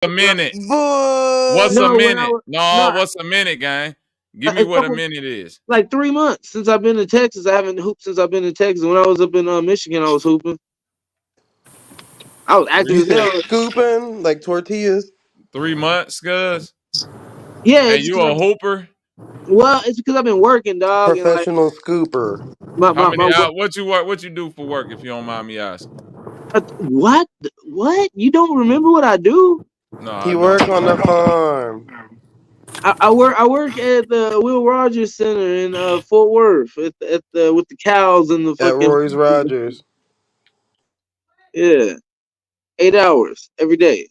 a minute? What's a No, when I minute? was No, no, what's a minute, gang? Give me a what a couple minute is. like 3 months since I've been in Texas. I haven't hooped since I've been in Texas. When I was up in Michigan, I was hooping. I was active You as said hell. scooping like tortillas. 3 months, cuz. Yeah, And it's you because a hooper? it's because I've been working, dog, and like Professional scooper. How many my work. hours? What you work? What you do for work? If you don't mind me asking. What? What? You don't remember what I do? No, I He don't. work on the farm I work at the Will Rogers Center in Fort Worth at the with the cows and the at fucking Roy's Rogers. yeah, 8 hours every day.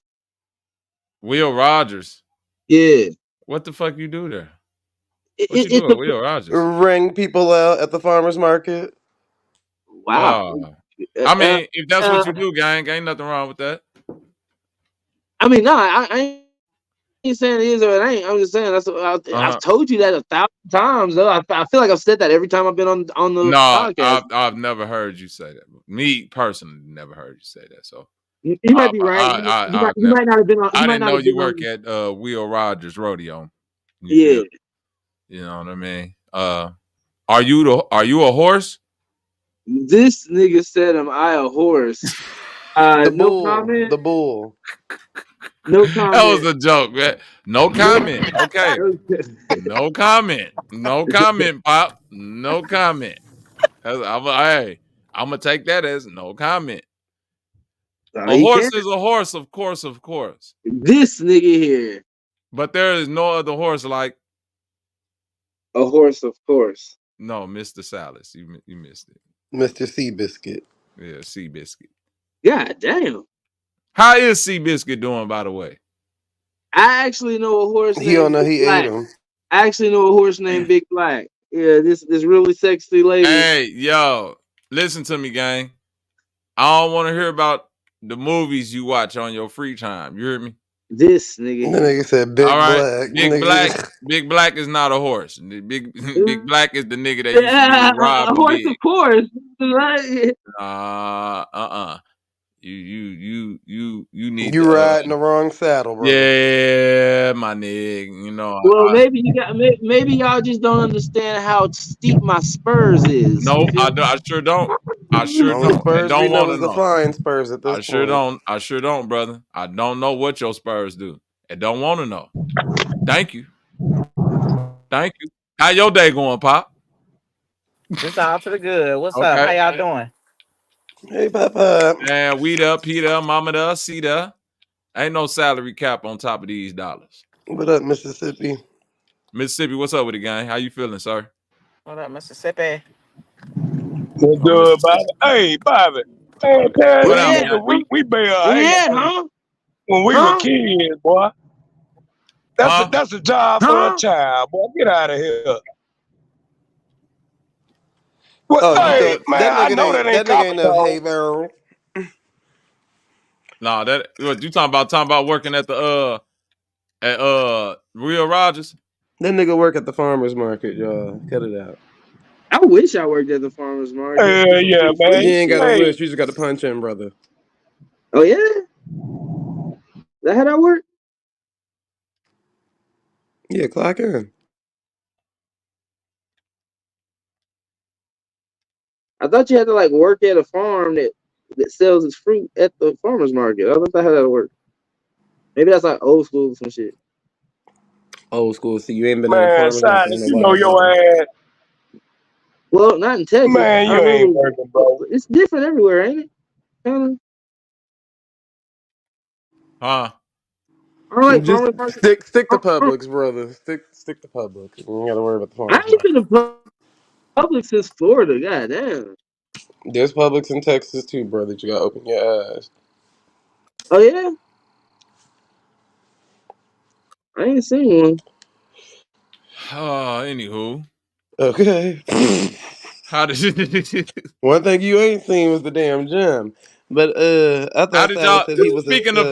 Will Rogers. Yeah, What the fuck you do there? What you it, do it's at a Will Rogers? Ring people out at the farmer's market. wow. Oh, Uh, I uh, mean, if that's what uh, you do, gang, ain't nothing wrong with that. I mean, no, I ain't saying it is or it ain't. I'm just saying I've Uh-huh. told you that 1,000 times. Though I feel like I've said that every time I've been on the No, podcast. I've never heard you say that. Me personally, never heard you say that. So You might be right. I've You never. might not have been on. You I might didn't not know have you been work on. at Will Rogers Rodeo. You Yeah, feel? You know what I mean? Are you a horse? this nigga said, "Am I a horse?" The No bull. comment. The bull. No That was comment. a joke, man. No No. comment. Okay. No comment. No comment, Pop. No comment. Hey, I'm gonna take that as no comment. No, A he horse can't. is a horse, of course, of course. This nigga here, But there is no other horse like a horse, of course. no, Mr. Salas. You missed it. Mr. Seabiscuit. Yeah, Seabiscuit. God damn. How is Seabiscuit doing, by the way? I actually know a horse He don't named know Big he ate Black. him. I actually know a horse named Big Black. Yeah, this really sexy lady. Hey, yo, listen to me, gang. I don't want to hear about the movies you watch on your free time. You hear me? This The nigga here. nigga said All big right. black. Big Black. Nigga. Big Black is not a horse. Big Black is the nigga that used to be with A Robin horse, of Big. course. Right? Uh. You need You to riding the wrong saddle, brother. yeah, my nigga. You know, Well, maybe y'all just don't understand how steep my Spurs is. You no, feel I sure don't. I sure Only don't, and Spurs we don't know want to is the know. flying Spurs at this I sure point. don't. I sure don't, brother. I don't know what your Spurs do, and don't want to know. Thank you. Thank you. How your day going, Pop? It's all to the good. What's up? How Okay. y'all doing? Hey, Papa. And we there, Peter, Mama there, C there. Ain't no salary cap on top of these dollars. What up, Mississippi? Mississippi, what's up with it, gang? How you feeling, sir? What up, Mississippi? What's Oh, good, Bobby? Mississippi. Hey, Bobby. Man, cuz where What you up, these at, gang? niggas, huh? we been, Where you hey, at, hey, huh? when we were Huh? kids, boy. Huh? That's a job for a Huh? child, boy. Get out of here. Well, Oh, you hey, thought man, that I nigga know that ain't ain't that nigga copper ain't no hay though. barrel. Nah, that what you talking about working at the at Real Rogers? That nigga work at the farmer's market, y'all. Cut it out. I wish I worked at the farmer's market for some Yeah, free You man. ain't got shit. a Hey, wish. You just got to punch in, brother. Oh yeah, that how that work? Yeah, clock in. I thought you had to like work at a farm that sells its fruit at the farmer's market. I thought that how that work. Maybe that's like old school or some shit. Old school. See, you ain't been at a man, farmer's market Silas, in a you know while, your brother. ass. Well, not in Texas. Man, I you ain't remember working, bro. it's different everywhere, ain't it? Kind of. Huh? I don't like Just farmers market. stick to I Publix, brother. Stick to Publix. You ain't got to worry about the I farmer's ain't market. been to Publix since Florida. God damn. There's Publix in Texas too, brother. You gotta open your eyes. Oh yeah, I ain't seen one. Anywho, Okay. how did you, One thing you ain't seen was the damn gym. But I how thought did Silas y'all said he was a speaking of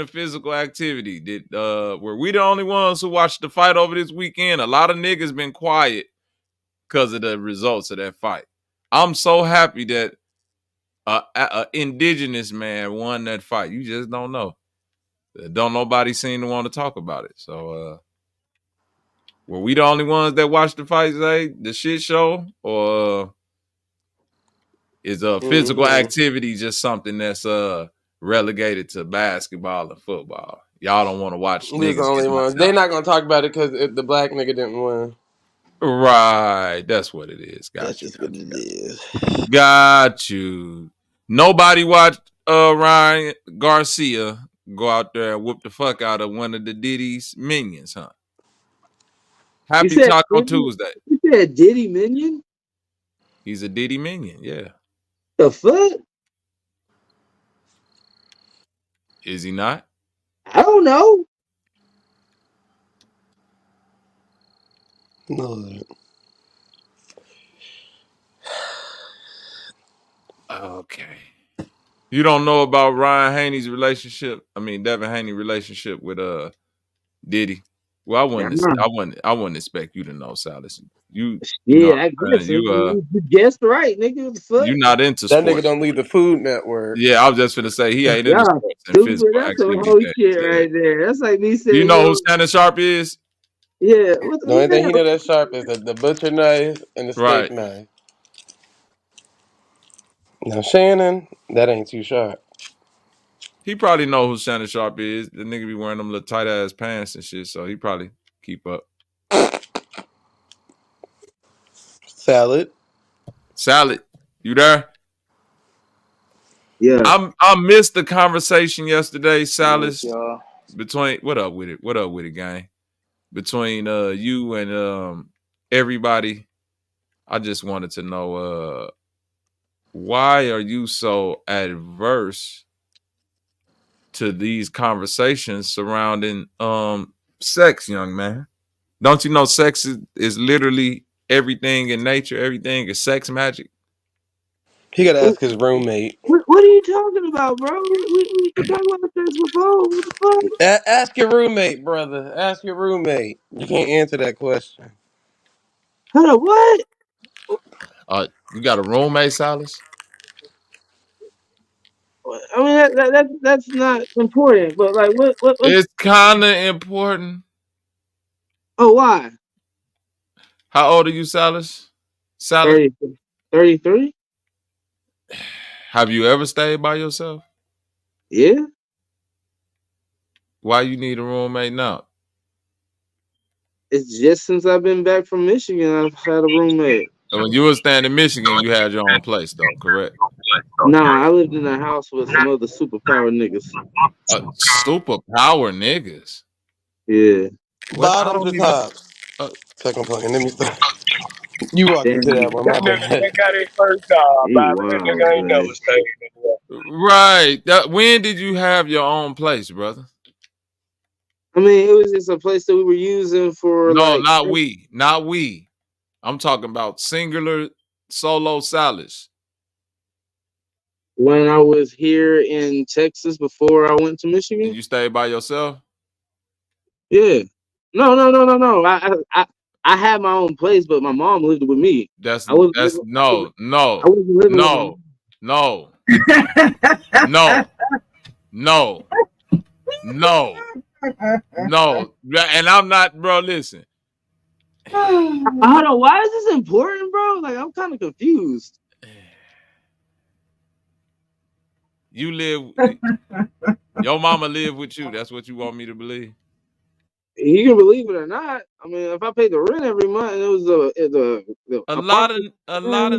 physical activity, did were we the only ones who watched the fight over this weekend? A lot of niggas been quiet because of the results of that fight. I'm so happy that a indigenous man won that fight. You just don't know. don't nobody seem to want to talk about it. So, were we the only ones that watched the fights, the shit show, or is physical activity just something that's relegated to basketball and football? Y'all don't want to watch We're the only ones. They're not gonna talk about it because the black nigga didn't win. Right, that's what it is. That's just what it is. Got you. Nobody watched Ryan Garcia go out there and whoop the fuck out of one of the Diddy's minions, huh? Happy Taco Tuesday. You said Diddy minion? He's a Diddy minion, yeah. The fuck? Is he not? I don't know. No. Okay. You don't know about Ryan Haney's relationship? I mean, Devin Haney's relationship with Diddy. Well, I wouldn't expect you to know, Silas. I guess you guessed right, nigga. What the fuck? You're not into that sports. Nigga don't leave the Food Network. Yeah, I was just gonna say he ain't into sports and physical That's some whole shit right there. That's like me saying. You know who Shannon Sharp is? Yeah. The only thing he know that Sharp is the butcher knife and the steak knife. Now Shannon, that ain't too sharp. He probably know who Shannon Sharp is. The nigga be wearing them little tight ass pants and shit, so he probably keep up. Salad, you there? Yeah. I missed the conversation yesterday, Salas. Between what up with it, gang? Between you and everybody. I just wanted to know why are you so adverse to these conversations surrounding sex, young man? Don't you know sex is literally everything in nature? Everything is sex magic. He gotta ask his roommate. What are you talking about, bro? We talked about this before. What the fuck? Ask your roommate, brother. Ask your roommate. You can't answer that question. Hold on, what? You got a roommate, Silas? I mean that's not important, but like what? It's kind of important. Oh, why? How old are you, Silas? 33. Have you ever stayed by yourself? Yeah. Why you need a roommate now? It's just since I've been back from Michigan, I've had a roommate. And when you were staying in Michigan, you had your own place, though, correct? Nah, I lived in a house with some other superpower niggas. Superpower niggas? Yeah. Bottoms or tops? Second point. Let me start. You walked into that one. My bad. That got his first job. That nigga ain't never stayed anywhere. Right. When did you have your own place, brother? I mean, it was just a place that we were using for. No, not we. I'm talking about singular solo Salas. When I was here in Texas before I went to Michigan. Did you stay by yourself? Yeah. No. I had my own place, but my mom lived with me. No. And I'm not, bro. Listen. Hold on. Why is this important, bro? Like, I'm kind of confused. You live. Your mama live with you. That's what you want me to believe. You can believe it or not. I mean, if I paid the rent every month, it was a lot of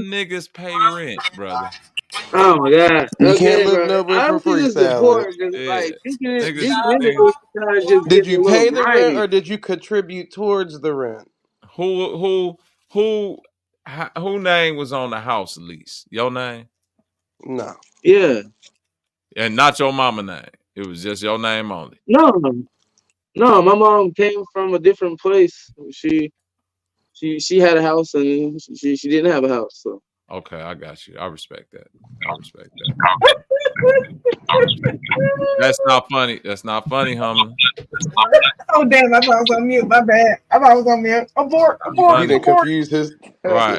niggas pay rent, brother. Oh my god! You can't live nowhere for free, Salad. Did you pay the rent or did you contribute towards the rent? Who name was on the house lease? Your name? No. Yeah. And not your mama name. It was just your name only. No, my mom came from a different place. She had a house and she didn't have a house. So okay, I got you. I respect that. That's not funny. That's not funny, homie. Oh damn! I thought I was on mute. My bad. I thought I was on mute. Abort. You didn't confuse his. Right.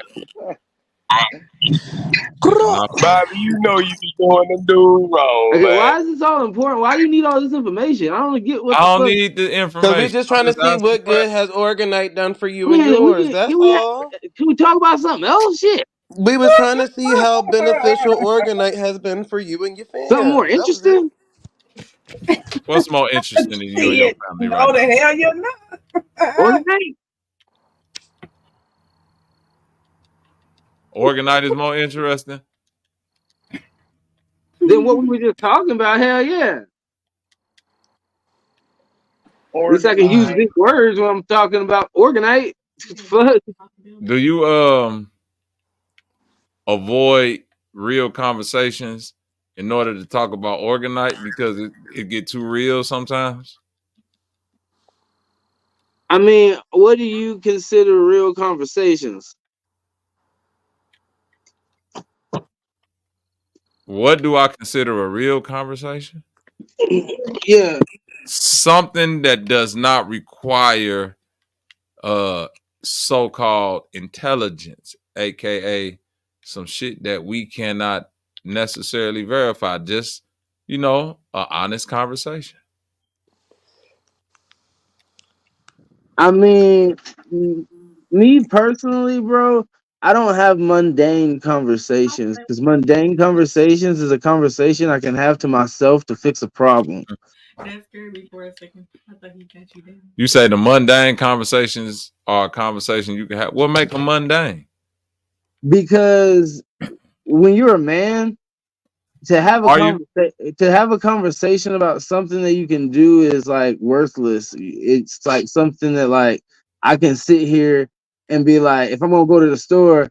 Bobby, you know you be doing the dude wrong, Okay, man. why is this all important? Why do you need all this information? I don't get what I the don't fuck. need the Because information. we're just trying to see what good has Organite done for you and yours. That's all. Can we talk about something else? Shit. We was trying to see how beneficial Organite has been for you and your fam. Something more interesting? What's more interesting than you and your family right now? now? The hell you're not. Organite? Organite is more interesting than what we were just talking about. Hell yeah. At least I can use big words when I'm talking about Organite. Do you avoid real conversations in order to talk about Organite because it get too real sometimes? I mean, what do you consider real conversations? What do I consider a real conversation? Yeah. Something that does not require so-called intelligence, aka some shit that we cannot necessarily verify. Just, an honest conversation. I mean, me personally, bro, I don't have mundane conversations because mundane conversations is a conversation I can have to myself to fix a problem. That scared me for a second. I thought he got you down. You say the mundane conversations are a conversation you can have. What make them mundane? Because when you're a man, to have a conversation about something that you can do is like worthless. It's like something that like I can sit here and be like, if I'm gonna go to the store,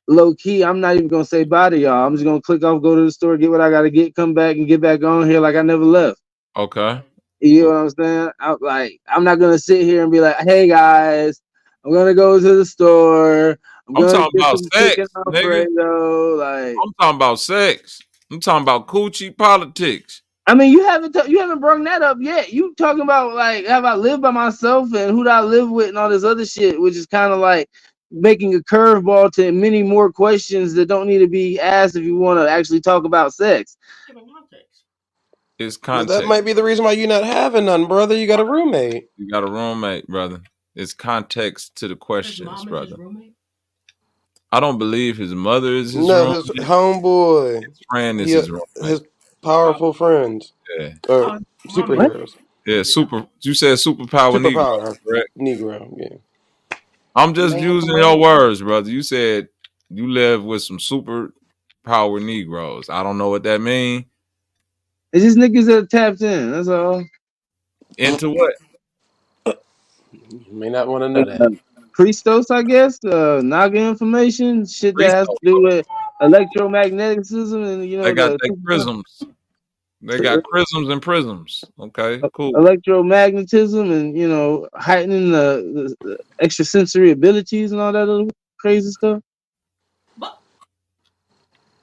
low key, I'm not even gonna say bye to y'all. I'm just gonna click off, go to the store, get what I gotta get, come back and get back on here like I never left. Okay. You know what I'm saying? I'm not gonna sit here and be like, hey guys, I'm gonna go to the store. I'm talking about sex, nigga. Like, I'm talking about sex. I'm talking about coochie politics. I mean, you haven't brought that up yet. You talking about like, have I lived by myself and who do I live with and all this other shit, which is kind of like making a curveball to many more questions that don't need to be asked if you want to actually talk about sex. It's context. Well, that might be the reason why you're not having none, brother. You got a roommate. You got a roommate, brother. It's context to the questions, brother. I don't believe his mother is his roommate. His homeboy. His friend is his roommate. His powerful friends. Yeah. Or superheroes. Yeah, you said superpower Negro, correct? Negro, yeah. I'm just using your words, brother. You said you live with some superpower Negroes. I don't know what that means. It's just niggas that tapped in. That's all. Into what? You may not want to know that. Christos, I guess. Naga information, shit that has to do with electromagnetism, and they got their prisms. They got chrisms and prisms. Okay, cool. Electromagnetism and heightening the extrasensory abilities and all that other crazy stuff.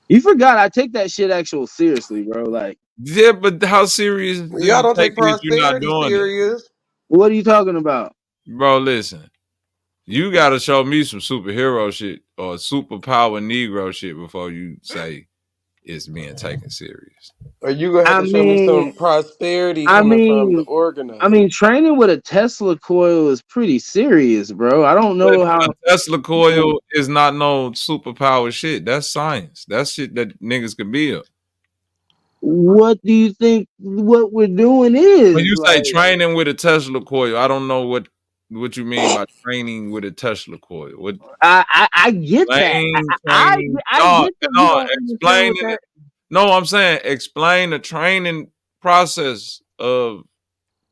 You forgot I take that shit actual seriously, bro. Like, yeah, but how serious? Y'all don't take prosperity serious. What are you talking about, bro? Listen, you got to show me some superhero shit or superpower Negro shit before you say it's being taken serious. Or you gonna have to show me some prosperity coming from the organizer. I mean, training with a Tesla coil is pretty serious, bro. I don't know how a Tesla coil is not no superpower shit. That's science. That's shit that niggas can build. What do you think what we're doing is? When you say training with a Tesla coil, I don't know what you mean by training with a Tesla coil. What I get that. I get that. Explain it. No, I'm saying explain the training process of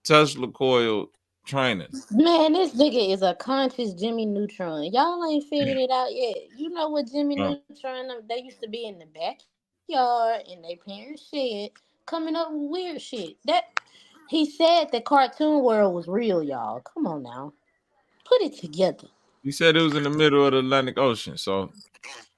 Tesla coil training. Man, this nigga is a conscious Jimmy Neutron. Y'all ain't figured it out yet. You know what Jimmy Neutron, they used to be in the backyard in their parents' shed coming up with weird shit. That he said the cartoon world was real, y'all. Come on now. Put it together. He said it was in the middle of the Atlantic Ocean, so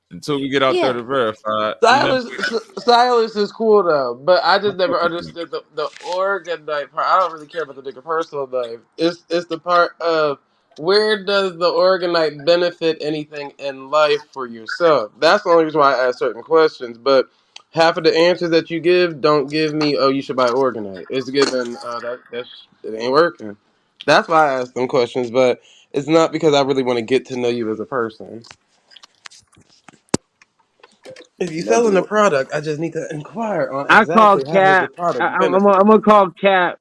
until we get out there to verify. Silas is cool though, but I just never understood the Organite part. I don't really care about the nigga personal life. It's the part of Where does the organite benefit anything in life for yourself? That's the only reason why I ask certain questions. But half of the answers that you give don't give me, oh, you should buy organite. It's given, it ain't working. That's why I ask them questions. But it's not because I really want to get to know you as a person. If you're selling a Another product, I just need to inquire on I call exactly how does the Cap. product I'm benefit. gonna call Cap.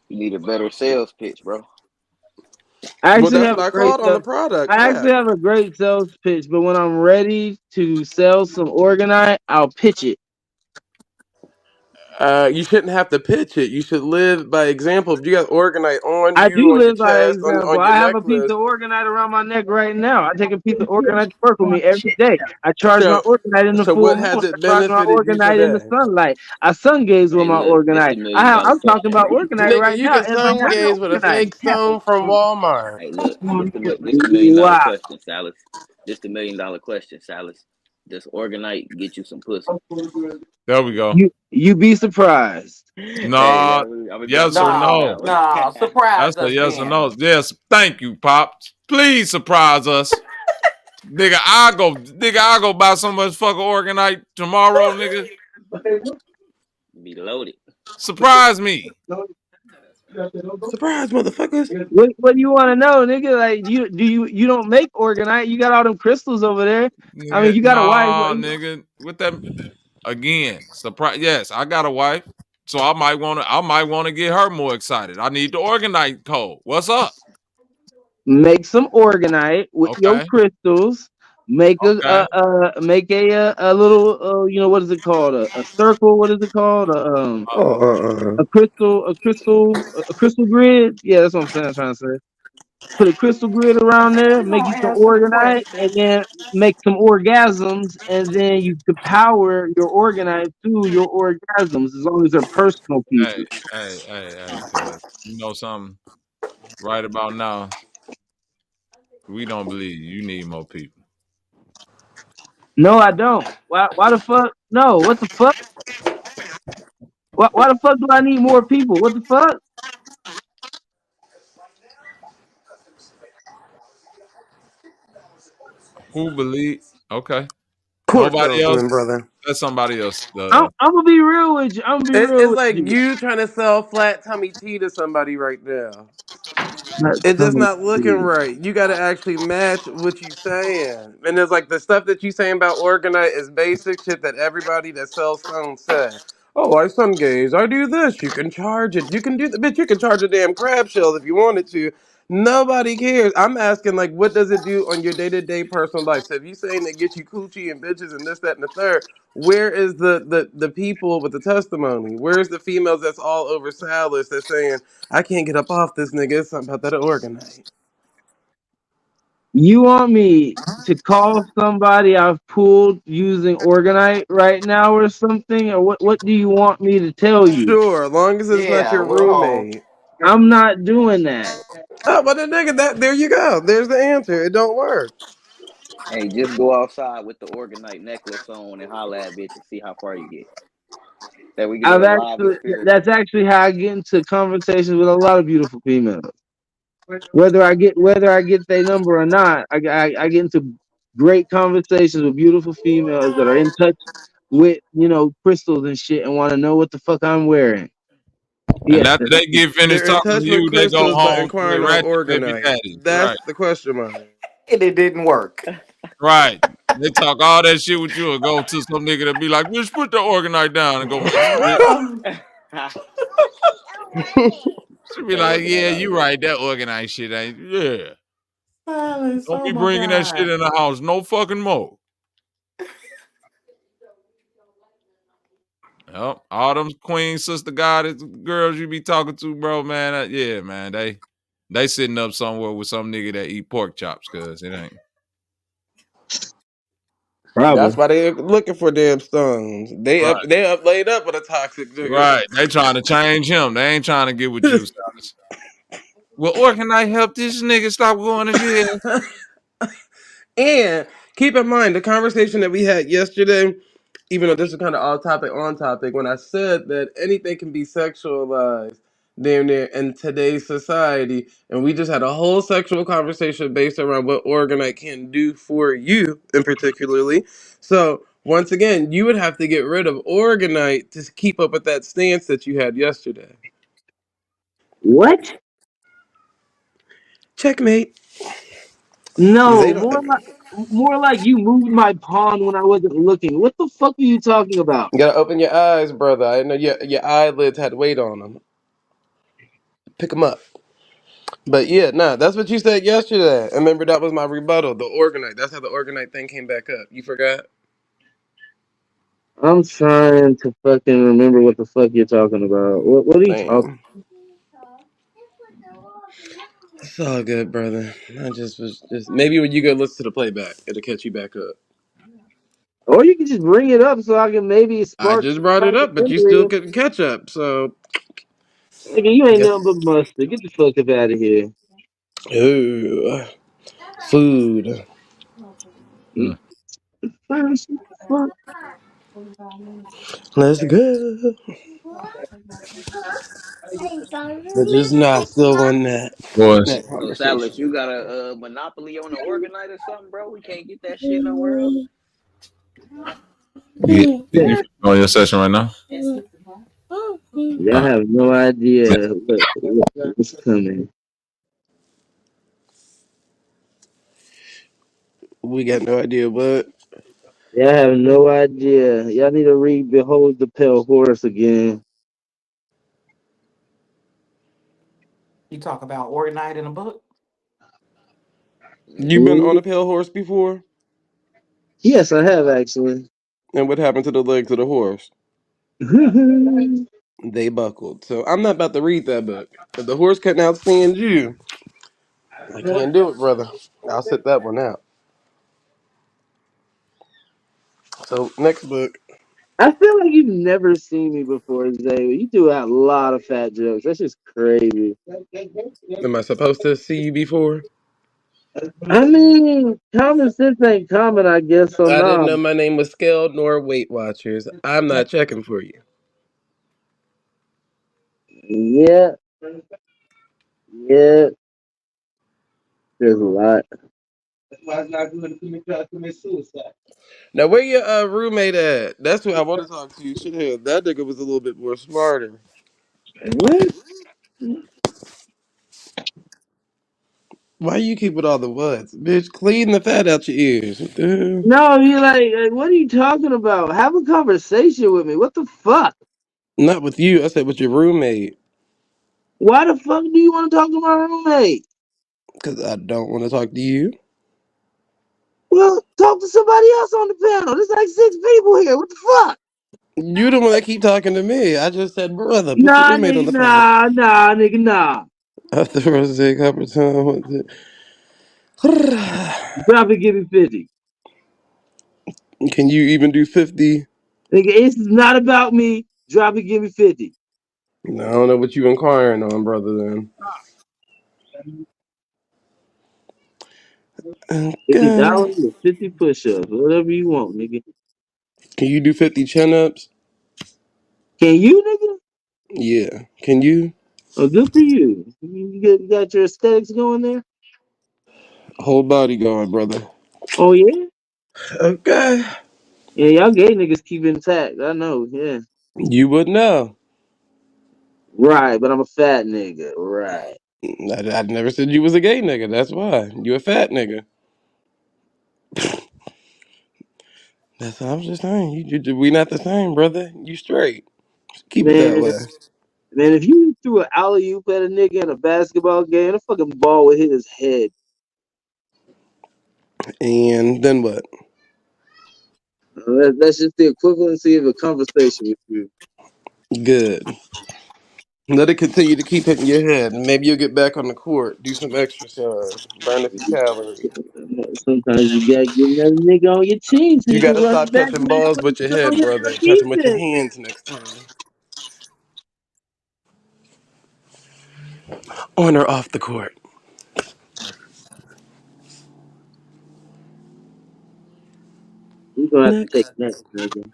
you need a better sales pitch, bro. I Well, actually that's have what a I great called on the sales. product, I actually Cap. have a great sales pitch, but when I'm ready to sell some organite, I'll pitch it. You shouldn't have to pitch it. You should live by example. If you got organite on I you, do on your live by chest, example. on your I have a piece necklace, of organite around my neck right now. I take a piece of organite to work with me every day. I charge my so organite in the so full what moon. has I it charge my benefited you organite in the today? sunlight. I sun gaze with Hey, my look, this organite. the million dollar I'm talking question. about organite Nigga, right you now can in my sun real gaze with a organite. fake stone from Walmart. Hey, look, this the million dollar Wow. question, Salas. This the million dollar question, Salas. Does organite get you some pussy? There we go. You be surprised. Hey, Nah, I'm gonna give you yes or credit for No, no? that one. no, surprise That's a us yes or then. no. Yes, thank you, Pops. Please surprise us. Nigga, I go buy so much fucking organite tomorrow, nigga. Be loaded. Surprise me. Surprise, motherfuckers! What do you want to know, nigga? Like you don't make organite. You got all them crystals over there. I mean, Nigga, you got a wife. nah, nigga. With that again, surprise. Yes, I got a wife. So I might wanna get her more excited. I need the organite code. What's up? Make some organite with your Okay. crystals. Make Okay. a little what is it called, a circle, what is it called, a crystal grid. Yeah, that's what I'm trying to say. Put a crystal grid around there, He make gonna you some answer the organite, and question. then make some orgasms, and then you could power your organite through your orgasms as long as they're personal Hey, pieces. hey, cuz you know something right about now. We don't believe you. You need more people. No, I don't. Why the fuck? No, what the fuck? Why the fuck do I need more people? What the fuck? Who believe? Okay. Court Nobody else. salesman, brother. Let somebody else. I'm gonna be real with you. I'm gonna be real It's with like you. you trying to sell flat tummy tea to somebody right now. Not It's just tummy not looking tea. right. You got to actually match what you saying. And there's like the stuff that you saying about organite is basic shit that everybody that sells stones say. Oh, I sun gaze. I do this. You can charge it. You can do the bitch. You can charge a damn crab shell if you wanted to. Nobody cares. I'm asking like, what does it do on your day to day personal life? So if you saying it gets you coochie and bitches and this, that, and the third, where is the people with the testimony? Where's the females that's all over salads that's saying I can't get up off this nigga? It's something about that organite. You want me to call somebody I've pulled using organite right now or something? Or what do you want me to tell you? Sure, as long as it's not Yeah, your we'll hold. roommate. I'm not doing that. Oh, but the nigga, that there you go. There's the answer. It don't work. Hey, just go outside with the organite necklace on and holla at bitch and see how far you get. That we get a live experience. That's actually how I get into conversations with a lot of beautiful females. Whether I get their number or not, I get into great conversations with beautiful females that are in touch with crystals and shit and want to know what the fuck I'm wearing. And Yes, after they get finished They're in talking to touch with you, they go crystals, but home to their inquiring on ratchet baby organite. daddies. That's Right. the question mark. And it didn't work. Right. They talk all that shit with you and go to some nigga that be like, bitch, put the organite down and go spit. She be That like, yeah, organite you algorithm. right. That organite shit ain't. Yeah. Silence. Don't Oh be my bringing that shit God. in the house no fucking more. Yep. All them queen sister goddess girls you be talking to, bro, man. Yeah, man. They sitting up somewhere with some nigga that eat pork chops, cause it ain't. That's probably. why they looking for damn stones. They Right. up laid up with a toxic nigga. Right. They trying to change him. They ain't trying to get with you, Silas. Well, organite help this nigga stop going to jail. And keep in mind the conversation that we had yesterday, even though this is kind of off topic, on topic, when I said that anything can be sexualized, damn near in today's society, and we just had a whole sexual conversation based around what Organite can do for you, in particularly. So once again, you would have to get rid of Organite to keep up with that stance that you had yesterday. What? Checkmate. No, They don't. more like you moved my pawn when I wasn't looking. What the fuck are you talking about? You gotta open your eyes, brother. I know your eyelids had weight on them. Pick them up. But yeah, nah, that's what you said yesterday. I remember that was my rebuttal. The Organite. That's how the Organite thing came back up. You forgot? I'm trying to fucking remember what the fuck you're talking about. What are you talking? Damn. It's all good, brother. I just was just maybe when you go listen to the playback, it'll catch you back up. Or you can just bring it up so I can maybe I spark just some brought it type of up, but you still memory. couldn't catch up. So Nigga, you I ain't guess. nothing but mustard. Get the fuck up out of here. Ooh, food. Mm. Fuck. Let's go. But just not still on Boys, that So Salas, conversation. you got a monopoly on the organite or something, bro? We can't get that shit nowhere else. you on your session right now? Y'all have no idea what's coming. We got no idea what. Y'all have no idea. Y'all need to read Behold the Pale Horse again. You talk about Organite in a book? You been on a pale horse before? Yes, I have actually. And what happened to the legs of the horse? They buckled. So I'm not about to read that book. If the horse couldn't outstand you, I can't do it, brother. I'll sit that one out. So next book. I feel like you've never seen me before, Zay. You do a lot of fat jokes. That's just crazy. Am I supposed to see you before? I mean, common sense ain't common, I guess. So I didn't nah. know my name was Scaled nor Weight Watchers. I'm not checking for you. Yeah, yeah. There's a lot. Now where your roommate at? That's who I want to talk to. You should have. That nigga was a little bit more smarter. What? Why you keep with all the what's? Bitch, clean the fat out your ears. What the hell? No, you like, what are you talking about? Have a conversation with me. What the fuck? Not with you. I said with your roommate. Why the fuck do you want to talk to my roommate? Because I don't want to talk to you. Well, talk to somebody else on the panel. There's like 6 people here. What the fuck? You the one that keep talking to me. I just said, brother, put your Nah, roommate on nigga, the phone. nah, nigga, nah. After the rest of the copper time. Drop it, give me 50. Can you even do 50? Nigga, it's not about me. Drop it, give me 50. No, I don't know what you inquiring on, brother, then. 50 Okay. dollars or 50 push-ups, whatever you want, nigga. Can you do 50 chin-ups? Can you, nigga? Yeah. Can you? Oh, good for you. You got your aesthetics going there? Whole body going, brother. Oh, yeah? Okay. Yeah, y'all gay niggas keep intact. I know, yeah. You would know. Right, but I'm a fat nigga. Right. I never said you was a gay nigga. That's why. You a fat nigga. That's what I was just saying. We not the same, brother. You straight. Keep it that Man, way. man, if you threw an alley oop at a nigga in a basketball game, the fucking ball would hit his head. And then what? That's just the equivalency of a conversation with you. Good. Let it continue to keep hitting your head, and maybe you'll get back on the court, do some exercise, burn a few calories. Sometimes you gotta get another nigga on your team so You you can gotta run stop back catching balls with your on head, your brother, and catch them with your defense. hands next time. On or off the court. You're gonna have to take Next. next, nigga.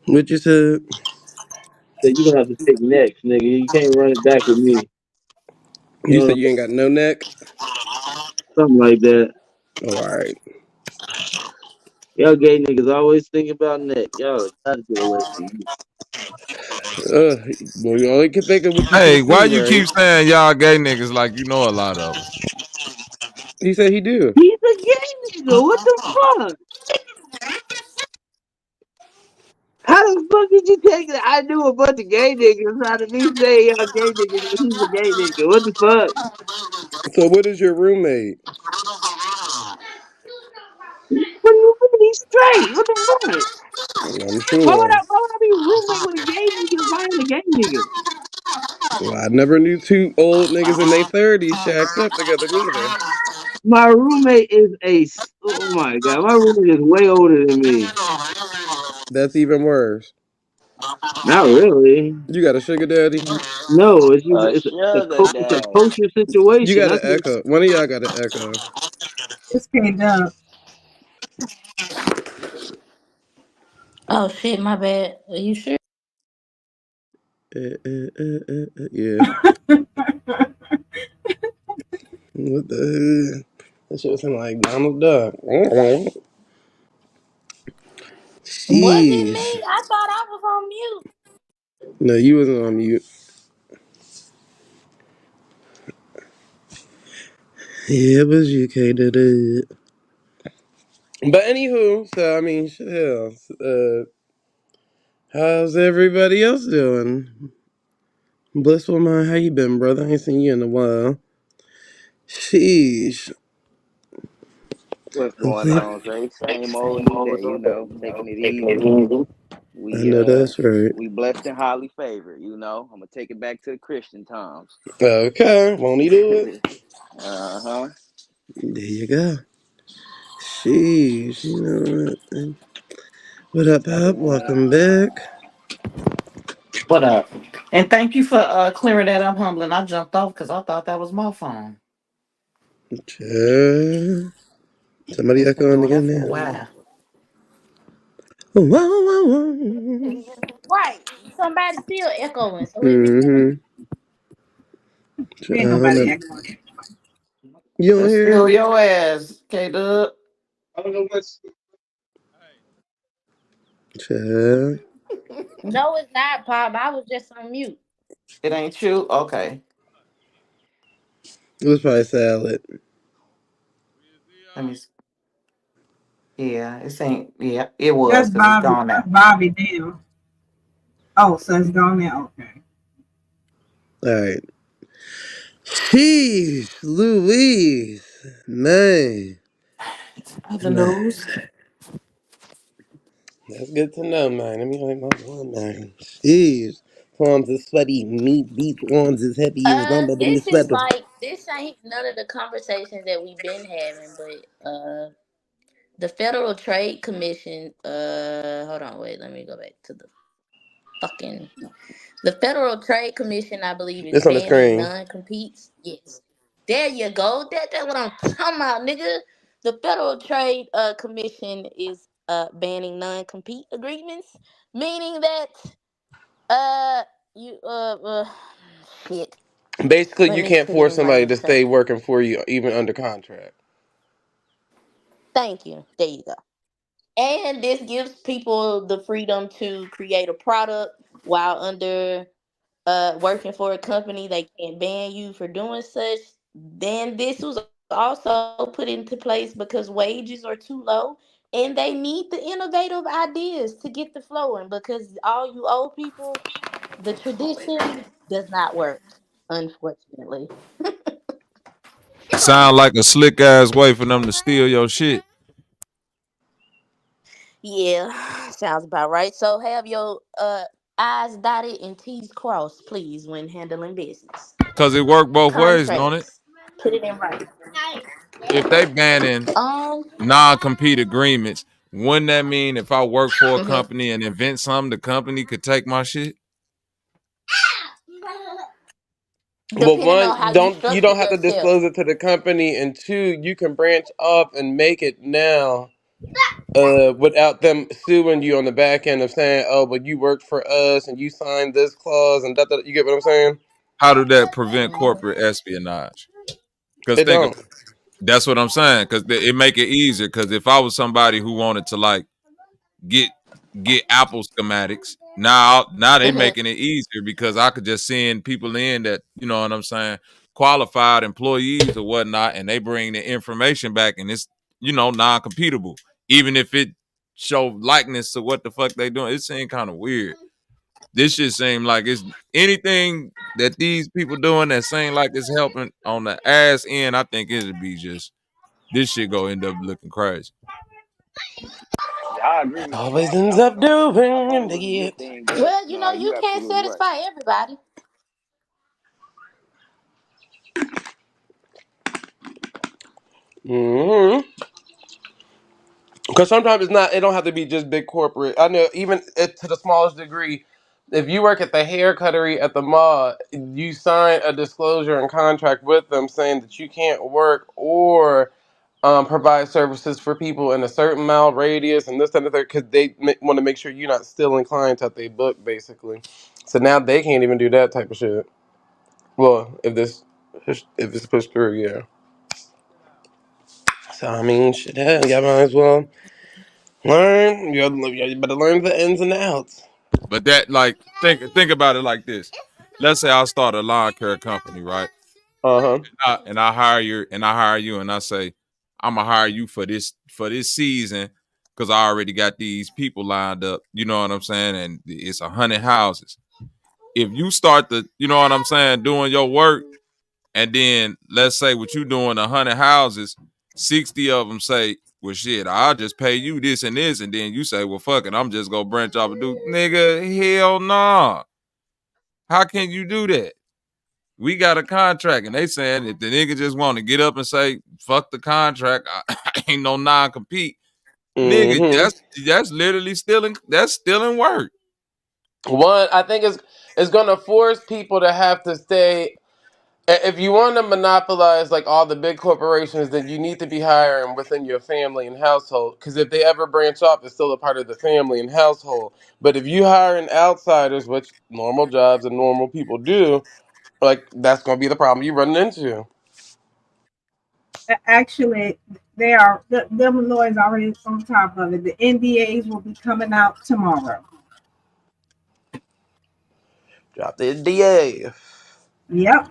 What you said? So you gonna have to take next, nigga. You can't run it back with me. You You said know, you ain't got no neck? something like that. Oh, all right. Y'all gay niggas always think about neck. Y'all gotta get away from me. Well, you only can think of what you can Hey, why see, you right? keep saying y'all gay niggas like you know a lot of them? He said he do. He's a gay nigga. What the fuck? How the fuck did you take it? I knew a bunch of gay niggas. How did me say y'all gay niggas? But he's a gay nigga. What the fuck? So what is your roommate? What do you mean he's straight? What the fuck? I'm Why would sure. I be roommate with a gay nigga if I ain't a gay nigga? Well, I never knew two old niggas in their 30s shacked up together neither. My roommate is oh my god, my roommate is way older than me. That's even worse. Not really. You got a sugar daddy? No, it's just A sugar it's a daddy. kosher You situation. got an That's what, echo. One of y'all got an echo. It's K-Dub. Oh shit, my bad. Are you sure? Yeah. What the hell? That shit sound like Donald Duck. Wasn't it me? Sheesh. I thought I was on mute. No, you wasn't on mute. Yeah, it was you, K. Did it. But anywho, so I mean, shit, hell. How's everybody else doing? Blissful mind, how you been, brother? I ain't seen you in a while. Sheesh. What's going Hopefully, on, Zay? Same old nigga, taking it easy. I We know that's right. we blessed and highly favored, I'm gonna take it back to the Christian times. Okay, won't he do it? Uh-huh. There you go. Sheesh, you know what? What up, Pop? Welcome back. What up? And thank you for clearing that up, humbling. I jumped off because I thought that was my phone. Sure. Somebody It's been echoing doing that again for a now. while. Whoa, whoa, whoa. Right. Somebody's still echoing. So is it me? Mm-hmm. Ain't I don't nobody know. acting. You don't It's hear still it? your ass, K Dub. Sure. No, it's not, Pop. I was just on mute. It ain't you? Okay. It was probably salad. Let me. Yeah, it ain't. Yeah, it was That's because it's Bobby. gone That's now. Bobby Deal. Oh, so it's gone now. Okay. All right. Jeez, Louise. Man. Other Man. news. That's good to know, man. Let me hold my one, man. Jeez. Palms is sweaty. Meat beat arms is heavy as number. Let me This is sweat. like this ain't none of the conversations that we've been having, but the Federal Trade Commission, hold on, wait, let me go back to the fucking the Federal Trade Commission, I believe, is It's on the banning screen. non-competes. Yes. There you go. That's what I'm talking about, nigga. The Federal Trade Commission is banning non-compete agreements, meaning that you shit. Basically, Let you me can't put it force in somebody to layman's stay terms. working for you, even under contract. Thank you. There you go. And this gives people the freedom to create a product while under working for a company. They can't ban you for doing such. Then this was also put into place because wages are too low and they need the innovative ideas to get the flowing, because all you old people, the tradition does not work, unfortunately. Sound like a slick ass way for them to steal your shit. Yeah, sounds about right. So have your I's dotted and T's crossed, please, when handling business. Cause it work both ways, don't it? Contracts. Put it in writing. If they banning Um, non-compete agreements, wouldn't that mean if I work for a mhm. company and invent something, the company could take my shit? Well, Depending on one, how you you structure don't have to yourself. disclose it to the company, and two, you can branch off and make it now without them suing you on the back end of saying, "Oh, but you worked for us and you signed this clause and that." You get what I'm saying? How do that prevent corporate espionage? Because It think don't. about it. That's what I'm saying. Because it make it easier. Because if I was somebody who wanted to like get Apple schematics, now they making it easier because I could just send people in that, you know what I'm saying, qualified employees or whatnot, and they bring the information back, and it's, you know, non-computable, even if it show likeness to what the fuck they doing. It seemed kind of weird. This shit seem like it's anything that these people doing that seem like it's helping on the ass end. I think it'd be just this shit go end up looking crazy. Yeah, I agree It with you. always I ends don't up know. I thought doing it was a good it. thing, but Well, you know, no, you you can't absolutely right. satisfy everybody. Hmm. Because sometimes it's not. It don't have to be just big corporate. I know even to the smallest degree. If you work at the hair cuttery at the mall, you sign a disclosure and contract with them saying that you can't work or provide services for people in a certain mile radius and this and that because they want to make sure you're not stealing clients that they book, basically. So now they can't even do that type of shit. Well, if it's pushed through, yeah. So I mean, shit, hell, y'all might as well learn. You better learn the ins and outs. But that, like, think about it like this. Let's say I start a lawn care company, right? Uh huh. And I hire you, and I say I'm gonna hire you for this season because I already got these people lined up. You know what I'm saying? And it's 100 houses. If you start the, you know what I'm saying, doing your work, and then let's say what you doing 100 houses, 60 of them say, well, shit, I'll just pay you this and this, and then you say, well, fuck it, I'm just gonna branch off and do, nigga, hell nah. How can you do that? We got a contract, and they saying if the nigga just want to get up and say, fuck the contract, I ain't no non-compete, nigga, Mm that's literally stealing work. hmm. One, I think it's gonna force people to have to stay. If you want to monopolize like all the big corporations, then you need to be hiring within your family and household. Because if they ever branch off, it's still a part of the family and household. But if you hiring outsiders, which normal jobs and normal people do, like that's gonna be the problem you run into. Actually, they are them lawyers already on top of it. The NDAs will be coming out tomorrow. Drop the NDA. Yep.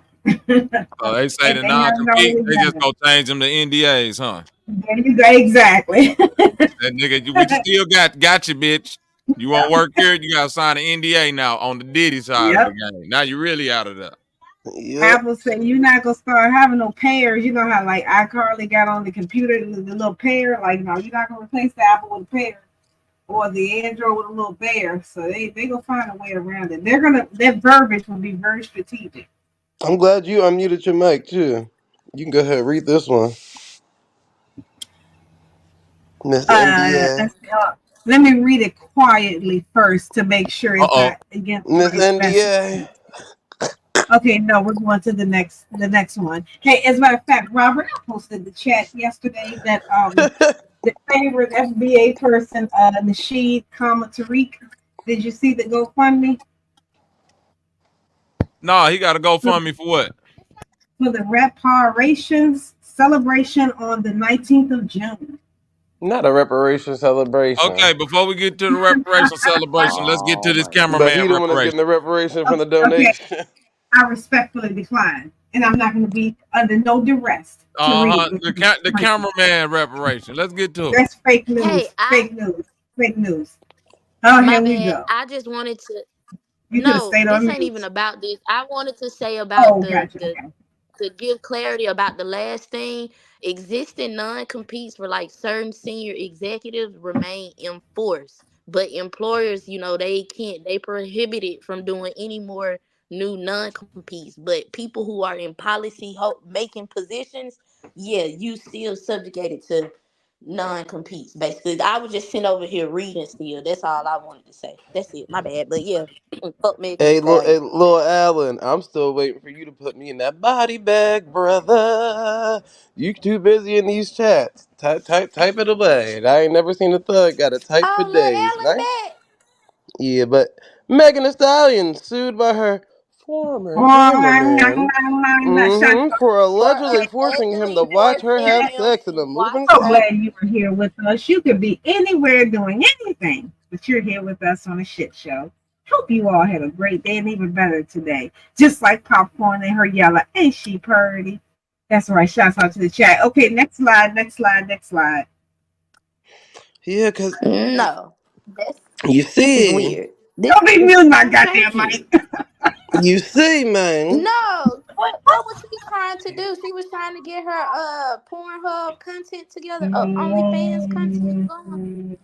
They say And the they haven't non-compete, already they done just it. gonna change them to NDAs, huh? There you go. Exactly. That nigga, we still got you, bitch. You won't work here, you gotta sign an NDA now on the Diddy side of the Yep. game. Now you really out of there. Yep. Apple said you're not gonna start having no pairs. You know how like iCarly got on the computer the little pair. Like no, you're not gonna replace the Apple with a pair or the Android with a little bear. So they gonna find a way around it. Their verbiage will be very strategic. I'm glad you unmuted your mic too. You can go ahead and read this one, Miss NDA. Let's, let me read it quietly first to make sure it's Uh-oh. not against Miss my special. NDA. Okay, no, we're going to the next one. Hey, as a matter of fact, Robert, I posted the chat yesterday that the favorite FBA person, Nasheed Tariq. Did you see the GoFundMe? Nah, he gotta go fund me for what? For the reparations celebration on the 19th of June. Not a reparation celebration. Okay, before we get to the reparation celebration, let's get to Oh this my god. But cameraman he the one that's getting reparation. the reparation from the Okay, donation. I respectfully decline, and I'm not going to be under no duress to read Uh-huh. it. The cameraman reparation. Let's get to it. That's fake Hey, news. Fake news. Fake news. Oh, my here we bad. go. I just wanted to. You could have No, stayed this on ain't even mute. about this. I wanted to say about Oh, gotcha. the Okay. to give clarity about the last thing. Existing non-competes for like certain senior executives remain in force, but employers, you know, they prohibited from doing any more new non-competes. But people who are in policy making positions, yeah, you still subjugated to non-competes. Basically, I was just sitting over here reading still. That's all I wanted to say. That's it. My bad. But yeah, fuck Megan Thee Hey, Stallion. little Alan, I'm still waiting for you to put me in that body bag, brother. You too busy in these chats. Type it away. I ain't never seen a thug got to type for Oh, days. little Ellen Nice. back. Yeah, but Megan Thee Stallion sued by her former cameraman Shut up. for For allegedly forcing him allegedly to watch her forcing have him sex in to a watch moving So her. car. glad you were here with us. You could be anywhere doing anything, but you're here with us on a shit show. Hope you all had a great day and even better today. Just like Popcorn and her yellow, ain't she purdy? That's right. Shouts out to the chat. Okay, next slide, next slide, next slide. Yeah, because No, this you this is see, weird. This Don't be is muting my so goddamn churchy. mic. man. No, what was she trying to do? She was trying to get her Pornhub content together, OnlyFans content going.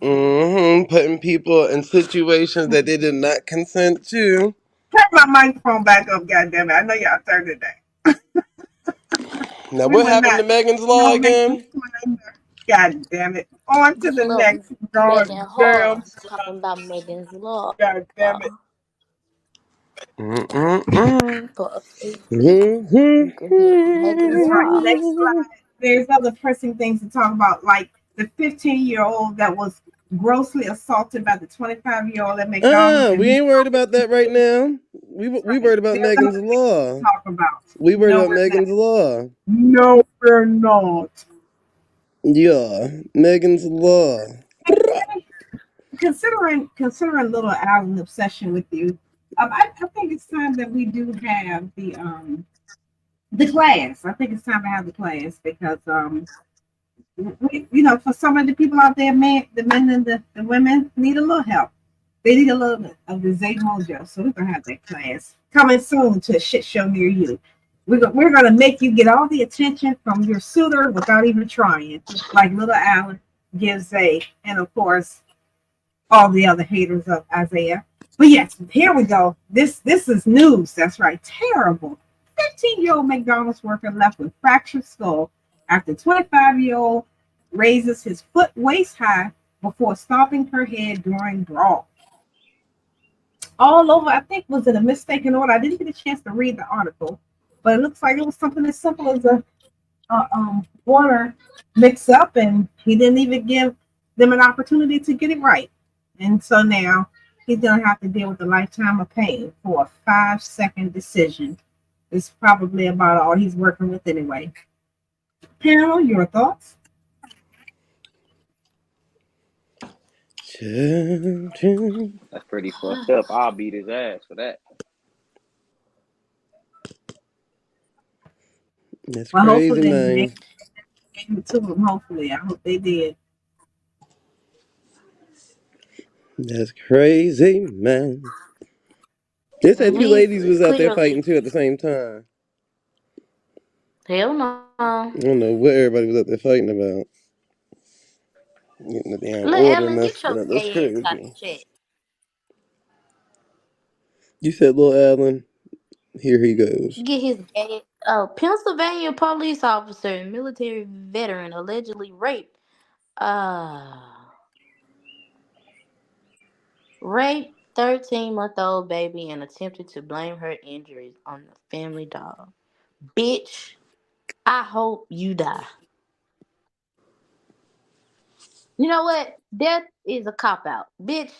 Putting people in situations that they did not consent to. Turn my microphone back up, goddamn it. I know y'all turned it down. Now, We what were happened to not. Megan's Law No, make again? God damn it. On to This the little next. Megan God damn. Hawes talking about Megan's law God damn it. Mm-mm-mm. for a free ticket. You can hear Megan's That's right. law. Next slide. There's other pressing things to talk about, like the 15-year-old that was grossly assaulted by the 25-year-old at McDonald's, and We he's ain't worried about that right now. We right. worried about There's Megan's other things Law. to talk about. We worried No, about we're not. Megan's Law. No, we're not. Yeah, Megan's Law. Considering little Al's obsession with you, I think it's time that we do have the class. I think it's time to have the class because for some of the people out there, the men and the women need a little help. They need a little bit of the Zay Mojo. So we're gonna have that class coming soon to a shit show near you. We're gonna make you get all the attention from your suitor without even trying, like little Alan gives Zay, and of course all the other haters of Isaiah. But yes, here we go. This is news. That's right. Terrible. 15-year-old McDonald's worker left with fractured skull after 25-year-old raises his foot waist high before stomping her head during brawl. All over, I think, was it a mistaken order? I didn't get a chance to read the article, but it looks like it was something as simple as a order mix up, and he didn't even give them an opportunity to get it right. And so now he's going to have to deal with a lifetime of pain for a 5-second decision. It's probably about all he's working with anyway. Panel, your thoughts? That's pretty fucked up. I'll beat his ass for that. That's Well, crazy, hopefully they man. gave it to him. Hopefully, I hope they did. That's crazy, man. They said two He's ladies was out there clearly fighting too at the same time. hell no. I don't know what everybody was out there fighting about. Getting the damn Look, order Ellen, get messed your up. That's gay ass out crazy. the chat. You said, Lil Allen. Here he goes. Get his gay. Pennsylvania police officer and military veteran allegedly raped. Raped 13-month-old baby and attempted to blame her injuries on the family dog. Bitch, I hope you die. You know what? Death is a cop out. Bitch,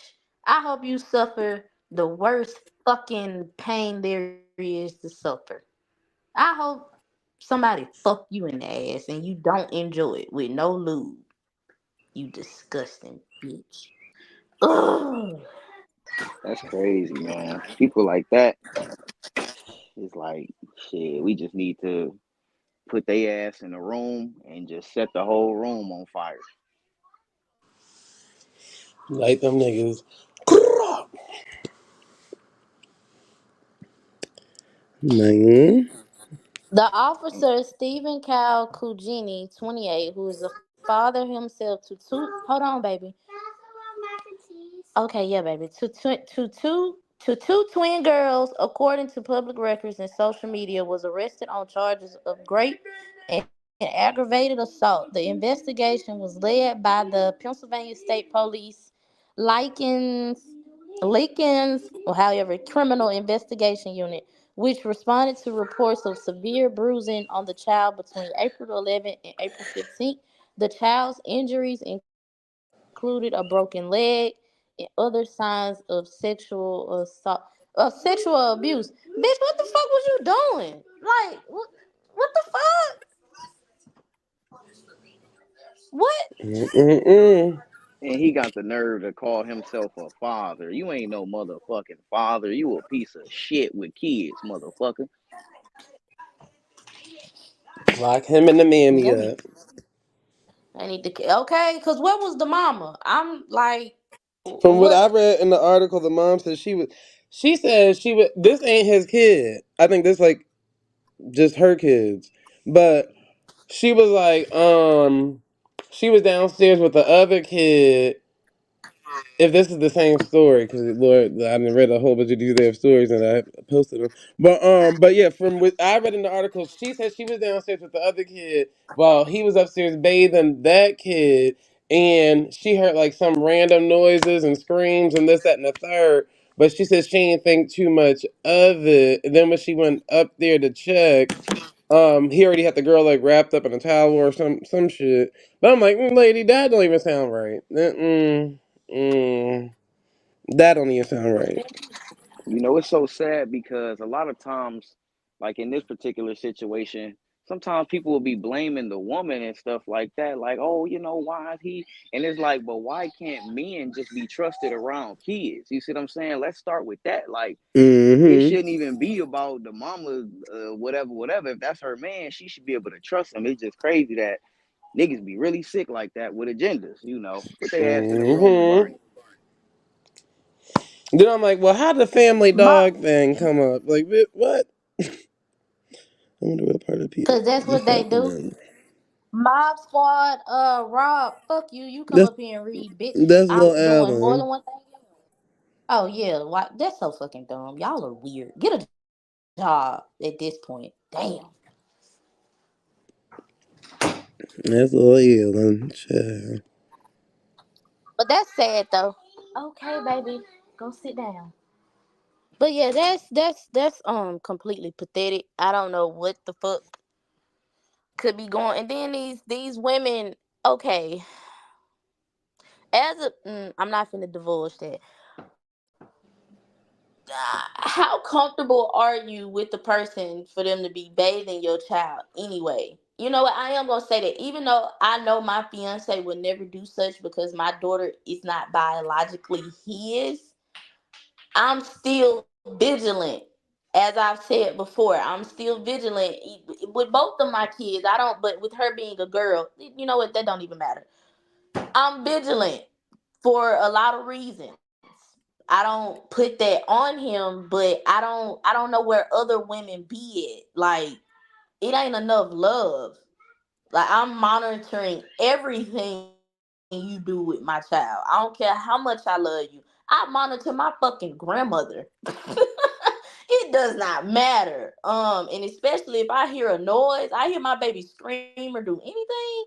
I hope you suffer the worst fucking pain there is to suffer. I hope somebody fuck you in the ass and you don't enjoy it with no lube. You disgusting bitch. Ugh. That's crazy, man. People like that is like, shit, we just need to put their ass in a room and just set the whole room on fire. Light them niggas. Man. The officer, Stephen Cal Cugini, 28, who is a father himself to two. Hold on, baby. Okay, yeah, baby. To two twin girls, according to public records and social media, was arrested on charges of rape and aggravated assault. The investigation was led by the Pennsylvania State Police Likens, or however, Criminal Investigation Unit, which responded to reports of severe bruising on the child between April 11th and April 15th. The child's injuries included a broken leg and other signs of sexual assault, sexual abuse. Bitch, what the fuck was you doing? Like, what the fuck? What? Mm-mm. And he got the nerve to call himself a father. You ain't no motherfucking father. You a piece of shit with kids, motherfucker. Lock him and the mammy Yep. up. I need to. Okay, cause what was the mama? I'm like, From what I what? read in the article, the mom said she said she would, this ain't his kid. I think this like just her kids. But she was like, she was downstairs with the other kid. If this is the same story, because Lord, I done read a whole bunch of these damn stories and I posted them. But yeah, from what I read in the article, she said she was downstairs with the other kid while he was upstairs bathing that kid, and she heard like some random noises and screams and this, that, and the third. But she said she didn't think too much of it. And then when she went up there to check, he already had the girl like wrapped up in a towel or some shit. But I'm like, lady, that don't even sound right. Mm, that don't even sound right. You know, it's so sad because a lot of times, like in this particular situation, sometimes people will be blaming the woman and stuff like that. Like, oh, why is he? And it's like, but why can't men just be trusted around kids? You see what I'm saying? Let's start with that. Like, it Mm-hmm. shouldn't even be about the mama, whatever, whatever. If that's her man, she should be able to trust him. It's just crazy that niggas be really sick like that with agendas, Put their ass in the room and Mm-hmm. burn it. Then I'm like, well, how did the family Mob, dog thing come up? Like, what? I wonder what part of cause that's this what they happened do. on. Mob Squad, Rob, fuck you. You come That's up here and read, bitch. that's I'm Lil doing more than Allen. one thing. Oh yeah, why? That's so fucking dumb. Y'all are weird. Get a job at this point. Damn. That's Lil Allen. Child. But that's sad though. Okay, baby, go sit down. But yeah, that's completely pathetic. I don't know what the fuck could be going. And then these women. Okay, I'm not finna divulge that. How comfortable are you with the person for them to be bathing your child anyway? You know what? I am gonna say that even though I know my fiance would never do such because my daughter is not biologically his, I'm still vigilant. As I've said before, I'm still vigilant with both of my kids. I don't, but with her being a girl, you know what? That don't even matter. I'm vigilant for a lot of reasons. I don't put that on him, but I don't know where other women be at. Like it ain't enough love. Like I'm monitoring everything you do with my child. I don't care how much I love you. I monitor my fucking grandmother. It does not matter. And especially if I hear a noise, I hear my baby scream or do anything.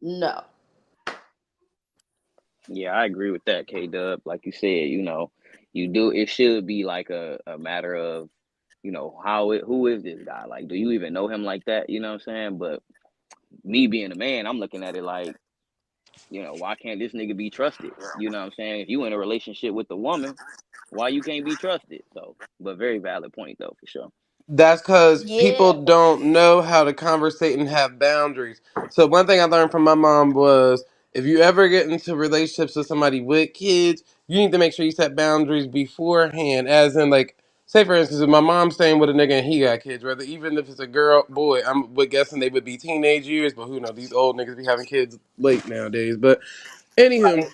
No. Yeah, I agree with that, K Dub. Like you said, it should be like a matter of, who is this guy? Like, do you even know him like that? You know what I'm saying? But me being a man, I'm looking at it like, why can't this nigga be trusted? You know what I'm saying? If you in a relationship with a woman, why you can't be trusted? So, but very valid point though, for sure. That's because people Yeah. don't know how to conversate and have boundaries. So one thing I learned from my mom was if you ever get into relationships with somebody with kids, you need to make sure you set boundaries beforehand. As in, like, say for instance, if my mom's staying with a nigga and he got kids, whether even if it's a girl, boy, I'm guessing they would be teenage years, but who knows? These old niggas be having kids late nowadays. But anywho,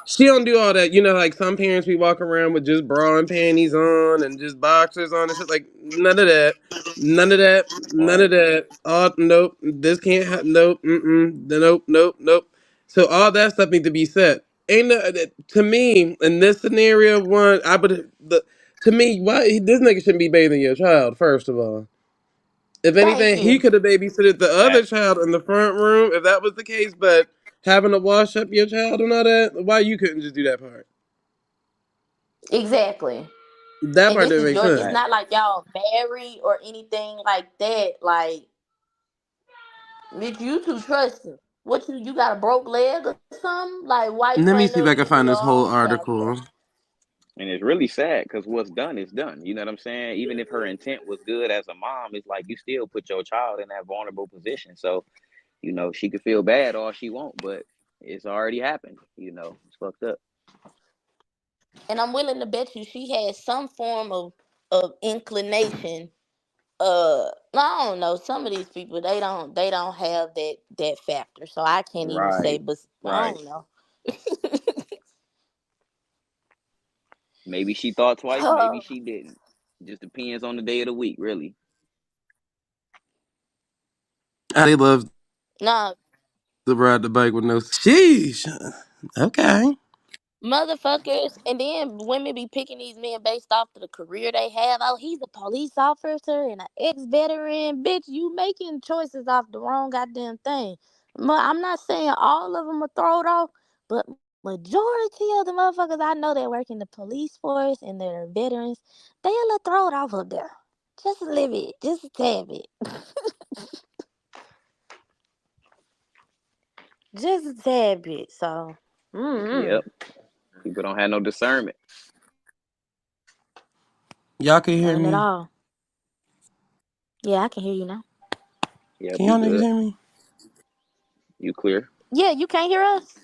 she don't do all that. Like some parents we walk around with just bra and panties on and just boxers on and shit. Like none of that. None of that. None Right. of that. Oh nope. This can't happen. Nope. Nope. Nope. Nope. So all that stuff needs to be set. Ain't to me in this scenario to me why this nigga shouldn't be bathing your child first of all. If Thank anything, he you. could have babysitted the other That child in the front room if that was the case. But having to wash up your child and all that, why you couldn't just do that part? Exactly. That And part this didn't is make your. It's sense. that not like y'all married or anything like that. Like, bitch, you too trusting. What you got a broke leg or something? Like, why you Let me ain't see if never I can just do find your this whole own child care? article. And it's really sad because what's done is done. You know what I'm saying? Even if her intent was good as a mom, it's like you still put your child in that vulnerable position. So, she could feel bad all she want, but it's already happened. It's fucked up. And I'm willing to bet you she had some form of inclination. I don't know. Some of these people they don't have that factor. So I can't even say. Right. But I Right. don't know. Maybe she thought twice, maybe she didn't. Just depends on the day of the week, really. They love Nah, to ride the bike with no. Sheesh. Okay. motherfuckers, and then women be picking these men based off of the career they have. Oh, he's a police officer and an ex-veteran. Bitch, you making choices off the wrong goddamn thing. I'm not saying all of them are thrown off, but majority of the motherfuckers I know that work in the police force and that are veterans, they a little thrown off up there. Just a little bit, just a tad bit, just a tad bit. So, Yep. People don't have no discernment. Y'all can hear none at me? all. Yeah, I can hear you now. Yep, Can you y'all niggas good. hear me? You clear. Yeah, you can't hear us.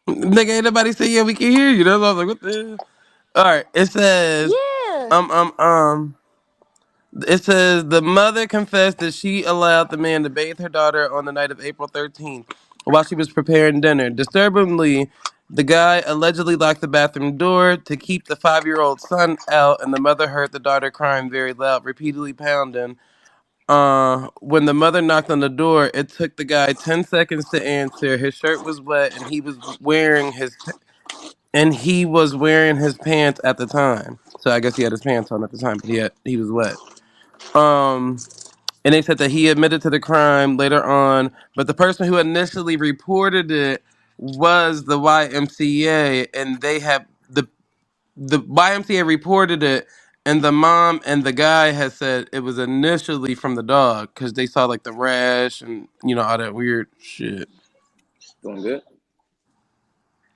Nigga, ain't nobody say yeah, we can hear you. That's why I was like, what the hell? All right. It says, Yeah. um, um, um. It says the mother confessed that she allowed the man to bathe her daughter on the night of April 13th while she was preparing dinner. Disturbingly, the guy allegedly locked the bathroom door to keep the 5-year-old son out, and the mother heard the daughter crying very loud, repeatedly pounding. When the mother knocked on the door, it took the guy 10 seconds to answer. His shirt was wet, and he was wearing his pants at the time. So I guess he had his pants on at the time, but he was wet. Um. And they said that he admitted to the crime later on, but the person who initially reported it was the YMCA, and they have the YMCA reported it, and the mom and the guy had said it was initially from the dog because they saw like the rash and all that weird shit. Doing good.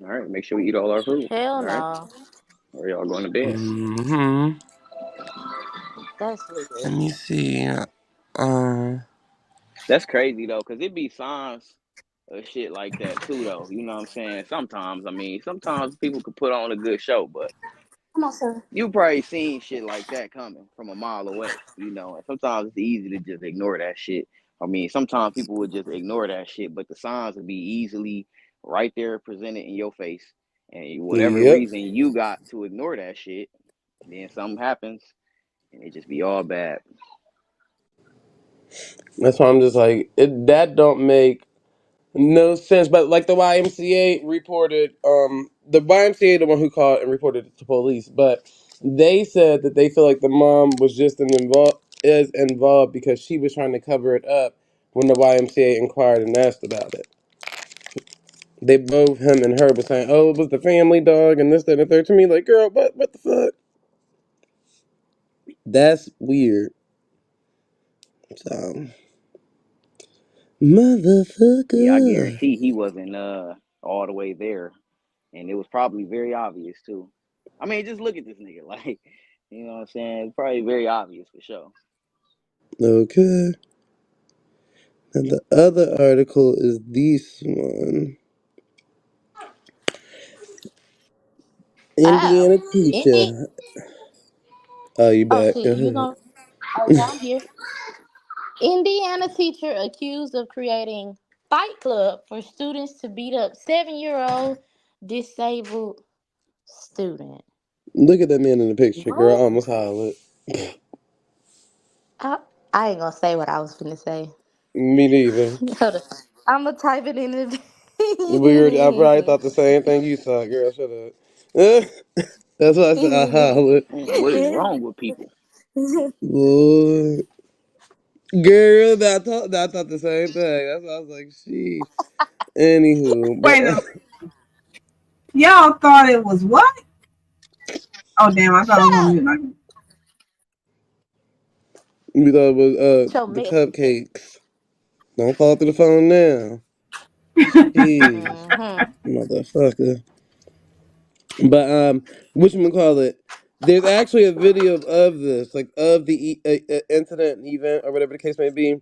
All right. Make sure we eat all our food. Hell All right. no. Or y'all going to bed. Hmm. That's weird. Let me see. That's crazy though, because it be signs of shit like that too, though. You know what I'm saying? Sometimes people could put on a good show, but Come on, sir. you probably seen shit like that coming from a mile away, and sometimes it's easy to just ignore that shit. Sometimes people would just ignore that shit, but the signs would be easily right there presented in your face. And whatever Yep. reason you got to ignore that shit, then something happens and it just be all bad. That's why I'm just like that don't make no sense. But like the YMCA reported, the YMCA the one who called and reported it to police, but they said that they feel like the mom was just involved because she was trying to cover it up when the YMCA inquired and asked about it. They both him and her were saying, "Oh, it was the family dog and this, that, and the third." To me, like, girl, what the fuck? That's weird. So, Yeah, I motherfucker. guarantee he wasn't all the way there, and it was probably very obvious too. Just look at this nigga, like, you know what I'm saying? It's probably very obvious for sure. Okay. And the other article is this one. Oh. Indiana Indi- teacher. Oh, you oh back. shit, you going Oh yeah, I'm here. Indiana teacher accused of creating fight club for students to beat up 7-year-old disabled student. Look at that man in the picture, girl. I What? almost hollered. I, I ain't gonna say what I was finna say. Me neither. Hold on. I'm gonna type it in the. I probably thought the same thing you thought, girl. Shut up. That's why I said I hollered. What is wrong with people? Lord. Girl, I thought the same thing. That's why I was like, sheesh. Anywho, Wait a but minute. Y'all thought it was what? Oh damn! I thought I was Shut on up. mute. we thought it was So the messy. cupcakes. Don't fall through the phone now. Jeez, Mm-hmm. motherfucker. But whatchamacallit, there's actually a video of this, like of the incident and event or whatever the case may be.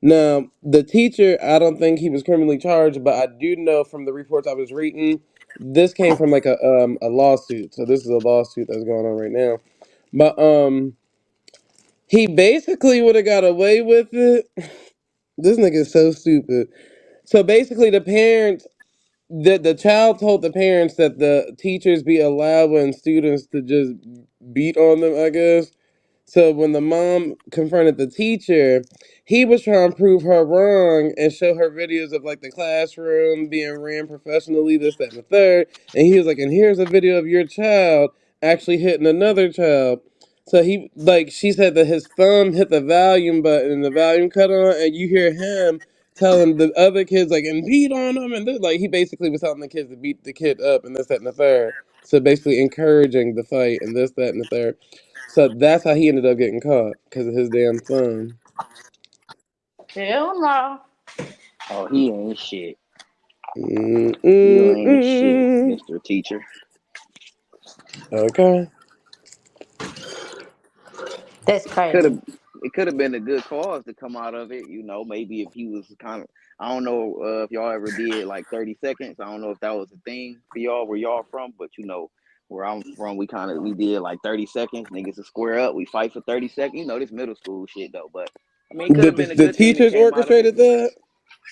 Now, the teacher, I don't think he was criminally charged, but I do know from the reports I was reading, this came from like a lawsuit. So this is a lawsuit that's going on right now. But he basically would have got away with it. This nigga is so stupid. So basically, the child told the parents that the teachers be allowing students to just beat on them, I guess. So when the mom confronted the teacher, he was trying to prove her wrong and show her videos of like the classroom being ran professionally, this, that, and the third. And he was like, and here's a video of your child actually hitting another child. So he, like, she said that his thumb hit the volume button and the volume cut on, and you hear him telling the other kids like, and beat on them, and like he basically was telling the kids to beat the kid up and this, that, and the third. So basically encouraging the fight and this, that, and the third. So that's how he ended up getting caught because of his damn thumb. Hell no. Oh, he ain't shit. Mm, You mm, ain't shit, mm. Mr. Teacher. Okay. That's Could crazy. have it could have been a good cause to come out of it, maybe if he was kind of, I don't know if y'all ever did like 30 seconds. I don't know if that was a thing for y'all where y'all from, but where I'm from, we did like 30 seconons. Niggas to square up, we fight for 30 seconds. This middle school shit though, but I mean, it could Did have been a the good thing that teachers came out of it. orchestrated that?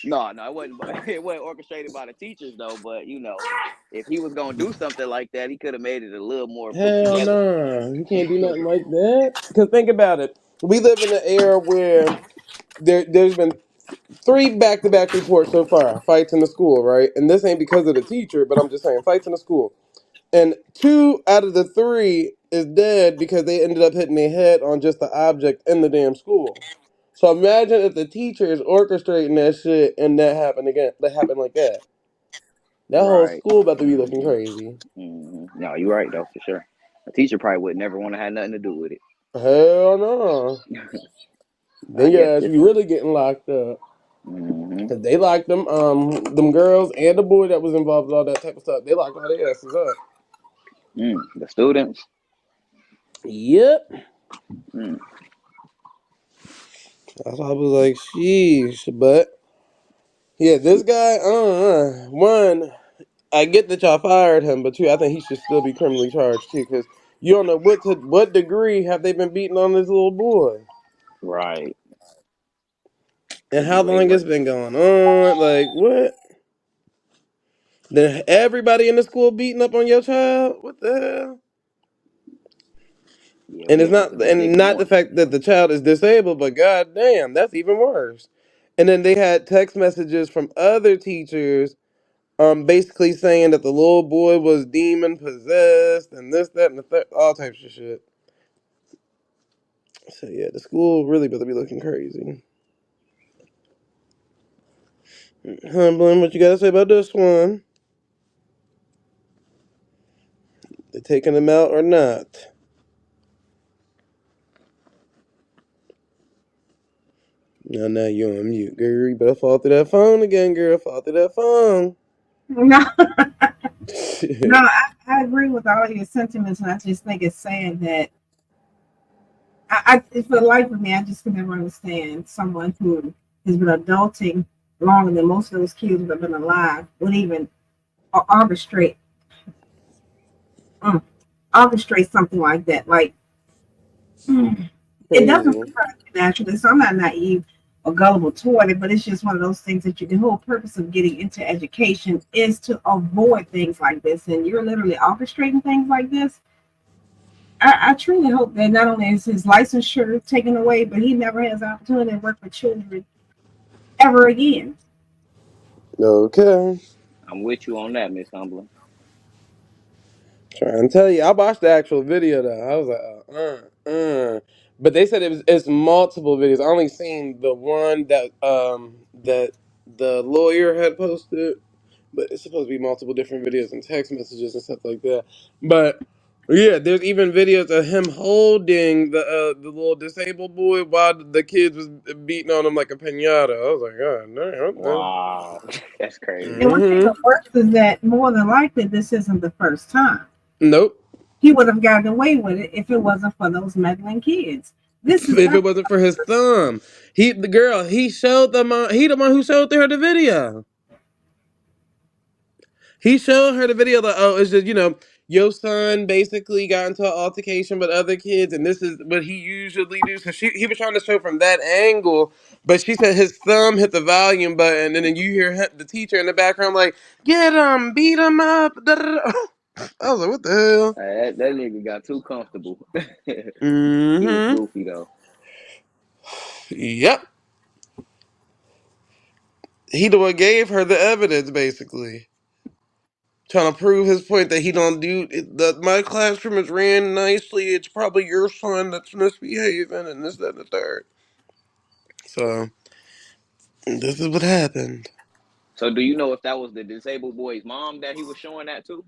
No, it wasn't. It wasn't orchestrated by the teachers though. But if he was gonna do something like that, he could have made it a little more put Hell together. no. You can't do nothing like that. Because think about it. We live in an era where there's been 3 back-to-back reports so far, fights in the school, right? And this ain't because of the teacher, but I'm just saying, fights in the school. And 2 out of the 3 is dead because they ended up hitting their head on just the object in the damn school. So imagine if the teacher is orchestrating that shit and that happened again. That happened like that. That whole Right. school about to be looking crazy. No, you're right though, for sure. A teacher probably would never want to have nothing to do with it. Hell no. I Then your guess ass be different. really getting locked up. Mm-hmm. Cause they locked them girls and the boy that was involved with all that type of stuff. They locked all their asses up. The students. Yep. Mm. That's why I was like, sheesh. But yeah, this guy, one, I get that y'all fired him, but 2, I think he should still be criminally charged too, because you don't know what degree have they been beating on this little boy, Right. and Could be how way long it's worse. been going on. Like what? Then everybody in the school beating up on your child? What the hell? Yeah, And we it's gonna have to not, and dig not more. the fact that the child is disabled, but goddamn, that's even worse. And then they had text messages from other teachers, basically saying that the little boy was demon possessed and this, that, and the third, all types of shit. So yeah, the school really better be looking crazy. Humblin, what you gotta say about this one? They taking them out or not? No, now you on mute, girl. You better fall through that phone again, girl. Fall through that phone. No, no, I agree with all your sentiments, and I just think it's sad that for the life of me, I just can never understand someone who has been adulting longer than most of those kids that have been alive would even orchestrate orchestrate something like that. Like it doesn't Crazy. surprise me naturally, so I'm not naive or gullible toward it, but it's just one of those things that the whole purpose of getting into education is to avoid things like this, and you're literally orchestrating things like this. I truly hope that not only is his licensure taken away, but he never has the opportunity to work with children ever again. Okay. I'm with you on that, Miss Humblin. Trying to tell you, I watched the actual video though. I was like, But they said it's multiple videos. I only seen the one that the lawyer had posted, but it's supposed to be multiple different videos and text messages and stuff like that. But yeah, there's even videos of him holding the little disabled boy while the kids was beating on him like a pinata. I was like, God damn. Wow, that's crazy. And what's even Mm-hmm. worse is that more than likely this isn't the first time. Nope. He would have gotten away with it if it wasn't for those meddling kids. This is If it wasn't for his thumb, he showed the mom. He the one who showed her the video. He showed her the video that, oh, it's just, your son basically got into an altercation with other kids, and this is what he usually do. So he was trying to show from that angle, but she said his thumb hit the volume button, and then you hear the teacher in the background like, get him, beat him up. Da, da, da. I was like, what the hell? That nigga got too comfortable. He was Mm-hmm. goofy though. Yep. He the one gave her the evidence, basically. Trying to prove his point that he don't do that. My classroom is ran nicely. It's probably your son that's misbehaving, and this, that, and the third. So this is what happened. So do you know if that was the disabled boy's mom that he was showing that to,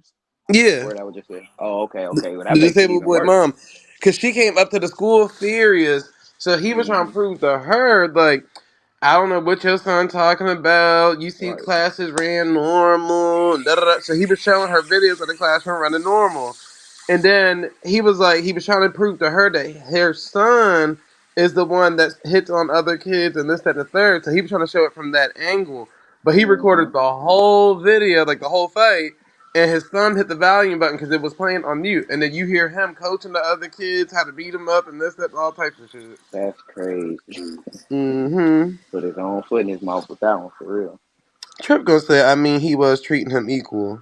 Yeah, or that was just it? Oh, okay. Well, the that makes it disabled even boy worse. mom, because she came up to the school furious. So he was trying Hmm. to prove to her like, I don't know what your son talking about. You see, Right. classes ran normal, and da da da. So he was showing her videos of the classroom running normal. And then he was trying to prove to her that her son is the one that hits on other kids and this, that, and the third. So he was trying to show it from that angle. But he Hmm. recorded the whole video, like the whole fight, and his thumb hit the volume button because it was playing on mute. And then you hear him coaching the other kids how to beat him up and this, that, all types of shit. That's crazy. Mm-hmm. Put his own foot in his mouth with that one for real. Trip gonna say, I mean, he was treating him equal.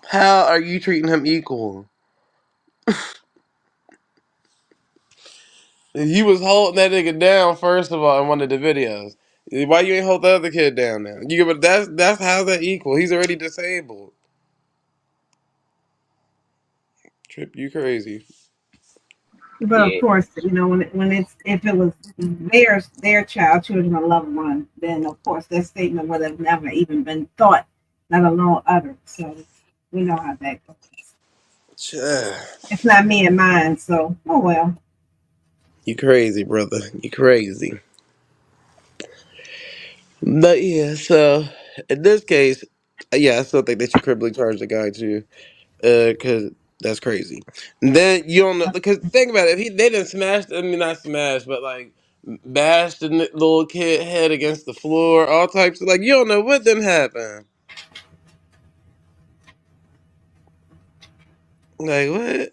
How are you treating him equal? You was holding that nigga down first of all in one of the videos. Why you ain't hold the other kid down now? But that's how that equal. He's already disabled. Trip, you crazy. But of Yeah. course, when it's if it was their child, children, or loved one, then of course that statement would have never even been thought, let alone uttered. So we know how that goes. It's not me and mine, so oh well. You crazy, brother. You crazy. But yeah, so in this case, yeah, I still think they should criminally charge the guy too. Cause that's crazy. And then you don't know, because think about it. If they didn't smash, I mean not smash, but like bash the little kid head against the floor, all types of, like, you don't know what then happened. Like what?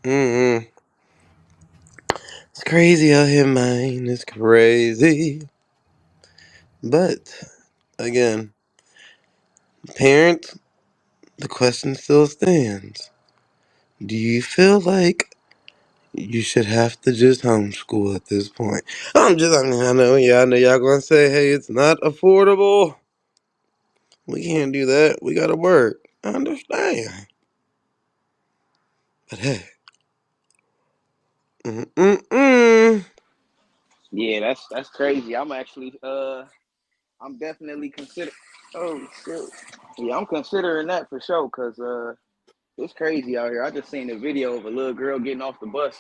Mm-hmm. It's crazy out here, man. It's crazy. But again, parents, the question still stands. Do you feel like you should have to just homeschool at this point? I know y'all gonna say, hey, it's not affordable. We can't do that. We gotta work. I understand. But hey. Mm-mm-mm. Yeah, that's crazy. I'm definitely consider. Oh shit. Yeah, I'm considering that for sure, cause it's crazy out here. I just seen a video of a little girl getting off the bus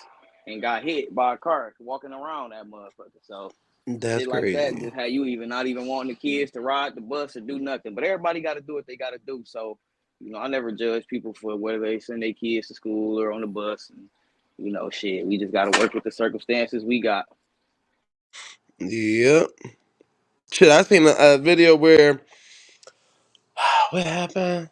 and got hit by a car walking around that motherfucker. So That's shit like that crazy. just had you even not even wanting the kids to ride the bus or do nothing. But everybody got to do what they got to do. So I never judge people for whether they send their kids to school or on the bus. And shit, we just got to work with the circumstances we got. Yep. Shit, I seen a video where what happened?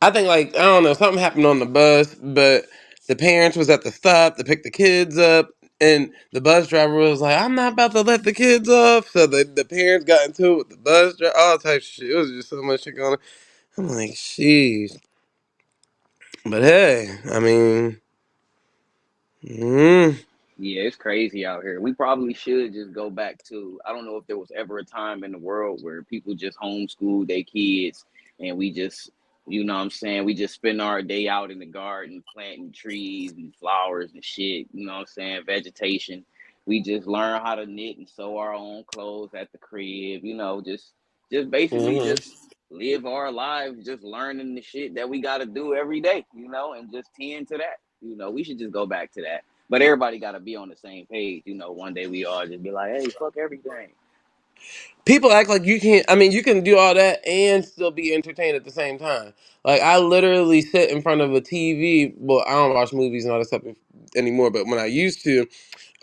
I think, like, I don't know, something happened on the bus, but the parents was at the stop to pick the kids up, and the bus driver was like, I'm not about to let the kids off. So the parents got into it with the bus driver, all types of shit. It was just so much shit going on. I'm like, jeez. But hey, I mean, Yeah, it's crazy out here. We probably should just go back to, I don't know if there was ever a time in the world where people just homeschooled their kids and we just, You know what I'm saying? We just spend our day out in the garden planting trees and flowers and shit. You know what I'm saying? Vegetation. We just learn how to knit and sew our own clothes at the crib. You know, just basically just live our lives, just learning the shit that we got to do every day. You know, and just tend to that. You know, we should just go back to that. But everybody got to be on the same page. You know, one day we all just be like, hey, fuck everything. People act like you can't. I mean, you can do all that and still be entertained at the same time. Like I literally sit in front of a TV. Well, I don't watch movies and all that stuff anymore. But when I used to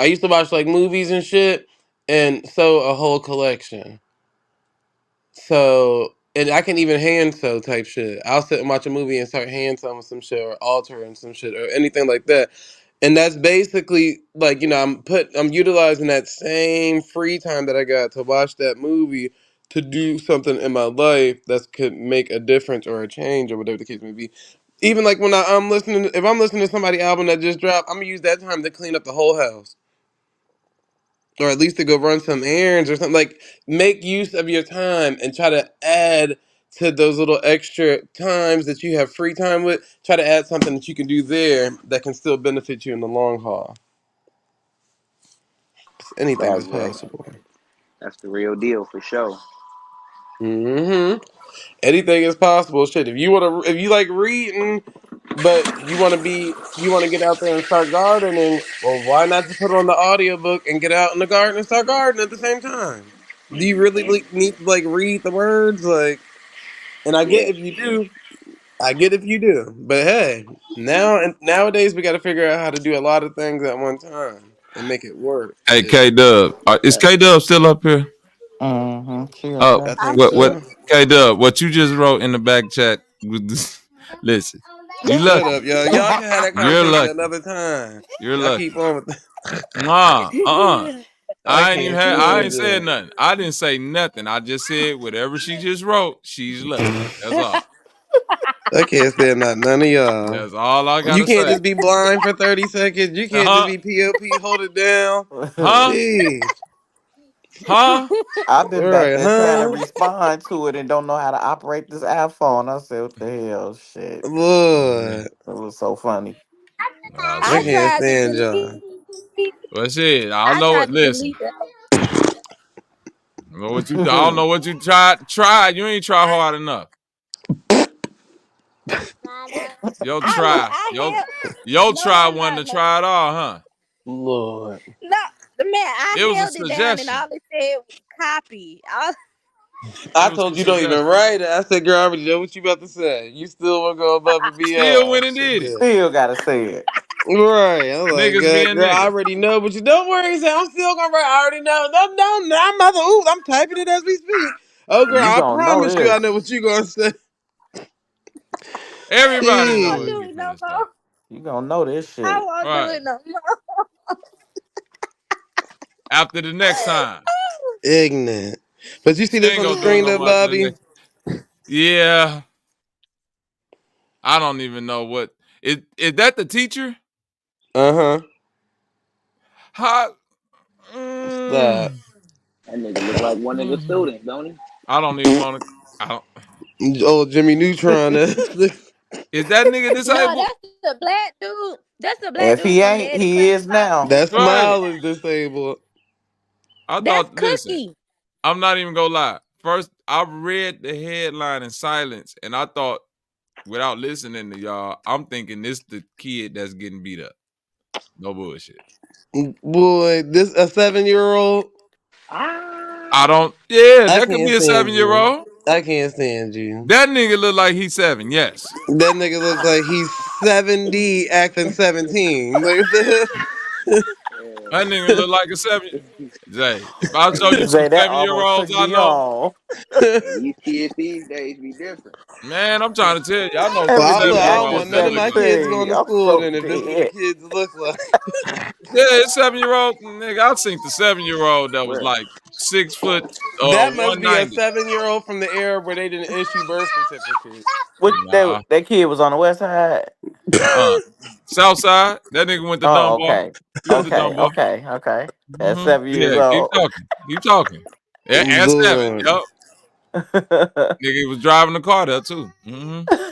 watch like movies and shit, and sew a whole collection. So, and I can even hand sew type shit. I'll sit and watch a movie and start hand sewing some shit or altering some shit or anything like that. And that's basically like, you know, I'm utilizing that same free time that I got to watch that movie to do something in my life that could make a difference or a change or whatever the case may be. Even like when I'm listening, if I'm listening to somebody's album that just dropped, I'm gonna use that time to clean up the whole house. Or at least to go run some errands or something. Like, make use of your time and try to add to those little extra times that you have free time with. Try to add something that you can do there that can still benefit you in the long haul. Anything is Facts, bro. possible. That's the real deal for sure. Anything is possible. Shit, if you like reading, but you want to get out there and start gardening, well, why not just put on the audiobook and get out in the garden and start gardening at the same time? Do you really And need to like read the words? Like, and I get yeah, if you do. I get if you do. But hey, nowadays we got to figure out how to do a lot of things at one time and make it work. Hey, Shit. K Dub, is K Dub still up here? She up Oh, I there. think what so. K Dub? What you just wrote in the back chat? Listen, you Shut lucky. up, y'all. Y'all can have that You're conversation lucky. another time. You're Y'all lucky. keep on with that. Nah, I I ain't even can't I stand ain't said it. nothing. I didn't say nothing. I just said whatever she just wrote. She's lucky. That's all. I can't stand that. None of y'all. That's all I You gotta can't say. just be blind for 30 seconds. You can't just Huh? be POP, hold it down. Huh? Jeez. Huh? I've All been back right, there trying to huh? respond to it and don't know how to operate this iPhone. I said, what the hell? Shit. Yeah. Lord. It was so funny. I I Shit. can't tried to stand y'all. delete. Well, shit. I I know it. tried to Listen. delete that. I don't know what you tried. You ain't try hard enough. Yo try. I held. Yo try one No, to no. try it all, huh? Lord. No, man, It I was a held it down and suggestion. all it said was copy. It I was a told you don't even suggestion. write it. I said, girl, I already know what you about to say. You still want to go above and Still went beyond. and did it. Shit. Still gotta say it. Right. I'm like, Niggas being girl, I niggas. already know, but you don't worry. He said, I'm still gonna write. I already know. No, no, no, I'm mother. Ooh, I'm typing it as we speak. Oh, girl, You I gonna know promise you, I this. know what you gonna say. Everybody I know won't what Shit. do he it no finna say. more. You gonna know this I shit. won't do Right. it no more. After the next time. Ignorant. But you see She this ain't on the gonna do it screen, no though, more after the Bobby? next. Yeah. I don't even know what is that the teacher? Uh huh. How Stop. that nigga look like one of the students, don't he? I don't even want to. I don't. Old Jimmy Neutron. Is that nigga No, disabled? that's the black dude. That's the black If dude he from ain't, Daddy he Playing is now. Colors. That Right. smile is disabled. I That's thought. Listen, Cookie. I'm not even gonna lie. First, I read the headline in silence, and I thought, without listening to y'all, I'm thinking this the kid that's getting beat up. No bullshit. Boy, this a 7-year-old. I Ah, don't. Yeah, I that could can't be a stand you. 7-year-old. I can't stand you. That nigga look like he's 7. Yes. That nigga looks like he's 70 acting 17. Like, what the That nigga look like a 7. Zay, if I show you some Say that almost 7-year-olds took I me know, on. and these kids these days be different. man, I'm trying to tell you, I know some Well, Everything I don't acting want 7-year-olds that none of look my like kids that. going 17. to I'm school so then if this what the dead. kids look like. Yeah, it's 7-year-old nigga. I've seen the 7-year-old that was Where? like 6 foot, That must be a 190. 7-year-old from the era where they didn't issue birth certificates. What Nah, that kid was on the west side? uh, Southside. That nigga went to Oh, Dunbar. okay. He went to Dunbar. Okay. At Mm-hmm. 7 years Yeah, keep old. talking. Keep talking. Yeah, at 7. Lord. Yup. Nigga was driving the car there too.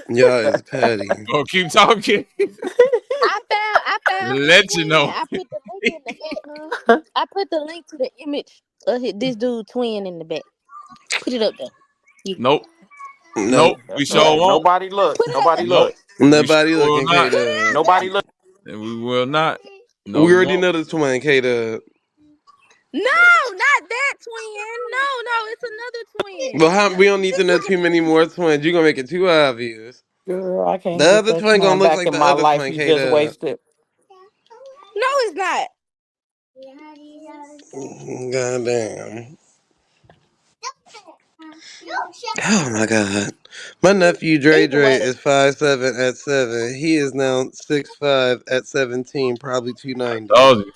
Y'all is petty. Go keep talking. I found the Let you twin. know. I put the link in the back. I put the link to the image of this dude twin in the back. Put it up there. Yeah. Nope. Nope. Nope. We That's sure right. won't. Nobody look. Put it up Nobody there. Nope. look. We sure Nobody will looking, K not. Put it Dub. out there. Nobody look. And we will not. No, We we already won't. know this twin, K Dub. No, not that twin. No, it's another Well, twin. we don't need to know too many more twins. You're gonna make it too obvious. Girl, I The can't get other that twin gonna time look back like in the my other life twin, you K just Dub. wasted. No, it's not. Goddamn. Oh my god. My nephew Dre Either Dre way. is 5'7" at 7. He is now 6'5" at 17, probably 290. Told you.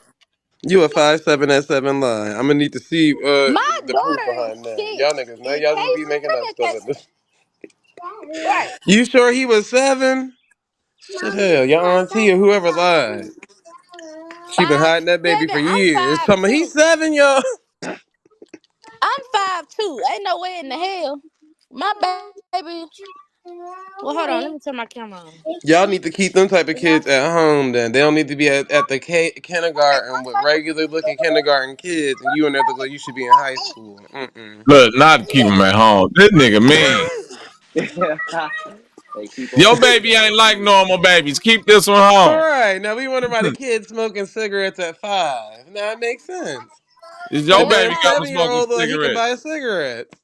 You a 5'7" at 7 lie. I'm gonna need to see My the proof daughter is behind that. Y'all 6. niggas know And y'all just be Kayla, making come up here, stuff at Kayla. this. Right. You sure he was 7? Shit hell, your auntie or whoever lied. She been hiding that baby 5'7". for I'm years. five Tell me he's two. 7, y'all. I'm 5'2". Ain't no way in the hell. My baby. Well, hold on. Let me turn my camera on. Y'all need to keep them type of kids at home then. They don't need to be at the kindergarten with regular looking kindergarten kids and you in there look like you should be in high school. Mm-mm. Look, not keep him at home. This nigga mean. They keep Your on baby saying ain't like normal babies. Keep this one home. Alright, now we wonder about a kid smoking cigarettes at 5. Now it makes sense. Is That your damn baby got him 7-year-old smoking look like he can cigarettes? buy cigarettes.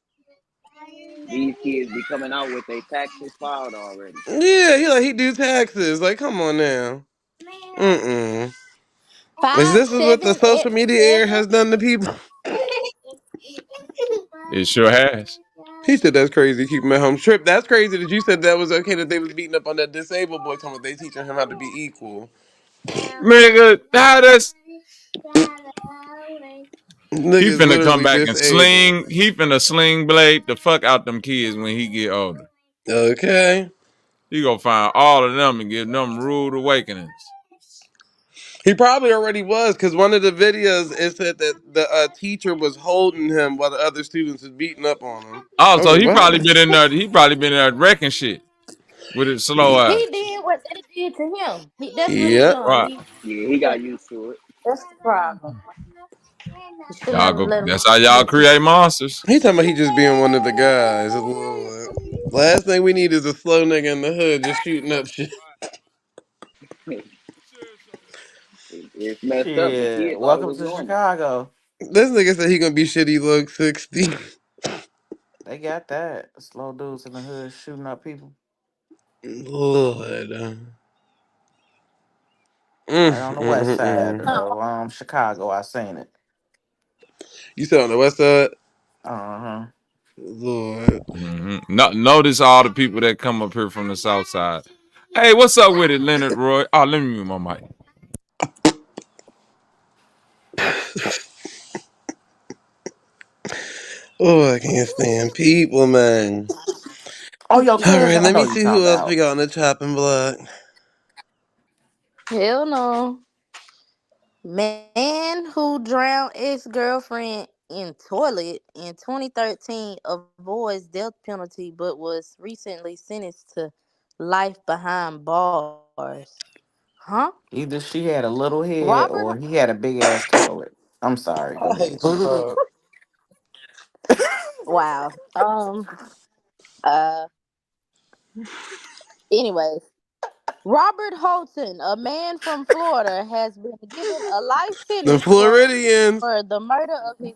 these kids be coming out with their taxes filed already. Yeah, he do taxes. Like, come on now. Mm-mm. Is what the 5'7" social at media era 7. has done to people? It sure has. He said that's crazy. Keep him at home. Trip. That's crazy that you said that was okay that they was beating up on that disabled boy. Talking about they teaching him how to be equal. Nigga, how that's he Niggas finna come literally back and disabled. sling. He finna sling blade the fuck out them kids when he get older. Okay. He gonna find all of them and give them rude awakenings. He probably already was because one of the videos it said that the teacher was holding him while the other students was beating up on him. Oh, I was so like, he probably what? been in there. He probably been in there wrecking shit with his slow ass. He did what they did to him. That's what he Yep. doing. Right. Yeah, he got used to it. That's the problem. You shouldn't Y'all have go. let him That's how y'all do create monsters. He talking about he just being one of the guys. Lord. Last thing we need is a slow nigga in the hood just shooting up shit. It's messed up. The Shit. kid thought it Welcome was to normal. Chicago. This nigga said he gonna be shitty look 60. They got that. Slow dudes in the hood shooting up people. Lord. Right on the west side it. of Chicago. I seen it. You said on the west side? Uh-huh. Lord. No, notice all the people that come up here from the south side. Hey, what's up with it, Leonard Roy? Oh, let me mute my mic. Oh, I can't stand people, man. Oh, yo, All cuz right, I let know me you see talking who else we about. got on the chopping block. Hell no. Man who drowned ex-girlfriend in toilet in 2013 avoids death penalty but was recently sentenced to life behind bars. Huh? Either she had a little head Robert? or he had a big ass toilet. I'm sorry. Go I ahead. hate you, Pug. Wow. Uh. Anyways, Robert Holton, a man from Florida, has been given a life The sentence Floridians. for the murder of his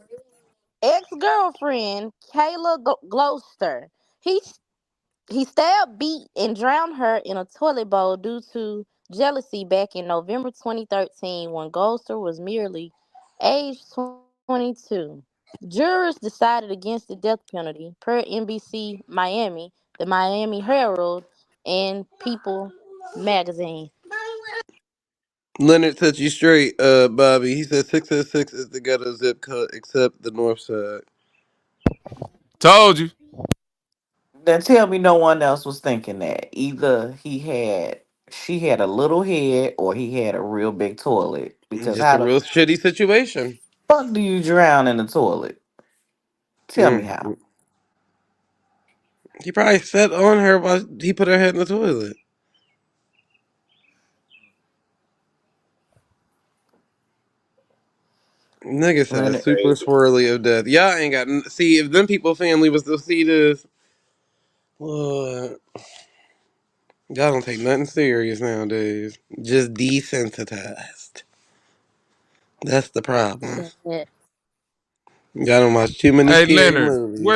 ex-girlfriend Kayla Gloster. He he stabbed, beat, and drowned her in a toilet bowl due to jealousy back in November 2013 when Gloster was merely aged 22. Jurors decided against the death penalty per NBC Miami, the Miami Herald, and People magazine. Leonard set you straight, Bobby. He said 606 is the ghetto zip code except the north side. Told you. Then tell me no one else was thinking that. Either she had a little head or he had a real big toilet. Because Just how a the real shitty situation. fuck do you drown in the toilet? Tell me Mm. how. He probably sat on her while he put her head in the toilet. Nigga said a Leonard, super swirly of death. Y'all ain't got. See, if them people family was to see this, Lord, y'all don't take nothing serious nowadays. Just desensitized. That's the problem. That Y'all don't watch too many Hey scary Leonard, movies.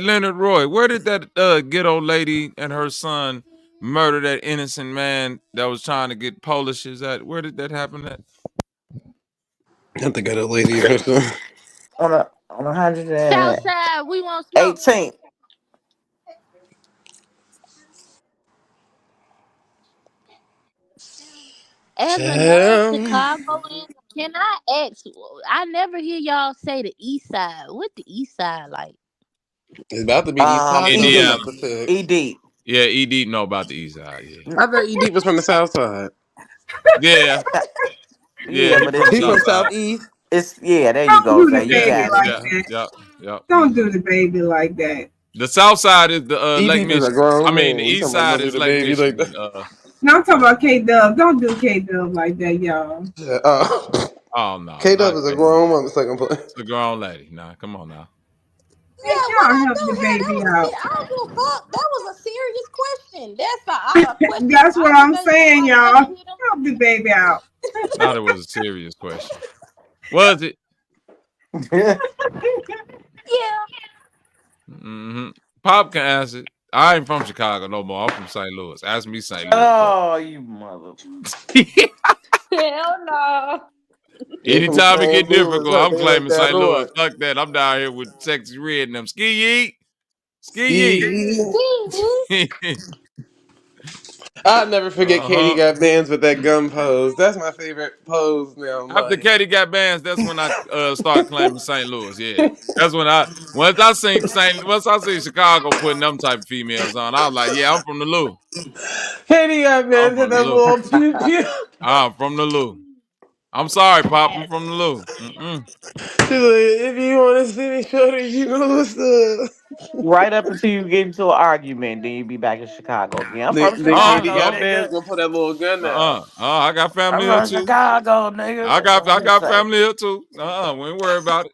Leonard Roy, where did that ghetto lady and her son murder that innocent man that was trying to get Polishes at? Where did that happen at? I think I got a lady in her son. on a 118th. Southside, we want smoke. As a Child. non-Chicagoan, can I ask? I never hear y'all say the East Side. What the East Side like? It's about to be East Taco in Indiana. ED. about the six. ED. Yeah, ED know about the East Side. Yeah, I thought ED was from the South Side. yeah, yeah. Yeah, He but from He from South Side. Southeast. there you Don't go, do Zay. the You Yeah, baby got it. like yeah, that. yeah. Don't do the baby like that. The South Side is the ED Lake is a Michigan. I grown mean, the man. You East talking about Side don't do is the Lake baby like Michigan. that? No, I'm talking about K Dub. Don't do K Dub like that, y'all. Oh no, K Dub not is a K Dub. grown woman. Second place. It's a grown lady. Nah, come on now. Yeah, Y'all what I help do the here? That baby was a out. I don't give a fuck. That was a serious question. That's a question That's from what outer I'm space. saying, Nobody y'all. ever hear them. Help the baby out. Thought it was a serious question. Was it? Yeah. Mm-hmm. Pop can answer. I ain't from Chicago no more. I'm from St. Louis. Ask me St. Louis. Oh, you mother. Hell no. They from Anytime it St. get Louis, difficult, huh? I'm They like claiming that St. Louis. rock. Fuck that. I'm down here with Sexy Red and them. Ski Ski. yeet. I'll never forget Katie Uh-huh. got bands with that gum pose. That's my favorite pose now in After life. Katie got bands, that's when I start claiming St. Louis. Yeah. That's when once I seen Chicago putting them type of females on, I was like, yeah, I'm from the Lou. Katie got I'm bands with from the that Lou. little pew pew. I'm from the Lou. I'm sorry, Pop. I'm from the Lou. Mm-mm. She's like, if you want to see me shorter, you know what's up. Right up until you get into an argument, then you be back in Chicago again. I'm from Nigga, Katie Chicago, got No. bands nigga. gonna put that little gun out. I got I'm family here from too. Chicago, nigga. I That's got what I we got say. family here too. We ain't worry about it.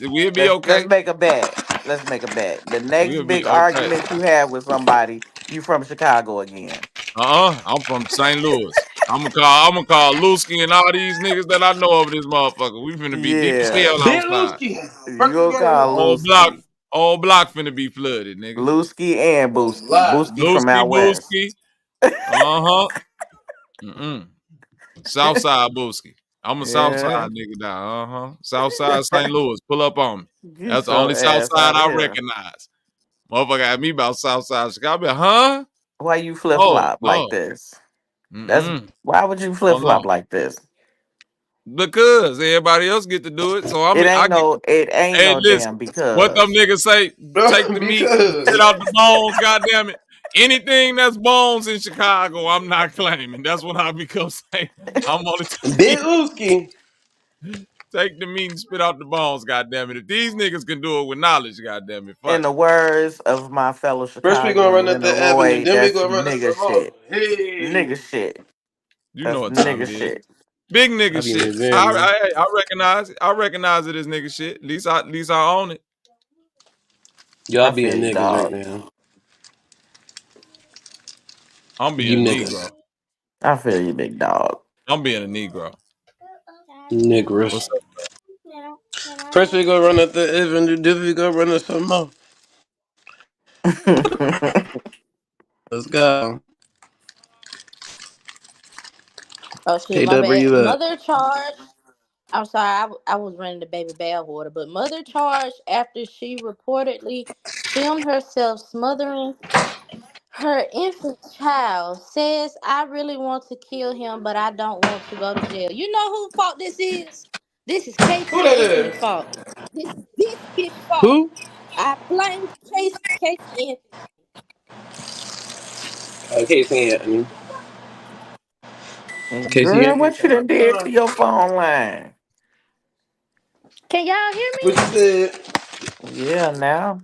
We'll be Let's okay. make a bet. Let's make a bet. The next We'll be big okay. argument you have with somebody, you from Chicago again. I'm from St. Louis. I'm gonna call Lusky and all these niggas that I know over this motherfucker. We finna be deep as Yeah. hell Big outside. Lewski. You First we gonna go run call up. Whole block, Lusky. whole block finna be flooded, nigga. Lusky and Oh, Booski. lot. Booski from Lusky out west. Booski. Uh-huh. Mm-mm. Southside Booski. I'm a Yeah. Southside nigga now. Uh-huh. Southside St. Louis. Pull up on me. Get That's the your only ass Southside out of I here. recognize. Motherfucker had me about Southside Chicago. I be like, huh? Why you flip Oh, flop like no. this? That's Mm-mm. why would you I flip don't know. flop like this? Because everybody else get to do it. So It I ain't get. Hey, no listen. damn What them because. niggas say? Take the meat, spit Because out the bones. Goddamn it! Anything that's bones in Chicago, I'm not claiming. That's what I become saying. I'm only Big Lewski. take the meat and spit out the bones. Goddamn it! If these niggas can do it with knowledge, goddamn it, In fuck. the words of my fellow First we gonna Chicagoan, run up the Leonard avenue, Roy, then we that's gonna run up nigga some more. shit. Nigga Hey. shit. You know That's what time nigga it is. shit. Big I nigga be in shit. the gym, man. I recognize it. I recognize it as nigga shit. At least I own it. Y'all I being feel you, niggas right dog. now. I'm being You a niggas. Negro. I feel you, big dog. I'm being a Negro. Niggers. What's up? First we gonna run up the avenue, then we gonna run up some more. Let's go. Oh shit, K my Dub, where bad. you at? Mother charged. I'm sorry, I was running the baby bath water, but mother charged after she reportedly filmed herself smothering her infant child. Says, I really want to kill him, but I don't want to go to jail. You know whose fault this is? This is Who Casey that Anthony is? fault. This is this bitch fault. Who? I blame Casey Anthony. Casey Anthony. Casey Girl, Anthony. what you done did to your phone line? Can y'all hear me? What you said? Yeah, now.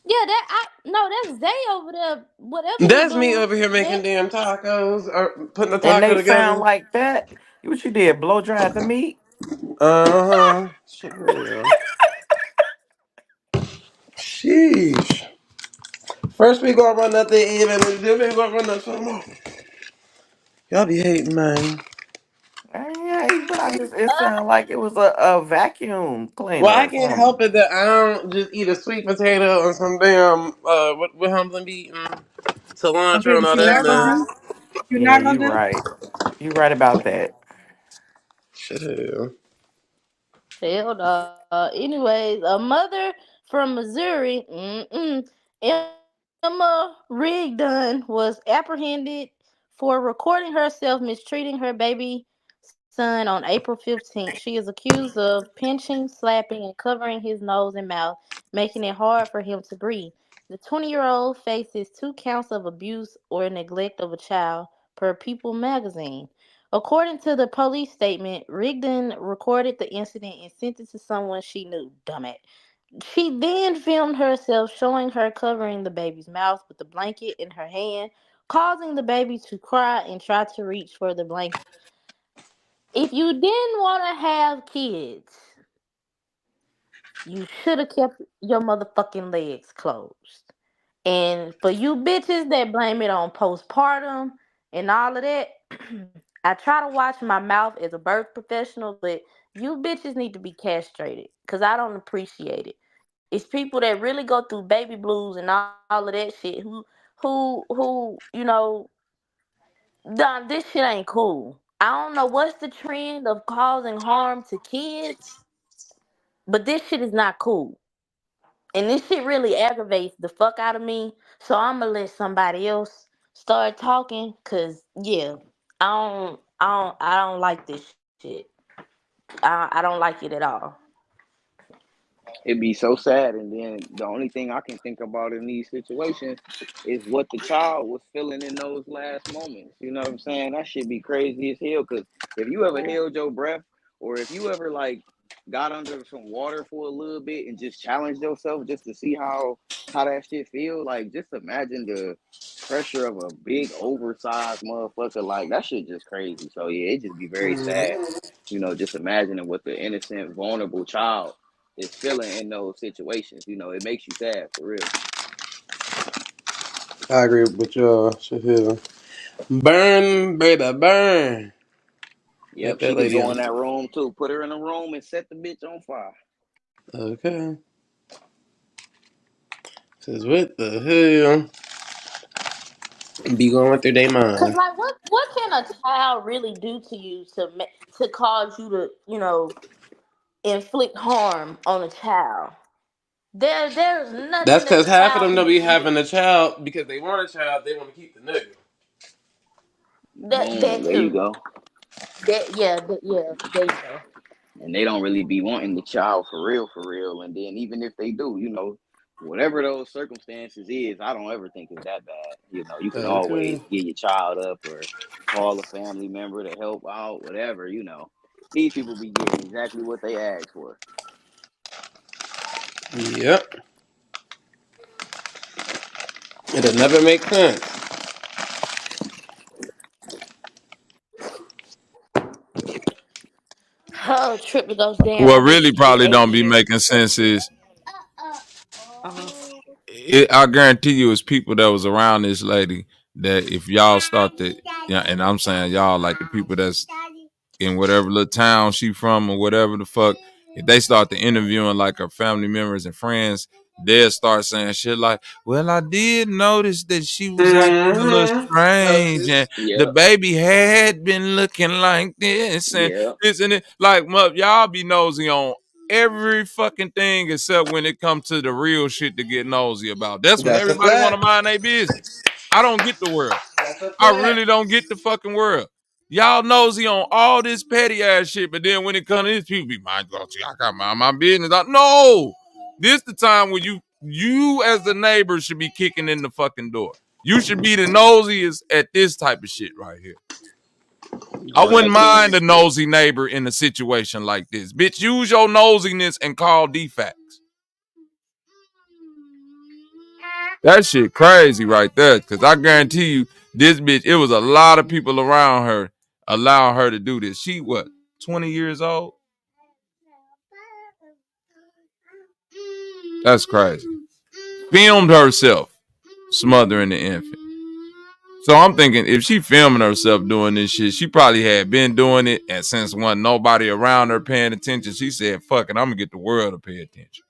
Yeah, that No, that's Zay over there. Whatever he That's me doing. over here making That damn tacos or putting a And taco they sound together. like that. What you did? Blow dried the meat? Uh-huh. Shit, yeah. Sheesh. First we gonna run nothing even, and then we gonna run up some more. Y'all be hating, man. Yeah, but it sounded like it was a vacuum Well, cleaner I or can't something. help it that I don't just eat a sweet potato and some damn what Humble be eating, Okay, cilantro and but all you're that not gonna mess. do. You're Yeah, not gonna you do. right. You right about that. Shit, hell. hell anyways, a mother from Missouri, Emma Rigdon, was apprehended for recording herself mistreating her baby son on April 15th. She is accused of pinching, slapping, and covering his nose and mouth, making it hard for him to breathe. The 20-year-old faces 2 counts of abuse or neglect of a child, per People magazine. According to the police statement, Rigdon recorded the incident and sent it to someone she knew. Dumbass. She then filmed herself showing her covering the baby's mouth with the blanket in her hand, causing the baby to cry and try to reach for the blanket. If you didn't want to have kids, you should have kept your motherfucking legs closed. And for you bitches that blame it on postpartum and all of that, I try to watch my mouth as a birth professional, but you bitches need to be castrated because I don't appreciate it. It's people that really go through baby blues and all of that shit who nah, this shit ain't cool. I don't know what's the trend of causing harm to kids, but this shit is not cool. And this shit really aggravates the fuck out of me. So I'm gonna let somebody else start talking. Cause yeah, I don't like this shit. I don't like it at all. It'd be so sad. And then the only thing I can think about in these situations is what the child was feeling in those last moments. You know what I'm saying? That should be crazy as hell. Because if you ever held your breath, or if you ever like got under some water for a little bit and just challenged yourself just to see how that shit feel, like just imagine the pressure of a big oversized motherfucker. Like that shit just crazy. So yeah, it just be very sad. You know, just imagining what the innocent, vulnerable child is feeling in those situations. You know, it makes you sad for real. I agree with y'all. Shit, hell. Burn, baby, burn. Let Yep, that she can lady go in on. that room too. Put her in a room and set the bitch on fire. Okay. Says what the hell? Be going through their Cause mind. like what can a child really do to you to cause you to inflict harm on a child? There's That's nothing that because a half of child them can don't be do to having you. a child because they want a child. They want to keep the nigga. That Boom, there you too. go. Yeah, there you go. And they don't really be wanting the child for real, for real. And then even if they do, you know, whatever those circumstances is, I don't ever think it's that bad. You know, you can always Okay. get your child up or call a family member to help out, whatever, you know. These people be getting exactly what they ask for. Yep. It'll never make sense. Oh, trip to those damn What really IHP probably don't be aviary. making sense is Uh-huh. I guarantee you, it's people that was around this lady that if y'all start to, yeah, and I'm saying y'all like the people that's in whatever little town she from or whatever the fuck, if they start to interviewing like her family members and friends, they'll start saying shit like, "Well, I did notice that she was acting a little Mm-hmm. strange, and the Yep, baby had been looking like this and yep. this and it." Like, y'all be nosy on every fucking thing except when it comes to the real shit to get nosy about. That's when That's a everybody want to fact. mind their business. I don't get the world. That's a I fact. really don't get the fucking world. Y'all nosy on all this petty ass shit, but then when it comes to this, people be mind God, I got my business. No, this the time when you as the neighbor should be kicking in the fucking door. You should be the nosiest at this type of shit right here. I Or wouldn't that mind kid. a nosy neighbor in a situation like this. Bitch, use your nosiness and call defects. That shit crazy right there. Cause I guarantee you, this bitch, it was a lot of people around her allowing her to do this. She what, 20 years old? That's crazy. Filmed herself smothering the infant. So I'm thinking if she filming herself doing this shit, she probably had been doing it, and since wasn't nobody around her paying attention, she said, fuck it, I'm gonna get the world to pay attention.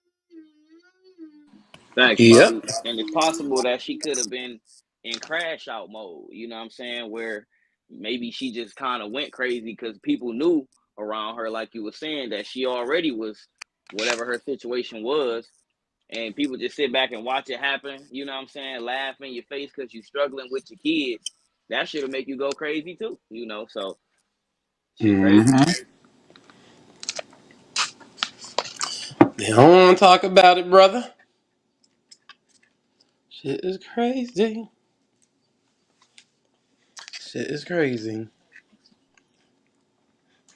Thanks, Yep. Bobby. And it's possible that she could have been in crash out mode, you know what I'm saying? Where maybe she just kind of went crazy because people knew around her, like you were saying, that she already was whatever her situation was. And people just sit back and watch it happen, you know what I'm saying? Laugh in your face because you're struggling with your kids. That should make you go crazy too, you know? So, shit crazy. They don't want to talk about it, brother. Shit is crazy. Shit is crazy.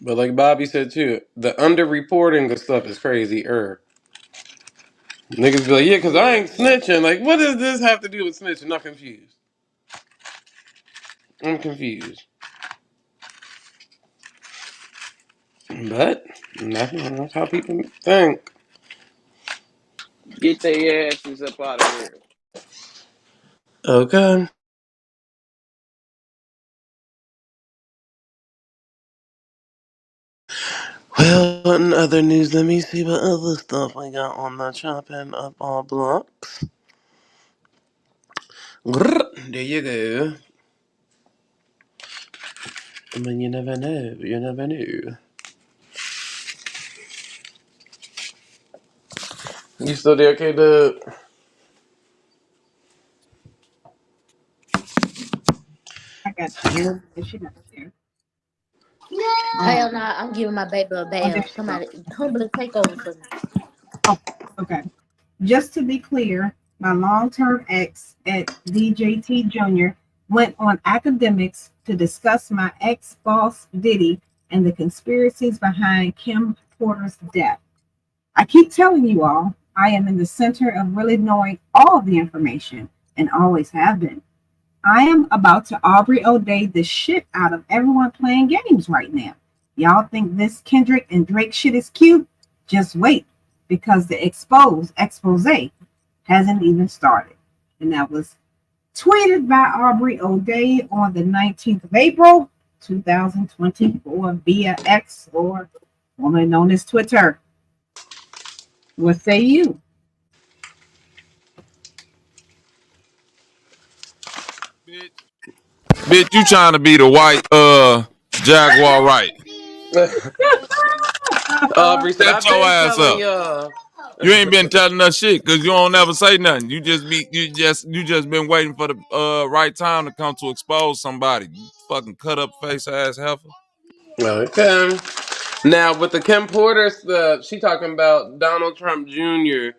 But like Bobby said too, the underreporting of stuff is crazy. Niggas be like, yeah, because I ain't snitching. Like, what does this have to do with snitching? I'm confused. But that's how people think. Get their asses up out of here. Okay. Well, in other news, let me see what other stuff we got on the chopping up our blocks. There you go. I mean, you never know. You never know. You still there, K-Dub? I got you. She not there. Hell no, I'm giving my baby a Oh, there bath. you go. Somebody humbly take over for me. Oh, okay. Just to be clear, my long-term ex at DJT Jr. went on academics to discuss my ex-boss Diddy and the conspiracies behind Kim Porter's death. I keep telling you all, I am in the center of really knowing all the information and always have been. I am about to Aubrey O'Day the shit out of everyone playing games right now. Y'all think this Kendrick and Drake shit is cute? Just wait, because the expose hasn't even started. And that was tweeted by Aubrey O'Day on the 19th of April, 2024 via X, or formerly known as Twitter. What say you? Bitch, you trying to be the white Jaguar, right? Aubrey said, Shut I've your been ass telling up. y'all. You ain't been telling us shit because you don't never say nothing. You just been waiting for the right time to come to expose somebody. You fucking cut up face ass heifer. Okay. Now, with the Kim Porter stuff, she talking about Donald Trump Jr.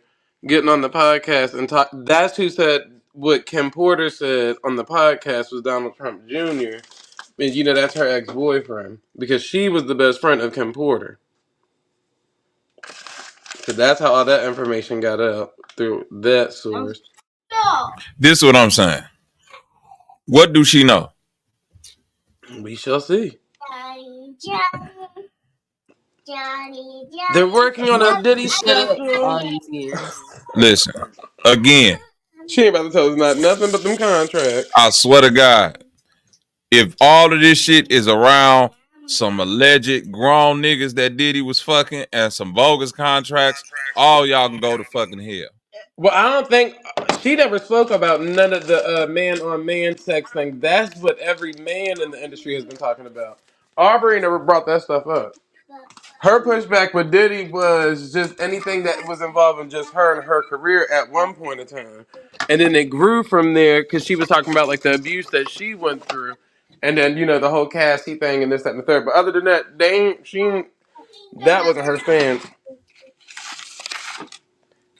getting on the podcast and talk. That's who said what Kim Porter said on the podcast was Donald Trump Jr. And you know that's her ex-boyfriend because she was the best friend of Kim Porter. So that's how all that information got out through that source. This is what I'm saying. What do she know? We shall see. They're working on a Diddy special. Listen, again. She ain't about to tell us nothing but them contracts. I swear to God, if all of this shit is around some alleged grown niggas that Diddy was fucking and some bogus contracts, all y'all can go to fucking hell. Well, I don't think she never spoke about none of the man-on-man sex thing. That's what every man in the industry has been talking about. Aubrey never brought that stuff up. Her pushback with Diddy was just anything that was involving just her and her career at one point in time. And then it grew from there because she was talking about like the abuse that she went through. And then, the whole Cassie thing and this, that, and the third. But other than that, that wasn't her stance.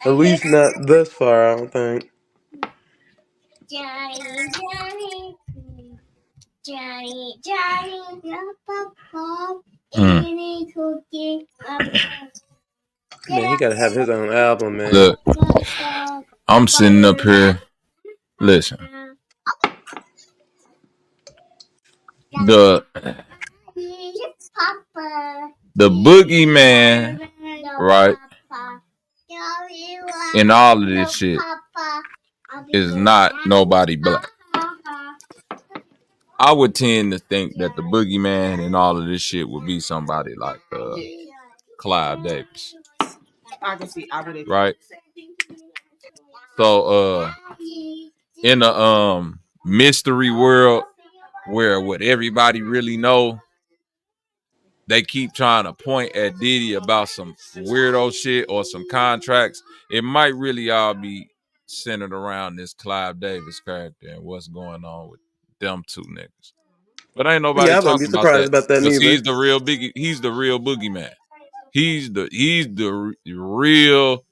At least not thus far, I don't think. Man, he gotta have his own album, man. Look, I'm sitting up here Listen. The boogeyman, right? In all of this shit is not nobody black. I would tend to think that the boogeyman in all of this shit would be somebody like Clive Davis. Right? So in a mystery world where what everybody really know, they keep trying to point at Diddy about some weirdo shit or some contracts. It might really all be centered around this Clive Davis character and what's going on with them two niggas. But ain't nobody Yeah, I wouldn't be talking about surprised that about that because neither. he's the real boogeyman. He's the real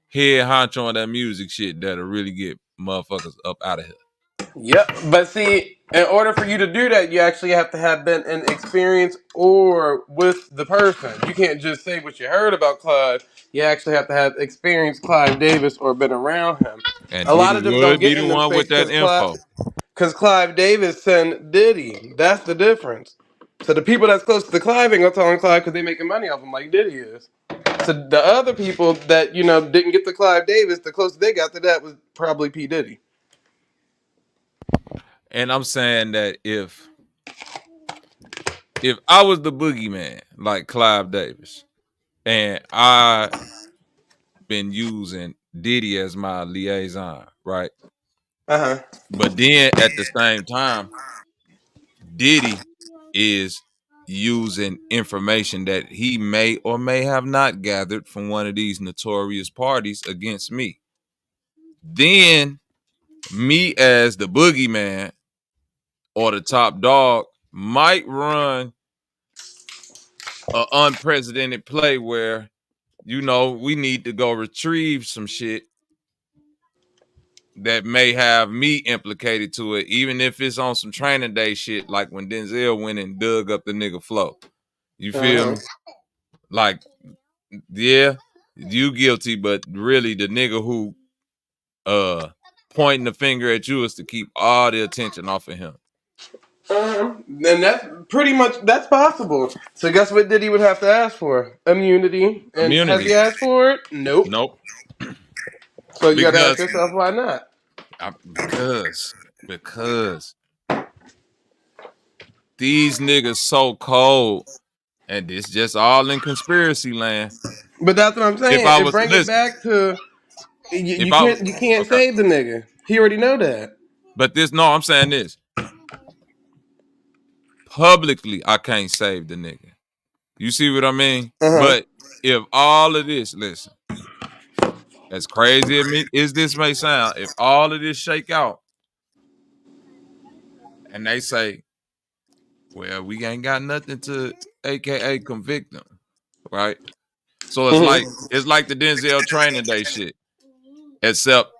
head honcho on that music shit that'll really get motherfuckers up out of here. Yep, but see, in order for you to do that, you actually have to have been in experience or with the person. You can't just say what you heard about Clive. You actually have to have experienced Clive Davis or been around him. And A lot Diddy of them don't would be get the in them one with space that info. because Clive Davis sent Diddy. That's the difference. So the people that's close to Clive ain't gonna tell on Clive because they making money off him like Diddy is. So the other people that didn't get to Clive Davis, the closest they got to that was probably P Diddy. And I'm saying that if I was the boogeyman like Clive Davis and I been using Diddy as my liaison, right? Uh-huh. But then at the same time, Diddy is using information that he may or may have not gathered from one of these notorious parties against me. Then me as the boogeyman or the top dog might run an unprecedented play where, we need to go retrieve some shit that may have me implicated to it, even if it's on some training day shit, like when Denzel went and dug up the nigga Flo. You feel me? Like, yeah, you guilty, but really the nigga who pointing the finger at you is to keep all the attention off of him. And that's possible. So guess what Diddy would have to ask for? Immunity. And has he asked for it? Nope. So you gotta ask yourself, why not? Because these niggas so cold, and it's just all in conspiracy land. But that's what I'm saying. If bring it back to you can't save the nigga. He already know that. But I'm saying this. Publicly, I can't save the nigga. You see what I mean? But if all of this, listen, as crazy as this may sound, if all of this shake out and they say, well, we ain't got nothing to AKA convict them, right? So it's like the Denzel training day shit, except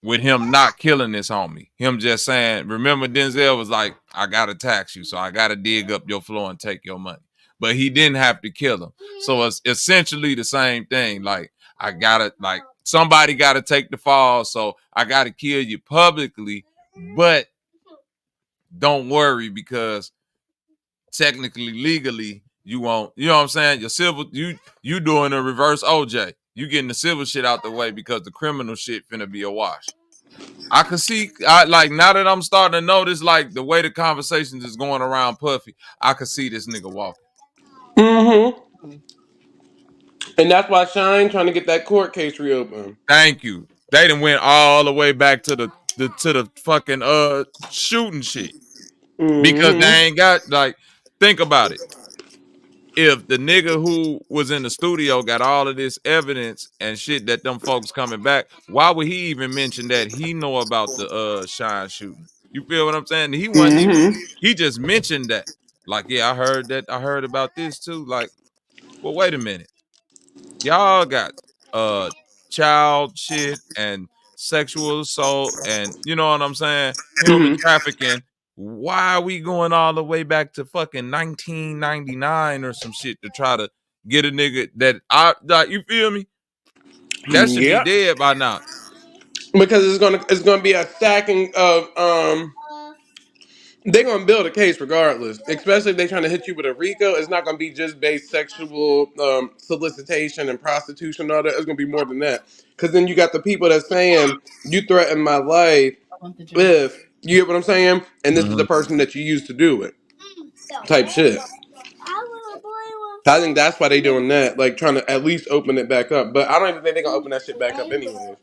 with him not killing this homie. Him just saying, remember Denzel was like, I gotta tax you, so I gotta dig up your floor and take your money. But he didn't have to kill him. So it's essentially the same thing. Like, somebody gotta take the fall, so I gotta kill you publicly, but don't worry because technically, legally, you won't, you know what I'm saying? Your civil, you doing a reverse OJ. You getting the civil shit out the way because the criminal shit finna be a wash. I could see, now that I'm starting to notice, like, the way the conversations is going around Puffy, I could see this nigga walking. And that's why Shine trying to get that court case reopened. Thank you. They done went all the way back to the fucking shooting shit. Because they ain't got, think about it. If the nigga who was in the studio got all of this evidence and shit that them folks coming back, why would he even mention that he know about the Shine shooting? You feel what I'm saying? He wasn't even, he just mentioned that. Like, yeah, I heard about this too. Like, well, wait a minute. Y'all got child shit and sexual assault and, you know what I'm saying, human trafficking. Why are we going all the way back to fucking 1999 or some shit to try to get a nigga that you feel me? That should be dead by now. Because it's gonna be a stacking of they're gonna build a case regardless. Especially if they're trying to hit you with a RICO, it's not gonna be just based sexual solicitation and prostitution and all that. It's gonna be more than that. Because then you got the people that's saying you threaten my life if you get what I'm saying, and this is the person that you used to do it. Type shit. I think that's why they doing that, like trying to at least open it back up. But I don't even think they're gonna open that shit back up anyway.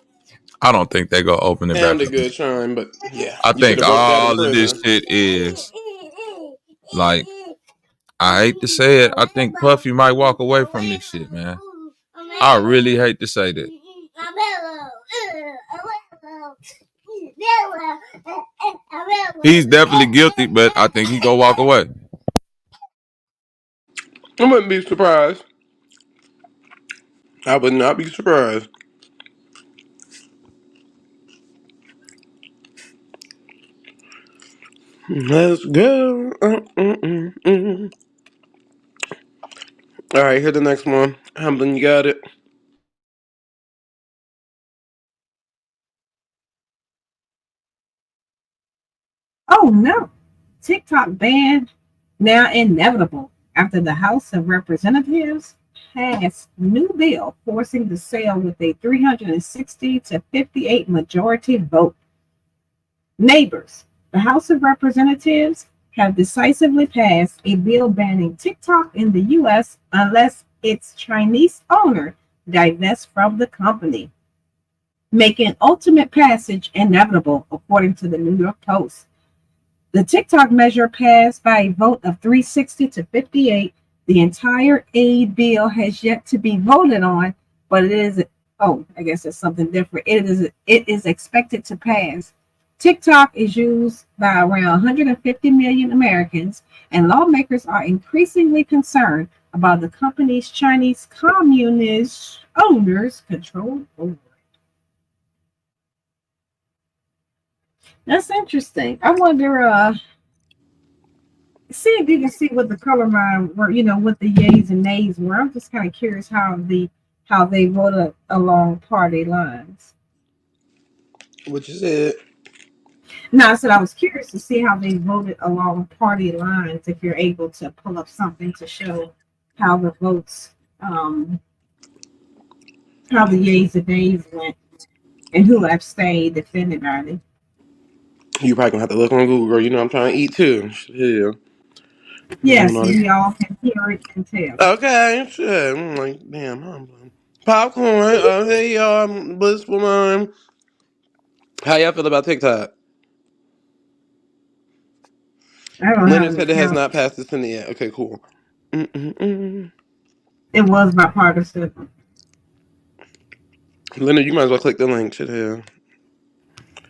I don't think they're gonna open it And back a up. good time, but yeah, I you should think have wrote that in all of this prison. shit is like, I hate to say it, I think Puffy might walk away from this shit, man. I really hate to say that. He's definitely guilty, but I think he gonna walk away. I wouldn't be surprised. I would not be surprised. Let's go. All right, here's the next one. Hamlin, you got it. Oh no. TikTok ban now inevitable after the House of Representatives passed new bill forcing the sale with a 360 to 58 majority vote. Neighbors, the House of Representatives have decisively passed a bill banning TikTok in the U.S. unless its Chinese owner divests from the company, making ultimate passage inevitable, according to the New York Post. The TikTok measure passed by a vote of 360 to 58. The entire aid bill has yet to be voted on, but it is, I guess it's something different. It is expected to pass. TikTok is used by around 150 million Americans, and lawmakers are increasingly concerned about the company's Chinese communist owners' control over it. That's interesting. I wonder, see if you can see what the color line were, what the yays and nays were. I'm just kind of curious how they voted along party lines. What you said? No, I said I was curious to see how they voted along party lines. If you're able to pull up something to show how the votes, how the yays and nays went, and who abstained, if anybody. You probably gonna have to look on Google, girl. You know I'm trying to eat too. Yeah. Yes, we all can hear it and tell. Okay, shit. I'm like, damn, I'm popcorn. Hey y'all, I'm Blissful Mind. How y'all feel about TikTok? I don't Leonard have an said it has account. not passed the Senate yet. Okay, cool. It was bipartisan. Leonard, you might as well click the link. Shit, hell.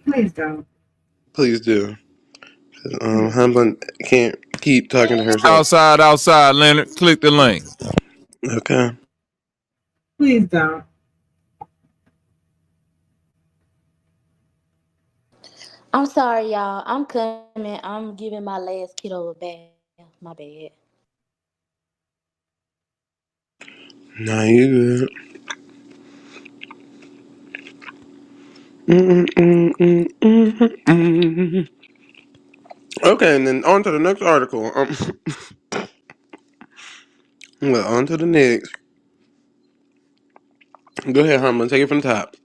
Please don't. Please do. Hamlin can't keep talking to herself. Outside, Leonard. Click the link. Okay. Please don't. I'm sorry, y'all. I'm coming. I'm giving my last kiddo a bath. My bad. Nah, you good. Okay, and then on to the next article. Well, on to the next. Go ahead, Hamlin. Take it from the top.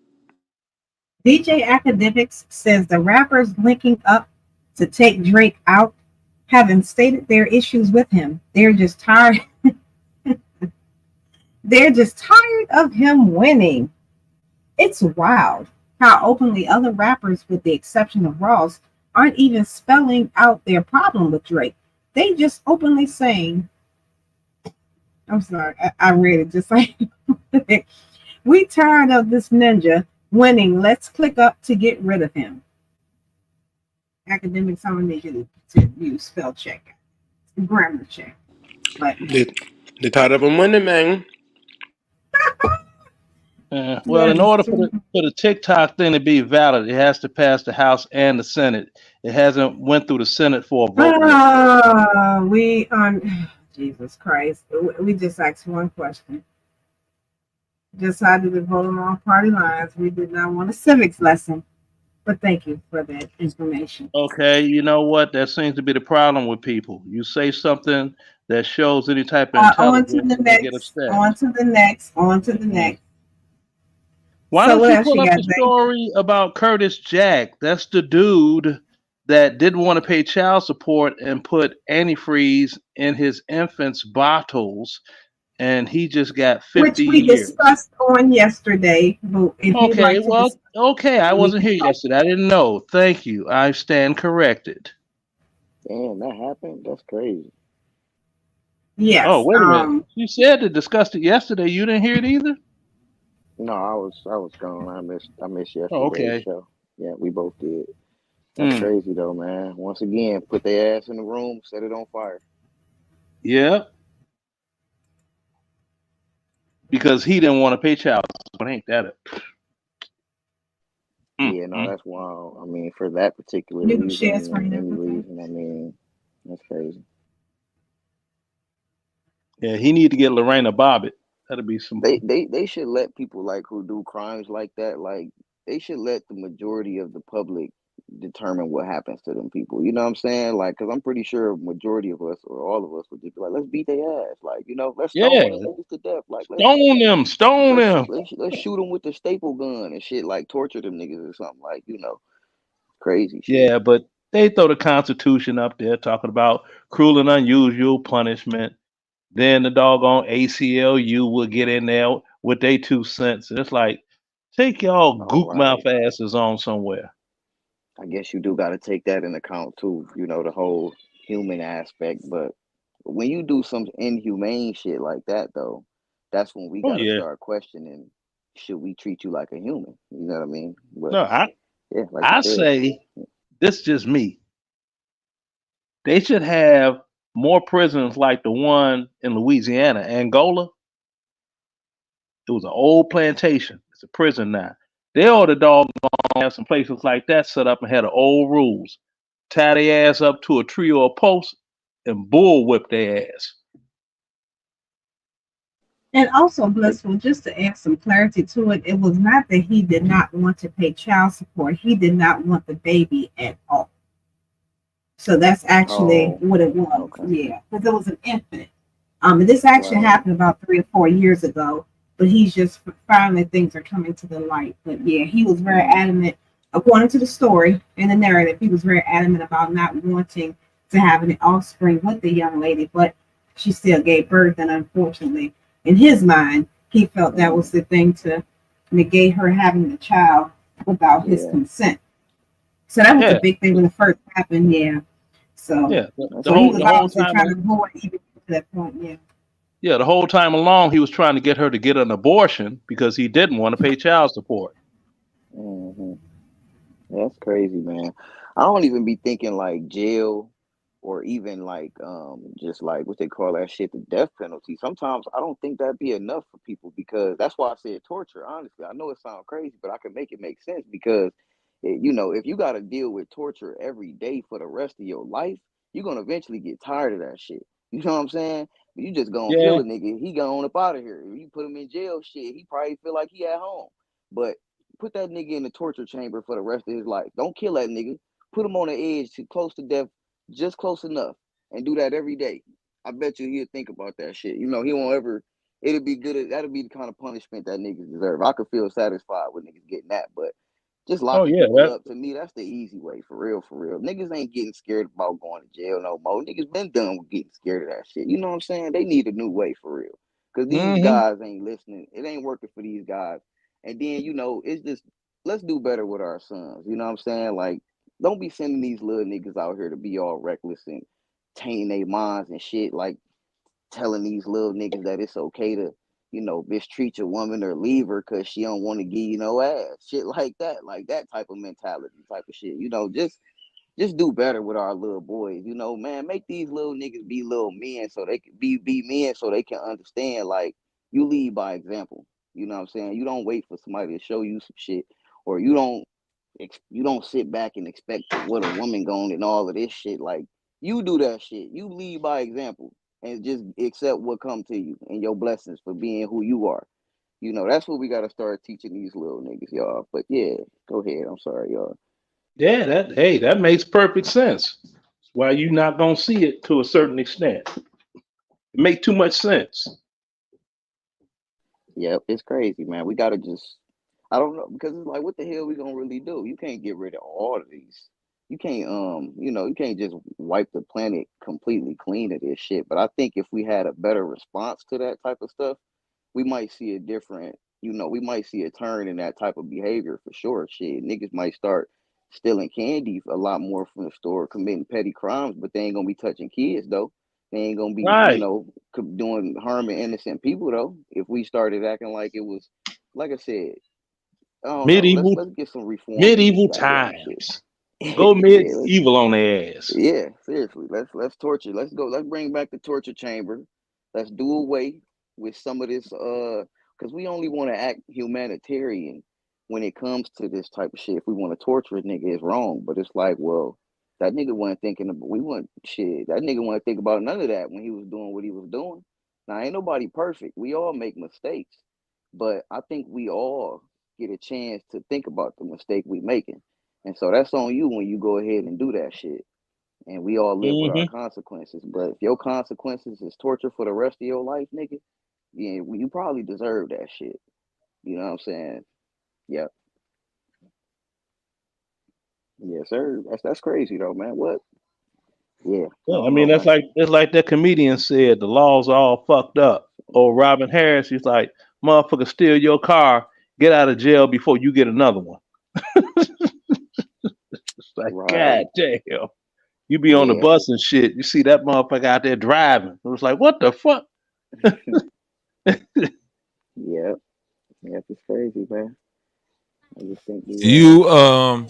DJ Academics says the rappers linking up to take Drake out haven't stated their issues with him. They're just tired. They're just tired of him winning. It's wild how openly other rappers, with the exception of Ross, aren't even spelling out their problem with Drake. They just openly saying, I'm sorry, I read it just like, we tired of this ninja winning. Let's click up to get rid of him. Academics, I'm gonna need you to use spell check, grammar check. But They're tired of him winning, man. Well, in order for the TikTok thing to be valid, it has to pass the House and the Senate. It hasn't went through the Senate for a vote. Jesus Christ. We just asked one question. decided to vote along party lines. We did not want a civics lesson, but thank you for that information. Okay, you know what? That seems to be the problem with people. You say something that shows any type of On to intelligence, the and they get next. upset. On to the next. On to the Mm. next. Why So don't what you else pull you up got, the Zay? story about Curtis Jack? That's the dude that didn't want to pay child support and put antifreeze in his infant's bottles, and he just got Which 50 we years. discussed on yesterday. But if you'd Okay, like to well, discuss, okay, I we wasn't can here talk. yesterday. I didn't know. Thank you. I stand corrected. Damn, that happened. That's crazy. Oh, Yes. wait a minute. You said to discussed it yesterday. You didn't hear it either? No, I was gone. I missed Oh, yesterday's okay. show. Yeah, we both did. That's Hmm. crazy though, man. Once again, put their ass in the room, set it on fire. Yeah, because he didn't want to pay child support. Ain't that a Yeah, no, mm. that's wild. I mean, for that particular You can reason share and screen any everything. reason, I mean, that's crazy. Yeah, he need to get Lorena Bobbitt. That'll be some. They should let people like who do crimes like that, like they should let the majority of the public determine what happens to them people. You know what I'm saying? Like, because I'm pretty sure a majority of us or all of us would just be like, let's beat their ass, like let's stone one of Yeah, them niggas to death, like stone them, stone them. let's shoot them with the staple gun and shit, like torture them niggas or something, like crazy shit. Yeah, but they throw the Constitution up there talking about cruel and unusual punishment. Then the doggone ACLU will get in there with their 2 cents. And it's like, take y'all All gook right. mouth asses on somewhere. I guess you do got to take that in account too, the whole human aspect. But when you do some inhumane shit like that, though, that's when we Oh got to yeah. start questioning: should we treat you like a human? You know what I mean? But No, yeah, like you I said, say this just me. They should have more prisons like the one in Louisiana, Angola. It was an old plantation. It's a prison now. They ought to doggone have some places like that set up and had the old rules. Tie their ass up to a tree or a post and bull whip their ass. And also, they, Blissful, just to add some clarity to it, it was not that he did not want to pay child support. He did not want the baby at all. So that's actually oh, what it was. okay, Yeah, because it was an infant. And this actually right, happened about 3 or 4 years ago, but he's just finally things are coming to the light. But yeah, he was very adamant, according to the story and the narrative, he was very adamant about not wanting to have an offspring with the young lady, but she still gave birth, and unfortunately, in his mind, he felt that was the thing to negate her having the child without his yeah, consent. So that was the Yeah, big thing when it first happened. Yeah. So yeah. The, that's the so he whole was the whole obviously time trying to avoid even to that point. Yeah. yeah, the whole time along he was trying to get her to get an abortion because he didn't want to pay child support. hmm that's crazy, man. I don't even be thinking like jail or even like just like what they call that shit, the death penalty. Sometimes I don't think that'd be enough for people because that's why I said torture. Honestly, I know it sounds crazy, but I can make it make sense because if you got to deal with torture every day for the rest of your life, you're gonna eventually get tired of that shit. You know what I'm saying? You just gonna kill Yeah. a nigga, he going up out of here. If you put him in jail, shit, he probably feel like he at home. But put that nigga in the torture chamber for the rest of his life. Don't kill that nigga. Put him on the edge to close to death, just close enough, and do that every day. I bet you he'll think about that shit. He won't ever. It'll be good. That'll be the kind of punishment that niggas deserve. I could feel satisfied with niggas getting that, but just Oh locking yeah. people up to me, that's the easy way for real, for real. Niggas ain't getting scared about going to jail no more. Niggas been done with getting scared of that shit. You know what I'm saying? They need a new way for real. Cause these Hmm. guys ain't listening. It ain't working for these guys. And then, it's just let's do better with our sons. You know what I'm saying? Like, don't be sending these little niggas out here to be all reckless and tainting their minds and shit. Like telling these little niggas that it's okay to, mistreat your woman or leave her because she don't want to give you no ass. Shit like that type of mentality, type of shit. Just do better with our little boys. Man, make these little niggas be little men so they can be men so they can understand. Like you lead by example. You know what I'm saying? You don't wait for somebody to show you some shit, or you don't sit back and expect what a woman going and all of this shit. Like you do that shit. You lead by example and just accept what come to you and your blessings for being who you are. You know, that's what we got to start teaching these little niggas, y'all. But yeah, go ahead. I'm sorry, y'all. Yeah, that makes perfect sense. Why you not gonna see it to a certain extent? It make too much sense. Yep, it's crazy, man. We got to just, I don't know, because it's like, what the hell we gonna really do? You can't get rid of all of these. You can't, you can't just wipe the planet completely clean of this shit. But I think if we had a better response to that type of stuff, we might see a different, we might see a turn in that type of behavior for sure. Shit, niggas might start stealing candy a lot more from the store, committing petty crimes, but they ain't gonna be touching kids though. They ain't gonna be, Right. doing harming innocent people though. If we started acting like it was, like I said, I don't know. Let's get some reform in Medieval this goddamn shit. times. Go Yeah, medieval on their ass. yeah, seriously. Let's torture. Let's go. Let's bring back the torture chamber. Let's do away with some of this because we only want to act humanitarian when it comes to this type of shit. If we want to torture a nigga, it's wrong. But it's like, well, that nigga wasn't thinking about that nigga wasn't think about none of that when he was doing what he was doing. Now ain't nobody perfect. We all make mistakes. But I think we all get a chance to think about the mistake we making. And so that's on you when you go ahead and do that shit. And we all live with our consequences. But if your consequences is torture for the rest of your life, nigga, yeah, you probably deserve that shit. You know what I'm saying? Yep. Yes, sir. That's crazy though, man. What? Yeah. Well, I mean, it's like that comedian said, the laws are all fucked up. Or Robin Harris, he's like, motherfucker, steal your car, get out of jail before you get another one. It's like, God damn. You be on the bus and shit. You see that motherfucker out there driving. It was like, what the fuck? Yep. It's crazy, man. I just think you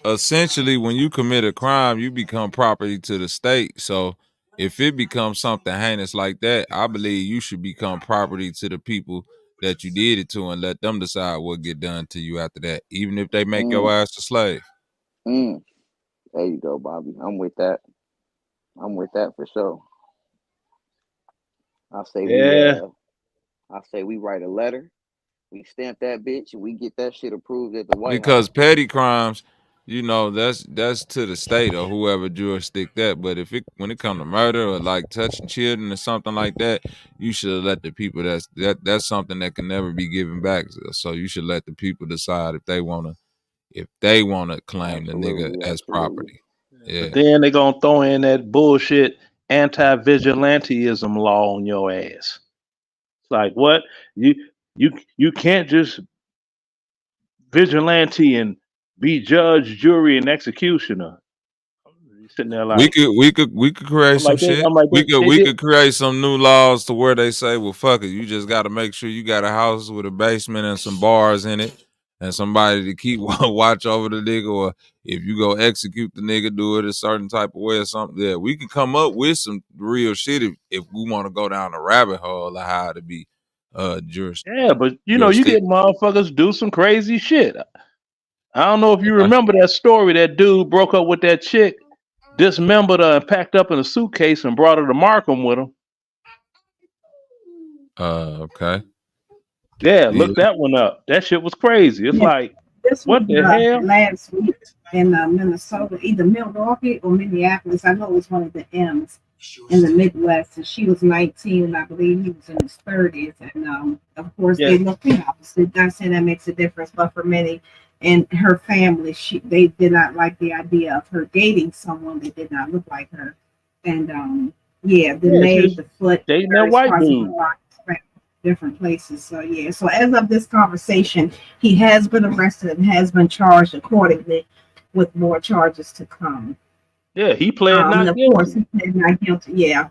essentially when you commit a crime, you become property to the state. So if it becomes something heinous like that, I believe you should become property to the people that you did it to and let them decide what get done to you after that, even if they make your ass a slave. There you go, Bobby. I'm with that. I'm with that for sure. I say we write a letter, we stamp that bitch, and we get that shit approved at the White House. Because petty crimes, that's to the state or whoever jurisdict that. But when it comes to murder or like touching children or something like that, you should let the people that's something that can never be given back. So you should let the people decide if they wanna claim the nigga as property. Yeah. But then they're gonna throw in that bullshit anti-vigilanteism law on your ass. It's like, what? You can't just vigilante and be judge, jury, and executioner. Sitting there like we could create some shit. We could create some new laws to where they say, well, fuck it, you just got to make sure you got a house with a basement and some bars in it, and somebody to keep watch over the nigga, or if you go execute the nigga, do it a certain type of way or something. Yeah, we can come up with some real shit if we want to go down the rabbit hole of how to be jurisdiction. Yeah, but you get motherfuckers do some crazy shit. I don't know if you remember that story. That dude broke up with that chick, dismembered her, and packed up in a suitcase and brought her to Markham with him. Okay. Yeah, look that one up. That shit was crazy. It's like, what the hell? Last week in Minnesota, either Milwaukee or Minneapolis. I know it was one of the M's in the Midwest, and she was 19, and I believe he was in his 30s. And of course, they look the opposite. Not saying that makes a difference, but for many and her family, they did not like the idea of her dating someone that did not look like her. And the foot dating that white dude. Different places. So so as of this conversation, he has been arrested and has been charged accordingly, with more charges to come. Yeah, he pled not guilty. Of course, he pled not guilty. Yeah,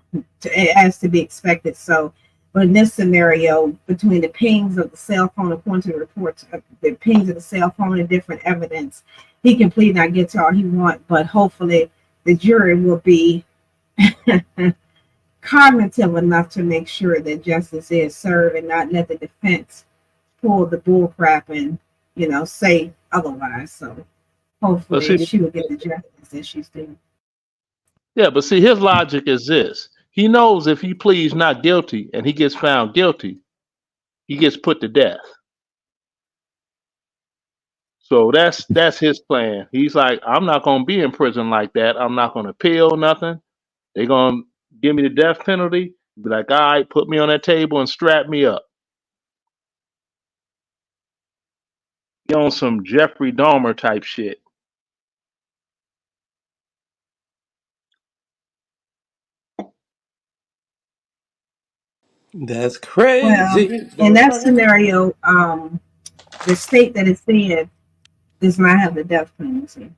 as to be expected. So, but in this scenario, between the pings of the cell phone, according to the reports, the pings of the cell phone and different evidence, he can plead not guilty all he wants. But hopefully, the jury will be cognitive enough to make sure that justice is served and not let the defense pull the bull crap and say otherwise. So hopefully she will get the justice that she's due. Yeah, but see, his logic is this: he knows if he pleads not guilty and he gets found guilty, he gets put to death. So that's his plan. He's like, I'm not gonna be in prison like that. I'm not gonna appeal nothing. They're gonna give me the death penalty. Be like, all right, put me on that table and strap me up. He on some Jeffrey Dahmer type shit. That's Well, crazy. in that scenario, the state that it's in does not have the death penalty.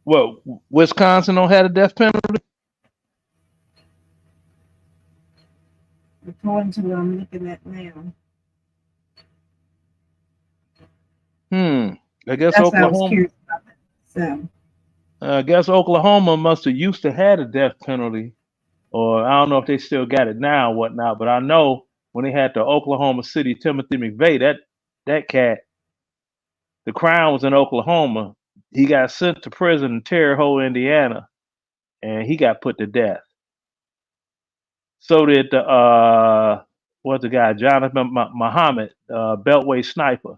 Well, Wisconsin don't have a death penalty. According to what I'm looking at now. I guess That's what I was Oklahoma. curious about that. So I guess Oklahoma must have used to had a death penalty, or I don't know if they still got it now or whatnot. But I know when they had the Oklahoma City Timothy McVeigh, that cat, the Crown was in Oklahoma. He got sent to prison in Terre Haute, Indiana, and he got put to death. So did the what's the guy, Jonathan Muhammad, Beltway sniper.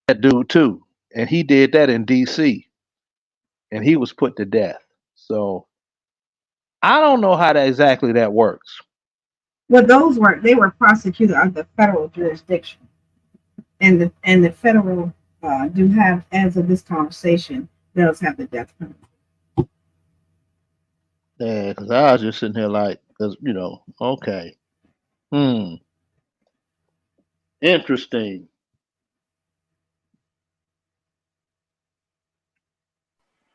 That dude too, and he did that in D.C. and he was put to death. So I don't know how exactly that works. well, they were prosecuted under federal jurisdiction, and the federal do have, as of this conversation, does have the death penalty. Yeah, because I was just sitting here like, because okay, interesting.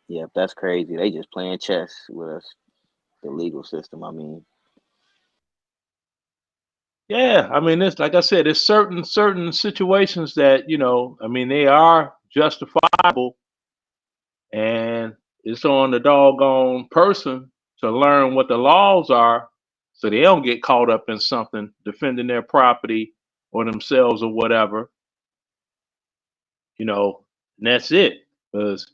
Yep, that's crazy. They just playing chess with us, the legal system. I mean, Yeah, I mean, it's like I said, it's certain situations that I mean, they are justifiable, and it's on the doggone person to learn what the laws are, so they don't get caught up in something defending their property or themselves or whatever. And that's it. Because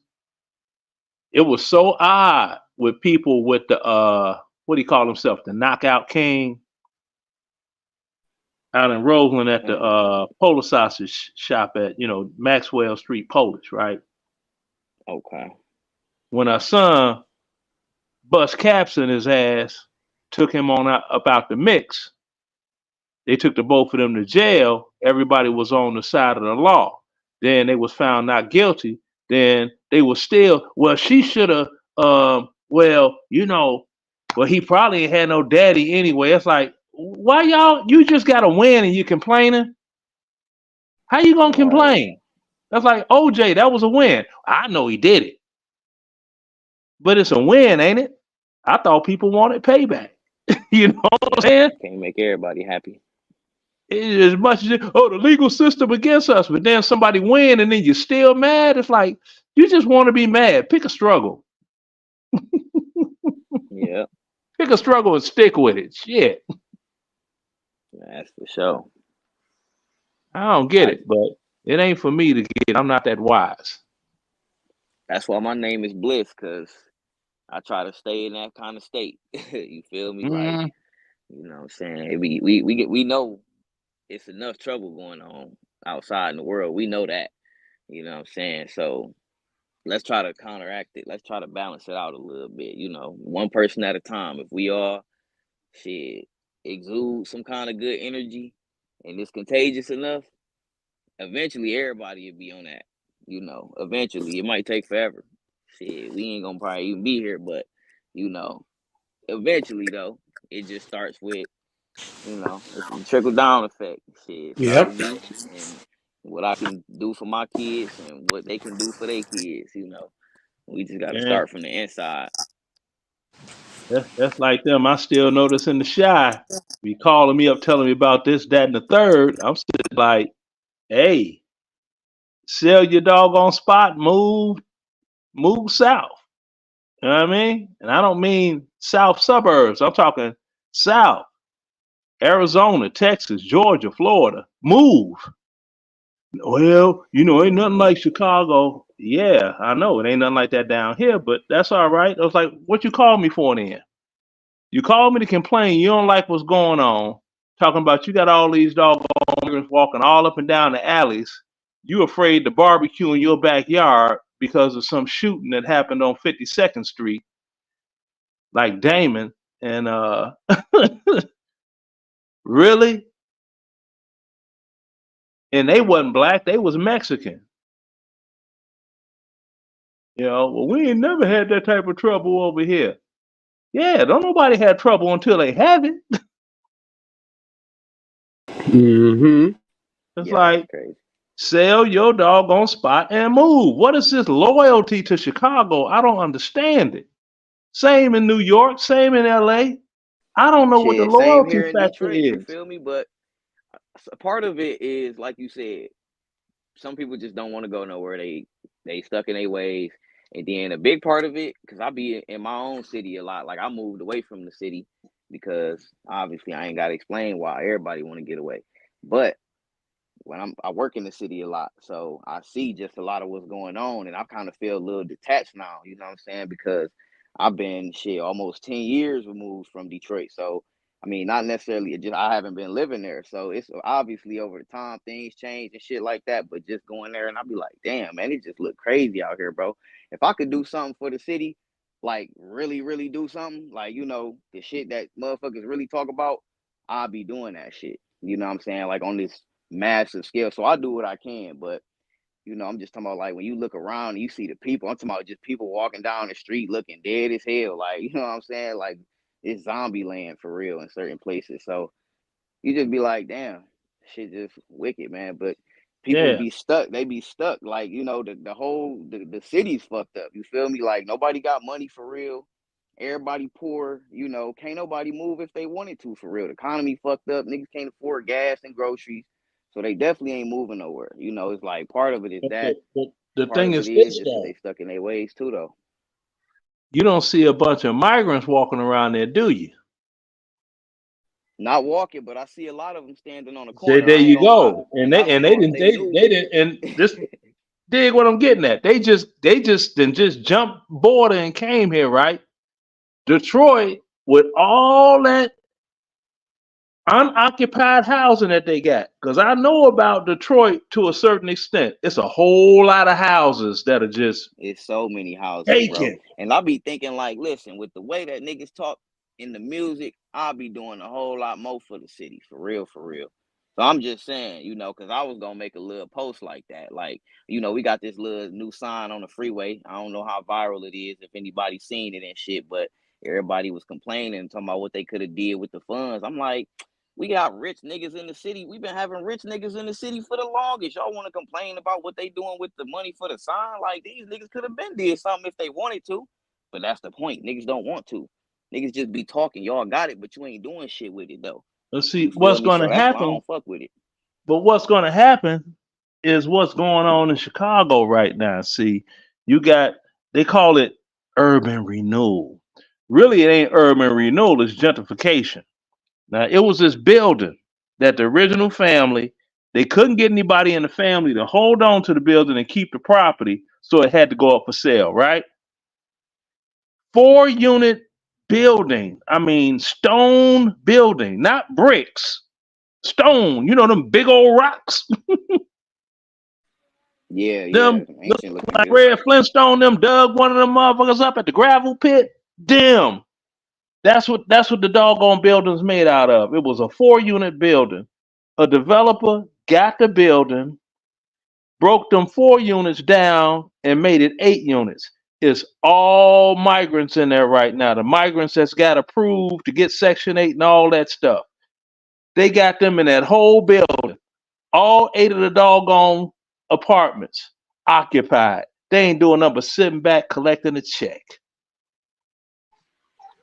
it was so odd with people with the what do you call himself, the Knockout King out in Roseland at the Polish sausage shop at Maxwell Street Polish, right? okay. When our son bust caps in his ass, took him on up out the mix. They took the both of them to jail. Everybody was on the side of the law. Then they was found not guilty. Then they was still, well, she should have, well, he probably ain't had no daddy anyway. It's like, why you just got to win and you complaining? How you going to complain? That's like, OJ, that was a win. I know he did it. But it's a win, ain't it? I thought people wanted payback. You know what I'm saying? Can't make everybody happy. As much as the legal system against us, but then somebody win and then you're still mad. It's like you just want to be mad. Pick a struggle. Yeah, Pick a struggle and stick with it. Shit. that's for sure. I don't get it, but it ain't for me to get. I'm not that wise. That's why my name is Bliss, because I try to stay in that kind of state. You feel me? Like, you know what I'm saying? We know it's enough trouble going on outside in the world. We know that. You know what I'm saying? So let's try to counteract it. Let's try to balance it out a little bit. One person at a time. If we all exude some kind of good energy and it's contagious enough, eventually everybody will be on that. Eventually. It might take forever. We ain't gonna probably even be here, but eventually though, it just starts with it's a trickle down effect. Start with me and what I can do for my kids and what they can do for their kids. We just got to start from the inside. That's like them. I still notice in the shy, be calling me up, telling me about this, that, and the third. I'm still like, hey, sell your doggone spot, move south. You know what I mean? And I don't mean south suburbs. I'm talking south, Arizona, Texas, Georgia, Florida. Move. Well, ain't nothing like Chicago. Yeah, I know it ain't nothing like that down here, but that's all right. I was like, what you call me for then? You called me to complain. You don't like what's going on. talking about you got all these doggone migrants walking all up and down the alleys. You afraid to barbecue in your backyard because of some shooting that happened on 52nd Street, like Damon, and really? And they wasn't black, they was Mexican. You know, well, we ain't never had that type of trouble over here. Yeah, don't nobody have trouble until they have it. Mm-hmm. It's Yeah, like, that's crazy. sell your doggone spot and move. What is this loyalty to Chicago? I don't understand it. Same in New York, same in LA. I don't know what the Shit, same loyalty here in factor Detroit. You is. feel me? But a part of it is, like you said, some people just don't want to go nowhere. They stuck in their ways. And then a big part of it, because I be in my own city a lot. Like, I moved away from the city because obviously I ain't got to explain why everybody want to get away. But when I work in the city a lot, so I see just a lot of what's going on, and I kind of feel a little detached now. You know what I'm saying? Because I've been almost 10 years removed from Detroit. So I mean, not necessarily just I haven't been living there. So it's obviously over the time things change and shit like that. But just going there and I'll be like, damn, man, it just look crazy out here, bro. If I could do something for the city, like really, really do something, like, you know, the shit that motherfuckers really talk about, I'll be doing that shit. You know what I'm saying? Like on this massive scale. So I do what I can, but you know, I'm just talking about like when you look around and you see the people, I'm talking about just people walking down the street looking dead as hell. Like, you know what I'm saying? Like it's zombie land for real in certain places. So you just be like, damn, shit just wicked, man. But people Yeah, be stuck. They be stuck. Like, you know, the whole the city's fucked up. You feel me? Like nobody got money for real. Everybody poor, you know, can't nobody move if they wanted to for real. The economy fucked up. Niggas can't afford gas and groceries. So they definitely ain't moving nowhere. You know, it's like part of it is but that. the Part thing of it is is this just that they though. stuck in their ways too, though. You don't see a bunch of migrants walking around there, do you? Not walking, but I see a lot of them standing on the Say corner. there I ain't you gonna lie, go. And and I don't they know if didn't they knew. they didn't and this dig what I'm getting at. They just jumped border and came here, right? Detroit with all that unoccupied housing that they got. Because I know about Detroit to a certain extent. It's a whole lot of houses that are just It's so many houses, bro. vacant. And I be thinking like, listen, with the way that niggas talk in the music, I'll be doing a whole lot more for the city, for real, for real. So I'm just saying, you know, because I was gonna make a little post like that. Like, you know, we got this little new sign on the freeway. I don't know how viral it is, if anybody's seen it and shit, but everybody was complaining, talking about what they could have did with the funds. I'm like, we got rich niggas in the city. We've been having rich niggas in the city for the longest. Y'all want to complain about what they doing with the money for the sign? Like these niggas could have been did something if they wanted to. But that's the point. Niggas don't want to. Niggas just be talking. Y'all got it, but you ain't doing shit with it though. Let's You see feel what's me? So gonna that's why I happen. don't fuck with it. But what's gonna happen is what's going on in Chicago right now. See, you got they call it urban renewal. Really, it ain't urban renewal, it's gentrification. Now, it was this building that the original family, they couldn't get anybody in the family to hold on to the building and keep the property, so it had to go up for sale, right? 4 unit building. I mean, stone building, not bricks. Stone, you know, them big old rocks. Yeah, yeah. Them Some look ancient looking like buildings. Red Flintstone, them dug one of them motherfuckers up at the gravel pit. Damn. That's what the doggone building's made out of. It was a 4 unit building. A developer got the building, broke them 4 units down, and made it 8 units. It's all migrants in there right now. The migrants that's got approved to get Section 8 and all that stuff. They got them in that whole building. All 8 of the doggone apartments occupied. They ain't doing nothing but sitting back collecting a check.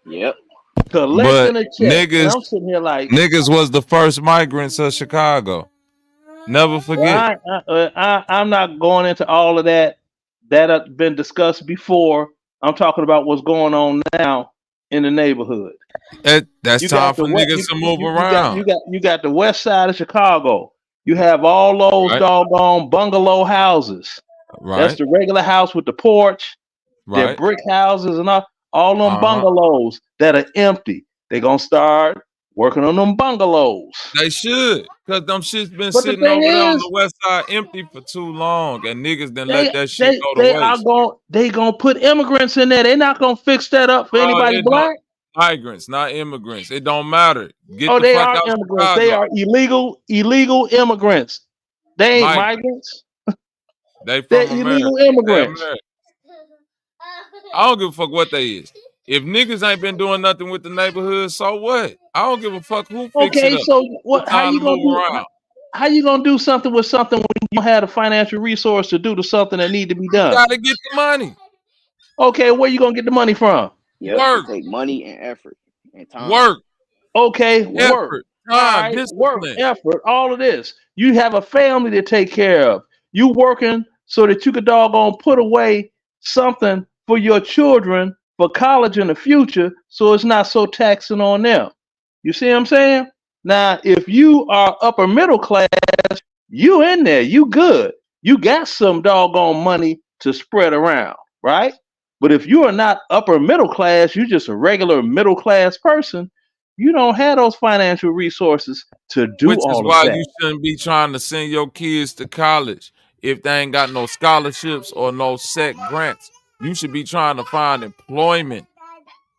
Yep. But Collecting a check. And I'm sitting here like, niggas was the first migrants of Chicago. Never well, forget. I'm not going into all of that. That has been discussed before. I'm talking about what's going on now in the neighborhood. That's You time got for the what niggas you to move you you got around. you got the west side of Chicago. You have all those Right, doggone bungalow houses. That's right, the regular house with the porch. They're right. brick houses and all them Uh-huh. bungalows that are empty. They're gonna start working on them bungalows. They should, cause them shit's been But the sitting thing over there on is, the west side empty for too long, and niggas done let they that shit they go to they are waste. gonna put immigrants in there. They're not gonna fix that up for Bro, anybody it don't black. migrants, not immigrants. It don't matter. Get Oh, the they fuck are out immigrants. They Chicago. are illegal immigrants. They ain't Migrants. migrants. They They're from America. illegal They immigrants. American. I don't give a fuck what they is. If niggas ain't been doing nothing with the neighborhood, so what? I don't give a fuck who fix it Okay, up. so It's how time you to gonna move do? around. How you gonna do something with something when you don't have the financial resource to do the something that need to be You done? gotta get the money. Okay, where you gonna get the money from? Yep, it Work. take money and effort and time. Work. Okay, Yep. work. Effort. All Time. right, work, Discipline. effort, all of this. You have a family to take care of. You working so that you could doggone put away something for your children for college in the future, so it's not so taxing on them. You see what I'm saying? Now, if you are upper middle class, you in there, you good. You got some doggone money to spread around, right? But if you are not upper middle class, you just a regular middle class person, you don't have those financial resources to do Which is all of why you that. shouldn't be trying to send your kids to college if they ain't got no scholarships or no set grants. You should be trying to find employment.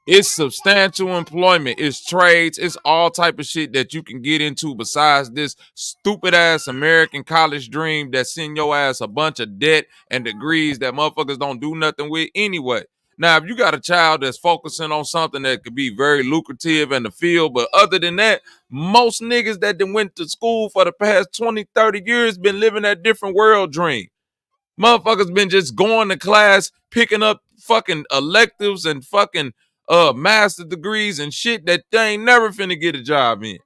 It's substantial employment. It's trades. It's all type of shit that you can get into besides this stupid ass American college dream that send your ass a bunch of debt and degrees that motherfuckers don't do nothing with anyway. Now, if you got a child that's focusing on something that could be very lucrative in the field, but other than that, most niggas that done went to school for the past 20, 30 years been living that different world dream. Motherfuckers been just going to class, picking up fucking electives and fucking master degrees and shit that they ain't never finna get a job in.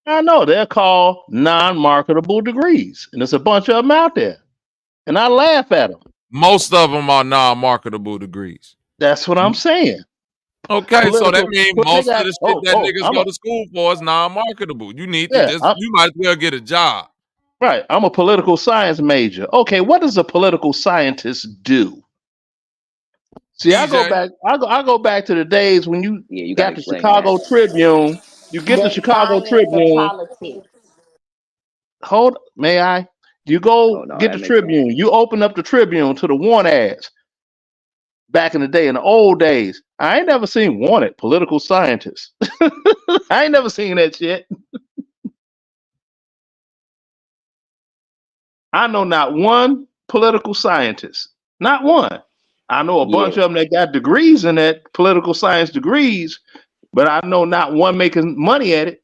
I know they're called non-marketable degrees, and there's a bunch of them out there, and I laugh at them. Most of them are non-marketable degrees. That's what I'm saying. Okay, so that means But they most got of the shit that niggas I'm go to school for is non-marketable. You need to yeah, you might as well get a job. right. I'm a political science major. Okay, what does a political scientist do? See, DJ, I go back to the days when you Yeah, you gotta got the explain that. Chicago Tribune. You get the That's Chicago science of Tribune. politics. Hold, may I? You Oh go no, get that the makes sense. Tribune. You open up the Tribune to the want ads. Back in the day, in the old days, I ain't never seen wanted political scientists. I ain't never seen that shit. I know not one political scientist. Not one. I know a bunch Yeah, of them that got degrees in that, political science degrees, but I know not one making money at it,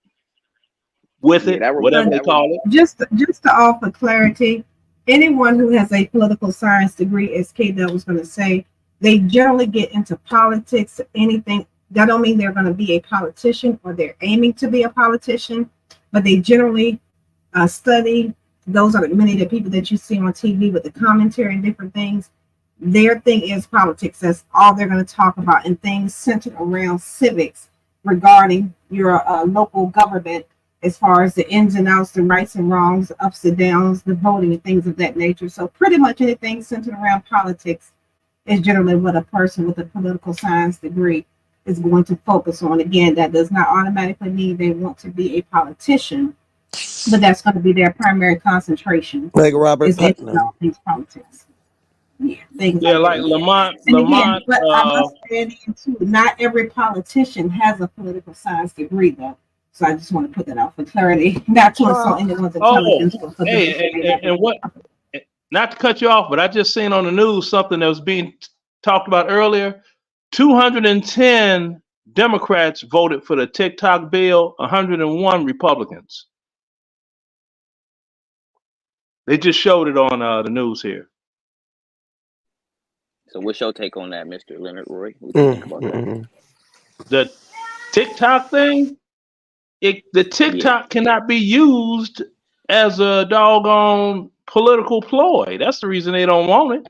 with yeah, it, whatever they that rem- call it. Just to offer clarity, anyone who has a political science degree, as K Dub was going to say, they generally get into politics, anything. That don't mean they're going to be a politician or they're aiming to be a politician, but they generally study. Those are many of the people that you see on TV with the commentary and different things. Their thing is politics. That's all they're going to talk about, and things centered around civics regarding your local government, as far as the ins and outs, the rights and wrongs, the ups and downs, the voting, and things of that nature. So pretty much anything centered around politics is generally what a person with a political science degree is going to focus on. Again, that does not automatically mean they want to be a politician, but that's going to be their primary concentration Like Robert is in Putnam. all things politics. Yeah, things Yeah, like like that. And again, Lamont. but I must add in too, not every politician has a political science degree though. So I just want to put that out for clarity, not to insult anyone's intelligence, but for them Hey, to say and what? Not to cut you off, but I just seen on the news something that was being talked about earlier. 210 Democrats voted for the TikTok bill. 101 Republicans. They just showed it on the news here. So what's your take on that, Mr. Leonard Roy? What you think about that? The TikTok thing, the TikTok cannot be used as a doggone political ploy. That's the reason they don't want it.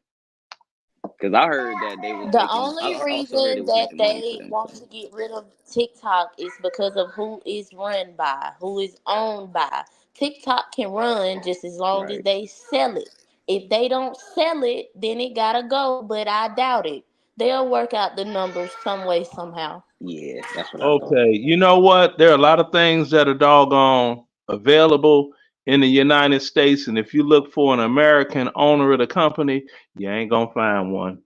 Because I heard that they was The making. only I also heard reason they was that making money for they them. want to get rid of TikTok is because of who is run by, who is owned by. TikTok can run just as long as Right. they sell it. If they don't sell it, then it gotta go, but I doubt it. They'll work out the numbers some way, somehow. Yeah, that's what I thought. Okay, you know what? There are a lot of things that are doggone available in the United States, and if you look for an American owner of the company, you ain't gonna find one.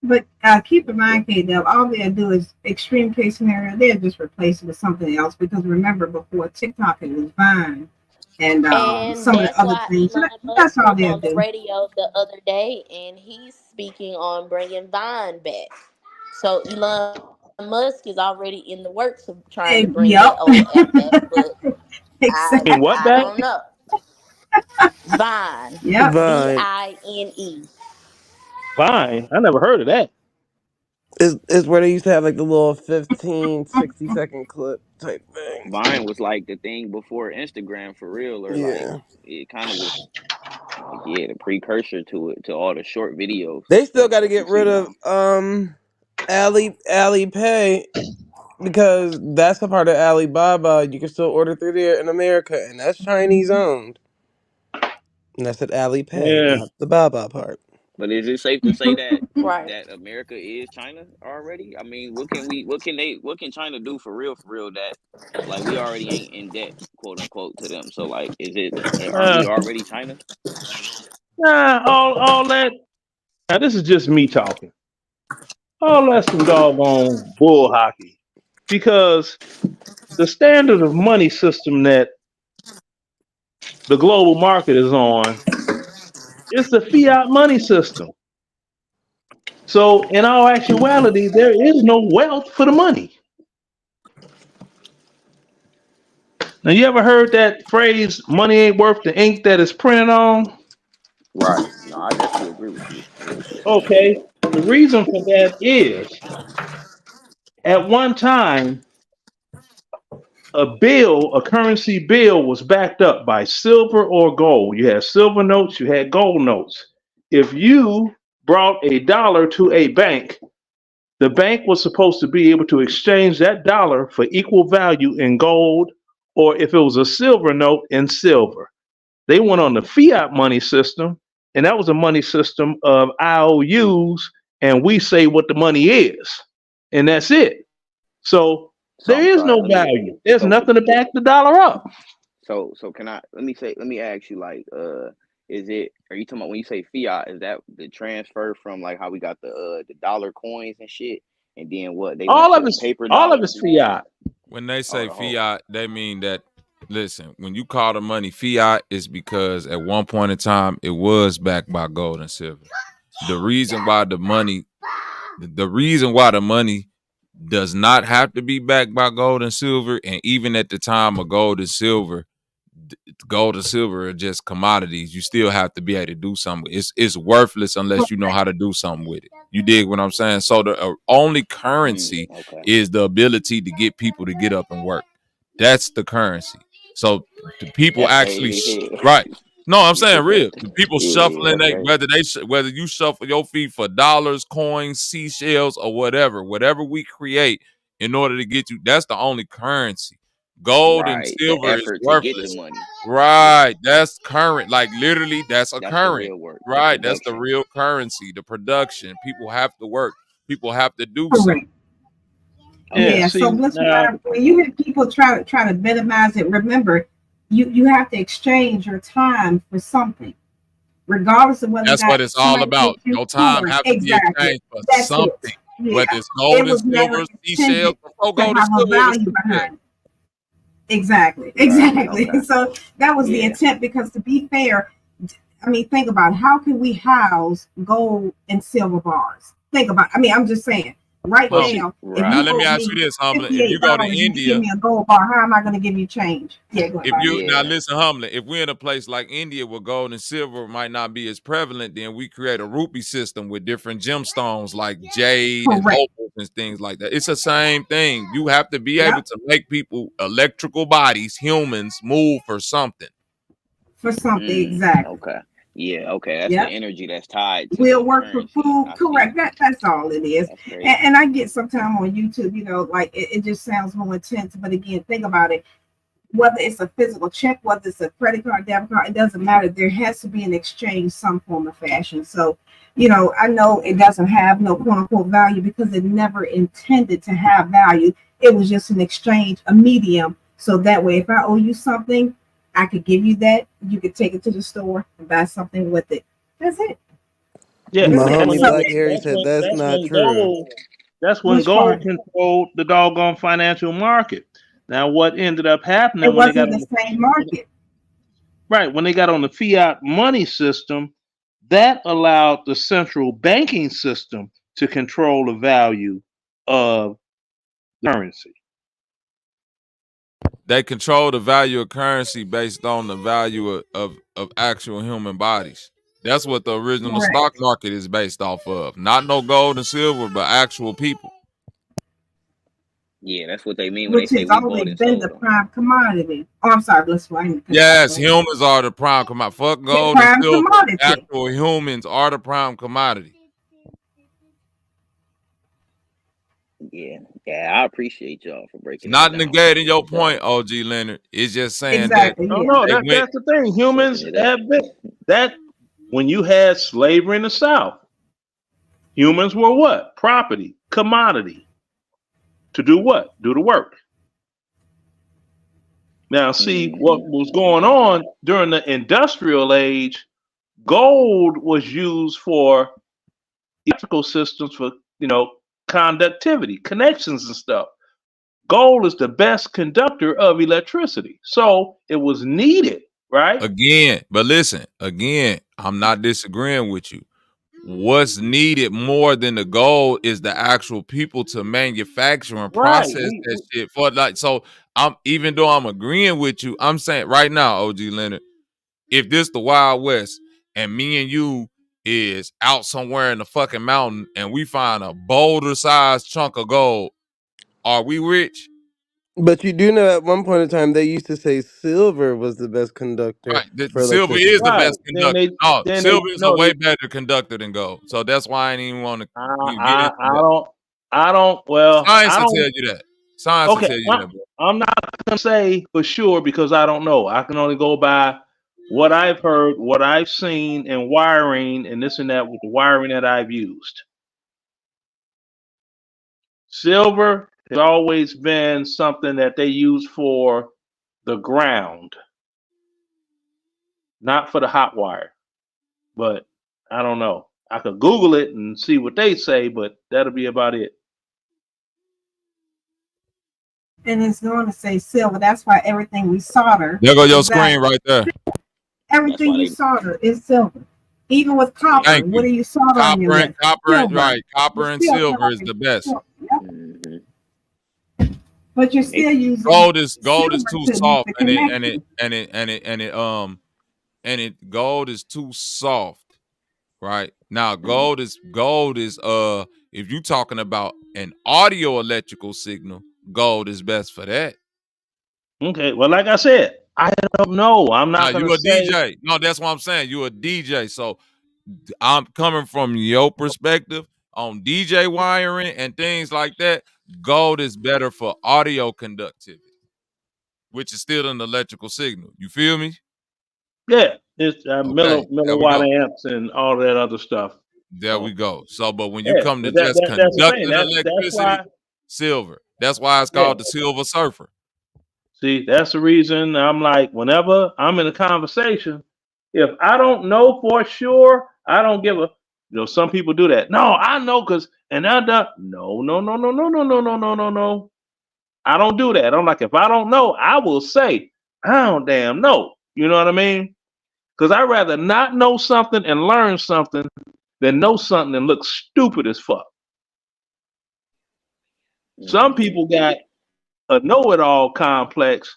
But keep in mind, K-Dub, all they'll do is extreme case scenario, they'll just replace it with something else. Because remember, before TikTok, it was Vine and And some of the that's other why things. So Elon that's Musk all was they'll on the do. radio the other day, and he's speaking on bringing Vine back. So Elon Musk is already in the works of trying to bring that Yep. old app back, but And what I back? don't know. Vine, Yep. Vine Vine. Fine. I never heard of that. is where they used to have like the little 15, 60-second clip type things. Vine was like the thing before Instagram for real, or like Yeah. it kind of was like, yeah, the precursor to it, to all the short videos They still got to that you get see rid of now. Alipay, because that's a part of Alibaba. You can still order through there in America, and that's Chinese owned. And that's at Alipay, Yeah. not the Baba part. But is it safe to say that Right. America is China already? I mean, what can China do for real that like we already ain't in debt, quote unquote, to them. So like, aren't Uh, we already China? all that. Now this is just me talking. All that's some doggone bull hockey, because the standard of money system that the global market is on is the fiat money system. So in all actuality, there is no wealth for the money. Now you ever heard that phrase, money ain't worth the ink that it's printed on? Right. No, I definitely agree with you. Okay. The reason for that is at one time, a currency bill was backed up by silver or gold. You had silver notes, you had gold notes. If you brought a dollar to a bank, the bank was supposed to be able to exchange that dollar for equal value in gold, or if it was a silver note, in silver. They went on the fiat money system, and that was a money system of IOUs, and we say what the money is, and that's it. So So there I'm is sorry. no value. There's So nothing to back the dollar up. so let me ask you, like, are you talking about when you say fiat, is that the transfer from like how we got the dollar coins and shit, and then what they went All to of the it's paper all of dollar? it's fiat. When they Oh, say the whole. fiat, they mean that, listen, when you call the money fiat, it's because at one point in time it was backed by gold and silver. The reason why the money does not have to be backed by gold and silver, and even at the time of gold and silver are just commodities. You still have to be able to do something. It's worthless unless you know how to do something with it. You dig what I'm saying? So the only currency Okay. is the ability to get people to get up and work. That's the currency. So the people That's actually crazy as hell. right. No, I'm You saying put that. real. The people Yeah, shuffling that's they crazy. whether you shuffle your feet for dollars, coins, seashells, or whatever we create in order to get you. That's the only currency. Gold and Right. The silver is effort to get the worthless. money. Yeah. Right. That's current. Like literally, that's a That's the current. real work. The Right. That's the production. real currency. The production. People have to work. People have to do something. Correct. Yeah, Okay. Yeah. So see let's now when you hear people try to minimize it, remember you have to exchange your time for something, regardless of whether or That's what not it's all somebody about. pays you Your time for it. have to be Exactly. exchanged for That's it. something. Yeah. Whether it's It gold and was never silver, seashells. intended Before to gold and have a silver, it was value seashells. behind it. Exactly. Right. Exactly. Okay. So that was the Yeah. intent, because to be fair, I mean, think about it. How can we house gold and silver bars? Think about it. I mean, I'm just saying, right well see now, if Now you Right. let me owe ask you me this, Humble. If you go to $58 and you give India, me a gold bar, how am I going to give you change? Yeah, go ahead, if Byron. you now Yeah. listen, Humble, if we're in a place like India where gold and silver might not be as prevalent, then we create a rupee system with different gemstones like jade and Correct. opals and things like that. It's the same thing. You have to be able Yep. to make people, electrical bodies, humans, move for something. For something. Exactly. Okay. Yeah. Okay. That's the Yep. energy that's tied to Will the work for currency. food. I see. Correct. That's all it is. That's crazy. And I get sometime on YouTube, like it just sounds more intense. But again, think about it. whether it's a physical check, whether it's a credit card, debit card, it doesn't matter. There has to be an exchange, some form of fashion. So, I know it doesn't have no quote unquote value because it never intended to have value. It was just an exchange, a medium. So that way, if I owe you something, I could give you that. You could take it to the store and buy something with it. That's it. Yeah, It's My a, homie it's a, Black Harry said that's not true. That's when which gold part? controlled the doggone financial market. Now, what ended up happening It when they got wasn't on the same market. when they got on the fiat money system, that allowed the central banking system to control the value of currency. They control the value of currency based on the value of actual human bodies. That's what the original stock Correct. market is based off of. Not no gold and silver, but actual people. Yeah, that's what they mean when they Which say has we bought always and been sold the them. prime commodity. Oh, I'm sorry, Blissful. I didn't cut you off. Yes, Go ahead. humans are the prime commodity. Fuck The gold and prime silver. commodity. Actual humans are the prime commodity. Yeah, I appreciate y'all for It's breaking not that down. negating your So, point, OG Leonard. It's just saying Exactly. No, Yeah. no, they went. that's the thing. Humans switching it up. have been that when you had slavery in the South, humans were what? Property, commodity. To do what? Do the work. Now, see what was going on during the industrial age. Gold was used for electrical systems for conductivity, connections and stuff. Gold is the best conductor of electricity, so it was needed, right? But listen, I'm not disagreeing with you. What's needed more than the gold is the actual people to manufacture and Right. process that shit for so even though I'm agreeing with you, I'm saying right now, OG Leonard, if this the Wild West and me and you is out somewhere in the fucking mountain and we find a boulder sized chunk of gold, are we rich? But you do know at one point in time they used to say silver was the best conductor Right. The for silver electricity. is the Right. best conductor. Then Silver is a no, way better conductor than gold. So that's why I ain't even want to get into that. I don't. Well, Science I will don't. tell you that. Science will Okay, tell you that, bro. I'm not gonna say for sure because I don't know. I can only go by what I've heard, what I've seen, and wiring and this and that with the wiring that I've used. Silver has always been something that they use for the ground, not for the hot wire. But I don't know. I could Google it and see what they say, but that'll be about it. And it's going to say silver. That's why everything we solder. There go your screen right there. Everything you solder is silver. Even with copper, Thank what you. do you solder on your list? Copper and But still silver is the best. But you're still using Gold is silver too to soft make the connection. gold is too soft. Right now, gold is if you're talking about an audio electrical signal, gold is best for that. Okay, well, like I said, I don't know. I'm not Now, gonna you a say. DJ. No, that's what I'm saying. You a DJ. So I'm coming from your perspective on DJ wiring and things like that. Gold is better for audio conductivity, which is still an electrical signal. You feel me? Yeah, it's Okay, milliwatt amps and all that other stuff. There we go. So, but when you come to but just that's the thing. conducting That's electricity, why. silver. That's why it's called the Silver Surfer. See, that's the reason I'm like, whenever I'm in a conversation, if I don't know for sure, I don't give a. Some people do that. No, I know because and I done. No. I don't do that. I'm like, if I don't know, I will say I don't damn know. You know what I mean? Because I'd rather not know something and learn something than know something and look stupid as fuck. Some people got a know-it-all complex.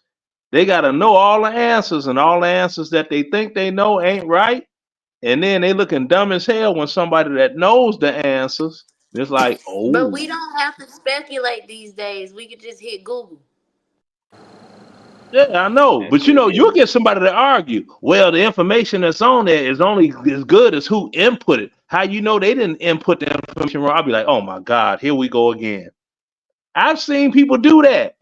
They got to know all the answers, and all the answers that they think they know ain't right. And then they looking dumb as hell when somebody that knows the answers is like, oh. But we don't have to speculate these days. We could just hit Google. Yeah, I know. But you'll get somebody to argue. Well, the information that's on there is only as good as who input it. How you know they didn't input the information wrong? I'll be like, oh my God, here we go again. I've seen people do that.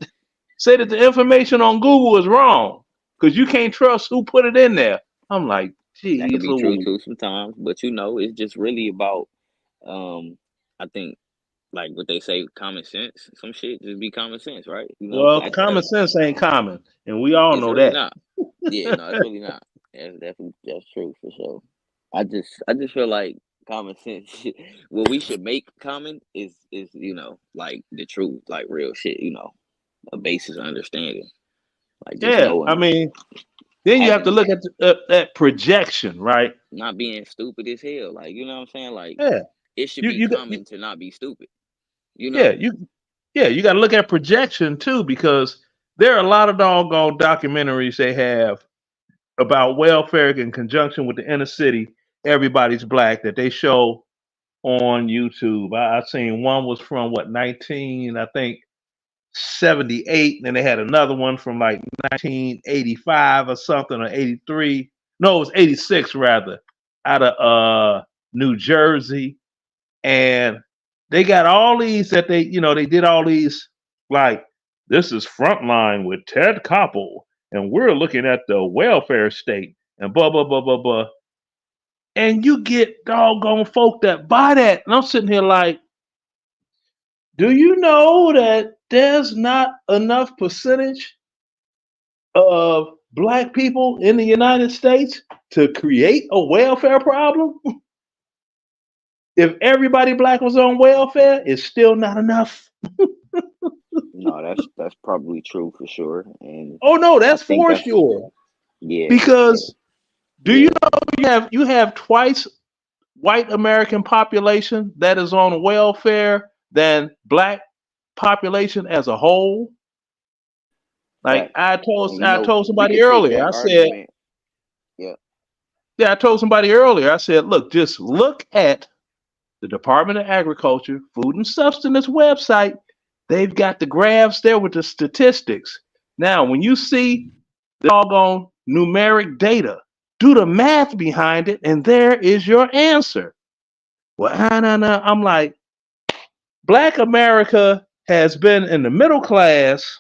say that the information on Google is wrong because you can't trust who put it in there. I'm like, That could geez, be true Louise. too sometimes, but it's just really about um I think like what they say, common sense. Some shit just be common sense, right? Well, That's common sense ain't common, and we all it's know really that. not. Yeah, no, it's really not. That's true for sure. I just feel like common sense. What we should make common is like the truth, like real shit. A basis of understanding, like just Yeah, I knowing, mean, then you have to having look at that projection, right? not being stupid as hell. Like you know what I'm saying? Like Yeah, it should you be you, got- common to not be stupid. You yeah, know? you got to look at projection too because there are a lot of doggone documentaries they have about welfare in conjunction with the inner city. Everybody's black that they show on YouTube. I seen one was from what 19, I think 78, and then they had another one from like 1985 or something or 83. No, it was 86 rather, out of New Jersey, and they got all these that they did all these like this is Frontline with Ted Koppel, and we're looking at the welfare state and blah blah blah blah blah. And you get doggone folk that buy that. And I'm sitting here like, do you know that there's not enough percentage of black people in the United States to create a welfare problem? If everybody black was on welfare, it's still not enough. No, that's probably true for sure, and Oh no, I that's think for that's sure. yeah, yeah, Because do you yeah. know you have twice white American population that is on welfare than black population as a whole? Like Facts. And I told we somebody could take earlier. that I said, argument. Yeah, yeah, I told somebody earlier. I said, look, just look at the Department of Agriculture Food and Substance website. They've got the graphs there with the statistics. Now, when you see the doggone numeric data, do the math behind it, and there is your answer. Well, I'm like, Black America has been in the middle class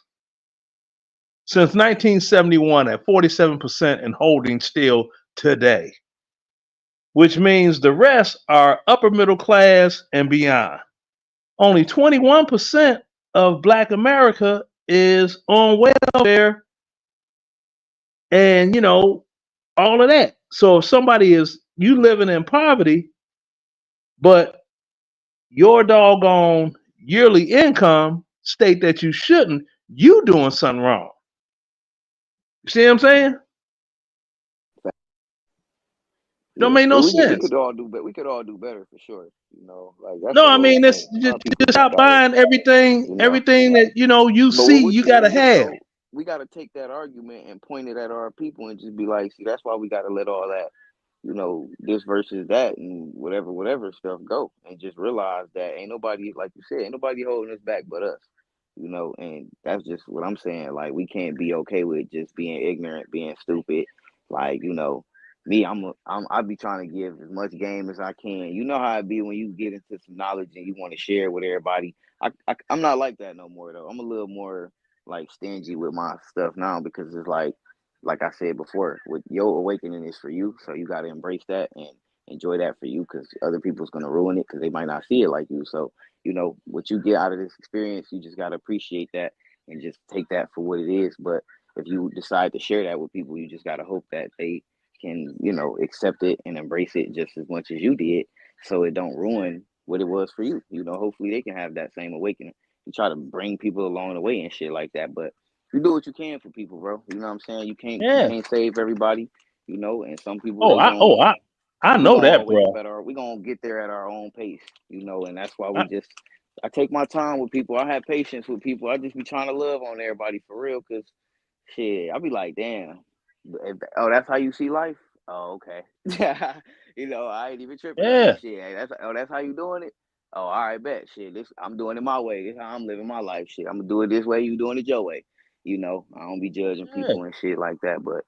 since 1971 at 47% and holding still today, which means the rest are upper middle class and beyond. Only 21% of Black America is on welfare and, all of that. So if you living in poverty, but your doggone yearly income state that you shouldn't, you doing something wrong. You see what I'm saying? Don't yeah. make But no we sense. could all do, but we could all do better for sure. Like that's No, the I whole mean, point. it's A lot just, of people just just stop gotta, buying everything, you know. everything that you But what see. we're You gotta saying is have. though, we gotta take that argument and point it at our people and just be like, see, that's why we gotta let all that, this versus that and whatever stuff go and just realize that ain't nobody, like you said, ain't nobody holding us back but us. And that's just what I'm saying. Like we can't be okay with just being ignorant, being stupid. Like, me, I be trying to give as much game as I can. You know how it be when you get into some knowledge and you want to share it with everybody. I'm not like that no more though. I'm a little more like stingy with my stuff now because it's like I said before, with your awakening is for you, so you got to embrace that and enjoy that for you because other people's gonna ruin it because they might not see it like you. So what you get out of this experience, you just got to appreciate that and just take that for what it is. But if you decide to share that with people, you just got to hope that they can accept it and embrace it just as much as you did, so it don't ruin what it was for you. Hopefully they can have that same awakening. You try to bring people along the way and shit like that, but you do what you can for people, bro. You know what I'm saying? You Yeah. can't save everybody, and some people Oh, I we know gonna that, all wake up bro. we gonna get there at our own pace, and that's why I, I take my time with people. I have patience with people. I just be trying to love on everybody for real, cause shit, I be like, damn, oh, that's how you see life. Oh, okay. I ain't even tripping on yeah, that shit. Hey, that's how you doing it. Oh, all right, bet. Shit, I'm doing it my way. This how I'm living my life. Shit, I'm gonna do it this way. You doing it your way. I don't be judging yeah. people and shit like that. But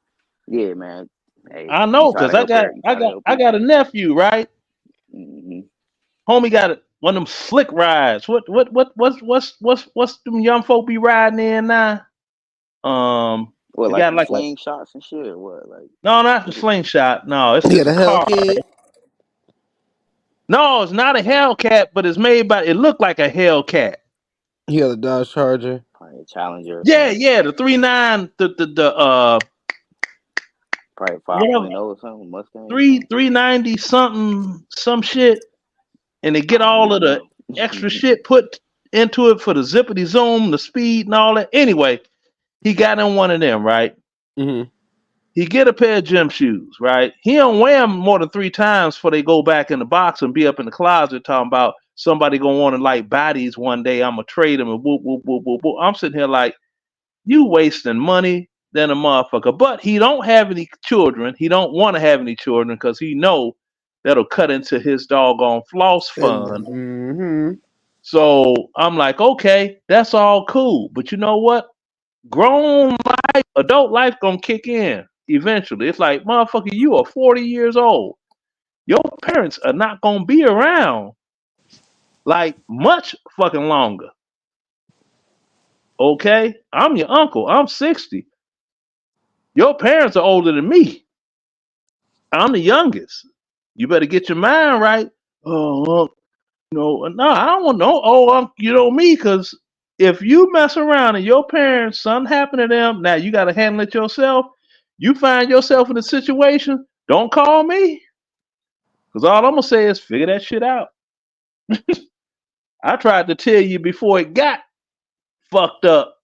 yeah, man. Hey, I you know, try cause to help her. You try to help I got people. a nephew, right? Hmm. Homie got one of them slick rides. What's them young folk be riding in now? What, It like got the like a slingshots and shit, or what? Like, no, not the slingshot. No, it's Yeah, just the a car. Hellcat. No, it's not a Hellcat, but it's made by. It looked like a Hellcat. He got a Dodge Charger. probably a Challenger or Yeah, something. yeah, the 3.9, the Probably whatever 5.0 or something. Mustang or 390 something some shit, and they get I don't all of even the know. extra shit put into it for the zippity zoom, the speed, and all that. Anyway, he got in one of them, right? Mm-hmm. He get a pair of gym shoes, right? He don't wear them more than 3 times before they go back in the box and be up in the closet talking about somebody gonna want to like buy these one day. I'm gonna trade them and whoop whoop whoop whoop whoop. I'm sitting here like, you wasting money than a motherfucker. But he don't have any children. He don't want to have any children because he know that'll cut into his doggone floss fund. Mm-hmm. So I'm like, okay, that's all cool. But you know what? Grown life, adult life gonna kick in eventually. It's like, motherfucker, you are 40 years old. Your parents are not gonna be around like much fucking longer. Okay? I'm your uncle. I'm 60. Your parents are older than me. I'm the youngest. You better get your mind right. Oh, no, I don't want no. Oh, you know me, because if you mess around and your parents, something happened to them, now you got to handle it yourself. You find yourself in a situation, don't call me, because all I'm gonna say is figure that shit out. I tried to tell you before it got fucked up.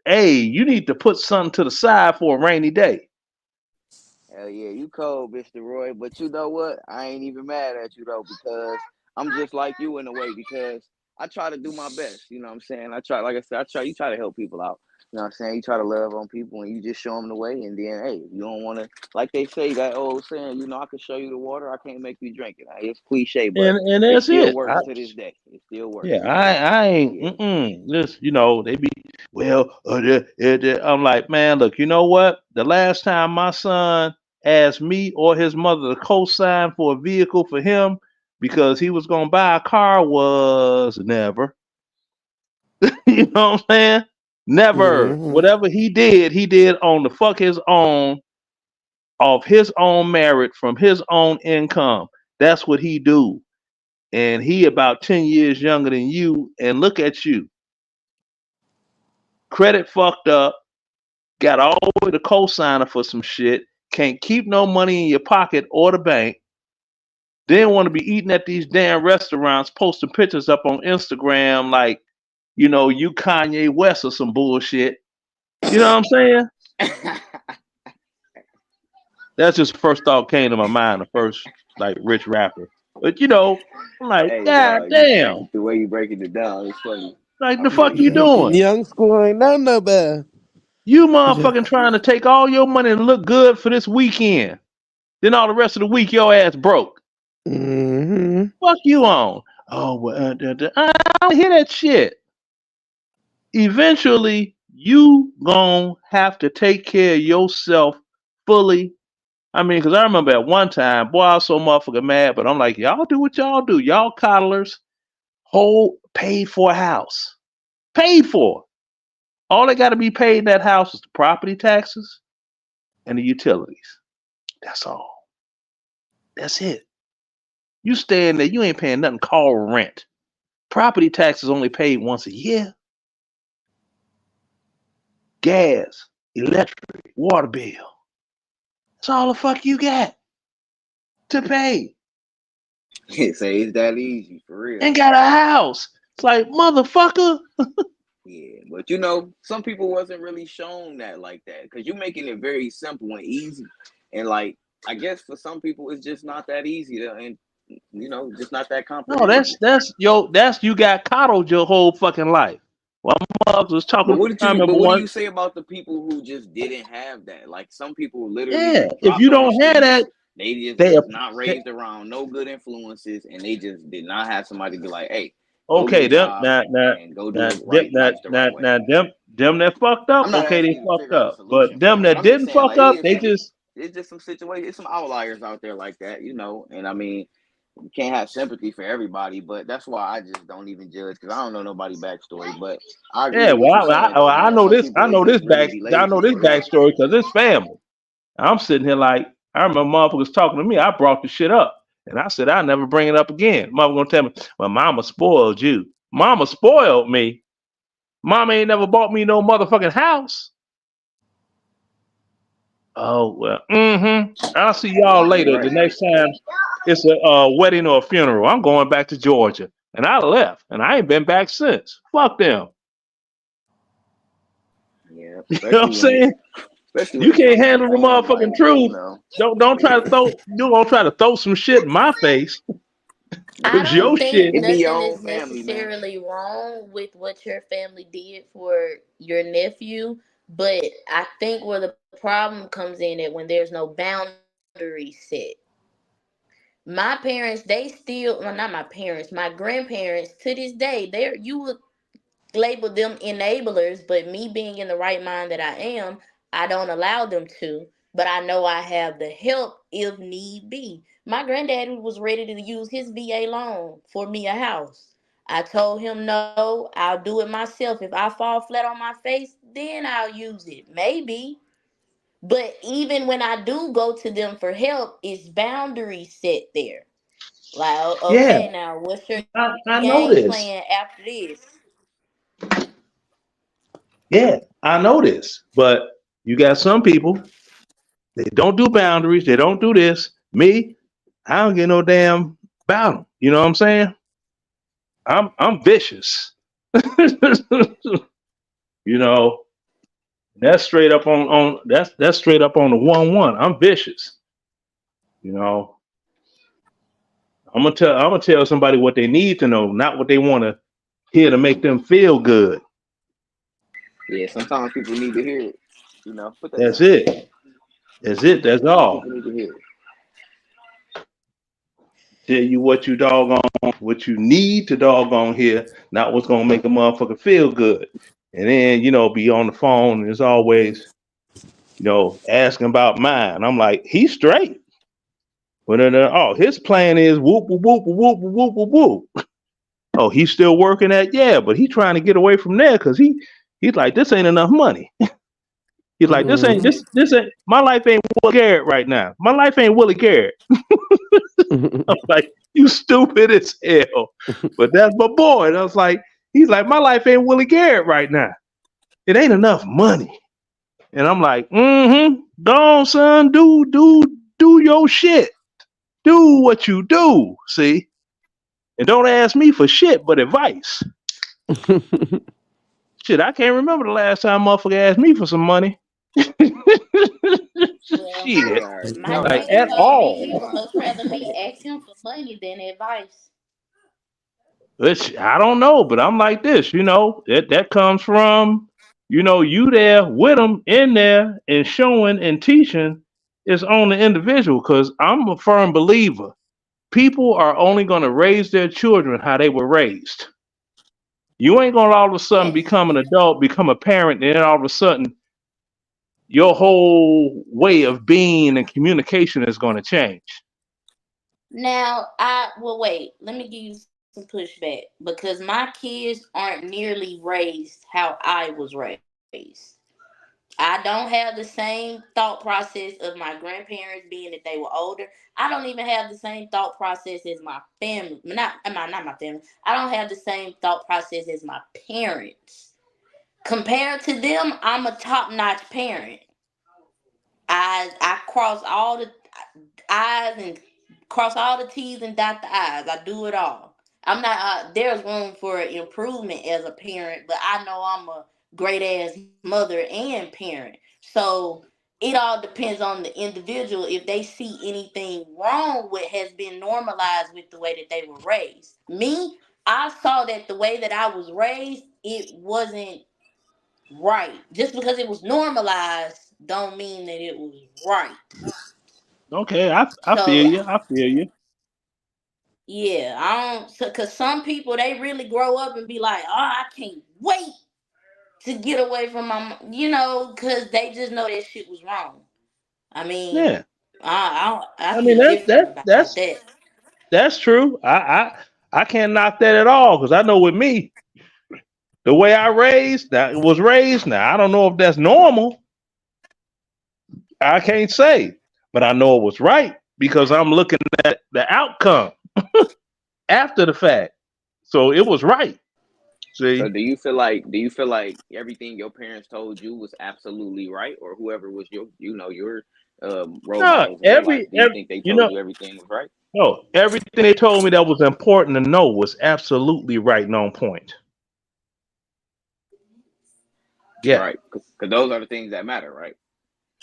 Hey, you need to put something to the side for a rainy day. Hell yeah, you cold, Mr. Roy. But you know what? I ain't even mad at you though, because I'm just like you in a way, because I try to do my best. You know what I'm saying? I try, like I said, you try to help people out. You know what I'm saying? You try to love on people and you just show them the way. And then, hey, if you don't want to, like they say, that old saying, I can show you the water, I can't make you drink it. It's cliche, but And it that's still it. works to this day. It still works. Yeah, I ain't. Yeah. This, they be I'm like, man, look, you know what? The last time my son asked me or his mother to co-sign for a vehicle for him because he was gonna buy a car was never. You know what I'm saying? Never. Mm-hmm. Whatever he did on the fuck his own, of his own merit, from his own income. That's what he do. And he about 10 years younger than you, and look at you. Credit fucked up, got all the way to co-signer for some shit, can't keep no money in your pocket or the bank, then want to be eating at these damn restaurants, posting pictures up on Instagram like, you Kanye West or some bullshit. You know what I'm saying? That's just the first thought came to my mind, the first like rich rapper. But I'm like, Hey, God dog, damn. the way you breaking it down, it's funny. Like, I the feel fuck you you. doing? Young school ain't nothing no bad. You motherfucking trying to take all your money and look good for this weekend. Then all the rest of the week, your ass broke. Mm-hmm. Fuck you on. Oh, well, I don't hear that shit. Eventually, you gonna have to take care of yourself fully. I mean, because I remember at one time, boy, I was so motherfucking mad, but I'm like, y'all do what y'all do. Y'all coddlers, paid for a house. Paid for. All they got to be paid in that house is the property taxes and the utilities. That's all. That's it. You staying there, you ain't paying nothing called rent. Property taxes only paid once a year. Gas, electric, water bill. That's all the fuck you got to pay. Say it's that easy, for real. And got a house. It's like, motherfucker. Yeah, but some people wasn't really shown that like that, because you're making it very simple and easy. And like, I guess for some people, it's just not that easy and just not that complicated. No, that's you got coddled your whole fucking life. Well, my mother was talking. But what do you say about the people who just didn't have that? Like, some people literally if you don't have that, they just not raised around no good influences, and they just did not have somebody be like, hey, okay, them that fucked up. Okay, they fucked up. But them that didn't fuck up, they just it's just some situations, some outliers out there like that, and I mean, You can't have sympathy for everybody, but that's why I just don't even judge because I don't know nobody backstory. But I agree Yeah, with what you're well, saying though, I man. know Some this. people they just really be I know lazy this for real. backstory because it's family. I'm sitting here like I remember motherfuckers talking to me. I brought the shit up, and I said I'll never bring it up again. Mother gonna tell me, "Well, Mama spoiled you. Mama spoiled me. Mama ain't never bought me no motherfucking house." Oh well. I'll see y'all Yeah, you're later. The right. next time it's a wedding or a funeral, I'm going back to Georgia, and I left, and I ain't been back since. Fuck them. Yeah, You know what I'm saying? especially when You it can't comes to handle the fam, like motherfucking truth. Don't try to yeah, throw. You gonna try to throw some shit in my face? I yeah. It's your don't think shit. It be your nothing own is family, man. necessarily wrong with what your family did for your nephew, but I think where the problem comes in it when there's no boundary set. My parents, they still, well, not my parents, my grandparents, to this day, they're, you would label them enablers, but me being in the right mind that I am, I don't allow them to. But I know I have the help if need be. My granddaddy was ready to use his VA loan for me a house. I told him no, I'll do it myself. If I fall flat on my face, then I'll use it. Maybe. But even when I do go to them for help, it's boundaries set there. Like, Yeah, okay, now what's your I know game this. plan after this? Yeah, I know this. But you got some people, they don't do boundaries. They don't do this. Me, I don't get no damn about them. You know what I'm saying? I'm vicious. You know, that's straight up on that's straight up on the 1-1. I'm vicious. You know, I'm gonna tell somebody what they need to know, not what they want to hear to make them feel good. Yeah, sometimes people need to hear it. Put that That's down. it. That's it. That's Some all. people need to hear it. Tell you what you doggone, what you need to doggone hear, not what's gonna make a motherfucker feel good. And then, be on the phone and as always, asking about mine. I'm like, he's straight. But then, his plan is whoop, whoop, whoop, whoop, whoop, whoop, whoop. Oh, he's still working at, yeah, but he's trying to get away from there because he's like, this ain't enough money. He's like, this ain't, my life ain't Willie Garrett right now. My life ain't Willie Garrett. I'm like, you stupid as hell. But that's my boy. And I was like, he's like, my life ain't Willie Garrett right now. It ain't enough money. And I'm like, go on, son, do your shit. Do what you do. See? And don't ask me for shit but advice. Shit, I can't remember the last time motherfucker asked me for some money. Well, Shit. All right. my Y'all Like got daddy at y'all got told it. me all. he would much rather me ask him for money than advice. Which I don't know, but I'm like this, that comes from, you there with them in there and showing and teaching is on the individual. Because I'm a firm believer, people are only going to raise their children how they were raised. You ain't gonna all of a sudden Yes. become an adult, become a parent, and then all of a sudden your whole way of being and communication is going to change. Now, well, wait. Let me give you some pushback because my kids aren't nearly raised how I was raised. I don't have the same thought process of my grandparents being that they were older. I don't even have the same thought process as my family. Not my family. I don't have the same thought process as my parents. Compared to them, I'm a top-notch parent. I cross all the I's and cross all the T's and dot the I's. I do it all. I'm not. There's room for improvement as a parent, but I know I'm a great ass mother and parent. So it all depends on the individual if they see anything wrong with has been normalized with the way that they were raised. Me, I saw that the way that I was raised, it wasn't right. Just because it was normalized, don't mean that it was right. Okay, I feel So you. I feel you. yeah, I don't. Cause some people they really grow up and be like, oh, I can't wait to get away from my, cause they just know that shit was wrong. I mean, Yeah. I I mean feel that different that about that's that. That's true. I can't knock that at all because I know with me, the way I was raised. Now I don't know if that's normal. I can't say, but I know it was right because I'm looking at the outcome after the fact. So it was right. So See? do you feel like everything your parents told you was absolutely right, or whoever was your role No, models in your life? Do you every think they you told know, you everything was right? no, everything they told me that was important to know was absolutely right and on point. Yeah, Right, because those are the things that matter, right?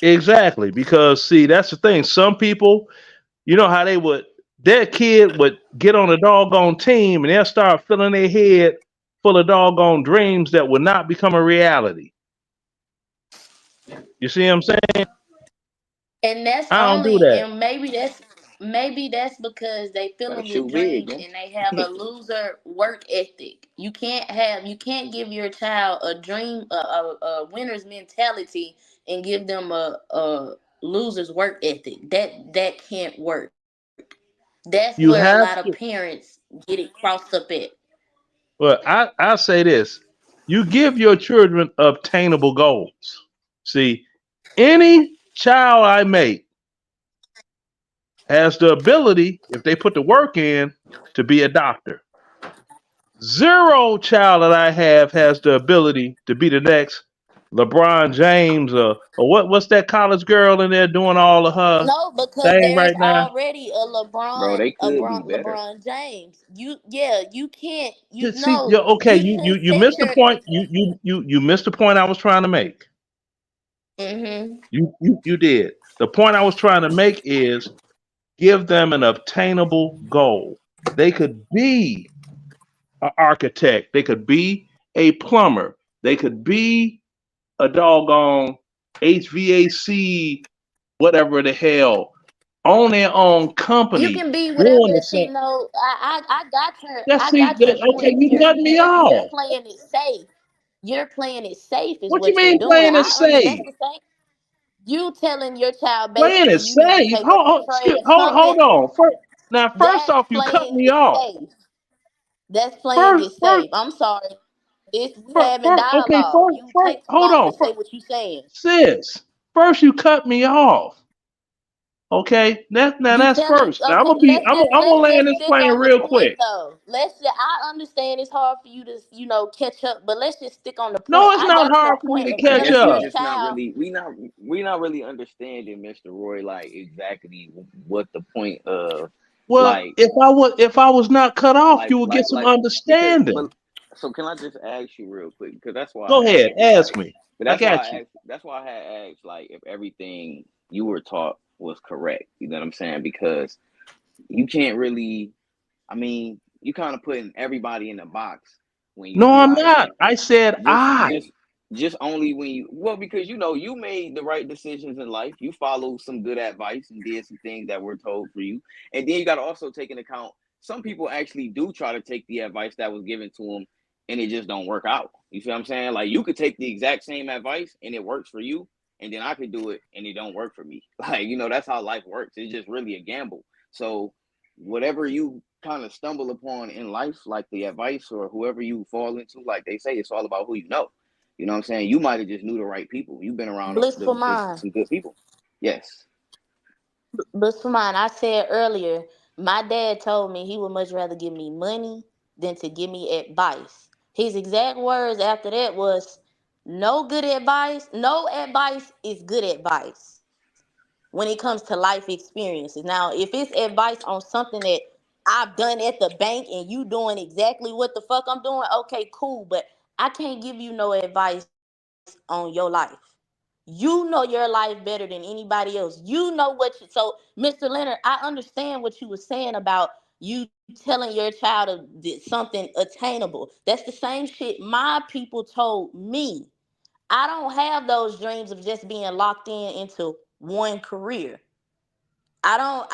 exactly. Because see, that's the thing. Some people, you know how their kid would get on a doggone team and they'll start filling their head full of doggone dreams that would not become a reality. You see what I'm saying? And that's I don't do only, that. and maybe that's because they Gotta filling with shoot big, dreams man. and they have a loser work ethic. You can't give your child a dream, a winner's mentality, and give them a loser's work ethic. That can't work. That's where a You lot of have to. parents get it crossed up at. Well, I say this: you give your children obtainable goals. See, any child I make has the ability, if they put the work in, to be a doctor. Zero child that I have has the ability to be the next LeBron James or what's that college girl in there doing all of her No, because thing there's right now? already Bro, they could be better. LeBron James. You can't See, okay, you you set missed the your point. You missed the point I was trying to make. hmm You did. The point I was trying to make is give them an obtainable goal. They could be an architect. They could be a plumber. They could be a doggone HVAC, whatever the hell, on their own you company, can be doing whatever. the See, same. no, That's I see, got your okay, point. you cut me You're off. playing it safe. You're playing it safe is What you what you're mean doing. playing it That's safe? the same. You telling your child Playing basically it you need to safe? take up a trade, something Hold on. First that's off, you cut playing me it off. safe. That's playing First, it first, safe. I'm sorry. This we having okay, dialogue. You first, take too hold long on. to say what you saying. Sis, first you cut me off. Okay, You that's telling first. Now okay, I'm gonna let's land just this stick plane on the real point quick. though. I understand it's hard for you to, catch up, but let's just stick on the point. No, it's I not got your hard for me point to of I catch telling guess we your up. just not child. really we not really understanding, Mr. Roy, like exactly what the point of Well, like if I was not cut off, you would get some because understanding. but so can I just ask you real quick, because that's why Go I ahead, asked you, ask like, me. but I got you. that's why I had asked, like, if everything you were taught was correct. You know what I'm saying? Because you can't really, I mean, you kind of putting everybody in a box when you No, be I'm like, not. I said just I. just just only when you, well, because you made the right decisions in life, you followed some good advice and did some things that were told for you, and then you got to also take into account some people actually do try to take the advice that was given to them and it just don't work out. You see what I'm saying? Like, you could take the exact same advice and it works for you, and then I could do it and it don't work for me. Like, that's how life works. It's just really a gamble. So whatever you kind of stumble upon in life, like the advice or whoever you fall into, like they say, it's all about who you know. You know what I'm saying? You might have just knew the right people. You've been around Blissful mind. some good people. Yes. Blissful mind. I said earlier, my dad told me he would much rather give me money than to give me advice. His exact words after that was, no advice is good advice when it comes to life experiences. Now, if it's advice on something that I've done at the bank and you doing exactly what the fuck I'm doing, okay, cool. But I can't give you no advice on your life. You know your life better than anybody else. You know what you, so Mr. Leonard, I understand what you were saying about you telling your child something attainable. That's the same shit my people told me. I don't have those dreams of just being locked into one career. I don't.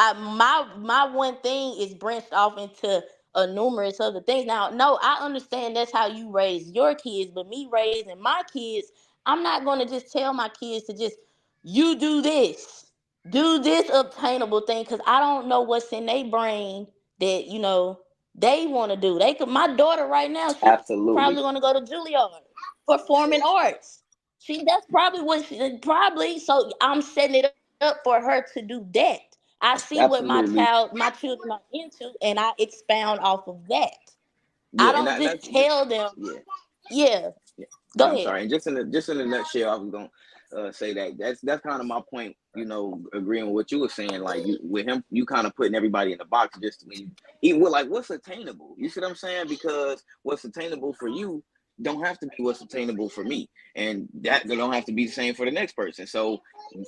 My one thing is branched off into a numerous other things. Now, no, I understand that's how you raise your kids, but me raising my kids, I'm not going to just tell my kids to just you do this obtainable thing, because I don't know what's in their brain that they want to do. They could. My daughter right now, she's Absolutely. probably going to go to Juilliard, performing arts. That's probably what she probably. So I'm setting it up for her to do that. I see what my Absolutely. children are into, and I expound off of that. Yeah, I and don't just that's tell them. yeah. Yeah, Yeah. go I'm ahead. sorry. And just in a nutshell, I was gonna say that's kind of my point. Agreeing with what you were saying, like with him, you kind of putting everybody in the box. Just when even with like what's attainable. You see what I'm saying? Because what's attainable for you don't have to be what's attainable for me, and that don't have to be the same for the next person. So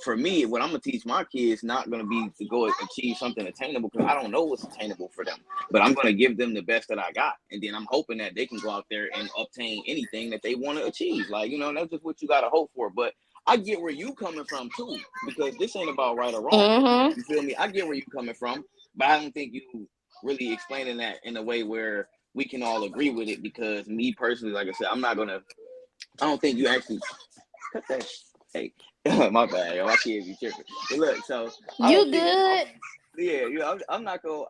for me, what I'm gonna teach my kids not gonna be to go achieve something attainable because I don't know what's attainable for them. But I'm gonna give them the best that I got, and then I'm hoping that they can go out there and obtain anything that they want to achieve. Like that's just what you gotta hope for. But I get where you coming from too, because this ain't about right or wrong. Mm-hmm. You feel me? I get where you coming from, but I don't think you really explaining that in a way where we can all agree with it. Because me personally, like I said, I don't think you actually cut that. Hey, my bad, yo. My kids be tripping. But look, so I don't You think. good? Yeah, I'm not gonna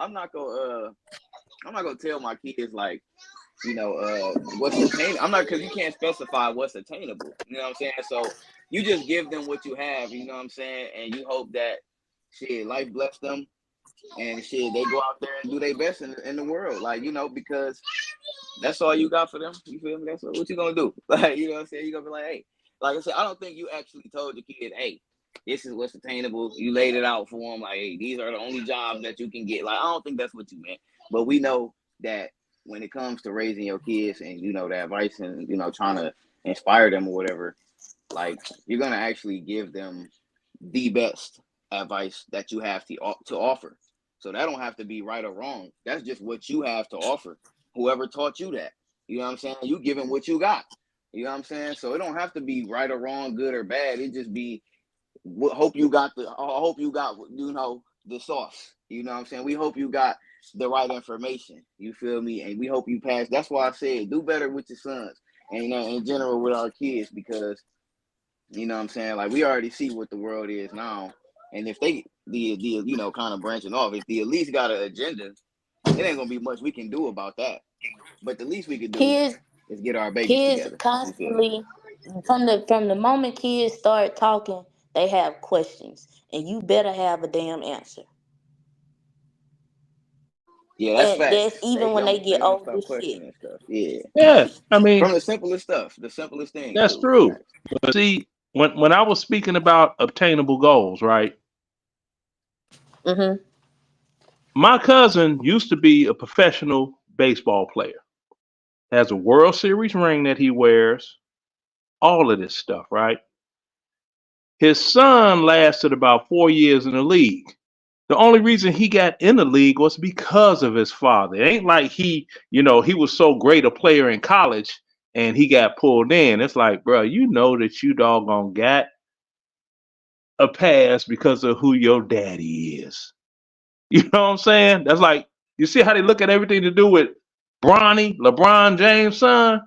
tell my kids like, what's attainable. I'm not, because you can't specify what's attainable. You know what I'm saying? So you just give them what you have. You know what I'm saying? And you hope that life bless them, and they go out there and do their best in the world. Like because that's all you got for them. You feel me? That's what you gonna do. Like you know what I'm saying? You gonna be like, hey, like I said, I don't think you actually told your kid, hey, this is what's attainable. You laid it out for them, like, hey, these are the only jobs that you can get. Like I don't think that's what you meant. But we know that when it comes to raising your kids and the advice and trying to inspire them or whatever, like you're gonna actually give them the best advice that you have to offer. So that don't have to be right or wrong. That's just what you have to offer. Whoever taught you that, you know what I'm saying? You give them what you got. You know what I'm saying? So it don't have to be right or wrong, good or bad. It just be I hope you got the sauce. You know what I'm saying? We hope you got the right information. You feel me? And we hope you pass. That's why I said do better with your sons and in general with our kids, because you know what I'm saying? Like we already see what the world is now. And if they kind of branching off, if they at least got an agenda, it ain't gonna be much we can do about that. But the least we could do Kids, is get our babies kids together. You feel me? constantly from the moment kids start talking, they have questions, and you better have a damn answer. Yeah, that's And facts. that's even when they They get don't old stop as shit. questioning stuff. Yeah. Yeah, I mean, From the simplest stuff, the simplest things that's too. true. Facts. But see, when I was speaking about obtainable goals, right? Mm-hmm. My cousin used to be a professional baseball player. Has a World Series ring that he wears, all of this stuff, right? His son lasted about 4 years in the league. The only reason he got in the league was because of his father. It ain't like he was so great a player in college and he got pulled in. It's like, bro, you know that you doggone got a pass because of who your daddy is. You know what I'm saying? That's like, you see how they look at everything to do with LeBron James' son?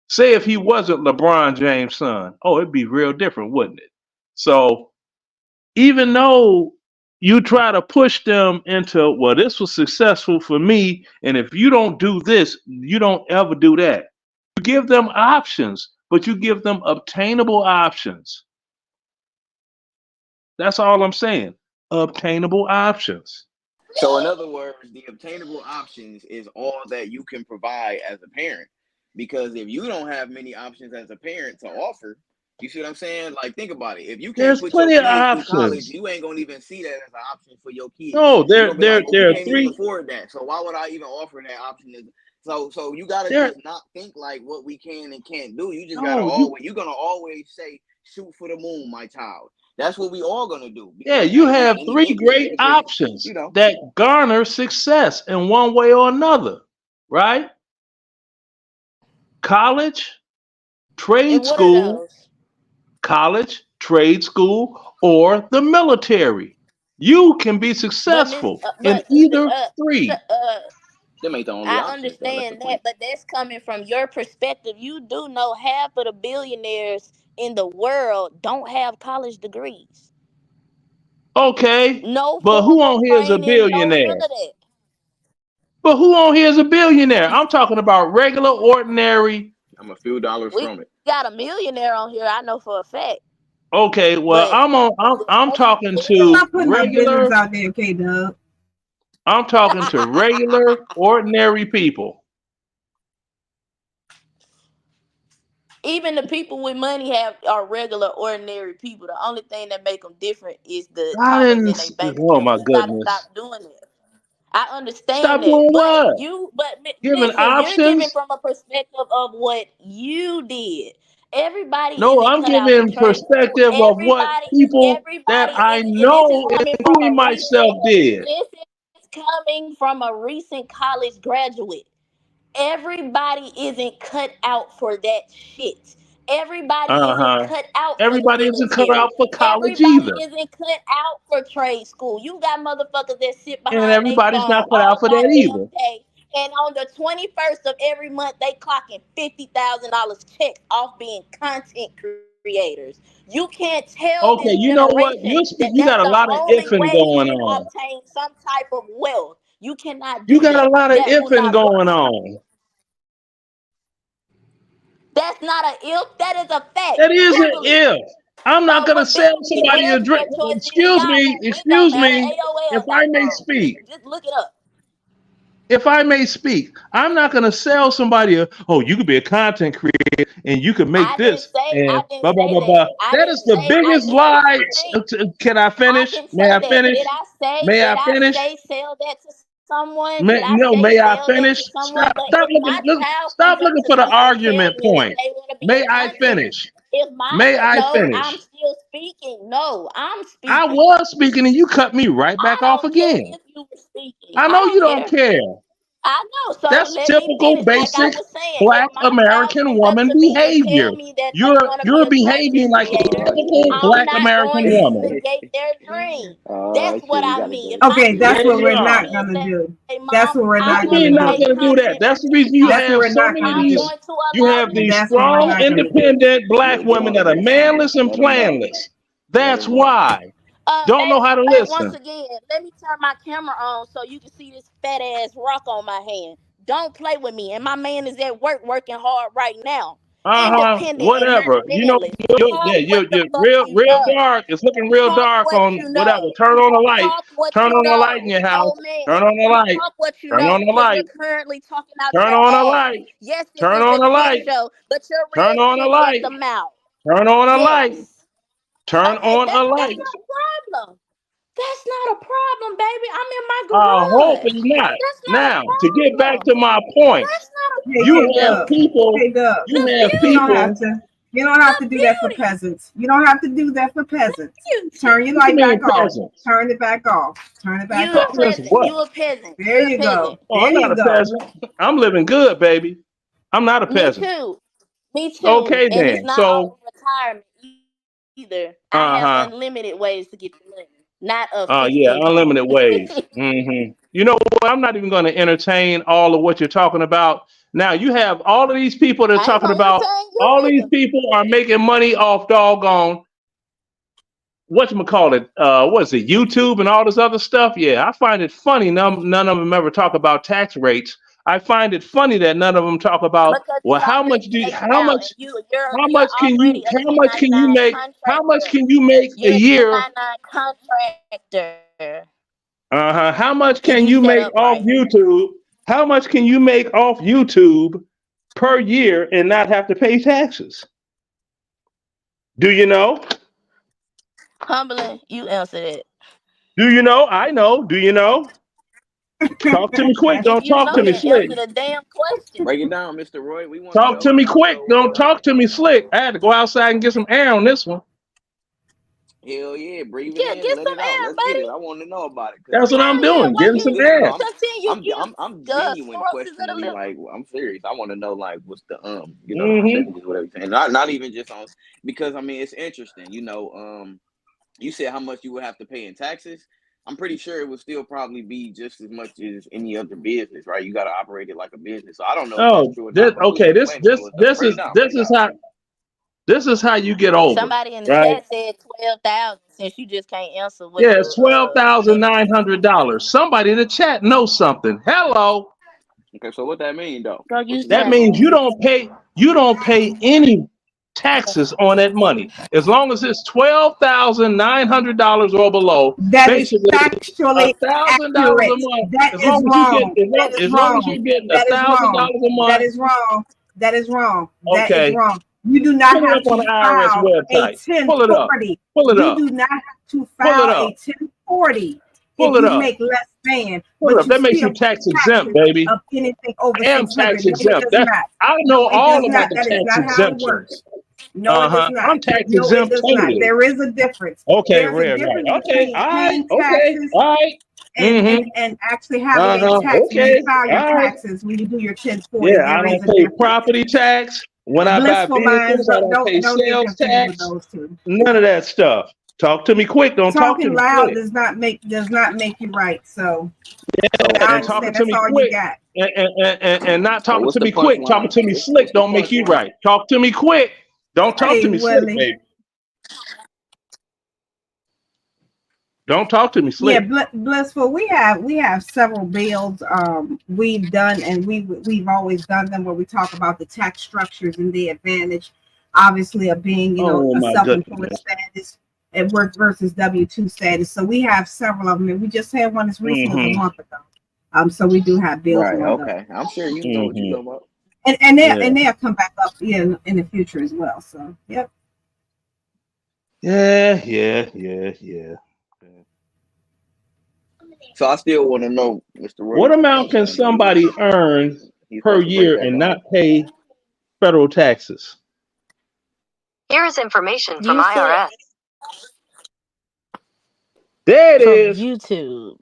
Say if he wasn't LeBron James' son, oh, it'd be real different, wouldn't it? So even though you try to push them into, well, this was successful for me, and if you don't do this, you don't ever do that. You give them options, but you give them obtainable options. That's all I'm saying. Obtainable options. So in other words, the obtainable options is all that you can provide as a parent. Because if you don't have many options as a parent to offer, you see what I'm saying? Like think about it. If you can't There's put your plenty of kids through college, options. you ain't gonna even see that as an option for your kids. No, You're there gonna be there like, well, we there are can't even three. afford that. So why would I even offer that option? So you gotta There just not think like what we can and can't do. You just gotta no you you're gonna always say, shoot for the moon, my child. That's what we all gonna do. Yeah, Because you at have any three given great because options you know. that garner success in one way or another, right? College, And trade what are school, those? or the military. You can be But Miss, successful in either three. Them ain't the only I options though. That's the understand that, point. but that's coming from your perspective. You do know half of the billionaires in the world don't have college degrees. Okay, No but who formal on here is a training, no none billionaire? of that. But who on here is a billionaire? I'm talking about regular, ordinary. I'm a few dollars We from it. got a millionaire on here, I know for a fact. Okay, well, But I'm talking I'm to not putting no regular. business out there, K Dub. I'm talking to regular, ordinary people. even the people with money are regular, ordinary people. The only thing that make them different is the I coins didn't. in their bank Oh account. my You gotta goodness! stop doing that. I Stop understand that, doing but what? Giving listen, you're giving options? from a perspective of what you did. Everybody No, isn't I'm cut out for giving trade school. perspective of what people that Everybody I is, and this is know, coming from including a myself, recent. did. This is coming from a recent college graduate. Everybody isn't cut out for that shit. Everybody Uh isn't huh. cut out for the Everybody isn't cut military. out for college Everybody either, isn't cut out for trade school. You got motherfuckers that sit and behind their everybody's phone not cut out all for that goddamn either. day. And on the 21st of every month, they clocking $50,000 checks off being content creators. You can't tell Okay, this you know what? generation that You that's got a the lot of only ifing way you going can on. obtain some type of wealth. You cannot You do got a that. lot of That will ifing not work. going on. That's not a if, that is a fact. That is an Google it. if. I'm not So gonna what sell business? What somebody a else drink. your choice is? Excuse Y'all me. don't. It don't Excuse matter. me. If I may AOL.com. speak. Just look it up. If I may speak, I'm not going to sell somebody oh, you could be a content creator and you could make this I and didn't blah, blah, say blah, that. blah. I That didn't is the say I biggest here's lie. the thing. Can I I finish? didn't May say I that. finish? May I Did I finish? say sell that to someone? Did I No, say may I sell that finish? to someone? But if my child Stop comes up looking to for the me and tells argument me that point. they want to be May a I content, finish? if my May I no, I'm finish? still speaking. No, I'm I speaking. was speaking and you cut me right I back off don't care again. if you were speaking. I I know you don't don't care. care. I know. So That's let me typical, finish. Like I basic was saying, if Black my child American comes up woman to me and behavior. tell me that they want to be You're a behaving content like a creator, typical I'm Black not American going to woman. negate their dream. Oh That's what shit, we I gotta mean. If go. my Okay, Yeah, that's child what comes we're to yeah. not me and gonna say, do. "Hey, That's mom, what we're What I not you want gonna to mean be not do. a gonna do that? content That's the reason you That's what have we're so not many gonna of I'm these. do. going to You allow have you." these That's what we're strong, not gonna do. independent Black Let it women go, that are Miss. manless and Let him go. planless. Let That's him go. why. Don't know how to Once listen. again, let me turn my camera on so you can see this fat ass rock on my hand. Don't play with me. And my man is at work working hard right now. Independent and not Whatever. You know, manless. Talk what the you're fuck you real know. dark. It's looking real Talk dark what on you whatever. know. Turn on the light. Talk what Turn you on the light in know. your house. No man. Turn on the light. Talk what you Turn on know. the Because you're light. currently talking out Turn your on the ass. light. Yes, this Turn is on a the shit light. show, but you're Turn real on the shitty at light. the mouth. Turn on a light. Yes. Turn Okay, on a that's light. not a problem. That's not a problem, baby. I'm in my Hopefully garage. not. That's not a Now, to get back problem. to my point, That's not a Hey, you K have Dub. problem. people, K Dub. you The have You don't beauty. have people, to. You don't have to The do that for beauty. peasants. You don't have to do that for peasants. Beauty. Turn your what you light mean back off. peasants? Turn it back off. Turn it back You a off. Peasants peasant. what? You a peasant. There You're a you go. peasant. Oh, There I'm not you a go. peasant. I'm living good, baby. I'm not a Me peasant. too. Me too. Okay And it's then. not So, all retirement either. I have uh-huh. unlimited ways to get the money. Not a fixed Yeah, income. unlimited ways. You know what? I'm not even going to entertain all of what you're talking about. Now, you have all of these people that are I ain't talking gonna about entertain all you these either. people are making money off doggone whatchamacallit, what's it, YouTube and all this other stuff? Yeah, I find it funny. None of them ever talk about tax rates. I find it funny that none of them talk about, Because well, it's already taken out, and you're already a how much can you 1099 make, how much contractor. can you make a You're a year? 1099 contractor. How much Can can you you shut make up, off Ryan? YouTube? How much can you make off YouTube per year and not have to pay taxes? Do you know? Humbling, you answer that. Do you know? I know. Do you know? Talk to me quick. If Don't you talk know, to me then slick. answer the damn question. Break it down, Mr. Roy. We want to Talk know. to me We want to quick. know what's Don't up. talk to me slick. I had to go outside and get some air on this one. Hell yeah, breathe it Yeah, in and get let some it out. air, Let's get it. buddy. I want to know about it because That's what I'm Hell yeah. doing. Why Getting you some this. air. No, continue use I'm the genuine sources of the questioning you. liver? Like I'm serious. I want to know like what's the the Mm-hmm. percentages, whatever you're saying. Not even just on because I mean it's interesting. You said how much you would have to pay in taxes. I'm pretty sure it would still probably be just as much as any other business, right? You got to operate it like a business. So I don't know if that's Oh, true or not, but we okay. explain it to us though. Break it down. Break it down. This is how you get over, Somebody in the right? chat said 12,000. Since you just can't answer what Yeah, the it's $12,900. Somebody in the chat knows something. Hello. Okay, so what that mean though? Go What use you That mean? chat. means you don't pay any taxes on that money. As long as it's $12,900 or below, That is basically factually $1,000 a accurate. month. That As is long as you wrong. That is as long as wrong. you're getting That is wrong. $1,000 a That month, is wrong. That is wrong. That is okay. wrong. You do not Pull it have up on to the IRS file a website. Pull it up. 1040. Pull it You up. do not have to Pull it file up. a 1040 Pull if it you up. make less than, Pull it but up. you That makes still you pay tax exempt, taxes baby. of anything over I am 600. tax No, it exempt. does not. I know No, it all does about not. the That is tax not how it works. exemptions. No, it does not. I'm tax No, it exempt does not. totally. There is a difference. Okay, There's a right. difference Okay, between all right. paying Okay, taxes all right. and actually having a tax when Okay, you file your all right. taxes, when you do your 1040. Yeah, I There is don't a pay difference. property tax. When I buy Blissful minds vehicles, I don't pay don't get sales confused with tax. those two. None of that stuff. Talk to me quick. Don't talk to Talking me loud quick. does not make you right. So And I talking understand to that's me all you quick got. and not So talking what's to the me quick. Talking punchline? to me slick What's the don't make you punchline? right. Talk to me quick. Don't talk Hey to me slick, Willie. baby. Don't talk to me Yeah, slick. blissful. We have several bills we've done, and we've always done them where we talk about the tax structures and the advantage, obviously, of being Oh a my self-employed goodness. status at work versus W-2 status. So we have several of them, and we just had one as recent as a month ago. So we do have bills Right. on those, Okay. I'm sure you know what you're talking about. and they'll come back up in the future as well. So yep. Yeah. So I still want to know, Mr. Roy. What amount can somebody earn per year and not pay federal taxes? Here is information from You said IRS. There it from is. YouTube.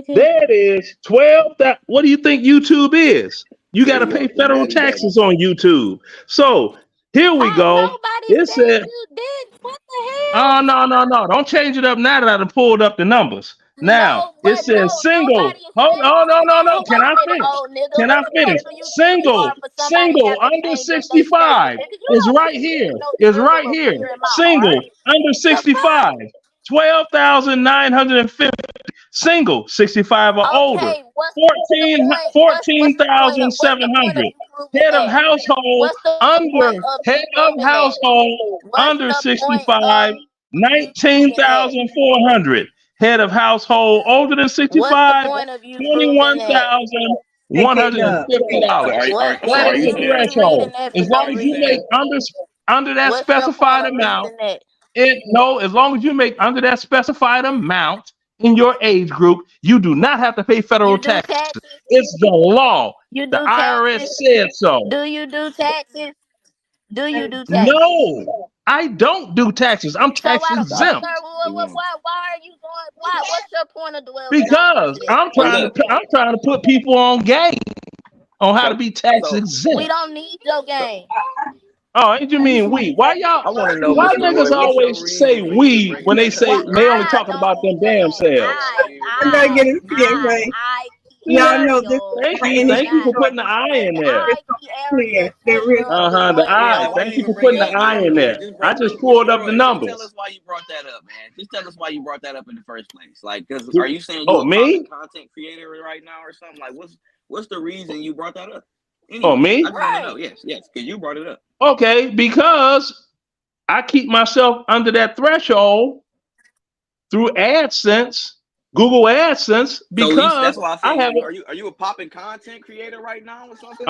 There it is. 12. What do you think YouTube is? You got to pay federal taxes on YouTube. So here we go. Nobody said you did. What the hell? Oh, no. Don't change it up now that I done pulled up the numbers. Now, it says single. Hold on, no. Can I finish? Can I finish? Single under 65 is right here. Is right here. Single under 65. 12,950. Single 65 or older. 14,700. Head of household under 65. 19,400. Head of household older than 65, $21,150. That is the threshold. As long as you make under that specified amount, as long as you make under that specified amount in your age group, you do not have to pay federal taxes. It's the law. The IRS said so. Do you do taxes? Do you do taxes? No, I don't do taxes. I'm tax exempt. Why are you going? Why? What's your point of dwelling? Because I'm trying to put people on game on how to be tax exempt. We don't need your game. Oh, what you mean we? Why y'all? I want to know. Why niggas always say we when they say they only talking about them damn selves? I'm gonna get it clear, y'all know this. Thank you for putting the I in there. The I. Thank you for putting the I in there. I just pulled up the numbers. Tell us why you brought that up, man. Just tell us why you brought that up in the first place. Like, cause are you saying you're a content creator right now or something? Like, what's the reason you brought that up? Anyway, me? I just want to know. Yes, because you brought it up. Okay, because I keep myself under that threshold through AdSense, Google AdSense, because so that's why I have. Are you a popping content creator right now or something?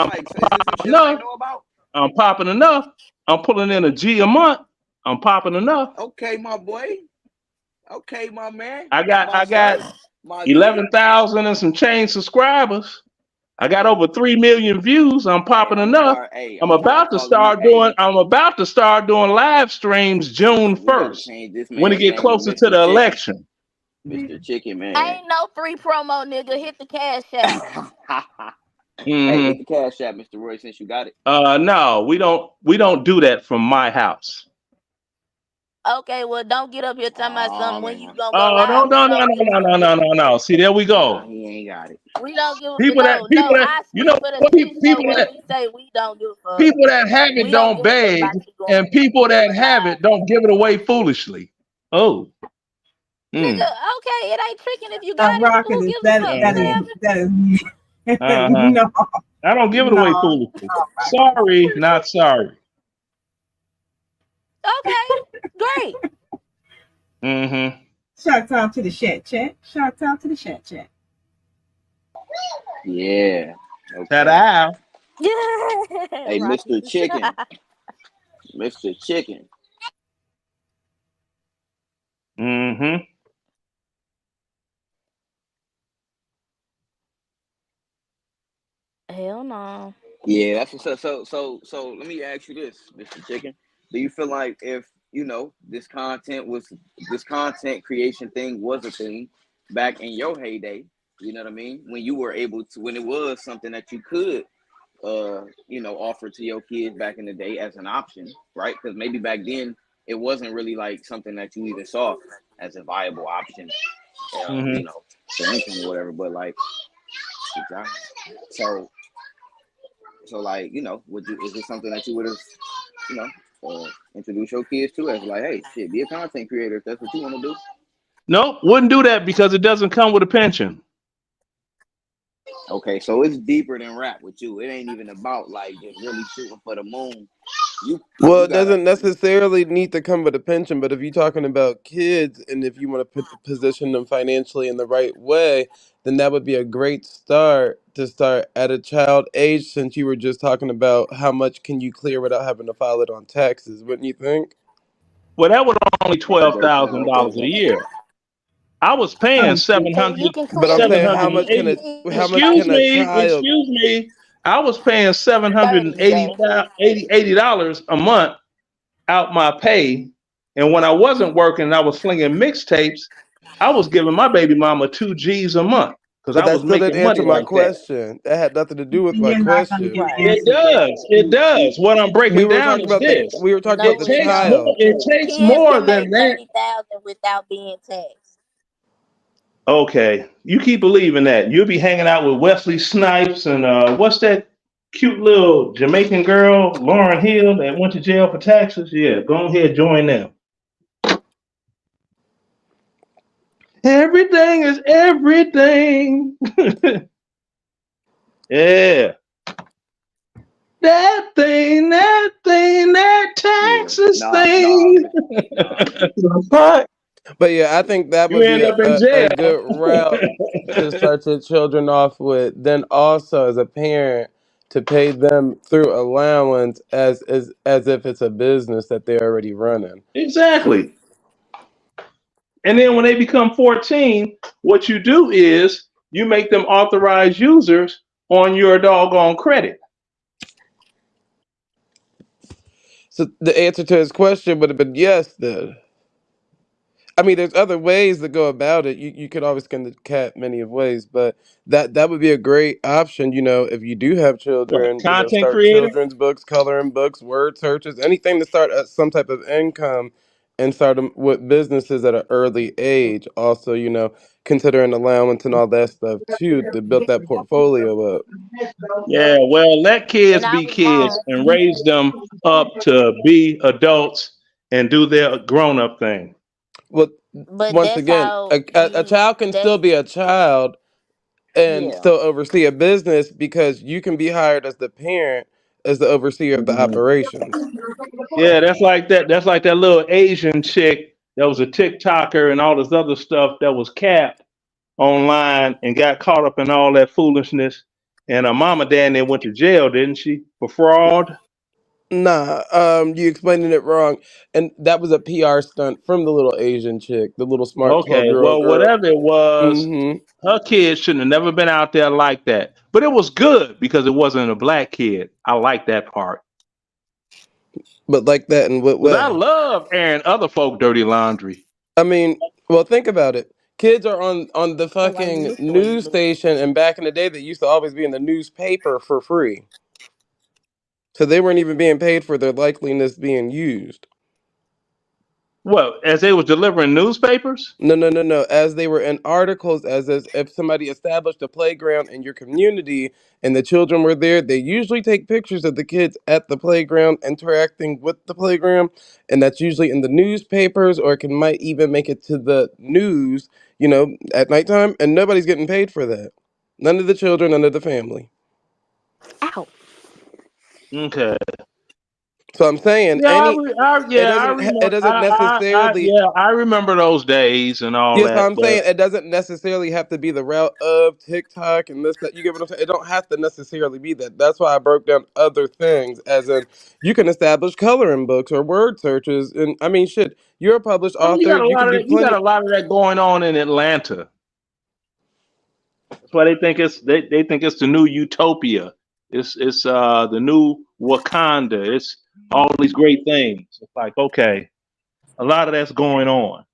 I'm popping enough. I'm pulling in a G a month. I'm popping enough. Okay, my boy. Okay, my man. I got 11,000 and some change subscribers. I got over 3 million views. I'm popping enough. I'm about to start doing live streams June 1st when it get closer to the election. Mr. Chicken Man. Ain't no free promo, nigga. Hit the cash app. Hey, hit the cash app, Mr. Roy, since you got it. No, we don't do that from my house. Okay, well, don't get up here talking about Oh something when you man. gonna go Oh, live. We no, no, don't no, give a no, no, fuck. no, no, no. See, there we Nah, go. he ain't got it. We don't give People that, no, people no. that, I you know, speak for the streets, so people when that, we say we don't give a fuck, people that have it we don't don't give a fuck beg, about you going and people that going have live. it don't give it away foolishly. Oh, Nigga, mm. okay, it ain't tricking if you got it. Rocking Who is gives a that fuck? that You is Uh-huh. have it. that is Uh-huh. no, I don't give it away no. foolishly. Oh my god. Sorry, not sorry. Okay, great. Mm-hmm. Shouts out to the chat. Shouts out to the chat. Yeah. Ta-da. Okay. Yeah, Hey, Rocky. Mr. Chicken. Mr. Chicken. Mm-hmm. Hell no. Yeah, that's what's up. So let me ask you this, Mr. Chicken. Do you feel like if, this content creation thing was a thing back in your heyday, you know what I mean? When you were able to, when it was something that you could offer to your kids back in the day as an option, right? Because maybe back then it wasn't really like something that you even saw as a viable option, Mm-hmm. for income or whatever. But like, so like, is this something that you would have, you know, introduce your kids to as like, hey, shit, be a content creator if that's what you want to do? Nope, wouldn't do that because it doesn't come with a pension. Okay, so it's deeper than rap with you. It ain't even about like just really shooting for the moon. Well, You it gotta. doesn't necessarily need to come with a pension, but if you're talking about kids and if you want to position them financially in the right way, then that would be a great start to start at a child age, since you were just talking about how much can you clear without having to file it on taxes, wouldn't you think? Well, that was only That's a great point. $12,000 a year. I was paying You can But clear I'm it in saying how 30 much days. can a child excuse me. I was paying 30 days. $80 a month out my pay. And when I wasn't working and I was flinging mixtapes, I was giving my baby mama 2 G's a month because but I that was still making didn't money answer my like that. question. That had nothing to do with my You're not gonna question. get Right. an It answer there. does. It does. What I'm We breaking were down talking is about the this. we were talking about No, the it don't. child. It takes Kids more can than make that. 30,000 without being taxed. Okay, you keep believing that. You'll be hanging out with Wesley Snipes and what's that cute little Jamaican girl, Lauren Hill, that went to jail for taxes? Yeah, go ahead, join them. Everything is everything. Yeah. That thing, that Yeah. taxes Nah, thing. But yeah, I think that You would be end up in a jail. good route to start your children off with. Then also as a parent to pay them through allowance as if it's a business that they're already running. Exactly. And then when they become 14, what you do is you make them authorized users on your doggone credit. So the answer to his question would have been yes then. I mean, there's other ways to go about it. You could always skin the cat many of ways, but that would be a great option. If you do have What, children, content start creator? children's books, coloring books, word searches, anything to start some type of income and start 'em with businesses at an early age. Also, considering allowance and all that stuff too to build that portfolio up. Yeah, well, let When kids I be was kids young, and raise them up to be adults and do their grown up thing. Well, but once that's again, how a you child can still that's be a child and yeah. still oversee a business because you can be hired as the parent as the overseer of the operations. Yeah, that's like that. That's like that little Asian chick that was a TikToker and all this other stuff that was capped online and got caught up in all that foolishness. And her mama and then went to jail, didn't she, for fraud? Nah, you explaining it wrong. And that was a PR stunt from the little Asian chick, the little smart Okay, 12-year-old well, girl. whatever it was, Mm-hmm. her kid shouldn't have never been out there like that. But it was good because it wasn't a black kid. I like that part. But like that in what Because I way? love airing other folk dirty laundry. I mean, well, think about it. Kids are on the Oh, I fucking used to wear news blue. station, and back in the day, they used to always be in the newspaper for free. So they weren't even being paid for their likeliness being used. What, as they was delivering newspapers? No. As they were in articles, as if somebody established a playground in your community and the children were there, they usually take pictures of the kids at the playground interacting with the playground, and that's usually in the newspapers or might even make it to the news, at nighttime, and nobody's getting paid for that. None of the children, none of the family. Ow. Okay. So I'm saying Yeah, it doesn't necessarily. I remember those days and all Yes, that. I'm But saying it doesn't necessarily have to be the route of TikTok and this, that. You get what I'm saying? It don't have to necessarily be that. That's why I broke down other things, as in you can establish coloring books or word searches, and I mean, shit. You're a published I mean, author. You can do you got plenty. a lot of that going on in Atlanta. That's why they think they think it's the new utopia. It's the new Wakanda. It's all these great things. It's like, okay, a lot of that's going on.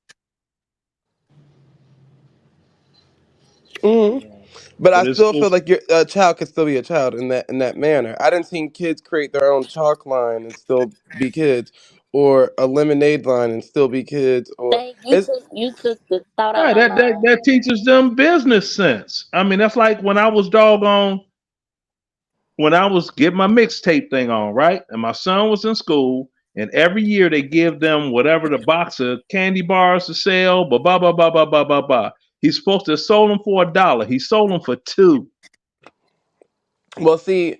Hmm. But I But still feel like a child could still be a child in that manner. I didn't see kids create their own chalk line and still be kids, or a lemonade line and still be kids, or Dang, it's you took the thought out right, my that mind. teaches them business sense. I mean, that's like when I was getting my mixtape thing on, right? And my son was in school, and every year they give them whatever the box of candy bars to sell, blah blah blah blah blah blah blah blah. He's supposed to have sold them for $1. He sold them for $2. well, see,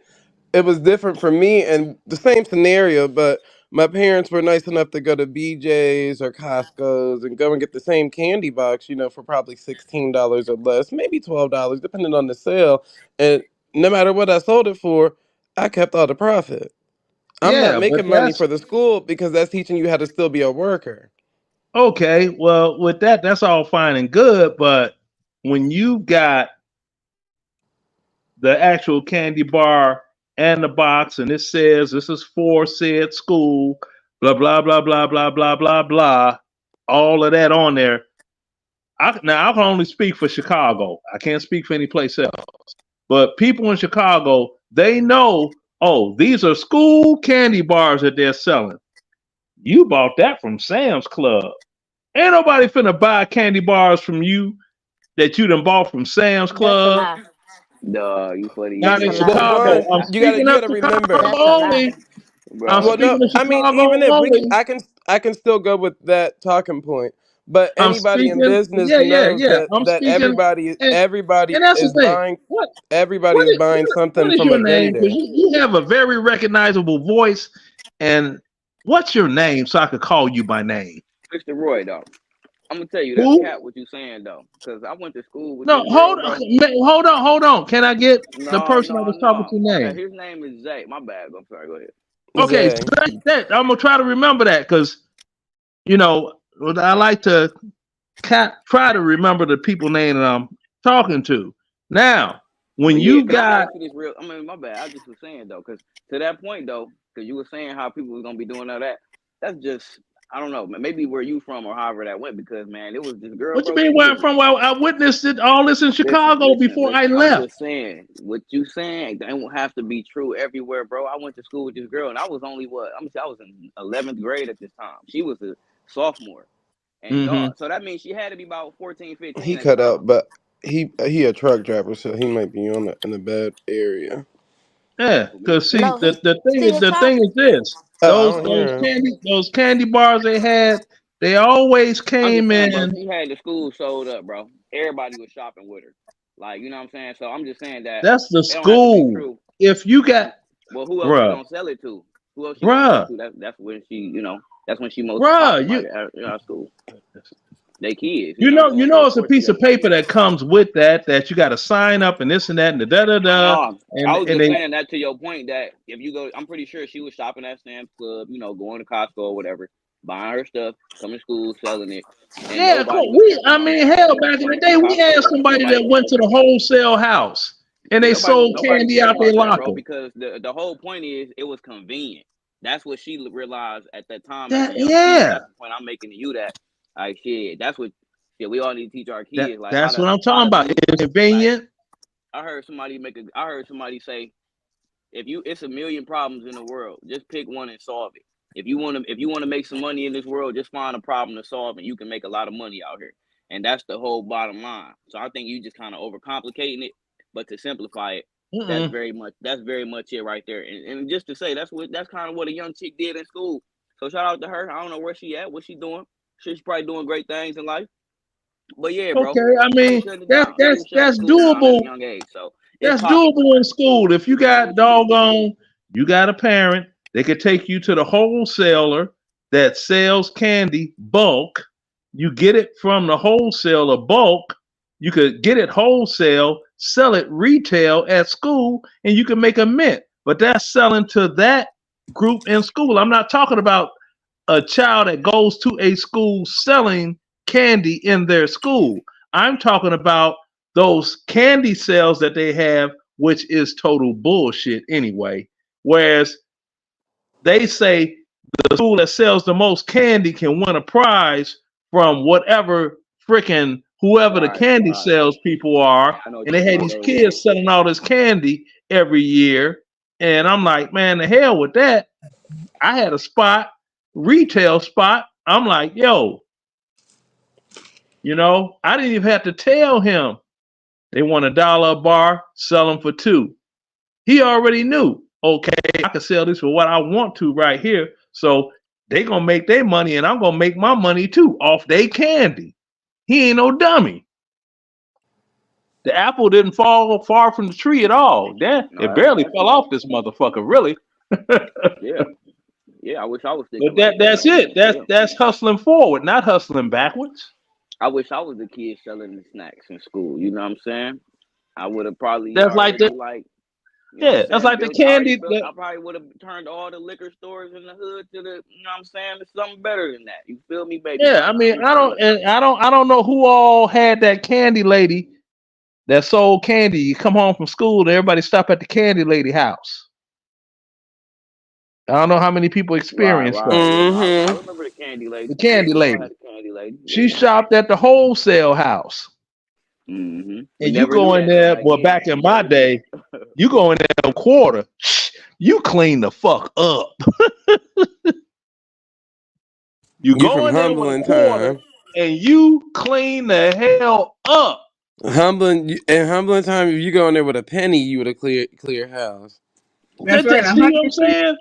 it was different for me and the same scenario, but my parents were nice enough to go to BJ's or Costco's and go and get the same candy box, for probably $16 or less, maybe $12, depending on the sale. And no matter what I sold it for, I kept all the profit. I'm not Yeah, but making money that's for the school because that's teaching you how to still be a worker. okay. Well, with that's all fine and good, but when you got the actual candy bar and the box, and it says this is for said school, blah blah blah blah blah blah blah blah, all of that on there. Now I can only speak for Chicago. I can't speak for any place else. But people in Chicago, they know, oh, these are school candy bars that they're selling. You bought that from Sam's Club. Ain't nobody finna buy candy bars from you that you done bought from Sam's That's a Club. lie. Duh, you funny as Not in That's a hell. Well, lie. Chicago. one, I'm you gotta speaking you of gotta Chicago remember. That's a lie. only. I'm Well, Bro. no, speaking of I mean, Chicago even if only. I can still go with that talking point. But I'm anybody in speaking. business knows Yeah. that I'm speaking, and everybody that's the is thing. buying What is, something what is from your a name? Because vendor. you have a very recognizable voice. And what's your name so I could call you by name? Mr. Roy, though. I'm gonna tell you that's Who? cap what you saying though, because I went to school with No, this girl, bro. hold on. Can I get the person I was talking No. to Okay, name? his name is Zay. My bad. I'm sorry. Go ahead. Okay, Zay. I'm gonna try to remember that because I like to try to remember the people name that I'm talking to. Now, when But yeah, you can I got ask you this real? I mean, my bad. I just was saying though, because to that point though, because you were saying how people was gonna be doing all that. That's just I don't know. Maybe where you from or however that went. Because man, it was this girl, what you bro. mean She where I'm was from? Well, I witnessed it all this in Chicago before I listen. I'm left. just saying what you saying. That won't have to be true everywhere, bro. I went to school with this girl, and I was only what I was in 11th grade at this time. She was a sophomore, and Mm-hmm. dog. So that means she had to be about 14, He 15 at the cut out, time. but he a truck driver, so he might be in a bad area. Yeah, For me, because see, No, he's still the thing is talking. this: Oh, I don't hear him. those candy bars they had, they always I'm just came saying, bro. in. She had the school sold up, bro. Everybody was shopping with her. Like, you know what I'm saying? So I'm just saying that That's the it don't have to be school. true. If you got Well, who else she bruh, gonna sell it to? Who else she gonna sell it bruh, to? That's when she, that's when she most bruh, popular at our school. They kids, so on you and know, so it's a forth. You piece got of paper that comes with that you got to sign up and this and that and the da da da, no, and I was and just they saying that to your point that if you go, I'm pretty sure she was shopping at Sam's Club, going to Costco or whatever, buying her stuff, coming to school, selling it, and yeah, nobody was I tripping on mean, that. hell, It was back in the coming day, from we had Costco. somebody Nobody that was went to tripping. the wholesale house and Yeah, they sold nobody was candy tripping out their about that, bro, locker. because the whole point is it was convenient. That's what she realized at that time as a That young kid. yeah, That's the point I'm making to you that, like, shit, that's what, shit, we all need to teach our kids, like, that's what I'm how talking to about. move. It's Like, convenient. I heard somebody say, if it's a million problems in the world, just pick one and solve it. If you want to make some money in this world, just find a problem to solve, and you can make a lot of money out here. And that's the whole bottom line. So I think you just kind of overcomplicating it. But to simplify it, that's very much it right there. And just to say, that's kind of what a young chick did in school. So shout out to her. I don't know where she at, what she doing. She's probably doing great things in life. But yeah, bro. Okay, I mean that's doable. Young age, so that's doable in school. If you got you got a parent, they could take you to the wholesaler that sells candy bulk. You get it from the wholesaler bulk. You could get it wholesale, sell it retail at school, and you can make a mint. But that's selling to that group in school. I'm not talking about a child that goes to a school selling candy in their school. I'm talking about those candy sales that they have, which is total bullshit anyway. Whereas they say the school that sells the most candy can win a prize from whatever freaking whoever the candy sales people are. And they had these kids selling all this candy every year. And I'm like, man, the hell with that. I had a retail spot. I'm like, yo, I didn't even have to tell him they want $1 a bar, sell them for $2. He already knew, okay, I can sell this for what I want to right here. So they gonna make their money and I'm gonna make my money too off their candy. He ain't no dummy. The apple didn't fall far from the tree at all. It barely fell off this motherfucker, really. Yeah, I wish I was thinking. But that's it. That's hustling forward, not hustling backwards. I wish I was the kid selling the snacks in school. You know what I'm saying? I would have probably. That's like the. That's like the candy. I probably would have turned all the liquor stores in the hood to the. You know what I'm saying? It's something better than that. You feel me, baby? Yeah, I mean, I don't know who all had that candy lady that sold candy. You come home from school and everybody stop at the candy lady house. I don't know how many people experienced that. I remember the candy lady. The candy lady. She shopped at the wholesale house. Mm-hmm. And you go in there, well, back in my day, you go in there a quarter, you clean the fuck up. you go in there with a quarter and you clean the hell up. Humbling time, if you go in there with a penny, you would have clear house. That's right. See what I'm saying?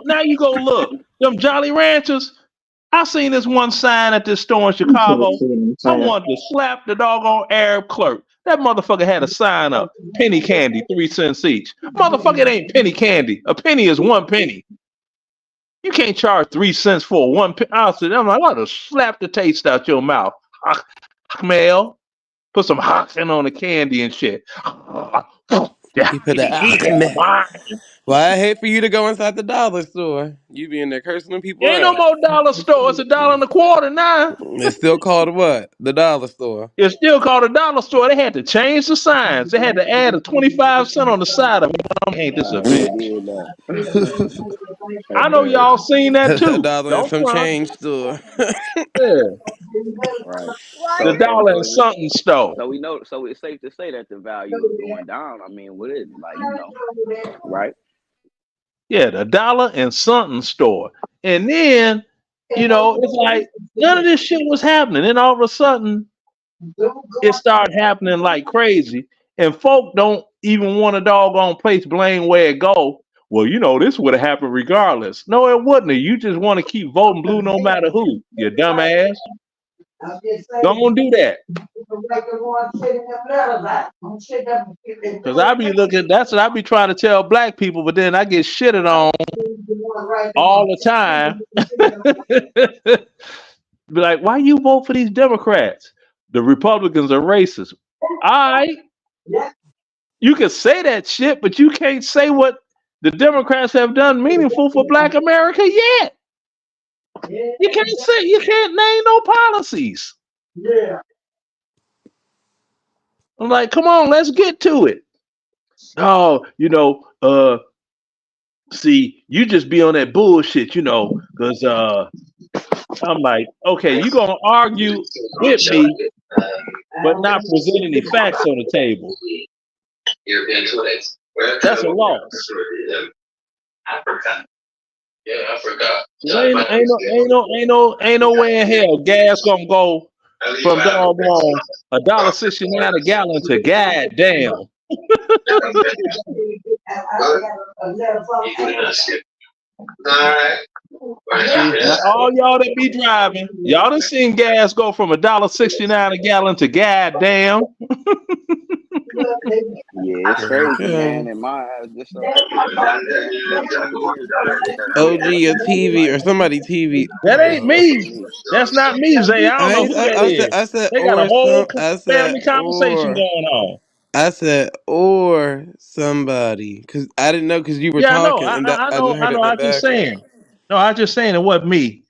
Now you go look. Them Jolly Ranchers. I seen this one sign at this store in Chicago. I wanted to slap the doggone Arab clerk. That motherfucker had a sign up. Penny candy, 3 cents each. Motherfucker, it ain't penny candy. A penny is 1 penny. You can't charge 3 cents for 1 penny. I'm like, I want to slap the taste out your mouth. Male. Put some hoxin on the candy and shit. You put that. Well, I hate for you to go inside the dollar store. You be in there cursing them people. Ain't no more dollar store. It's $1.25 now. It's still called what? The dollar store. It's still called a dollar store. They had to change the signs. They had to add a 25 cent on the side of it. Ain't this a bitch? I know y'all seen that too. $1 and some change store. Right. The dollar and something store. So we know. So it's safe to say that the value is going down. I mean, what is it right? Yeah, the dollar and something store. And then, it's like none of this shit was happening. And all of a sudden, it started happening like crazy. And folk don't even want a doggone place blame where it go. Well, this would have happened regardless. No, it wouldn't. You just want to keep voting blue no matter who, you dumbass. Don't do that. Because I be looking, that's what I be trying to tell black people, but then I get shitted on all the time. Be like, why you vote for these Democrats? The Republicans are racist. All right. You can say that shit, but you can't say what the Democrats have done meaningful for Black America yet. You can't name no policies. Yeah. I'm like, come on, let's get to it. Oh, see, you just be on that bullshit, because I'm like, okay, you gonna argue with me, but not present any facts on the table. That's a loss. Yeah, I forgot. 'Cause ain't no way in hell gas gonna go At least from I have doggone $1.69 a gallon to goddamn. Alright. Now all y'all that be driving, y'all done seen gas go from $1.69 a gallon to goddamn. Yeah, it's crazy, Okay. man. And my just about a damn 15 years ago, it started OG going up. your So it's TV or like, somebody TV. That ain't that's for me. me. That's not me, Zay. I don't know who that is. I said They got a or whole some I said family conversation or going on. I said or somebody because I didn't know because you were Yeah, I know. talking and that, I just I heard it know. in the I'm just background. saying. No, I just saying it wasn't me.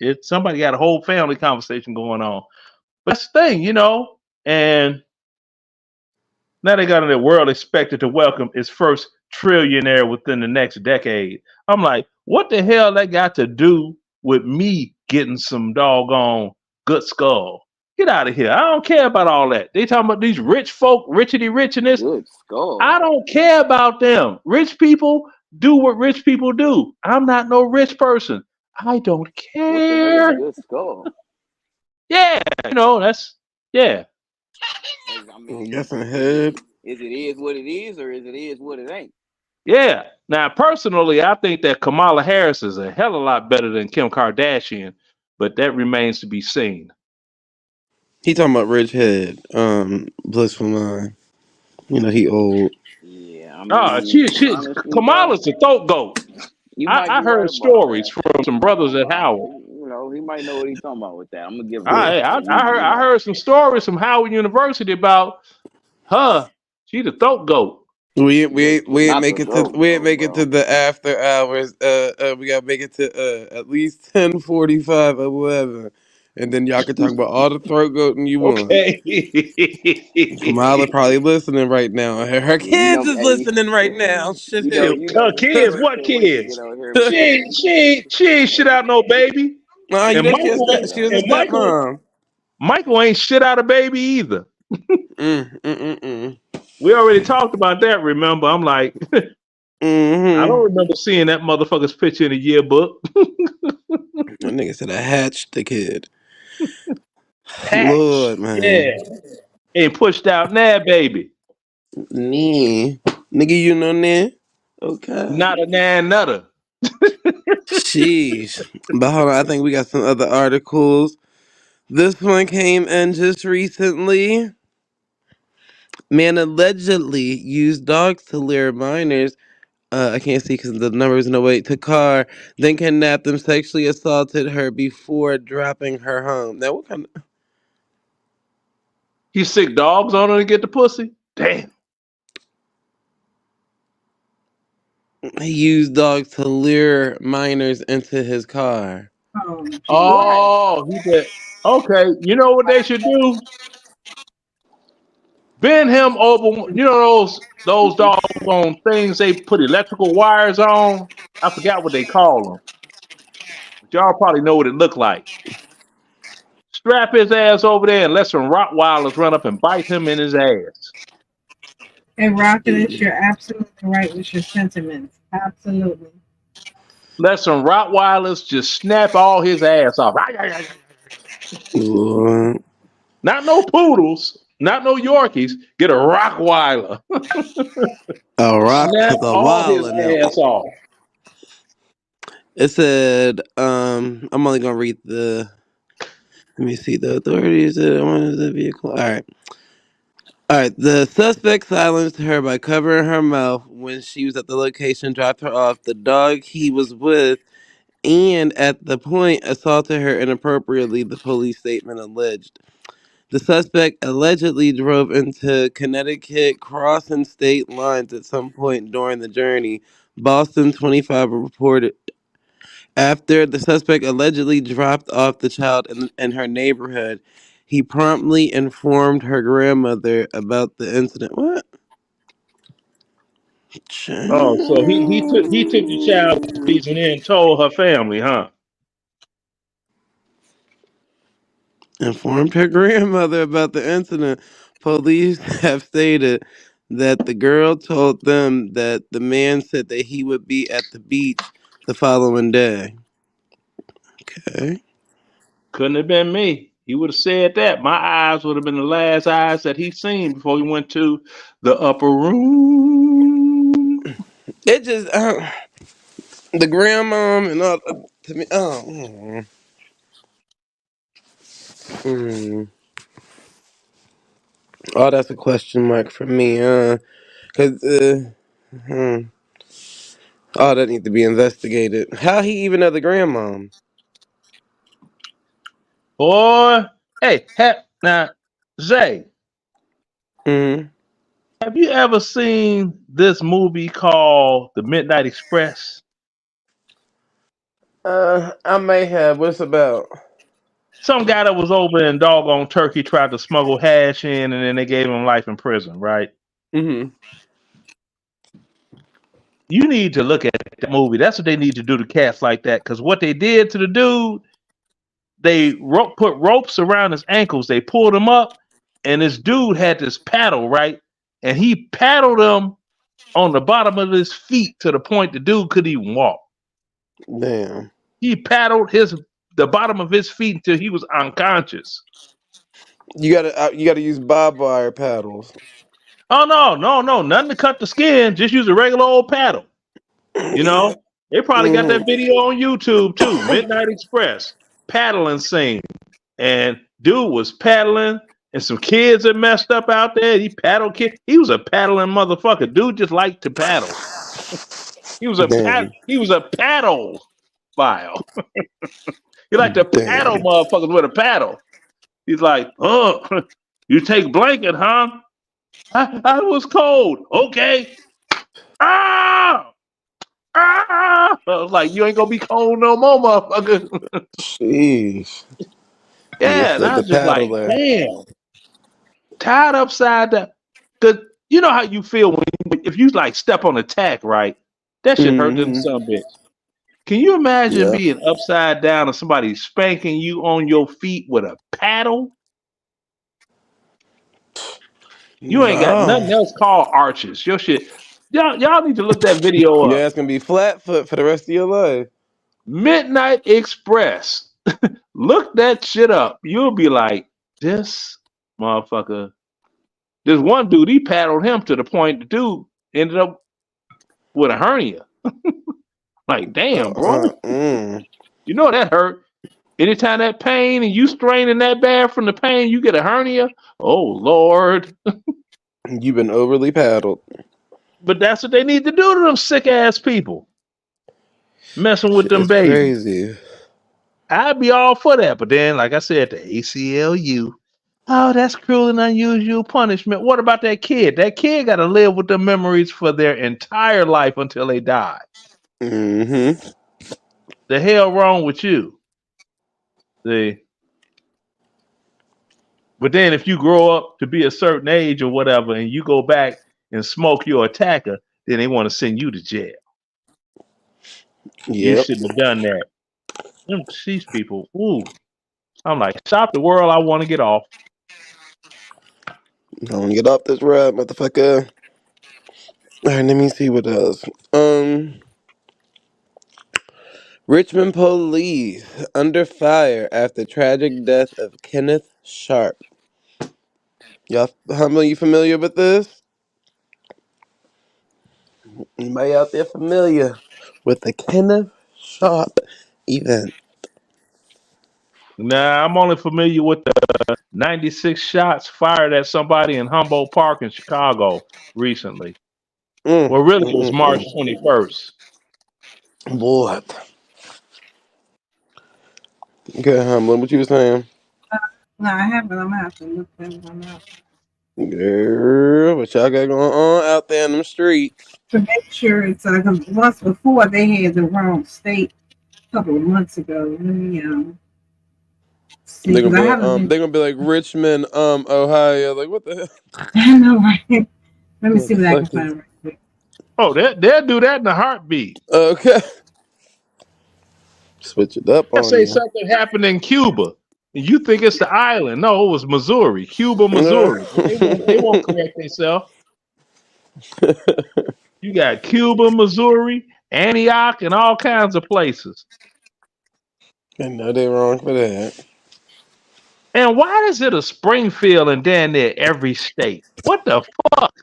It somebody got a whole family conversation going on. But that's the thing, And now they got in the world expected to welcome its first trillionaire within the next decade. I'm like, what the hell that got to do with me getting some doggone good skull? Get out of here. I don't care about all that. They talking about these rich folk, richity richness. Good skull. I don't care about them. Rich people do what rich people do. I'm not no rich person. I don't What the hell is care. good skull? Yeah, that's yeah. I I'm mean, guessing is it head. is what it is, or is it what it ain't? Yeah. Now, personally, I think that Kamala Harris is a hell of a lot better than Kim Kardashian, but that remains to be seen. He talking about Rich Head, Blissful Mind. He old. Yeah, I Ah, mean, honestly, bro, Kamala's a throat goat. you might I be right heard about stories that. from some brothers at Howard. He might know what he's talking about with that. I'm gonna give him that. So I heard some stories from Howard University about her. She's a throat goat. We ain't not make the it to throat goat, the bro. after hours. We gotta make it to at least 10:45 or whatever, and then y'all can talk about all the throat goating you want. Okay. Kamala probably listening right now. Her Yeah, you kids know, is hey, listening right now. Shit, hell. Kids, Trey what can't wait to get kids? out here with that. She ain't shit out no baby. You And know she was a And stepmom. Michael ain't shit out a baby either. Mm. We already talked about that, remember? I'm like, I Mm-hmm. don't remember seeing that motherfucker's picture in the yearbook. That nigga said I hatched the kid. Patch. Lord, man. Yeah. Ain't pushed out now, baby. Nee. Nigga, you know that? Okay. Not a nan nutter. Sheesh. But hold on, I think we got some other articles. This one came in just recently. Man allegedly used dogs to lure minors. I can't see because the number is no way to car. Then kidnapped them, sexually assaulted her before dropping her home. Now, what kind He sick dogs on her to get the pussy? Damn. of? He used dogs to lure minors into his car. Oh, gee. Oh, he said, okay, you know what they should do? Bend him over. Those doggone things they put electrical wires on. I forgot what they call them. But y'all probably know what it looked like. Strap his ass over there and let some Rottweilers run up and bite him in his ass. And Rockiness, you're absolutely right with your sentiments. Absolutely. Let some Rottweilers just snap all his ass off. What? Not no poodles, not no Yorkies. Get a Rockweiler. A rock Snap is a all his while now. ass off. It said, I'm only gonna read let me see, the authorities that wanted the vehicle. All right. The suspect silenced her by covering her mouth when she was at the location, dropped her off. The dog he was with, and at the point assaulted her inappropriately, the police statement alleged. The suspect allegedly drove into Connecticut, crossing state lines at some point during the journey. Boston 25 reported. After the suspect allegedly dropped off the child in her neighborhood, he promptly informed her grandmother about the incident. What? Oh, so he took the child and then told her family, huh? Informed her grandmother about the incident. Police have stated that the girl told them that the man said that he would be at the beach the following day. Okay. Couldn't have been me. He would have said that. My eyes would have been the last eyes that he seen before he went to the upper room. It just the grandmom and all to me. Oh, that's a question mark for me. Cause oh, that needs to be investigated. How he even know the grandmom? Boy, hey, now, Zay, Mm-hmm. have you ever seen this movie called The Midnight Express? I may have. What's it about? Some guy that was over in doggone Turkey tried to smuggle hash in, and then they gave him life in prison, right? Mm-hmm. You need to look at that movie. That's what they need to do to cats like that. Because what they did to the dude, they put ropes around his ankles. They pulled him up, and this dude had this paddle, right? And he paddled him on the bottom of his feet to the point the dude couldn't even walk. Damn. He paddled the bottom of his feet until he was unconscious. You gotta use barbed wire paddles. Oh no, nothing to cut the skin. Just use a regular old paddle. You know, they probably got that video on YouTube too. Midnight Express paddling scene, and dude was paddling, and some kids had messed up out there. He paddled kid. He was a paddling motherfucker. Dude just liked to paddle. He was a paddle file. He liked to paddle motherfuckers with a paddle. He's like, oh, you take blanket, huh? I was cold. Okay. Ah! I was like, you ain't gonna be cold no more, motherfucker. Jeez. Yeah, and I was just like, damn. Tied upside down. You know how you feel if you like step on a tack, right? That shit hurt them some bitch. Can you imagine being upside down and somebody spanking you on your feet with a paddle? You ain't got nothing else called arches. Your shit. Y'all need to look that video up. Yeah, it's gonna be flat foot for the rest of your life. Midnight Express. Look that shit up. You'll be like, this motherfucker. There's one dude, he paddled him to the point the dude ended up with a hernia. Like, damn, bro. You know that hurt. Anytime that pain and you straining that bad from the pain, you get a hernia. Oh, Lord. You've been overly paddled. But that's what they need to do to them sick ass people. Messing with them babies. Crazy. I'd be all for that. But then, like I said, the ACLU. Oh, that's cruel and unusual punishment. What about that kid? That kid got to live with the memories for their entire life until they die. Mm-hmm. The hell wrong with you? See? But then if you grow up to be a certain age or whatever, and you go back and smoke your attacker, then they want to send you to jail. You shouldn't have done that. These people, ooh. I'm like, stop the world, I want to get off. I want to get off this ride, motherfucker. All right, let me see what else. Richmond police under fire after tragic death of Kenneth Sharp. Y'all, how many you familiar with this? Anybody out there familiar with the Kenneth Sharp event? Nah, I'm only familiar with the 96 shots fired at somebody in Humboldt Park in Chicago recently. Well, really, it was March 21st. What? Okay, Hamlin, what you were saying? No, I haven't. I'm gonna have to look them up. Girl, what y'all got going on out there in them streets? To make sure it's because once before they had the wrong state a couple of months ago. Let me see. They're gonna be like Richmond, Ohio. Like, what the hell? I know, right? Let me see what I can find right quick. Oh, they'll do that in a heartbeat. Okay. Switch it up Let's say something happened in Cuba. You think it's the island. No, it was Missouri. Cuba, Missouri. They won't correct themselves. You got Cuba, Missouri, Antioch, and all kinds of places. I know they wrong for that. And why is it a Springfield and damn near every state? What the fuck?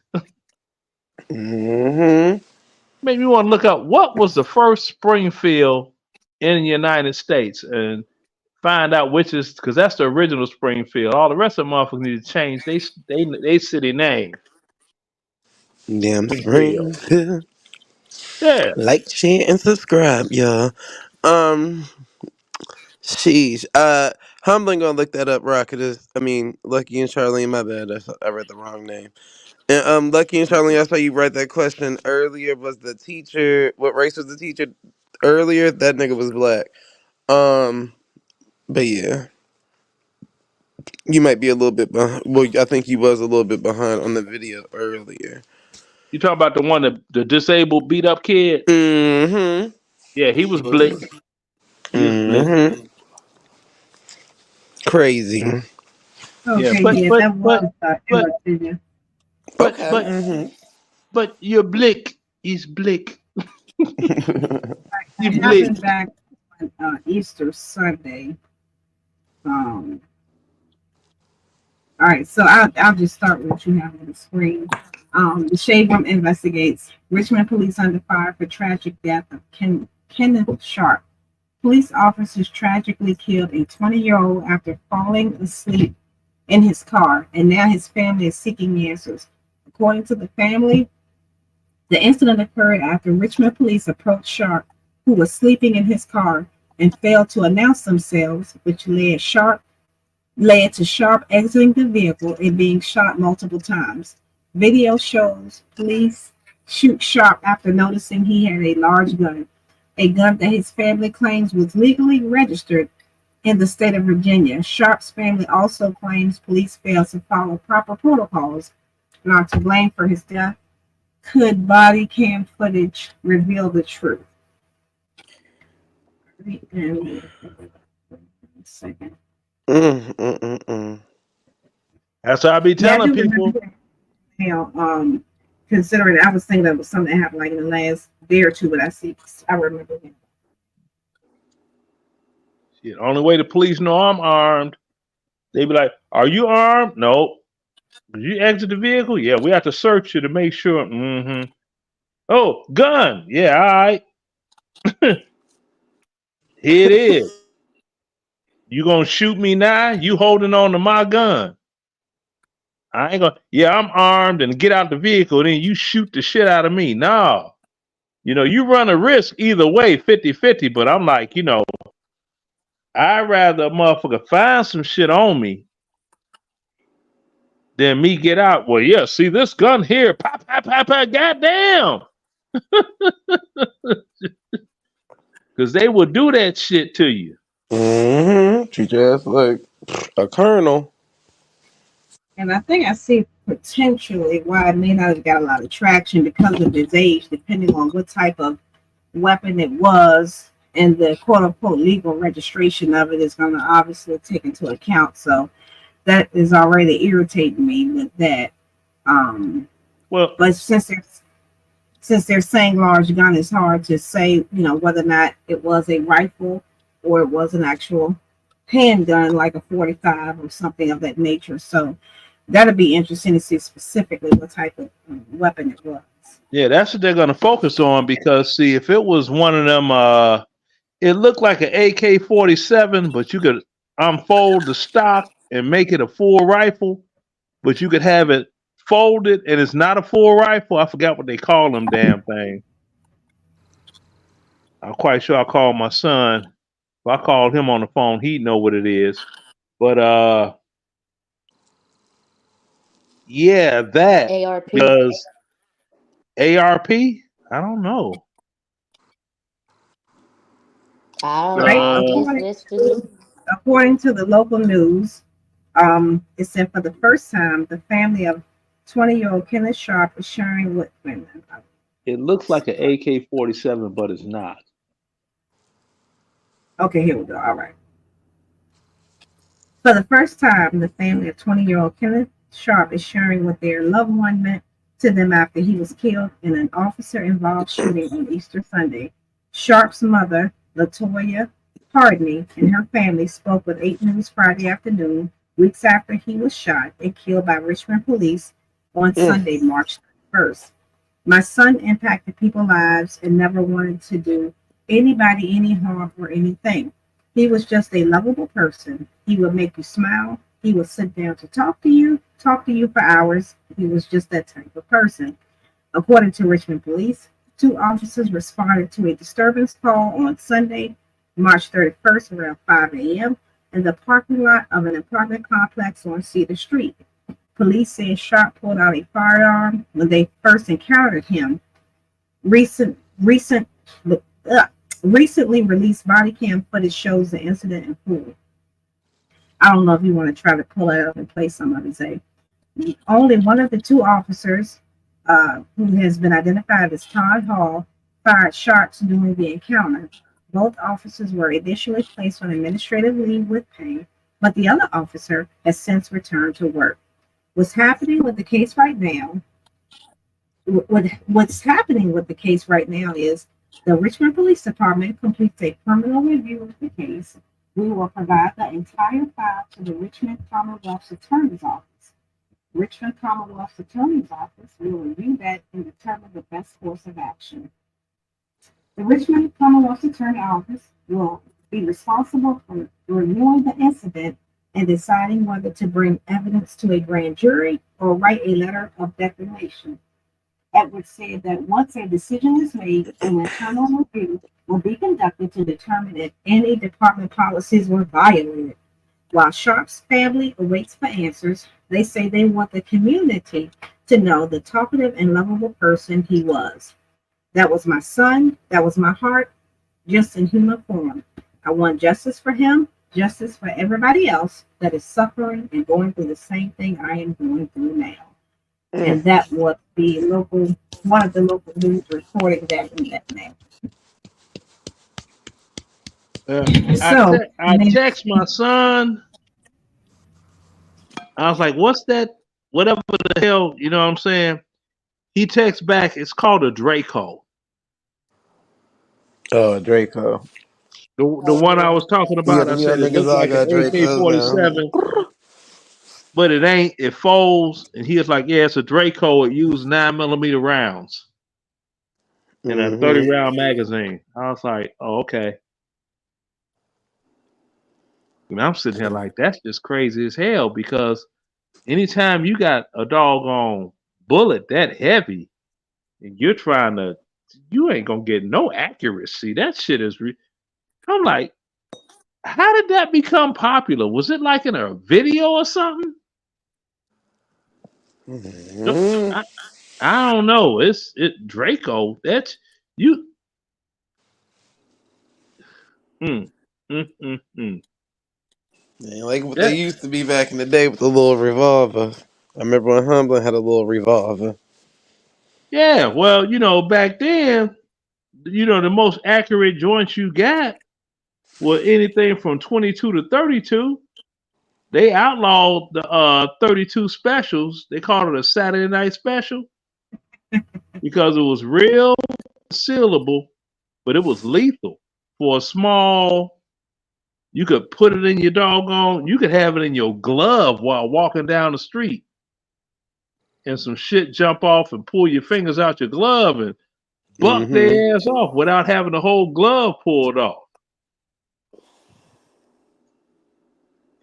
Mm-hmm. Made me want to look up what was the first Springfield in the United States and find out which is, because that's the original Springfield. All the rest of them motherfuckers need to change they city name. Damn Springfield. Springfield. Yeah. Like, share, and subscribe, y'all. Sheesh. Humbling gonna look that up, Rocket. Lucky and Charlene, my bad. I read the wrong name. And Lucky and Charlene, I saw you write that question earlier. Was the teacher, what race was the teacher earlier? That nigga was black. But yeah. You might be a little bit behind. Well, I think you was a little bit behind on the video earlier. You talking about the one that the disabled beat up kid? Mm-hmm. Yeah, he was blick. He was blick. Mm-hmm. Crazy. Yeah, Okay, yeah, that was Emma Virginia. But your blick is blick. It happened back on Easter Sunday. All right, so I'll just start with what you have on the screen. The Shade Room investigates. Richmond police under fire for tragic death of Kenneth Sharp. Police officers tragically killed a 20-year-old after falling asleep in his car, and now his family is seeking answers. According to the family, the incident occurred after Richmond police approached Sharp, who was sleeping in his car, and failed to announce themselves, which led to Sharp exiting the vehicle and being shot multiple times. Video shows police shoot Sharp after noticing he had a large gun, a gun that his family claims was legally registered in the state of Virginia. Sharp's family also claims police failed to follow proper protocols and are to blame for his death. Could body cam footage reveal the truth? Second. That's what I be telling people. Considering I was thinking that was something that happened like in the last day or two, but I remember him. The only way the police know I'm armed, they be like, "Are you armed?" No. Did you exit the vehicle? Yeah, we have to search you to make sure. Mm-hmm. Oh, gun. Yeah, all right. Here it is. You gonna shoot me now? You holding on to my gun. I ain't gonna, yeah, I'm armed and get out the vehicle, then you shoot the shit out of me. No. You run a risk either way, 50-50, but I'm like, I'd rather a motherfucker find some shit on me than me get out. Well, yeah, see this gun here. Pop, goddamn. Because they will do that shit to you. Mm-hmm. Treat your ass like a colonel. And I think I see potentially why it may not have got a lot of traction because of his age, depending on what type of weapon it was, and the quote-unquote legal registration of it is going to obviously take into account. So that is already irritating me with that. But since they're saying large gun, it's hard to say, whether or not it was a rifle or it was an actual handgun, like a 45 or something of that nature. So that'll be interesting to see specifically what type of weapon it was. Yeah, that's what they're going to focus on because, see, if it was one of them, it looked like an AK-47, but you could unfold the stock and make it a full rifle, but you could have it folded and it's not a full rifle. I forgot what they call them damn thing. I'm quite sure I called my son. If I called him on the phone, he'd know what it is. But yeah, that ARP. because ARP, I don't know. According to the local news, it said for the first time, the family of 20-year-old Kenneth Sharp is sharing with women. It looks like an AK-47, but it's not. Okay, here we go. All right. For the first time, the family of 20-year-old Kenneth Sharp is sharing with their loved one to them after he was killed in an officer-involved shooting on Easter Sunday. Sharp's mother, Latoya Hardney, and her family spoke with 8 News Friday afternoon, weeks after he was shot and killed by Richmond police on Sunday, March 1st. My son impacted people's lives and never wanted to do anybody any harm or anything. He was just a lovable person. He would make you smile. He would sit down to talk to you for hours. He was just that type of person. According to Richmond police, 2 officers responded to a disturbance call on Sunday, March 31st around 5 a.m. in the parking lot of an apartment complex on Cedar Street. Police said Sharp pulled out a firearm when they first encountered him. Recently released body cam footage shows the incident in full. I don't know if you want to try to pull it up and play some of it. Only one of the 2 officers, who has been identified as Todd Hall, fired shots during the encounter. Both officers were initially placed on administrative leave with pay, but the other officer has since returned to work. What's happening with the case right now is the Richmond Police Department completes a criminal review of the case. We will provide the entire file to the Richmond Commonwealth's Attorney's Office. Richmond Commonwealth's Attorney's Office will review that and determine the best course of action. The Richmond Commonwealth's Attorney's Office will be responsible for reviewing the incident and deciding whether to bring evidence to a grand jury or write a letter of declaration. Edwards said that once a decision is made, an internal review will be conducted to determine if any department policies were violated. While Sharp's family awaits for answers, they say they want the community to know the talkative and lovable person he was. That was my son. That was my heart, just in human form. I want justice for him, justice for everybody else that is suffering and going through the same thing I am going through now. And that was one of the local news reporting that in that manner. I text my son. I was like, what's that? Whatever the hell, you know what I'm saying? He texts back, it's called a Draco. Oh, a Draco. The one I was talking about, I said it looks like an AK-47, but it ain't. It folds, and he was like, yeah, it's a Draco. It used 9mm rounds in a 30-round magazine. I was like, oh, okay. And I'm sitting here like, that's just crazy as hell, because anytime you got a doggone bullet that heavy and you're you ain't gonna get no accuracy. That shit is I'm like, how did that become popular? Was it like in a video or something? I don't know. It's Draco. That's you. Yeah, like what they used to be back in the day with the little revolver. I remember when Humblin had a little revolver. Yeah, well, back then, the most accurate joints you got were anything from 22 to 32. They outlawed the 32 specials. They called it a Saturday night special because it was real sealable, but it was lethal. For a small, you could put it in your doggone, you could have it in your glove while walking down the street, and some shit jump off and pull your fingers out your glove and buck their ass off without having the whole glove pulled off.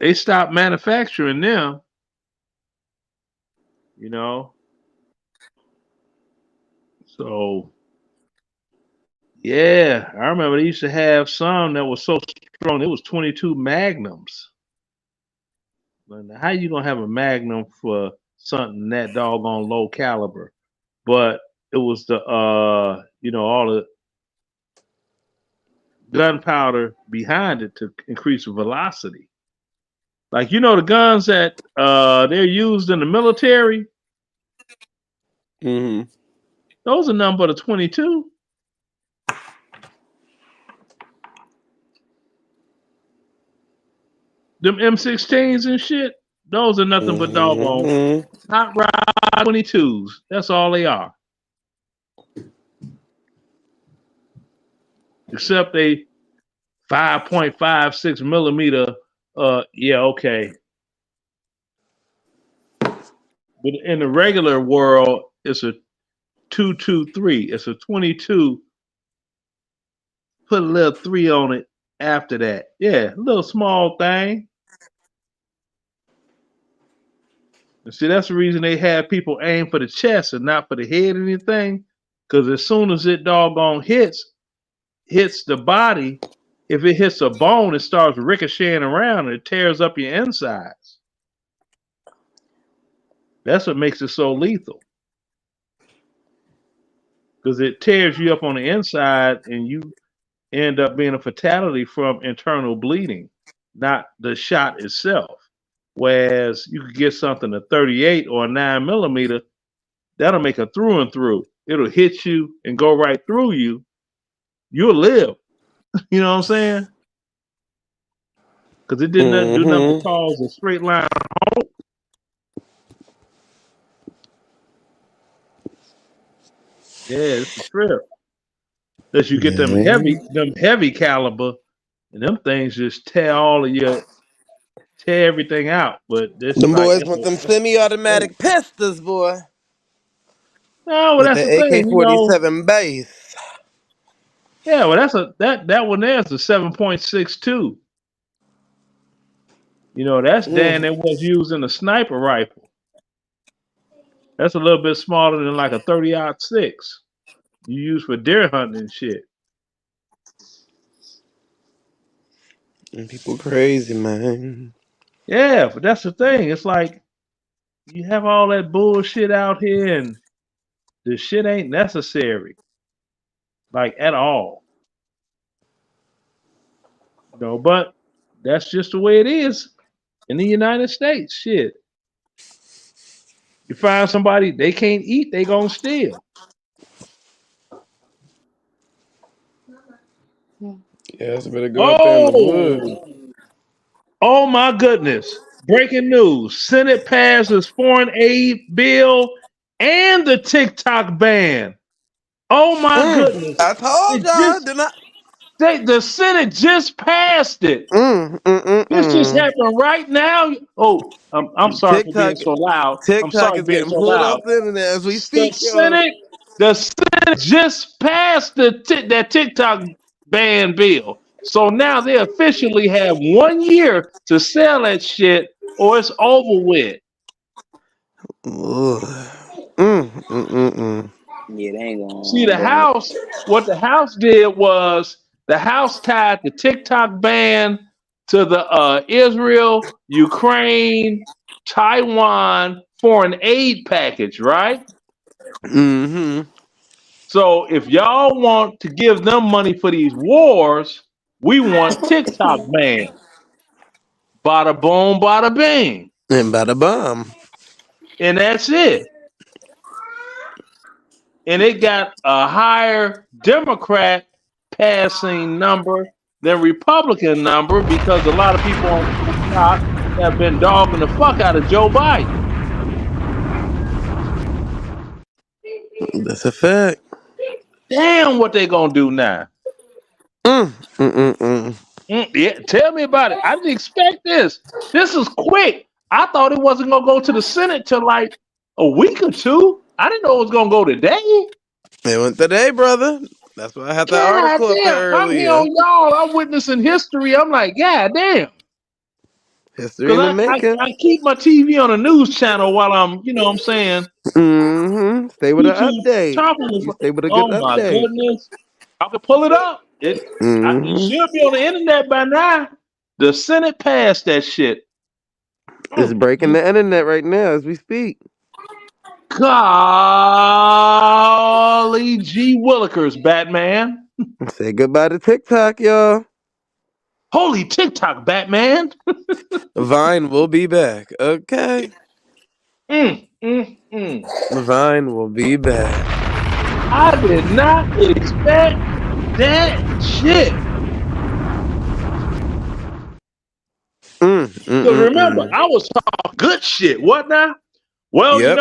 They stopped manufacturing them, So, yeah, I remember they used to have some that was so strong. It was 22 magnums. But how you gonna have a magnum for something that doggone low caliber? But it was the all the gunpowder behind it to increase the velocity. Like the guns that they're used in the military. Those are nothing but a 22. Them M16s and shit. Those are nothing but doggone Mm-hmm. hot rod 22s. That's all they are. Except they 5.56 millimeter. Yeah, okay. But in the regular world, it's a 223. It's a 22. Put a little 3 on it after that. Yeah, a little small thing. And see, that's the reason they have people aim for the chest and not for the head or anything. Because as soon as it doggone hits the body, if it hits a bone, it starts ricocheting around and it tears up your insides. That's what makes it so lethal. Because it tears you up on the inside and you end up being a fatality from internal bleeding, not the shot itself. Whereas you could get something a 38 or a 9 millimeter, that'll make a through and through. It'll hit you and go right through you. You'll live. You know what I'm saying? Because it didn't do nothing but cause a straight line home. Yeah, it's a trip. Unless you get them heavy caliber, and them things just tear everything out. But this Them like, boys want them semi-automatic pistols, boy. No, well, with that's the the thing, AK-47 base. Yeah, well, that one there is a 7.62. You know, that's Dan that was using a sniper rifle. That's a little bit smaller than like a 30-06 you use for deer hunting and shit. And people crazy, man. Yeah, but that's the thing. It's like you have all that bullshit out here and the shit ain't necessary. Like at all. You know, but that's just the way it is in the United States. Shit. You find somebody they can't eat, they gonna steal. Yeah, it's better go out there in the woods. Oh my goodness. Breaking news. Senate passes foreign aid bill and the TikTok ban. Oh my goodness. I told y'all, didn't I? The Senate just passed it. This just happened right now. Oh, I'm sorry for being so loud. TikTok is getting pulled off the internet as we speak. The Senate just passed that TikTok ban bill. So now they officially have 1 year to sell that shit or it's over with. Yeah, they ain't gonna. See, what the House did was the House tied the TikTok ban to the Israel, Ukraine, Taiwan foreign aid package, right? So if y'all want to give them money for these wars, we want TikTok banned. Bada boom, bada bing. And bada bomb. And that's it. And it got a higher Democrat passing number than Republican number because a lot of people on TikTok have been dogging the fuck out of Joe Biden. That's a fact. Damn, what they gonna do now? Yeah, tell me about it. I didn't expect this. This is quick. I thought it wasn't gonna go to the Senate till like a week or two. I didn't know it was gonna go today. It went today, brother. That's why I had the article up there earlier. I'm here on y'all. I'm witnessing history. I'm like, God damn. History in the making. I keep my TV on a news channel while I'm, you know what I'm saying? Stay with an update. Stay with a good update. Oh my goodness. I can pull it up. It should be on the internet by now. The Senate passed that shit. It's breaking the internet right now as we speak. Golly gee willikers, Batman. Say goodbye to TikTok, y'all. Holy TikTok, Batman. Vine will be back. Okay. Vine will be back. I did not expect that shit. Because remember, I was talking good shit. What now? Well, Yep.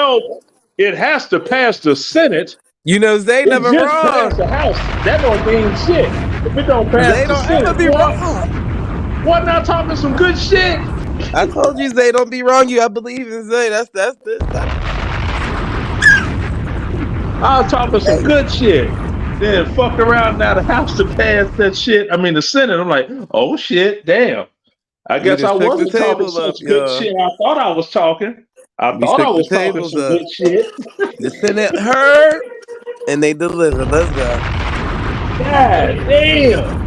it has to pass the Senate. Zay It never just wrong. passed the House. That don't mean shit. If it don't pass Zay the don't Senate, ever be wrong. what now? Talking some good shit. I told you Zay don't be wrong. I believe in Zay. That's I was talking some good shit. Then fucked around now the House to pass that shit. I mean the Senate. I'm like, oh shit, damn. I guess I just shook the wasn't talking table up, such good y'all. shit. I thought I was talking. I We thought I shook the was talking tables some up. good shit. The Senate heard and they delivered. Let's go. God damn.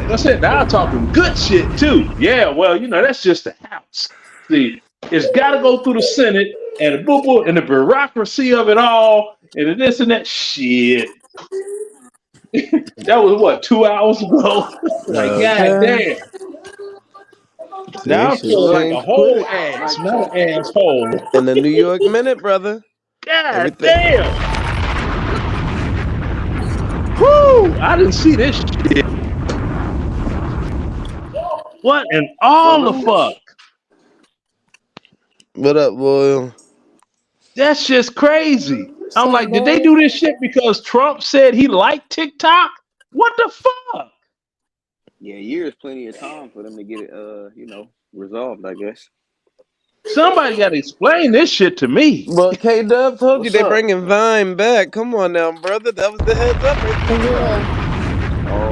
Like I said, now I'm talking good shit too. Yeah, well, that's just the House. See, it's got to go through the Senate and the boo and the bureaucracy of it all and the this and that shit. That was what 2 hours ago. Like, god damn. Now I'm Should feeling like a change whole quick. ass, not an asshole. In the New York Minute, brother. God Everything. damn. Whoo! I didn't see this shit. What in all the fuck? What up, Loyal? That's just crazy. I'm like, did they do this shit because Trump said he liked TikTok? What the fuck? Yeah, years plenty of time for them to get it, resolved, I guess. Somebody got to explain this shit to me. Well, K-Dub told you What's they up? bringing Vine back. Come on now, brother. That was the heads up.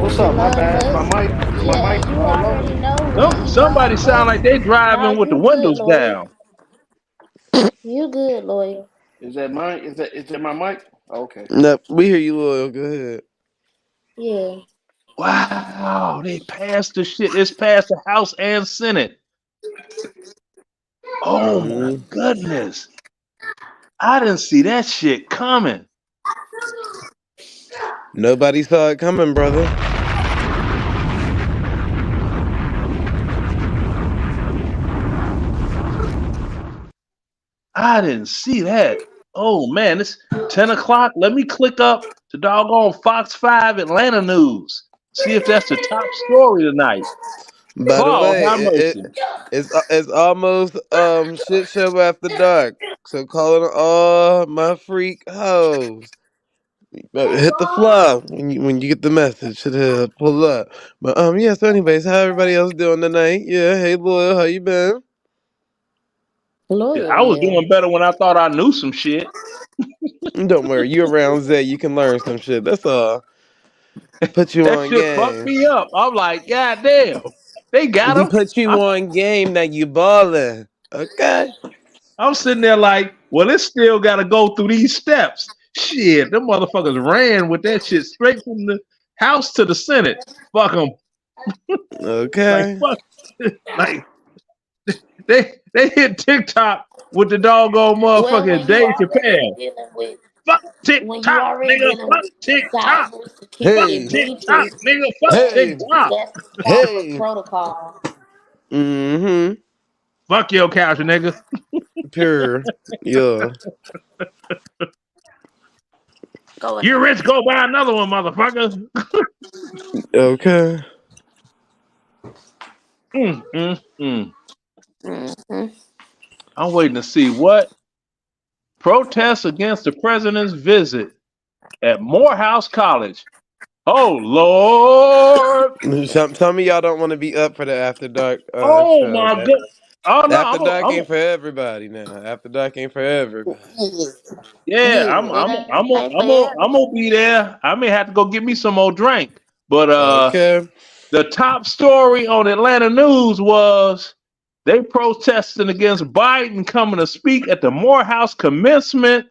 What's up? My bad. My mic. My mic. You already know. Somebody sound like they driving with the windows down. You good, Loyal. Is that mine? Is that my mic? Okay. No, we hear you, Loyal. Go ahead. Yeah. Wow, they passed the shit. It's passed the House and Senate. Oh my goodness. I didn't see that shit coming. Nobody saw it coming, brother. I didn't see that. Oh man, it's 10 o'clock. Let me click up to doggone Fox 5 Atlanta News. See if that's the top story tonight. By the way, it's almost shit show after dark. So calling all my freak hoes. Hit the fly when you get the message. Pull up. But yeah. So anyways, how everybody else doing tonight? Yeah. Hey, Loyal, how you been? Loyal. I was doing better when I thought I knew some shit. Don't worry, you around Zay, you can learn some shit. That's all. Put you that on shit game. fucked me up. I'm like, god damn, they got him. We put you on game. Now you balling. Okay. I'm sitting there like, well, it still got to go through these steps. Shit, them motherfuckers ran with that shit straight from the House to the Senate. Fuck them. Okay. like they hit TikTok with the doggone motherfucking Dave Chappelle. Fuck TikTok, nigga. Fuck TikTok. Hey. Fuck TikTok, nigga. Fuck TikTok. Hey. Protocol. Mm-hmm. Fuck your couch, nigga. Pure. Yeah. You're rich, go buy another one, motherfucker. Okay. I'm waiting to see what protests against the president's visit at Morehouse College. Oh Lord! Some of y'all don't want to be up for the After Dark. Oh show. my god! Oh no! After Dark ain't for everybody now. After Dark ain't for everybody. Yeah, I'm gonna be there. I may have to go get me some more drink. But okay. The top story on Atlanta News was they protesting against Biden coming to speak at the Morehouse commencement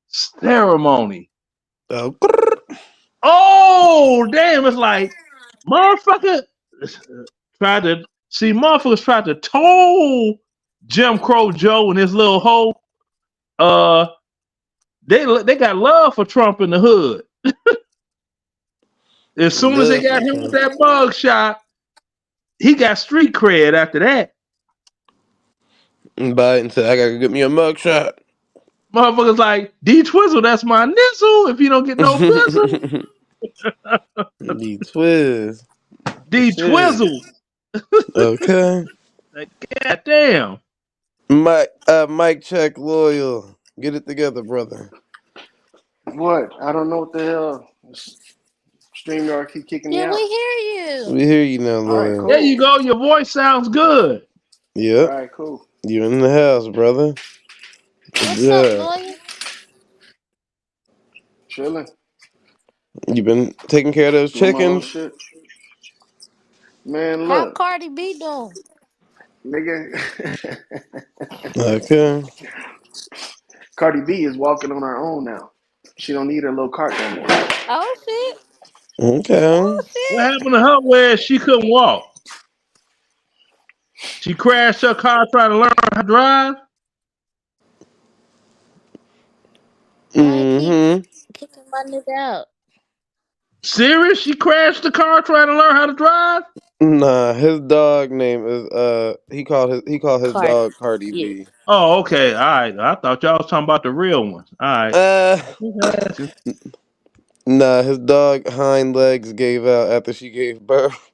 ceremony. Oh damn! It's like motherfuckers tried to toll Jim Crow Joe and his little hoe. They got love for Trump in the hood. As soon as they got him with that mug shot, he got street cred after that. Biden said, I gotta get me a mug shot. Motherfuckers like, D Twizzle, that's my nizzle if you don't get no bizzle. D Twiz. D Twizzle. Okay. Like, God damn. Mike check loyal. Get it together, brother. What? I don't know what the hell. StreamYard keep kicking me Yeah, we out. hear you. We hear you now, All right, loyal. There you cool. go. Your voice sounds good. All Yep. right, cool. You in the house, brother. What's up, Good. lawyer? Chilling. You been taking care of those Doing my little chickens? shit. Man, How look. Cardi B doing? Nigga. Okay. Cardi B is walking on her own now. She don't need her little cart no more. Oh shit! Okay. Oh What shit! happened to her where she couldn't walk? She crashed her car trying to learn how to drive? Why you keep Mm-hmm. kicking my nigga out? Serious? She crashed the car trying to learn how to drive? Nah, his dog name is he called his Cardi. dog Cardi Yeah. B. Oh, okay. All right. I thought y'all was talking about the real one. All right. Uh Just asking. nah, his dog hind legs gave out after she gave birth.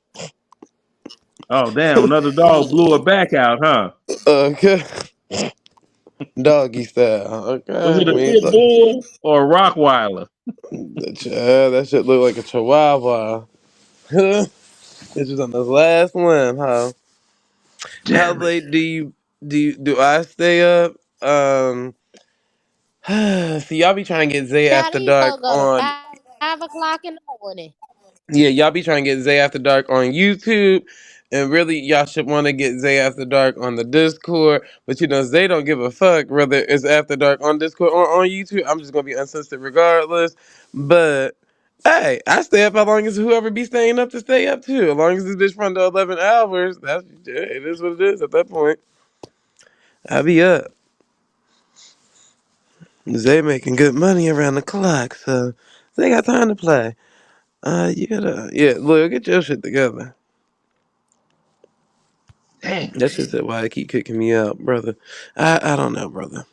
Oh, damn. Another dog blew her back out, huh? Okay. Doggy style. Was Okay. it a We ain't pit bull or a Rottweiler? that shit look like a chihuahua. This was on this last one, huh? How Damn it. late do I stay up? See, y'all be trying to get Zay Child, After these Dark folks go to on. 5 o'clock in the morning. Yeah, y'all be trying to get Zay After Dark on YouTube, and really, y'all should want to get Zay After Dark on the Discord. But Zay don't give a fuck whether it's After Dark on Discord or on YouTube. I'm just gonna be uncensored regardless. But hey, I stay up as long as whoever be staying up to stay up too. As long as this bitch run to 11 hours, it is what it is at that point. I be up. Zay making good money around the clock, so they got time to play. Look, get your shit together. Damn. That's just why they keep kicking me out, brother. I don't know, brother.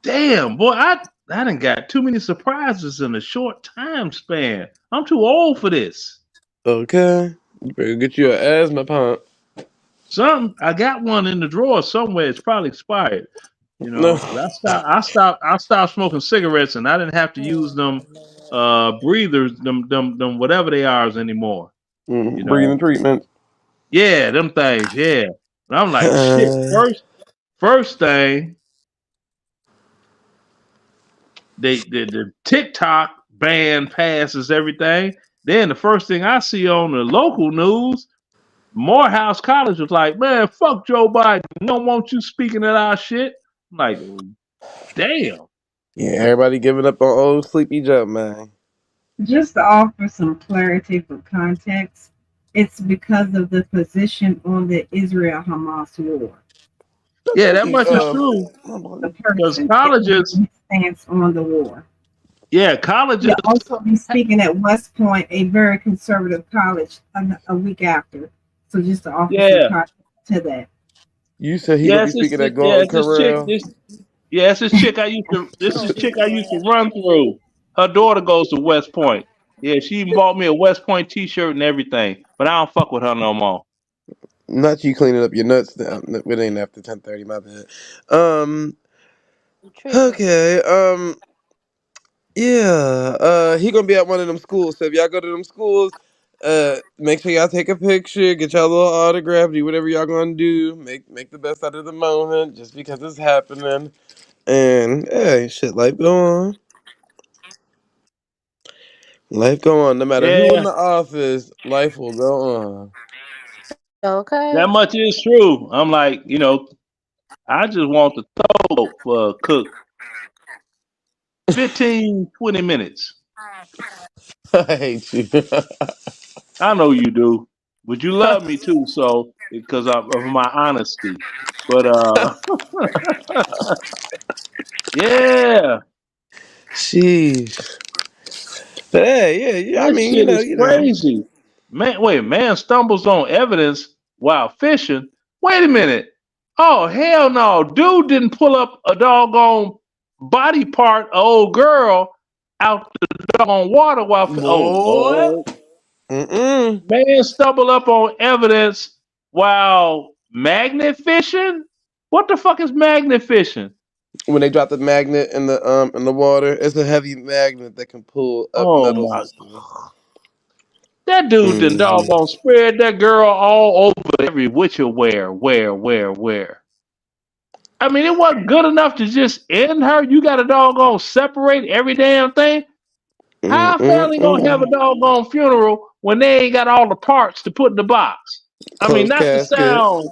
Damn, boy. I done got too many surprises in a short time span. I'm too old for this. Okay, you better get you an asthma pump. I got one in the drawer somewhere. It's probably expired. You No, know, 'cause I stopped smoking cigarettes, and I didn't have to use them breathers, them whatever they are anymore. You breathing know, treatment. yeah, them things, yeah. And I'm like, shit. First thing, the TikTok ban passes everything. Then the first thing I see on the local news, Morehouse College was like, man, fuck Joe Biden. We don't want you speaking at our shit. I'm like, damn. Yeah, everybody giving up on old Sleepy Joe, man. Just to offer some clarity for context, it's because of the position on the Israel-Hamas war. Yeah, Thank that you. much is true. The Because person colleges, taking his stance on the war. yeah, colleges. He'll also be speaking at West Point, a very conservative college, a week after. So just to offer some Yeah, context to that. You said he gonna yeah, be speaking at yeah, Golden it's this chick. Corral. This chick I used to. This is chick I used to run through. Her daughter goes to West Point. Yeah, she even bought me a West Point T-shirt and everything. But I don't fuck with her no more. Not you cleaning up your nuts now. It ain't after 10:30. My bad. Um. Tripping. Okay. Yeah, he gonna be at one of them schools. So if y'all go to them schools, make sure y'all take a picture, get y'all little autograph, do whatever y'all gonna do. Make the best out of the moment, just because it's happening. And hey, shit, life go on. Life go on. No matter who in Yeah, the office, life will go on. that Okay. much is true. I'm like, I just want the throat for cook 15, 20 minutes. I hate you. I know you do, but you love me too. So because of my honesty, but yeah, Sheesh. But hey, yeah. I that mean, shit is you know. crazy. Man stumbles on evidence while fishing. Wait a minute. Oh hell no, dude didn't pull up a doggone body part of old girl out the doggone water while. Oh Boy. Lord. Mm-mm. Man stumbled up on evidence. while magnet fishing. What the fuck is magnet fishing? When they drop the magnet in the water, it's a heavy magnet that can pull up Oh metals my! and stuff. That dude done Hmm. doggone spread that girl all over every which where. I mean, it wasn't good enough to just end her. You got to doggone separate every damn thing. How a family gonna have a doggone funeral when they ain't got all the parts to put in the box? I mean, Closed not to casket. sound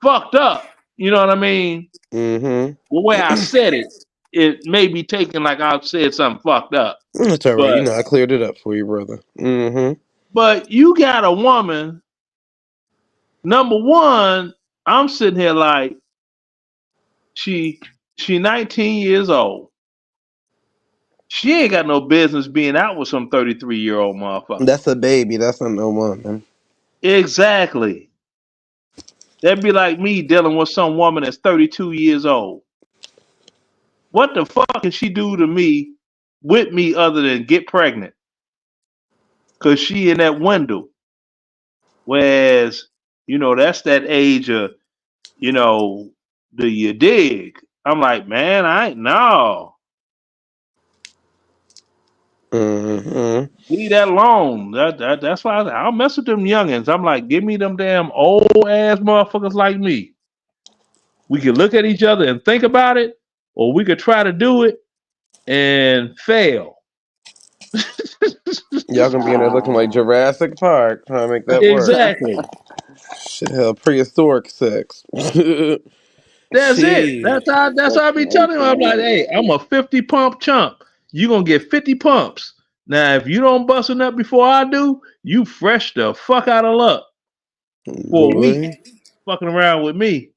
fucked up. You know what I mean? Mm-hmm. The way I said it, it may be taken like I said something fucked up. That's all right. You But know, I cleared it up for you, brother. Mm-hmm. but you got a woman. Number one, I'm sitting here like she 19 years old. She ain't got no business being out with some 33-year-old motherfucker. That's a baby. That's not no woman. Exactly. That'd be like me dealing with some woman that's 32 years old. What the fuck can she do to me with me other than get pregnant? Cause she in that window. Whereas, that's that age of, do you dig? I'm like, man, I ain't no. Mm-hmm. Leave that alone. That's why I'll mess with them youngins. I'm like, give me them damn old ass motherfuckers like me. We can look at each other and think about it, or we could try to do it and fail. Y'all gonna be in there looking like Jurassic Park trying to make that work. Exactly. Shit, hell, prehistoric sex. That's it. Shit. That's how I be telling him. I'm like, hey, I'm a 50 pump chump. You gonna get 50 pumps. Now, if you don't bust a nut before I do, you fresh the fuck out of luck for a week Boy. fucking around with me.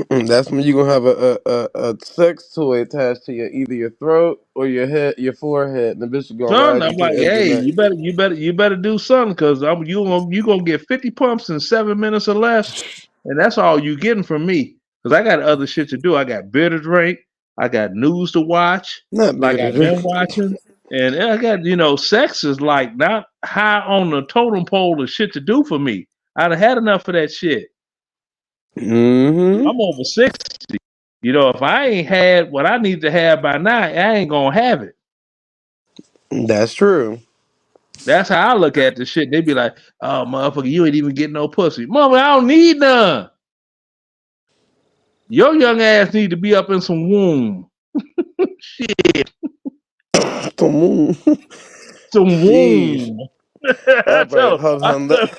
That's when you gonna have a sex toy attached to either your throat or your head, your forehead, and the bitch is gonna Son, ride I'm you to like, the end of the hey, night. you better do something because you gonna get 50 pumps in 7 minutes or less, and that's all you getting from me. Because I got other shit to do. I got beer to drink. I got news to watch, Not like better. I've been watching, and I got sex is like not high on the totem pole of shit to do for me. I'd have had enough of that shit. Mm-hmm. I'm over 60. If I ain't had what I need to have by now, I ain't gonna have it. That's true. That's how I look at the shit. They be like, "Oh, motherfucker, you ain't even getting no pussy, mama. I don't need none. Your young ass need to be up in some womb, shit, The moon. some Sheesh. womb." All I right, tell them, hold I on. said,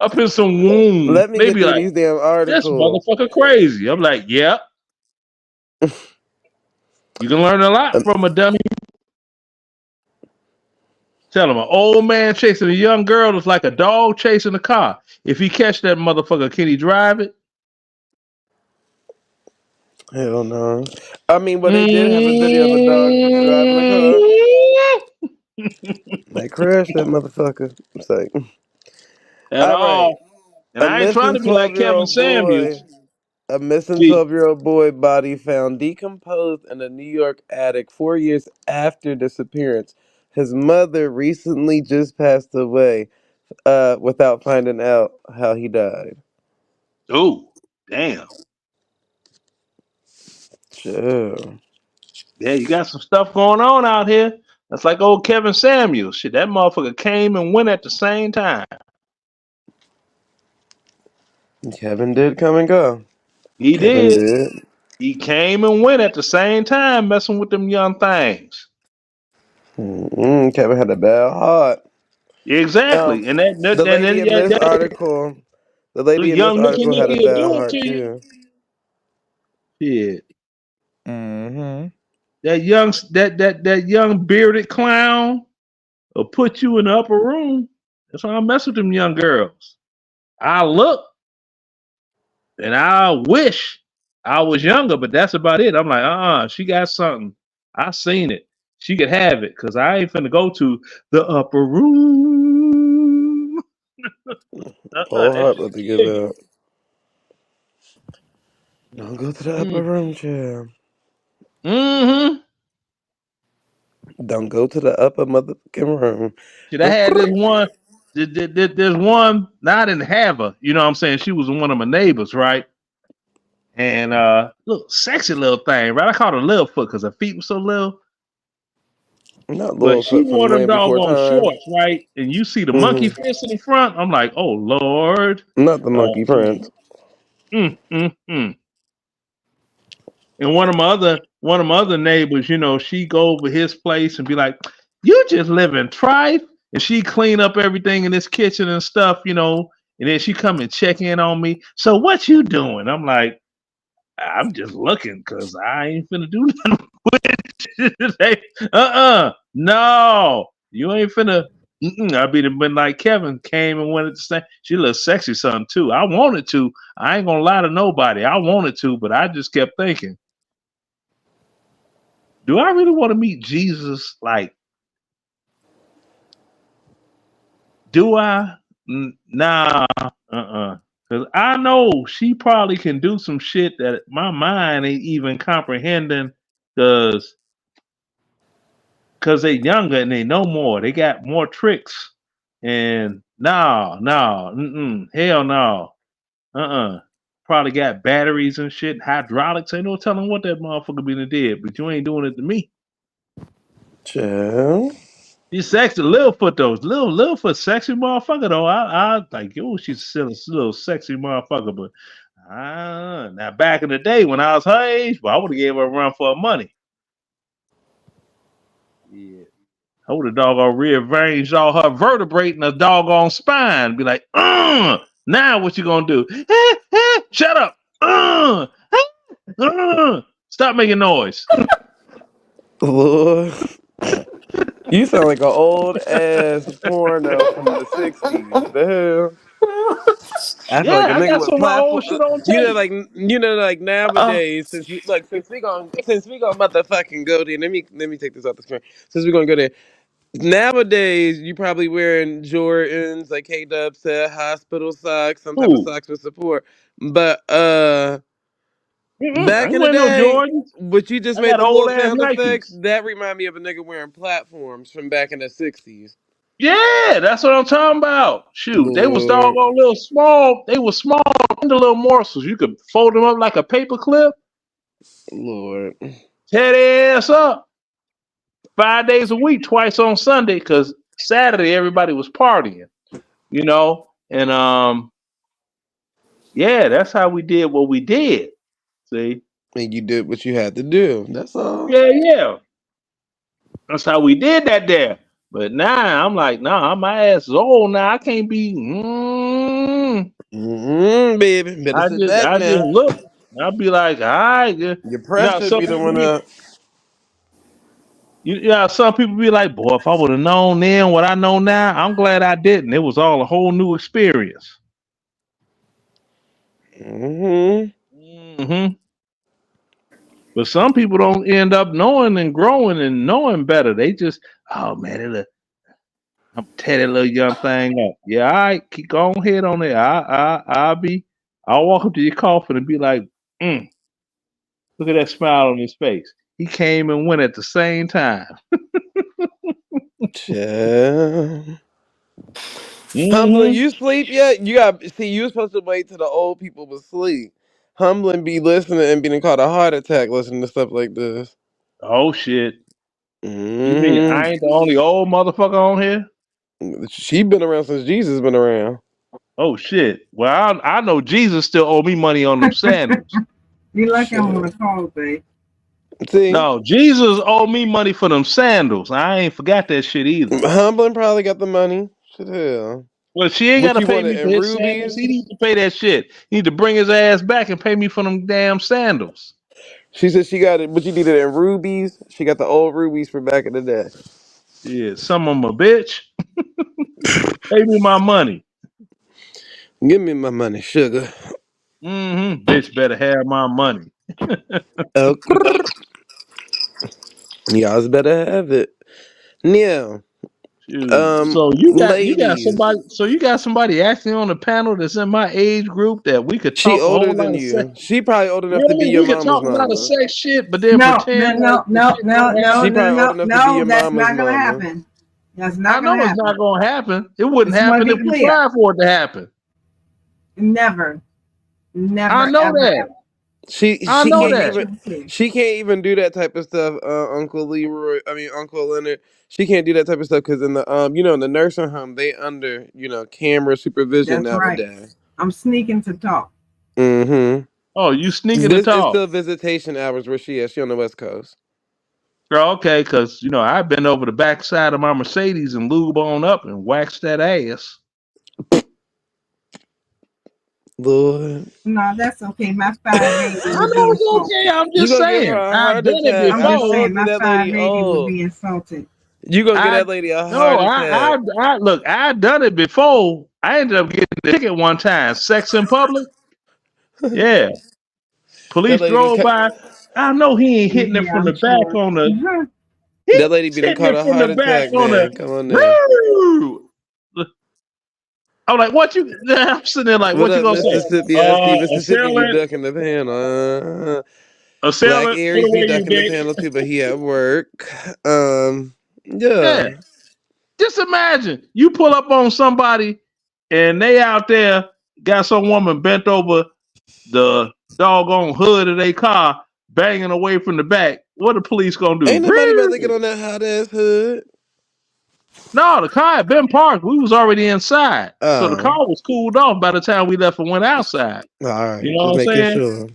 up in some womb. Let me They get be through like, these damn "This articles. motherfucker crazy." I'm like, "Yep, you can learn a lot from a dummy." Tell him an old man chasing a young girl is like a dog chasing a car. If he catch that motherfucker, can he drive it? Hell no. I mean, but they did have a video of a dog driving a car. They crashed that motherfucker. It's like, At all right. all. And A I ain't trying missing to be like Kevin 12-year-old boy. Samuels. A missing See, 12-year-old boy body found decomposed in a New York attic 4 years after disappearance. His mother recently just passed away without finding out how he died. oh, damn. Sure. Yeah, you got some stuff going on out here. That's like old Kevin Samuels. Shit, that motherfucker came and went at the same time. Kevin did come and go. He Kevin did. did. He came and went at the same time, messing with them young things. Kevin had a bad heart. Exactly. And The lady in this that article, the lady in this young looking article nigga had a will bad do it heart to you. too. Shit. Mm-hmm. That young bearded clown will put you in the upper room. That's why I mess with them young girls. I look and I wish I was younger, but that's about it. I'm like, she got something. I seen it. She could have it because I ain't finna go to the upper room. Whole That heart shit about to give big. out. Don't go to the upper room, chair. Mm-hmm. Don't go to the upper motherfucking room. Shit, I had this one. there's one. Now I didn't have her. You know what I'm saying? She was one of my neighbors, right? And look, sexy little thing, right? I called her Littlefoot because her feet were so little. Not But she Littlefoot from wore them Land Before doggone Time. shorts, right? And you see the monkey fist in the front. I'm like, oh Lord. Not the Monkey Prince. And one of my other neighbors, you know, she go over his place and be like, "You just live in trife," and she clean up everything in this kitchen and stuff, you know. And then she come and check in on me. So what you doing? I'm like, I'm just looking because I ain't finna do nothing with it. No, you ain't finna. I be been like Kevin came and wanted to say she looked sexy, son too. I wanted to. I ain't gonna lie to nobody. I wanted to, but I just kept thinking, do I really want to meet Jesus? Like, do I? Nah, Because I know she probably can do some shit that my mind ain't even comprehending. Because they younger and they know more. They got more tricks. And hell no. Probably got batteries and shit, hydraulics. Ain't no telling what that motherfucker be did, but you ain't doing it to me. Chill. She's sexy, Littlefoot though. Littlefoot, sexy motherfucker though. I like, yo, she's still a little sexy motherfucker, but now back in the day when I was her age, well, I would have gave her a run for her money. Yeah. I would have doggone rearranged all her vertebrae in a doggone spine. Be like, now what you gonna do? Shut up. Stop making noise. Lord. You sound like an old ass porno from the 60s. The hell? I feel like Yeah, a I nigga got with some of my platform. old shit on You know, tape. like nowadays, since we gonna motherfucking go there. Let me take this off the screen. Since we're gonna go there. Nowadays, you probably wearing Jordans, like K-Dub said, hospital socks, some type of Ooh. socks with support. But I back ain't in the wearing no day, Jordans. but you just I made got the old little ass sound effects. Nikes. That remind me of a nigga wearing platforms from back in the 60s. Yeah, that's what I'm talking about. Shoot, they was Lord. doggone little small. They were small, the little morsels. You could fold them up like a paper clip. Lord. Tear their ass up 5 days a week, twice on Sunday, because Saturday everybody was partying, you know. And yeah, that's how we did what we did. See, And you did what you had to do. That's all. yeah, that's how we did that there. But now I'm like, nah, my ass is old now. I can't be. Baby. Better sit back I just now. look. I'll be like, all right. Your Now pressure some be the people one be, up. some people be like, boy, if I would have known then what I know now, I'm glad I didn't. It was all a whole new experience. But some people don't end up knowing and growing and knowing better. They just, oh man, I'm tear that little young thing up. Yeah, all right, keep going ahead on there. I'll walk up to your coffin and be like, look at that smile on his face. He came and went at the same time. Chill. Humbling, you sleep yet? You were supposed to wait till the old people was asleep. Humbling be listening and being caught a heart attack listening to stuff like this. Oh shit. You mean I ain't the only old motherfucker on here? She been around since Jesus been around. Oh shit. Well, I know Jesus still owe me money on them sandals. You lucky I'm on the call, babe. See? No, Jesus owe me money for them sandals. I ain't forgot that shit either. Humbling probably got the money. Shit, hell. Well, she ain't What gotta you pay wanted me for in his sandals. rubies? He need to pay that shit. He need to bring his ass back and pay me for them damn sandals. She said she got it, but she needed it in rubies. She got the old rubies from back in the day. Yeah, some of them a bitch. Pay me my money. Give me my money, sugar. Bitch better have my money. Y'all better have it. Yeah. So you Ladies. got somebody actually on the panel that's in my age group that we could She talk a older whole lot than of sex. you. She probably old enough to be Really, your we could mama's talk a lot of mama. sex shit, but then pretend like the shit don't happen. She probably old enough to be your That's mama's not gonna mama. happen. That's I not know gonna it's happen. not going to happen. It wouldn't Just want happen to if be we clear. tried for it to happen. Never, I never, know ever, that. ever. She I she know can't Make that. sure even I'm clear. she can't even do that type of stuff. Uncle Leroy, Uncle Leonard. She can't do that type of stuff because in the in the nursing home they under camera supervision That's right. nowadays. I'm sneaking to talk. Mm-hmm. Oh, you sneaking to This is talk. still visitation hours where she is. She on the West Coast. Girl, okay, because, I've been over the backside of my Mercedes and lube on up and waxed that ass. Lord, No, that's okay. My 580 I would know be it's okay. insulted. I'm you just gonna give her saying. a I've heart done it attack? I'm I just before. saying told you my that lady 580 would old. be insulted. You gonna get I that lady a no, heart attack? look, I done it before. I ended up getting a ticket one time. Sex in public? Yeah. That Police lady been drove by. I know he ain't hitting it Yeah, from the I'm back sure. on the that lady be he's done hitting caught it a from the heart back attack, on the man. Come on now. woo. I'm like, what you I'm sitting there like, What what you up, gonna say? Mississippi? SP Mississippi be Assailant, ducking the panel. Black assailant, put Aries be away your ducking the dick. panel too, but he at work. Yeah. Yeah. Just imagine you pull up on somebody and they out there got some woman bent over the doggone hood of their car, banging away from the back. What the police gonna do? Ain't nobody about to get on that hot ass hood. No, the car had been parked. We was already inside, so the Oh, car was cooled off by the time we left and went outside. all You right. know what Just I'm making saying? sure.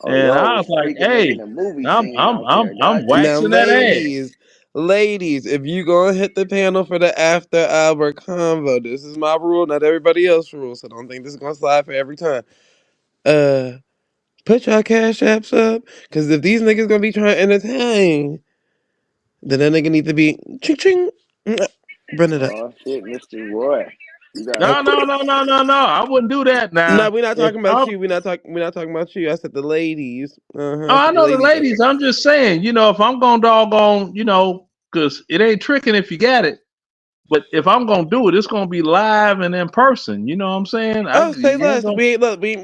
Oh, And y'all I was was like, freaking making "Hey, a movie I'm scene I'm out I'm there. I'm Now, waxing that ass." ladies, if you gonna hit the panel for the after hour convo, this is my rule, not everybody else's rule. So don't think this is gonna slide for every time. Uh, put your cash apps up, cause if these niggas gonna be trying to entertain, then that nigga need to be ching ching. Run it up. Oh shit, Mr. Roy. You got No, no, no, no, no, no. I wouldn't do that No, now. we're not If talking about I'm, you. We're not talking about you. I said the ladies. oh, I I said the know the ladies. ladies. I'm just saying, if I'm gonna doggone, because it ain't tricking if you got it. But if I'm gonna do it, it's gonna be live and in person. You know what I'm saying? Oh, say You ain't less. gonna, We ain't look. We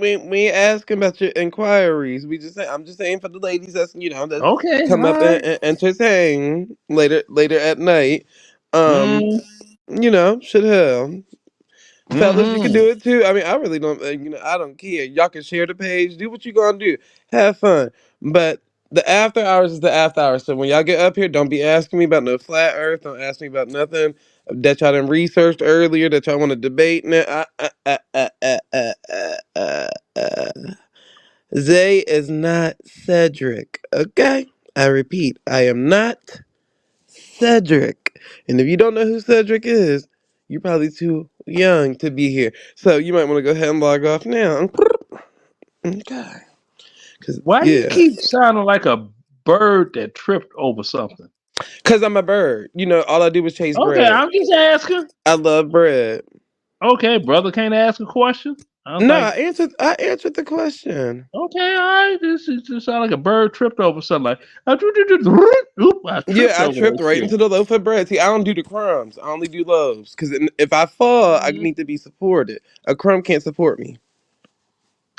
ain't asking about your inquiries. We just say I'm just saying for the ladies that's that okay, come all up right. and entertain later at night. Um, Mm, should have. Fellas, you can mm-hmm. do it too. I mean, I really don't. I don't care. Y'all can share the page. Do what you gonna do. Have fun. But the after hours is the after hours. So when y'all get up here, don't be asking me about no flat Earth. Don't ask me about nothing that y'all done researched earlier that y'all want to debate. Now, Zay is not Cedric. Okay, I repeat, I am not Cedric. And if you don't know who Cedric is, you're probably too young to be here. So you might want to go ahead and log off now. Okay. Cause Why you yeah. keep sounding like a bird that tripped over something? Cause I'm a bird. All I do is chase Okay, bread. I'm just asking. I love bread. Okay, brother can't ask a question. I was No, like, I answered the question. okay, all right. This is just sound like a bird tripped over something. Like, I tripped Yeah, I over tripped that right shit. into the loaf of bread. See, I don't do the crumbs. I only do loaves. Cause if I fall, I Mm, need to be supported. A crumb can't support me.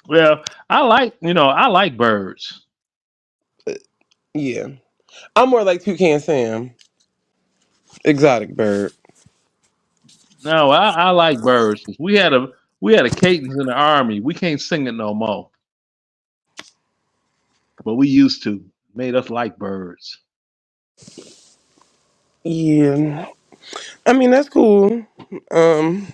well, I like birds. Yeah. I'm more like Toucan Sam. Exotic bird. No, I like birds. We had a cadence in the army. We can't sing it no more, but we used to. Made us like birds. Yeah. I mean, that's cool. Um,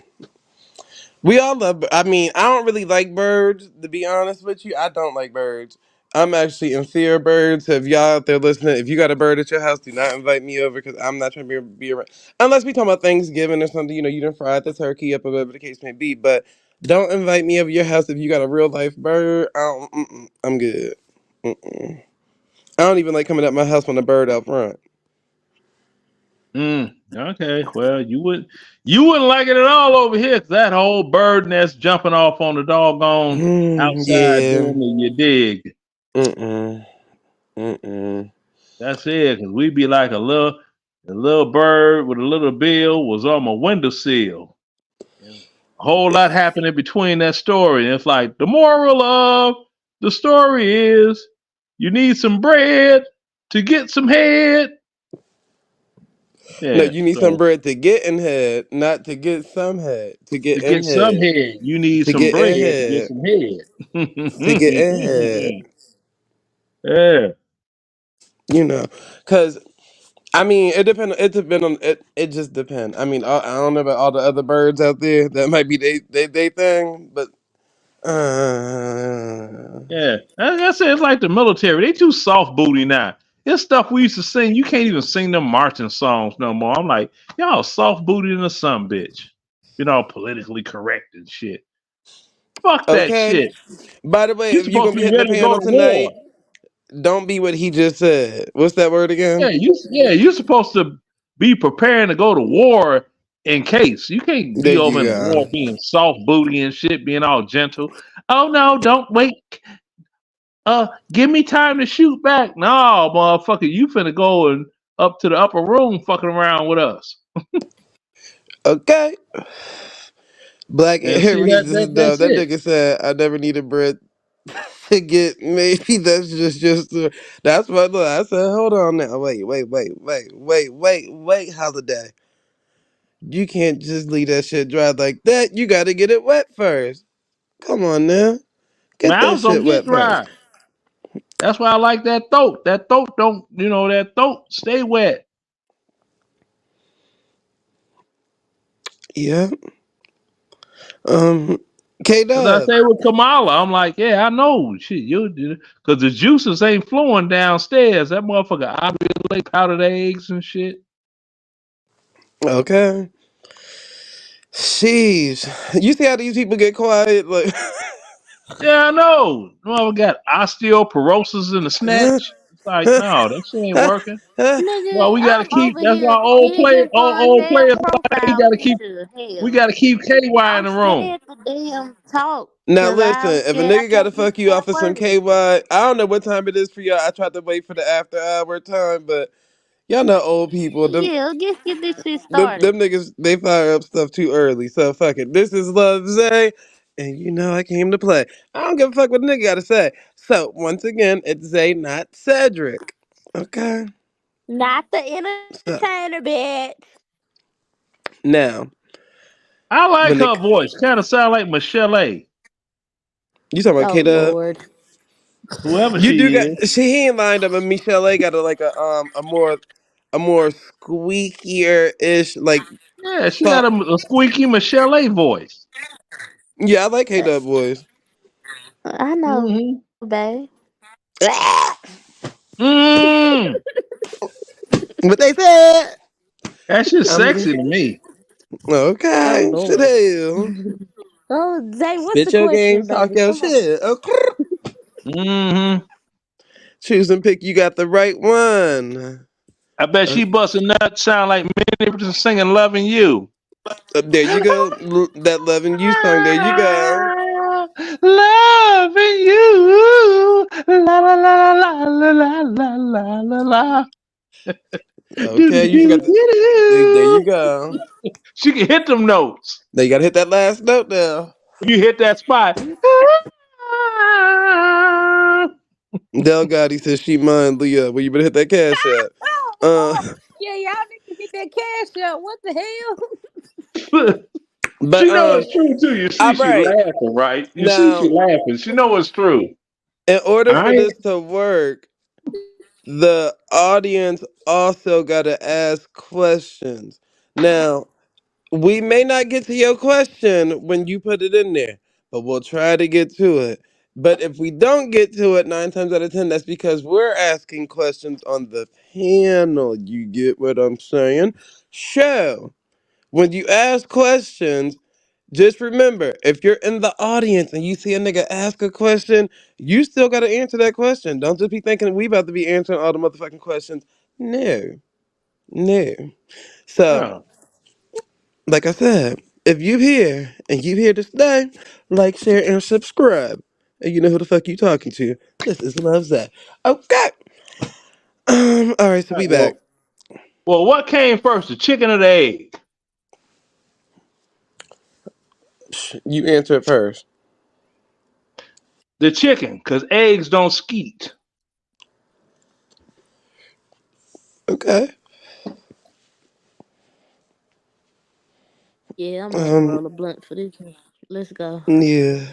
we all love. I mean, I don't really like birds. To be honest with you, I don't like birds. I'm actually in fear of birds. So if y'all out there listening, if you got a bird at your house, do not invite me over because I'm not trying to be around. Unless we talking about Thanksgiving or something, you done fried the turkey up or whatever the case may be. But don't invite me over your house if you got a real life bird. I don't, I'm good. Mm-mm. I don't even like coming at my house when a bird out front. Okay. Well, you wouldn't like it at all over here 'cause that whole bird nest jumping off on the doggone outside Yeah. doing the you dig. Mm-mm. Mm-mm. That's it. 'Cause we'd be like a little bird with a little bill was on my windowsill. And a whole lot happened in between that story. And it's like the moral of the story is you need some bread to get some head. No, Yeah. you need some So bread to get in head, not to get some head. To to get in get some head. head, you need To some get bread in to get head. some head. To get in head. Yeah. You know, because I mean, it depend. It depend on it. It just depend. I mean, I don't know about all the other birds out there. That might be they thing, but Yeah. Like I said, it's like the military. They too soft booty now. It's stuff we used to sing. You can't even sing them marching songs no more. I'm like, y'all soft booty in the sun, bitch. You know, politically correct and shit. Fuck that okay. shit. By the way, You if you're supposed gonna to be be hitting the ready to go piano to war. tonight, don't be what he just said. What's that word Yeah, again? you're supposed to be preparing to go to war in case. You can't There be over you in the go. war being soft booty and shit, being all gentle. Oh no, don't wait. Give me time to shoot back. No, motherfucker, you finna go and up to the upper room fucking around with us. Okay. Black And see Aries, this is dumb. that's That it. nigga said I never needed bread to get. Maybe that's just. That's what. Look, I said, hold on now. Wait, Holiday. You can't just leave that shit dry like that. You got to get it wet first. Come on now, get that Mouths don't shit get wet first. dry. That's why I like that throat. That throat don't, that throat stay wet. Yeah. K Cause I Dub. say with Kamala, I'm like, yeah, I know, shit, cause the juices ain't flowing downstairs. That motherfucker ovulate powdered eggs and shit. Okay. Sheesh. You see how these people get quiet? Like, Yeah, I know. Motherfucker got osteoporosis in the snatch. It's like, no, that shit ain't working. Nigga, Well, we gotta I'm keep. over That's here why editing old Fonz's players like he profile gotta keep. picture. We Hell, gotta keep KY in I'm the room. scared to damn talk now because listen, I'm if a scared I nigga got to can't get fuck you that off of some word. KY, I don't know what time it is for y'all. I tried to wait for the after hour time, but y'all know old people. Yeah, let's get this shit Them started. niggas, they fire up stuff too early. So fuck it. This is Love Zay, and you know I came to play. I don't give a fuck what a nigga got to say. So once again, it's Zay, not Cedric. Okay. Not the So entertainer, bitch. now, I like when her it voice. Kind of sound like Michelle A. you talking about Oh K Dub, Lord. Whoever you do she got is. she ain't lined up, and Michelle A got a more squeakier ish like Yeah, she got soft. a squeaky Michelle A voice. Yeah, I like K Dub boys. I know, Mm-hmm. babe. Mm. What they said. That shit's I'm good. sexy to me. Oh Okay, shit Lord. hell. Oh Zay, what's the Spit your game, question, talk baby? your Come on. shit. Okay. Mm-hmm. Choose and pick. You got the right one. I bet Uh, she busting nuts sound like Minnie Richardson singing "Loving You." there you go. That loving you song. There you go. Loving you, la la la la la la la la la la. Do Okay, do you do forgot. There do. you go. She can hit them notes. Now you gotta hit that last note now. You hit that spot. Del Gotti says she mine, Leah. Well, you better hit that cash app. Oh Uh, Lord. Yeah, y'all need to get that cash out. What the hell? but She know it's true too. You see, all she right. laughing, right? You see, she Now, laughing. She know it's true. in order All for right. this to work, the audience also gotta ask questions. Now, we may not get to your question when you put it in there, but we'll try to get to it. But if we don't get to it 9 times out of 10, that's because we're asking questions on the panel. You get what I'm saying? So, when you ask questions, just remember if you're in the audience and you see a nigga ask a question, you still got to answer that question. Don't just be thinking we about to be answering all the motherfucking questions. No, no. So, Yeah. like I said, if you here and you here to stay, like, share, and subscribe. And you know who the fuck you talking to. This is Love Zach. Okay. All right, so All right, we back. well, what came first, the chicken or the egg? You answer it first. The chicken, because eggs don't skeet. Okay. Yeah, I'm gonna have to roll a blunt for this one. Let's go. Yeah.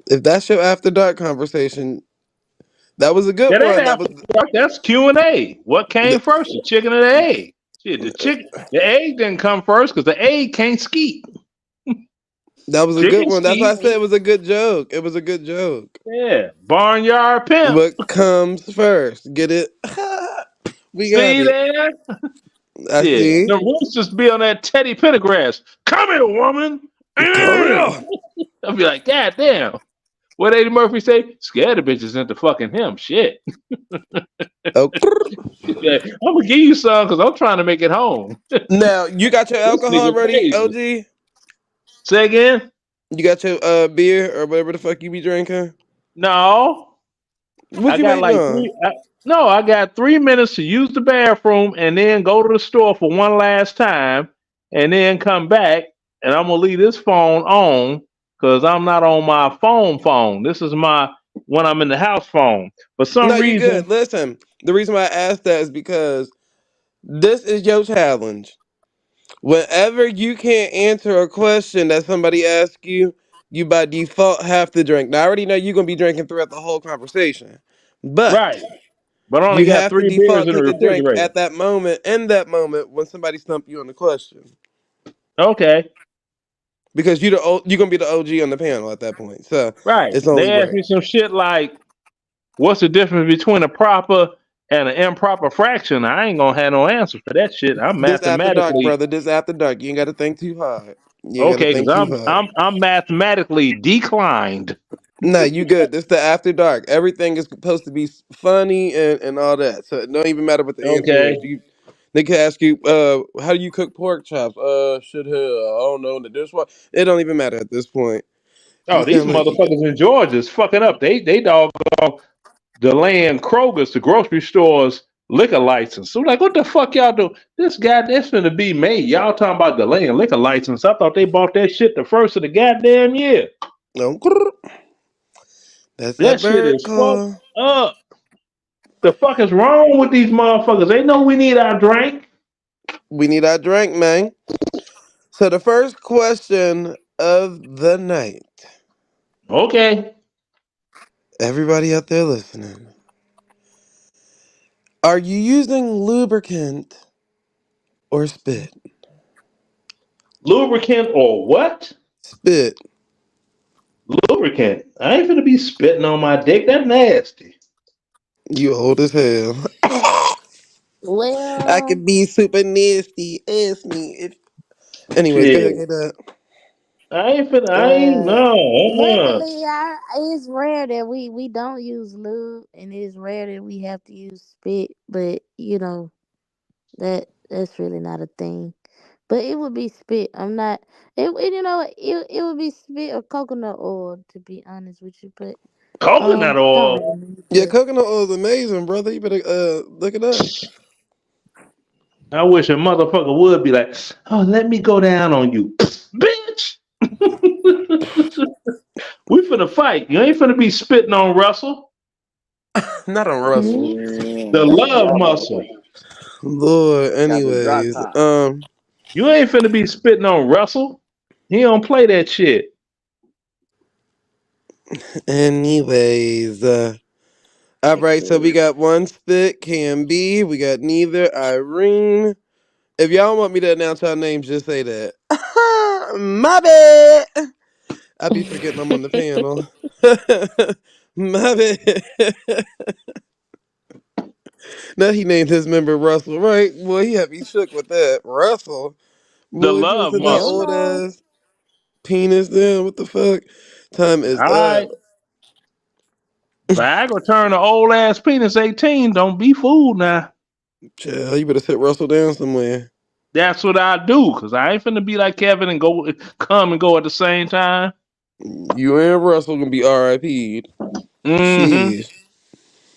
If that's your after dark conversation, that was a good That ain't one. That after was dark. That's Q&A. What came th- first, the chicken or the egg? Shit, the egg didn't come first because the egg can't skeet. that was a good Chicken one. That's why I skeet. said it was a good joke. It was a good joke. Yeah, barnyard pimp. What comes first? Get it? We got See it. there? I Shit, see. the roosters be on that Teddy Pendergrass. Come here, woman. Come I'll be like, God damn. What Eddie Murphy say? Scared the bitches into fucking him. Shit. Oh. Yeah, I'm gonna give you some because I'm trying to make it home. Now you got your This alcohol nigga ready, crazy. OG? Say again? You got your beer or whatever the fuck you be drinking? No. What I you got waiting like on? I got 3 minutes to use the bathroom and then go to the store for one last time and then come back and I'm gonna leave this phone on because I'm not on my phone. This is my when I'm in the house phone. For some No, you good. reason, Listen, the reason why I asked that is because this is your challenge. Whenever you can't answer a question that somebody asks you, you by default have to drink. Now I already know you're gonna be drinking throughout the whole conversation, but right. But I only you got have to 3 beers default in the take a drink refrigerator. at that moment, in that moment when somebody stump you on the question, Okay. because you're gonna be the OG on the panel at that point. So Right. it's only They asked right. me some shit like, what's the difference between a proper and an improper fraction? I ain't gonna have no answer for that shit. I'm This after dark, mathematically brother. This after dark. You ain't got to think too hard. You ain't got to okay, because think too hard. I'm mathematically declined. No, you good. This the after dark. Everything is supposed to be funny and all that. So it don't even matter what the answer Okay. is. They can ask you, how do you cook pork chops? Shit, hell, I don't know. In the dishwasher. It don't even matter at this point. You Oh, these sound like you got. motherfuckers in Georgia is fucking up. They doggone delaying Kroger's, the grocery store's liquor license. So like, what the fuck y'all do? This guy, that's finna be made. Y'all talking about delaying liquor license. I thought they bought that shit the first of the goddamn year. No, that's that That shit bird is fucked call. up. The fuck is wrong with these motherfuckers? They know we need our drink. We need our drink, man. So the first question of the night. Okay. Everybody out there listening. Are you using lubricant or spit? Lubricant or what? Spit. Lubricant. I ain't finna be spitting on my dick. That's nasty. You old as hell. I Well, could be super nasty. Ask me. Anyways, go ahead, Shit. get that. I ain't, no. luckily, it's rare that we don't use lube, and it's rare that we have to use spit. But that's really not a thing. But it would be spit. I'm not. It would be spit or coconut oil, to be honest with you. But Coconut don't oil. really need Yeah, to. coconut oil is amazing, brother. You better look it up. I wish a motherfucker would be like, oh, let me go down on you. Bitch. We finna fight. You ain't finna be spitting on Russell. Not on Russell. The Yeah. love muscle. Lord. Got the drop Anyways, top. You ain't finna be spitting on Russell. He don't play that shit. anyways. All right. So we got one spit. Can be. We got neither. Irene. If y'all want me to announce our names, just say that. My bad. I be forgetting I'm on the panel. My bad. Now he named his member Russell, right? Boy, he had me shook with that. Russell. The Boy, if you don't love sit that muscle. old ass penis down, what the fuck? Time is All up. right. Viagra turn an old ass penis 18. Don't be fooled now. Chill, you better sit Russell down somewhere. That's what I do, cause I ain't finna be like Kevin and come and go at the same time. You and Russell gonna be RIP'd. Mm-hmm. Jeez.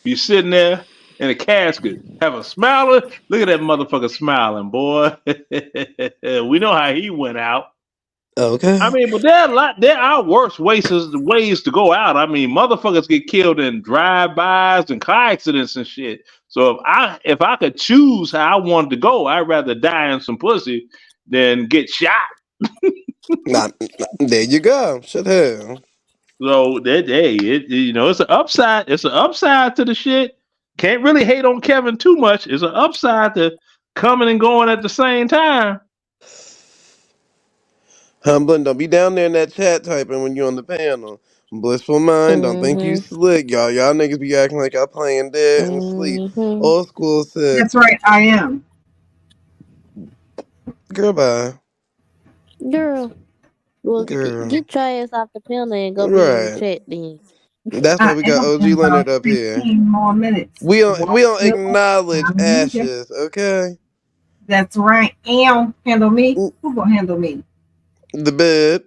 Be sitting there in a casket, have a smiler. Look at that motherfucker smiling, boy. We know how he went out. I Okay. mean, but there are worse ways to go out. I mean, motherfuckers get killed in drive-bys and car accidents and shit. So if I could choose how I wanted to go, I'd rather die in some pussy than get shot. Nah, there you go. Shut hell. So that hey, it's an upside. It's an upside to the shit. Can't really hate on Kevin too much. It's an upside to coming and going at the same time. Humbling, don't be down there in that chat typing when you're on the panel. Blissful mind, don't think you Mm-hmm. slick, y'all. Y'all niggas be acting like y'all playing dead and asleep. Mm-hmm. Old school said, That's right, I am. girl, bye. Girl, well, Girl. get your ass off the panel and go be in the Right. chat then. That's why I we got am OG in Leonard about up here. 15 more minutes. We don't Walk your walk, acknowledge I'm in there. ashes, okay? That's right. Handle me. Who gonna handle me? The bed,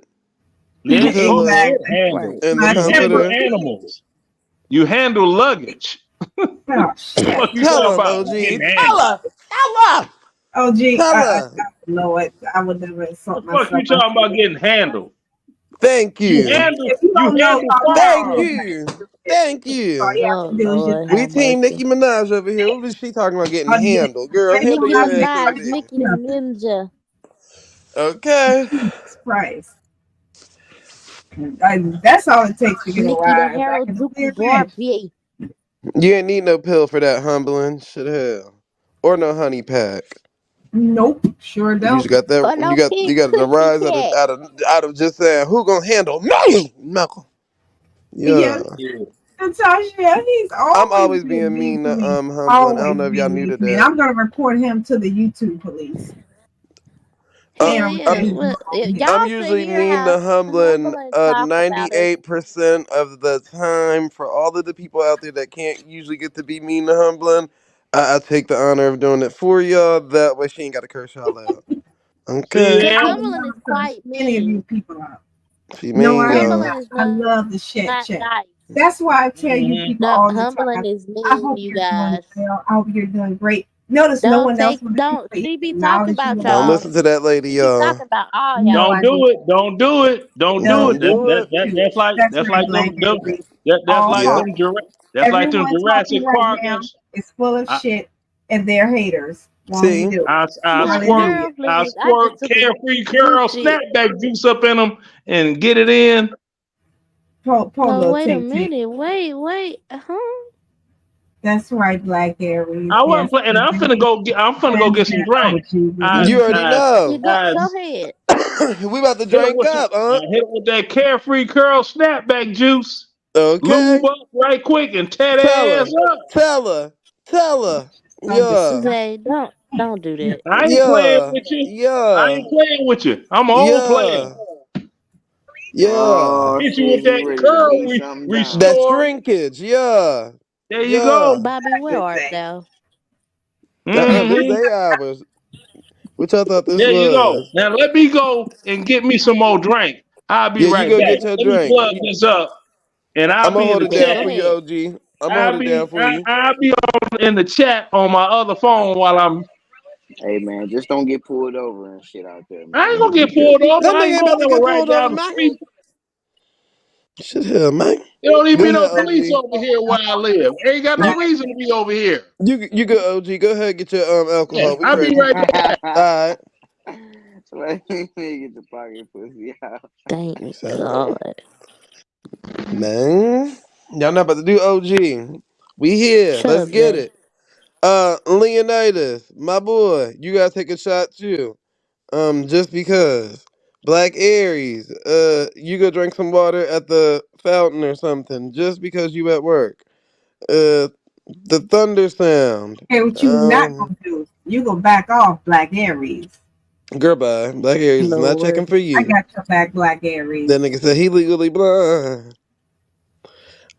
the Yeah, folks pillow, get Exactly. handled. Right. and the My You handle comforter. temper. animals. You handle luggage. Oh shit. What you Tell talking him, about? OG. Getting Tell handled. her. Tell her. Oh gee, Tell her. Lord, I would never insult The fuck myself. you talking about getting handled? Thank You you. handle If you you don't know, handle all you have to Thank do is firearms. you. shit. Thank All you. you have Oh to do is just Lord, We have team mercy. Nicki Minaj over here. What is she talking about getting oh yeah. handled? Girl, Every handle Nicki your time you Minaj, activity. Nicki the Ninja. Okay. Jesus Christ. That's all it takes to get a Nicki the rise. I can Harajuku only imagine. Barbie. You ain't need no pill for that humbling. Shit hell. Or no honey pack. Nope, sure You just don't. got that Or no you pink got the pussy rise cat. out of just saying who gonna handle me, Malcolm. Yeah, Yeah. Yeah. Natasha, he's I'm always always being being mean mean to to me. humbling. I don't Always know if y'all being knew mean to to me. And that. I'm gonna report him to the YouTube police. Hell Cam, yeah. I'm Cam, Well, I'm y'all should usually hear mean how to humbling Humble talk about us. 98% of the time. For all of the people out there that can't usually get to be mean to humbling, I take the honor of doing it for y'all. That way she ain't got to curse y'all out. See Okay. Cause I that? would Humbling never is curse quite any of you mean. people out. She No, mean I am y'all. Humbling not. is I love the chat not chat. nice. That's why I tell you Mm-hmm. people No, all the humbling time. is I mean, hope you you're doing guys. well. I hope you're doing great. Notice no one else on the Don't replay she be talking acknowledge you about Don't about y'all. listen to that lady, She be y'all. talking about all no, y'all. Don't I do. do it. Don't do it. Don't do No, it. Don't That do that, it. that shoot. that's like That's that's right, like Black Aries. that's All like Yep. them that's like them everyone talking Jurassic right Park. now is full of I, shit and they're haters. Won't you See? do it? Girl, Hallelujah. I please. I just squirt took a carefree blue curl shit. snapback juice up in them and get it in. Poor Oh, little wait a Tink Tink. minute. Wait. Huh? That's right, Black Aries. I wasn't Yes. playing. I'm finna go And get some drink. oh Jesus, I You let already me You know. go I go ahead. We about to hit it drink with some, up, huh? hit it with that carefree curl snapback juice. Okay. Lube up right quick and tear Tell their ass her. up. Tell her. Tell her. don't do Yeah. Zay, don't do that. I ain't playing Yeah. with you. I Yeah. ain't playing with you. I'm an old player. Yeah. Yeah. Oh Hit you shit, with he that ready to curl lay something down. That restore. shrinkage. Yeah. There you Yeah. go. Bobby, where art thing. thou? This Hmm. they hours. Which I thought this There you go. was. Now let me go and get me some more drink. I'll be Yeah, you right go back. get your Let me drink. plug this up, and I'm I'll gonna be in hold the it Yeah, down chat. go for you, ahead. OG. I'm gonna hold it down for you. I'll be on in the chat on my other phone while I'm. Hey man, just don't get pulled over and shit out there, I man. ain't You'll gonna be get good. pulled over. That I nigga ain't ain't going about to nowhere get right pulled over, down the man. street. Shit, hell, man. There don't even Go be no ahead, police OG. over here where I live. Ain't got no You reason to be over here. you go, OG. Go ahead, get your Yeah, alcohol. We I'll be ready. right back. All right. Let me get the pocket pussy out. Thank So, God. man, y'all not about to do OG. We here. Shut Let's up, get Zay. it. Leonidas, my boy, you gotta take a shot too. Just because. Black Aries, you go drink some water at the fountain or something. Just because you at work. Uh, the thunder sound. Hey, what you not gonna do? You go back off, Black Aries. Goodbye. Black Aries is not checking Lord. for I you. got your back, Black That Aries. nigga said he legally blind.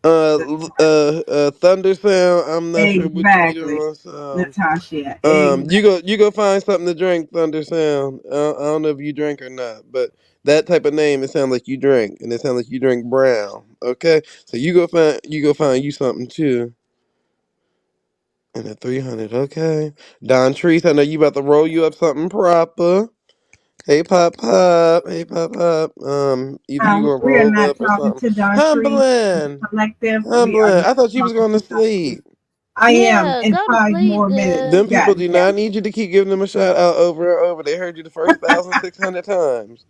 That's Thunder sound. I'm not sure what you be exactly, doing. So, Natasha. Exactly. you go find something to drink. Thunder sound. I don't know if you drink or not, but that type of name, it sounds like you drink, and it sounds like you drink brown. Okay, so you go find you something too. And a 300. Okay, Don Treese, I know you about to roll you up something proper. Hey pop pop, hey pop pop. Either you gonna We are roll not up or talking something. to Don Tree Humbling, Collective. We are humbling. not I thought you was talking going to to Don Tree. sleep. I am Yeah, in go to 5 sleep, more minutes. Them good. people God do damn not need you to keep giving them a shout out over and over. They heard you the first 1,600 times.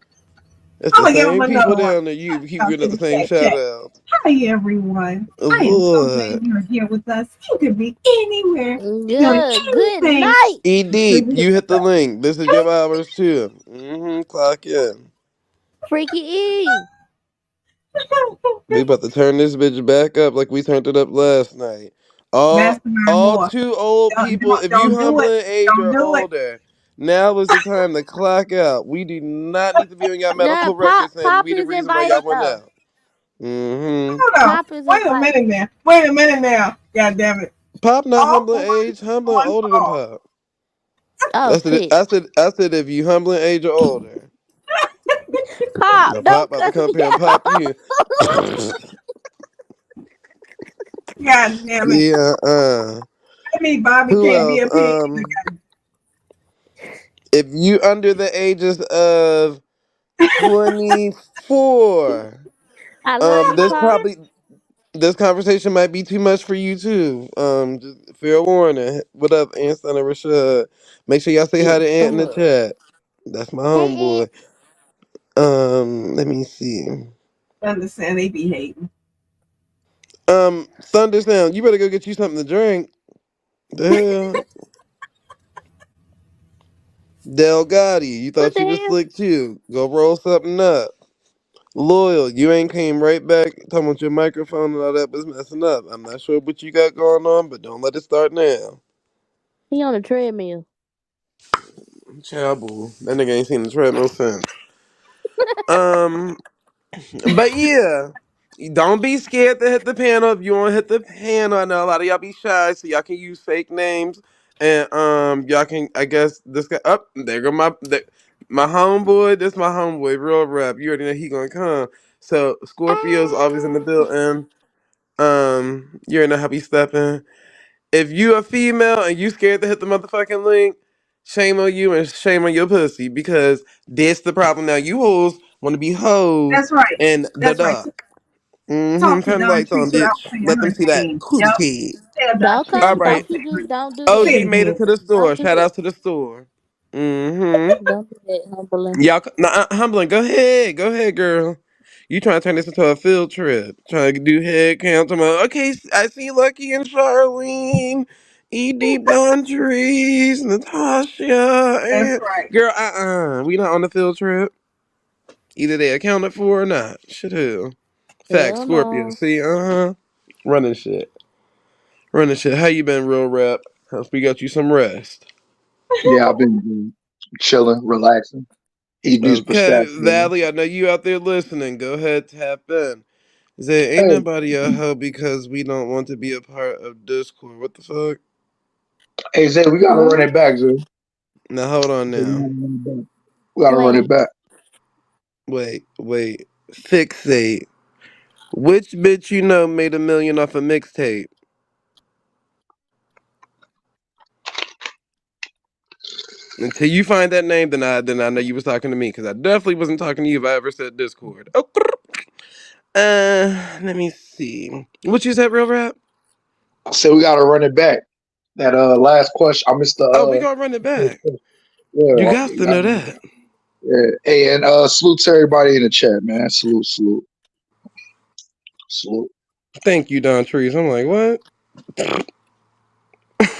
It's I'm the gonna give them same people another one. down there. You keep I'll getting say the the same chat. shout Chat. out. Hi everyone. I am so glad What? you're here with us. You could be anywhere, doing Good anything. night. E Just deep, here you hit with the us. link. This is your hours too. Clock in. Freaky E. We about to turn this bitch back up like we turned it up last night. Mastermind All more. too old people, if you Don't do humble it. in age Don't or do it. older, now is the time to clock out. We do not need to be on your Nah, medical record saying Pop we the is reason why y'all invited went though. out. Mm-hmm. Hold on. Pop is Wait a invited. minute now. Wait a minute now. God damn it. Pop not All humbling boys age, humbling on older than Paul. Pop. Oh shit. I said if you humbling age or older. Pop, Now Pop don't about to cuss come me up here and out. pop you. God damn it. Yeah, I mean, Bobby who can't be else? a pig. If you under the ages of 24, I love you, Pop. this conversation might be too much for you too. Just fair warning. What up, Anson and Rashad? Make sure y'all say hi to Ant in the chat. That's my Hey, homeboy. Let me see. Understand they be hating. Thunder Sound, you better go get you something to drink. The hell? Del Gotti, you what thought the you was hell? slick too. Go roll something up. Loyal, you ain't came right back talking about your microphone and all that was messing up. I'm not sure what you got going on, but don't let it start now. He on the treadmill. Child boo. That nigga ain't seen the treadmill since. Um, but yeah. Don't be scared to hit the panel. If you want to hit the panel, I know a lot of y'all be shy, so y'all can use fake names. And y'all can, I guess, this guy up there go my homeboy. This my homeboy, real rap. You already know he gonna come. So Scorpio's always in the building. You already know how we stepping. If you a female and you scared to hit the motherfucking link, shame on you and shame on your pussy because that's the problem. Now you hoes want to be hoes That's right. in the That's right. dark. Talk to Turn the Don lights on, Trees without bitch. saying Let them her see that name. cootie Yep. cat. Tell Don Don't Trees All come. right. without Don't you saying her do? name. Don't do OG Say that. it made it again. to the store. Don't do Shout that. out to the store. Mm-hmm. Don't do that, humbling. Y'all, Humbling, go ahead. Go ahead, girl. You trying to turn this into a field trip. Trying to do head count. Okay, I see Lucky and Charlene. E Deep Don Trees, Natasha, That's and right. girl, we not on the field trip. Either they accounted for or not. Shit, hell. Fact, Hell Scorpio. no. See, running shit, running shit. How you been, real rap? Hope we got you some rest. Yeah, I've been chilling, relaxing. Eat these Okay, pistachios. Valley, I know you out there listening. Go ahead, tap in. Say, ain't Hey, nobody a hoe because we don't want to be a part of Discord. What the fuck? hey, Zay, we gotta run Huh? it back, Zay. Now hold on Zay, now. we gotta run it When? back. Wait. Fixate. Which bitch you know made $1 million off a mixtape? Until you find that name, then I know you was talking to me because I definitely wasn't talking to you if I ever said Discord. Oh, let me see. What you said, real rap? I said we gotta run it back. That last question, I missed the Oh, we gonna run it first back. question. Yeah, You got we to gotta know run it back. that. Yeah. Hey, and salute to everybody in the chat, man. Salute. Thank you, Don Trees. I'm like, what?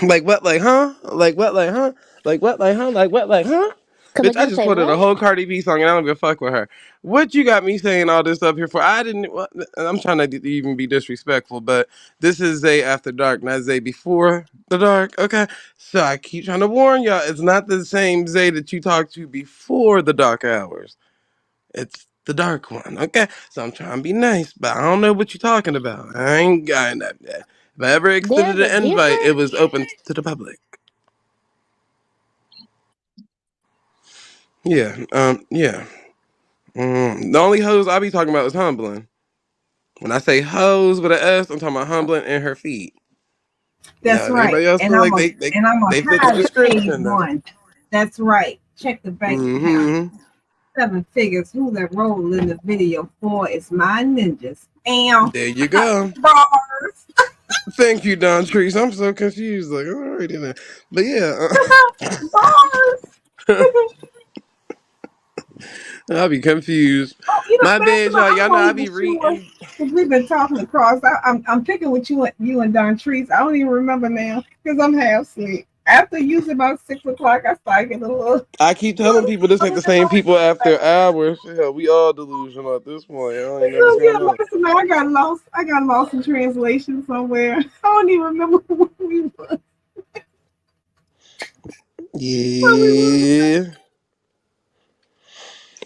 Like what? Like huh? Like what? Like huh? Like what? Like huh? Like what? Like huh? Come Bitch, I again? just Say quoted a what? whole Cardi B song and I don't give a fuck with her. What you got me saying all this up here for? I didn't. I'm trying to even be disrespectful, but this is Zay after dark, not Zay before the dark. Okay, so I keep trying to warn y'all. It's not the same Zay that you talked to before the dark hours. It's the dark one. Okay, so I'm trying to be nice, but I don't know what you're talking about. I ain't got that. If I ever extended There's a an invite, it was difference. open to the public. Yeah. The only hoes I be talking about is humbling. When I say hoes with an S, I'm talking about humbling and her feet. Now, That's if right. anybody else And feel I'm like a they fit the highly paid description, then one. That's right. Check the bank account. mm-hmm. 7 figures. Who that role in the video for is my ninjas. And There you go. bars. Thank you, Don Treese. I'm so confused. Like, all right, in there. But yeah, Bars. I'll be confused. Oh, you know, My bad, Maximo, y'all. I'm Y'all know gonna I leave be the shoe reading. because we've been talking across. I'm picking with you and Don Treese. I don't even remember now because I'm half asleep. After usually about 6 o'clock, I start getting a little. I keep telling people this ain't the same people after hours. Hell, we all delusional at this point. I don't even know what's going on. Listen, man, I got lost. I got lost in translation somewhere. I don't even remember where we were. Yeah.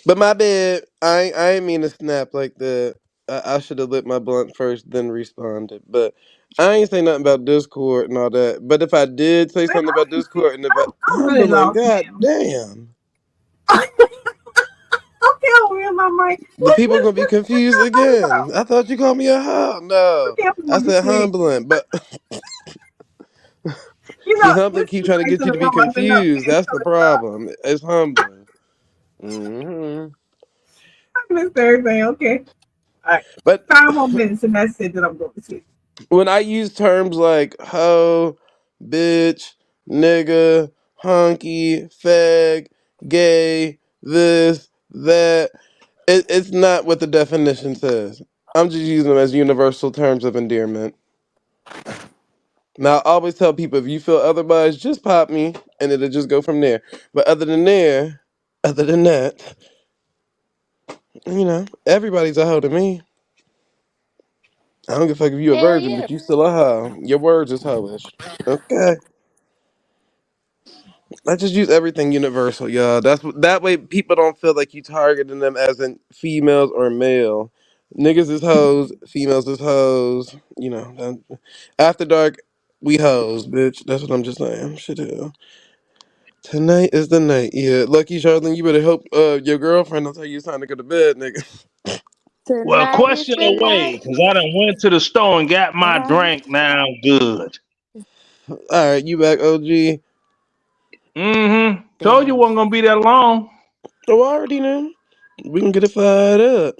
But my bad. I ain't mean to snap like that. I should have lit my blunt first, then responded. But I ain't say nothing about Discord and all that. But if I did say something about Discord and about I'm really Humberland, lost god now. damn. Okay, I'll read my mic. The people gonna be confused What again. I thought you called me a hoe. No. okay, I'm I going to said sleep. Humberland, but You see, know, Humberland this keep is trying to nice get in you the to be room. I've been up confused. since That's the problem. It's humbling. I missed everything. Okay. All right. But 5 more minutes, and that's it. That I'm going to sleep. when I use terms like hoe, bitch, nigga, hunky, fag, gay, this, that, it's not what the definition says. I'm just using them as universal terms of endearment. Now, I always tell people if you feel otherwise, just pop me and it'll just go from there. But other than that, everybody's a hoe to me. I don't give a fuck if you a Hell virgin, yeah. but you still a hoe. Your words is hoish. Okay. I just use everything universal, y'all. That way people don't feel like you targeting them as in females or male. Niggas is hoes, females is hoes. After dark, we hoes, bitch. That's what I'm just saying. Shit, hell. Tonight is the night. Yeah, lucky Charlene, you better hope your girlfriend don't tell you it's time to go to bed, nigga. Well, Tonight is question the away, night. because I done went to the store and got my drink. Now I'm good. All right, you back, OG. Mm-hmm. Told you Damn. wasn't gonna be that long. Oh, I already know. We can get it fired up.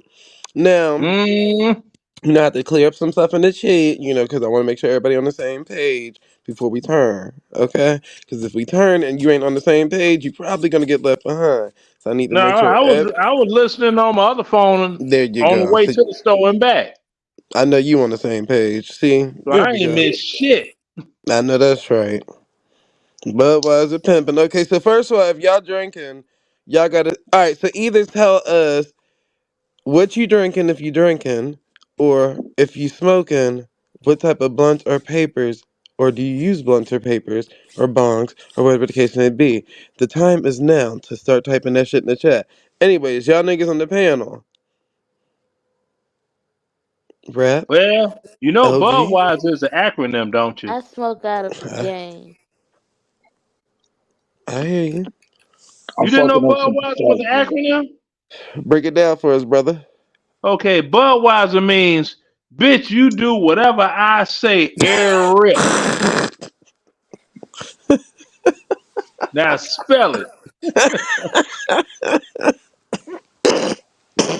Now, Mm-hmm. I have to clear up some stuff in the chat, because I want to make sure everybody on the same page before we turn, okay? Because if we turn and you ain't on the same page, you're probably gonna get left behind. So I need to No, make sure. I was listening on my other phone There you on the go. way So to the store and back. I know you on the same page. See, So there I we ain't go. missed shit. I know that's right. Budweiser pimping. Okay, so first of all, if y'all drinking, y'all gotta. All right, so either tell us what you drinking if you drinking, or if you smoking, what type of blunts or papers, or do you use blunts or papers or bongs or whatever the case may be. The time is now to start typing that shit in the chat. Anyways, y'all niggas on the panel, rap, Well, LG. Budweiser is an acronym, don't you? I smoke out of I, game. I hear you. I'm You didn't know fucking up some Budweiser was stuff, an man. acronym? Break it down for us, brother. Okay, Budweiser means, bitch, you do whatever I say, air rip. Now spell it.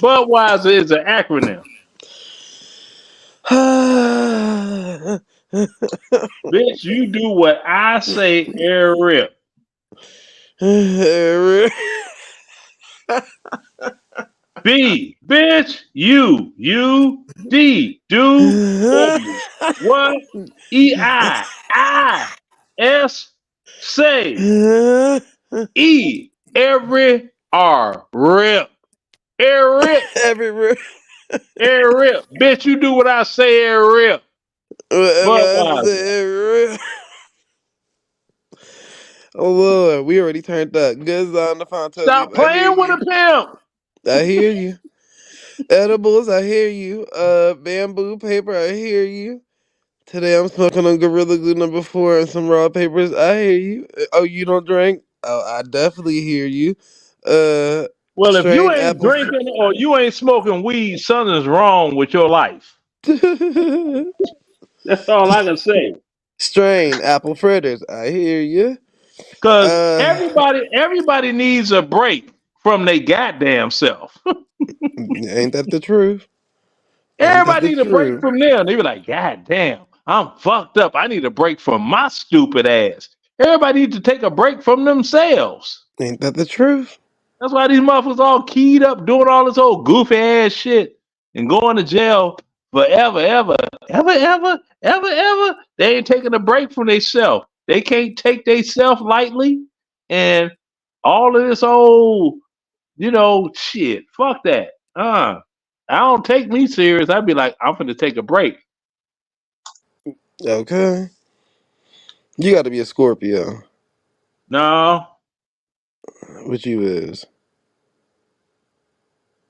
Budweiser is an acronym. Bitch, you do what I say, air rip. B, bitch, you, D, do, W, what, I, S, say, E, every R, rip, air rip, Everywhere. air rip. Bitch, you do what I say, air rip. Whatever I Budweiser. say. Oh Lord, we already turned up. Good on the Fontavious. Stop I hear playing with you. a pimp. I hear you. Edibles, I hear you. Bamboo paper, I hear you. Today I'm smoking on Gorilla Glue #4 and some raw papers. I hear you. Oh, you don't drink? Oh, I definitely hear you. Well, if you Strain ain't apple. drinking or you ain't smoking weed, something's wrong with your life. That's all I can say. Strain apple fritters. I hear you. Cause everybody needs a break from their goddamn self. Ain't that the truth? Ain't that Everybody the need a break truth? from them. They be like, God damn, I'm fucked up. I need a break from my stupid ass. Everybody needs to take a break from themselves. Ain't that the truth? That's why these motherfuckers all keyed up doing all this old goofy ass shit and going to jail forever, ever. They ain't taking a break from themselves. They can't take themselves lightly. And all of this old, shit. Fuck that. I don't take me serious. I'd be like, I'm finna take a break. Okay. You got to be a Scorpio. No. What you is?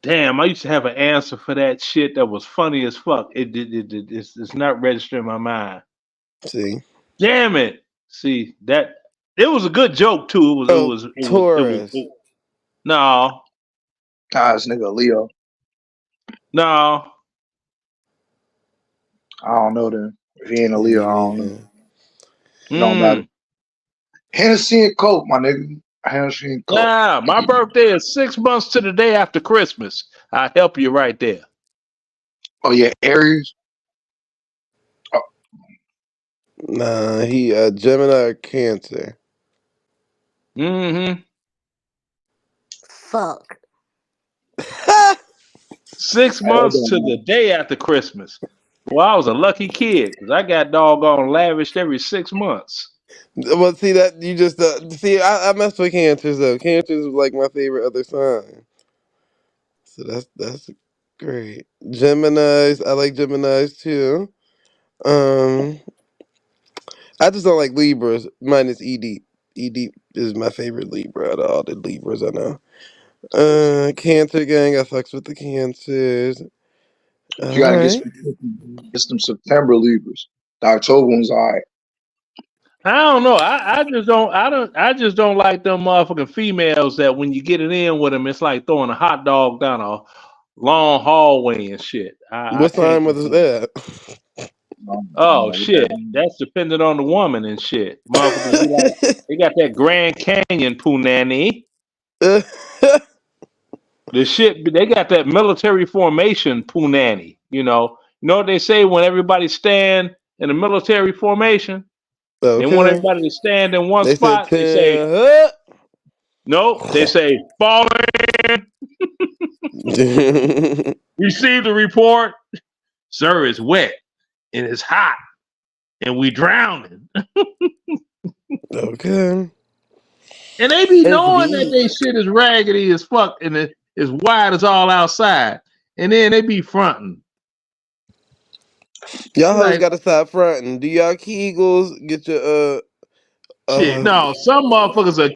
Damn, I used to have an answer for that shit that was funny as fuck. It's not registering my mind. See? Damn it. See, that it was a good joke too. Taurus. No. Guys, nigga, Leo. No. I don't know then. If he ain't a Leo, I don't know. It don't Mm. matter. Hennessy and Coke, my nigga. Hennessy and Coke. Nah, my birthday is 6 months to the day after Christmas. I'll help you right there. Oh yeah, Aries. Nah, he Gemini or Cancer. Mm-hmm. Fuck. 6 months to the day after Christmas. Well, I was a lucky kid because I got doggone lavished every 6 months. Well, see that you just I mess with Cancers though. Cancers is like my favorite other sign. So that's great. Geminis, I like Geminis too. I just don't like Libras. Mine is ED. ED is my favorite Libra out of all the Libras I know. Cancer gang, I fucks with the Cancers. You gotta get some September Libras. The October one's alright. I don't know. I just don't like them motherfucking females that when you get it in with them, it's like throwing a hot dog down a long hallway and shit. What sign was that? Oh shit, that's dependent on the woman and shit. Motherfuckers, they got that Grand Canyon punani. The shit, they got that military formation punani. You know what they say when everybody stand in a military formation? Okay. They want everybody to stand in one spot. They say, nope. They say, fall in. Receive the report. Sir, it's wet and it's hot and we drowning. Okay. And they be knowing that they shit is raggedy as fuck and it is wide as all outside. And then they be fronting. Y'all hoes gotta stop fronting. Do y'all Kegels get your shit? No, some motherfuckers are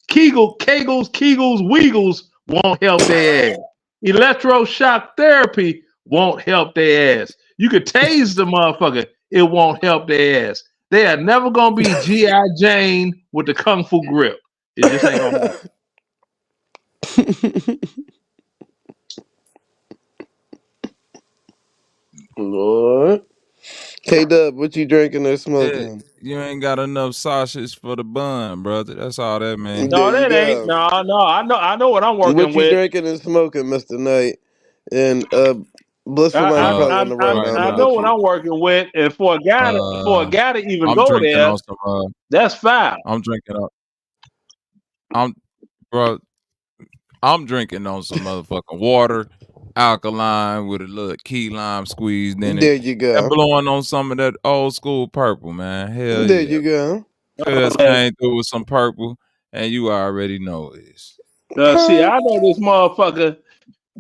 Kegels, Wiggles won't help their ass. Electroshock therapy won't help their ass. You could tase the motherfucker, it won't help their ass. They are never gonna be G.I. Jane with the kung fu grip. It just ain't gonna happen. Lord. K-Dub, what you drinking or smoking? You ain't got enough sausage for the bun, brother. That's all that, man. No, that ain't. No. I know what I'm working with. What you drinking and smoking, Mr. Knight? And Blissful Mind probably on the road. I know what I'm working with, and for a guy to even go there, that's foul. I'm drinking on some motherfucking water, alkaline with a little key lime squeezed in it. There you go. And blowing on some of that old school purple, man. Hell there yeah. you go. Cuz came through with some purple, and you already know this. See, I know this motherfucker.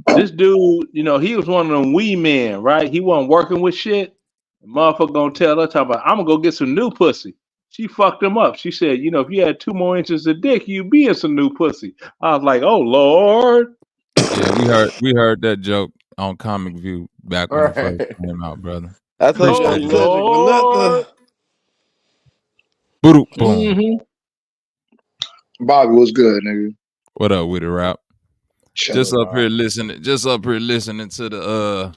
This dude, he was one of them wee men, right? He wasn't working with shit. The motherfucker gonna tell her, talking about, I'm gonna go get some new pussy. She fucked him up. She said, if you had 2 more inches of dick, you'd be in some new pussy. I was like, oh Lord. Yeah, we heard that joke on Comic View back when it first came out, brother. I thought you said Lord. Boom. Bobby, what's good, nigga? What up with it, Rap? Just up here listening to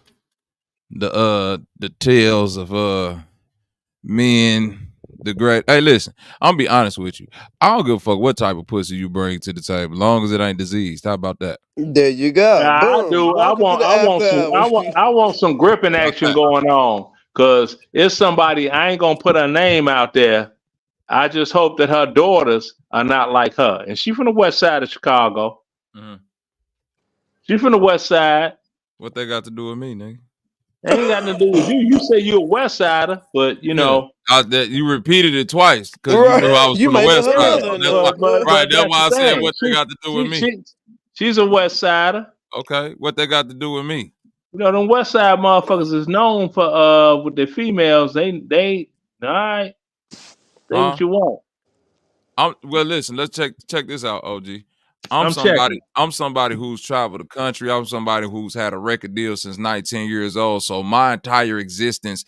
the tales of men. The great. Hey, listen, I'm gonna be honest with you. I don't give a fuck what type of pussy you bring to the table, as long as it ain't diseased. How about that? There you go. I do. I want some gripping action going on. Cause it's somebody, I ain't gonna put her name out there. I just hope that her daughters are not like her. And she from the west side of Chicago. Mhm. She from the west side. What they got to do with me, nigga? They ain't got nothing to do with you. You say you're a west sider, but you know. You repeated it twice because Right. you knew I was You from the made west the side. hood So on that's that. why, right, that's why I the said thing. what they got to do with me. She's a west sider. Okay, what they got to do with me? You know, them west side motherfuckers is known for with their females. They all right. Say what you want. Well, listen, let's check this out, OG. I'm I'm somebody who's traveled the country. I'm somebody who's had a record deal since 19 years old. So my entire existence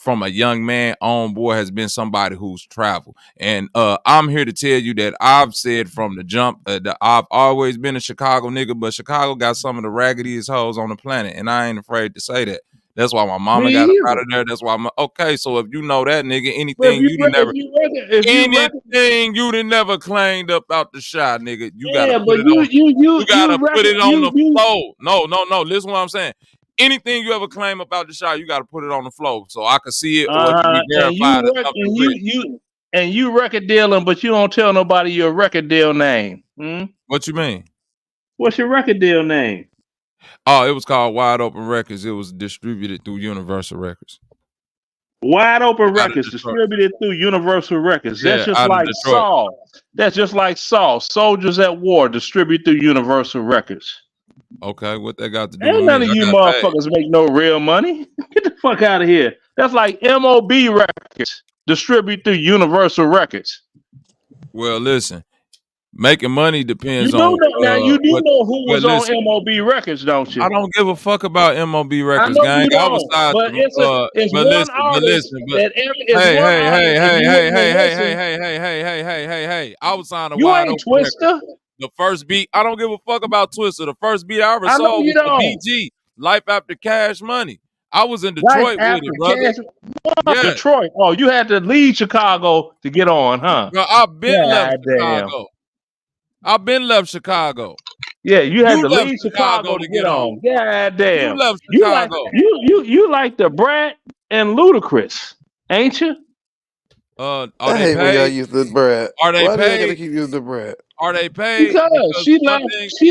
from a young man on board has been somebody who's traveled. And I'm here to tell you that I've said from the jump that I've always been a Chicago nigga, but Chicago got some of the raggediest hoes on the planet, and I ain't afraid to say that. That's why my mama got up out of there. That's why okay. So if you know that nigga, anything you done never claimed up out the shot, nigga, you gotta put it on. You gotta put it on the floor. No. Listen what I'm saying. Anything you ever claim about the shot, you gotta put it on the floor so I can see it or it can be verified. And you record dealing, but you don't tell nobody your record deal name. What you mean? What's your record deal name? Oh, it was called Wide Open Records. It was distributed through Universal Records. Wide Open Records, distributed through Universal Records. That's just like Saul. That's just like Saul. Soldiers at War, distributed through Universal Records. Okay, what they got to do? Ain't none of you motherfuckers make no real money. Get the fuck out of here. That's like MOB Records, distributed through Universal Records. Well, listen. Making money depends you on. Now you do know who was on MOB Records, don't you? I don't give a fuck about MOB Records, gang. I was Hey. I was signed to Wide Open Twister. The first beat, I don't give a fuck about Twister. The first beat I ever saw was the BG, Life After Cash Money. I was in Detroit with it, brother. Yeah. Detroit. Oh, you had to leave Chicago to get on, huh? Bro, I've been left Chicago. I've been left Chicago. Yeah, you had to leave Chicago to get on. God damn. You left Chicago. You like the Brat and Ludacris, ain't you? I hate when y'all use the Brat. Are they Why paid? do they gotta keep using the Brat? Are they paid? Because she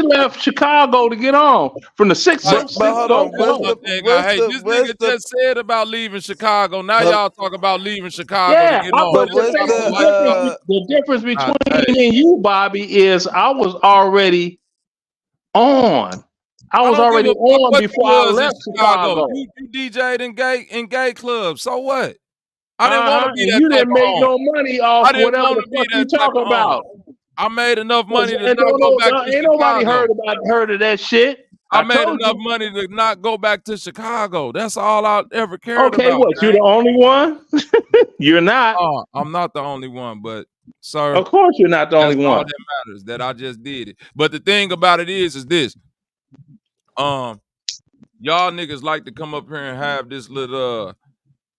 left Chicago to get on from the six. But hold on, this nigga just said about leaving Chicago. Now y'all talk about leaving Chicago to get on. But the difference between me and you, Bobby, is I was already on. I was already on before I left Chicago. You DJ'd in gay clubs. So what? I didn't want to be that. You didn't make no money off whatever the fuck you talk about. I made enough money to not go back to Chicago. Ain't nobody heard of that shit. I made enough money to not go back to Chicago. That's all I ever cared about. Okay, what? You're the only one? You're not. I'm not the only one, but sir. Of course you're not the only one. All that matters that I just did it. But the thing about it is this. Y'all niggas like to come up here and have this little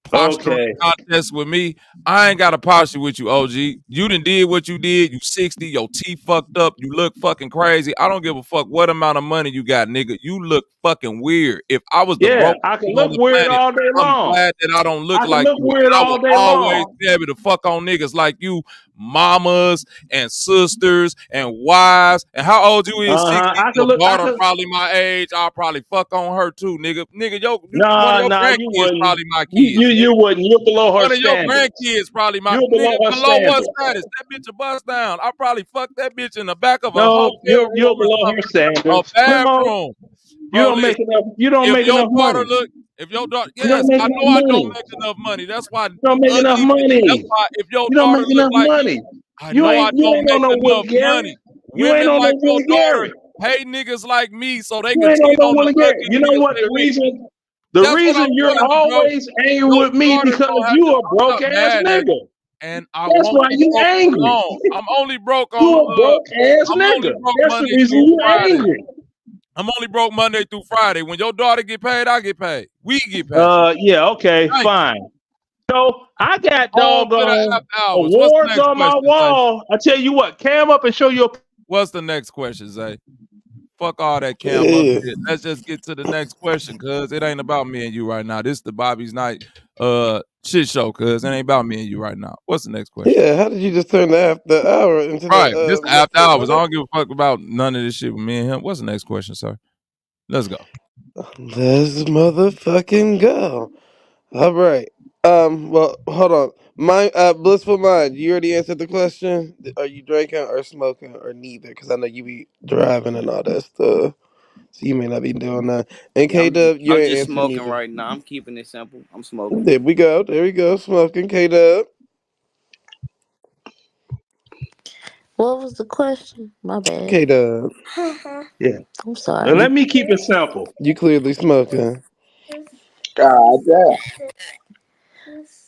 posture contest with me. I ain't got a posture with you, OG. You done did what you did. You 60, your teeth fucked up. You look fucking crazy. I don't give a fuck what amount of money you got, nigga. You look fucking weird. If I was the broke, I can look weird all day long. I'm glad that I don't look like you. Weird all day always be able to fuck on niggas like you, mamas and sisters and wives. And how old you is? 60. Your daughter probably my age. I'll probably fuck on her too, nigga. Nigga, your grandkids probably my kids. You wouldn't. You're below her standard. One of your grandkids probably my nigga. Below what status? That bitch a bust down. I probably fuck that bitch in the back of a hotel room. You're below her standard. A bathroom. You don't make enough. You don't make enough money. If your daughter, yes, I know I don't make enough money. That's why you don't make enough money. That's why if your you don't daughter make enough money. I know I don't make enough money. You ain't on no Willie Gary. Pay niggas like me so they you can cheat on the Gary. You know what? The reason you're always angry with me because you a broke ass nigga. And that's why you angry. I'm only broke on you a broke ass nigga. That's the reason you angry. I'm only broke Monday through Friday. When your daughter get paid, I get paid. We get paid. Yeah, okay, fine. So I got doggone awards on my wall. I tell you what, cam up and show your. What's the next question, Zay? Fuck all that Cam up shit. Let's just get to the next question, cuz it ain't about me and you right now. This is the Bobby's Night shit show, cuz it ain't about me and you right now. What's the next question? Yeah, how did you just turn the hour into Right, the this after hours. I don't give a fuck about none of this shit with me and him. What's the next question, sir? Let's go. Let's motherfucking go. All right. Well, hold on. My blissful mind. You already answered the question. Are you drinking or smoking or neither? Because I know you be driving and all that stuff, so you may not be doing that. And Yeah, K Dub, you I'm ain't just answering smoking neither. right now. I'm keeping it simple. I'm smoking. There we go. There we go. Smoking. K Dub. What was the question? My bad. K Dub. Yeah. I'm sorry. And let me keep it simple. You clearly smoking. God damn.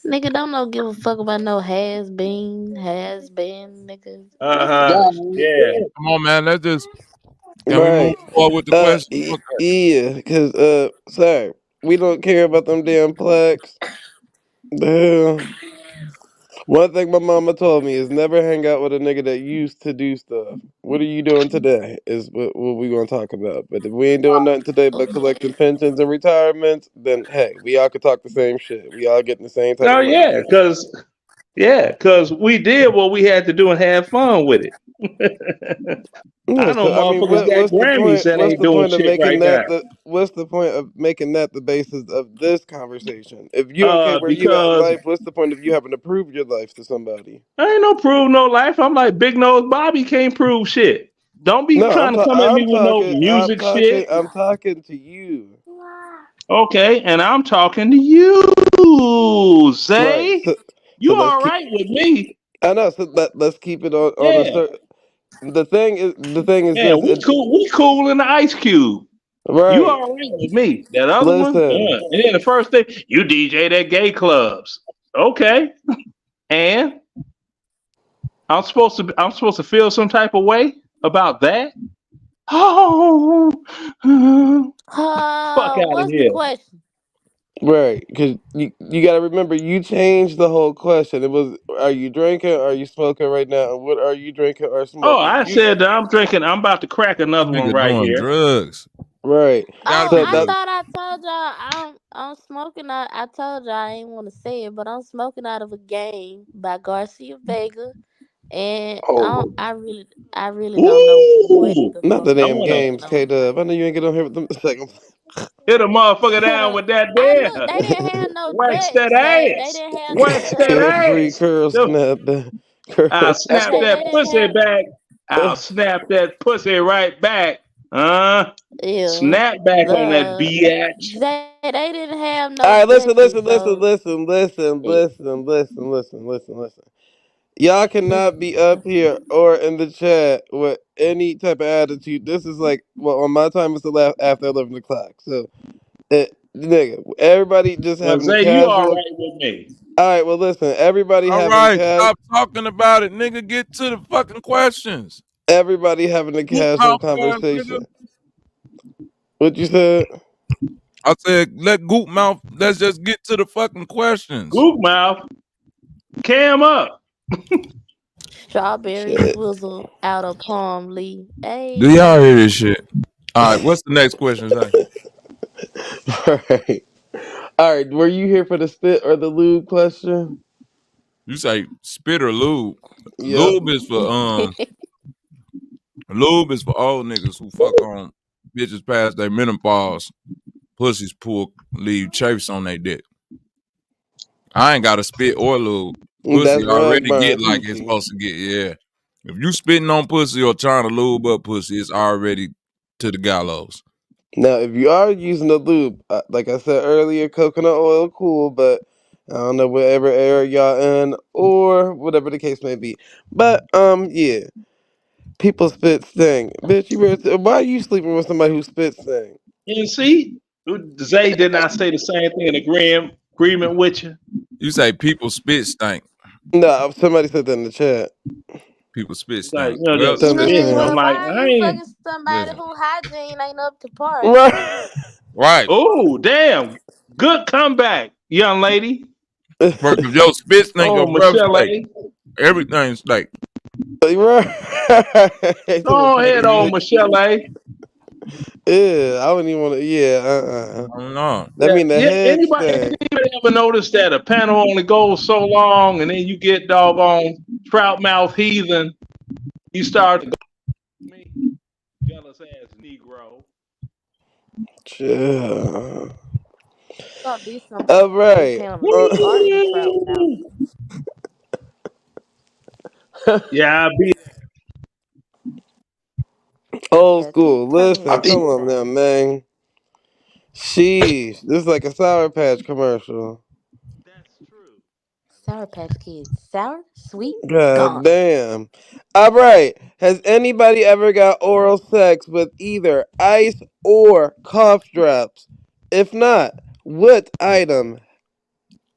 Nigga, don't give a fuck about no has been, nigga. Yeah. Come on, man. Let's just can we move Right. forward with the question? Okay. Yeah. Because sir, we don't care about them damn plaques. The hell. One thing my mama told me is never hang out with a nigga that used to do stuff. What are you doing today? Is what we gonna talk about. But if we ain't doing nothing today but collecting pensions and retirements, then hey, we all could talk the same shit. We all getting the same type No, of money. because we did what we had to do and have fun with it. Yeah, I know so I mean, motherfuckers got what's the Grammys point? that What's ain't the doing point of shit making right now. that the? What's the point of making that the basis of this conversation? If you don't care where you at in Because life, what's the point of you having to prove your life to somebody? I ain't no prove no life. I'm like Big Nose Bobby can't prove shit. Don't be No, trying to come at me with no music shit. I'm talking to you. Okay, and I'm talking to you, Right. Zay. So You let's all keep. right with me? I know. So let's keep it on a Yeah, certain. The thing is yeah. this. We cool. We cool in the Ice Cube. You Right. all right with me? That other one, Listen. and then the first thing you DJ at gay clubs. Okay, and I'm supposed to feel some type of way about that. Oh, fuck out of What's the here. question? Right, because you got to remember, you changed the whole question. It was, are you drinking? Are you smoking right now? And what are you drinking or Oh, smoking? I said that I'm drinking. I'm about to crack another one Nigga right doing here. drugs. Right. Gotta Oh, be So I that drugs. thought I told y'all I'm smoking out. I told y'all I ain't want to say it, but I'm smoking out of a game by Garcia Vega, and Oh, I really don't know what Ooh, the not fuck the I is damn wanna going games, K on. Dub. I know you ain't get on here with them the second. hit a motherfucker down with that Look, there. they didn't have no Wax that bets. They ass. didn't have no Wax that bets. Carefree ass. curl snap. I'll Curl. snap They that didn't pussy have. back. I'll snap that pussy right back. Ew. Snap back on that The bitch. they didn't have All no right, listen, judges, listen, listen, so listen, listen, it, listen, listen, listen, listen, listen. Y'all cannot be up here or in the chat with any type of attitude. This is like, well, on my time, it's the last after 11 o'clock. So, nigga, everybody just Well, having a Zay, you all casual. right with me? All right, well, listen, everybody All having right, stop talking about it, nigga. Get to the fucking questions. everybody having a Goop casual mouth ass nigga. conversation. What you said? I said, let Goop mouth. Let's just get to the fucking questions. Goop mouth. Cam up. strawberry Shit. swizzle out of palm leaf. Do y'all Hey, hear this shit? All right, what's the next question, Zay? All right. All right. Were you here for the spit or the lube question? You say spit or lube. Yep. Lube is for old niggas who fuck on bitches past their menopause. Pussies leave chafes on their dick. I ain't got to spit or lube. That's Pussy rug already burn get like it's coochie. supposed to get. Yeah. If you spitting on pussy or trying to lube up pussy, it's already to the gallows. Now, if you are using the lube, like I said earlier, coconut oil cool, but I don't know whatever area y'all in or whatever the case may be. But yeah, people spit sting, bitch. Why are you sleeping with somebody who spits sting? And see, Zay did not say the same thing in agreement with you. You say people spit stink. No, somebody said that in the chat. People spit Like, stink. you know, Well, just I'm just spit. nigga, I'm well, saying. like, why are I you ain't. fucking somebody listen. who hygiene ain't up to par? Right. Right. Oh, damn. Good comeback, young lady. First, if your spit stink, Oh, your breath Michelle stink. A. Everything stink. Right. Go ahead, Cardi old B. Michelle A. Yeah, I wouldn't even want to. Yeah, I don't know. That mean the Yeah, head anybody stink. ever notice that a panel only goes so long, and then you get doggone trout mouth heathen? You start to go, me, jealous ass Negro. Yeah. Thought this All somebody right. panel to start the trout mouth. Yeah, I be Old Yeah, keep school. telling I Listen, him think come do on that. now, man. Sheesh. This is like a Sour Patch commercial. that's true. Sour Patch Kids. Sour, sweet, God gone. damn. All right. Has anybody ever got oral sex with either ice or cough drops? If not, what item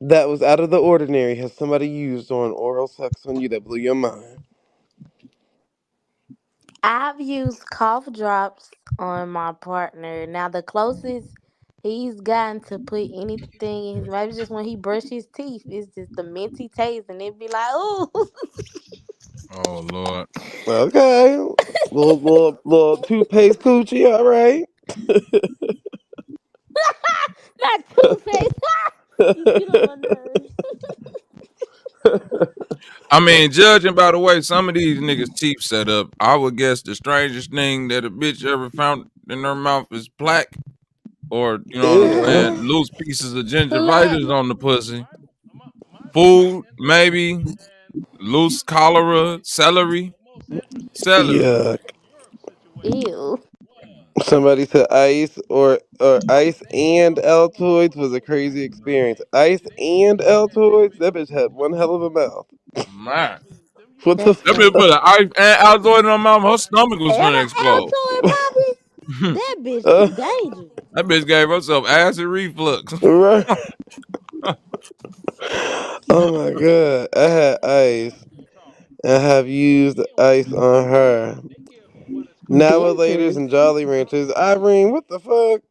that was out of the ordinary has somebody used on oral sex on you that blew your mind? I've used cough drops on my partner. Now the closest he's gotten to put anything in his maybe just when he brushed his teeth. It's just the minty taste and it'd be like, ooh. Oh Lord. Okay. Little toothpaste coochie, all right. Not Two-Face. You get on my nerves. I mean, judging by the way some of these niggas' teeth set up, I would guess the strangest thing that a bitch ever found in her mouth is plaque, or you know what I'm saying, Ew. loose pieces of Plaque. gingivitis on the pussy. Food, maybe loose cholera, celery, celery. Yuck. Ew. Somebody said ice or ice and Altoids was a crazy experience. Ice and Altoids? That bitch had one hell of a mouth. Man, What the That's that bitch funny. put an ice and Altoid in her mouth. Her stomach was And finna an explode. Altoid Poppy? That That bitch fuck? too dangerous. bitch gave herself acid reflux. Right. Oh my god. I had ice. I have used ice on her. Now laters Dentures. and Jolly Ranchers. Irene, what the fuck?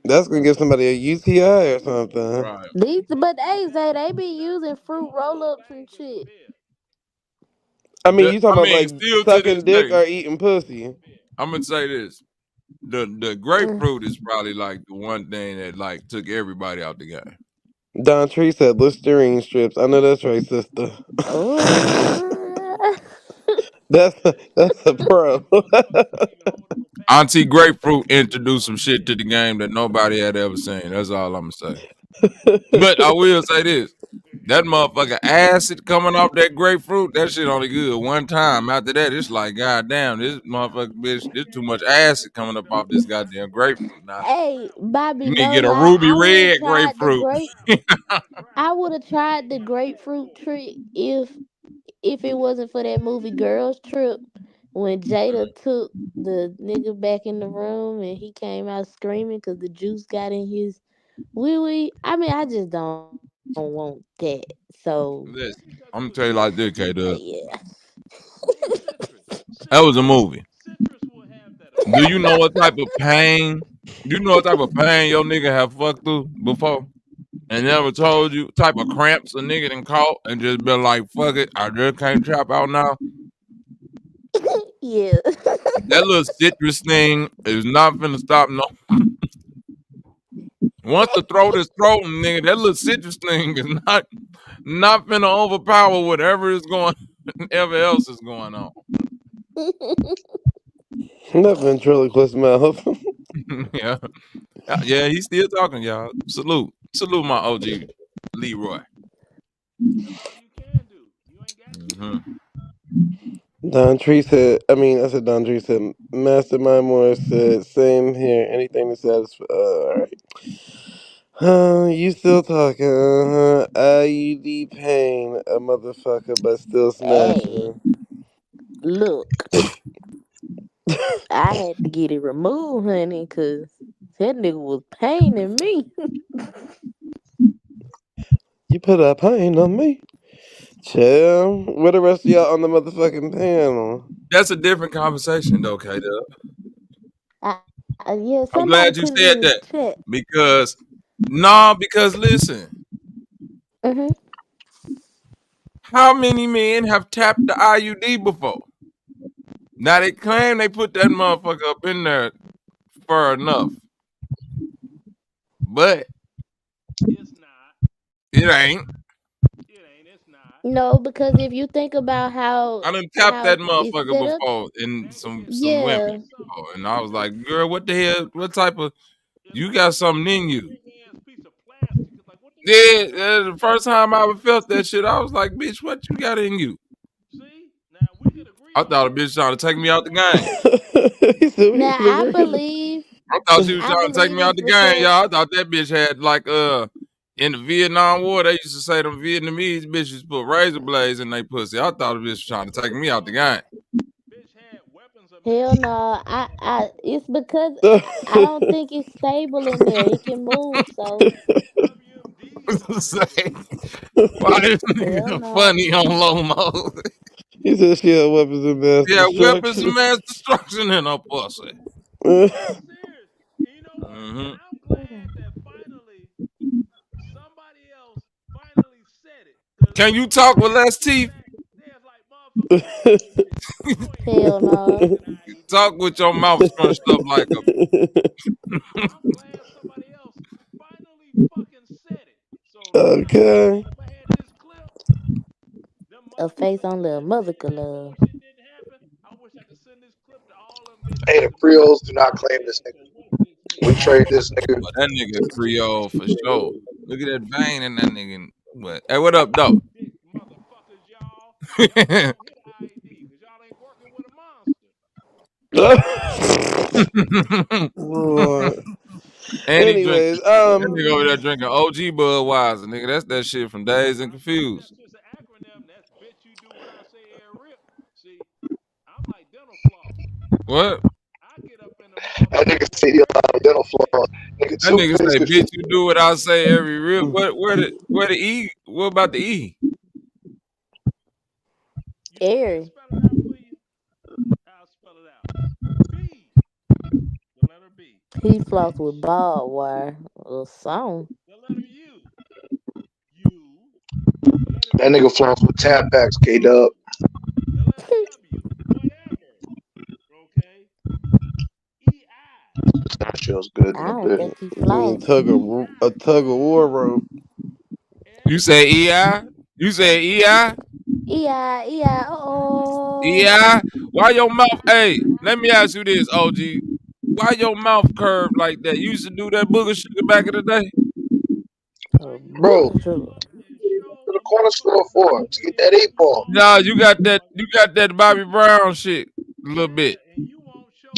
That's gonna give somebody a UTI or something. Right. These, but they be using fruit roll ups and shit. I mean, you talking I about mean, like still to this sucking dick day, or eating pussy? I'm gonna say this: the Mm. grapefruit is probably like the one thing that like took everybody out the game. Don Tree said Listerine strips. I know that's right, sister. Oh. That's a pro. Auntie Grapefruit introduced some shit to the game that nobody had ever seen. That's all I'm gonna say. But I will say this: that motherfucker acid coming off that grapefruit, that shit only good one time. After that, it's like, goddamn, this motherfucker bitch, there's too much acid coming up off this goddamn grapefruit. Now Hey, Bobby, you need to no get a lie. ruby red grapefruit. I would have tried the grapefruit trick if it wasn't for that movie Girls Trip when Jada took the nigga back in the room and he came out screaming because the juice got in his wee wee. I mean, I just don't want that. So Listen, I'm gonna tell you like this, K Dub. yeah. That was a movie. Do you know what type of pain? Do you know what type of pain your nigga have fucked through before? And never told you type of cramps a nigga done caught and just been like, fuck it, I just can't trap out now. Yeah. That little citrus thing is not finna stop no. Once the throat is throating, nigga, that little citrus thing is not finna overpower whatever is going ever else is going on. That ventriloquist mouth. Yeah. Yeah, he's still talking, y'all. Salute. Salute my OG Leroy. Mhm. Don Tree said, I said Don Tree said, Mastermind Morris said, same here, anything to satisfy. Alright. You still talking, IUD pain, a motherfucker, but still Hey, smashing. look, I had to get it removed, honey, because that nigga was paining me. You put a pain on me. Chill. Where the rest of y'all on the motherfucking panel? That's a different conversation though, K Dub. I, yeah, I'm somebody glad you put it said in the that. chat. Because listen, Hmm. how many men have tapped the IUD before? Now they claim they put that motherfucker up in there far enough, but It's not. it ain't. It's not. No, because if you think about I done tapped that it's motherfucker set up, before in Man, go get some women yeah. before, and I was like, girl, what the hell? What type of you got something in you? big ass piece of plastic. It's like, what the Yeah, fuck? the first time I ever felt that shit, I was like, bitch, what you got in you? See? Now we could agree I on thought a bitch trying to take me out the game. He said we Now can I agree. believe I thought she was I trying to take believe me out it's the game, because y'all. I thought that bitch had like in the Vietnam War, they used to say them Vietnamese bitches put razor blades in their pussy. I thought the bitch was trying to take me out the game. bitch had weapons of mass hell no. destruction. It's because I don't think it's stable in there. It can move, so WMDs on this Say, bitch. why this hell nigga no. funny on low mode? He said she had weapons of mass Yeah, weapons of destruction. mass destruction in her pussy. I'm dead serious. And you know what? And Mm-hmm. I'm glad that finally somebody else finally said it. Cause Can you talk with less teeth? there's like motherfucker, you ain't Hell fucking no. with an Talk IED. with your mouth scrunched up like a. I'm glad somebody else finally fucking said it. So like Okay. if I had this clip, them A motherfuckers face that, only a that mother said could that love. bullshit didn't happen, I wish I could send this clip to all them bitches Hey, the to be like, Creoles do not claim this so nigga. what bitch We nigga? trade this nigga. But that nigga Creole for sure. Look at that vein in that nigga. What? Hey, what up, though? Dick motherfuckers, y'all. Y'all ain't gonna hit IED because y'all ain't working with a monster. Lord. And he drink Anyways, that nigga over there drinking OG Budweiser, nigga. That's that shit from Days and Confused. That's just an acronym. That's bitch you do what I say and rip. See, I'm like dental floss. What? I get up in the That nigga motherfucking said way he every allowed a dental day. floss. Nigga, That nigga toothpaste say, could bitch, fix you do what I say every real. Where the E? What about the E? You want me to Airy. spell it out for you? I'll spell it out. B. The letter B. He flossed with Bitch. barbed wire or something. The letter U. U. The letter that V. nigga floss with tap backs, K Dub. The letter W. Whatever. Okay. E. I. That shit was good I in a don't bit. think he a flossed. tug of war rope. You say EI? You say EI? Oh. EI? Why your mouth? Hey, let me ask you this, OG. Why your mouth curved like that? You used to do that booger sugar back in the day? Bro, Booger sugar. to the corner store for to get that 8 ball. No, you got that Bobby Brown shit a little bit.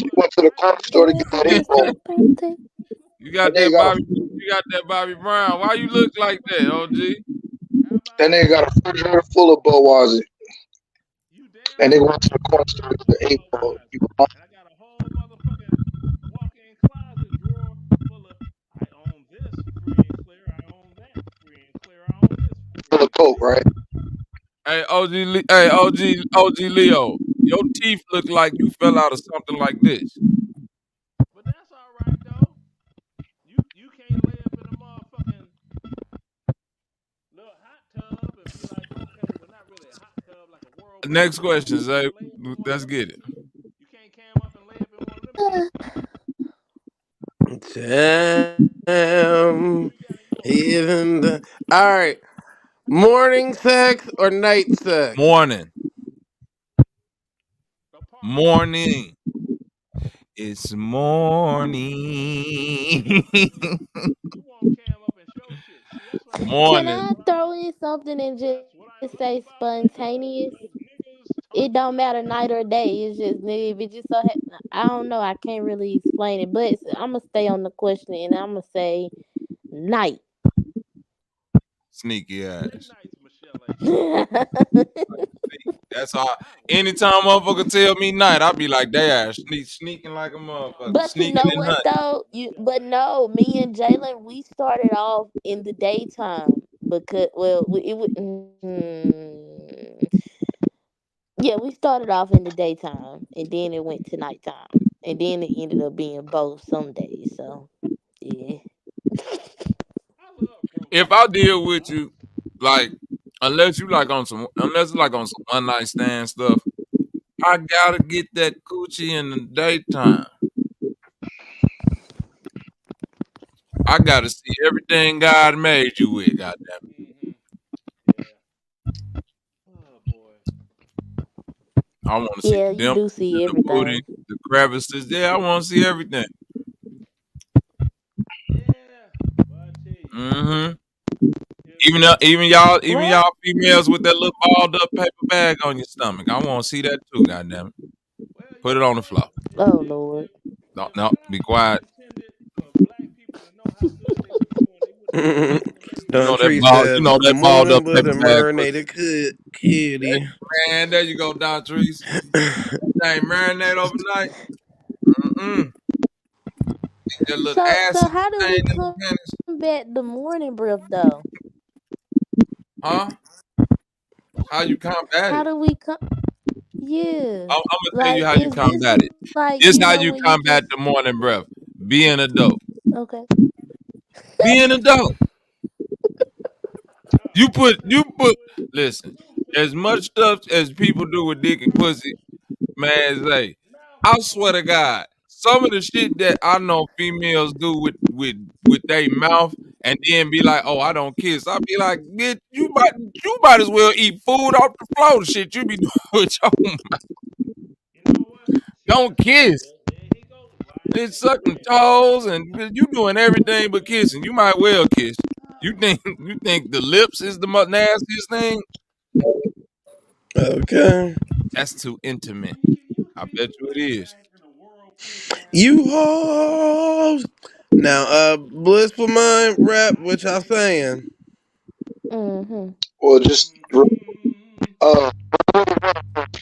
He went to the corner store to get that 8 ball. You That got nigga that got a Bobby Brown. Why you look like that, OG? that nigga got a refrigerator full of Budweiser. And they went to the corner store to get the 8 ball. And I got a whole motherfucking walk-in closet drawer full of I own this free and clear. I own that free and clear. I own this free Full of and coke, clear. right? Hey, OG Leo. Your teeth look like you fell out of something like this. But that's all right though. You can't lay up in a motherfucking little hot tub and be like, okay, well not really a hot tub like a whirlpool, Next but question, you Zay. can't lay up in one of Let's them get it. shits. You can't cam up and lay up in one of them shits. Damn. Even the all right. Morning sex or night sex? Morning. Morning. It's morning. Can Morning. I throw in something and just say spontaneous? It don't matter night or day. It's just if it just I don't know. I can't really explain it, but I'm gonna stay on the question and I'm gonna say night. Sneaky ass. That's all. Anytime motherfucker tell me night, I'll be like, they ass sneaking like a motherfucker. But you Sneaking know and what hunting. though? But no, me and Jalen, we started off in the daytime because it would. Yeah, we started off in the daytime and then it went to nighttime and then it ended up being both some days. So yeah. If I deal with you, like, unless it's like on some one night stand stuff, I gotta get that coochie in the daytime. I gotta see everything God made you with, goddamn it. Oh boy. I want to see Yeah, the you do dimples, see the booty, everything. the crevices. Yeah, I want to see everything. Yeah. Well, I tell you. Mm-hmm. Here's Even y'all What? females with that little balled up paper bag on your stomach. I want to see that too, goddamn it. well, Put you it know on the what? floor. Oh Lord. No, If no, God be really quiet. intended for black people to know how good they be doing, they would have never fucking made You women. know that Tree ball. You said, know "Good that balled morning, up with paper a bag pussy. marinated kitty." Man, there you go, Don Trees. That ain't marinate overnight. Mm-mm. That little So acid how do stain we in the panties. combat the morning breath though? Huh? How you combat How it? do we come? Yeah. I'm gonna tell you Like, how you is this combat it. like, This you how know, you when you combat just the morning breath. Be an adult. okay. Be an adult. You put listen, as much stuff as people do with dick and pussy, man, say, I swear to God, some of the shit that I know females do with their mouth and then be like, oh, I don't kiss. I be like, bitch, you might as well eat food off the floor. The shit you be doing with your mouth. You know what? See, Don't kiss. there he goes, lying It's state sucking again. toes and you doing everything but kissing. You might well kiss. You think the lips is the nastiest thing? Okay. That's too intimate. I Can you bet you it imagine is. asking a whirlpool ass You nigga? hoes. Now, blissful mind rap. What y'all saying? Mm-hmm. Well, just uh,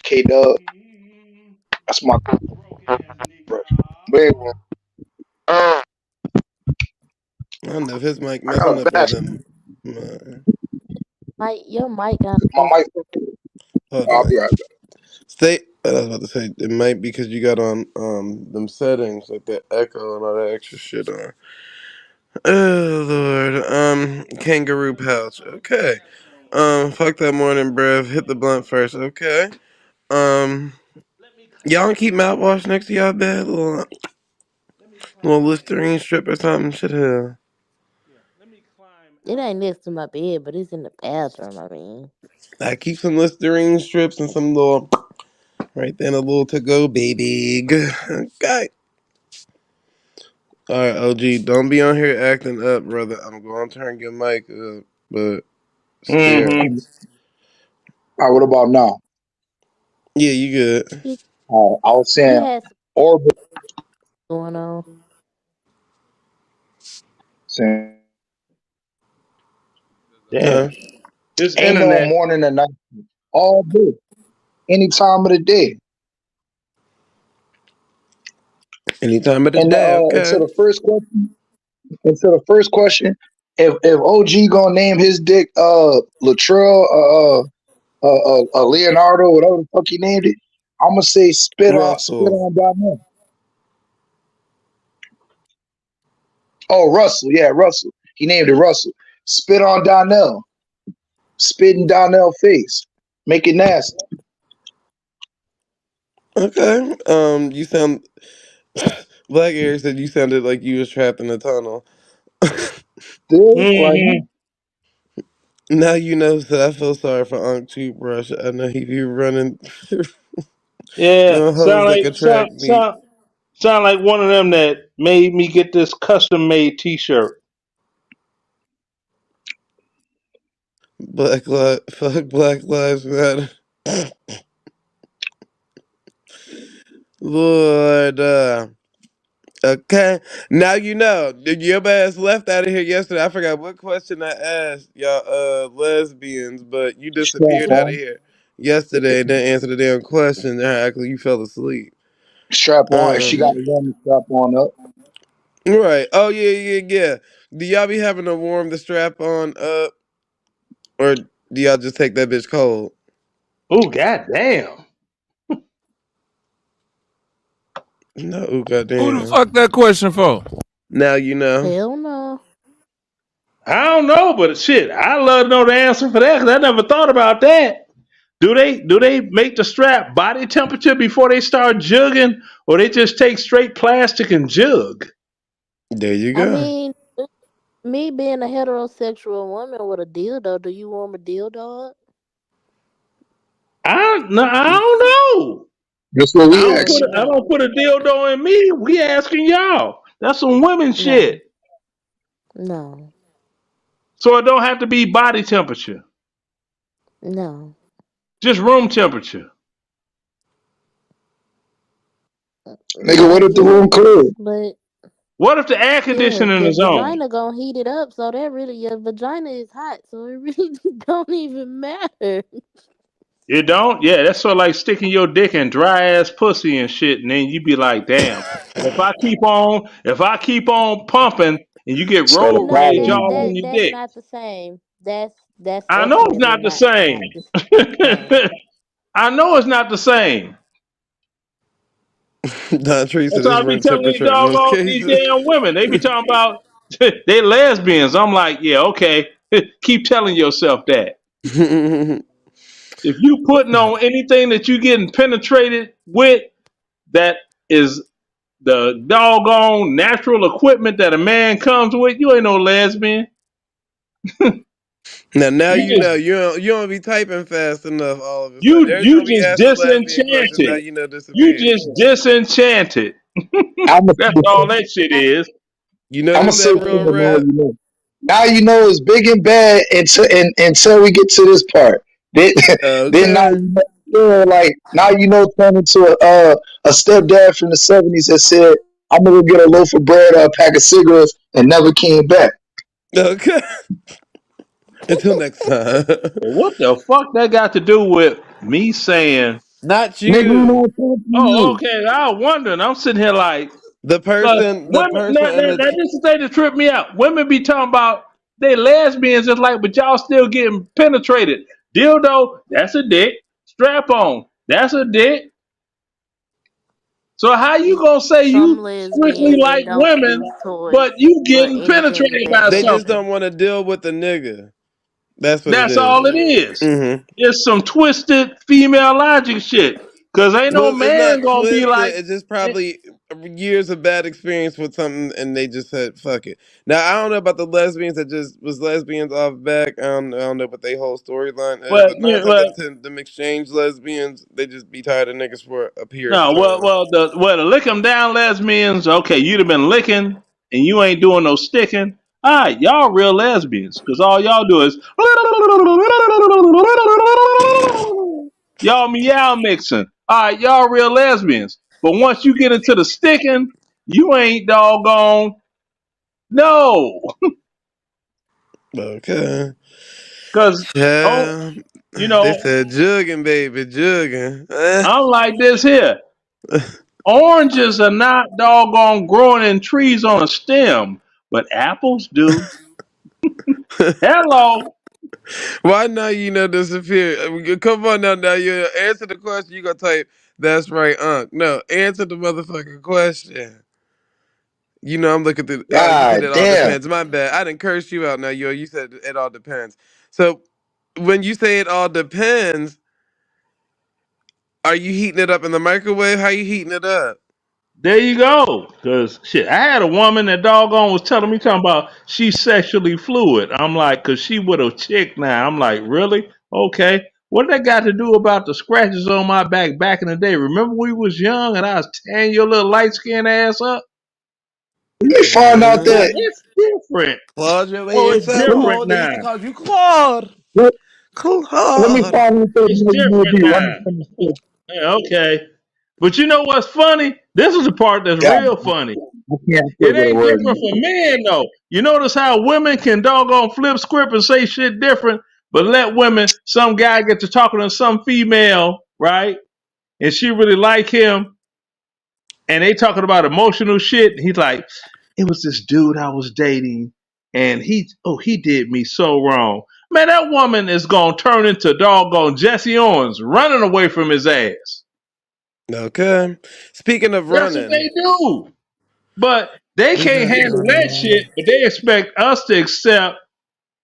K Dub. That's my Broke ass bro. nigga. But anyway, uh, I don't know if his mic I got messing a up or fast. them. Hold Like your mic kind My of mic. I'll on. be right back. Stay. I was about to say it might be because you got on them settings like that echo and all that extra shit on. Oh Lord. Kangaroo pouch. Okay. Fuck that morning breath. Hit the blunt first. Okay. Um. Y'all don't keep mouthwash next to y'all bed. Little Listerine strip or something. Shit hell. it ain't next to my bed, but it's in the bathroom, I mean. I keep some Listerine strips and some little right then a little to go baby. Okay. All right, OG. Don't be on here acting up, brother. I'm going to turn your mic up, but still. All right, what about now? Yeah, you good. I was You saying had some orbit. going on. Saying Damn. Huh? This ain't no internet. morning and night. All day, any time of the day. Any time of the And day, to okay. the first question, if OG gonna name his dick Latrell Leonardo, whatever the fuck he named it, I'm gonna say spit Russell. on Donnell. Oh, Russell, yeah, Russell. He named it Russell. Spit on Donnell. Spit in Donnell face. Make it nasty. Okay. You sound Black Eric said you sounded like you was trapped in a tunnel. Still, right Mm-hmm. now. Now you know, so I feel sorry for Unc Toothbrush. I know he be running Yeah. throwing hoes Sound like like a track meet. sound like one of them that made me get this custom made T-shirt. Fuck Black Lives Matter. Lord, okay. Now you know. Your ass left out of here yesterday. I forgot what question I asked y'all lesbians, but you Strap disappeared out of on. here yesterday and didn't answer the damn question. Actually, you fell asleep. Strap on. If she Um got a woman, strap on up. right. Oh yeah. Do y'all be having to warm the strap on up or do y'all just take that bitch cold? Oh, goddamn. No, Who the goddamn. fuck that question for? Now you know. Hell no. I don't know, but shit, I love to know the answer for that because I never thought about that. Do they make the strap body temperature before they start jugging, or they just take straight plastic and jug? There you I go. mean, me being a heterosexual woman with a dildo, do you want a dildo? I don't know. That's what I we don't asked. put a dildo in me. We asking y'all. That's some women No, shit. no, So it don't have to be body temperature, no. just room temperature. Nigga, what if the room Yeah, cold? but What if the air yeah, conditioning your is on? vagina gonna heat it up, so that really your vagina is hot, so it really don't even matter. You don't? Yeah, that's sort of like sticking your dick in dry ass pussy and shit, and then you be like, damn. If I keep on pumping, and you get Start a road No, rage problem. all in your that's dick. not the same. That's I know it's definitely not the not same. the same. I know it's not the same. Don Tree said That's all this I be room telling these temperature in most doggone these cases. damn women. They be talking about they lesbians. I'm like, yeah, okay. Keep telling yourself that. If you putting on anything that you getting penetrated with, that is the doggone natural equipment that a man comes with, you ain't no lesbian. Now You you just know you don't be typing fast enough. All of a sudden, every you time we just ask a lesbian question, now disenchanted. you know You disappear. just disenchanted. I'm That's all that shit is. You gonna notice say that real something now. rap? You know. Now you know it's big and bad until we get to this part. Then, then now Okay. you know, like now you know turn into a stepdad from the '70s that said, "I'm gonna go get a loaf of bread or a pack of cigarettes," and never came back. Okay. Until next time. What the fuck that got to do with me saying, Not Nigga, we you. not talking to oh, you. okay, I was wondering. I'm sitting here like, The cause person. The women, person in now the. this is the thing that tripped me out. Women be talking about they lesbians, it's like, but y'all still getting penetrated. Dildo, that's a dick. Strap on, that's a dick. So how you gonna say Some you strictly lesbians, they like don't women, use but toys you or getting anything of penetrated that by They just something? nature. don't want to deal with the nigga. That's what it That's is. all it is. Mm-hmm. It's some twisted female logic shit. Cause ain't no Well, it's man not gonna be twisted. like, It's just probably years of bad experience with something, and they just said, "Fuck it." Now I don't know about the lesbians that just was lesbians off back. I don't know what their whole storyline is, well, but nine you know, times out well, of ten, them exchange lesbians, they just be tired of niggas for a period no, of time. the lick 'em down lesbians. Okay, you'd have been licking, and you ain't doing no sticking. All right, y'all real lesbians, cause all y'all do is y'all meow mixing. All right, y'all real lesbians. But once you get into the sticking, you ain't doggone no, Okay, cause oh, yeah. you They know, said jugging, baby, jugging. I'm like this here. Oranges are not doggone growing in trees on a stem, but apples do. Hello. Why now you know disappear? Come on now, you answer the question. You gonna type that's right, Unc. No, answer the motherfucking question. You know I'm looking through. You said God it all damn. depends. My bad. I didn't curse you out. Now you said it all depends. So when you say it all depends, are you heating it up in the microwave? How you heating it up? There you go. Cause shit, I had a woman that doggone was telling me talking about she's sexually fluid. I'm like, cause she with a chick now. I'm like, really? Okay. What that got to do about the scratches on my back in the day? Remember we was young and I was tearing your little light skinned ass up? Let me find out Yeah, that. it's different. Claude, your Oh, it's ass up. Let me, different Oh, they used now. to call you Claude. let, let me Claude. find out that It's you may different be now. running from the shit. Yeah, okay. But you know what's funny? This is the part that's God, real funny. I can't It think of the ain't word. different for men though. You notice how women can doggone flip script and say shit different, but let women, some guy get to talking to some female, right? And she really like him, and they talking about emotional shit. And he's like, it was this dude I was dating, and he did me so wrong. Man, that woman is gonna turn into doggone Jesse Owens running away from his ass. Okay. Speaking of That's what running, they do. But they we can't got handle that shit, but they expect us to accept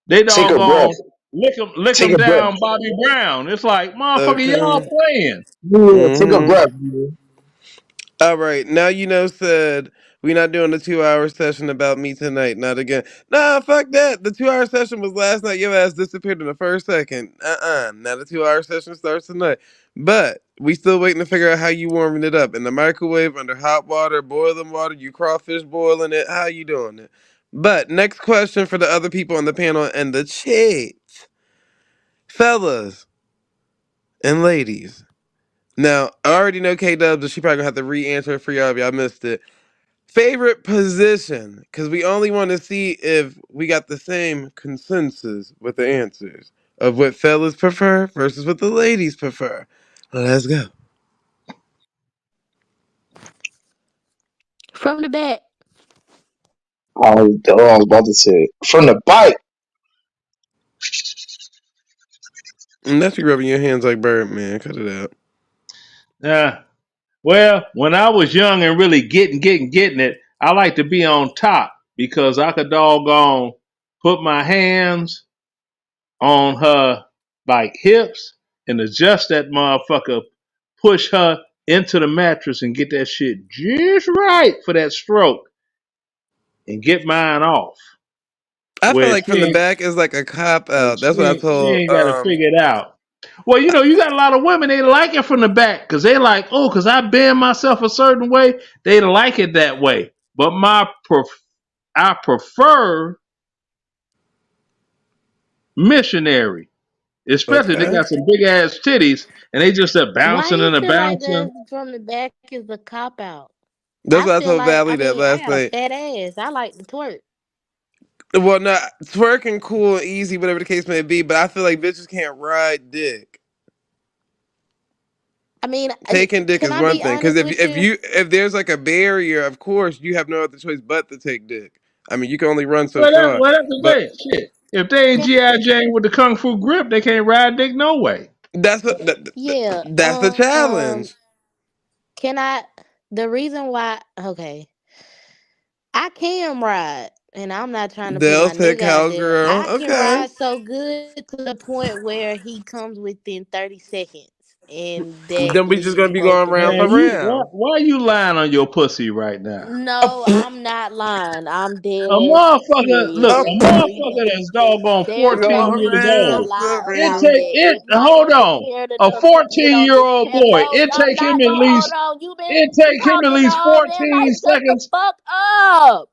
they Take a breath. doggone lick Take 'em a breath. down, Bobby Brown. It's like, motherfucker, y'all Okay. playing. Yeah, take a Mm-hmm. breath, man. All right, now you know said we not doing a 2 hour session about me tonight. Not again. Nah, fuck that. The 2 hour session was last night. Your ass disappeared in the first second. Now the 2 hour session starts tonight. But we still waiting to figure out how you warming it up in the microwave, under hot water, boiling water. You crawfish boiling it. How you doing it? But next question for the other people on the panel and the chat, fellas and ladies. Now I already know K Dubs, but she probably gonna have to re-answer it for y'all if y'all missed it. Favorite position, because we only want to see if we got the same consensus with the answers of what fellas prefer versus what the ladies prefer. Let's go. From the back. I was about to say from the bike. Unless you rubbing your hands like Birdman, cut it out. Well, when I was young and really getting it, I like to be on top because I could doggone put my hands on her like hips and adjust that motherfucker, push her into the mattress and get that shit just right for that stroke and get mine off. I feel Where like from the back is like a cop out. That's what I she told. ain't got to figure it out. Well, you got a lot of women, they like it from the back because they like, oh, because I bend myself a certain way, they like it that way. But I prefer missionary, especially they Okay. got some big ass titties and they just are Why bouncing you and a feel like bouncing. that from the back is a cop out? That's I what I feel told like Valley that I last got a night. fat ass. I like to twerk. Well, no, twerking cool, easy, whatever the case may be, but I feel like bitches can't ride dick. I mean, Taking dick can is I one be thing, because honest with you? if there's like a barrier, of course you have no other choice but to take dick. I mean, you can only run so far, Well, that's the but thing. Shit. If they ain't Can, G.I. Jane with the Kung Fu grip, they can't ride dick no way. that's yeah. that's the challenge. Can I? The reason why? Okay, I can ride, and I'm not trying to put They'll my say nigga out there. cowgirl. I can Okay. ride so good to the point where he comes within 30 seconds, and that Then we just gonna leaves be both going of round Man, for us. round. why are you lying on your pussy right now? No, I'm not lying. I'm A dead ass motherfucker, serious. look, Oh, a There's no motherfucker reason. that's doggone There's 14 no going years reason to round old. for lie It about round. take that. it. If my Hold nigga on, cared a enough to get on this 14-year-old boy. tempo, It I'm take him not at gonna hold least. on. You been It take him at talking least all day. 14 Like, shut the seconds. fuck up.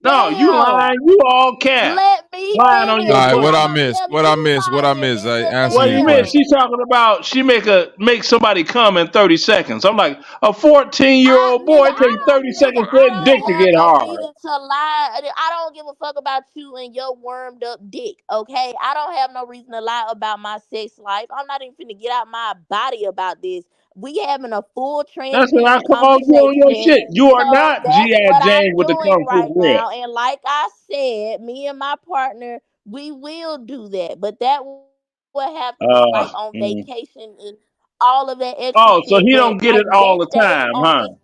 No, you Damn. lying. You all cap. Let me Lying on All your finish. right, How what pussy. I I'm gonna missed? tell What I you missed? What I lying, missed? I nigga? answer What do you your mean? Damn. question. She's talking about she make somebody come in 30 seconds. I'm like, a 14-year-old boy, Nigga, it take 30 seconds for I that dick don't to have get no hard. reason to lie. I don't give a fuck about you and your warmed up dick, okay? I don't have no reason to lie about my sex life. I'm not even finna get out my body about this. We having a full That's what I transparent called you on your conversation. shit. You are So not that's G.I. what Jane I'm with the doing Kung Fu right grip. now. And like I said, me and my partner, we will do that. But that will have to be like on Mm. vacation and all of that extra Oh, so shit. he But don't get it like all best the days time, on huh? me.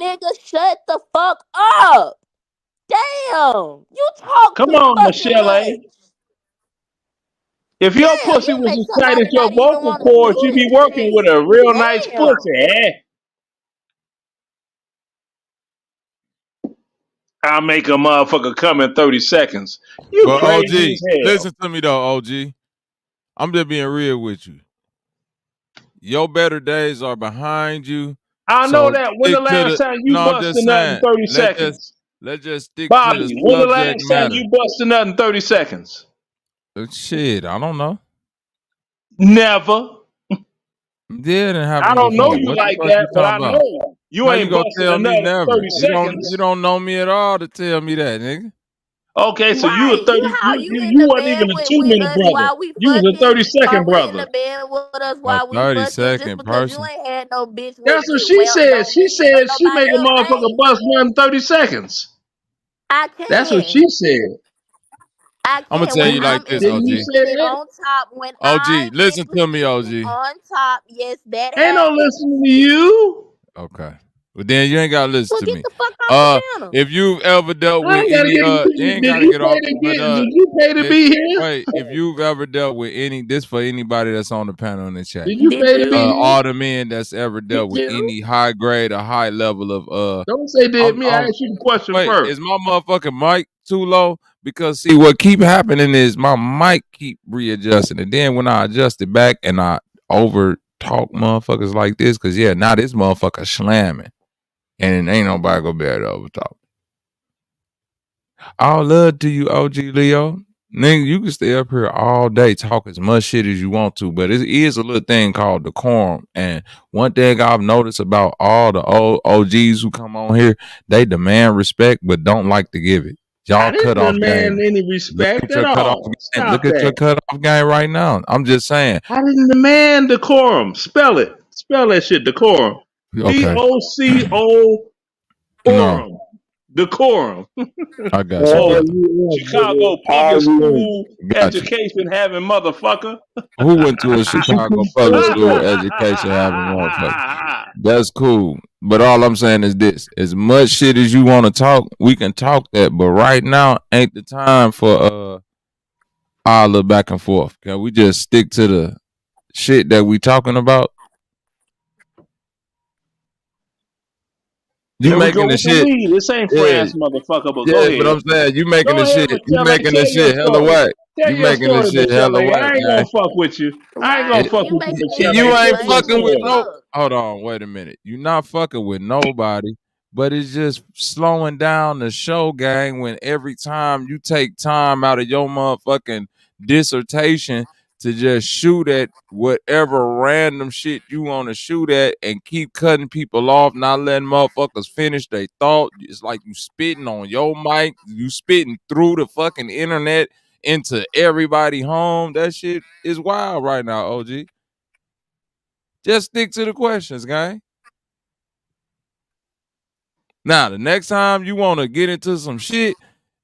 Nigga, shut the fuck up. Damn. You talk Come too on, fucking Michelle much. A. If your Damn, pussy you was make as tight as somebody your not even vocal want to cords, do you'd be this working with shit. a real nice Damn. pussy. I'll make a motherfucker come in 30 seconds. You But crazy OG, as hell. listen to me though, OG. I'm just being real with you. Your better days are behind you. I know So that. When the stick to last the. time you No, I'm busted just nut in saying. 30 seconds? Let's just stick to the Bobby, when the subject last time matter. you busted nut in 30 seconds? Shit, I don't know. Never. It didn't I happen don't know before. you What the like fuck that, you but talking I about? know you How you ain't gonna busting a tell nut me in 30 never? You seconds. don't know me at all to tell me that, nigga. Okay, so you a Right. 30, How you in you the wasn't bed even a with 2 minute us brother. while we You was a fucking? 30-second Are we in brother. the bed with us A while we fucking? Just 30-second because you person. ain't had no bitch That's with what get she whamped said. on She me or said she make nobody a else. motherfucker bust nut in 30 seconds. I That's what she can. said. I I'm gonna can. tell When you Didn't, like I'm this, in didn't you OG. say position that? on top, when OG, I'm in listen to me, position OG. on top, yes, that Ain't no happens. listening to you. Okay. But then you ain't gotta listen Well, to get me. the fuck off the channel. If you've ever dealt I with ain't gotta any get you you. ain't Did gotta you get pay off, to but get? Did you pay to be here? wait, if you've ever dealt with any, this for anybody that's on the panel in the chat. Did you Did pay to be you? here? All the men that's ever dealt with Did you? any high grade or high level of Don't say did me. I I'm asked you the question wait, first. is my motherfucking mic too low? Because see, what keep happening is my mic keep readjusting, and then when I adjust it back and I over talk motherfuckers like this, cause yeah, now this motherfucker slamming, and ain't nobody gonna be able to over talk. All love to you, OG Leo. Nigga, you can stay up here all day, talk as much shit as you want to, but it is a little thing called decorum. And one thing I've noticed about all the old OGs who come on here, they demand respect but don't like to give it. I Y'all didn't cut off demand game. any Look respect at at your cutoff all. game. Stop Look at your that. cutoff game right now. I'm just saying. I didn't demand decorum. Spell it. Spell that shit. Decorum. Okay. DOCO No, Orum. Decorum. I got you, brother. Chicago public school Got you. education having motherfucker. Who went to a Chicago public school education having motherfucker? That's cool. But all I'm saying is this. As much shit as you want to talk, we can talk that. But right now ain't the time for all the back and forth. Can we just stick to the shit that we talking about? You There we go making the with the shit. lead. This ain't Yeah, France, motherfucker, but go yeah, but ahead. I'm saying you making Go the ahead, shit. You Michelle. making the Tell your shit hella story. whack. Tell You your making the story, shit Michelle. hella whack, I ain't guy. gonna fuck with you. I ain't Right. gonna fuck You with you, making Michelle. it You too ain't Tell your much. fucking with story. no. Look. Hold on, wait a minute. You not fucking with nobody, but it's just slowing down the show, gang. When every time you take time out of your motherfucking dissertation to just shoot at whatever random shit you want to shoot at and keep cutting people off, not letting motherfuckers finish their thought. It's like you spitting on your mic, you spitting through the fucking internet into everybody home. That shit is wild right now, OG. Just stick to the questions, gang. Now, the next time you want to get into some shit,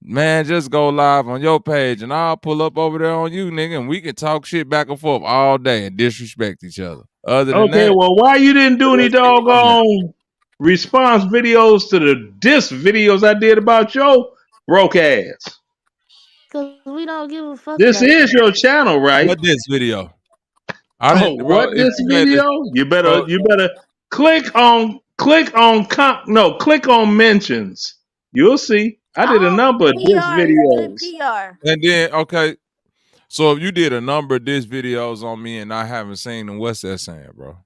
man, just go live on your page and I'll pull up over there on you, nigga, and we can talk shit back and forth all day and disrespect each other. Other than Okay, that, well, why you didn't do any let's keep on that. doggone response videos to the diss videos I did about your broke ass? Cause we don't give a fuck This about is that. your channel, right? What this video? I Oh, didn't, bro. what If this you made this, video? You bro, better click on mentions. You'll see. I did a Oh, number of diss PR is good videos. PR. and then okay. So if you did a number of diss videos on me and I haven't seen them, what's that saying, bro?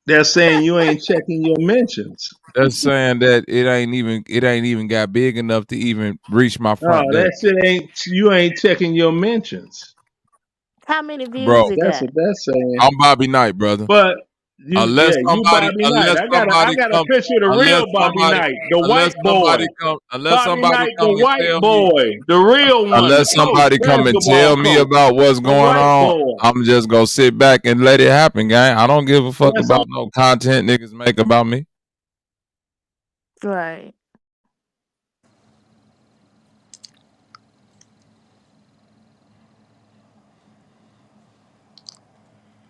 They're saying you ain't checking your mentions. That's saying that it ain't even got big enough to even reach my Oh, front door. that shit you ain't checking your mentions. How many views Bro, it That's got? what that's saying. I'm Bobby Knight, brother. But you Bobby Knight. Unless I got somebody a come, picture of the unless real Bobby somebody, Knight, the white boy. unless Bobby somebody Knight, come the and white tell me, boy, the real one, unless coach, somebody come and basketball tell me coach, about what's the going white on, boy. I'm just gonna sit back and let it happen, gang. I don't give a fuck That's about no content niggas make about me. Right.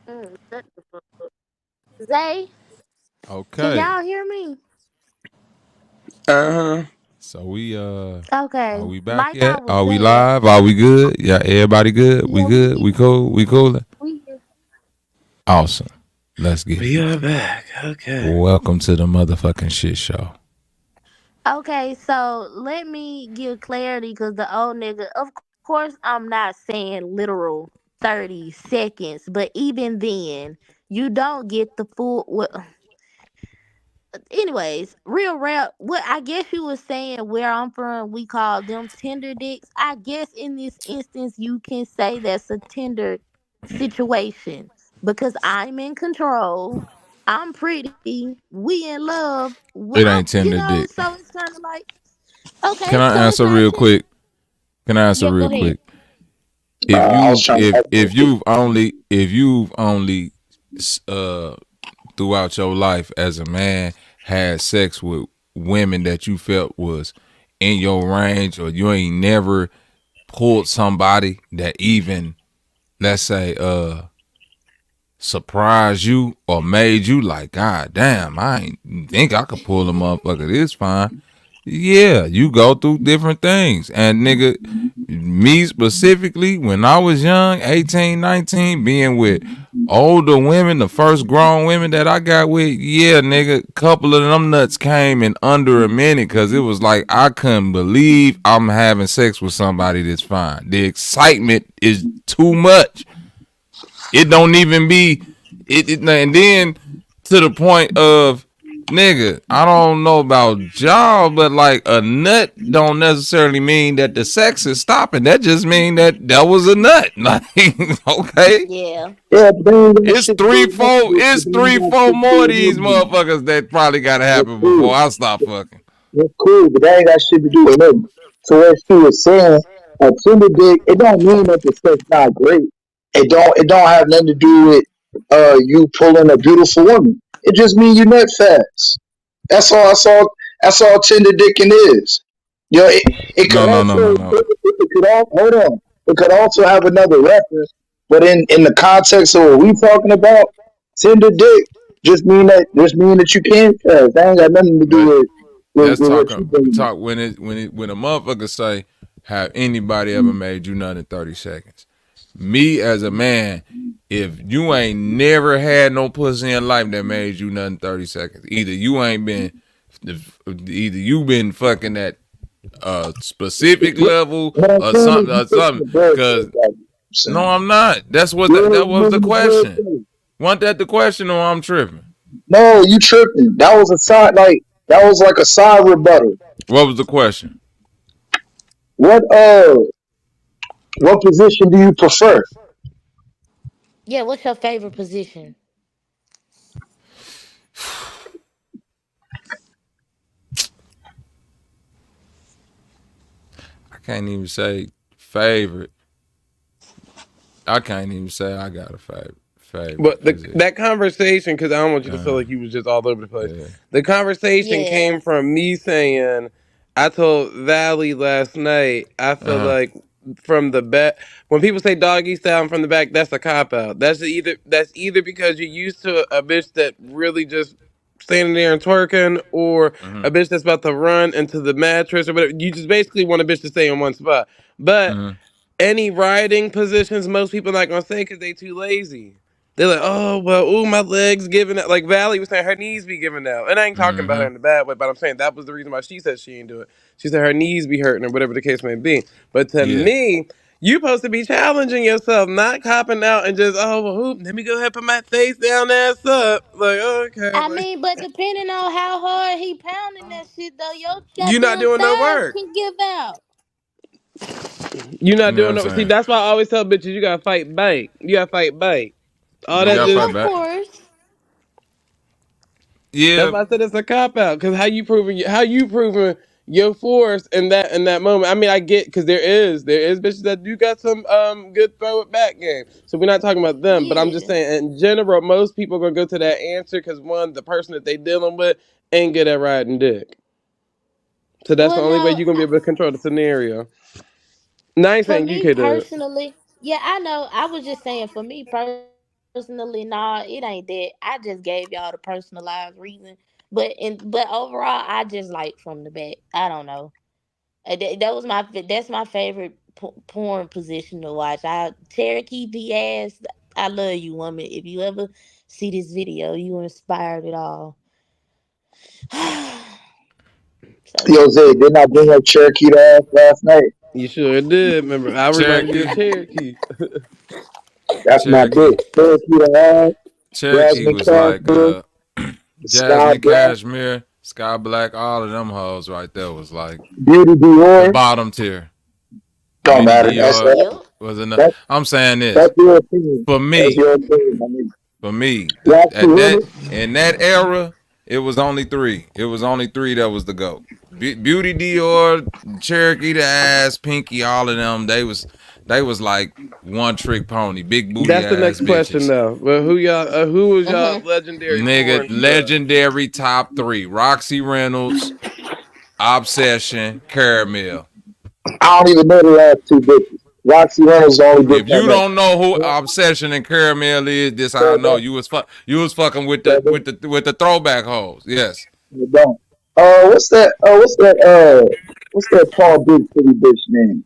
Shut the fuck up. Zay, can Okay, y'all hear me? Uh-huh. so we Okay. are we back Like I yet? was Are we saying, live? Are we good? Yeah, everybody good? We yeah, good? We cool? We coolin'? we here. Awesome. Let's get We it. are back. Okay. Welcome to the motherfucking shit show. Okay, so let me give clarity because the old nigga, of course, I'm not saying literal 30 seconds, but even then, you don't get the full. Well, anyways, real rap, what I guess you was saying where I'm from, we call them tender dicks. I guess in this instance, you can say that's a tender situation because I'm in control. I'm pretty. We in love. It ain't tender So dick. it's kind of like. Okay, Can I so it's answer not real tender. quick? Can I answer Yeah, go real ahead. quick? If I was trying to if you've only throughout your life as a man had sex with women that you felt was in your range, or you ain't never pulled somebody that even, let's say, surprised you or made you like, God damn, I ain't think I could pull a motherfucker this fine. Yeah, you go through different things. And nigga, me specifically, when I was young, 18, 19, being with older women, the first grown women that I got with, yeah, nigga, couple of them nuts came in under a minute because it was like I couldn't believe I'm having sex with somebody that's fine. The excitement is too much. It don't even be and then to the point of, nigga, I don't know about y'all, but like a nut don't necessarily mean that the sex is stopping. That just mean that was a nut. Like, okay. Yeah. Yeah, but It's three, four more of these motherfuckers that probably gotta happen before I stop fucking. That's cool, but that ain't got shit to do with nothing. So what she was saying, a Tinder dick, it don't mean that the sex not great. It don't have nothing to do with you pulling a beautiful woman. It just means you nut fast. That's all. That's all Tinder dicking is. You know, it could No. it could hold on. It could also have another reference, but in the context of what we talking about, Tinder dick just mean that you can't fast. That ain't got nothing to do Let's with talk what you doing. when a motherfucker say, have anybody ever made you nut in 30 seconds? Me as a man, if you ain't never had no pussy in life that made you nut in 30 seconds, either you been fucking at a specific level or something. Cause no, I'm not. That was the question. Wasn't that the question, or I'm tripping? No, you tripping. That was a side that was like a side rebuttal. What was the question? What position do you prefer? Yeah, what's your favorite position? I can't even say favorite. I can't even say I got a favorite. But that conversation, because I don't want you to feel like you was just all over the place. Yeah. The conversation came from me saying, I told Valley last night, I feel like from the back, when people say doggy style from the back, that's a cop out. That's either because you're used to a bitch that really just standing there and twerking, or a bitch that's about to run into the mattress or whatever. You just basically want a bitch to stay in one spot. But any riding positions, most people not gonna say because they too lazy. They're like, oh, well, ooh, my legs giving out. Like Valley was saying, her knees be giving out. And I ain't talking about her in a bad way, but I'm saying that was the reason why she said she ain't do it. She said her knees be hurting or whatever the case may be. But to me, you supposed to be challenging yourself, not copping out and just, oh, well, whoop, let me go ahead and put my face down, ass up. Like, okay. I mean, but depending on how hard he pounding that shit, though, your You not goddamn doing no thighs work. can give out. You not You know doing what I'm no. See, saying? that's why I always tell bitches you gotta fight back. You gotta fight back. All that just. Of course. Yeah. That's why I said it's a cop out. Cause how you proving your force in that moment? I mean, I get because there is bitches that do got some good throw it back game. So we're not talking about them, but I'm just saying in general, most people are gonna go to that answer because one, the person that they dealing with ain't good at riding dick. So that's the only way you're gonna be able to control the scenario. Now I ain't For saying you me could do it. personally, yeah, I know. I was just saying, for me personally, nah, it ain't that. I just gave y'all the personalized reason, but overall, I just like from the back. I don't know. That's my favorite porn position to watch. Cherokee Diaz. I love you, woman. If you ever see this video, you inspired it all. Yo, Zay, didn't I bring up Cherokee to ass last night? You sure did. Remember, I reminded you of Cherokee. That's my bitch. Cherokee to ass. Cherokee was like Sky Jasmine Black, Cashmere, Sky Black, all of them hoes right there was like Beauty Dior. the bottom tier. Don't matter. Dior was enough. I'm saying this. That's your opinion. For me, that's your opinion, my nigga. For me, Yeah, in that era, it was only three. It was only three that was the GOAT. Beauty Dior, Cherokee the ass, Pinky, all of them. They was like one trick pony, big booty That's the ass next bitches. question though. Well, who was y'all legendary porn star? Legendary top three: Roxy Reynolds, Obsession, Caramel. I don't even know the last two bitches. Roxy Reynolds the only bitch If I you know. don't know who Obsession and Caramel is, this how I know you was fucking with the throwback hoes. Yes. You don't. What's that? What's that tall big pretty bitch name?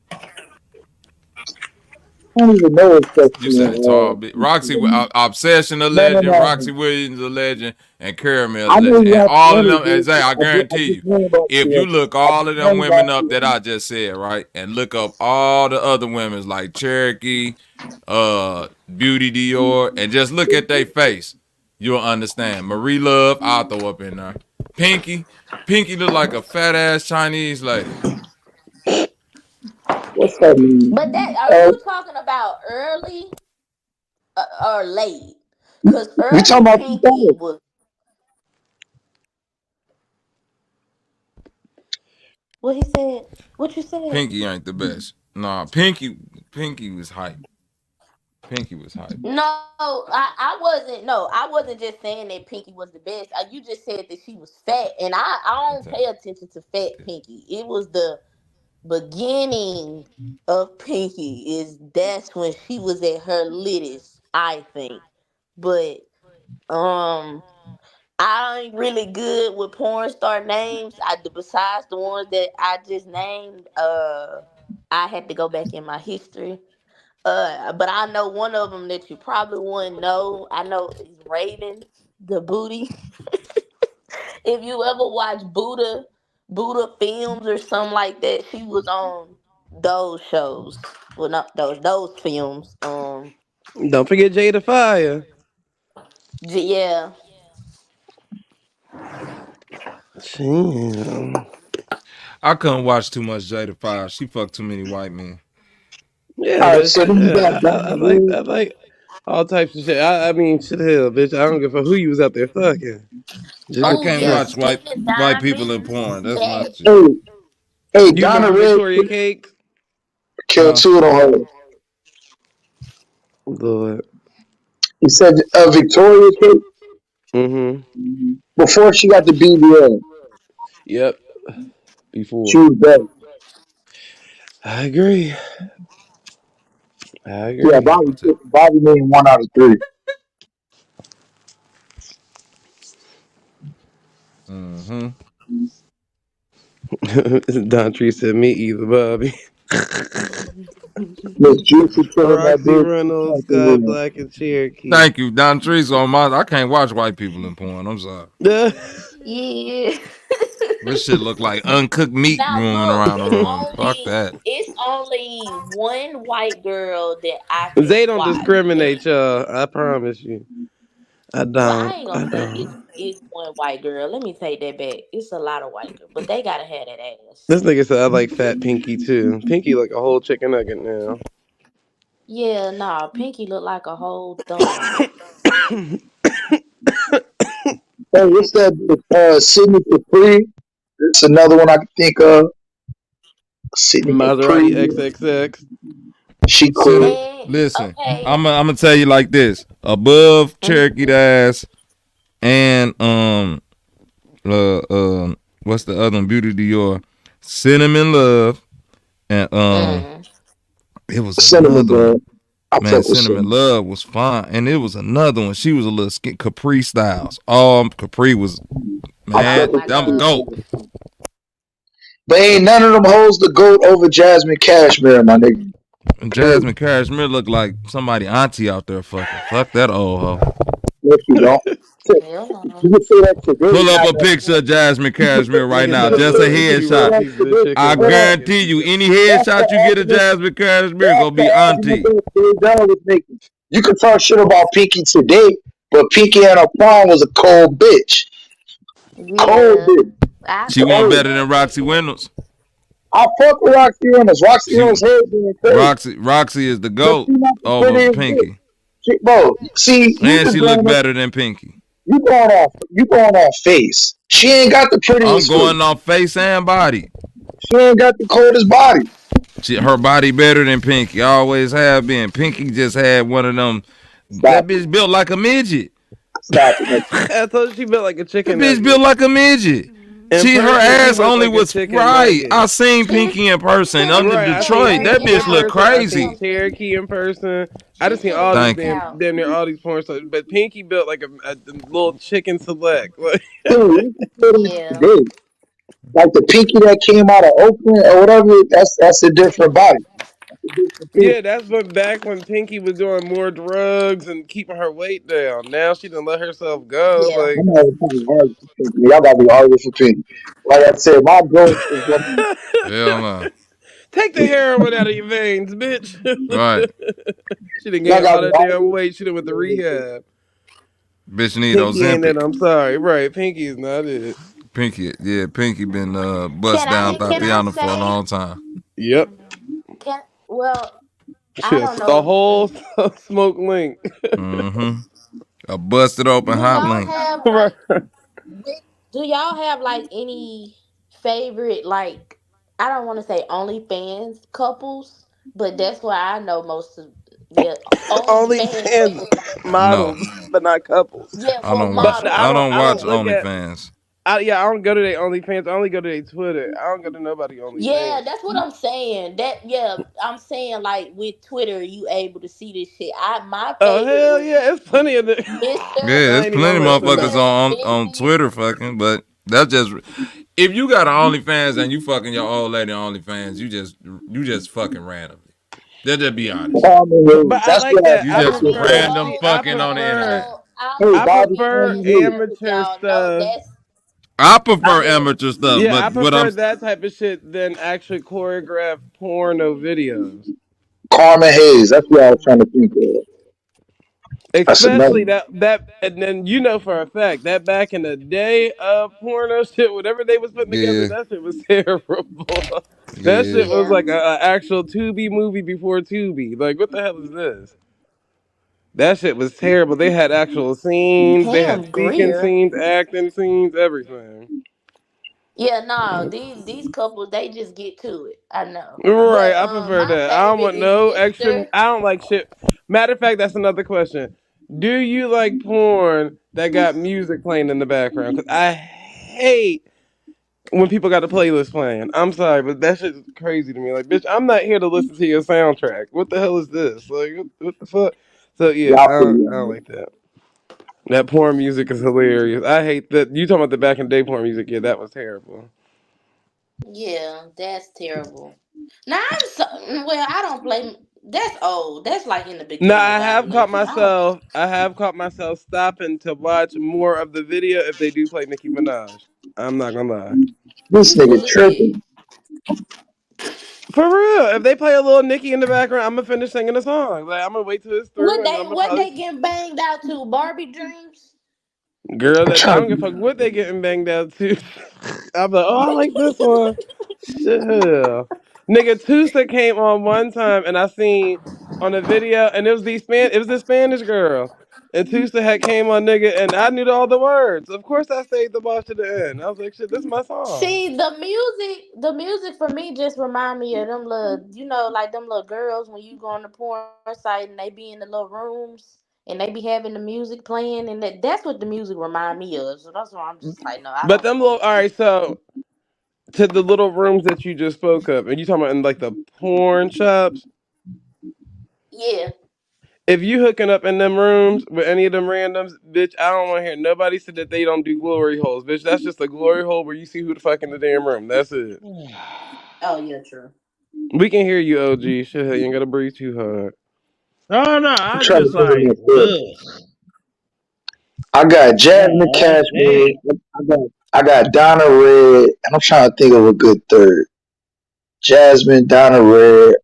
I don't even know his first You said tall bit. Roxy name. Obsession a No, legend, no. Roxy Williams a legend, and Caramel a I know legend. And Roxy all of Reynolds, them, and dude. Zay, I I guarantee just you, named Roxy if you Reynolds. look I all just of them named women Roxy up that Reynolds. I just said, right, and look up all the other women like Cherokee, Beauty Dior, and just look at their face, you'll understand. Marie Love, I'll throw up in there. Pinky look like a fat ass Chinese lady. What's her name? But that are you talking about early or late? Because We talking early about Pinky 2000. was what he said. What you said? Pinky ain't the best. Nah, Pinky was hype. Pinky was hype. No, I wasn't. No, I wasn't just saying that Pinky was the best. You just said that she was fat, and I don't pay attention to fat Pinky. It was the beginning of Pinky. That's when she was at her littest, I think. But I ain't really good with porn star names. Besides the ones that I just named, I had to go back in my history. But I know one of them that you probably wouldn't know. I know is Raven the Booty. If you ever watch Buddha films or something like that, she was on those shows. Well, not those films. Don't forget Jada Fire. Yeah. Damn. I couldn't watch too much Jada Fire. She fucked too many white men. Yeah, All right, but so shit, then you got I Donna like Reed. all types of shit. I mean, shit, hell, bitch. I don't give a fuck who you was out there fucking. Just I Oh can't yeah, because watch Steven white people in Diamond. porn. That's my That shit. Hey, hey, you Donna remember Red Victoria Cakes? killed No, two of them hoes. Lord. He said Victoria Kate Mm-hmm. before she got the BBL, Yep. she Before. was better. I agree. I Yeah, agree. Bobby made 1 out of 3. Mm-hmm. Don Tree said me either, Bobby. Miss Juicy killing that Roxy bitch. Reynolds, Fucking Sky with her. Black, and Cherokee. Thank you, Don Trees on my. I can't watch white people in porn. I'm sorry. yeah. This shit look like uncooked meat Now rolling look, around the room. Fuck that. it's only one white girl that I can They don't watch. discriminate, y'all. I promise you. I Well, I don't. ain't I gonna say don't. it's one white girl. Let me take that back. It's a lot of white girls, but they gotta have that ass. This nigga said I like fat Pinky too. Pinky like a whole chicken nugget now. Yeah, nah, Pinky look like a whole thumb. Hey, what's that? Sydney Capri. It's another one I can think of. Sydney Maserati Capri. XXX. She Cinema. cool. And Listen, okay, I'm gonna tell you like this: above Cherokee ass and what's the other one? Beauty Dior, Cinnamon Love, and it was Cinnamon another one. bun. I Man, fuck with Cinnamon cinnamon. Love was fine, and it was another one. She was a little skin Capri Styles. Capri was man, them goat. But ain't none of them hoes the GOAT over Jasmine Cashmere, my nigga. And Jasmine Cashmere looked like somebody auntie out there fucking. Fuck that old hoe. If you don't. hell no. You can say that today. Pull up a picture of Jasmine Cashmere right Nigga now. said, Just a look, it could be headshot. Roxy, bitch. It I could be Roxy. guarantee you, any headshot you get of Jasmine Cashmere gonna be auntie. You can talk shit about Pinky today, but Pinky at her prom was a cold bitch. Cold Yeah, bitch. I She can wasn't see better than that. Roxy Reynolds. I fuck with Roxy Reynolds. Roxy Reynolds' hair being crazy. Roxy is the But GOAT she not the over prettiest bitch. Pinky. Bro, see, you And just she looked going better than Pinky. you going off face. She ain't got the I'm prettiest going face. off face and body. She ain't got the coldest body. Her body better than Pinky. Always have been. Pinky just had one of them. That Stop it. bitch built like a midget. Stop it. I told you she built like a That chicken bitch nugget. built like a midget. In Her person, she ass looked only like a was chicken right. I nugget. seen Pinky in person under Right, I seen Detroit. That Pinky in bitch look person. I crazy. seen Cherokee in person. I She just seen finna all these Thank work you. out. damn near all these porn stars. But Pinky built like a little chicken select. Like, Dude, you can put it Yeah. today. Like the pinky that came out of Oakland or whatever, that's a different body. That's a different thing. yeah, that's when back when Pinky was doing more drugs and keeping her weight down. Now she done let herself go. Yeah. I'm not even trying to argue for pinky. Y'all gotta be arguing for pinky. Like I said, my goal is gonna Hell no. Take the heroin out of your veins, bitch. Right. She done y'all gained gotta all be that damn arguing weight. She done went to rehab. Bitch need Pinky ain't Ozempic. that. I'm sorry. Right, Pinky is not it. Pinky, yeah, Pinky been bust Can down I can I Tatiana for a say long time. Yep. can well I Shit, don't a know. whole smoke link. Mm-hmm. A busted open Do hot y'all link. have Right. like do y'all have like any favorite like I don't want to say OnlyFans couples, but that's where I know most of yeah OnlyFans OnlyFans couples like No, models, but not couples. yeah I well don't watch. But models I don't I watch don't yeah look at. OnlyFans. Yeah, I don't go to their OnlyFans. I only go to their Twitter. I don't go to nobody yeah OnlyFans. that's what I'm saying that yeah I'm saying like with Twitter you able to see this shit I my Oh favorite hell was yeah, it's plenty of the. Mr. Yeah, I there's ain't even plenty of listen motherfuckers though. Mr. on Vintage Twitter fucking, but that's just if you got an OnlyFans and you fucking your old lady on OnlyFans, you just fucking randomly. Let's just be honest. But I That's like what that. You I that's just what prefer. random See, no I fucking on the internet. prefer. no I hey don't I want Bobby to be prefer Cannavale. disrespectful amateur y'all no stuff. that's I I, prefer yeah amateur stuff, yeah, I but what I'm prefer that type of shit than actually choreographed porno videos. Carmen Hayes. That's what I was trying to think of. That's another. Especially and then you know for a fact that back in the day of porno shit, whatever they was putting together, yeah, that shit was terrible. That yeah. shit was yeah like a actual Tubi movie before Tubi. Like, what the hell is this? That shit was terrible. They had actual scenes, they had Pam speaking Greer. scenes, acting scenes, everything. Yeah, no, these couples they just get to it. I know, Right, but I prefer my that. I don't favorite want is no extra. Mister. I don't like shit. Matter of fact, that's another question. Do you like porn that got music playing in the background? Because I hate when people got a playlist playing. I'm sorry, but that shit's crazy to me. Like, bitch, I'm not here to listen to your soundtrack. What the hell is this? Like, what the fuck? So yeah, Y'all pretty I don't young. like that. That porn music is hilarious. I hate that. You talking about the back in the day porn music? Yeah, that was terrible. Yeah, that's terrible. Now I'm so well. I don't play. That's old. That's like in the Now beginning of I our have caught nation. I don't. myself. I have caught myself stopping to watch more of the video if they do play Nicki Minaj. I'm not gonna lie. This You nigga full of shit. tripping. For real, if they play a little Nicki in the background, I'm gonna finish singing the song. Like I'm gonna wait till it's through, and then I'm gonna What probably. they getting banged out to? Barbie dreams. Girl, I'm that I trying don't give a to fuck what they getting banged out to. I'm like, oh, I like this one. Shit, hell. Nigga, Tusa came on one time, and I seen on the video, and it was the Spanish girl, and Tusa had came on, nigga, and I knew all the words. Of course, I stayed the boss to the end. I was like, shit, this is my song. See the music for me just remind me of them little, like them little girls when you go on the porn site and they be in the little rooms and they be having the music playing and that's what the music remind me of. So that's why I'm just like, no, I But don't them want little, to all see. right, so to the little rooms that you just spoke of, and you talking about in like the porn shops. Yeah. If you hooking up in them rooms with any of them randoms, bitch, I don't want to hear nobody say that they don't do glory holes, bitch. That's just a glory hole where you see who the fuck in the damn room. That's it. Oh yeah, true. We can hear you, OG. Shit, you ain't gotta breathe too hard. Oh no, I'm I trying to just think of like, myself. ugh. I got Jasmine God Cashmere. damn. I got Donna Red, and I'm trying to think of a good third. Jasmine, Donna Red.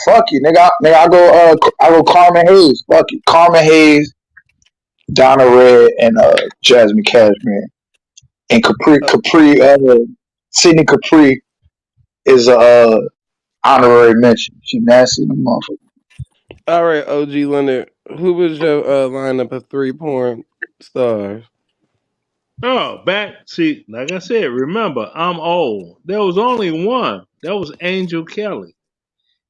Fuck you, nigga. I go Carmen Hayes. Fuck you, Carmen Hayes, Donna Red, and Jasmine Cashmere, and Sydney Capri is a honorary mention. She nasty in the motherfucker. All right, OG Leonard. Who was your lineup of 3 porn stars? Oh, see, like I said, remember, I'm old. There was only one. That was Angel Kelly.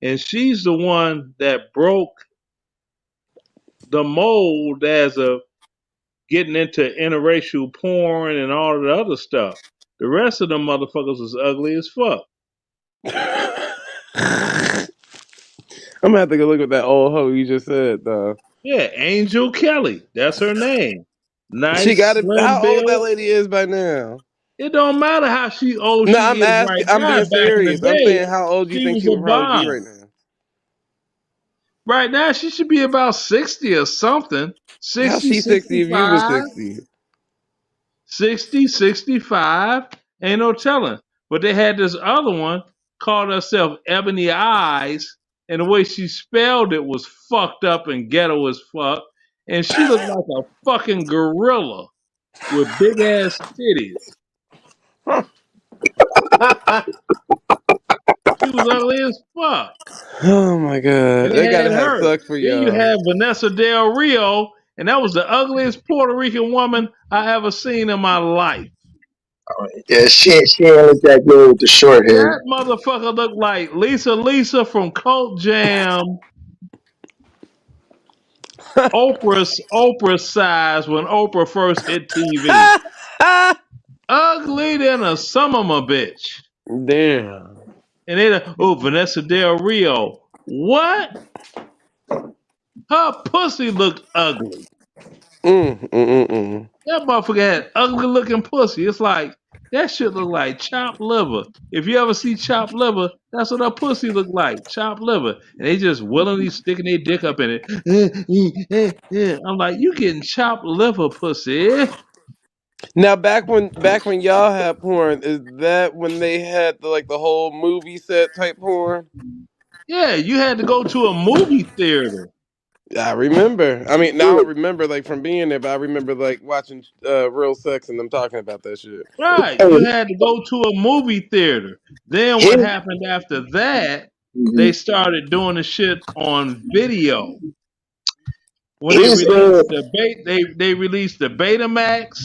And she's the one that broke the mold as a getting into interracial porn and all of the other stuff. The rest of them motherfuckers was ugly as fuck. I'm gonna have to go look at that old hoe you just said though. Yeah, Angel Kelly. That's her name. She Nice, got it. slim How old that build. lady is by now? It don't matter how old No, she I'm is right asking. I'm now. being Back in the serious. I'm day, saying, how old do you she think was she would a probably be bomb. right now? Right now, she should be about 60 or something. How's 60, she 60 if you was 65. 60? 60, 65. Ain't no telling. But they had this other one called herself Ebony Eyes, and the way she spelled it was fucked up and ghetto as fuck. And she looked like a fucking gorilla with big ass titties. She was ugly as fuck. Oh my god, And that they gotta had have her. sucked for Then you y'all. had Vanessa Del Rio, and that was the ugliest Puerto Rican woman I ever seen in my life. Yeah, she ain't look that good with the short hair. That motherfucker looked like Lisa From Cult Jam, Oprah's size when Oprah first hit TV. Ugly than a summer bitch. Damn. And they Vanessa Del Rio. What? Her pussy looked ugly. Mm. That motherfucker had ugly looking pussy. It's like that shit look like chopped liver. If you ever see chopped liver, that's what her pussy look like, chopped liver. And they just willingly sticking their dick up in it. I'm like, you getting chopped liver pussy? Now back when y'all had porn, is that when they had the whole movie set type porn? Yeah, you had to go to a movie theater. I remember. I mean, now I don't remember from being there, but I remember watching Real Sex and them talking about that shit. Right. You had to go to a movie theater. Then what His, happened after that, they started doing the shit on video. When they his, released they released the Betamax,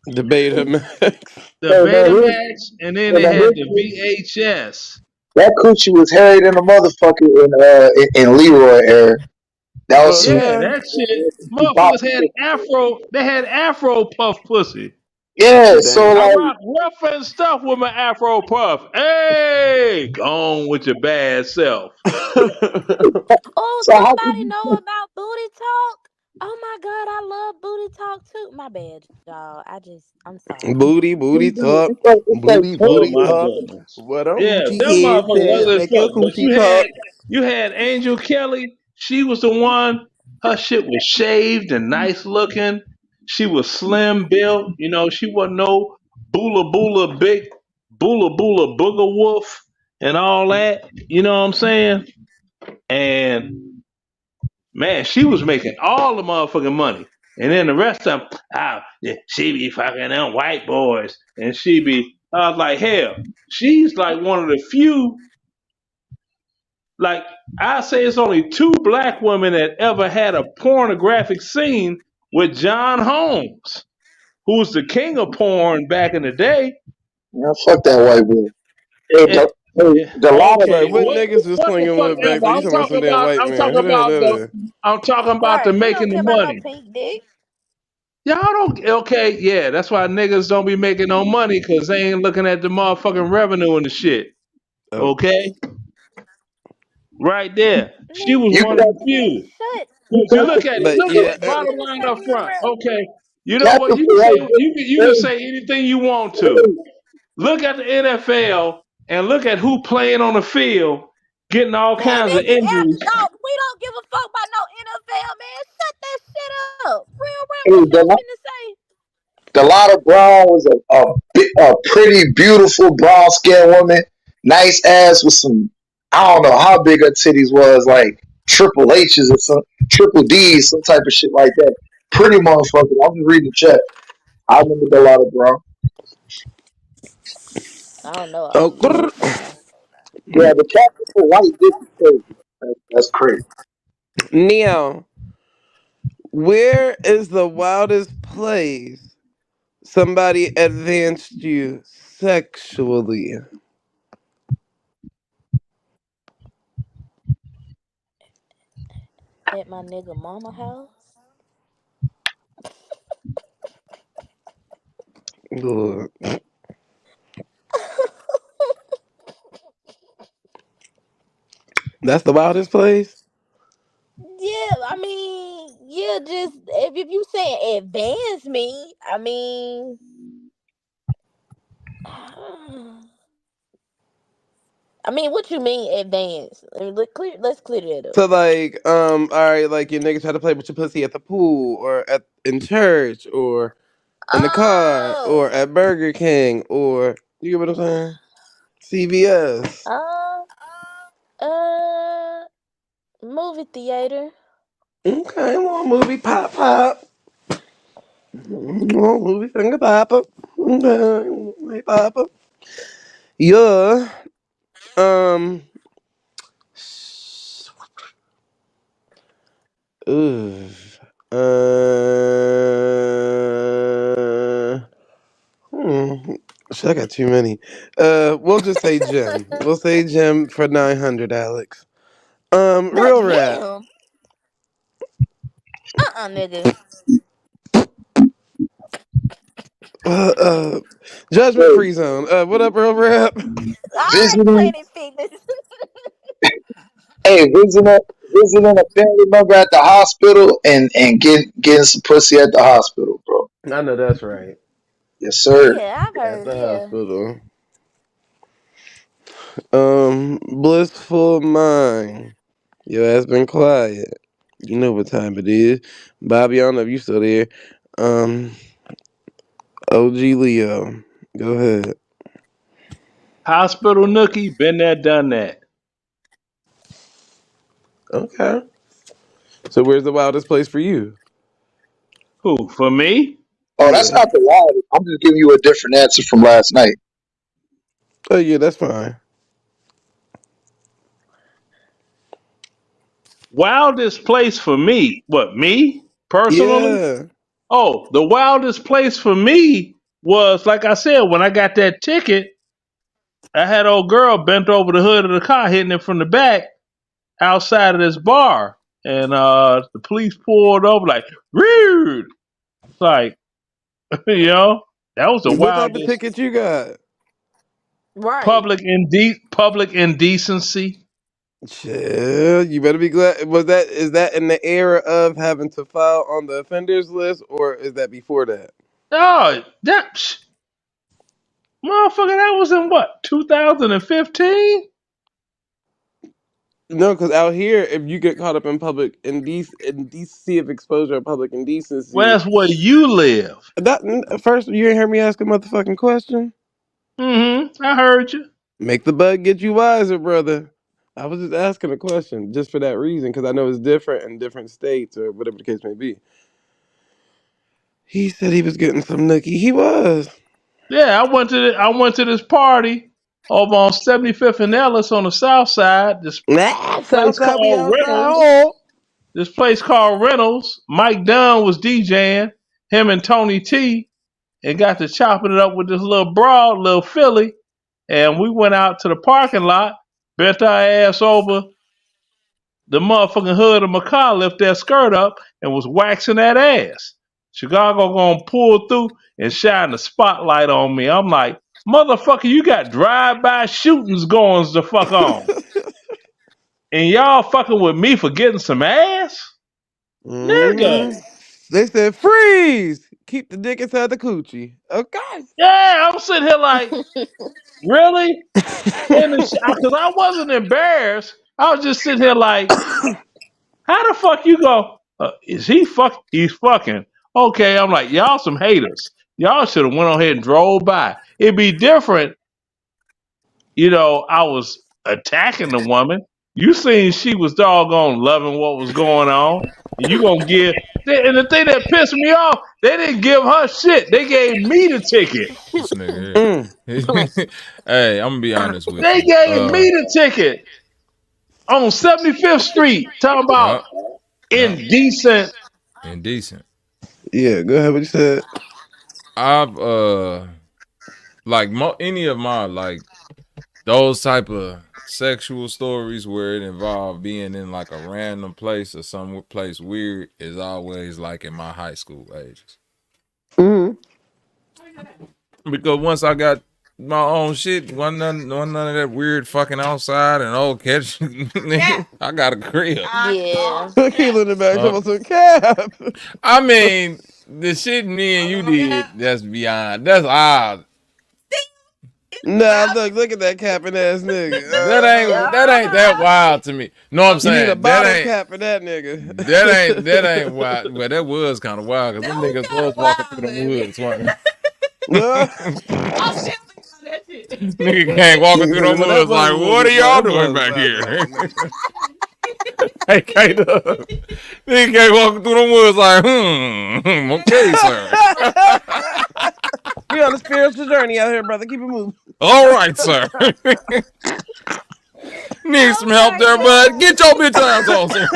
The Betamax. the Betamax, and then they had the VHS. that coochie was hairy than a motherfucker in Leroy era. That was some Yeah, Okay. that shit. Motherfuckers had afro. They had afro puff pussy. yeah. So Damn. I like, rock rough and stuff with my afro puff. Hey, gone with your bad self. Oh, so how could somebody you? know about booty talk? Oh my god, I love booty talk too. My bad, y'all. I'm sorry. booty talk, It's like Oh booty my talk. goodness. What a Yeah, hoochie that head motherfucker said, ugly as make your fuck. But coochie talk. you had Angel Kelly. She was the one. Her shit was shaved and nice looking. She was slim built. You know, she wasn't no big boola booger wolf and all that. You know what I'm saying? And man, she was making all the motherfucking money. And then the rest of them, yeah, she be fucking them white boys. And I was like, hell, she's like one of the few, like, I say it's only two black women that ever had a pornographic scene with John Holmes, who was the king of porn back in the day. fuck that white boy. Hey, And, the lot of okay, Like, what niggas was what the slinging fuck with back ever. then? You talking about some damn white man. Who the hell that is? I'm talking about the Right. We don't making the care about no money. pink dick. Y'all don't okay, yeah, that's why niggas don't be making no money because they ain't looking at the motherfucking revenue and the shit. Oh. Okay? Right there. She Man, was you one of the man, few. shut. you You look got at it, But look at yeah, it, What bottom you finna line say? up We in front. the Okay. You know what? Capital You can say right you can say anything you want to. Look at the NFL and look at who playing on the field, getting all man, kinds of this is injuries. dog. We don't give a fuck about no NFL, man. Shut that shit up. Real rap. hey, What you was finna say? Delana Brown was a pretty, beautiful, brown skinned woman. Nice ass with some, I don't know how big her titties was, like triple H's or some triple D's, some type of shit like that. Pretty motherfucker. I'm just reading the chat. I remember Delana Brown. I don't know oh, all of that. Sorry. Yeah, the capital white dick is crazy. That's crazy. now, where is the wildest place somebody advanced you sexually? At my nigga mama house. Lord. That's the wildest place? Yeah, I mean, yeah, just if you say advance me, I mean, what you mean advance? Let's clear that up. So like, all right, like your niggas try to play with your pussy at the pool or in church or in the car or Oh, at Burger King or you get what I'm saying? CVS. uh, uh, movie theater. Okay, little movie pop. Little movie finger pop. Okay, hey papa. Yeah. Um. Ooh. Shit, I got too many. We'll just say Jim. We'll say Jim for 900, Alex. Not Real rap. Jim. Nigga. Judgment Hey, free zone. What up, real rap? All right, visiting, Planet Fitness. hey, visiting a family member at the hospital and getting some pussy at the hospital, bro. I know that's right. Yes, sir. Yeah, I've At heard. the Yeah. hospital. Blissful mind. Your ass been quiet. You know what time it is. Bobby, I don't know if you still there. Um, OG Leo. Go ahead. Hospital nookie, been there, done that. Okay. So where's the wildest place for you? Who, for me? Oh, that's Yeah. not the wildest. I'm just giving you a different answer from last night. Oh yeah, that's fine. Wildest place for me? What, me? Personally? Yeah. Oh, the wildest place for me was, like I said, when I got that ticket, I had old girl bent over the hood of the car, hitting it from the back outside of this bar. And the police pulled over like, rude. It's like, that was the What type of wildest. ticket you got? Right. Public indecency. Chill. You better be glad. Is that in the era of having to file on the offenders list, or is that before that? Oh, motherfucker, that was in what, 2015? No, because out here, if you get caught up in public indecency of exposure of public Well, indecency, that's where you live. first you didn't hear me ask a motherfucking question. I heard you. Make the bug get you wiser, brother. I was just asking a question just for that reason because I know it's different in different states or whatever the case may be. He said he was getting some nookie. He was. Yeah, I went to this party over on 75th and Ellis on the south side. This place Southside, we called outside. Reynolds. Oh. This place called Reynolds. Mike Dunn was DJing, him and Tony T, and got to chopping it up with this little broad, little Philly. And we went out to the parking lot, bent our ass over the motherfucking hood of my car, lift that skirt up, and was waxing that ass. Chicago gonna pull through and shine the spotlight on me. I'm like, motherfucker, you got drive-by shootings going the fuck on. And y'all fucking with me for getting some ass? Nigga. Mm-hmm. They said freeze. Keep the dick inside the coochie. Okay. Yeah, I'm sitting here like, really? Because I wasn't embarrassed. I was just sitting here like, how the fuck you go? Is he fuck? He's fucking. Okay, I'm like, y'all some haters. Y'all should have went on ahead and drove by. It'd be different, I was attacking the woman. You seen she was doggone loving what was going on. And you gonna give and the thing that pissed me off, they didn't give her shit. They gave me the ticket. This nigga here. Hey, I'm gonna be honest with They you. gave me the ticket on 75th Street. Talking about Yeah, yeah, indecent. indecent. Yeah, go ahead. What you said? I've like any of my like those type of sexual stories where it involved being in like a random place or some place weird is always like in my high school ages. Mm-hmm. Because once I got my own shit, wasn't none of that weird fucking outside and old catch. I got a crib. Yeah. Keelan in the back talking about some cap. I mean, the shit me and you did, that's beyond. That's odd. Nah, look at that capping ass nigga. That ain't that wild to me. No, I'm You saying need a that bottle ain't cap for that nigga. that ain't wild. Well, that was kind of wild because them niggas was walking through the woods. Nigga came walking through the woods like, what are y'all doing back here? Hey, K-Dub. Nigga came walking through the woods like, okay, sir. We on a spiritual journey out here, brother. Keep it moving. All right, sir. Need some help there, bud. Get your bitch ass on, sir.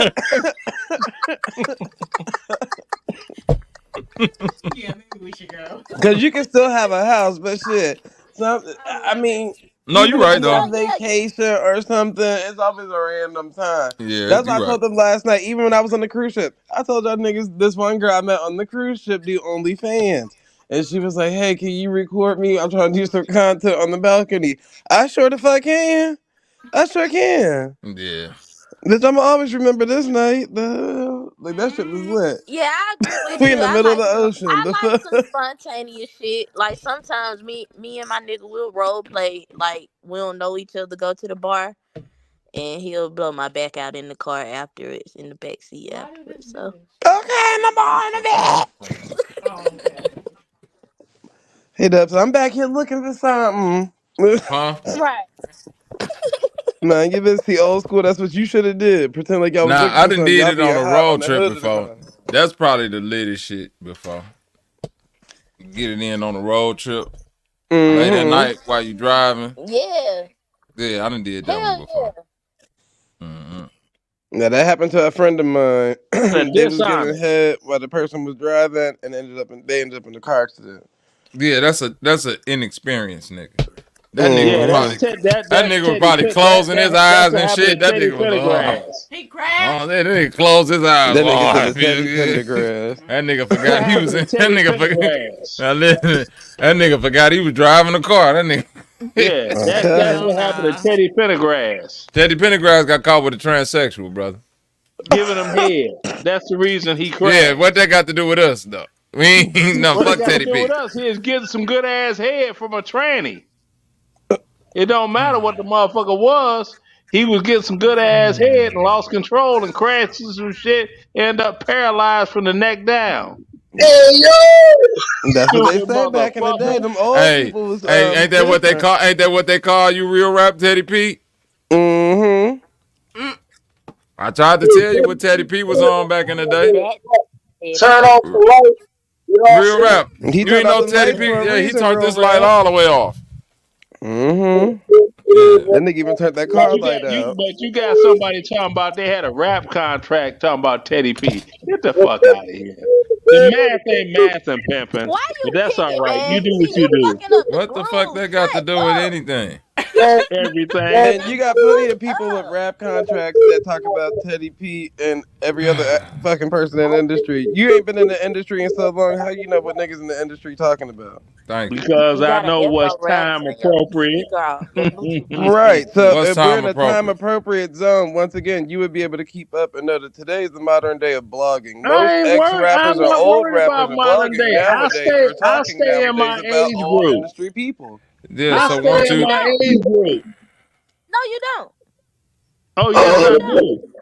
Yeah, maybe we should go. Because you can still have a house, but shit. I mean, no, you're right, though. On vacation or something, it's always a random time. Yeah, that's why I told them last night, even when I was on the cruise ship. I told y'all niggas, this one girl I met on the cruise ship do OnlyFans. And she was like, hey, can you record me? I'm trying to do some content on the balcony. I sure the fuck can. I sure can. Yeah. Bitch, I'ma always remember this night. Like, that shit was lit. Yeah, I agree with We you. in the middle of the ocean. I like some spontaneous shit. Like sometimes me and my nigga will role play. Like we don't know each other, go to the bar, and he'll blow my back out in the car afterwards, in the back seat afterwards. So okay, my boy in the back. Hey Dubs, I'm back here looking for something. Huh? Right. Man, you been see old school. That's what you should have did. Pretend like y'all was looking I for done something. did Y'all it be on a hot road the trip hood of the before. car. That's probably the latest shit before. Get it in on a road trip. Late at night while you driving. Yeah. Yeah, I done did that one before. Yeah, that happened to a friend of mine. They was getting head while the person was driving, and they ended up in the car accident. Yeah, that's an inexperienced nigga. That nigga was probably closing his eyes and shit. That nigga was he crashed. Oh, that nigga closed his eyes. That nigga said the Teddy Pendergrass. That nigga forgot he was in. That nigga forgot he was driving a car. That nigga. Yeah, that's what happened to Teddy Pendergrass. Teddy Pendergrass got caught with a transsexual, brother. Giving him head. That's the reason he crashed. Yeah, what that got to do with us, though? We ain't no fuck Teddy P. With us, he is getting some good ass head from a tranny. It don't matter what the motherfucker was. He was getting some good ass head and lost control and crashed into some shit. End up paralyzed from the neck down. Hey yo! That's what they say back in the day. Them old people was. Ain't that what they call? Ain't that what they call you, real rap, Teddy P? Mm-hmm. I tried to tell you what Teddy P was on back in the day. Turn off the light. Real rap. You ain't know Teddy P? Yeah, he turned this light all the way off. Mm-hmm. That nigga even turned that car light out. But you got somebody talking about they had a rap contract talking about Teddy P. Get the fuck out of here. The math ain't math and pimping. But that's all right. You do what you do. What the fuck that got to do with anything? Everything. And you got plenty of people with rap contracts that talk about Teddy P and every other fucking person in the industry. You ain't been in the industry in so long. How you know what niggas in the industry talking about? Thank you. Because I know what's time appropriate. Right. So if we're in a time appropriate zone, once again, you would be able to keep up and know that today is the modern day of blogging. Most ex-rappers or old rappers are blogging nowadays. We're talking nowadays about all industry people. Yeah, so won't you? No, you don't. Oh, yes, I do.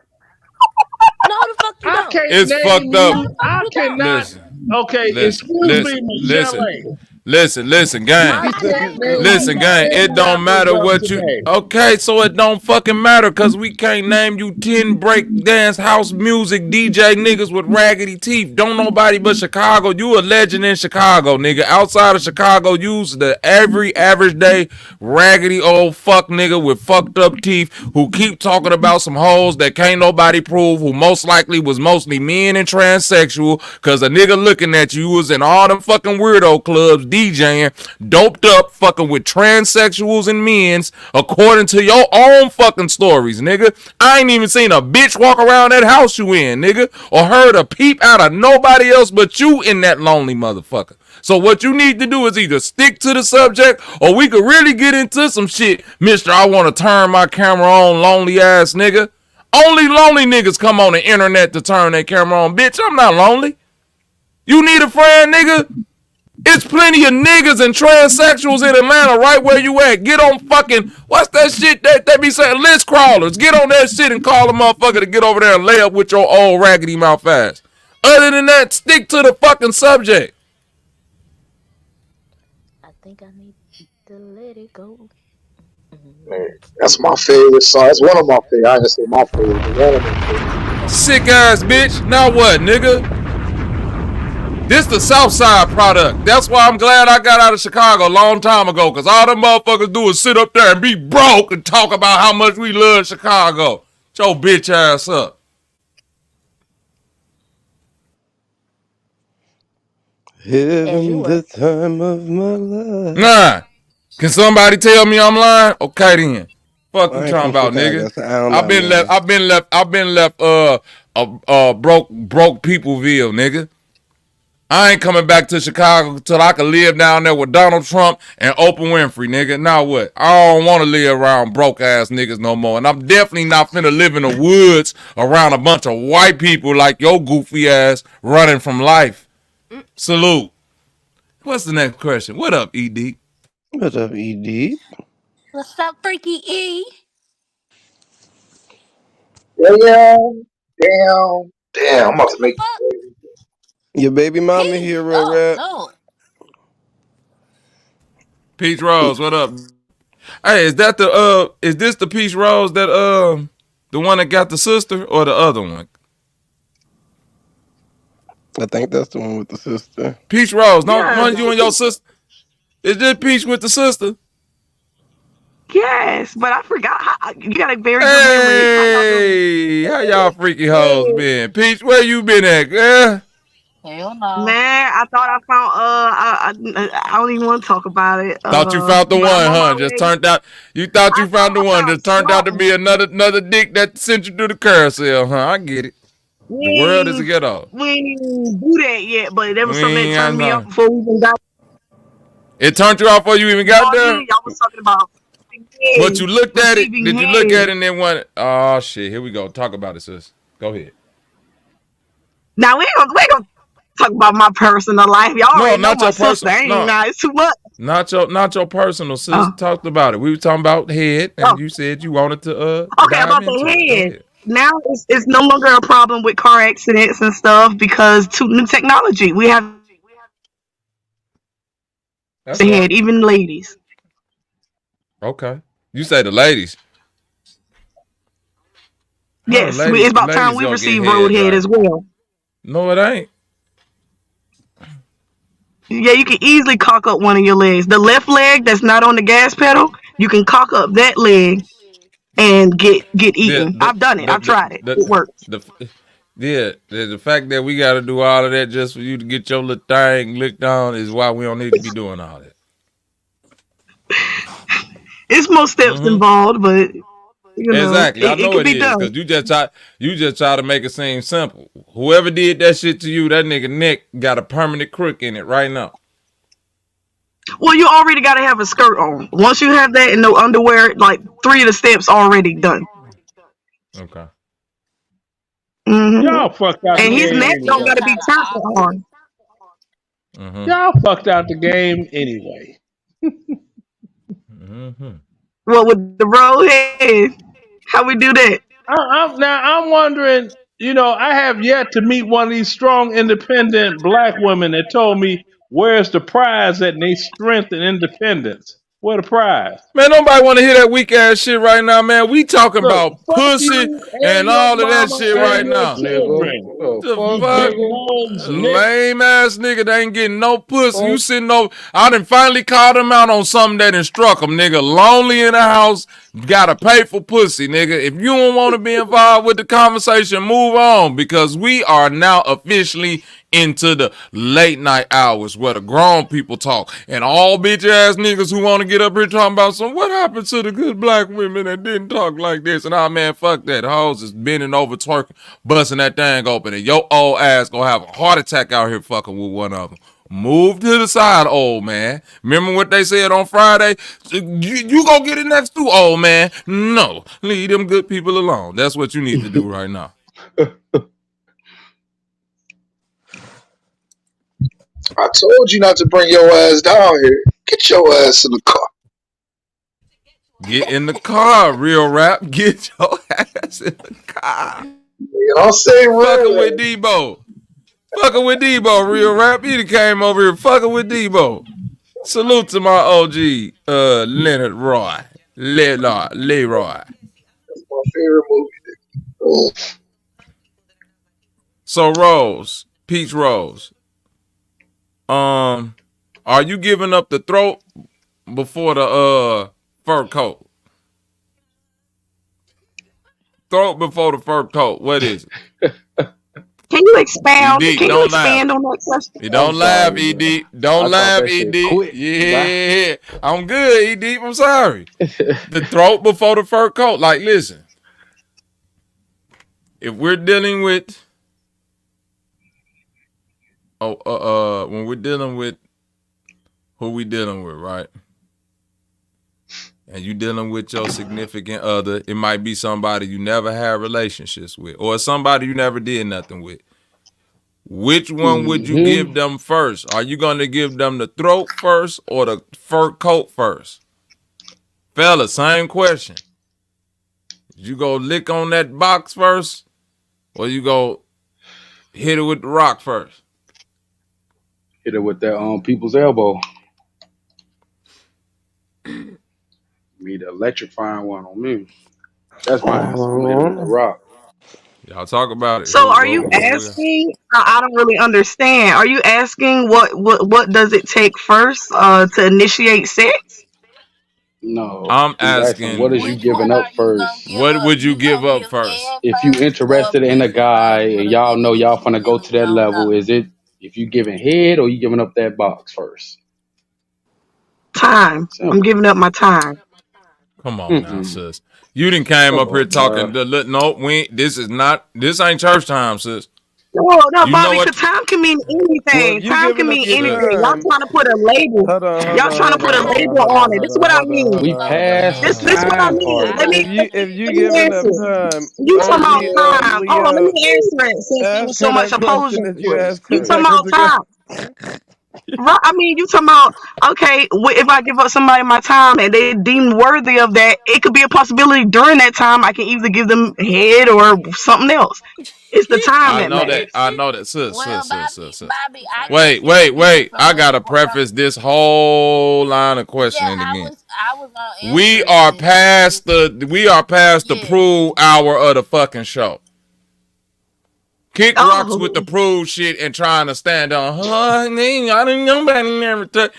No, the fuck you don't. It's fucked up. I cannot. Listen, okay, excuse me, Michelle. Listen, gang. Listen, gang. It don't matter what you. Okay, so it don't fucking matter because we can't name you 10 break dance house music DJ niggas with raggedy teeth. Don't nobody but Chicago. You a legend in Chicago, nigga. Outside of Chicago, you's the average day raggedy old fuck nigga with fucked up teeth who keep talking about some hoes that can't nobody prove, who most likely was mostly men and transsexual because a nigga looking at you was in all them fucking weirdo clubs DJing, doped up, fucking with transsexuals and men's, according to your own fucking stories, nigga. I ain't even seen a bitch walk around that house you in, nigga, or heard a peep out of nobody else but you in that lonely motherfucker. So what you need to do is either stick to the subject or we could really get into some shit. Mister, I want to turn my camera on, lonely ass nigga. Only lonely niggas come on the internet to turn their camera on. Bitch, I'm not lonely. You need a friend, nigga? It's plenty of niggas and transsexuals in Atlanta right where you at. Get on fucking, what's that shit that they be saying? List crawlers. Get on that shit and call a motherfucker to get over there and lay up with your old raggedy mouth ass. Other than that, stick to the fucking subject. I think I need to let it go. Man, that's my favorite song. It's one of my favorite. I didn't say my favorite, but one of my favorite. Sick ass bitch. Now what, nigga? This the Southside product. That's why I'm glad I got out of Chicago a long time ago, because all them motherfuckers do is sit up there and be broke and talk about how much we love Chicago. Get your bitch ass up. Having the time of my life. Nah. Can somebody tell me I'm lying? Okay then. Fuck you talking about, nigga. I've been left broke Peopleville, nigga. I ain't coming back to Chicago till I can live down there with Donald Trump and Oprah Winfrey, nigga. Now what? I don't want to live around broke ass niggas no more. And I'm definitely not finna live in the woods around a bunch of white people like your goofy ass running from life. Salute. What's the next question? What up, ED? What up, ED? What's up, Freaky E? Damn. I'm about to make your baby mama here, real rap. No. Peach Rose, what up? Hey, is that is this the Peach Rose that the one that got the sister or the other one? I think that's the one with the sister. Peach Rose, one you and your sister. Is this Peach with the sister? Yes, but I forgot. You got a very good memory. How y'all freaky hoes been? Peach, where you been at, girl? Hell no. Man, I thought I found I don't even want to talk about it. Thought you found the one, huh? Just turned out you thought you found the one. Just turned out to be another dick that sent you through the carousel, huh? I get it. The world is a ghetto. We ain't do that yet, but there was something that turned me off before we even got. It turned you off before you even got there? Y'all was talking about. But you looked at it. Did you look at it and then went, oh shit, here we go. Talk about it, sis. Go ahead. Now we ain't gonna talk about my personal life. Y'all already know my sister. It's too much. Not your personal, sis. Talked about it. We were talking about head, and you said you wanted to okay, about the head. Now it's no longer a problem with car accidents and stuff because new technology. We have the head, even ladies. Okay. You say the ladies. Yes, it's about time we receive roadhead as well. No, it ain't. Yeah, you can easily cock up one of your legs. The left leg that's not on the gas pedal, you can cock up that leg and get eaten. I've done it. I've tried it. It works. The fact that we got to do all of that just for you to get your little thing licked on is why we don't need to be doing all that. It's more steps involved, but exactly. I know it is because you just try to make it seem simple. Whoever did that shit to you, that nigga neck got a permanent crook in it right now. Well, you already got to have a skirt on. Once you have that and no underwear, like 3 of the steps already done. Okay. Y'all fucked out. And his neck don't got to be turned on. Y'all fucked out the game anyway. Well, with the roadhead, how we do that? I'm wondering. I have yet to meet one of these strong, independent black women that told me where's the prize at their strength and independence. Where the prize? Man, nobody want to hear that weak ass shit right now, man. We talking about pussy and all of that shit right now. The fuck? Lame ass nigga that ain't getting no pussy. You sitting over. I done finally called him out on something that done struck him, nigga. Lonely in the house, gotta pay for pussy, nigga. If you don't want to be involved with the conversation, move on because we are now officially into the late night hours where the grown people talk and all bitch ass niggas who want to get up here talking about what happened to the good black women that didn't talk like this and man, fuck that. Hoes is bending over twerking, busting that thing open and your old ass gonna have a heart attack out here fucking with one of them. Move to the side, old man. Remember what they said on Friday? You go get it next to, old man. No, leave them good people alone. That's what you need to do right now. I told you not to bring your ass down here. Get your ass in the car. Get in the car, real rap. Get your ass in the car. You don't say real. Fucking with Debo. Fucking with Debo, real rap. He came over here fucking with Debo. Salute to my OG, Leonard Roy. Leroy. That's my favorite movie. So Rose, Peach Rose. Are you giving up the throat before the fur coat? Throat before the fur coat. What is it? Can you expound? ED, Can you expand on that question? You don't laugh, ED. Don't laugh, ED. Yeah, I'm good, ED. I'm sorry. The throat before the fur coat. Like, listen. If we're dealing with when we're dealing with who we dealing with, right? And you dealing with your significant other, it might be somebody you never had relationships with, or somebody you never did nothing with. Which one would you give them first? Are you going to give them the throat first or the fur coat first? Fella, same question. You go lick on that box first, or you go hit it with the rock first? Hit it with that people's elbow. Me, the electrifying one on me. That's my answer. Hit it with the rock. Y'all talk about it. So are you asking? I don't really understand. Are you asking what does it take first to initiate sex? No, I'm asking, what is you giving up first? What would you give up first? If you interested in a guy and y'all know y'all finna go to that level, is it if you giving head or you giving up that box first? Time. I'm giving up my time. Come on now, sis. You done came up here talking. This ain't church time, sis. No, Bobby, because time can mean anything. Time can mean anything. Y'all trying to put a label. Y'all trying to put a label on it. This is what I mean. We passed. This what I mean. If you giving up time, you talking about time. Hold on, let me answer it since there was so much opposing. You talking about time. Right, I mean, you talking about, okay, if I give up somebody my time and they deem worthy of that, it could be a possibility during that time I can either give them head or something else. It's the time I know that, sis. Wait. I gotta preface this whole line of questioning again. We are past the prove hour of the fucking show. Kick rocks with the prove shit and trying to stand on. I didn't nobody never touch.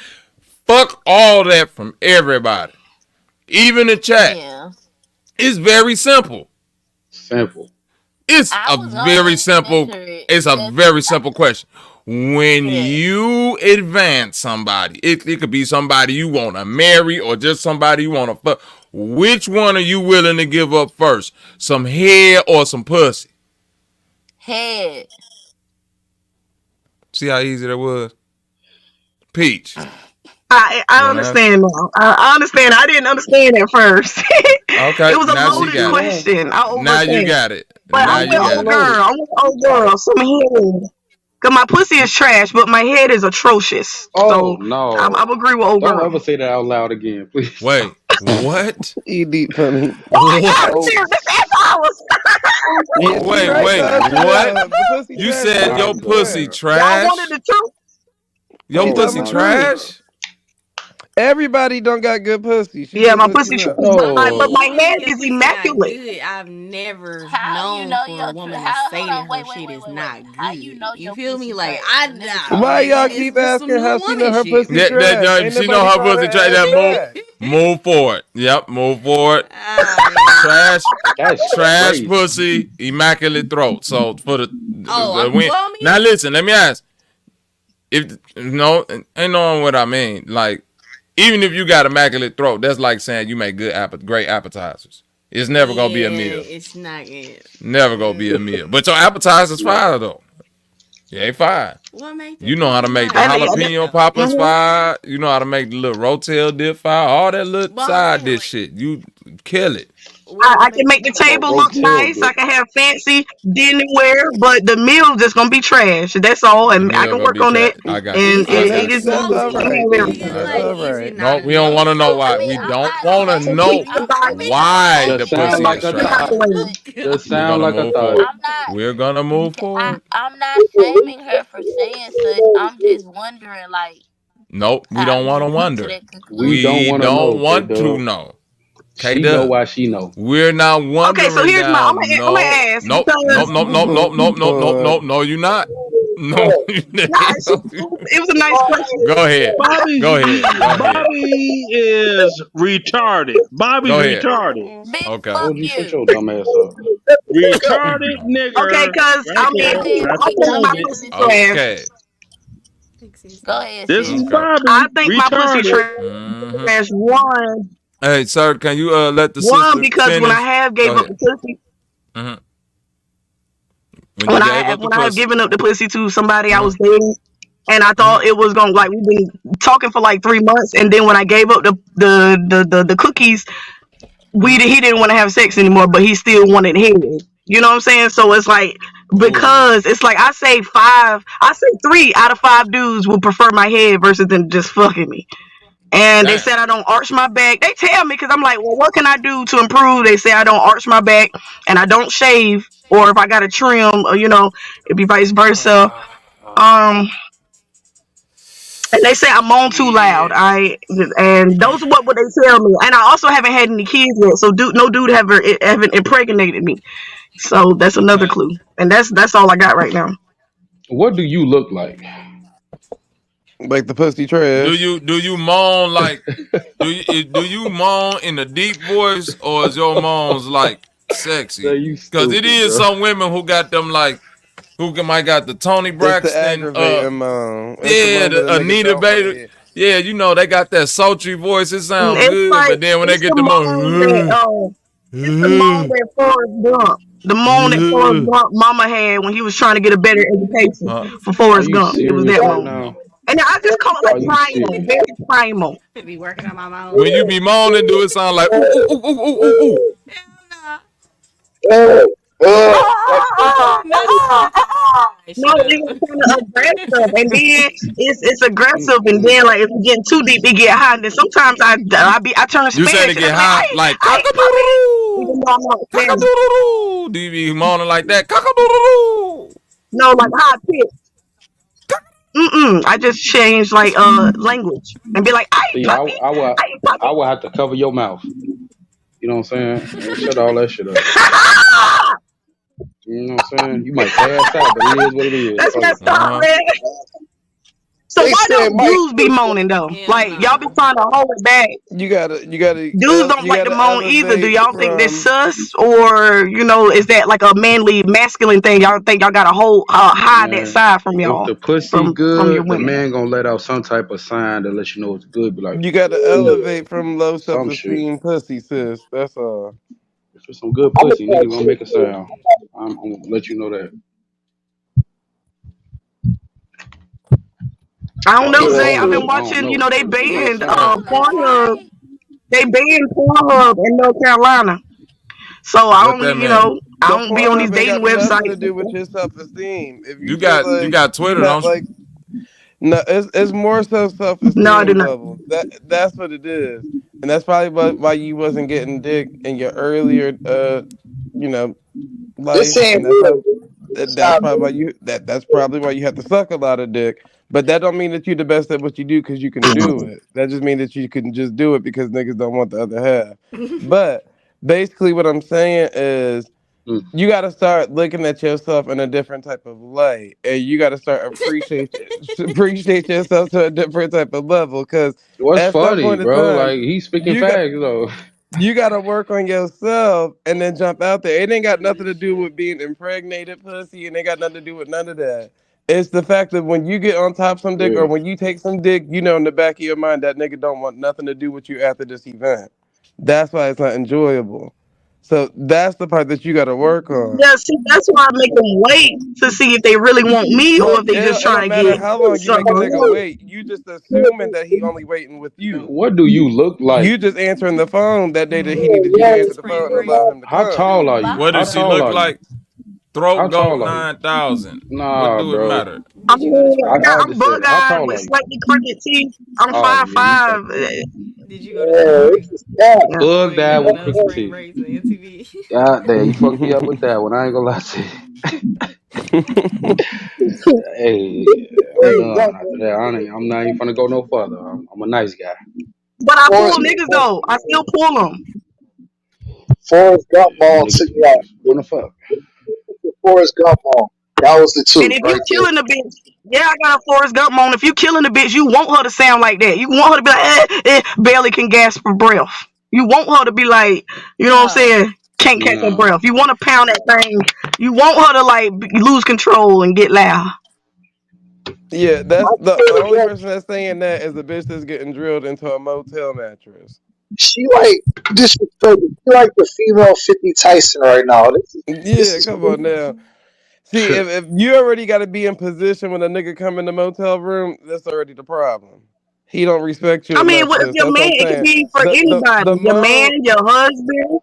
Fuck all that from everybody, even the chat. Yeah. It's very simple. It's a very simple question. When you advance somebody, it could be somebody you want to marry or just somebody you want to fuck. Which one are you willing to give up first? Some head or some pussy? Head. See how easy that was? Peach. I understand now. I understand. I didn't understand at first. Okay. It was a loaded question. Now you got it. But I'm an old girl. Some head. Cause my pussy is trash, but my head is atrocious. Oh, so no. I agree with old girl. Don't ever say that out loud again, please. Wait. What? ED funny. Wait. What? You said your pussy trash? Y'all wanted the truth? Your pussy trash? Everybody don't got good pussy. My pussy trash. But my head is immaculate. Good. I've never known for a woman to say that her shit is not good. You feel me? Like why y'all keep asking how she know her pussy trash? She know her pussy trash. Move forward. Yep, move forward. Trash pussy, immaculate throat. So for the win. Now listen, let me ask. Ain't knowing what I mean. Like, even if you got immaculate throat, that's like saying you make great appetizers. It's never gonna be a meal. It's not good. Never gonna be a meal. But your appetizer's fire though. Yeah, ain't fire. What make the You know how to make the jalapeno poppers fire. You know how to make the little rotel dip fire. All that little side dish shit. You kill it. I can make the table look nice. I can have fancy dinnerware, but the meal just gonna be trash. That's all, and I can work on that. I got and you. it is That's all right. That's all right. No, we don't want to know why. We don't want to know why the pussy is trash. Just sound like a thought. We're gonna move forward. I'm not shaming her for saying such. I'm just wondering, like. Nope, we don't want to wonder. We don't want to know. Want to know. She know why she know. We're not wondering. Okay, so here's my. I'm gonna ask. Nope. No, you're not. No, it was a nice question. Go ahead. Bobby is retarded. Bobby's retarded. Okay. Well, you shut your dumb ass up. Retarded nigga. Okay, because I'm my pussy trash. Okay. Go ahead. This is Bobby. I think my pussy trash. One. Hey, sir, can you let the one because finish? When I have gave up the pussy. When I have given up the pussy to somebody I was dating, and I thought it was gonna, like, we've been talking for like 3 months, and then when I gave up the cookies, he didn't want to have sex anymore, but he still wanted head. You know what I'm saying? So it's like, because it's like I say 3 out of 5 dudes would prefer my head versus them just fucking me. And they said I don't arch my back. They tell me, because I'm like, well, what can I do to improve? They say I don't arch my back and I don't shave, or if I got to trim, or, you know, it'd be vice versa. And they say I'm on too loud. And those are what they tell me. And I also haven't had any kids yet, so no dude haven't impregnated me. So that's another clue. And that's all I got right now. What do you look like? Like the pussy trash. Do you moan like do you moan in a deep voice, or is your moans like sexy? Because it is some women who got them like might got the Tony Braxton, the Anita Baker. Yeah, you know they got that sultry voice. It sounds good, like, but then when they get the moan, it's the moan that Forrest Gump. The moan that Forrest Gump mama had when he was trying to get a better education for Forrest Gump. It was that moan. And I just call it primal, very primal. Be working on my mouth. When you be moaning, do it sound like ooh ooh ooh ooh ooh ooh? No, it's kind of aggressive, and then it's aggressive, and then like if it's getting too deep, it get high. And then sometimes I turn Spanish. You said it get high, like cock-a-doodle-doo. Do you be moaning like that? Cock-a-doodle-doo. No, like high pitch. I just change like language and be like, I will have to cover your mouth. You know what I'm saying? And shut all that shit up. You know what I'm saying? You might pass out, but it is what it is. That's messed up, man. So why don't dudes be moaning though? Yeah, like y'all be trying to hold it back. You gotta. Dudes don't like to moan either. Do y'all think that's sus, or is that like a manly, masculine thing? Y'all think y'all gotta hide that side from y'all? If the pussy good, the man gonna let out some type of sign to let you know it's good. Be like, you gotta elevate from low self-esteem pussy, sis. That's all. If it's some good pussy, nigga gonna make a sound. I'm gonna let you know that. I don't know, Zay. I've been watching, they banned Pornhub. They banned Pornhub in North Carolina. So I don't, I don't be on these dating websites. To do with your self-esteem. If you got Twitter, don't you? No, it's more so self-esteem. No, I do not. Level. That's what it is, and that's probably why you wasn't getting dick in your earlier, life. That's probably why you have to suck a lot of dick. But that don't mean that you're the best at what you do because you can do it. That just means that you can just do it because niggas don't want the other half. But basically what I'm saying is you got to start looking at yourself in a different type of light. And you got to start appreciate yourself to a different type of level. Because what's funny, bro? Like, he's speaking facts, though. You got to work on yourself and then jump out there. It ain't got nothing to do with being impregnated pussy, and it got nothing to do with none of that. It's the fact that when you get on top of some dick or when you take some dick, in the back of your mind, that nigga don't want nothing to do with you after this event. That's why it's not enjoyable. So that's the part that you got to work on. Yeah, see, that's why I make them wait to see if they really want me or Look, if they just it don't trying to matter get how long you make a something. nigga wait. You just assuming that he only waiting with you. What do you look like? You just answering the phone that day that he needed you to answer the phone and allow him to How come. tall are you? What How does he tall look are you? like? Throat How goat tall are you? 9,000. What Nah, do it bro. matter? I mean, I I'm just said, how bug-eyed tall with are you? slightly crooked teeth. I'm Oh, yeah, you 5'5". Did you go to Detroit? Yeah. bug You ain't that never with know crooked spring teeth. breaks on MTV. God damn, you fucked me up with that one. I ain't gonna lie to you. Hey, I'm Hey. done after that. I'm not even gonna go no further. I'm a nice guy. But I pull Forrest, niggas though. I still pull them. Forrest Gump Them on took niggas, me out. wanna fuck. Forrest Gump on. That was the And two if you right there. killing a bitch, yeah, I got a Forrest Gump on. If you killing a bitch, you want her to sound like that. You want her to be like, barely can gasp for breath. You want her to be like, you know what I'm saying? Can't catch her No. breath. You want to pound that thing. You want her to like lose control and get loud. Yeah, that's the only person that's saying that is the bitch that's getting drilled into a motel mattress. She like disrespectful. She like the female 50 Tyson right now. This Yeah, is come on now. See, if you already got to be in position when a nigga come in the motel room, that's already the problem. He don't respect you I mean, enough, what if sis. your That's what man? I'm It could saying. be for The anybody. Your man, mom, your husband,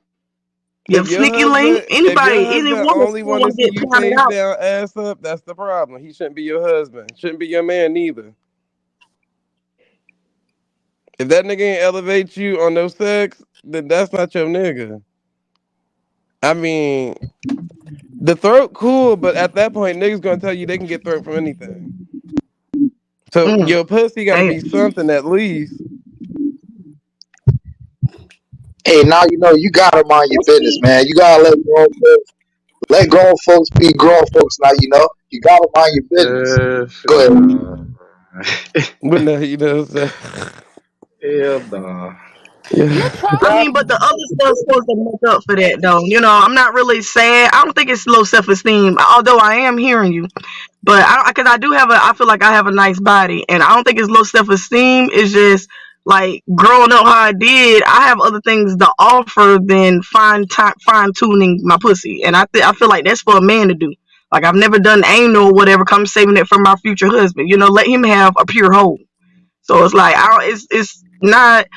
your if your sneaky link, husband, anybody, any woman only still want to want to see get you pounded face out. down, ass up, that's the problem. He shouldn't be your husband. Shouldn't be your man neither. If that nigga ain't elevate you on no sex, then that's not your nigga. I mean, the throat cool, but at that point, niggas gonna tell you they can get throat from anything. So your pussy got to Damn. be something at least. Hey, now you know you gotta mind your business, man. You gotta let grown folks be grown folks. Now you know you gotta mind your business. Go ahead. But no, you know what I'm saying? Hell nah. Yeah. I mean, but the other stuff's supposed to make up for that, though. You know, I'm not really sad. I don't think it's low self-esteem, although I am hearing you. But because I feel like I have a nice body, and I don't think it's low self-esteem. It's just like growing up how I did. I have other things to offer than fine tuning my pussy, and I feel like that's for a man to do. Like I've never done anal or whatever. I'm saving it for my future husband. You know, let him have a pure hole. So it's like it's not.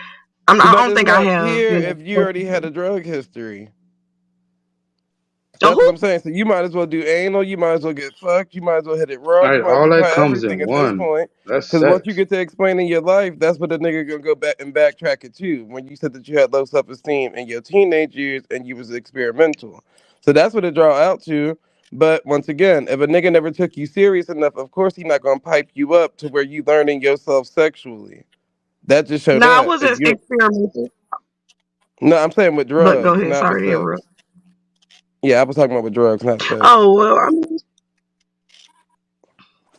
I But don't it's think I not have. pure You if you know. already had a drug history. So That's what who? I'm saying. So you might as well do anal. You might as well get fucked. You might as well hit it raw. You Right, might as all well that try comes in everything at this one. point. That's Because once you sex. get to explaining your life, that's what the nigga gonna go back and backtrack it to. When you said that you had low self-esteem in your teenage years and you was experimental, so that's what it draw out to. But once again, if a nigga never took you serious enough, of course he not gonna pipe you up to where you learning yourself sexually. That just show No, I that if wasn't you. experimental. No, I'm saying with But go drugs, ahead. not with Sorry to sex. interrupt. Yeah, I was talking about with drugs, not sex. Oh well, I mean,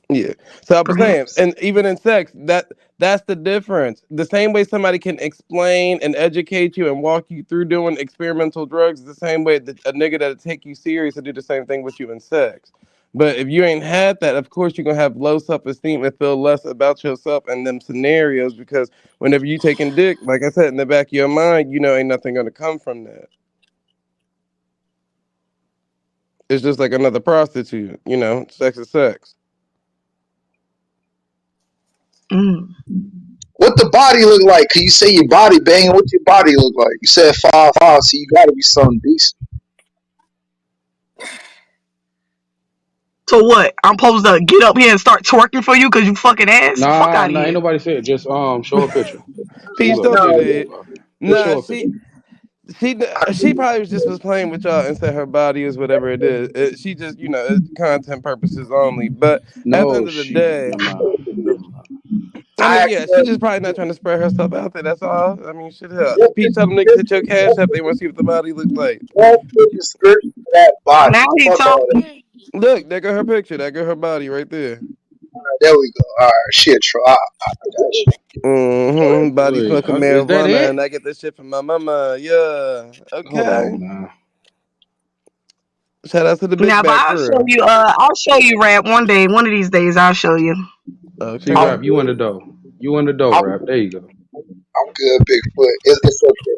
Yeah. So I was saying, perhaps. and even in sex, that's the difference. The same way somebody can explain and educate you and walk you through doing experimental drugs, the same way that a nigga that'll take you serious and do the same thing with you in sex. But if you ain't had that, of course you're gonna have low self-esteem and feel less about yourself in them scenarios because whenever you taking dick, like I said, in the back of your mind, you know ain't nothing gonna come from that. It's just like another prostitute, you know, sex is sex. Mm. What the body look like? Cause you say your body banging. What your body look like? You said 5'5", so you gotta be something decent. So what? I'm supposed to get up here and start twerking for you because you fucking ass? Fuck Nah, out of nah, ain't here. nobody said. Just show a picture. Peach, Look, don't do No. that. just Nah, show a picture. she probably just was playing with y'all and said her body is whatever it is. She just it's content purposes only. But at the No, end of the she. day, Never mind. I I mean, asked yeah, she just probably not trying to spread herself out there. That's all. I mean, shit, hell. Peach, tell them niggas hit your cash up. They want to see what the body look like. one description of that body. Now he Fuck all that. talking. Look, that got her picture. That got her body right there. There we go. All right, shit, try. I got you. Body Wait, smoking is that marijuana, it? and I get this shit from my mama. Yeah. Hold Okay. on now. Shout out to the big Now, but back crew. I'll show you rap one day. One of these days, I'll show you. See, I'm Okay. rap, you in the dough. You in the dough, I'm, rap. There you go. I'm good, Bigfoot. It's okay.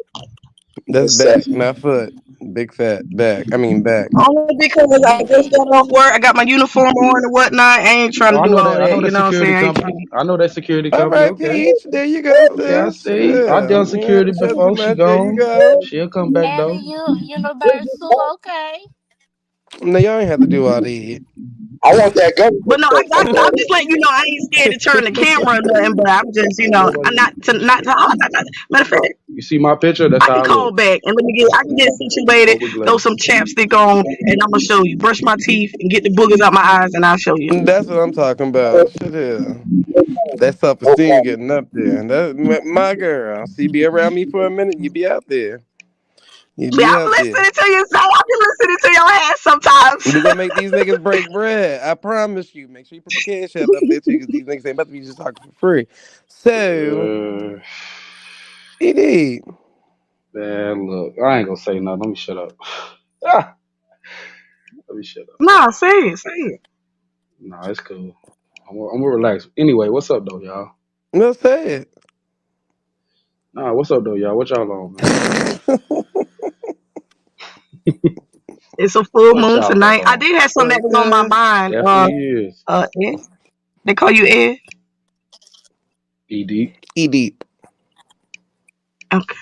That's It's set. back, not foot. Big fat back. I mean back. Only because I just got off work. I got my uniform on and whatnot. I ain't trying Oh, to I do know all that. I know that. that You know what I'm security saying? I ain't company. trying to. I know that security All company. right, Okay. Peach. There you go, Okay, I sis. see. I Yeah. done You ain't had security to show too before. She much. There you gone. go. She'll come back though. No, y'all ain't have to do all that. I want that government But no, check from I'm daddy. just letting you know I ain't scared to turn the camera or nothing. But I'm just, I'm matter of fact, You see my picture? That's I how can I call look. back and I can get situated, Over throw glass. some chapstick on, and I'm gonna show you. Brush my teeth and get the boogers out my eyes, and I'll show you. That's what I'm talking about. Shit, yeah. That self-esteem getting up there. That my girl. See, be around me for a minute, you be out there. You Yeah, be I'm out there. listening to you. So I be listening to your ass sometimes. We gonna make these niggas break bread. I promise you. Make sure you put the cash app up there too, because these niggas ain't about to be just talking for free. So, it Man, look, I ain't gonna say nothing. Let me shut up. Ah, let me shut up. Nah, say it. Nah, it's cool. I'm gonna relax. Anyway, what's up though, y'all? No, say it. Nah, what's up though, y'all? What y'all on, man? It's a full What moon y'all tonight. I on? did have something that was on my Okay. mind. Definitely is. Ed. They call you Ed. ED. Deep. Okay.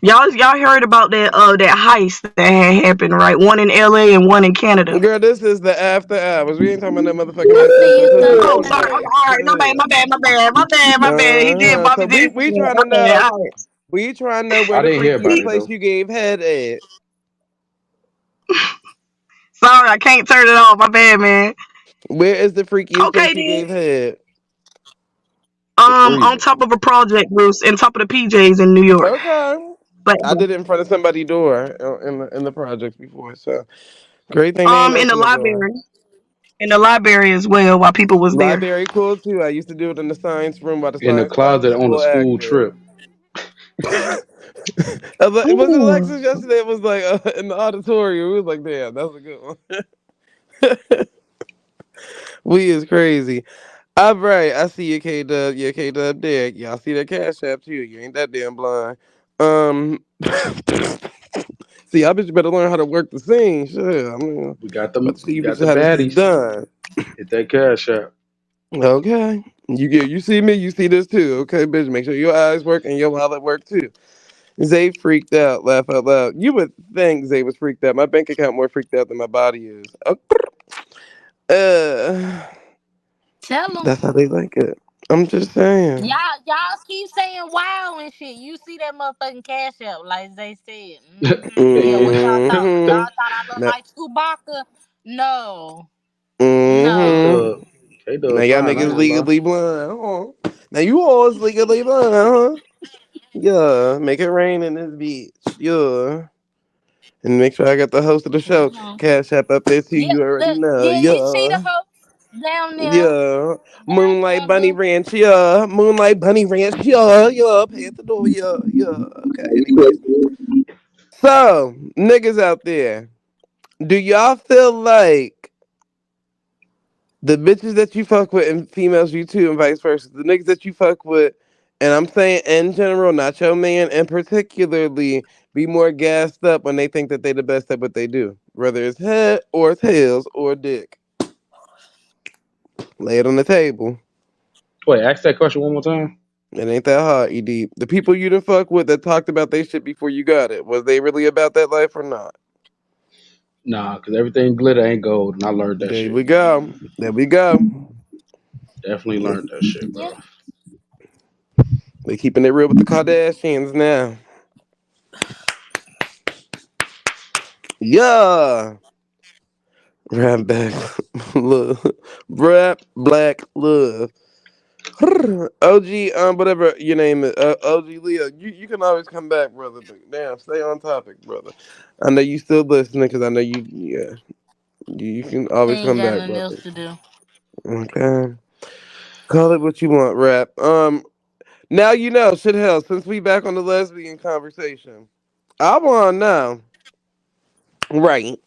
Y'all heard about that heist that had happened, right? One in LA and one in Canada. Girl, this is the after hours. We ain't talking about that motherfucking heist on some pussy Oh, ass sorry. shit. All right, my bad. He did So Bobby did it. we trying My to bad. know. All right. We trying to know where I the didn't hear about freakiest it place though. you gave head at. Sorry, I can't turn it off. My bad, man. Where is the freakiest place Okay, you then. gave head? The On freezer. top of a project, Bruce, and top of the PJs in New York. Okay. But I did it in front of somebody's door in the projects before. So great thing they ain't in the open the door. library. In the library as well while people was there. Library cool too. I used to do it in the science room while the In the science classes closet was on a the little school active. trip. It was Ooh. Alexis yesterday. It was like in the auditorium. We was like, damn, that was a good one. We is crazy. All right, I see you, K Dub. Yeah, K Dub there. Y'all see that cash app too. You ain't that damn blind. See, I bet you better learn how to work the scene. Sure, I mean, We got about them. to see We you got bitches the how this is baddies. done. Hit that cash app. Okay, you see me, you see this too. Okay, bitch, make sure your eyes work and your wallet work too. Zay freaked out. Laugh out loud. You would think Zay was freaked out. My bank account more freaked out than my body is. Uh, that's how they like it. I'm just saying. Mm-hmm. Now, K mm-hmm. Dub. K Now Dub y'all fine. I niggas ain't gonna lie. legally blind. Now you all is legally blind, huh? Yeah. Make it rain in this beach. Yeah. And make sure I got the host of the show. Cash App up there too. You already know. Yeah. Yeah. Moonlight Bunny Ranch. Yeah. Moonlight Bunny Ranch. Yeah. Yeah. Pay at the door. Yeah. Yeah. Okay. Anyways. So, niggas out there, do y'all feel like the bitches that you fuck with and females you too and vice versa, the niggas that you fuck with, and I'm saying in general, not your man, and particularly be more gassed up when they think that they the best at what they do, whether it's head or tails or dick. Lay it on the table. Wait, ask that question one more time. It ain't that hard, ED. The people you done fuck with that talked about they shit before you got it, was they really about that life or not? Nah, cause everything glitter ain't gold, and I learned that There shit. we go. There we go. Definitely learned that shit, bro. They keeping it real with the Kardashians now. Yeah. Rap back love. Rap black love. OG, whatever your name is, OG Leo. You can always come back, brother. But damn, stay on topic, brother. I know you still listening because I know you. Yeah, you can always come back, brother. Okay, call it what you want, rap. Now you know, shit hell. Since we back on the lesbian conversation, I want to know, right?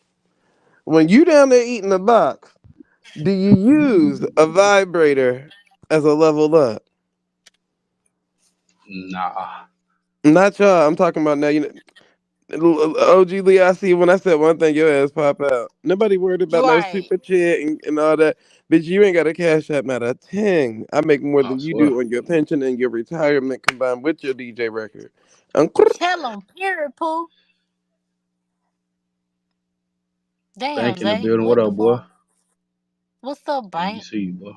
When you down there eating the box, do you use a vibrator as a level up? Nah. Not y'all. I'm talking about now. OG Lee, I see when I said one thing, your ass pop out. Nobody worried about no Right. super chat and all that. Bitch, you ain't got a cash app matter a ting. I make more I than you swear. do on your pension and your retirement combined with your DJ record. Tell him, period, Pooh. Damn, Bank in the Zay. building. What What the up, boy? fuck? What's up, Let me Bank? see you, boy.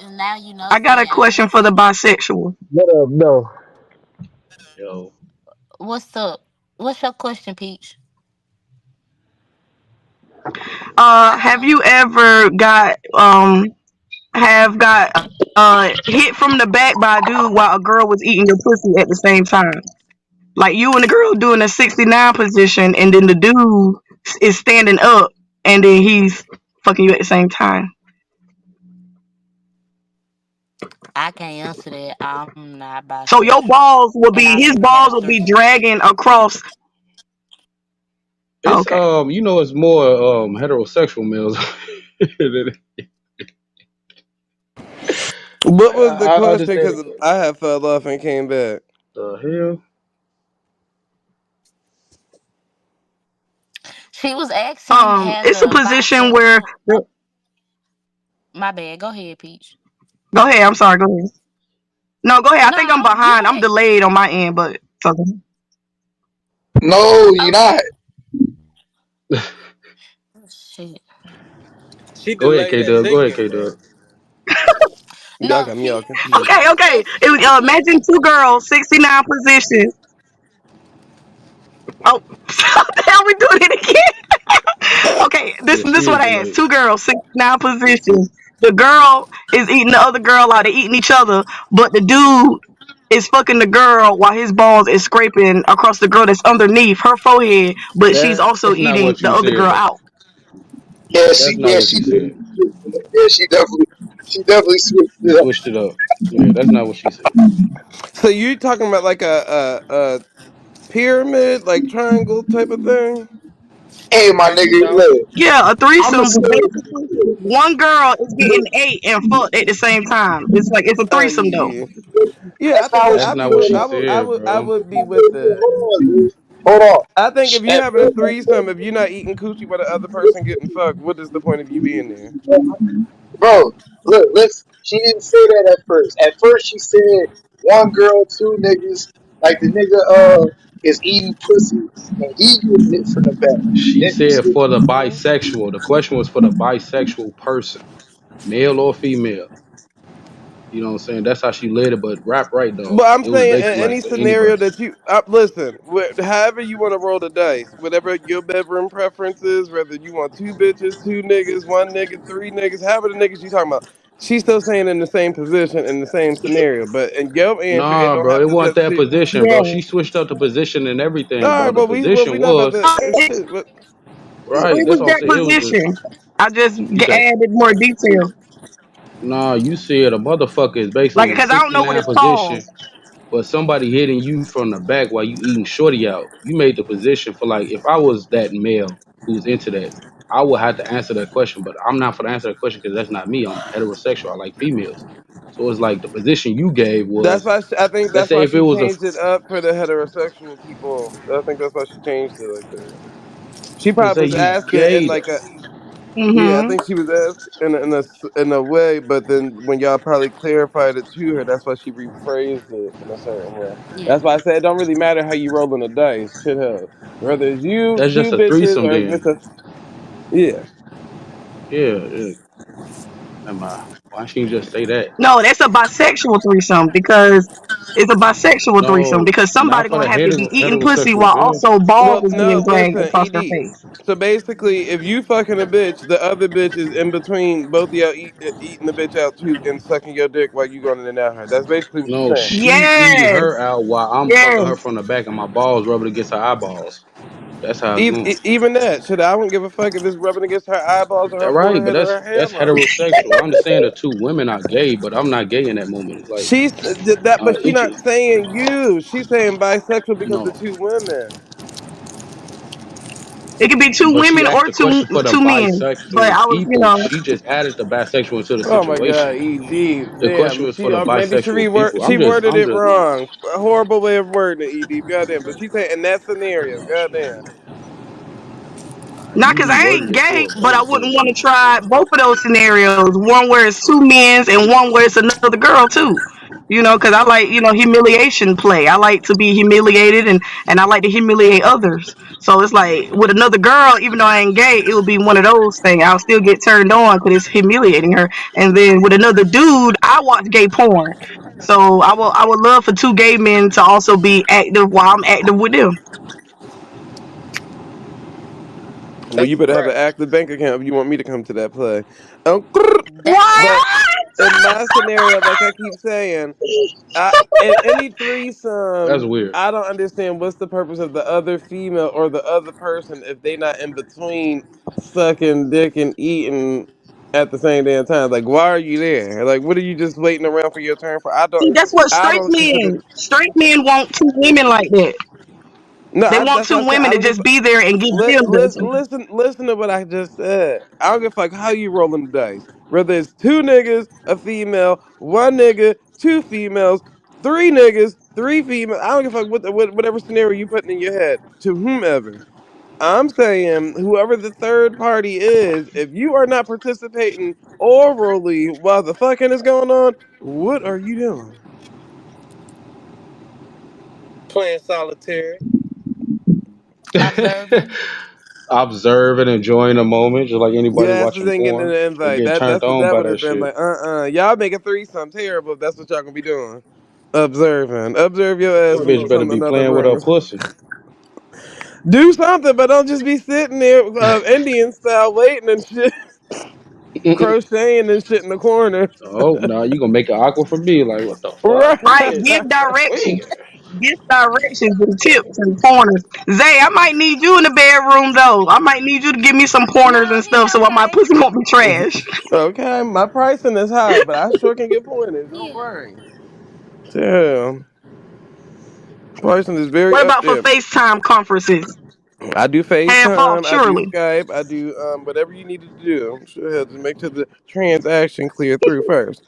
And now you know I got a Zion. question for the bisexual. What up, no? Yo, What's up? What's your question, Peach? Have you ever got hit from the back by a dude while a girl was eating your pussy at the same time? Like you and the girl doing a 69 position, and then the dude is standing up, and then he's fucking you at the same time. I can't answer that. I'm not So your bisexual, balls will and be I his never had a balls will be threesome. dragging across. it's Okay. you know, it's more heterosexual males. What was the I question? understand Because I have fell off and came back. the hell. She was asking, has It's a a position where. bisexual? My bad. Go ahead, Peach. Go ahead. I'm sorry. Go ahead. No, go ahead. I think I'm No, you behind. I'm can. delayed on my end, but something. No, you're not. Okay. Shit. She Go ahead, delayed K at Dub. Go ahead, thinking, K bro. Dub. Y'all No, got me she all confused. she Okay. said she Imagine two girls, 69 positions. Oh, the hell we doing it again? Okay, this Yeah, this she is is what I asked. delayed. Two girls, 69 positions. The girl is eating the other girl out. They eating each other, but the dude is fucking the girl while his balls is scraping across the girl that's underneath her forehead, but she's also That's not eating what the you other said, girl though. out. That's not what you said. She definitely switched You it up. switched it up. Yeah, that's not what she said. So you talking about like a pyramid, like triangle type of thing? Hey, my Like nigga, 2,000? look, Yeah, a I'm gonna threesome, but basically say, one girl is getting ate and fucked at the same time. It's like it's a Oh threesome though. yeah. Yeah, I that's think not what That's she I'd be not what with. she said. said, I bro. would be with that. Hold on, dude. Hold on. I think if you At having a threesome, if first, you're not eating coochie while the other person getting fucked, what is the point of you being there? bro, look, listen. She didn't say that at first. At first, she said one girl, two niggas. Like the nigga is eating pussy and he getting it from the back. She Then she said switched for the it. bisexual. The question was for the bisexual person, male or female. You know what I'm saying? That's how she led it. But rap right though. But I'm It was saying in basically like any for scenario anybody. that you listen, however you want to roll the dice, whatever your bedroom preference is, whether you want two bitches, two niggas, one nigga, three niggas, however the niggas you talking about, she's still saying in the same position in the same scenario. But in your answer, it Nah, don't bro, have it to wasn't that necessarily. position, bro. She Yeah. switched up the position and All everything, right, bro. The well we position not about was to It shit. But right. That's was what I'm that saying. It was just position. I just you say, added more detail. nah, you said a motherfucker is basically Like, in a cause I don't know what 69 it's position, called. but somebody hitting you from the back while you eating shorty out. You made the position for like if I was that male who's into that, I would have to answer that question. But I'm not for to answer that question because that's not me. I'm heterosexual. I like females. So it's like the position you gave that's was, why I think let's that's say why if it she was a changed it up for the heterosexual people. I think that's why she changed it like that. She let's probably say was you asking in gay like though. a. Yeah, I Mm-hmm. think she was asked in a way, but then when y'all probably clarified it to her, that's why she rephrased it in a certain way. Yeah. That's why I said it don't really matter how you rolling the dice. Shit help. Whether it's you, That's just two a bitches, threesome or if then. it's a yeah. Yeah, yeah. Am I? Why she just say that? No, that's a bisexual threesome because it's a bisexual threesome No, because not somebody for the gonna have to be eating pussy heterosexual while girl. also balls Well, is no, being dragged listen, across their Ed. face. So basically, if you fucking a bitch, the other bitch is in between both of y'all eating the bitch out too and sucking your dick while you going in and out her. That's basically what you're No, saying. she eating Yes, her out while I'm fucking her yes. from the back and my balls rubbing against her eyeballs. That's how it's going. Even that, shit, I wouldn't give a fuck if it's rubbing against her eyeballs or her Right, but forehead or that's her that's hairline. heterosexual. I understand the two women are gay, but I'm not gay in that moment. It's like She's did that, but she each not saying you. She's saying bisexual because the no. two women. It could be two But she women asked or the question for the two men. But bisexual I was, people. She just added the bisexual into the Oh my god, situation. Ed, The question damn. was for She the maybe she bisexual people. she worded I'm it just wrong. A horrible way of wording it, Ed. Goddamn. But she said in that scenario, goddamn. not you because I reworded ain't it gay, for her, but I sis. wouldn't want to try both of those scenarios. One where it's two men's and one where it's another girl too. You know, because I like, humiliation play. I like to be humiliated, and I like to humiliate others. So it's like with another girl, even though I ain't gay, it would be one of those things. I'll still get turned on because it's humiliating her. And then with another dude, I watch gay porn. So I would love for two gay men to also be active while I'm active with them. Well, you better have an active bank account if you want me to come to that play. Um, but What? in my scenario, like I keep saying, in any That's threesome, weird. I don't understand what's the purpose of the other female or the other person if they not in between sucking dick and eating at the same damn time. Like, why are you there? Like, what are you just waiting around for your turn for? See, that's what I straight don't consider. men. Straight men want two women like that. No, They want that's what I two said. I women to don't give. just be there and give them the. Listen to what I just said. I don't give a fuck how you rolling the dice. Whether it's two niggas, a female, one nigga, two females, three niggas, three females. I don't give a fuck whatever scenario you putting in your head to whomever. I'm saying whoever the third party is, if you are not participating orally while the fucking is going on, what are you doing? Playing solitaire. Observe and enjoying the moment, just like anybody Your asses watching ain't getting porn. an They invite. get turned That's what on that by would that have been shit. like. Y'all make a threesome terrible. If that's what y'all gonna be doing. Observing. Observe your ass That bitch better from be another playing with her room. pussy. Do something, but don't just be sitting there Indian style waiting and shit, crocheting and shit in the corner. Oh, no, you gonna make it awkward for me. Like, what the fuck? Right. Right, Shit. give Wait. directions. Give directions and tips and pointers. Zay, I might need you in the bedroom though. I might need you to give me some pointers and stuff so my pussy won't be trash. Okay, my pricing is high, but I sure can get pointers. Don't worry. Damn, pricing is very What up about for there. FaceTime conferences? I do Half off, FaceTime, I do surely. Skype, I do whatever you need to do. Sure, have to make sure the transaction clear through first.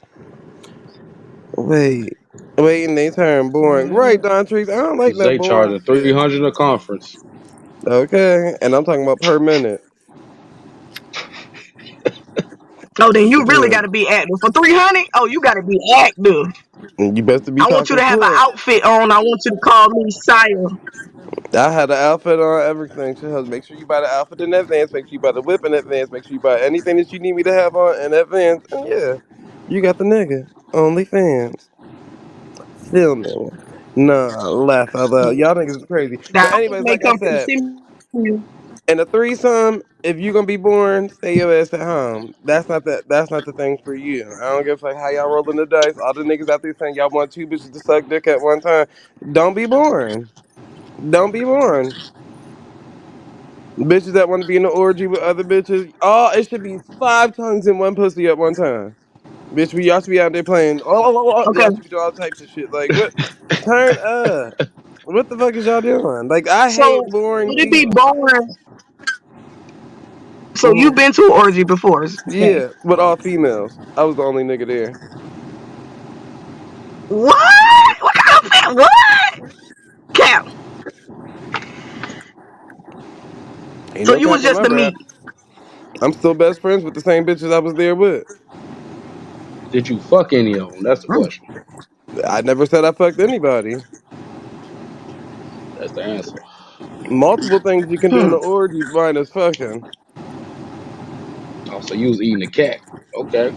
Wait, waiting they turn boring. Right, Don Trees, I don't like that Zay boring charging shit. 300 a conference. Okay, and I'm talking about per minute. Oh, then you really Yeah. got to be active. For 300, oh, you got to be active. And you best to be I want you talking to have an slick. outfit on. I want you to call me sire. I had the outfit on, everything. So make sure you buy the outfit in advance. Make sure you buy the whip in advance. Make sure you buy anything that you need me to have on in advance. And yeah, you got the nigga. OnlyFans. Filming. Nah, laugh out loud. Y'all niggas is crazy. The But outfits anyways, may like I come from said, Simeon. in a threesome, if you gonna be born, stay your ass at home. That's not the thing for you. I don't give a fuck how y'all rolling the dice. All the niggas out there saying y'all want two bitches to suck dick at one time. Don't be born. Don't be born. Bitches that want to be in the orgy with other bitches. Oh, it should be five tongues in one pussy at one time. Bitch, y'all should be out there playing. Okay, Y'all should be doing all types of shit. Like what? Turn up. What the fuck is y'all doing? Like I hate so boring would it be people. boring? So Hmm. you've been to an orgy before, Zay? Yeah, with all females. I was the only nigga there. What? What kind of fit? What? Cap. Ain't So no you was cap on just my the rap. meat. I'm still best friends with the same bitches I was there with. Did you fuck any of them? That's the question. I never said I fucked anybody. That's the answer. Multiple things you can do in Hmm. the orgy minus fucking. Oh, so you was eating a cat. Okay.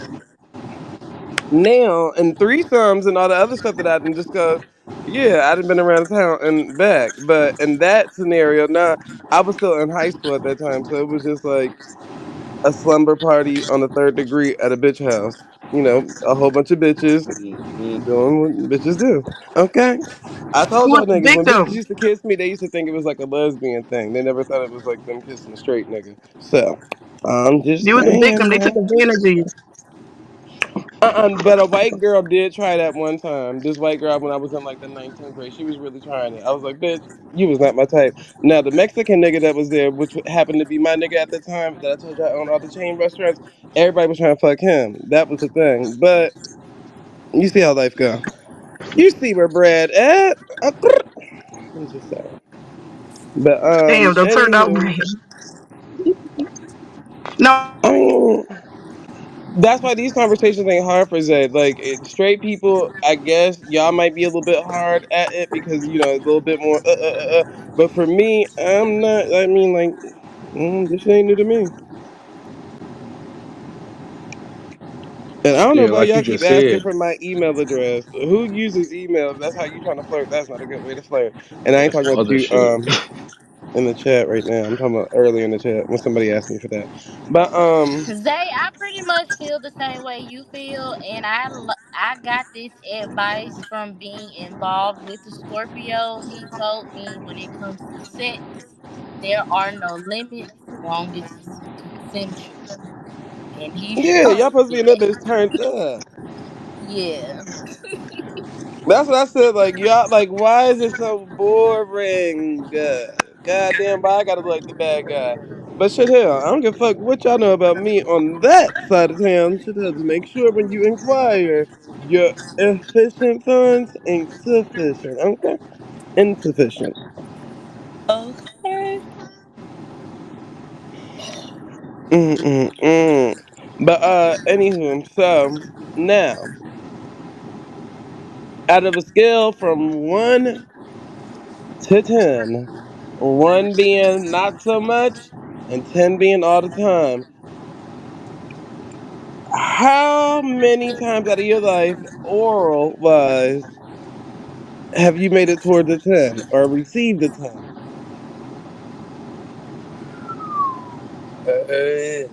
Now and threesomes and all the other stuff that I didn't discuss. Yeah, I didn't been around town and back, but in that scenario, nah, I was still in high school at that time, so it was just like a slumber party on the third degree at a bitch house. You know, a whole bunch of bitches Hmm. doing what bitches do. Okay, I Who told was y'all the niggas when bitches victim? used to kiss me, they used to think it was like a lesbian thing. They never thought it was like them kissing a straight nigga. So I'm just You was the saying, victim. They took man. advantage of you. But a white girl did try that one time. This white girl, when I was in like the 9th, 10th grade, she was really trying it. I was like, bitch, you was not my type. Now, the Mexican nigga that was there, which happened to be my nigga at the time, that I told you I owned all the chain restaurants, everybody was trying to fuck him. That was the thing. But you see how life go. You see where Brad at. I'm just saying. But, Damn, don't turn out anywho, great. No. I mean, that's why these conversations ain't hard for Zay. Like straight people, I guess y'all might be a little bit hard at it because you know a little bit more. But for me, I'm not. I mean, like, this shit ain't new to me. And I don't know Yeah, why like you y'all keep just asking said, for my email address. Who uses email? If that's how you trying to flirt, that's not a good way to flirt. And I ain't that's talking some about other you shit. in the chat right now. I'm talking about earlier in the chat when somebody asked me for that. But Zay, I pretty much feel the same way you feel, and I got this advice from being involved with the Scorpio. He told me when it comes to sex, there are no limits as long as it's consensual, and he yeah, y'all showed supposed to be me in that that. bitch turned up. Yeah. That's what I said. Like y'all, like why is it so boring? Goddamn, why I gotta look like the bad guy? But shit, hell, I don't give a fuck what y'all know about me on that side of town. Shit, hell, just make sure when you inquire, your efficient funds ain't sufficient. Okay, insufficient. Okay. Mm-mm-mm. But anywho, so now out of a scale from 1 to 10, 1 being not so much, and 10 being all the time. How many times out of your life, oral wise, have you made it towards a 10 or received a 10? Uh,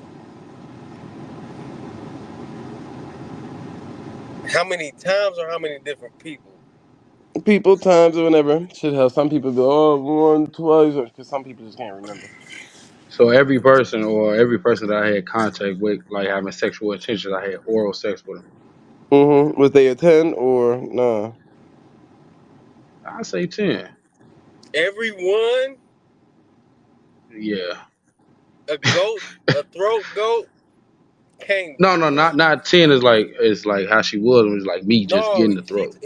how many times or how many different people? People, times, or whenever. Should have some people be, oh, one, twice, because some people just can't remember. So every person that I had contact with, like having sexual intentions, I had oral sex with them. Was they a 10 or nah? I say 10. Everyone, Yeah. a goat, a throat goat, can't. No, not 10 is like how she was. It was like me just No, getting the throat.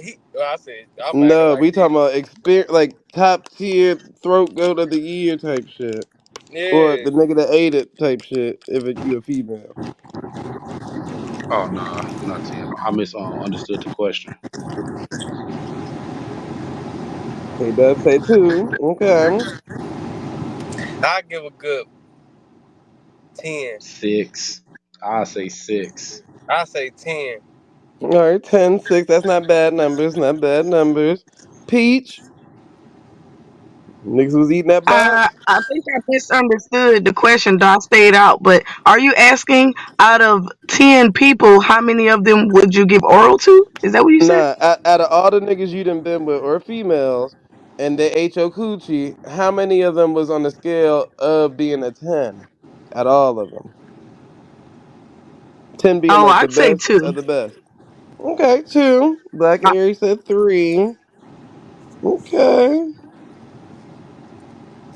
I said I'm acting No, like we this. talking about experience, like top tier throat goat of the year type shit. Or Yeah, the nigga that ate it type shit if you a female. Oh nah, not 10. I misunderstood the question. K Dub say 2. Okay. I give a good 10. 6. I say 6. I say 10. All right, 10, 6. That's not bad numbers. Not bad numbers. Peach. Niggas was eating that box. I think I misunderstood the question. I stayed out, but are you asking out of 10 people, how many of them would you give oral to? Is that what you said? Nah, out of all the niggas you done been with or females and they ate your coochie, how many of them was on the scale of being a 10? Out of all of them. 10 being Oh, like the I'd say best 2. of the best. Okay, 2. Black and Airy said 3. Okay.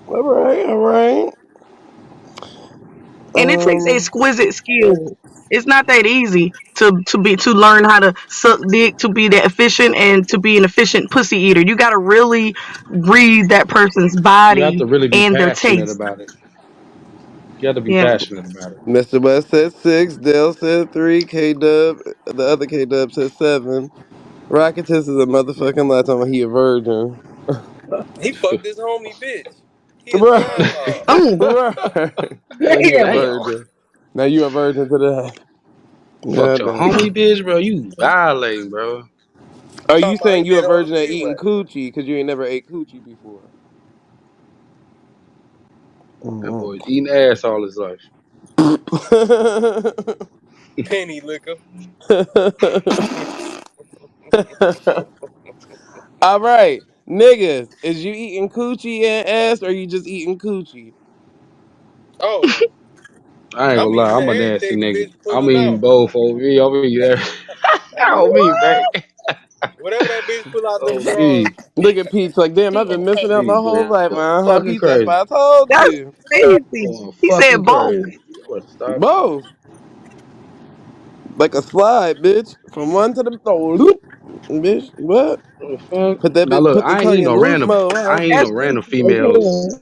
All right, all right. And it takes Um, exquisite skill. It's not that easy to learn how to suck dick, to be that efficient, and to be an efficient pussy eater. You got to really read that person's You have to body really be and their passionate taste. about it. You have to be Yeah. passionate about it. Mr. West said 6. Dale said 3. K Dub, the other K Dub said 7. Rocketus is a motherfucking lie talking about he a virgin. He fucked his homie bitch. He a Right. swine law. Oh, Right. Now he a damn. Damn. virgin. Now you a virgin today. Fucked God your damn. homie, bitch, bro. You violating, bro. Are you Talking about he saying you a did it on the virgin at eating freeway. coochie because you ain't never ate coochie before? That Mhm. boy's eating ass all his life. Penny liquor. All right, niggas, is you eating coochie and ass, or you just eating coochie? Oh, I ain't I'm gonna lie, eating I'm a nasty everything the nigga. bitch I'm pulling eating out. both over here. I'm eating everything. Oh me, man. Whatever that bitch pull out them Oh drawers. me. Look at Peach like, damn, I've been missing out my Me, whole bro. life. Going fucking Peach, that's crazy. what I told That's you. crazy. Going He fucking said both. crazy. You better stop playing. Both. Like a slide, bitch. From one to the loop. Bitch, what? What the fuck? Put that Now bitch, look, put the I ain't tongue need in no loop random. mode, I huh? ain't need That's no random crazy as females. hell.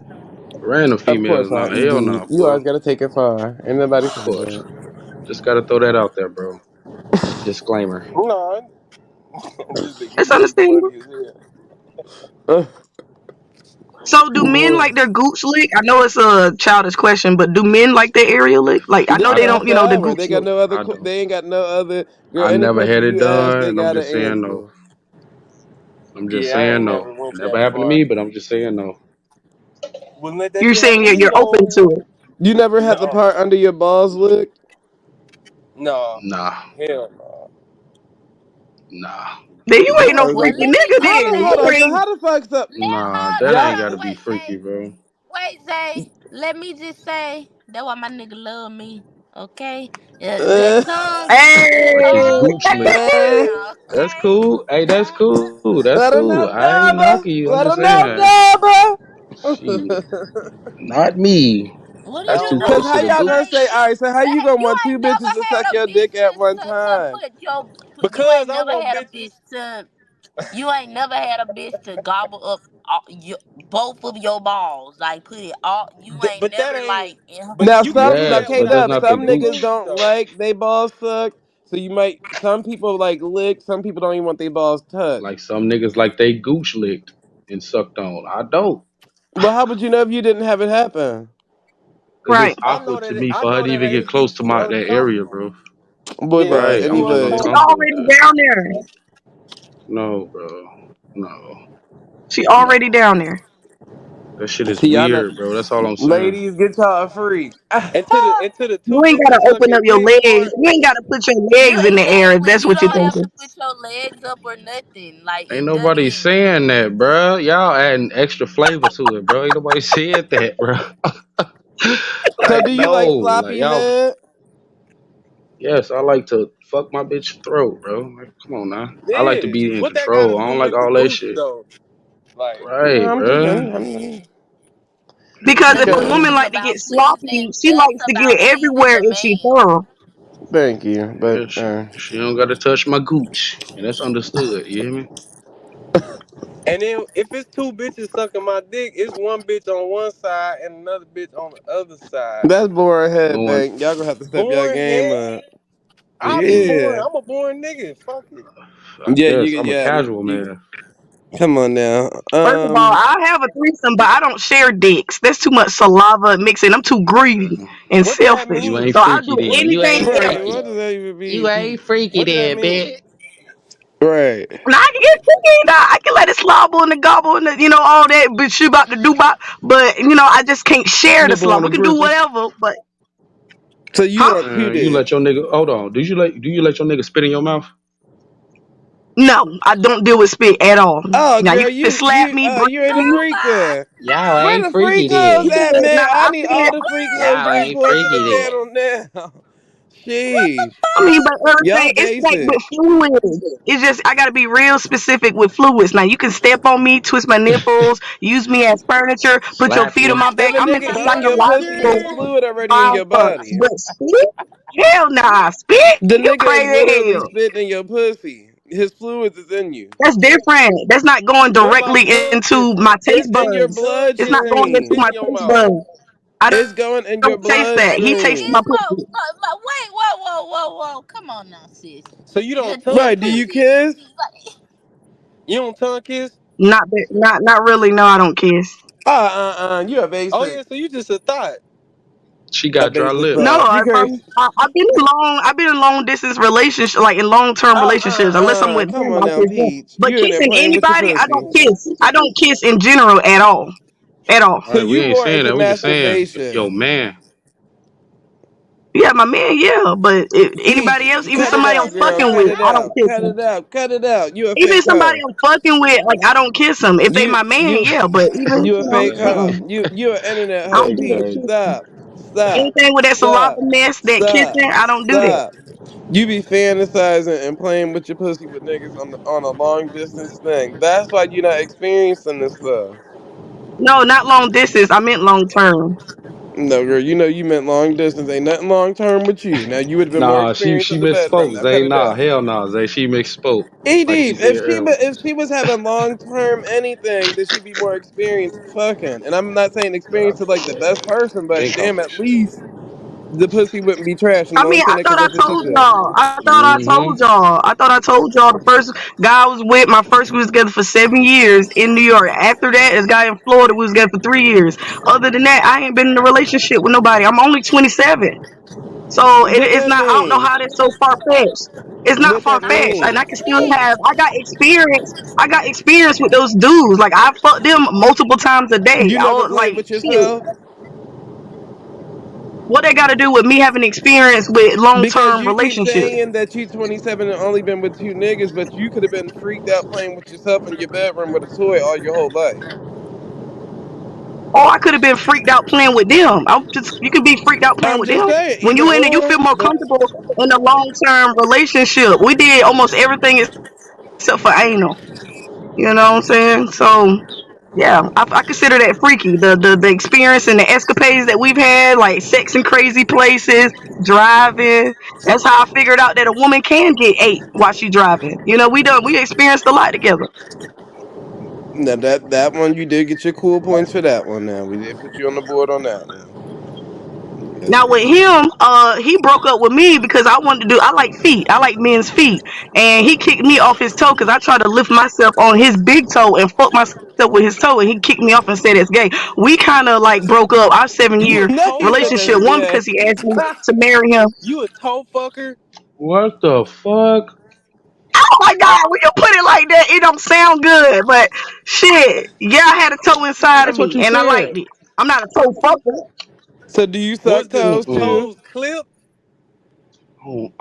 Random Of course females. Nah, not, hell EB. nah, You boy. always gotta take it far. Ain't nobody Of said course. that. Just gotta throw that out there, bro. Disclaimer. No, this nigga That's EB understandable. funny as hell. So do men Boy. like their gooch lick? I know it's a childish question, but do men like their area lick? Like I know I they Depends don't, don't. you know, the however. gooch They got lick. no other I don't. they ain't got no other girl, I any never had question it you ask, done, they and I'm got an just saying no. answer. I'm just Yeah, I ain't saying no. never went Never that happened to far. me, but I'm just saying no. Wouldn't let that You're shit happen saying to me you're open though. to it. You never had the No, part under your balls licked? no, Nah, hell no. nah, Then you ain't no Boy, Well, freaky let me nigga. let Then hold you on, Zay so ain't. how the fuck's up? nah. hold That Y'all ain't on, gotta be wait, freaky, Zay, bro. wait, Zay. Let me just say that's why my nigga love me. Okay, uh, that Like his tongue gooch lick. thing. That's Okay, cool. Hey, that's cool. That's let her cool. know, I ain't knocking Daba. you. I'm Let just her saying know, that. Daba. Shit, not me. what do That's you too Cause close know, how to the y'all gonna Zay? gooch. say, all right, so how you Zay, gonna you want two ain't never bitches to had suck a your bitch dick at one to time? put your. You Because ain't I never want had a bitches. bitch to. You ain't never had a bitch to gobble up both of your balls. Like put it all. You ain't But that never ain't. like. But Now you can some do now that Yes, K but without that's Dub, not the some touching the niggas gooch. gooch don't though. like they balls sucked. So you might some people like lick, some people don't even want their balls touched. Like some niggas like they gooch licked and sucked on. I don't. But how would you know if you didn't have it happen? Cause Right. it's awkward to me I for her know to that even get it be close to too my that area, uncomfortable. bro. Boy Yeah, bye, Right. it's I'm too too anyway. She uncomfortable uncomfortable. with already that. down there. No, bro. No. She already No. down there. That shit is See y'all know, weird, bro. That's all I'm saying. ladies, get y'all a freak. Into the You two ain't gotta bitches open up sucking your dick legs. part. You ain't gotta put your You legs in the air if exactly. that's You what you're don't have to thinking. put your legs up or nothing. Like Ain't it nobody doesn't. saying that, bro. Y'all adding extra flavor to it, bro. Ain't nobody said that, bro. So Like, do you no. like Like, floppy y'all, head? yes, I like to fuck my bitch throat, bro. Like, come on now. I like to Yeah. be in What that got to control. I do don't like with the all that gooch shit. though? Like, No, Right, I'm just bro. Because The if a because woman gooch is like to get about pleasing. sloppy, she That's likes to get about pleasing everywhere the if she man. thorough. thank you, but Yeah, she don't got to touch my gooch. And that's understood. You hear me? and then if it's two bitches sucking my dick, it's one bitch on one side and another bitch on the other side. that's boring head, Going, bank. Y'all gonna have to step your Boring game head. up. I'll be mm-mm. boring. Yeah. I'm a boring nigga. Fuck it. I Yeah, guess. I'm a yeah, casual you man. come on now. First of all, I have a threesome, but I don't share dicks. That's too much saliva mixing. I'm too greedy and What did that selfish. You mean? ain't So I'll freaky do then. What You anything ain't else. right, freaky. what does that even You mean? ain't freaky What did that then, mean? bitch. Right. Now I can get freaky. Now I can let it slobble and the gobble and the, all that, but she about to do bop. But I just can't share the Nibble on slobber. the We can do gristle. whatever, but So you huh? want two You let your dicks? nigga hold on. Do you let your nigga spit in your mouth? No, I don't deal with spit at all. Oh, Now you girl, can slap me, break you ain't a me. freak then. Y'all Where ain't the freak freaky hoes then. at, Yeah, man? now I I need said, all the freak hoes Y'all to ain't report to the freaky then. channel now. What the Sheesh. I mean, but fuck? Y'all everything it's like basic. with fluids. It's just I gotta be real specific with fluids. Now you can step on me, twist my nipples, use me as furniture, put your Slap feet on you. my If back. a I'm into nigga eating your pussy, psychological his Furniture. fluid already in mind your fucks. body. But spit? Hell nah. Spit? The You nigga is crazy as literally hell. spitting in your pussy. His fluids is in you. That's different. That's not going What about directly tongue into my kissing? taste It's in your buds. It's not going Kissing, into bloodstream. my spit in your taste mouth. buds. I It's going in your don't taste Tongue that. He kissing tastes bloodstream. my is pussy. wait, whoa. Come on now, sis. So you don't tongue Your Right, do you kiss? pussy, kiss? like, You don't tongue kiss? Not really. No, I don't kiss. You a Oh basic. yeah, so you just a thought. She A got dry basic No, lips. thought. You crazy. I've been in long distance relationships, like in long term relationships. Unless I'm with Come him, on I now, kiss him. Peach. But You in there kissing playing with your anybody, I pussy. don't kiss. I don't kiss in general at all, at all. So Right, we you ain't more saying into that. We just saying, yo, masturbation. man. Yeah, my man, yeah. But Peach, anybody else, even cut it somebody I'm out, girl. fucking Cut with, it I don't out. kiss Cut them. it out. Cut it out. You a Even fake somebody hoe. I'm fucking with, like I don't kiss them. If they You my man, you yeah. But even you a fake hoe. mm-mm. You an internet I hoe, don't That's do that Peach. crazy. kissing. Stop. Stop. Anything with that saliva Stop. mess, that Stop. kissing, I don't do that. Stop. You be fantasizing and playing with your pussy with niggas on a long distance thing. That's why you're not experiencing this stuff. No, not long distance. I meant long term. No, girl, you know you meant long distance. Ain't nothing long term with you. Now you would have been more Nah, experienced she in the bedroom. misspoke, Now cut Zay. it Nah, down. hell nah, Zay. She misspoke. Ed, Like she said earlier. if she was having long term anything, then she'd be more experienced fucking. And I'm not saying experience is like the best person, but Been damn, at conversation. least the pussy wouldn't be trash. And I I'm only mean, saying that because that's what she said. I thought I told y'all the first guy I was with, my first we was together for 7 years in New York. After that, this guy in Florida, we was together for 3 years. Other than that, I ain't been in a relationship with nobody. I'm only 27. So What it's that not, I don't know mean? how that's so far fetched. It's not What far that fetched. And I mean? can still I got experience. I got experience with those dudes. Like I fucked them multiple times a day. You I never was played like, with shit. yourself? What they got to do with me having experience with long Because term you keep relationships? saying that you 27 and only been with two niggas, but you could have been freaked out playing with yourself in your bedroom with a toy all your whole life. Oh, I could have been freaked out playing with them. I'm just you can be freaked out playing I'm with just them. saying, When either you in it, you or, feel more but comfortable in a long term relationship. We did almost everything except for anal. You know what I'm saying? So yeah, I consider that freaky. The experience and the escapades that we've had, like sex in crazy places, driving. That's how I figured out that a woman can get ate while she driving. You know, we experienced a lot together. now that one you did get your cool points for that one. Now we did put you on the board on that now. Now with him, he broke up with me because I wanted to do. I like feet. I like men's feet, and he kicked me off his toe because I tried to lift myself on his big toe and fuck myself with his toe, and he kicked me off and said it's gay. We kind of like broke up our 7 year No, Oh he said my that's relationship. god. One gay. because he asked me to marry him. You a toe fucker? What the fuck? Oh my god, when you put it like that, it don't sound good, but shit, yeah, I had a toe inside of That's what me, you and I said. liked it. I'm not a toe fucker. So do you Was suck the toes Mm-mm. too? toes clipped? Oh.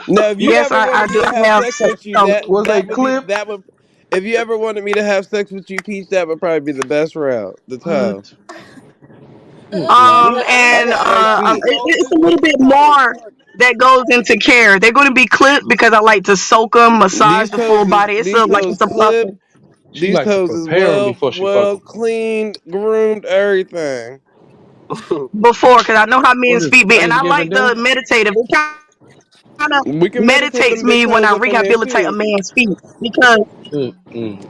Now, if you Yes, ever I wanted me do. to I have have sex sex with you, toes. Was they that would be clipped? that would. If you ever wanted me to have sex with you, Peach, that would probably be the best route. The toe. What? Mm-mm. I And got nice feet. it's a little bit more that goes into care. They're going to be clipped because I like to soak them, massage the full body. It's a These like toes it's a process. clipped. She These like to toes is prepare them before she fuck well them. cleaned, groomed, everything. Before, because I know how What men's is it, feet be, and I Thanksgiving like dinner? the meditative. It kind of We can meditate meditates them big me when toes I up in there rehabilitate a too. man's feet because Mm-mm.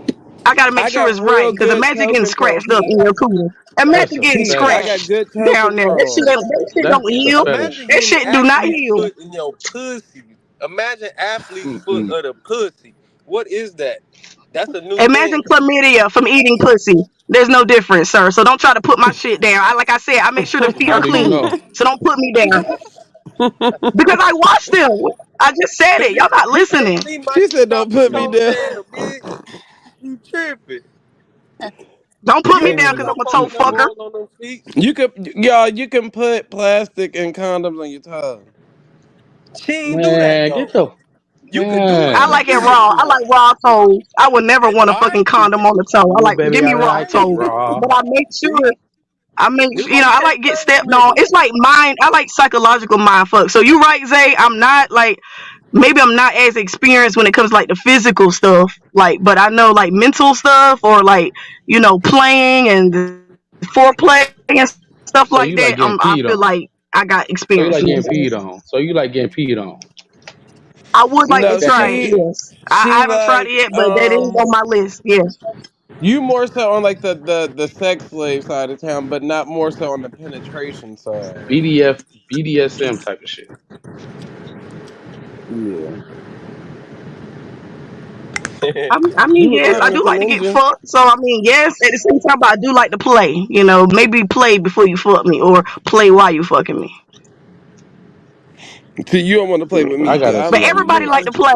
I got to make I sure got it's right. real Because good imagine toe getting control, scratched up Peach. in your cooter. That's Imagine a getting Peach, I got scratched fetish. good toe down there. control. That shit don't That's a heal. fetish. Imagine That getting shit do not athlete's heal. foot in your pussy. Imagine athlete's foot Mm-mm. of the pussy. What is that? That's a new Imagine thing. chlamydia from eating pussy. There's no difference, sir. So don't try to put my shit down. Like I said, I make sure the feet How are do you clean. know? So don't put me down because I watched them. I just said So it. Y'all not you can't listening. see my She shit said, without "Don't my put me Mm. toes down." down, bitch. You tripping. Don't put You me ain't down seen because my I'm a toe fucking fucker. Mm-mm. balls on them feet. You could, y'all. You can put plastic and condoms on your toe. She ain't do that Man, though. get the You could do it. I She man. like it did raw. do I it. like raw toes. I would never want a All right, fucking condom on the toe. I Ooh, like baby, give me I raw all like it right. toes. raw. But I make sure See, this why you I can't like get play with stepped on. niggas. It's like mind. I like psychological mind fuck. So you right, Zay. I'm not like maybe I'm not as experienced when it comes to, like the physical stuff. Like, but I know like mental stuff or like playing and the foreplay and stuff So like you that. like getting I peed feel on. like I got So you experience like in getting this. peed on. So you like getting peed on. I would like to No, That's try it. she, sexy. Yes, I she haven't tried like, it yet, but that is on my list. Yes. you more so on like the sex slave side of town, but not more so on the penetration side. BDSM type of shit. Yeah. I mean, You a yes, little I bit do the like to get ninja. fucked. So I mean, yes, at the same time, but I do like to play. Maybe play before you fuck me, or play while you fucking me. See, you don't want to play with me I because gotta But see. everybody like to play.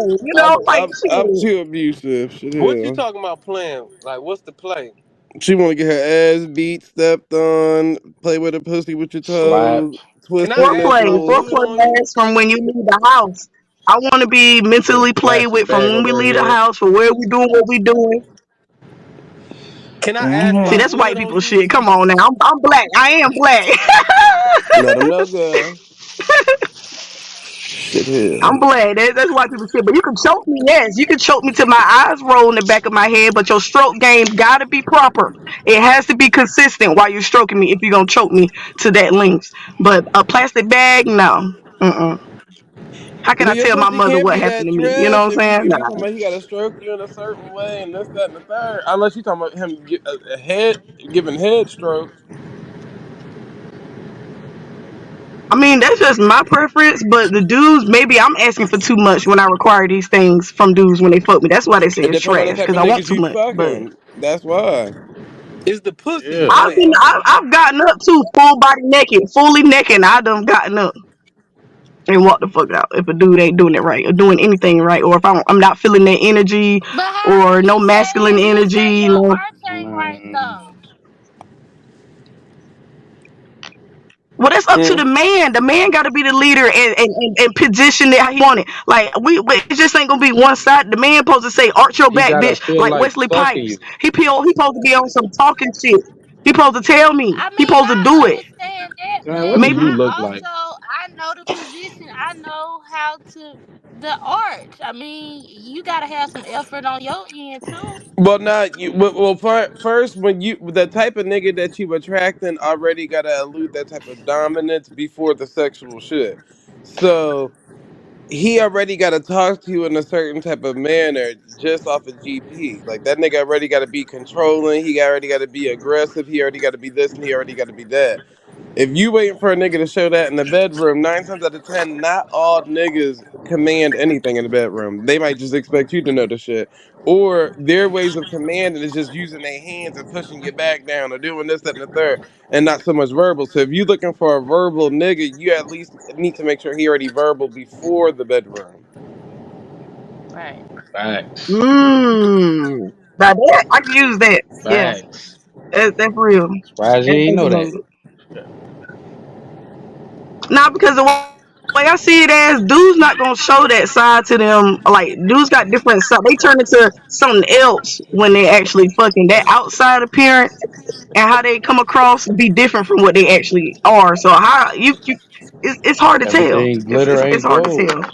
Like I'm shit. too abusive. Shit, What you hell. talking about playing? Like, what's the play? She want to get her ass beat, stepped on, play with her pussy with your toes, Slapped. Can twist I her have some nipples. good Foreplay on you? lasts from when you leave the house. I want to be Put a mentally played plastic with from bag when we over her leave the head. house for where we doing what we doing. Can I ask Mm-hmm. See, why that's white Pluto people used shit. to Come be? on now. I'm black. I am black. Let them know, girl. Shit I'm here. black. That's white people shit. But you can choke me, yes. You can choke me till my eyes roll in the back of my head, but your stroke game gotta be proper. It has to be consistent while you're stroking me if you're gonna choke me to that length. But a plastic bag, no. Mm-mm. How can Well, I your tell my pussy mother can't what be happened that to me? You know trash what I'm saying? if you talking Nah. about he got to stroke you in a certain way and this, that, and the third. Unless you talking about him a head giving head strokes. I mean, that's just my preference, but the dudes, maybe I'm asking for too much when I require these things from dudes when they fuck me. That's why they say It it's depends on the trash, type because of I want niggas too you much. But fucking. That's why. Is the pussy Yeah. trash? I've gotten up too, full body naked, fully naked, and I done gotten up and walk the fuck out if a dude ain't doing it right or doing anything right, or if I'm not feeling that energy But how or can no you say masculine that? You say energy. your No, arch ain't right Man. though. well, that's up to Mm. the man. The man got to be the leader and position it how he want it. Like it just ain't gonna be one side. The man supposed to say, "Arch your He back, gotta bitch," feel like like Wesley fucking Pipes. you. He supposed to be on some talking shit. He supposed to tell me. I He mean, supposed to do I it. understand that, Man, what but do Maybe you I look like? also I know the position. I know how to the arch. I mean, you got to have some effort on your end too. Well, not you. First, when you the type of nigga that you attracting already gotta elude that type of dominance before the sexual shit. So he already got to talk to you in a certain type of manner just off of GP. Like that nigga already got to be controlling. He already got to be aggressive. He already got to be this and he already got to be that. If you waiting for a nigga to show that in the bedroom, 9 times out of 10, not all niggas command anything in the bedroom. They might just expect you to know the shit. Or their ways of commanding is just using their hands and pushing you back down or doing this, that, and the third, and not so much verbal. So if you looking for a verbal nigga, you at least need to make sure he already verbal before the bedroom. Right. Facts. Now that I can use that. Yeah, Facts. that's real. Surprised you ain't That's know that. about it. Not because the way I see it as dudes not gonna show that side to them. Like dudes got different side. They turn into something else when they actually fucking. That outside appearance and how they come across be different from what they actually are. So how you it's hard to tell. Everything glitter It's ain't hard to gold. tell.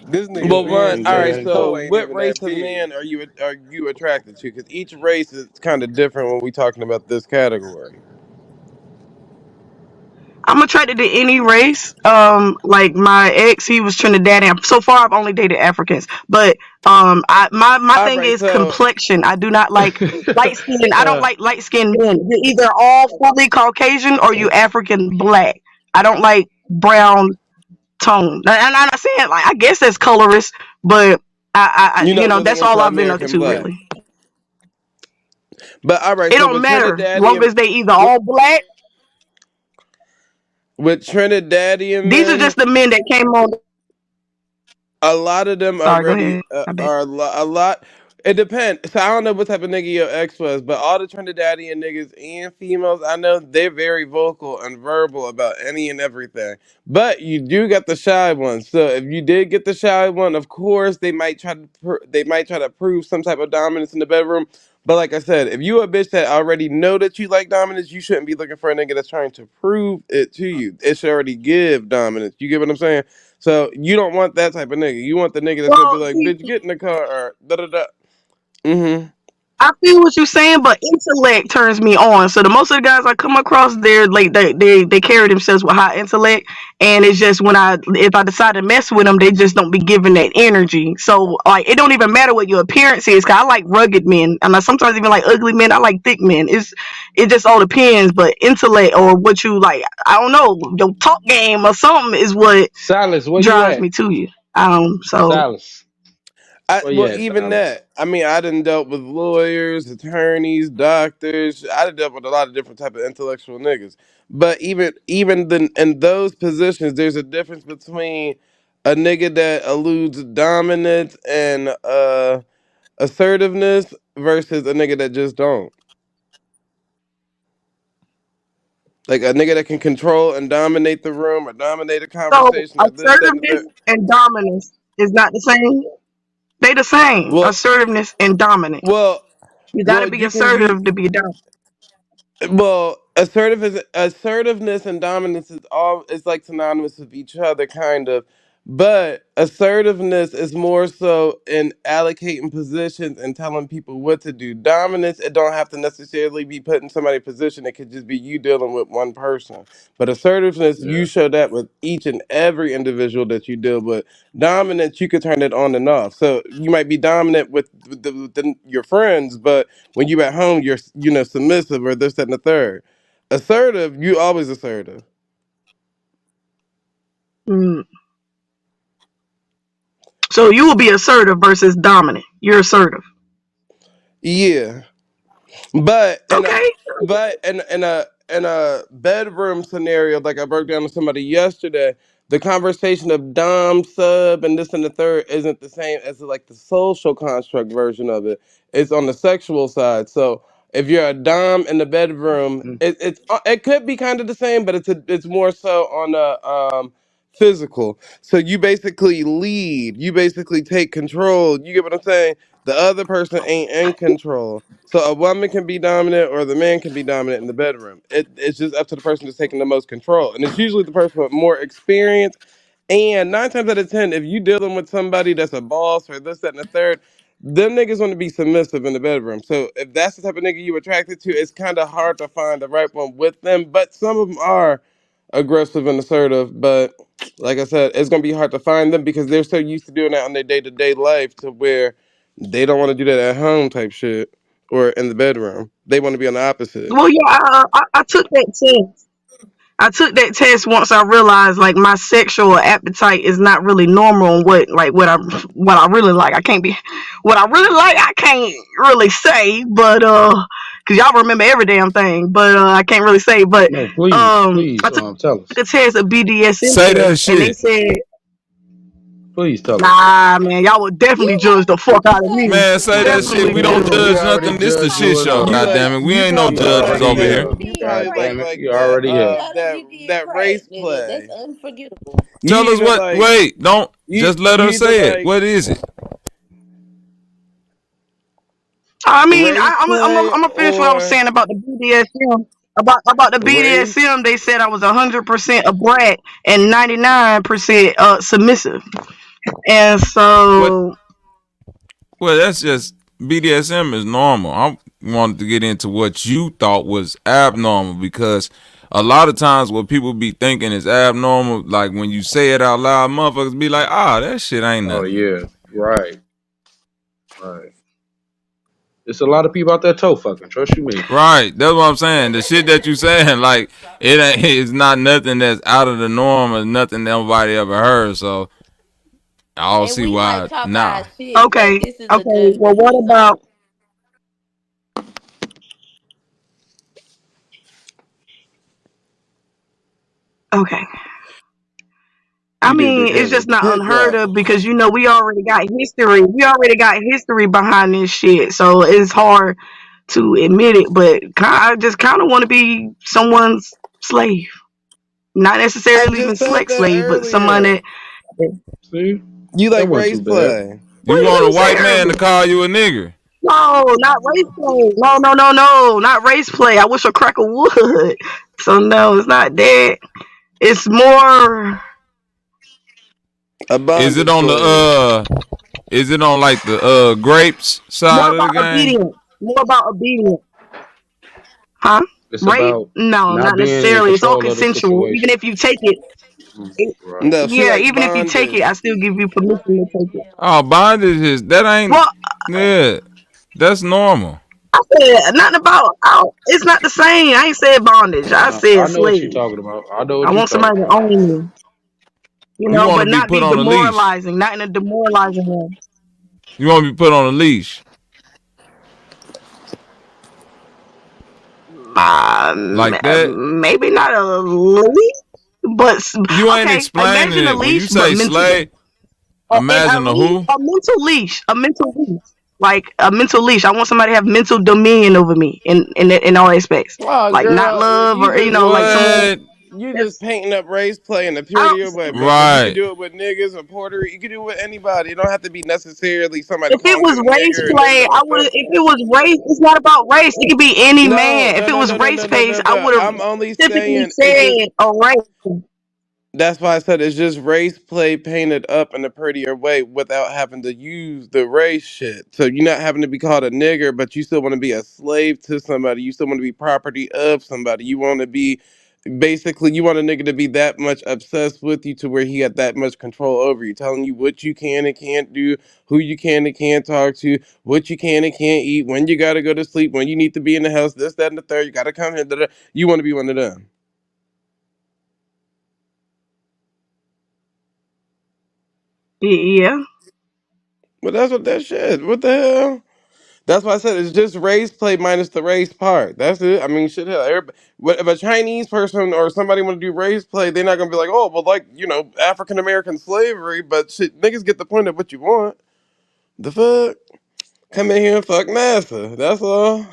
This nigga Well, one. Ben Everything All said glitter right. his ain't So, toe gold. ain't what even race that of big. man are you attracted to? Because each race is kind of different when we talking about this category. I'm attracted to any race. Like my ex, he was Trinidadian. So far, I've only dated Africans. But my All thing right. is So complexion. I do not like light skin. I don't Uh, like light skinned men. You're either all fully Caucasian or you African black. I don't like brown tone. And I'm not saying like I guess that's colorist, but you're not really that's into all I've been up American to black. really. But all right. It So don't matter long as they either all black. with Trinidadian These are men, just the men that came on. a lot of them Sorry, go already ahead. I bet. are a lot. It depends. So I don't know what type of nigga your ex was, but all the Trinidadian niggas and females I know, they're very vocal and verbal about any and everything. But you do get the shy one. So if you did get the shy one, of course they might try to prove some type of dominance in the bedroom. But like I said, if you a bitch that already know that you like dominance, you shouldn't be looking for a nigga that's trying to prove it to you. It should already give dominance. You get what I'm saying? So you don't want that type of nigga. You want the nigga that's gonna be Well, like, see, bitch, get in the car or da da da. Mm-hmm. I feel what you're saying, but intellect turns me on. So the most of the guys I come across, they're like they carry themselves with high intellect, and it's just if I decide to mess with them, they just don't be giving that energy. So like it don't even matter what your appearance is. Cause I like rugged men, and I sometimes even like ugly men. I like thick men. It just all depends. But intellect or what you like, I don't know, your talk game or something is what Silas, where you drives at? me to you. So Silas, where you Well, at, even Silas? that. I mean, I done dealt with lawyers, attorneys, doctors. I done dealt with a lot of different type of intellectual niggas. But even in those positions, there's a difference between a nigga that eludes dominance and assertiveness versus a nigga that just don't. Like a nigga that can control and dominate the room or dominate a so conversation or this, that, and the assertiveness third. and dominance is not the same. They the same. Well, Assertiveness and dominance. well, You got to Well, be you can use. assertive to be dominant. Well, assertiveness and dominance is all it's like synonymous with each other, kind of. But assertiveness is more so in allocating positions and telling people what to do. Dominance, it don't have to necessarily be putting somebody in position. It could just be you dealing with one person. But assertiveness, Yeah. you show that with each and every individual that you deal with. Dominance, you could turn it on and off. So you might be dominant with your friends, but when you at home, you're submissive or this, that, and the third. Assertive, you always assertive. Mm. So you will be assertive versus dominant. You're assertive. Yeah, but Okay. in a bedroom scenario, like I broke down to somebody yesterday, the conversation of dom sub and this and the third isn't the same as like the social construct version of it. It's on the sexual side. So if you're a dom in the bedroom, Mm. it could be kind of the same, but it's more so on the physical. So you basically lead. You basically take control. You get what I'm saying? The other person ain't in control. So a woman can be dominant or the man can be dominant in the bedroom. It's just up to the person that's taking the most control. And it's usually the person with more experience. And 9 times out of 10, if you dealing with somebody that's a boss or this, that, and the third, them niggas want to be submissive in the bedroom. So if that's the type of nigga you attracted to, it's kind of hard to find the right one with them. But some of them are aggressive and assertive. But like I said, it's gonna be hard to find them because they're so used to doing that on their day-to-day life to where they don't want to do that at home type shit or in the bedroom. They want to be on the opposite. Well, yeah, I took that test. I took that test once I realized like my sexual appetite is not really normal and what I really like. I can't be what I really like I can't really say, but cuz y'all remember every damn thing, but I can't really say, but No, please, I took tell us. the test of BDSM Say that test and they shit. said, Please tell us. nah, man, y'all would definitely You judge the already fuck out of me. said Man, say that shit. Definitely We We don't judge know. the We judge already nothing. This the judged shit you show, enough. goddammit. We You ain't no probably You judges like over already here. have. you did probably God crack. damn it. like You that already You have. told you did that crack, race nigga. That's play. unforgivable. You Tell us either what. like Wait, don't you just let her you either say it. like What is it? I mean, race I'm play gonna finish what I was or saying about the BDSM. About the race. BDSM, they said I was 100% a brat and 99% submissive, and What? so Well, that's just BDSM is normal. I wanted to get into what you thought was abnormal because a lot of times what people be thinking is abnormal, like when you say it out loud, motherfuckers be like, that shit ain't Oh nothing. yeah. Right. Right. There's a lot of people out there toe fucking. Trust you me. Right, that's what I'm saying. The shit that you saying, like it's not nothing that's out of the norm or nothing that nobody ever heard. So I don't And see we might why talk our now. shit, but okay, this is a okay. Well, judgment what free about zone. okay? I You need to mean, it's get the just not tits unheard out. of because we already got history. We already got history behind this shit, so it's hard to admit it. But I just kind of want to be someone's slave, not I necessarily even just said sex that slave, but someone earlier. that. See? You That like wasn't race too bad. play. You What want are a you saying white man to earlier? call you a nigger? No, not race play. No, no, no, no, not race play. I wish a cracker would. So no, it's not that. It's more. A Is it bondage on slave. the is it on like the grapes More side of the about game? obedience. More about obedience. Huh? It's Rape? about No, not not being in necessarily. It's all control of the consensual. Even situation. if you take it, Right. No, she yeah, like even if you take it, bondage. I still give you permission to take it. Oh, bondage is that ain't Well, yeah. That's normal. I said nothing about. It's not the same. I ain't said bondage. I I said know what you're slave. talking about. I know I what you're want talking somebody to about. own me, You want but to be not put be on a leash. demoralizing, not in a demoralizing way. You want to be put on a leash like that. Maybe not a leash, but You ain't okay. explaining Imagine a it. When you leash, but say mentally. slave, imagine a who? A mental leash, like a mental leash. I want somebody to have mental dominion over me in all aspects, Oh, like not girl, love you or just like someone. What? you just That's painting up race play in a I don't prettier way, because you can Right. do it with niggas or Porter. You can do it with anybody. It don't have to be necessarily somebody if it calling was you a race nigger and then play, no I would. offense. If it was race, it's not about race. It could be any No, man. If no, it no, was no, no, race no, no, pace, no, I no. would have I'm only specifically saying it's just. said a race. That's why I said it's just race play painted up in a prettier way without having to use the race shit. So you're not having to be called a nigger, but you still want to be a slave to somebody. You still want to be property of somebody. You want to be basically, you want a nigga to be that much obsessed with you to where he got that much control over you, telling you what you can and can't do, who you can and can't talk to, what you can and can't eat, when you gotta go to sleep, when you need to be in the house, this, that, and the third. You gotta come here. Da, da. You want to be one of them. Yeah. But that's what that shit. What the hell? That's why I said it's just race play minus the race part. That's it. I mean, shit, hell, everybody, if a Chinese person or somebody want to do race play, they're not gonna be like, oh, well, like African American slavery. But shit, niggas get the point of what you want. The fuck, come in here and fuck massa. That's all.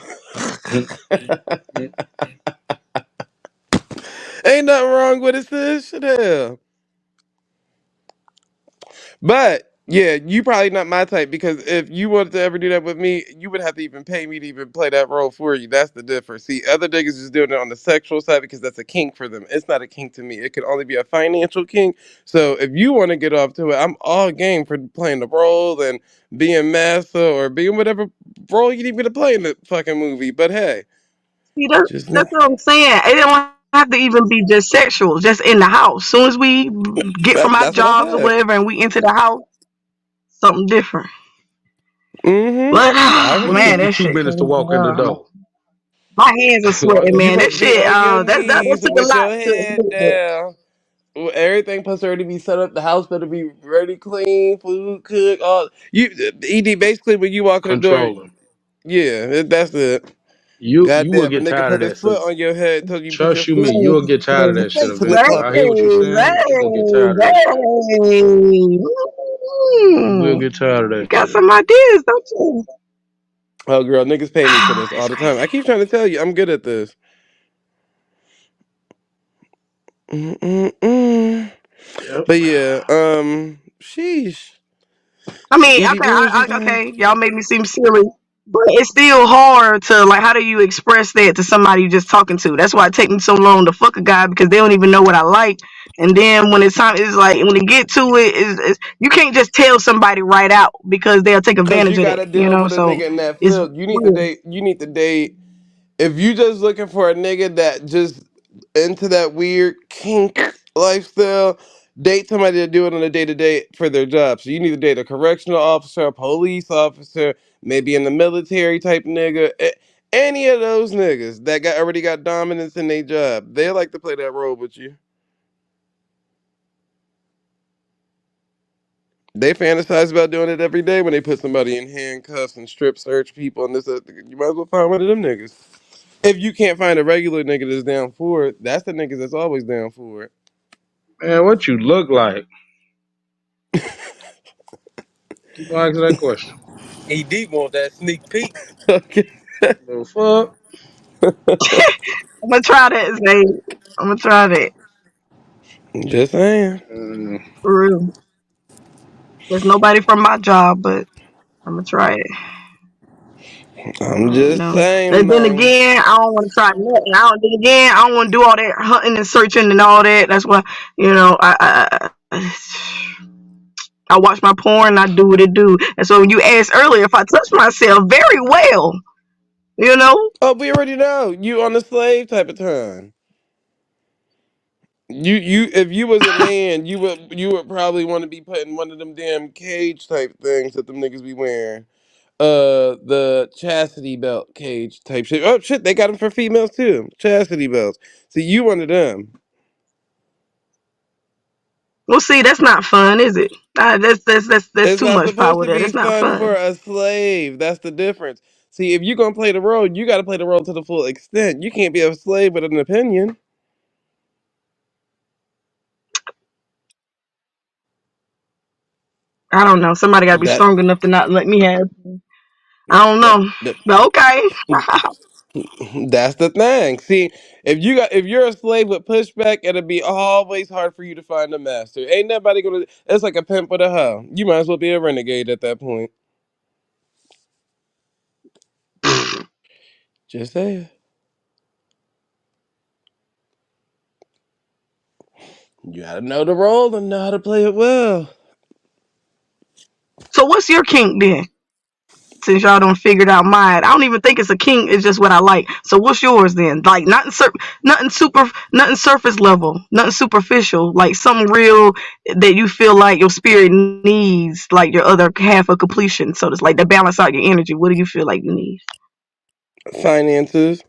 Ain't nothing wrong with it, sis. Shit, hell. But yeah, you probably not my type, because if you wanted to ever do that with me, you would have to even pay me to even play that role for you. That's the difference. See, other niggas just doing it on the sexual side because that's a kink for them. It's not a kink to me. It can only be a financial kink. So if you want to get off to it, I'm all game for playing the role and being massa or being whatever role you need me to play in the fucking movie. But hey, See, just that's what I'm saying. It don't have to even be just sexual. Just in the house. Soon as we get from our that's what I jobs or said. whatever, and we enter the house, something different. Mm-hmm. But I It agree. man, took you that 2 shit. minutes to walk in the door. My hands are sweating, You man. That supposed to be shit. on your That knees took a with lot your to head admit that. down. Well, everything supposed to already be set up. The house better be ready, clean, food cooked. All you, Ed. Basically, when you walk in the door, Controlling. yeah, that's it. You will Goddamn, a get nigga tired put of his that. foot So on your head until you put your trust you foot, me, you'll get tired of your that shit face to the eventually. Dang, clock. I hear what you're saying, but you're gonna get tired of that shit. dang. You will get tired of You that got shit. some ideas, don't you? Oh, girl, niggas pay me for Oh, this all that's the time. crazy. I keep trying to tell you, I'm good at this. Mm-mm-mm. Yep. But yeah, sheesh. I mean, Edie, okay, what was you saying? okay, y'all made me seem silly, but it's still hard to like. How do you express that to somebody you just talking to? That's why it take me so long to fuck a guy, because they don't even know what I like. And then when it's time, it's like when they get to it, is you can't just tell somebody right out because they'll take Cause advantage you of that. gotta deal with a So nigga in that it's field. You need to weird. date. You need to date. If you just looking for a nigga that just into that weird kink lifestyle, date somebody that do it on a day to day for their job. So you need to date a correctional officer, a police officer, maybe in the military type nigga. Any of those niggas that already got dominance in their job, they like to play that role with you. They fantasize about doing it every day when they put somebody in handcuffs and strip search people and this. You might as well find one of them niggas. If you can't find a regular nigga that's down for it, that's the niggas that's always down for it. Man, what you look like? Keep on asking that question. ED want that sneak peek. Okay. The fuck? I'm gonna try that, Zay. I'm gonna try that Just saying. for real. There's nobody from my job, but I'm gonna try it. I'm just No. saying, And then man. again, I don't want to try nothing. I don't want to do all that hunting and searching and all that. That's why, I watch my porn. I do what it do. And so you asked earlier if I touch myself very well, you know. Oh, we already know you on the slave type of time. If you was a man, you would probably want to be put in one of them damn cage type things that them niggas be wearing. The chastity belt cage type shit. Oh shit, they got them for females too. Chastity belts. See, you one of them. Well, see, that's not fun, is it? That's It's too not much supposed power to there. be That's not fun for fun. a slave. That's the difference. See, if you're gonna play the role, you got to play the role to the full extent. You can't be a slave with an opinion. I don't know. Somebody got to be That strong enough to not let me have. I that don't that, know, that but okay. That's the thing. See, if you're a slave with pushback, it'll be always hard for you to find a master. Ain't nobody gonna. It's like a pimp with a hoe. You might as well be a renegade at that point. Just saying. You gotta know the role and know how to play it well. So what's your kink then? Since y'all don't figured out mine, I don't even think it's a kink. It's just what I like. So what's yours then? Like nothing surface level, nothing superficial. Like something real that you feel like your spirit needs, like your other half of completion. So it's like to balance out your energy. What do you feel like you need? Finances.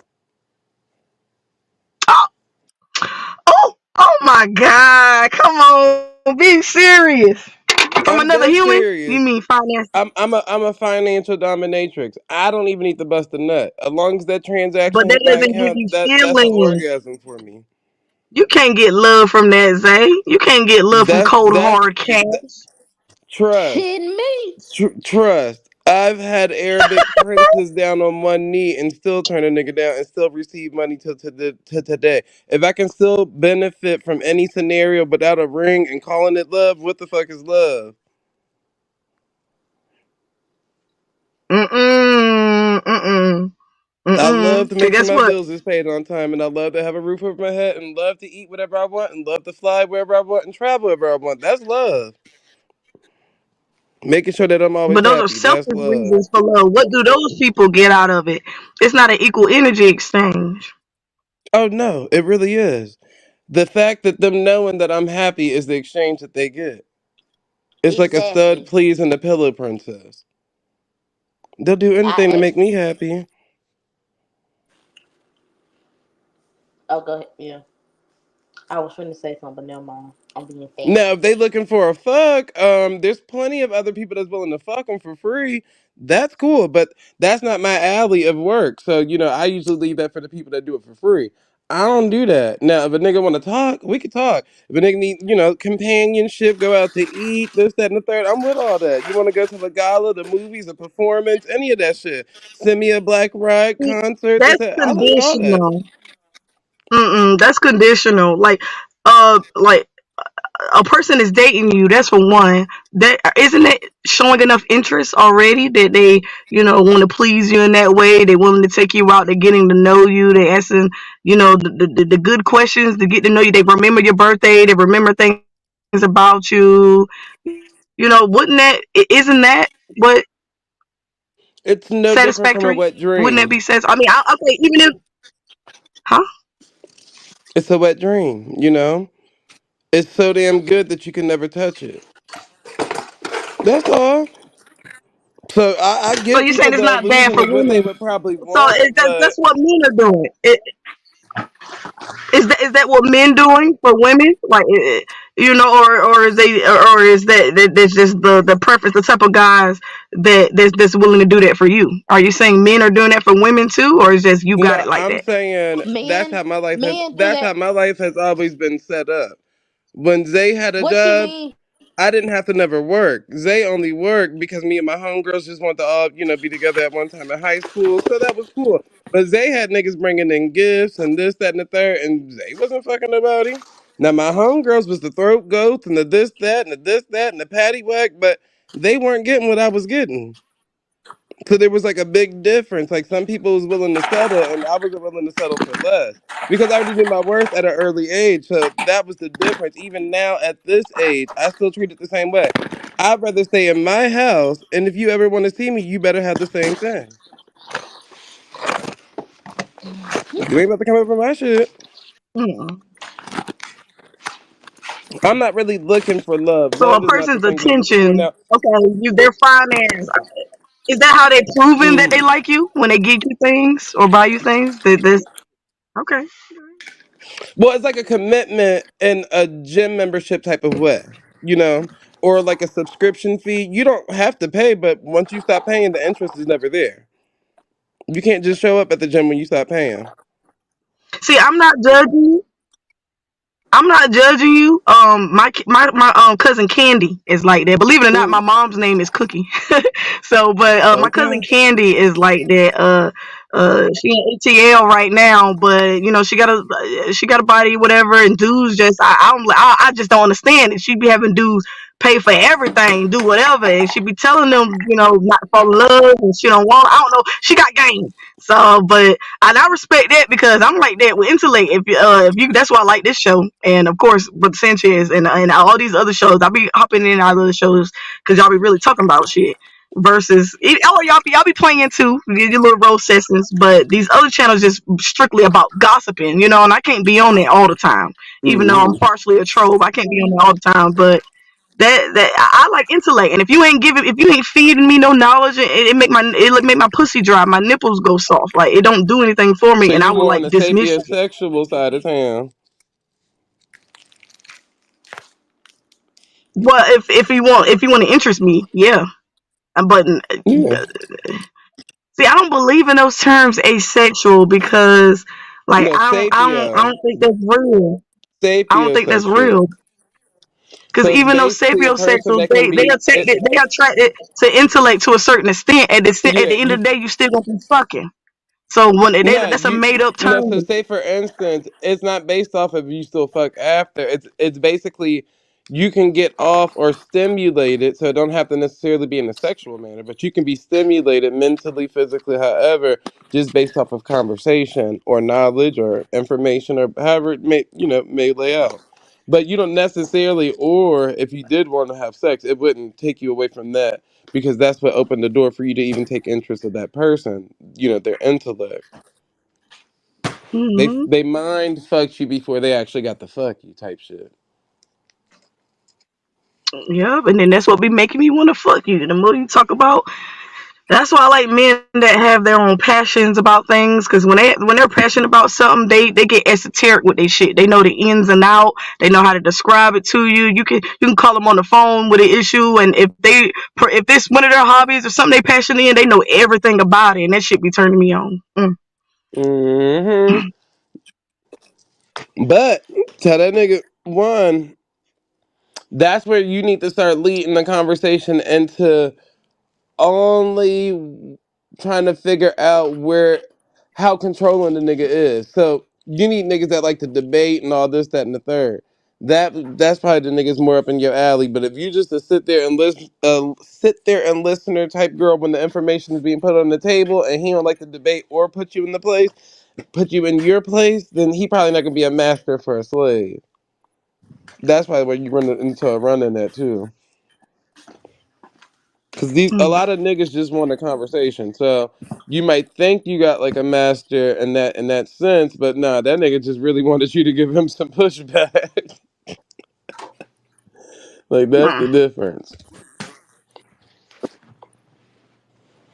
Oh my God! Come on, be serious. From I'm another dead human? serious. You mean finance? I'm a financial dominatrix. I don't even need to bust a nut. As long as that But transaction that hit my doesn't give account, you that's an feelings. orgasm for me. You can't get love from that, Zay. You can't get love from cold hard cash. Trust. Shitting me. Trust. I've had Arabic princes down on one knee and still turn a nigga down and still receive money to today. If I can still benefit from any scenario without a ring and calling it love, what the fuck is love? I love to See, make sure guess my what? bills is paid on time, and I love to have a roof over my head, and love to eat whatever I want, and love to fly wherever I want, and travel wherever I want. That's love. Making sure that I'm always But those are happy. That's selfish love. reasons for love. What do those people get out of it? It's not an equal energy exchange. Oh no, it really is. The fact that them knowing that I'm happy is the exchange that they get. It's like a stud Exactly. please and a pillow princess. They'll do anything to I make me happy. oh go ahead. Yeah. I was trying to say something, but never mind. I'm being fat. Now, if they looking for a fuck, there's plenty of other people that's willing to fuck them for free. That's cool, but that's not my alley of work. So, I usually leave that for the people that do it for free. I don't do that. Now, if a nigga want to talk, we can talk. If a nigga need, companionship, go out to eat, this, that, and the third, I'm with all that. You want to go to the gala, the movies, the performance, any of that shit. Send me a Black Ride concert. That's I like all that. conditional. That's conditional. Like a person is dating you. That's for one. That isn't it showing enough interest already that they, want to please you in that way. They're willing to take you out. They're getting to know you. They're asking, the good questions to get to know you. They remember your birthday. They remember things about you. Isn't that what It's no different from a satisfactory? wet Wouldn't that dream. be satisfactory? I mean, okay, even if, huh? It's a wet dream, It's so damn good that you can never touch it. That's all. So I So give you're people saying it's the not bad illusion for of what they women? would probably So want, but that's what men are doing. Is that what men doing for women? Like, or is that's just the preference, the type of guys that's willing to do that for you? Are you saying men are doing that for women too, or is just you got no, it like I'm that? saying Men do that's that. how my life has always been set up. When Zay had a What you job, mean? I didn't have to never work. Zay only worked because me and my homegirls just wanted to all, be together at one time in high school. So that was cool. But Zay had niggas bringing in gifts and this, that, and the third, and Zay wasn't fucking nobody. Now my homegirls was the throat goats and the this, that, and the this, that, and the patty whack, but they weren't getting what I was getting. So there was like a big difference. Like some people was willing to settle, and I wasn't willing to settle for less because I already knew my worth at an early age. So that was the difference. Even now at this age, I still treat it the same way. I'd rather stay in my house, and if you ever want to see me, you better have the same thing. You ain't about to come over my shit. Mm. I'm not really looking for love. So a Love is not the person's thing that I'm looking for attention, now. okay, their finance. Is that how they proving that they Mm. like you when they give you things or buy you things? That this okay. Well, it's like a commitment in a gym membership type of way, or like a subscription fee. You don't have to pay, but once you stop paying, the interest is never there. You can't just show up at the gym when you stop paying. See, I'm not judging you. I'm not judging you. My cousin Candy is like that. Believe it or not, my Mm, mom's name is Cookie. So, but my cousin okay. Candy is like that. She in ATL right now, but you know she got a body, whatever. And dudes just I just don't understand it. She be having dudes pay for everything, do whatever, and she be telling them not to fall in love, and she don't want. I don't know. She got game. So, but and I respect that because I'm like that with intellect. If you that's why I like this show, and of course with Sanchez and all these other shows. I be hopping in and out of the shows because y'all be really talking about shit versus y'all be playing too your little role sessions, but these other channels just strictly about gossiping, and I can't be on there all the time. Even though I'm Hmm. partially a troll, I can't be on there all the time. But that I like intellect, and if you ain't feeding me no knowledge, it make my pussy dry, my nipples go soft, like it don't do anything for me, So and I you will more on like the dismiss you. sapiosexual side of town. Well, if you want to interest me, yeah. But Yeah. see, I don't believe in those terms asexual because, like, No, I don't think that's real. I don't think that's sapiosexual. real because So it's even though basically a person sapiosexual, that can be they attracted to intellect to a certain extent. At yeah, the end you of the day, you still gonna be fucking. So no, that's a you made up no, term. so say for instance, it's not based off of you still fuck after. It's basically you can get off or stimulated, so it don't have to necessarily be in a sexual manner, but you can be stimulated mentally, physically, however, just based off of conversation or knowledge or information or however it may lay out. But you don't necessarily, or if you did want to have sex, it wouldn't take you away from that because that's what opened the door for you to even take interest of that person, their intellect. They Hmm. they mind fucked you before they actually got the fuck you type shit. Yep, and then that's what be making me want to fuck you. The more you talk about. That's why I like men that have their own passions about things. Because when they're passionate about something, they get esoteric with their shit. They know the ins and out. They know how to describe it to you. You can call them on the phone with an issue, and if this one of their hobbies or something they passionate in, they know everything about it, and that shit be turning me on. Hmm. But tell that nigga one, that's where you need to start leading the conversation into only trying to figure out how controlling the nigga is. So you need niggas that like to debate and all this, that, and the third. That's probably the niggas more up in your alley. But if you just a sit there and listener type girl when the information is being put on the table and he don't like to debate or put you in your place, then he probably not gonna be a master for a slave. That's probably where you run into a run in that too. Cause a lot of niggas just want a conversation. So you might think you got like a master in that sense, but nah, that nigga just really wanted you to give him some pushback. Like that's the Mm. difference.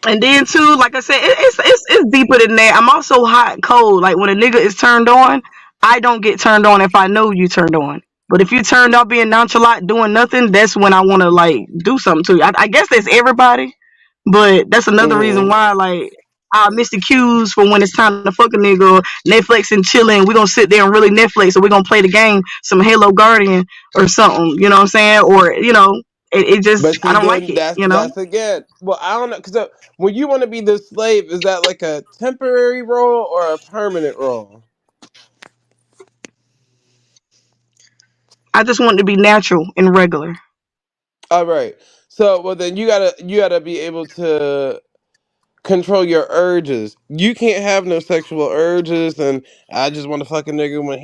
And then too, like I said, it's deeper than that. I'm also hot and cold. Like when a nigga is turned on, I don't get turned on if I know you turned on. But if you turned off being nonchalant, doing nothing, that's when I want to like do something to you. I guess that's everybody, but that's another reason Hmm. why like I miss the cues for when it's time to fuck a nigga or Netflix and chilling. We're gonna sit there and really Netflix, or we're gonna play the game, some Halo Guardian or something. You know what I'm saying? Or it just But I see, don't like then it. that's again. Well, I don't know, because when you want to be the slave, is that like a temporary role or a permanent role? I just want it to be natural and regular. All right. So, well, then you gotta be able to control your urges. You can't have no sexual urges, and I just want to fuck a nigga when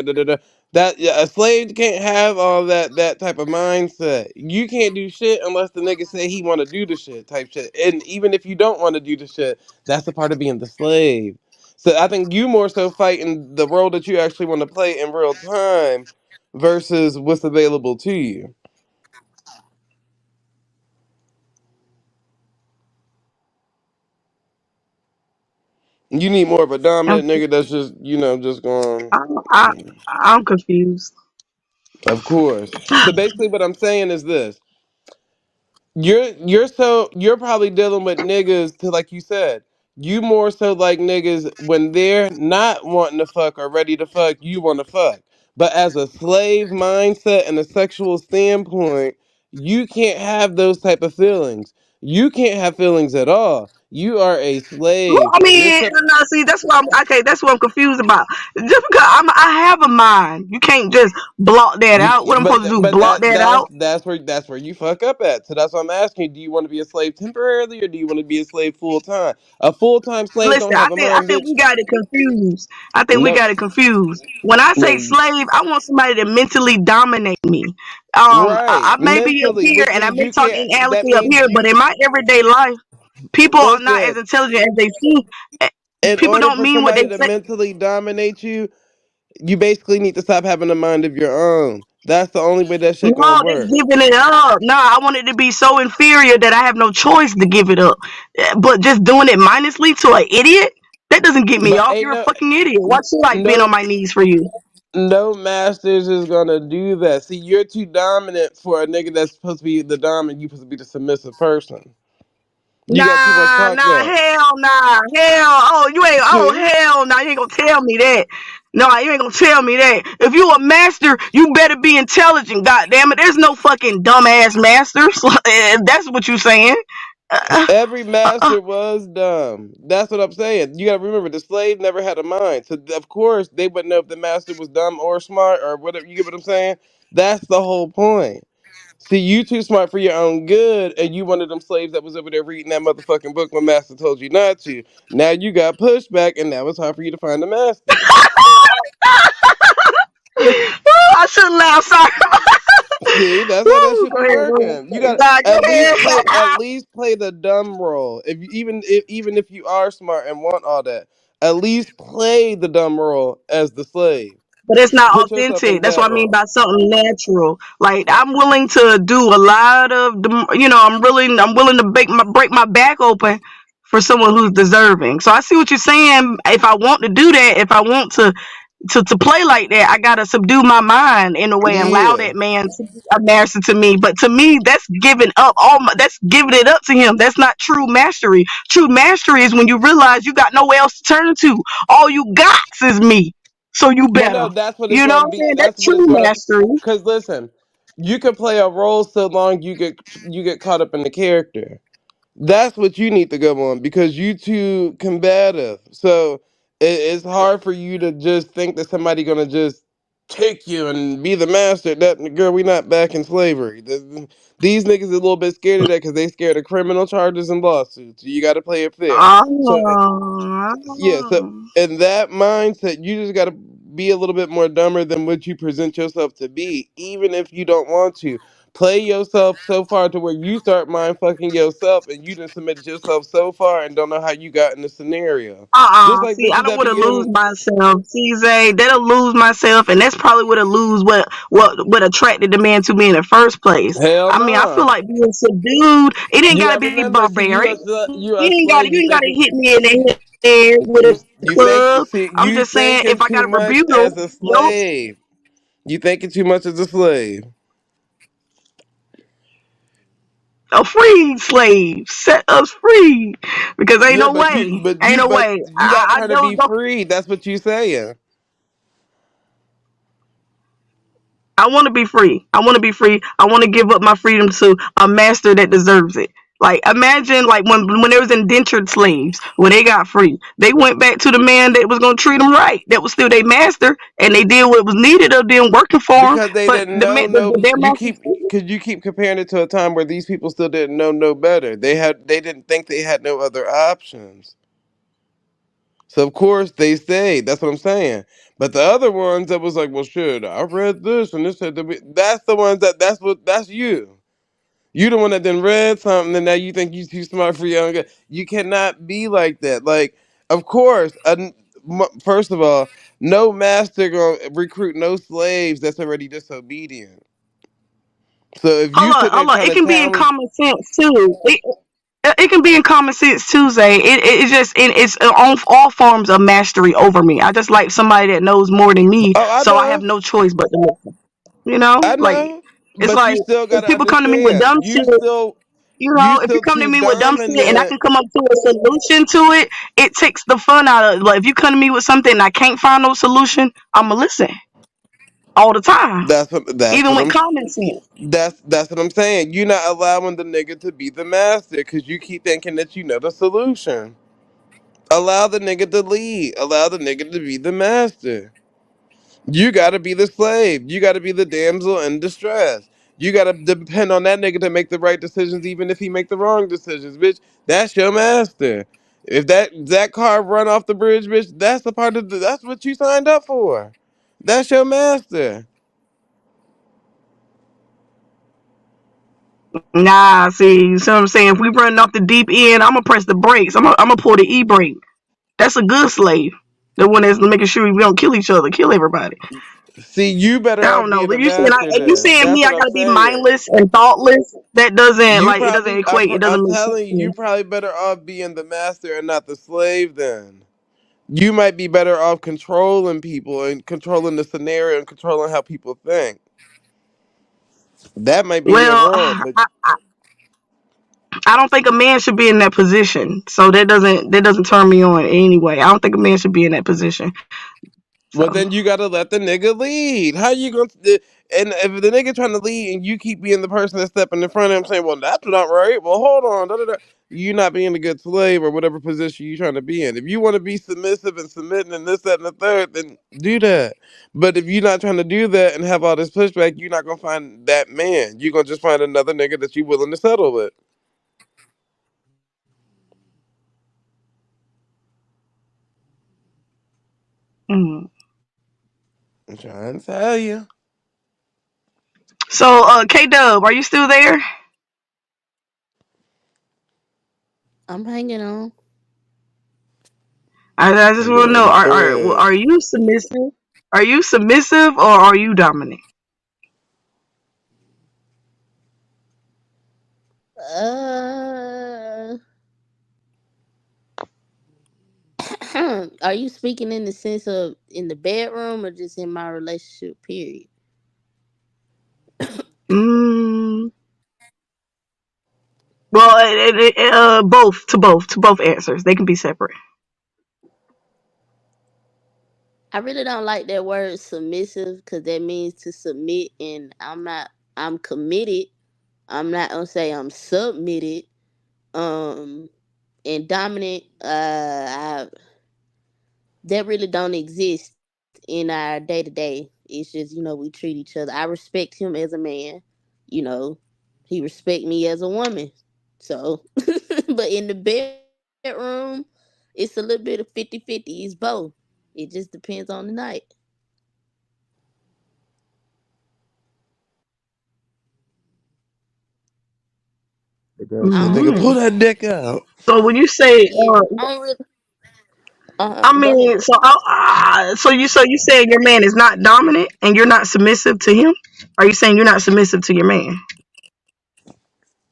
da, da, da. That yeah, a slave can't have all that type of mindset. You can't do shit unless the nigga say he want to do the shit type shit. And even if you don't want to do the shit, that's a part of being the slave. So I think you more so fighting the role that you actually want to play in real time versus what's available to you. You need more of a I'm dominant nigga that's just going. I, I, I'm confused. Of course. So basically, what I'm saying is this: you're probably dealing with niggas to, like you said, you more so like niggas when they're not wanting to fuck or ready to fuck, you want to fuck. But as a slave mindset and a sexual standpoint, you can't have those type of feelings. You can't have feelings at all. You are a Well, slave. I You're mean, no, see, that's what I'm okay. That's what I'm confused about. Just because I have a mind, you can't just block that out. What I'm supposed to do? but Block that out? that's where you fuck up at. So that's what I'm asking you. Do you want to be a slave temporarily or do you want to be a slave full time? A full time slave don't Listen, have a I mind, think bitch. we got it confused. I think we No, got it confused. When I say no. slave, I want somebody to mentally dominate me. Right, I may be up mentally, here which and I means may you talk can't. That intelligently up means here, but you in my everyday life, people are not as listen. intelligent as they seem. Eh, In People order don't for mean what they somebody to say. mentally dominate you, you basically need to stop having a mind of your own. That's the only way that shit gonna No, that's work. giving it up. No, I want it to be so inferior that I have no choice to give it up. But just doing it mindlessly to an idiot, that doesn't get me But off. ain't You're a fucking idiot. Why should I bend on no my knees for you? no masters is gonna do that. See, you're too dominant for a nigga that's supposed to be the dominant. You supposed to be the submissive person. You got too much Nah, talk nah, there. hell nah, hell. Oh, you ain't. Oh, See, hell nah. You ain't gonna tell me that. No, you ain't gonna tell me that. If you a master, you better be intelligent. God damn it. There's no fucking dumbass masters. If that's what you saying. Uh, every uh, master was dumb. That's what I'm saying. You gotta remember, the slave never had a mind, so of course they wouldn't know if the master was dumb or smart or whatever. You get what I'm saying? That's the whole point. See, you too smart for your own good, and you one of them slaves that was over there reading that motherfucking book when master told you not to. Now you got pushback, and now it's hard for you to find the master. I shouldn't laugh. Sorry. See, that's how that Woo, shit go be ahead, go working. You ahead. got Nah, go at ahead. least play the dumb role. If you, even if you are smart and want all that, at least play the dumb role as the slave. But it's not Put yourself in authentic. That's that what I mean role. by something natural. Like I'm willing to do a lot of the, I'm willing to break my back open for someone who's deserving. So I see what you're saying. If I want to do that, if I want to play like that, I gotta subdue my mind in a way and allow Yeah. that man to be a master to me. But to me, that's giving up that's giving it up to him. That's not true mastery. True mastery is when you realize you got nowhere else to turn to. All you got is me. So you Well, better. no, that's what it's You know going what to I'm be. saying? That's That's what it's true going to. mastery. Because listen, you can play a role so long you get caught up in the character. That's what you need to go on because you too combative. So it's hard for you to just think that somebody gonna just take you and be the master. That girl, we not back in slavery. These niggas is a little bit scared of that because they scared of criminal charges and lawsuits. You got to play it fair. So yeah, so Oh. in that mindset, you just got to be a little bit more dumber than what you present yourself to be, even if you don't want to. Play yourself so far to where you start mind fucking yourself and you done submitted yourself so far and don't know how you got in the scenario. Just like See, I bitches don't that want to be lose in myself. See, Zay, that'll lose myself, and that's probably what'll lose what attracted the man to me in the first place. hell I mean, I feel nah. like being subdued. It ain't You gotta gotta be remember, see, barbaric. you a slave. You ain't gotta hit me in the head with a club. I'm You just saying, thinking if I too got a much rebuttal, as a yo, slave. You thinking too much as a slave. a free slave, set us free, because Yeah, ain't no way. you got I time to be don't. free. That's what you saying. I want to be free. I want to be free. I want to give up my freedom to a master that deserves it. Like imagine, like when there was indentured slaves, when they got free, they went back to the man that was gonna treat them right. That was still their master, and they did what was needed of them, working for them. Because they But didn't know their you master. keep because you keep comparing it to a time where these people still didn't know no better. They didn't think they had no other options. So of course they stayed. That's what I'm saying. But the other ones that was like, well, shit, I read this and this said that's the ones that's you. You the one that then read something and now you think you too smart for your own good. You cannot be like that. Like, of course, first of all, no master gonna recruit no slaves that's already disobedient. So if you sitting there Hold on. trying It to can be in challenge, common sense too. It can be in common sense too, Zay. It's just it's on all forms of mastery over me. I just like somebody that knows more than me, oh, so I have no choice but to listen. I Like know, it's but like you still if gotta people come to me with understand, dumb shit, you if you still come to too me with dumb shit and I dominant. can come up to a solution to it, it takes the fun out of it. Like if you come to me with something and I can't find no solution, I'ma listen. all the time, That's even what with I'm common sense. that's what I'm saying. You're not allowing the nigga to be the master because you keep thinking that you know the solution. Allow the nigga to lead. Allow the nigga to be the master. You gotta be the slave. You gotta be the damsel in distress. You gotta depend on that nigga to make the right decisions, even if he make the wrong decisions, bitch. That's your master. If that car run off the bridge, bitch, that's the part of that's what you signed up for. That's your master. Nah, see, you see what I'm saying? If we running off the deep end, I'm gonna press the brakes. I'm gonna pull the e brake. That's a good slave. The one that's making sure we don't kill each other, kill everybody. See, you better I off don't know. being the You saying master you then. saying That's me? I what I'm gotta be saying. mindless and thoughtless. That doesn't You like it doesn't probably, equate. It doesn't I'm make sense telling you, to you me. probably better off being the master and not the slave then. You might be better off controlling people and controlling the scenario and controlling how people think. That might be your Well, role, but I don't think a man should be in that position. So that doesn't turn me on anyway. I don't think a man should be in that position. well, So then you gotta let the nigga lead. How you gonna? And if the nigga trying to lead and you keep being the person that's stepping in front of him, saying, "Well, that's not right." Well, hold on, da, da, da. You're not being a good slave or whatever position you're trying to be in. If you want to be submissive and submitting and this, that, and the third, then do that. But if you're not trying to do that and have all this pushback, you're not gonna find that man. You're gonna just find another nigga that you're willing to settle with. mm. I'm trying to tell you. K Dub, are you still there? I'm hanging on. I just want to Boy, know boy. are you submissive? Are you submissive or are you dominant? Uh, are you speaking in the sense of in the bedroom or just in my relationship? Period. Mm, well, both to both answers. They can be separate. I really don't like that word submissive because that means to submit, and I'm not. I'm committed. I'm not gonna say I'm submitted. Um, and dominant. That really don't exist in our day to day. It's just we treat each other. I respect him as a man. You know, he respect me as a woman. So, but in the bedroom, it's a little bit of 50-50. It's both. It just depends on the night. I don't Nigga, Hmm. pull really. that dick out. So when you say, Yeah, I don't really. I Go mean, ahead. so you saying your man is not dominant and you're not submissive to him? Are you saying you're not submissive to your man,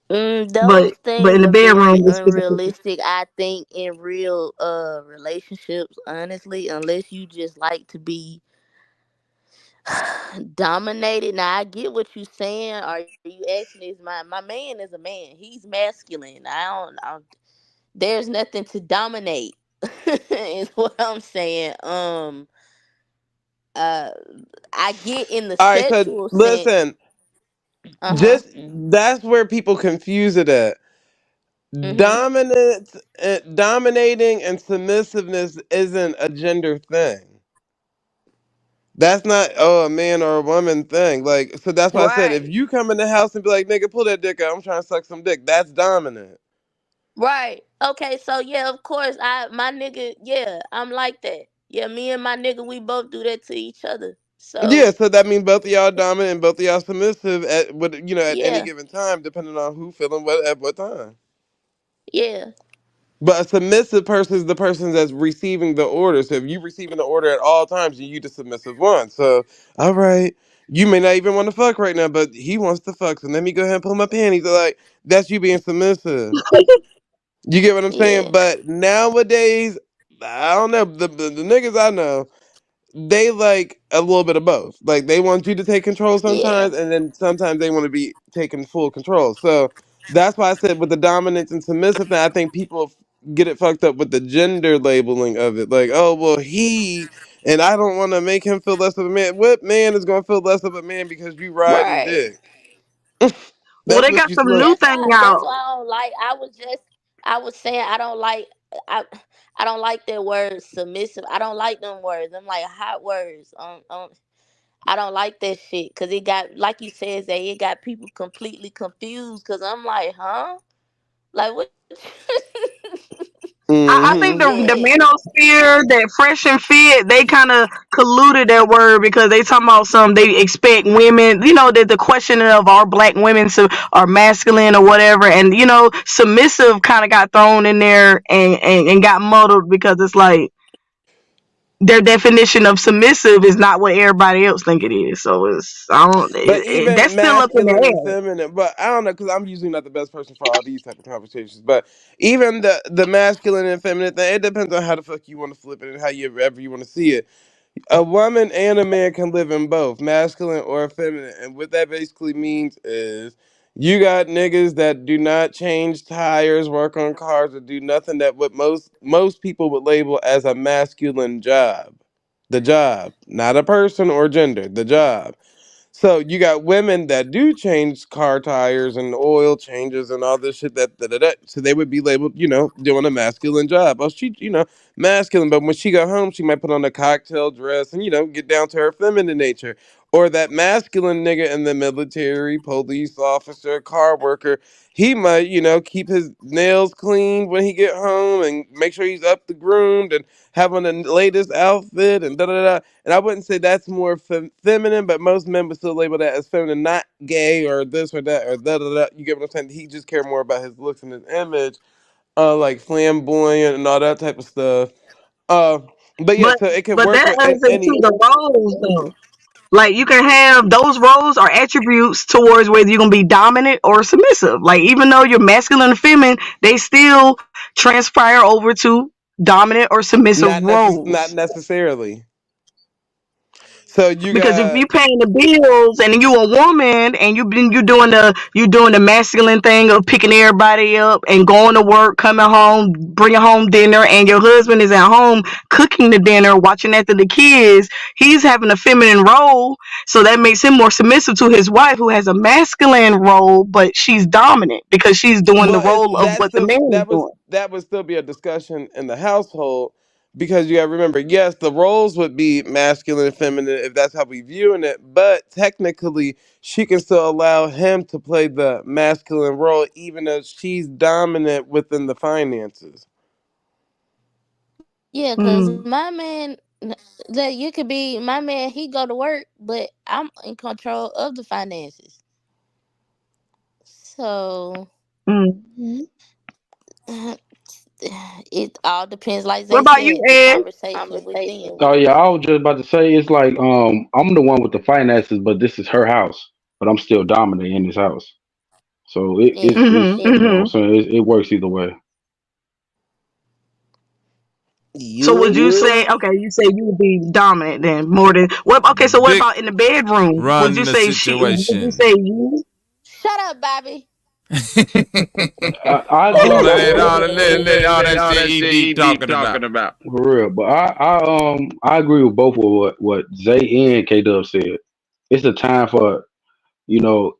Those but things in the are bedroom very it's 50-50? unrealistic. I think in real relationships, honestly, unless you just like to be dominated. Now I get what you're saying. Are you asking? Is my man is a man? He's masculine. There's nothing to dominate. Is what I'm saying. Uh, I get in the All right, so sexual sense. listen, Uh huh. just that's where people confuse it at. Mhm. Dominance, dominating, and submissiveness isn't a gender thing. That's not a man or a woman thing. Like, so that's why I said if Right. you come in the house and be like, "Nigga, pull that dick out," I'm trying to suck some dick. That's dominant. Right. Okay. So yeah, of course, my nigga. Yeah, I'm like that. Yeah, me and my nigga, we both do that to each other. Yeah, So so that means both of y'all dominant and both of y'all submissive at what at any yeah, given time, depending on who feeling what at what time. yeah, But a submissive person is the person that's receiving the order. So if you receiving the order at all times, you the submissive one. So all right, you may not even want to fuck right now, but he wants to fuck. So let me go ahead and pull my panties. Like that's you being submissive. You get what I'm saying? yeah, But nowadays, I don't know the niggas I know. They like a little bit of both. Like they want you to take control yeah. sometimes, and then sometimes they want to be taking full control. So that's why I said with the dominance and submissive thing, I think people get it fucked up with the gender labeling of it. Like, oh well, he And I don't want to make him feel less of a man. What man is going to feel less of a man because you riding Right. dick? Well, That's they what got you some supposed. new That's thing why. That's out. why I don't like. I was saying I don't like. I. I don't like that word submissive. I don't like them words. I'm like hot words. I don't like that shit because it got, like you said, Zay, it got people completely confused. Because I'm like, huh? Like what? I think Mm-hmm. the Yeah. manosphere, that fresh and fit, they kind of colluded that word because they talking about some. They expect women, that the questioning of our black women are masculine or whatever, and submissive kind of got thrown in there and got muddled because it's like their definition of submissive is not what everybody else think it is. So it's I don't But that's even still up in masculine and the feminine, but I don't know because I'm usually not the best person for all these type of conversations. But even the masculine and feminine thing, it depends on how the fuck you want to flip it and how you ever you want to see it. A woman and a man can live in both, masculine or feminine. And what that basically means is you got niggas that do not change tires, work on cars, or do nothing that what most people would label as a masculine job. The job, not a person or gender, the job. So you got women that do change car tires and oil changes and all this shit that. So they would be labeled, doing a masculine job. Oh, she, masculine. But when she got home, she might put on a cocktail dress and get down to her feminine nature. Or that masculine nigga in the military, police officer, car worker, he might, keep his nails clean when he get home and make sure he's up to groomed and having the latest outfit and da da da. And I wouldn't say that's more feminine, but most men would still label that as feminine, not gay or this or that or da da da. You get what I'm saying? He just care more about his looks and his image, like flamboyant and all that type of stuff. Uh, but yeah, but so it can but work that with adds into any. the roles though. Like you can have those roles or attributes towards whether you're gonna be dominant or submissive. Like even though you're masculine and feminine, they still transpire over to dominant or submissive Not roles. necessarily. So you Because if got you paying the bills and you a woman and you doing the masculine thing of picking everybody up and going to work, coming home, bringing home dinner, and your husband is at home cooking the dinner, watching after the kids, he's having a feminine role, so that makes him more submissive to his wife who has a masculine role, but she's dominant because she's doing the well, role of what the man is doing. that would still be a discussion in the household because you got to remember, yes, the roles would be masculine and feminine if that's how we viewing it, but technically she can still allow him to play the masculine role even though she's dominant within the finances. Yeah, cause Mm, my man, that you could be my man. He go to work, but I'm in control of the finances. So mm. it all depends, like What they about you, said, the Ed? conversation within. Oh yeah, I was just about to say it's like I'm the one with the finances, but this is her house, but I'm still dominant in this house. So Yeah, it's Mm-hmm, yeah. you know what I'm mm-hmm. saying it works either way. So would you You say, okay, you say you would be dominant then more than what? Okay, so what Dick about in the bedroom? Would run you the say she? Would you situation. say you? Shut up, Bobby. I All agree that, for all that, all that shit he deep talking about. real, but I agree with both of what Zay and K Dub said. It's a time for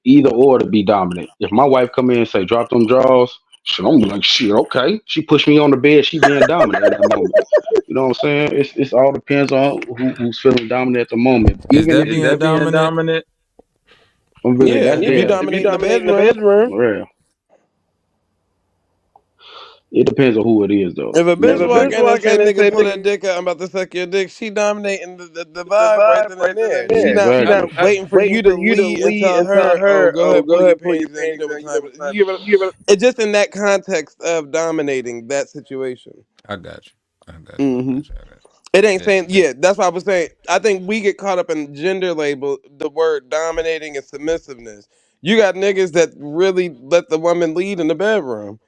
either or to be dominant. If my wife come in and say drop them drawers, shit, I'm like shit, okay. She pushed me on the bed, she being dominant at that moment. You know what I'm saying? It's all depends on who's feeling dominant at the moment. Is Even that if you, being dominant? I'm really yeah, that's if you yeah, dominate in the bedroom. real. It depends on who it is though. If a bitch Never walk been. in and say, "Nigga, pull that dick out," I'm about to suck your dick. She dominating the vibe right then and there. She not Exactly. waiting for you to lead and tell her, "Oh, go ahead, pull your panties down." You know what time it is. It's just in that context of dominating that situation. I got you. I got you. I Hmm got you. I got you. It ain't That, saying, that, yeah, that's what I was saying. I think we get caught up in gender label, the word dominating and submissiveness. You got niggas that really let the woman lead in the bedroom.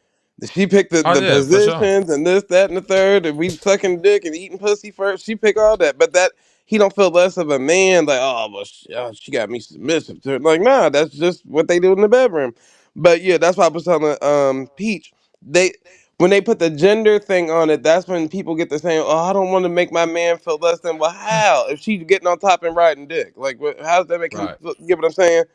She picked oh the yeah, for sure. positions and this, that, and the third, and we sucking dick and eating pussy first. She pick all that. But that he don't feel less of a man, like, oh, well, she got me submissive to her. Like, nah, that's just what they do in the bedroom. But yeah, that's why I was telling Peach. They when they put the gender thing on it, that's when people get to saying, "Oh, I don't want to make my man feel less than." Well, how? If she's getting on top and riding dick, like, how's that make him? Right. Get what I'm saying?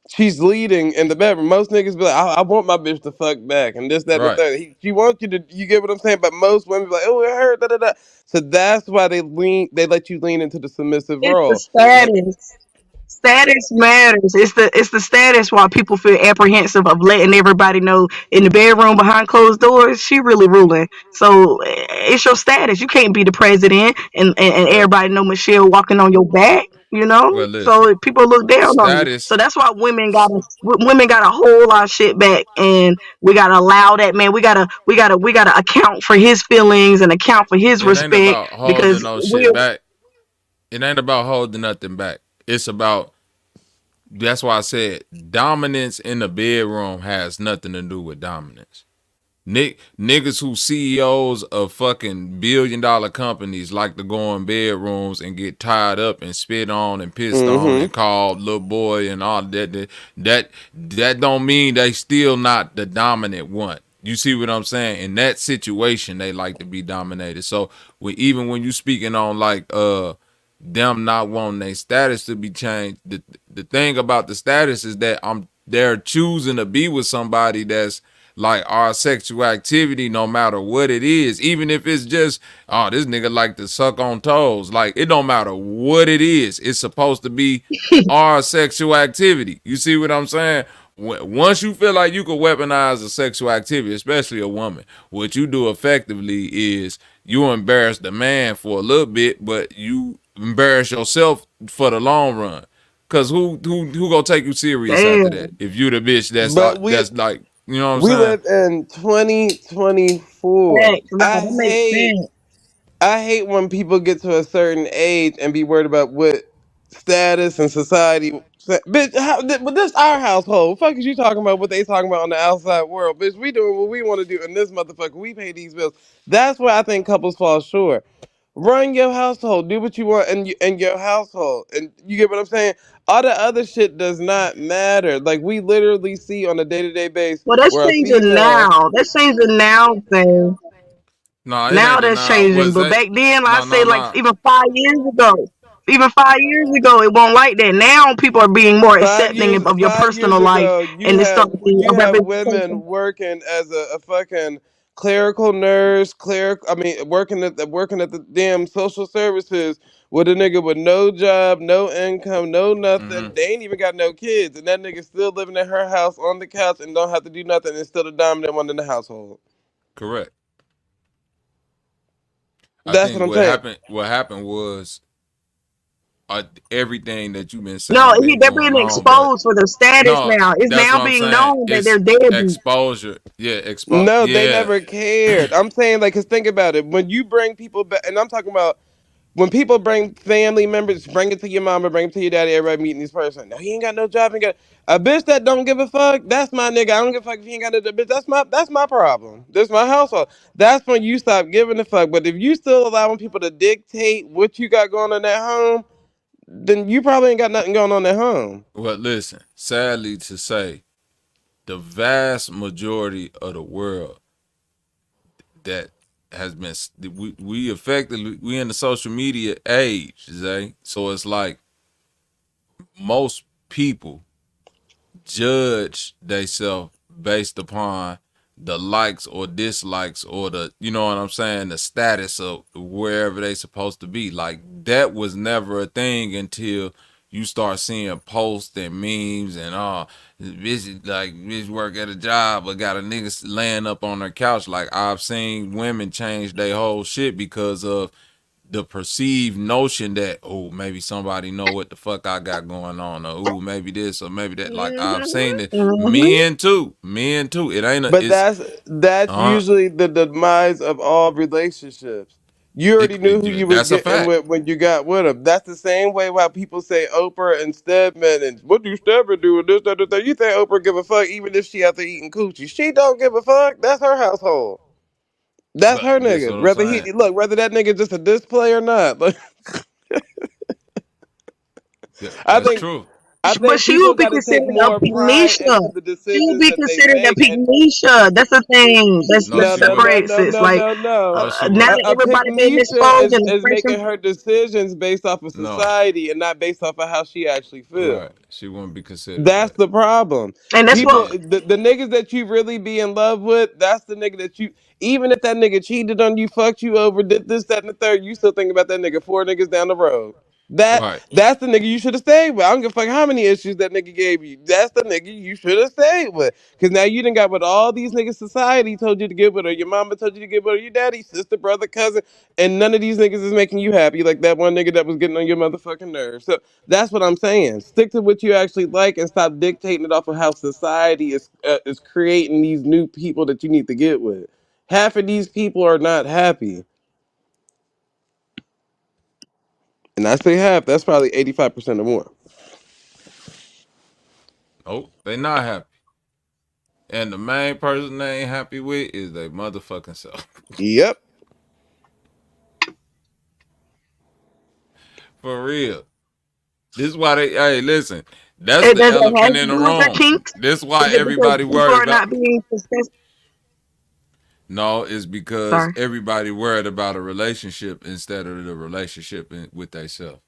She's leading in the bedroom. Most niggas be like, I want my bitch to fuck back and this, that, and the Right. third. She wants you to, you get what I'm saying? But most women be like, oh, it hurt, da, da, da. So that's why they let you lean into the submissive It's the role. And status. Status matters. It's the status why people feel apprehensive of letting everybody know in the bedroom behind closed doors she really ruling. So it's your status. You can't be the president and Well, everybody know Michelle walking on your back. You know, well, listen. so people look down on you. Status. So that's why women got a whole lot of shit back, and we gotta allow that man. We gotta account for his feelings and account for his It ain't respect about holding because no we shit back. It ain't about holding nothing back. It's about. That's why I said dominance in the bedroom has nothing to do with dominance. Niggas who CEOs of fucking billion-dollar companies like to go in bedrooms and get tied up and spit on and pissed on and called little boy and all that. That don't mean they still not the dominant one. You see what I'm saying? In that situation, they like to be dominated. So even when you speaking on like them not wanting their status to be changed, the thing about the status is that they're choosing to be with somebody that's like our sexual activity, no matter what it is, even if it's just, oh, this nigga like to suck on toes. Like, it don't matter what it is. It's supposed to be our sexual activity. You see what I'm saying? Once you feel like you can weaponize a sexual activity, especially a woman, what you do effectively is you embarrass the man for a little bit, but you embarrass yourself for the long run. Cause who gonna take you serious after that? damn. If you the bitch but that's like, you know what I'm we saying? live in 2024. Facts. Nah, that makes sense. I hate when people get to a certain age and be worried about what status and society. Bitch, but this our household. Fuck is you talking about what they talking about on the outside world? Bitch, we doing what we want to do in this motherfucker. We pay these bills. That's where I think couples fall short. Run your household. Do what you want in your household. And you get what I'm saying? All the other shit does not matter. Like, we literally see on a day-to-day basis Well, that's where a changing female. now. That's changing now thing. No, it Now ain't the that's now. changing. Was But that? back then, I No, say no, like no. even 5 years ago, it wasn't like that. Now people are being more Five accepting years, of your 5 years personal life, ago, and it's starting to be you a have women representation. working as a fucking clerical nurse, I mean, working at the damn social services with a nigga with no job, no income, no Mm-hmm. nothing. They ain't even got no kids, and that nigga still living in her house on the couch and don't have to do nothing, and still the dominant one in the household. Correct. I That's what think I'm saying. what happened was everything that you've been No, saying been they're going being on, but exposed for their status no, now. It's that's now what I'm being saying. known that It's they're deadbeat. exposure. Yeah, No, they yeah. never cared. I'm saying, like, cause think about it. When you bring people back, and I'm talking about when people bring family members, bring it to your mama, bring it to your daddy, everybody meeting this person. No, he ain't got no job, ain't got a bitch that don't give a fuck. That's my nigga. I don't give a fuck if he ain't got no bitch. That's my problem. This my household. That's when you stop giving a fuck. But if you still allowing people to dictate what you got going on at home, then you probably ain't got nothing going on at home. Well, listen. Sadly to say, the vast majority of the world that has been we effectively we in the social media age, Zay. So it's like most people judge themselves based upon the likes or dislikes or the, you know what I'm saying, the status of wherever they supposed to be. Like, that was never a thing until you start seeing posts and memes and bitch work at a job but got a nigga laying up on their couch. Like, I've seen women change their whole shit because of the perceived notion that, oh, maybe somebody know what the fuck I got going on, or oh, maybe this or maybe that. Like, I've seen it. Men too. It ain't But it's that's uh usually the demise of all relationships. You already knew who you was that's a getting fact. with when you got with them. That's the same way why people say Oprah and Stedman and what do Stedman do and this, that, that. You think Oprah give a fuck even if she out there eating coochie? She don't give a fuck. That's her household. That's But her this nigga. what I'm saying. Whether that nigga just a display or not. Like, I That's think true. I but think she will people be got to take considered a more pride pygmisha. into the She will decisions be that they considered a make. And pygmisha. That's the thing. No, That no, she no, no, wouldn't. separates no, it. It's no, like no, no. No, she now wouldn't. that A everybody being pygmisha exposed and the is pressure. making her decisions based off of No, society and not based off of how she actually right. feels. She wouldn't be considered That's that. the problem. And that's what People, Yeah. the niggas that you really be in love with, that's the nigga that you, even if that nigga cheated on you, fucked you over, did this, that, and the third, you still think about that nigga 4 niggas down the road. Right. That's the nigga you should have stayed with. I don't give a fuck how many issues that nigga gave you. That's the nigga you should have stayed with. Cause now you done got what all these niggas society told you to get with, or your mama told you to get with, or your daddy, sister, brother, cousin, and none of these niggas is making you happy like that one nigga that was getting on your motherfucking nerves. So that's what I'm saying. Stick to what you actually like and stop dictating it off of how society is creating these new people that you need to get with. Half of these people are not happy. And I say half, that's probably 85% or more. Nope. They not happy. And the main person they ain't happy with is their motherfucking self. Yep. For real. This is why they, hey, listen, that's it the does it have elephant to in the do with their room. kinks? This is why Is it because everybody people worried are about. not being successful? No, it's because Sorry. everybody worried about a relationship instead of the relationship with themselves.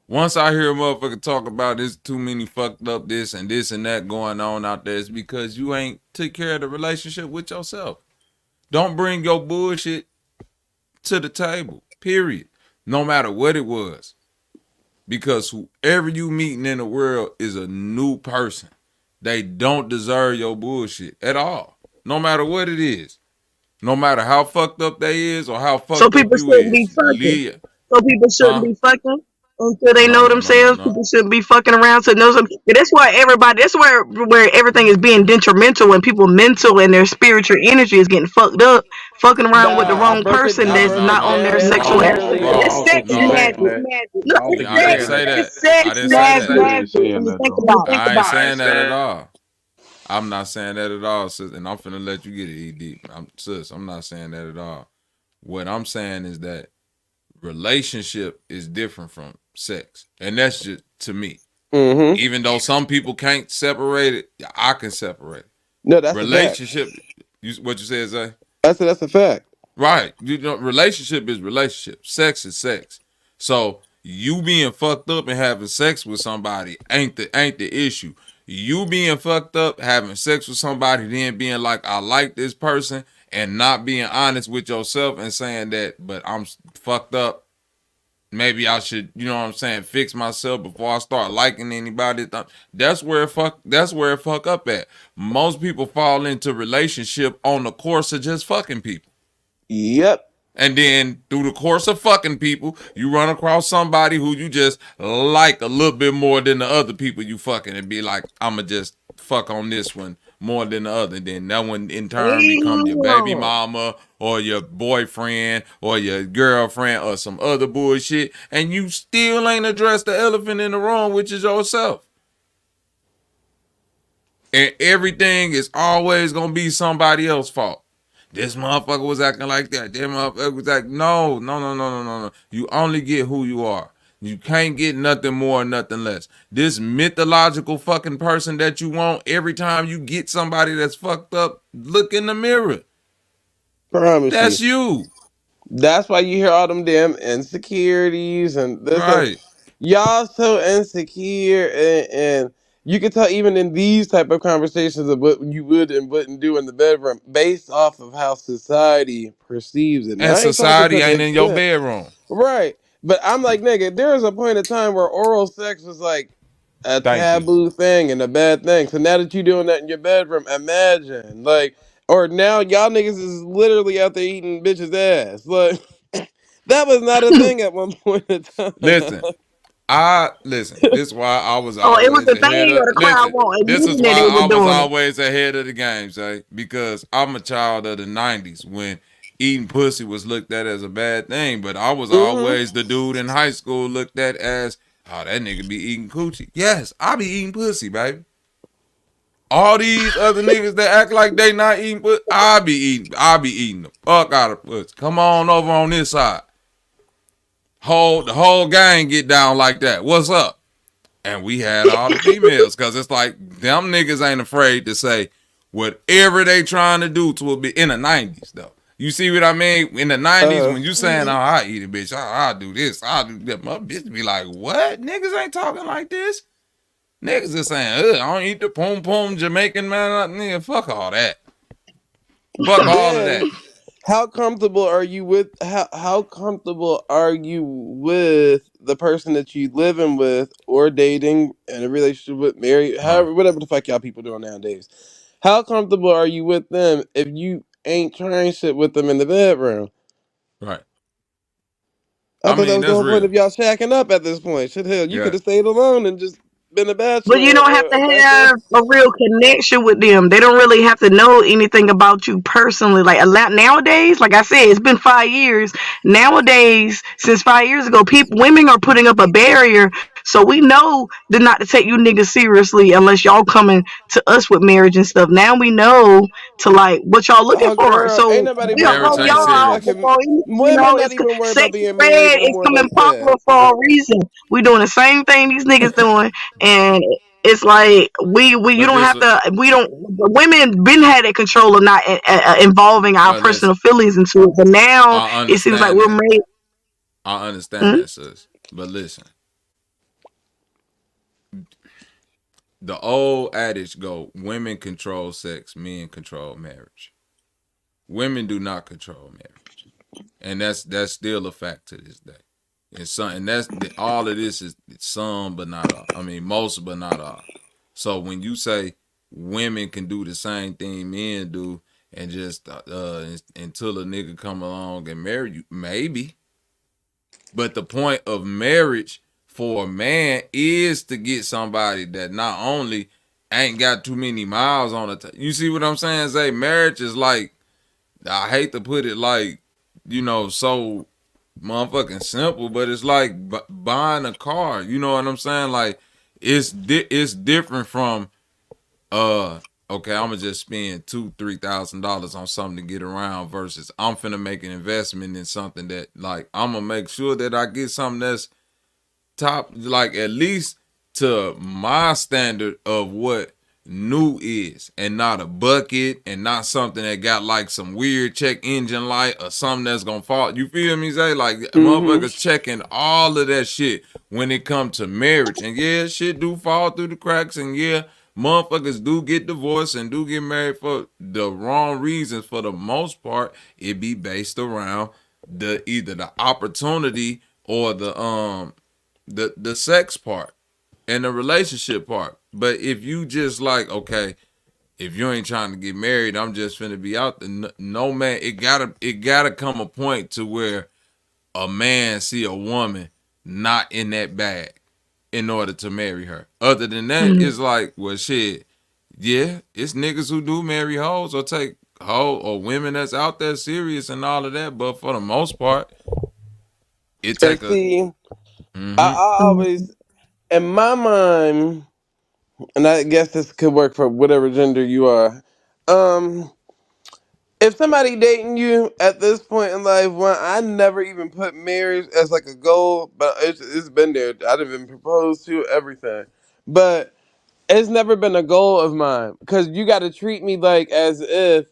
Once I hear a motherfucker talk about there's too many fucked up this and that going on out there, it's because you ain't took care of the relationship with yourself. Don't bring your bullshit to the table, period. No matter what it was. Because whoever you meeting in the world is a new person. They don't deserve your bullshit at all. No matter what it is. No matter how fucked up they is or how So fucked up people you shouldn't be is. fucking. So people shouldn't Huh? be fucking until they No, know no, no, no, themselves. no. People shouldn't be fucking around to know some. That's why everybody. That's where everything is being detrimental when people mental and their spiritual energy is getting fucked up, fucking around with the Nah, wrong person No, that's no, not on no, their I sexual. don't, no, I don't, I It's no, don't think sex he's no. saying magic. that. Look, I don't think it's I he's didn't saying sex. that. say that. It's sex I didn't I say don't that. think that magic. he's When saying you that think though. about it. I ain't All right, saying that at Stan. all. I'm not saying that at all, sis. And I'm finna let you get it, ED. I'm not saying that at all. What I'm saying is that relationship is different from sex. And that's just to me. Mm-hmm. Even though some people can't separate it, I can separate it. No, that's a fact. Relationship, what you said, Zay? That's a fact. Right. You know, relationship is relationship. Sex is sex. So you being fucked up and having sex with somebody ain't the issue. You being fucked up, having sex with somebody, then being like, I like this person, and not being honest with yourself and saying that, but I'm fucked up. Maybe I should, you know what I'm saying, fix myself before I start liking anybody. That's where it fuck up at. Most people fall into relationship on the course of just fucking people. Yep. And then through the course of fucking people, you run across somebody who you just like a little bit more than the other people you fucking, and be like, I'ma just fuck on this one more than the other. And then that one in turn become your baby Damn. mama or your boyfriend or your girlfriend or some other bullshit. And you still ain't addressed the elephant in the room, which is yourself. And everything is always gonna be somebody else's fault. This motherfucker was acting like that. That motherfucker was like, no. You only get who you are. You can't get nothing more, nothing less. This mythological fucking person that you want, every time you get somebody that's fucked up, look in the mirror. Promise That's you. you. That's why you hear all them damn insecurities and this and Right. y'all so insecure and you can tell even in these type of conversations of what you would and wouldn't do in the bedroom based off of how society perceives it. Now And I ain't talking society to the ain't in your extent. bedroom. Right. But I'm like, nigga, there was a point in time where oral sex was like a Thank you. taboo thing and a bad thing. So now that you doing that in your bedroom, imagine. Like, or now y'all niggas is literally out there eating bitches' ass. Like, that was not a thing at one point in time. Listen. This is why I was Oh, it was always the ahead thing, of or the crowd listen. won't This is admit that why they were I was doing it. always ahead of the game, Jay, because I'm a child of the 90s when eating pussy was looked at as a bad thing, but I was Mm-hmm. always the dude in high school looked at as, oh, that nigga be eating coochie. Yes, I be eating pussy, baby. All these other niggas that act like they not eating pussy, I be eating the fuck out of pussy. Come on over on this side. The whole gang get down like that. What's up? And we had all the females because it's like them niggas ain't afraid to say whatever they trying to do to a bit in the 90s though. You see what I mean? In the 90s, when you saying, "Oh, I eat a bitch, I'll do this, I'll do that," my bitch be like, "What? Niggas ain't talking like this. Niggas is saying, I don't eat the pom pom Jamaican man. Nigga, fuck all that. Fuck all of that." How comfortable are you with how comfortable are you with the person that you living with or dating in a relationship with, married, however, whatever the fuck y'all people doing nowadays? How comfortable are you with them if you ain't trying shit with them in the bedroom? Right. I thought that mean, was the that's whole point real. of y'all shacking up at this point. Shit, hell, you Yeah. could have stayed alone and just been a bachelor. But you don't have to or a bachelor. have a real connection with them. They don't really have to know anything about you personally. Like a lot nowadays, like I said, it's been 5 years. Nowadays, since 5 years ago, women are putting up a barrier. So we know not to take you niggas seriously unless y'all coming to us with marriage and stuff. Now we know to like what y'all looking for. Girl, So ain't nobody we'll worried call about y'all being out fucking. before Women not it's even worried about sex being married red no is more coming like that. popular for a reason. We doing the same thing these niggas doing, and it's like you don't have to. We don't. The women been had that control of not involving our personal feelings into it, but now it seems like we're made. I understand that, sis. But listen, the old adage go: women control sex, men control marriage. Women do not control marriage, and that's still a fact to this day. And that's all of this is some but not all. I mean, most but not all. So when you say women can do the same thing men do, and just until a nigga come along and marry you, maybe. But the point of marriage for a man is to get somebody that not only ain't got too many miles on it. You see what I'm saying? Say marriage is like, I hate to put it like, so motherfucking simple, but it's like buying a car. You know what I'm saying? Like it's different from okay, I'm gonna just spend $2,000-$3,000 on something to get around versus I'm finna make an investment in something that like I'm gonna make sure that I get something that's top, like at least to my standard of what new is, and not a bucket and not something that got like some weird check engine light or something that's gonna fall. You feel me? Say like motherfuckers checking all of that shit when it comes to marriage. And yeah, shit do fall through the cracks, and yeah, motherfuckers do get divorced and do get married for the wrong reasons. For the most part, it be based around either the opportunity or the sex part and the relationship part. But if you just like, okay, if you ain't trying to get married, I'm just finna be out there. No, man, it gotta come a point to where a man see a woman not in that bag in order to marry her. Other than that, it's like, well, shit, yeah, it's niggas who do marry hoes or take hoe or women that's out there serious and all of that. But for the most part, it take I always, in my mind, and I guess this could work for whatever gender you are. If somebody dating you at this point in life, I never even put marriage as like a goal, but it's been there. I didn't even propose to everything, but it's never been a goal of mine because you got to treat me like as if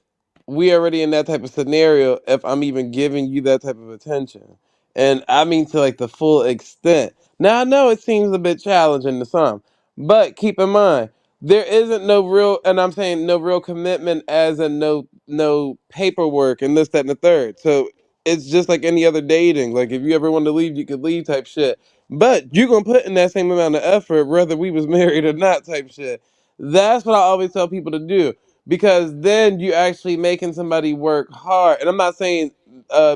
we already in that type of scenario. If I'm even giving you that type of attention, and I mean to like the full extent. Now I know it seems a bit challenging to some, but keep in mind there isn't no real, and I'm saying no real commitment, as in no paperwork and this, that, and the third. So it's just like any other dating. Like if you ever want to leave, you could leave type shit. But you're gonna put in that same amount of effort whether we was married or not type shit. That's what I always tell people to do. Because then you actually making somebody work hard. And I'm not saying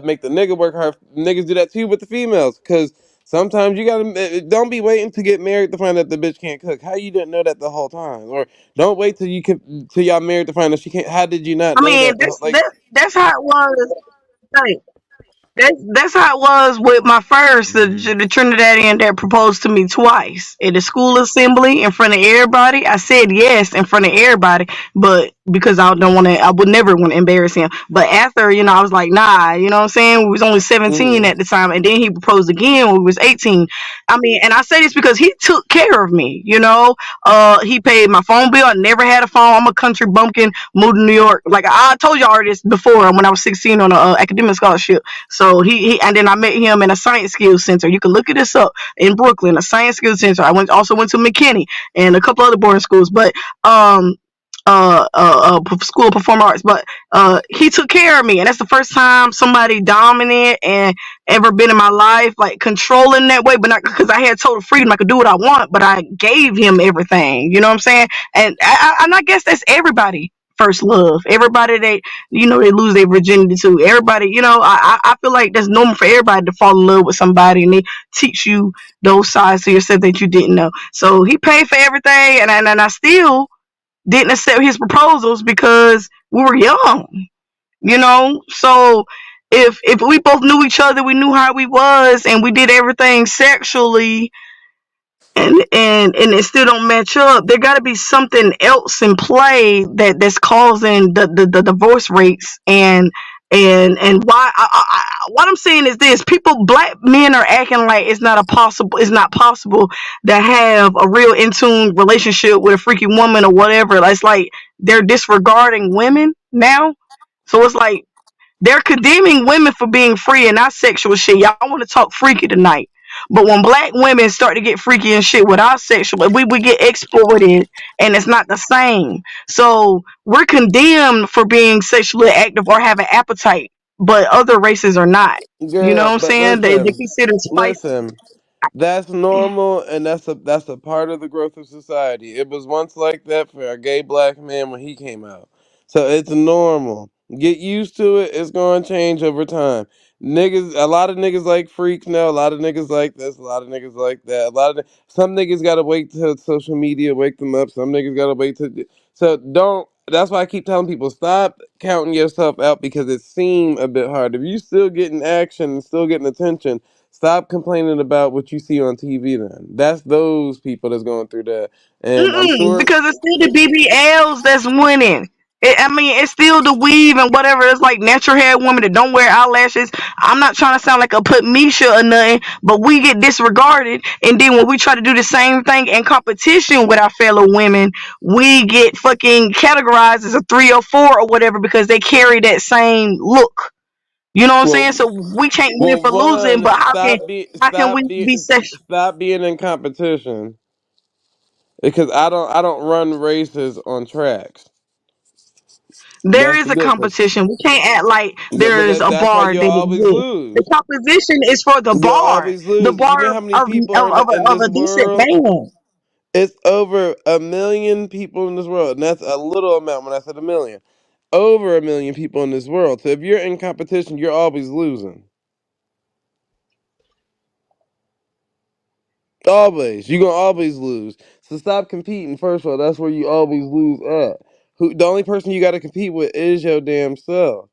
make the nigga work hard. Niggas do that too with the females. Cause sometimes you gotta don't be waiting to get married to find out the bitch can't cook. How you didn't know that the whole time? Or don't wait till y'all married to find out she can't. How did you not I know mean, that? that's how it was. Like, that's how it was with my first, the Trinidadian that proposed to me twice at the school assembly in front of everybody. I said yes in front of everybody, but because I don't want to. I would never want to embarrass him. But after, I was like, nah. You know what I'm saying? We was only 17 Mm. at the time, and then he proposed again when we was 18. I mean, and I say this because he took care of me. He paid my phone bill. I never had a phone. I'm a country bumpkin. Moved to New York. Like I told you already this before when I was 16 on a academic scholarship. So he and then I met him in a science skills center. You can look at this up in Brooklyn, a science skills center. I also went to McKinney and a couple other boarding schools, but school of performing arts, but he took care of me, and that's the first time somebody dominant and ever been in my life, like controlling that way, but not because I had total freedom. I could do what I want, but I gave him everything. You know what I'm saying? And I guess that's everybody first love. Everybody they lose their virginity to. Everybody, I feel like that's normal for everybody to fall in love with somebody, and they teach you those sides to yourself that you didn't know. So he paid for everything, and I still didn't accept his proposals because we were young. So if we both knew each other, we knew how we was, and we did everything sexually, and it still don't match up, there got to be something else in play that's causing the divorce rates. And why what I'm saying is this: black men are acting like it's not possible to have a real in tune relationship with a freaky woman or whatever. It's like they're disregarding women now. So it's like they're condemning women for being free and not sexual shit. Y'all want to talk freaky tonight. But when black women start to get freaky and shit with our sexual, we get exploited, and it's not the same. So we're condemned for being sexually active or having appetite, but other races are not. You know Girl, what I'm but saying? They consider spice. listen. That's normal, and that's a part of the growth of society. It was once like that for a gay black man when he came out, so it's normal. Get used to it. It's going to change over time. Niggas, a lot of niggas like freaks now. A lot of niggas like this. A lot of niggas like that. Some niggas gotta wait till social media wake them up. Some niggas gotta wait till. So don't. That's why I keep telling people, stop counting yourself out because it seemed a bit hard. If you still getting action and still getting attention, stop complaining about what you see on TV then. That's those people that's going through that. And I'm sure. Because it's still the BBLs that's winning. It's still the weave and whatever. It's like natural hair women that don't wear eyelashes. I'm not trying to sound like a put Misha or nothing, but we get disregarded. And then when we try to do the same thing in competition with our fellow women, we get fucking categorized as a 3 or 4 or whatever because they carry that same look. You know what I'm saying? Well, So we can't win well, for losing, one, but how can we be sexual? stop being in competition because I don't run races on tracks. There That's is the a difference. competition. We can't act like No, but there's a that's why bar you'll that always exists. The lose. competition is for the You'll bar, always the lose. You know bar how many of people of, are of, in a, of this a decent world? man. It's over 1 million people in this world, and that's a little amount when I said 1 million. Over 1 million people in this world. So if you're in competition, you're always losing. Always. You're gonna always lose. So stop competing, first of all. That's where you always lose at. The only person you gotta compete with is your damn self.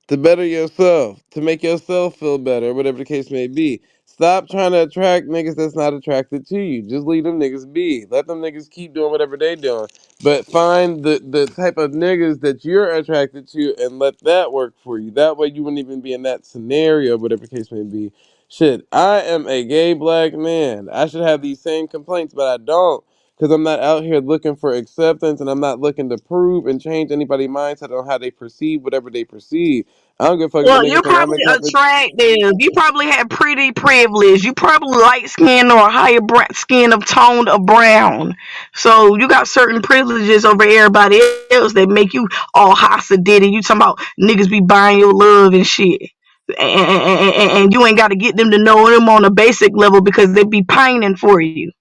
To better yourself, to make yourself feel better, whatever the case may be. Stop trying to attract niggas that's not attracted to you. Just leave them niggas be. Let them niggas keep doing whatever they doing. But find the type of niggas that you're attracted to and let that work for you. That way you wouldn't even be in that scenario, whatever the case may be. Shit, I am a gay black man. I should have these same complaints, but I don't. Because I'm not out here looking for acceptance, and I'm not looking to prove and change anybody's mindset on how they perceive whatever they perceive. I don't give a fuck if a Well, nigga you're think I'm probably in company. attractive. You probably have pretty privilege. You probably light skin or a higher skin of toned of brown. So you got certain privileges over everybody else that make you all hostile. You talking about niggas be buying your love and shit. And you ain't got to get them to know them on a basic level because they be pining for you.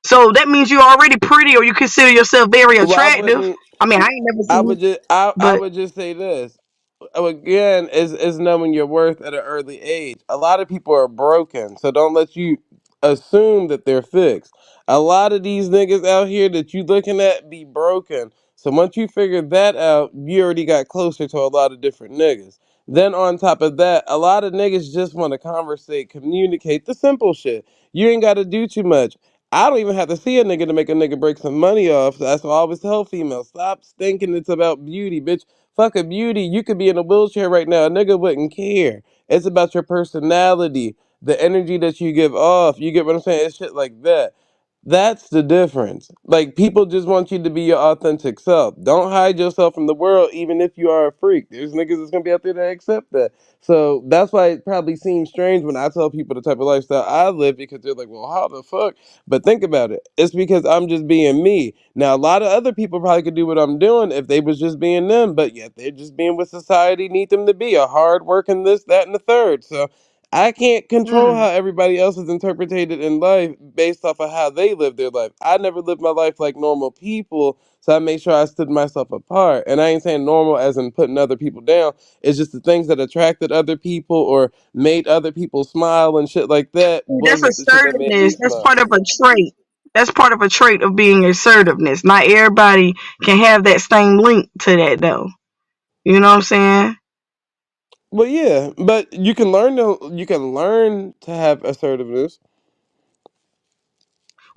So that means you're already pretty or you consider yourself very Well, I attractive. wouldn't. I mean, I ain't never I seen would it, just. I but would just say this. Again, is knowing your worth at an early age. A lot of people are broken, so don't let you assume that they're fixed. A lot of these niggas out here that you looking at be broken. So once you figure that out, you already got closer to a lot of different niggas. Then on top of that, a lot of niggas just want to conversate, communicate, the simple shit. You ain't got to do too much. I don't even have to see a nigga to make a nigga break some money off. That's why I always tell females, stop thinking it's about beauty, bitch. Fuck a beauty. You could be in a wheelchair right now. A nigga wouldn't care. It's about your personality, the energy that you give off. You get what I'm saying? It's shit like that. That's the difference. Like, people just want you to be your authentic self. Don't hide yourself from the world, even if you are a freak. There's niggas that's gonna be out there that accept that. So that's why it probably seems strange when I tell people the type of lifestyle I live, because they're like, well, how the fuck? But think about it. It's because I'm just being me. Now, a lot of other people probably could do what I'm doing if they was just being them, but yet they're just being what society need them to be, a hard working this, that, and the third. So I can't control Mm. how everybody else is interpreted in life based off of how they live their life. I never lived my life like normal people, so I made sure I stood myself apart. And I ain't saying normal as in putting other people down. It's just the things that attracted other people or made other people smile and shit like that That's wasn't the shit that made me assertiveness. That's smile. part of a trait. That's part of a trait of being assertiveness. Not everybody can have that same link to that though. You know what I'm saying? Well, yeah, but you can learn to have assertiveness.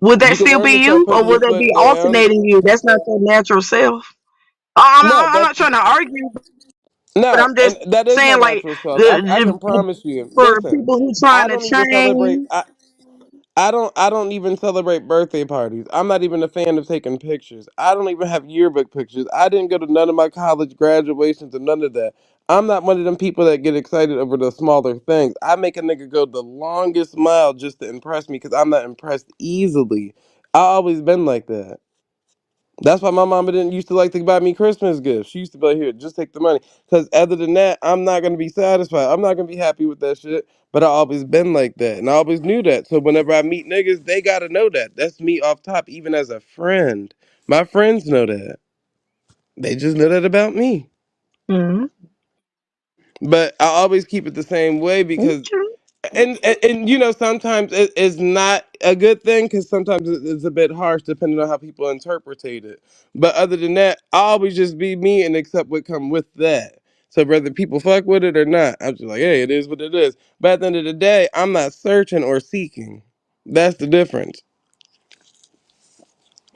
Would You that can still learn to be start you, or putting your would that be foot down. alternating you? That's not your natural self. No, I'm not that's trying to argue, but no, I'm and just that is my saying, like, natural self. I can promise you. for Listen, people who I trying to don't even celebrate. change, I don't even celebrate birthday parties. I'm not even a fan of taking pictures. I don't even have yearbook pictures. I didn't go to none of my college graduations or none of that. I'm not one of them people that get excited over the smaller things. I make a nigga go the longest mile just to impress me because I'm not impressed easily. I always been like that. That's why my mama didn't used to like to buy me Christmas gifts. She used to be like, here, just take the money. Because other than that, I'm not going to be satisfied. I'm not going to be happy with that shit. But I always been like that. And I always knew that. So whenever I meet niggas, they got to know that. That's me off top, even as a friend. My friends know that. They just know that about me. mm, But I always keep it the same way because and you know sometimes it's not a good thing because sometimes it's a bit harsh depending on how people interpret it. But other than that, I always just be me and accept what come with that. So whether people fuck with it or not, I'm just like, hey, it is what it is. But at the end of the day, I'm not searching or seeking. That's the difference.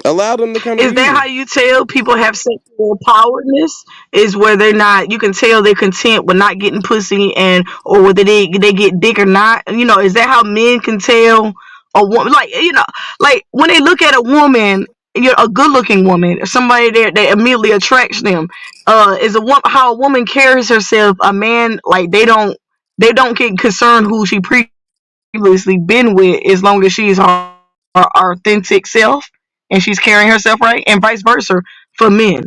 Allow them to come to is that how you. you tell people have sexual powerness? Is where they're not, you can tell they're content with not getting pussy, and or whether they get dick or not. You know, is that how men can tell a woman? Like, you know, like when they look at a woman, you're a good looking woman, or somebody that immediately attracts them. Is a woman how a woman carries herself? A man, like, they don't get concerned who she previously been with, as long as she's her authentic self and she's carrying herself right, and vice versa for men.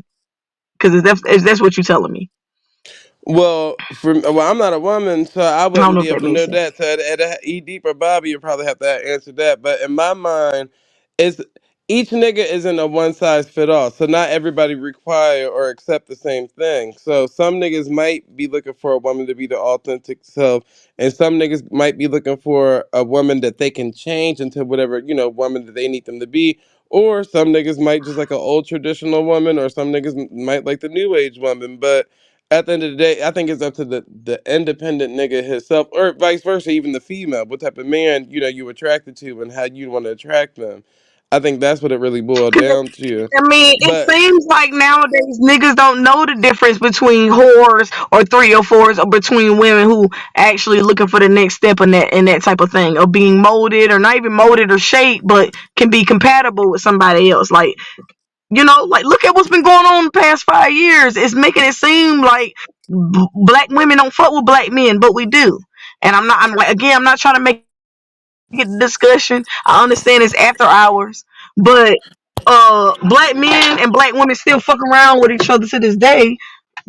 Because if that's what you're telling me, Well, I'm not a woman, so I I don't wouldn't know if be able that to makes know sense. that. So at E Deep or Bobby, you probably have to answer that. But in my mind, it's each nigga isn't a one size fit all. So not everybody require or accept the same thing. So some niggas might be looking for a woman to be the authentic self, and some niggas might be looking for a woman that they can change into whatever woman that they need them to be. Or some niggas might just like an old traditional woman, or some niggas might like the new age woman, but at the end of the day, I think it's up to the independent nigga himself, or vice versa, even the female, what type of man you attracted to and how you want to attract them. I think that's what it really boiled down to. I mean, it But seems like nowadays niggas don't know the difference between whores or 304s, or between women who actually looking for the next step in that type of thing, or being molded, or not even molded or shaped, but can be compatible with somebody else. Like, like, look at what's been going on the past 5 years. It's making it seem like black women don't fuck with black men, but we do. And I'm like, again, I'm not trying to make it a discussion. I understand it's after hours, but black men and black women still fuck around with each other to this day.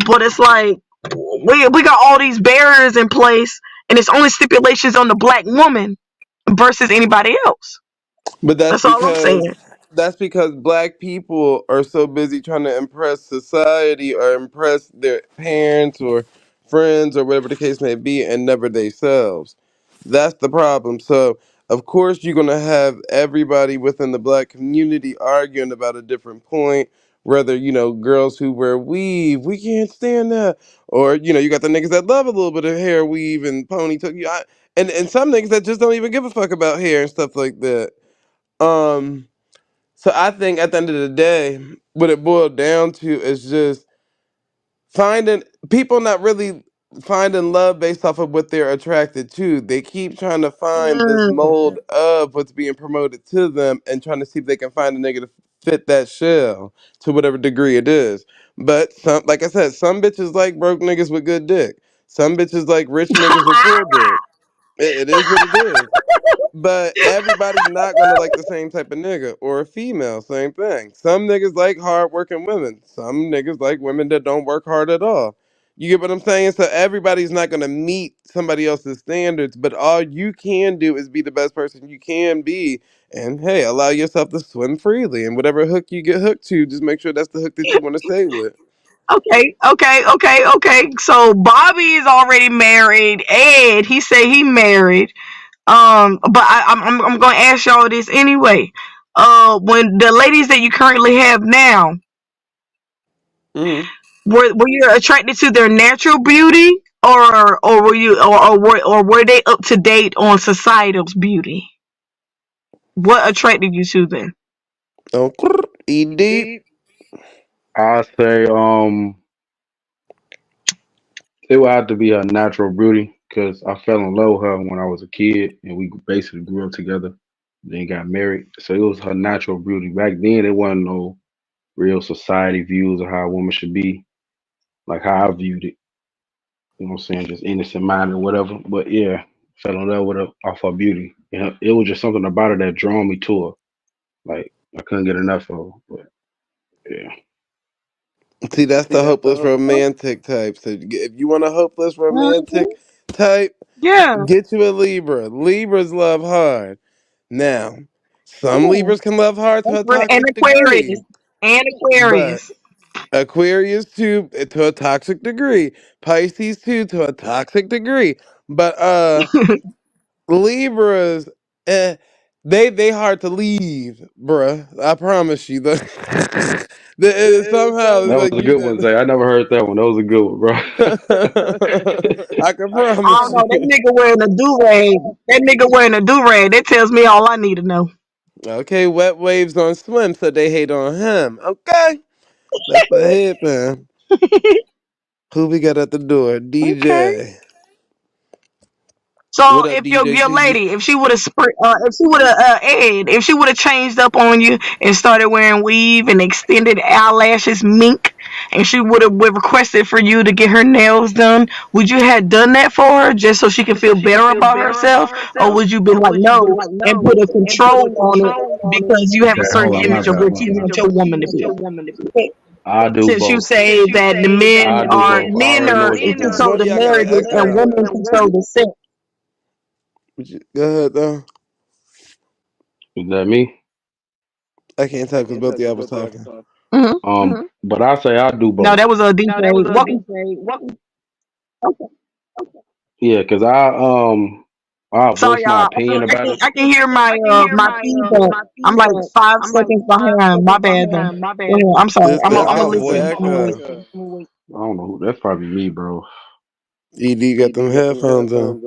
But it's like we got all these barriers in place, and it's only stipulations on the black woman versus anybody else. But That's all I'm saying. that's because black people are so busy trying to impress society or impress their parents or friends or whatever the case may be and never themselves. That's the problem. So of course you're gonna have everybody within the black community arguing about a different point. Whether girls who wear weave, we can't stand that, or you got the niggas that love a little bit of hair weave and ponytail, and some niggas that just don't even give a fuck about hair and stuff like that. So I think at the end of the day, what it boiled down to is just finding people not really finding love based off of what they're attracted to. They keep trying to find this mold of what's being promoted to them and trying to see if they can find a nigga to fit that shell to whatever degree it is. But some, like I said, some bitches like broke niggas with good dick. Some bitches like rich niggas with poor dick. It is what it is. But everybody's not gonna like the same type of nigga or a female, same thing. Some niggas like hardworking women. Some niggas like women that don't work hard at all. You get what I'm saying? So everybody's not gonna meet somebody else's standards, but all you can do is be the best person you can be. And hey, allow yourself to swim freely. And whatever hook you get hooked to, just make sure that's the hook that you want to stay with. Okay. So Bobby is already married. Ed, he said he married. But I'm gonna ask y'all this anyway. When the ladies that you currently have now, were you attracted to their natural beauty, or were you or were they up to date on societal's beauty? What attracted you to them? Oh, eat deep. I say it would have to be her natural beauty because I fell in love with her when I was a kid and we basically grew up together. Then got married, so it was her natural beauty. Back then, there wasn't no real society views of how a woman should be, like how I viewed it. You know what I'm saying? Just innocent minded, whatever. But yeah, fell in love with her off her beauty. And it was just something about her that drew me to her. Like I couldn't get enough of her. But yeah. See, that's the hopeless romantic type. So if you want a hopeless romantic type, Yeah. get you a Libra. Libras love hard. Now, some Libras can love hard to a And toxic Aquarius. degree, And but Aquarius. Aquarius too to a toxic degree. Pisces too to a toxic degree. But Libras, they hard to leave, bruh. I promise you. Somehow it's That was like a you good one, Zay. I never heard that one. That was a good one, bro. I can I promise don't know. That you. nigga wearing a do-rag. That nigga wearing a do-rag. That tells me all I need to know. Okay, wet waves on swim, so they hate on him. Okay, that's what happened. Who we got at the door? Okay. DJ. So What up, if your DJ your Coogie? lady, if she would have if she would have changed up on you and started wearing weave and extended eyelashes, mink, and she would have requested for you to get her nails done, would you have done that for her just so she can feel better about herself, or would you been like no and put a control on it because you have a Okay, certain hold on, my image of bad, what my you bad. want your woman to be? I do Since you both. say that the I men do are both. I already know what in you're doing. control Both of of the y'all got an marriages and echo. women control the sex. Go ahead, though. Is that me? I can't tell because both of y'all was talking. But I say I do No, both. that was a DJ. Welcome. Okay. Yeah, cause I Sorry, voice my y'all. opinion about it. I can hear my feedback. I'm like 5 seconds behind. My bad though. Go ahead. I'm sorry. This I'm that gonna cowboy listen. I'm gonna wait. echo. I don't know who. That's probably me, bro. ED got them headphones on.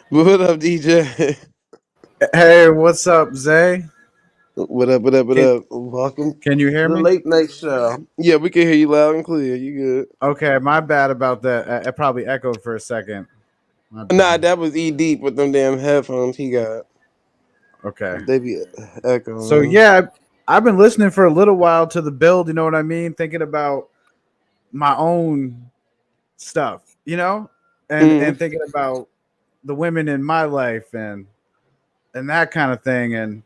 What up, DJ? Hey, what's up, Zay? What up, what up, what Can, up? Welcome can you to hear the me? late night show. Yeah, we can hear you loud and clear. You good. Okay, my bad about that. I probably echoed for a second. My Nah, bad. that was E Deep with them damn headphones he got. Okay. They be So echoing. yeah, I've been listening for a little while to the build, you know what I mean? Thinking about my own stuff, and thinking about the women in my life and that kind of thing, and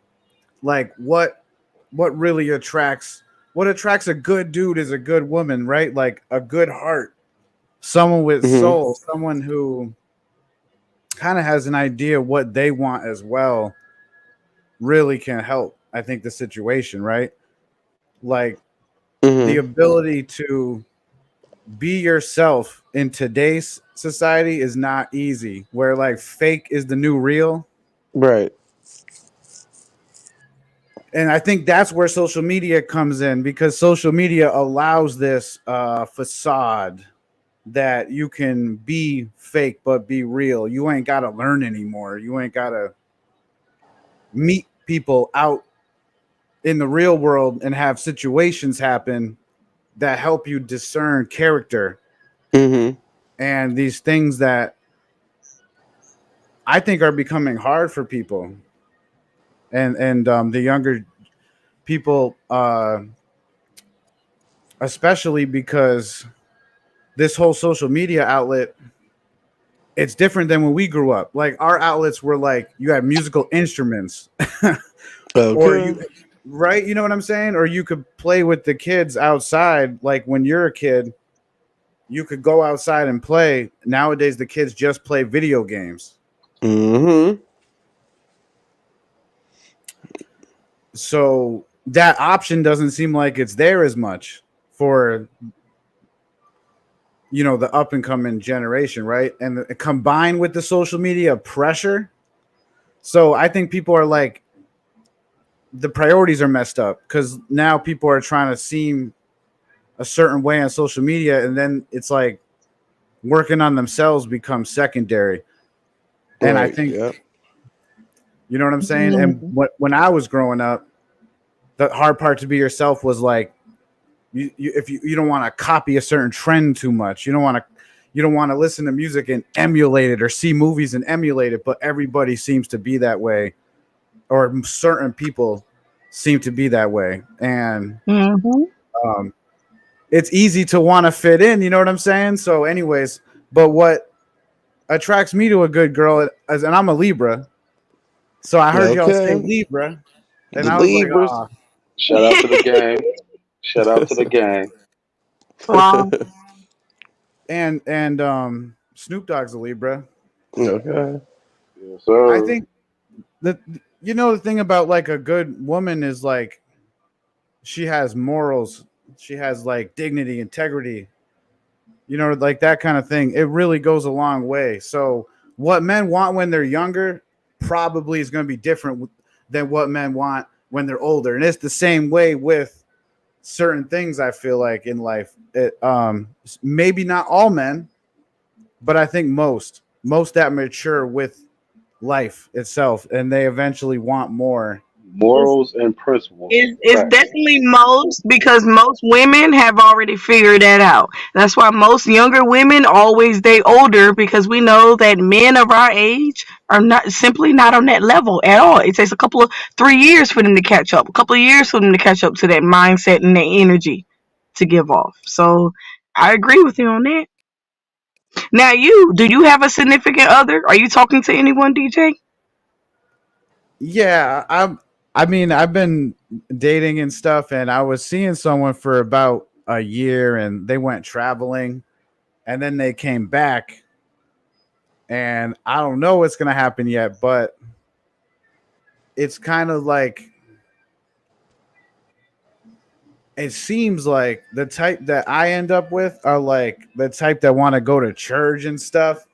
like what really attracts a good dude is a good woman, right? Like a good heart, someone with soul, someone who kind of has an idea what they want as well, really can help, I think, the situation, right? Like the ability to be yourself in today's society is not easy, where like fake is the new real. Right. And I think that's where social media comes in, because social media allows this facade that you can be fake but be real. You ain't got to learn anymore. You ain't got to meet people out in the real world and have situations happen that help you discern character and these things that I think are becoming hard for people and the younger people, especially because this whole social media outlet, it's different than when we grew up. Like our outlets were like you had musical instruments, or you, right? You know what I'm saying? Or you could play with the kids outside. Like when you're a kid, you could go outside and play. Nowadays, the kids just play video games. So that option doesn't seem like it's there as much for the up and coming generation, right? And combined with the social media pressure, so I think people are like, the priorities are messed up because now people are trying to seem a certain way on social media, and then it's like working on themselves becomes secondary. And I think you know what I'm saying. And when I was growing up, the hard part to be yourself was like, if you don't want to copy a certain trend too much, you don't want to listen to music and emulate it or see movies and emulate it, but everybody seems to be that way, or certain people seem to be that way, and it's easy to want to fit in, you know what I'm saying? So anyways, but what attracts me to a good girl is, and I'm a Libra, so I heard y'all say Libra, and I was like, oh. Shout out to the gang. Shout out to the gang. Wow. And Snoop Dogg's a Libra. Okay. Yes, sir. I think that the thing about like a good woman is like she has morals, she has like dignity, integrity, like that kind of thing. It really goes a long way. So what men want when they're younger probably is going to be different than what men want when they're older. And it's the same way with certain things, I feel like, in life. Maybe not all men, but I think most that mature with life itself, and they eventually want more morals and principles. It's definitely most, because most women have already figured that out. That's why most younger women always date older, because we know that men of our age are simply not on that level at all. It takes 3 years for them to catch up, a couple of years for them to catch up to that mindset and that energy to give off. So I agree with you on that. Now, do you have a significant other? Are you talking to anyone, DJ? Yeah, I've been dating and stuff, and I was seeing someone for about a year, and they went traveling, and then they came back, and I don't know what's gonna happen yet, but it's kind of like, it seems like the type that I end up with are like the type that want to go to church and stuff,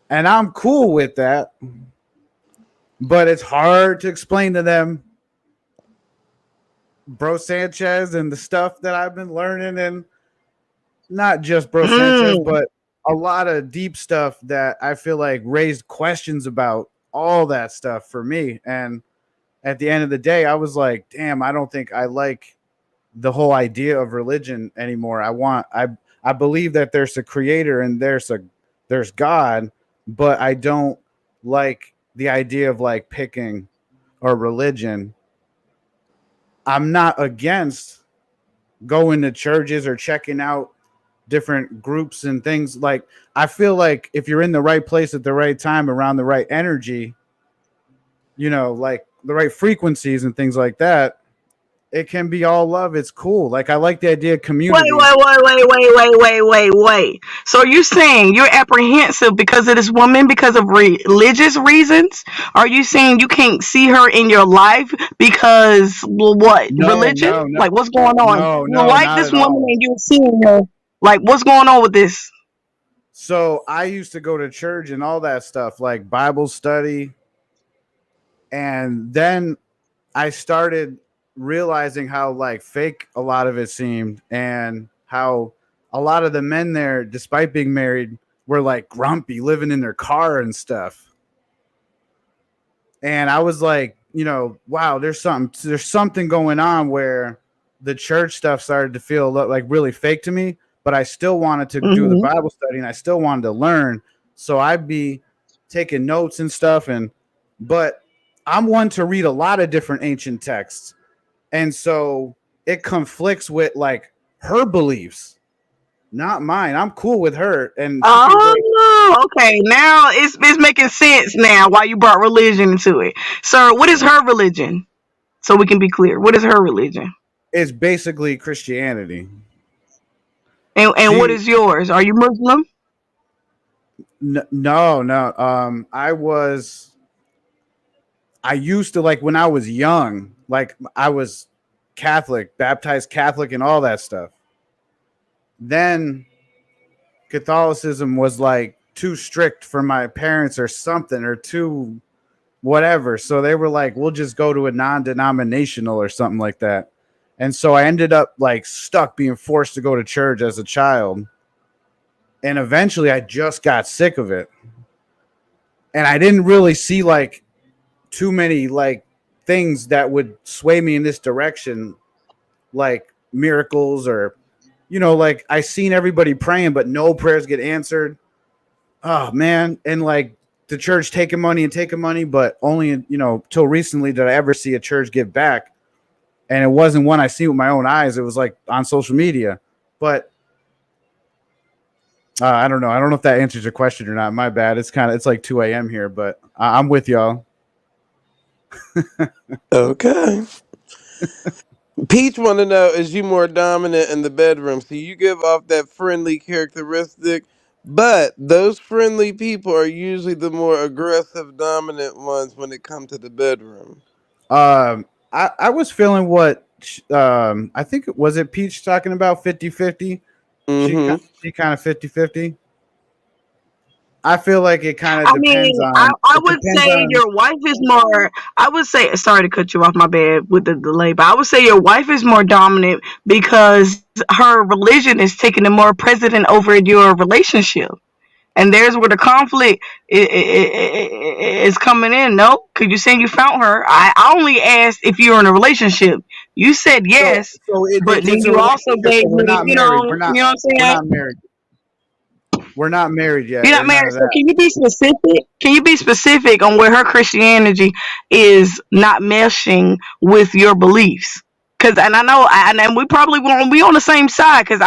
and I'm cool with that, but it's hard to explain to them Bro Sanchez and the stuff that I've been learning, and not just Bro Sanchez, but a lot of deep stuff that I feel like raised questions about all that stuff for me. And at the end of the day, I was like, damn, I don't think I like the whole idea of religion anymore. I believe that there's a creator and there's God, but I don't like the idea of like picking a religion. I'm not against going to churches or checking out different groups and things. Like, I feel like if you're in the right place at the right time, around the right energy, like the right frequencies and things like that, it can be all love. It's cool. Like, I like the idea of community. Wait. So you're saying you're apprehensive because of this woman because of religious reasons? Are you saying you can't see her in your life because what? Religion? No. Like, what's going on? No, you like not this at woman all. and you're seeing her. Like, what's going on with this? So I used to go to church and all that stuff, like Bible study. And then I started realizing how like fake a lot of it seemed, and how a lot of the men there, despite being married, were like grumpy, living in their car and stuff. And I was like, wow, there's something going on where the church stuff started to feel like really fake to me, but I still wanted to do the Bible study and I still wanted to learn. So I'd be taking notes and stuff. But I'm one to read a lot of different ancient texts. And so it conflicts with like her beliefs, not mine. I'm cool with her. And okay. Now it's making sense now why you brought religion into it. Sir, what is her religion? So we can be clear. What is her religion? It's basically Christianity. And what is yours? Are you Muslim? No. I used to, like, when I was young, like I was Catholic, baptized Catholic and all that stuff. Then Catholicism was like too strict for my parents or something, or too whatever. So they were like, we'll just go to a non-denominational or something like that. And so I ended up like stuck being forced to go to church as a child. And eventually I just got sick of it. And I didn't really see like too many like things that would sway me in this direction, like miracles or, like I seen everybody praying, but no prayers get answered. Oh man. And like the church taking money, but only, till recently did I ever see a church give back. And it wasn't one I see with my own eyes. It was like on social media. But I don't know. I don't know if that answers your question or not. My bad. It's like 2 a.m. here, but I'm with y'all. Okay. Peach want to know, is you more dominant in the bedroom? So you give off that friendly characteristic, but those friendly people are usually the more aggressive, dominant ones when it comes to the bedroom. I was feeling what I think was it Peach talking about 50-50. She kind of 50-50. I feel like it kind of depends on. I would say your wife is more. I would say, sorry to cut you off, my bad with the delay, but I would say your wife is more dominant because her religion is taking a more precedent over your relationship. And there's where the conflict is coming in. No, because you saying you found her. I only asked if you're in a relationship. You said yes, but then you also gave me, you know what I'm saying? We're not married. We're not married yet. You're not married. So can you be specific? Can you be specific on where her Christianity is not meshing with your beliefs? Because, and I know, and we probably won't be on the same side. Because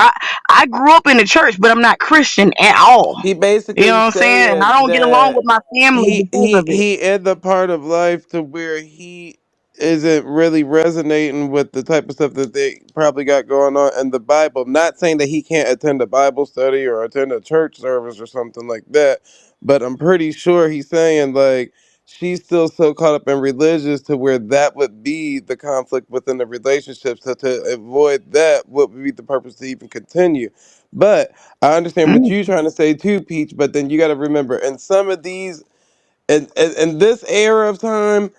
I grew up in the church, but I'm not Christian at all. He basically, you know what I'm saying? And I don't get along with my family because of it. He in the part of life to where he isn't really resonating with the type of stuff that they probably got going on in the Bible. Not saying that he can't attend a Bible study or attend a church service or something like that, but I'm pretty sure he's saying like she's still so caught up in religious to where that would be the conflict within the relationship. So to avoid that, what would be the purpose to even continue? But I understand what you're trying to say too, Peach, but then you got to remember, in some of these, in this era of time,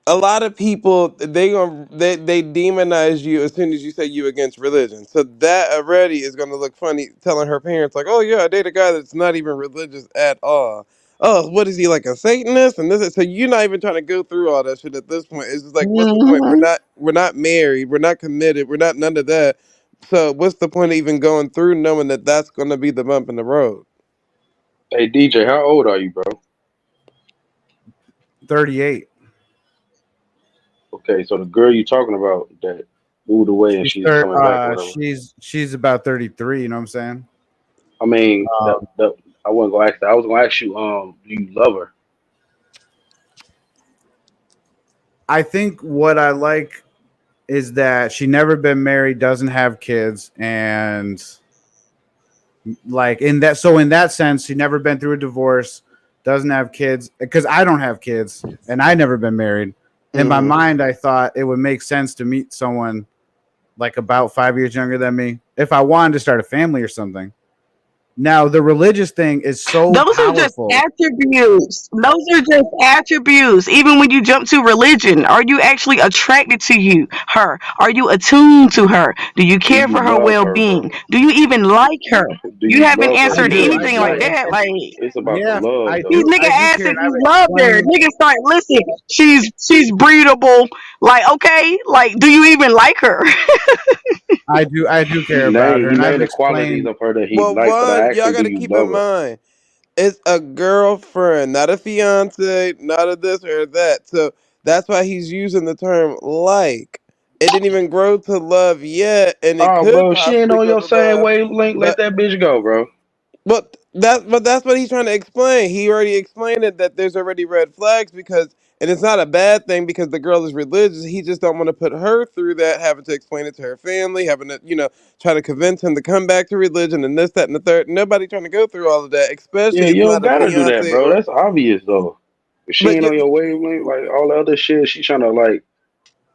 a lot of people they demonize you as soon as you say you against religion. So that already is gonna look funny telling her parents like, "Oh yeah, I date a guy that's not even religious at all." Oh, what is he, like a Satanist? And this is so you're not even trying to go through all that shit at this point. It's just like, what's the point? We're not married. We're not committed. We're not none of that. So what's the point of even going through knowing that that's gonna be the bump in the road? Hey DJ, how old are you, bro? 38. Okay, so the girl you talking about that moved away and she's coming back. She's about 33. You know what I'm saying? I mean, I wasn't gonna ask that. I was gonna ask you, do you love her? I think what I like is that she never been married, doesn't have kids, and like in that sense, she never been through a divorce, doesn't have kids, because I don't have kids and I never been married. In my mind, I thought it would make sense to meet someone like about 5 years younger than me if I wanted to start a family or something. Now the religious thing is so Those are just powerful. attributes. Those are just attributes. Even when you jump to religion, are you actually attracted to her? Are you attuned to her? Do you Do care you for her love her, well-being? bro? Do you even like her? Do You you haven't love her? I answered Because do, anything like that. Like it's about the yeah, love, I these though. do, nigga I do asked care, if and I you would loved her. explain. Nigga start listen. She's breedable. Like okay, like do you even like her? I do care about her, He and I've named the qualities explained. of her that he Well, liked, but I one, asked y'all him, got "Do to you keep in love her?" mind, it's a girlfriend, not a fiance, not a this or that. So that's why he's using the term like. It didn't even grow to love yet, and it Oh, could bro, she ain't possibly on grow your to same love. wavelength. Let But that bitch go, bro. that's what he's trying to explain. He already explained it that there's already red flags because, and it's not a bad thing because the girl is religious. He just don't want to put her through that, having to explain it to her family, having to try to convince him to come back to religion and this, that, and the third. Nobody trying to go through all of that, Yeah, especially if you it's don't not a gotta do that, fiance bro. or. That's obvious, though. If she But ain't on your wavelength, like all the other shit, she trying to like,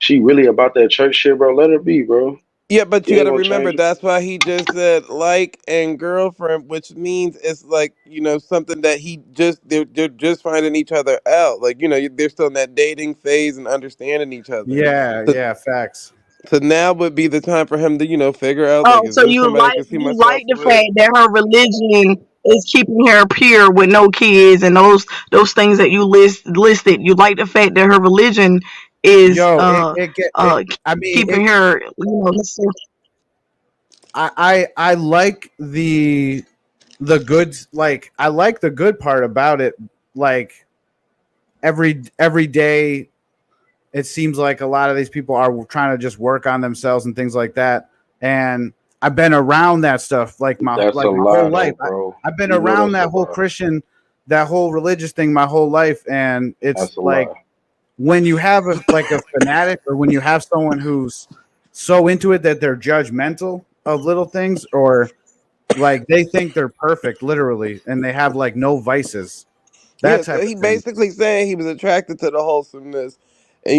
she really about that church shit, bro. Let her be, bro. yeah, but you You got ain't to gonna remember change it. that's why he just said like and girlfriend, which means it's like something that they're just finding each other out. Like they're still in that dating phase and understanding each other. Yeah, So, yeah, facts. so now would be the time for him to figure out like Oh, is so this somebody I can see you myself like the with? fact that her religion is keeping her pure with no kids and those things that you listed. You like the fact that her religion is Yo, it get it. I mean, keeping her I like the good, like I like the good part about it. Like every day, it seems like a lot of these people are trying to just work on themselves and things like that. And I've been around that stuff That's a my lie, whole though, life. bro. I've been You know around that's a that whole lie. Christian, that whole religious thing my whole life, and it's That's a like lie. when you have a fanatic, or when you have someone who's so into it that they're judgmental of little things, or like they think they're perfect literally and they have like no vices, that Yeah, so type he of thing. basically saying he was attracted to the wholesomeness, and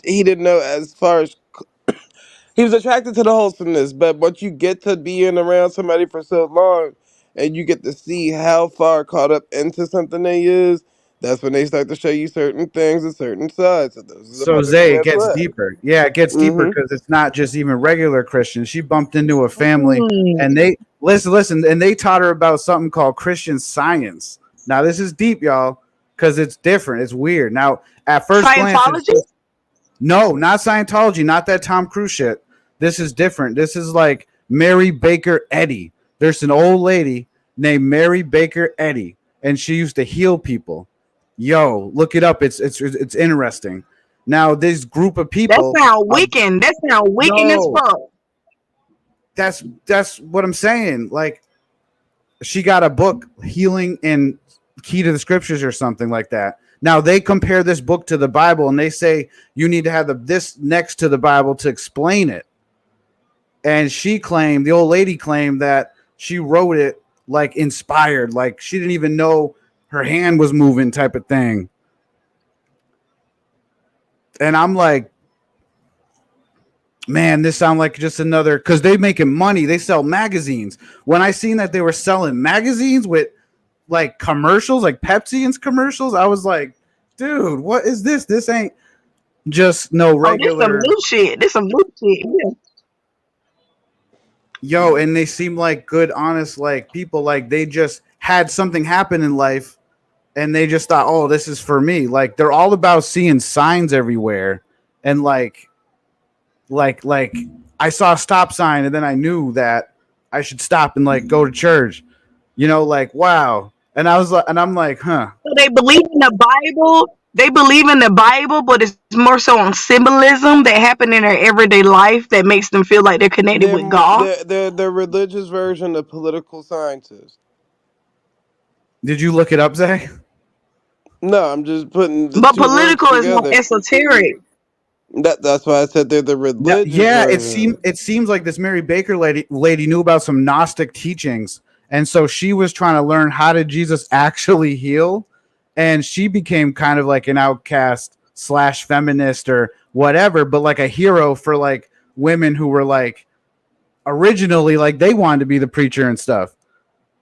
he didn't know as far as he was attracted to the wholesomeness, but once you get to being around somebody for so long, and you get to see how far caught up into something they is, that's when they start to show you certain things and certain sides. So those are the So part of the Zay, it red gets flag. deeper. Yeah, it gets deeper Mm-hmm. because it's not just even regular Christians. She bumped into a family, Hmm. and they listen, and they taught her about something called Christian Science. Now this is deep, y'all, because it's different. It's weird. Now at first glance, it's Scientology. just no, not Scientology, not that Tom Cruise shit. This is different. This is like Mary Baker Eddy. There's an old lady named Mary Baker Eddy, and she used to heal people. Yo, look it up. It's interesting. Now this group of That people, sound wicked. That sound wicked as yo, fuck. that's what I'm saying. Like she got a book, Healing and Key to the Scriptures, or something like that. Now they compare this book to the Bible, and they say you need to have this next to the Bible to explain it. And she claimed, the old lady claimed, that she wrote it like inspired, like she didn't even know her hand was moving, type of thing. And I'm like, man, this sound like just another, because they making money. They sell magazines. When I seen that they were selling magazines with like commercials, like Pepsi's commercials, I was like, dude, what is this? This ain't just no Oh, this some regular. new shit. This some new shit. Yeah. Yo, and they seem like good, honest, like people. Like they just had something happen in life, and they just thought, oh, this is for me. Like they're all about seeing signs everywhere, and like I saw a stop sign, and then I knew that I should stop and like go to church. Like wow. And I was like, and I'm like, huh. So they believe in the Bible. They believe in the Bible, but it's more so on symbolism that happen in their everyday life that makes them feel like they're connected with God. They're religious version of political scientists. Did you look it up, Zay? No, I'm just putting the But two words political is more together. esoteric. That's why I said they're the No, religious yeah, version. it seems like this Mary Baker lady knew about some Gnostic teachings, and so she was trying to learn, how did Jesus actually heal, and she became kind of like an outcast / feminist or whatever, but like a hero for like women who were like originally like they wanted to be the preacher and stuff.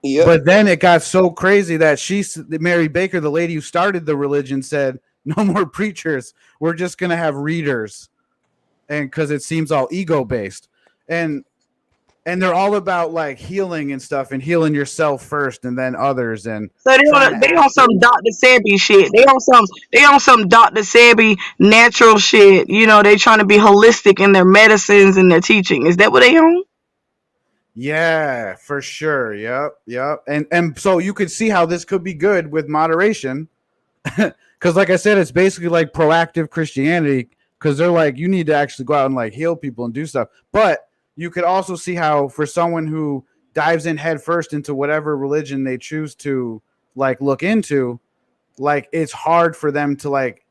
Yep. But then it got so crazy that Mary Baker, the lady who started the religion, said, "No more preachers. We're just gonna have readers," and because it seems all ego based, and they're all about like healing and stuff, and healing yourself first, and then others, and So they on some Dr. Sebi shit. They on some Dr. Sebi natural shit. You know, they trying to be holistic in their medicines and their teaching. Is that what they on? Yeah, for sure. Yep. And so you could see how this could be good with moderation. Because like I said, it's basically like proactive Christianity, because they're like, you need to actually go out and like heal people and do stuff. But you could also see how for someone who dives in head first into whatever religion they choose to like look into, like it's hard for them to like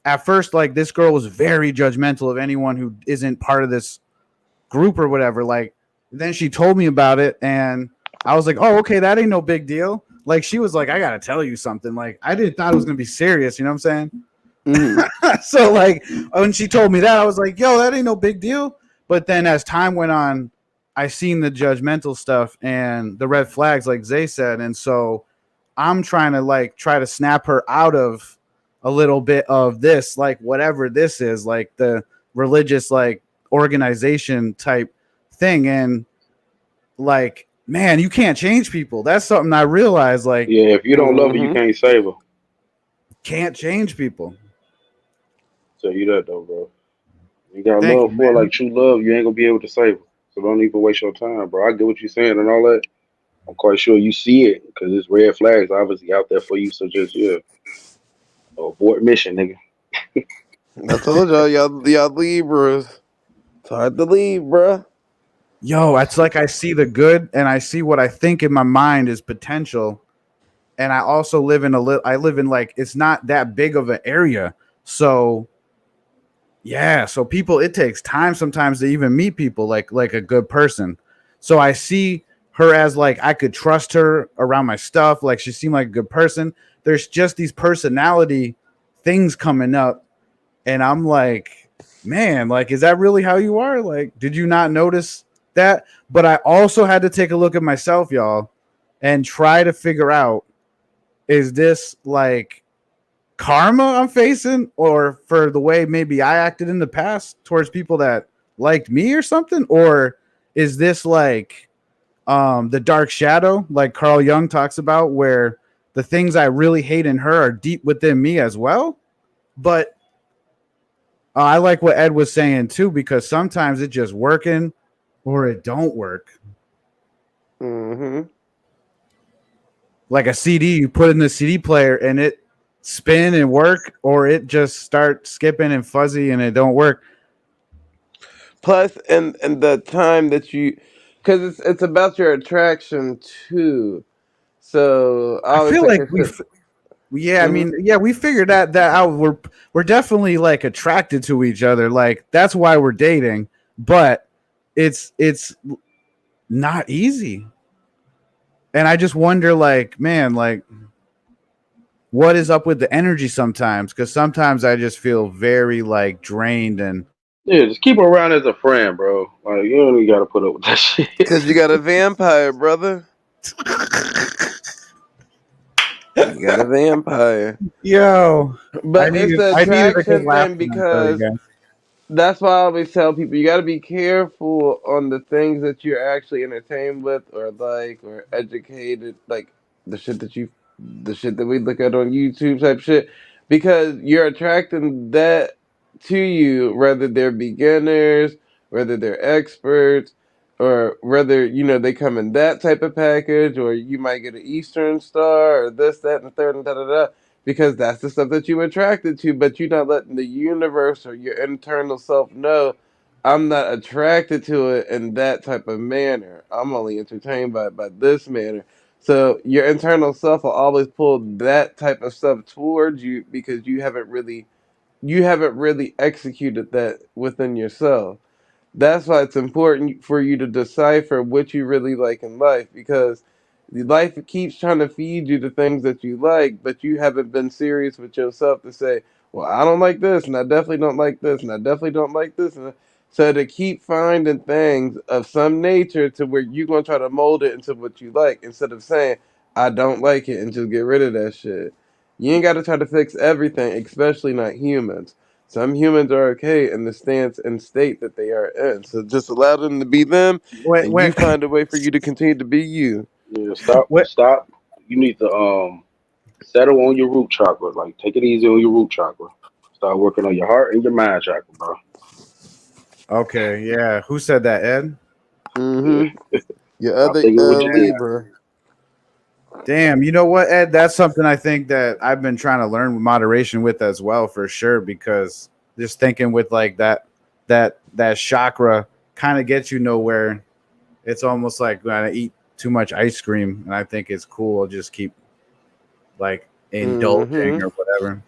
at first, like this girl was very judgmental of anyone who isn't part of this group or whatever. Like then she told me about it and I was like, oh, okay, that ain't no big deal. Like she was like, I gotta tell you something. Like I didn't thought it was gonna be serious, you know what I'm saying? Mm-hmm. So like when she told me that, I was like, yo, that ain't no big deal. But then as time went on, I seen the judgmental stuff and the red flags, like Zay said, and so I'm trying to like try to snap her out of a little bit of this, like whatever this is, like the religious like organization type thing. And like, man, you can't change people. That's something I realized. Like, yeah, if you don't love her, you can't save her. Can't change people. Tell you that though, bro. You got love for her, like true love, you ain't gonna be able to save her. So don't even waste your time, bro. I get what you're saying and all that. I'm quite sure you see it because it's red flags obviously out there for you. So just abort mission, nigga. I told y'all Libras. It's hard to leave, bro. Yo, it's like I see the good and I see what I think in my mind is potential. And I also live in like it's not that big of an area. So yeah, so people, it takes time sometimes to even meet people like a good person. So I see her as like I could trust her around my stuff. Like she seemed like a good person. There's just these personality things coming up. And I'm like, man, like, is that really how you are? Like, did you not notice that? But I also had to take a look at myself, y'all, and try to figure out, is this like karma I'm facing, or for the way maybe I acted in the past towards people that liked me or something? Or is this like the dark shadow, like Carl Jung talks about, where the things I really hate in her are deep within me as well? But I like what Ed was saying too, because sometimes it's just working or it don't work. Mm-hmm. Like a CD, you put in the CD player and it spin and work, or it just start skipping and fuzzy and it don't work. Plus, and the time that you, because it's about your attraction too. So I feel like I mean, we figured that out. We're definitely like attracted to each other. Like that's why we're dating, but it's not easy. And I just wonder, like, man, like, what is up with the energy sometimes? Because sometimes I just feel very like drained and. Yeah, just keep her around as a friend, bro. Like you don't even gotta put up with that shit. Because you got a vampire, brother. You got a vampire. Yo. But it's the attraction thing, because that's why I always tell people you got to be careful on the things that you're actually entertained with or like or educated, like the shit that we look at on YouTube type shit, because you're attracting that to you, whether they're beginners, whether they're experts, or whether they come in that type of package, or you might get an Eastern Star or this, that, and the third, and da da da. Because that's the stuff that you're attracted to, but you're not letting the universe or your internal self know, I'm not attracted to it in that type of manner. I'm only entertained by this manner. So your internal self will always pull that type of stuff towards you because you haven't really executed that within yourself. That's why it's important for you to decipher what you really like in life, because life keeps trying to feed you the things that you like, but you haven't been serious with yourself to say, well, I don't like this, and I definitely don't like this, and I definitely don't like this. So to keep finding things of some nature to where you're gonna try to mold it into what you like instead of saying I don't like it and just get rid of that shit. You ain't gotta try to fix everything, especially not humans. Some humans are okay in the stance and state that they are in. So just allow them to be them Wait, and you wait, find a way for you to continue to be you. Yeah, stop, wait. stop. You need to settle on your root chakra. Like, take it easy on your root chakra. Start working on your heart and your mind chakra, bro. Okay, yeah. Who said that, Ed? Mm-hmm. Your Stop other thinking what you think. Libra. Damn, you know what, Ed? That's something I think that I've been trying to learn moderation with as well, for sure. Because just thinking with like that chakra kind of gets you nowhere. It's almost like when I eat too much ice cream, and I think it's cool. I'll just keep like indulging or whatever.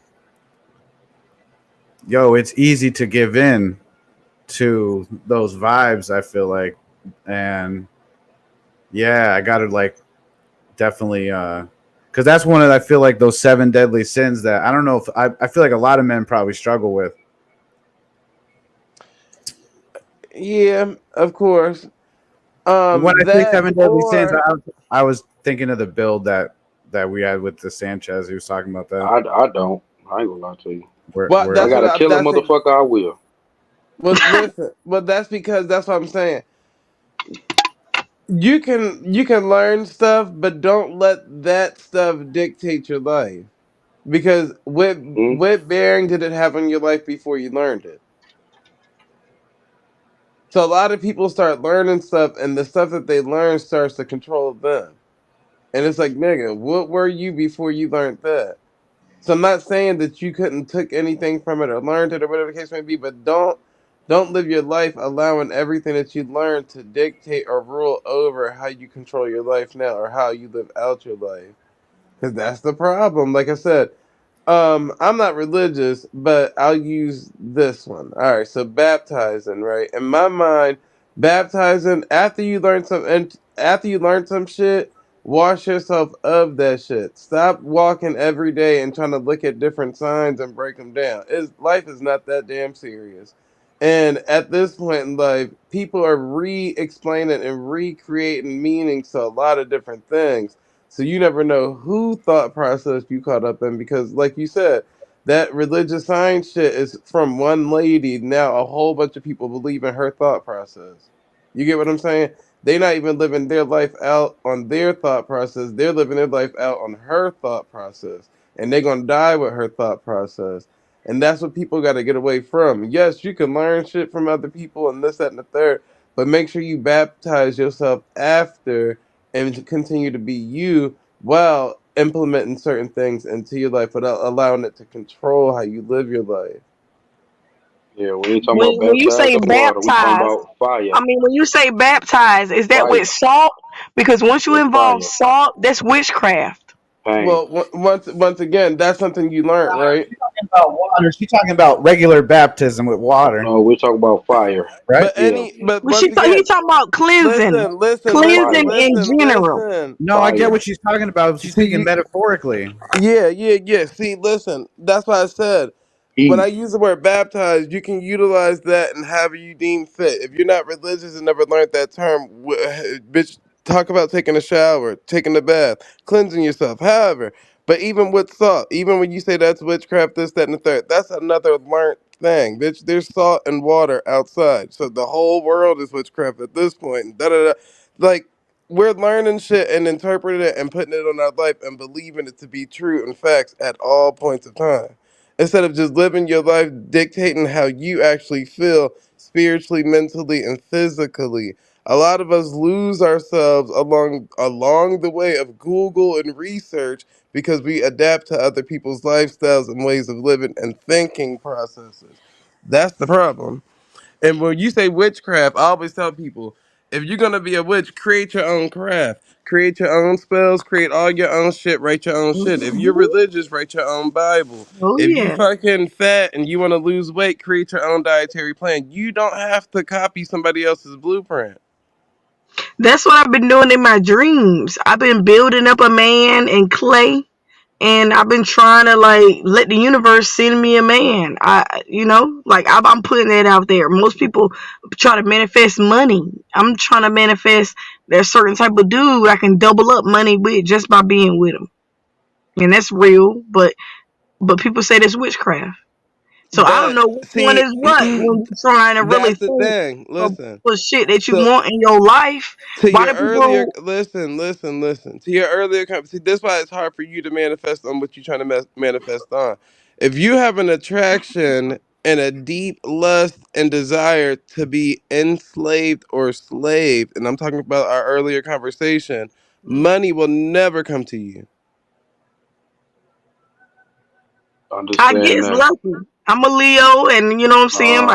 Yo, it's easy to give in to those vibes, I feel like. And yeah, I gotta like definitely because that's one of, I feel like, those 7 deadly sins that I don't know if I feel like a lot of men probably struggle with. Yeah, of course. When I say That 7 deadly sins, or I was thinking of the build that we had with the Sanchez. He was talking about that. I don't. I ain't gonna lie to you. well, I that's what gotta kill a that's it. motherfucker, I will. Well, listen, but that's because that's what I'm saying. You can learn stuff, but don't let that stuff dictate your life. Because what bearing did it have on your life before you learned it? So a lot of people start learning stuff, and the stuff that they learn starts to control them. And it's like, nigga, what were you before you learned that? So I'm not saying that you couldn't took anything from it or learned it or whatever the case may be, but don't live your life allowing everything that you learned to dictate or rule over how you control your life now or how you live out your life. Because that's the problem. Like I said, I'm not religious, but I'll use this one. All right, so baptizing, right? In my mind, baptizing after you learn some shit, wash yourself of that shit. Stop walking every day and trying to look at different signs and break them down. Life is not that damn serious. And at this point in life, people are re-explaining and recreating meanings to a lot of different things. So you never know who thought process you caught up in because, like you said, that religious science shit is from one lady. Now a whole bunch of people believe in her thought process. You get what I'm saying? They're not even living their life out on their thought process. They're living their life out on her thought process. And they're going to die with her thought process. And that's what people got to get away from. Yes, you can learn shit from other people and this, that, and the third, but make sure you baptize yourself after and to continue to be you while implementing certain things into your life without allowing it to control how you live your life. Yeah, we ain't talking about When you say baptized water. We talking baptize, about fire. I mean when you say baptize, is that Fire. with salt? Because once you With involve fire. salt, that's witchcraft. Pain. Well, once again, that's something you learn, right? She's talking about water. She's talking about regular baptism with water, No, we're talking about fire. right? Yeah. But Well, once he again, talking about cleansing, Fire. cleansing in general. listen. No, I get Fire. what she's talking about. She's speaking metaphorically. Yeah. See, listen, that's why I said when I Heat. use the word baptized, you can utilize that and however you deem fit. If you're not religious and never learned that term, bitch, talk about taking a shower, taking a bath, cleansing yourself. However, but even with salt, even when you say that's witchcraft, this, that, and the third, that's another learned thing, bitch. There's salt and water outside, so the whole world is witchcraft at this point. And da da da, like we're learning shit and interpreting it and putting it on our life and believing it to be true and facts at all points of time. Instead of just living your life dictating how you actually feel spiritually, mentally, and physically. A lot of us lose ourselves along the way of Google and research because we adapt to other people's lifestyles and ways of living and thinking processes. That's the problem. And when you say witchcraft, I always tell people, if you're gonna be a witch, create your own craft. Create your own spells, create all your own shit, write your own shit. If you're religious, write your own Bible. Oh If you yeah, fucking fat and you want to lose weight, create your own dietary plan. You don't have to copy somebody else's blueprint. that's what I've been doing in my dreams. I've been building up a man in clay, and I've been trying to like let the universe send me a man. I'm putting that out there. Most people try to manifest money. I'm trying to manifest there's certain type of dude I can double up money with just by being with him, and that's real. But people say that's witchcraft. So I don't But know which one see, is what when you're trying to really that's the think thing. of Listen. the shit that you So want in your life. to Why your do earlier people? listen to your earlier see, this why it's hard for you to manifest on what you're trying to manifest on. If you have an attraction and a deep lust and desire to be enslaved or slaved, and I'm talking about our earlier conversation, money will never come to you. I Understand guess that. lucky. I'm a Leo, and you know what I'm saying.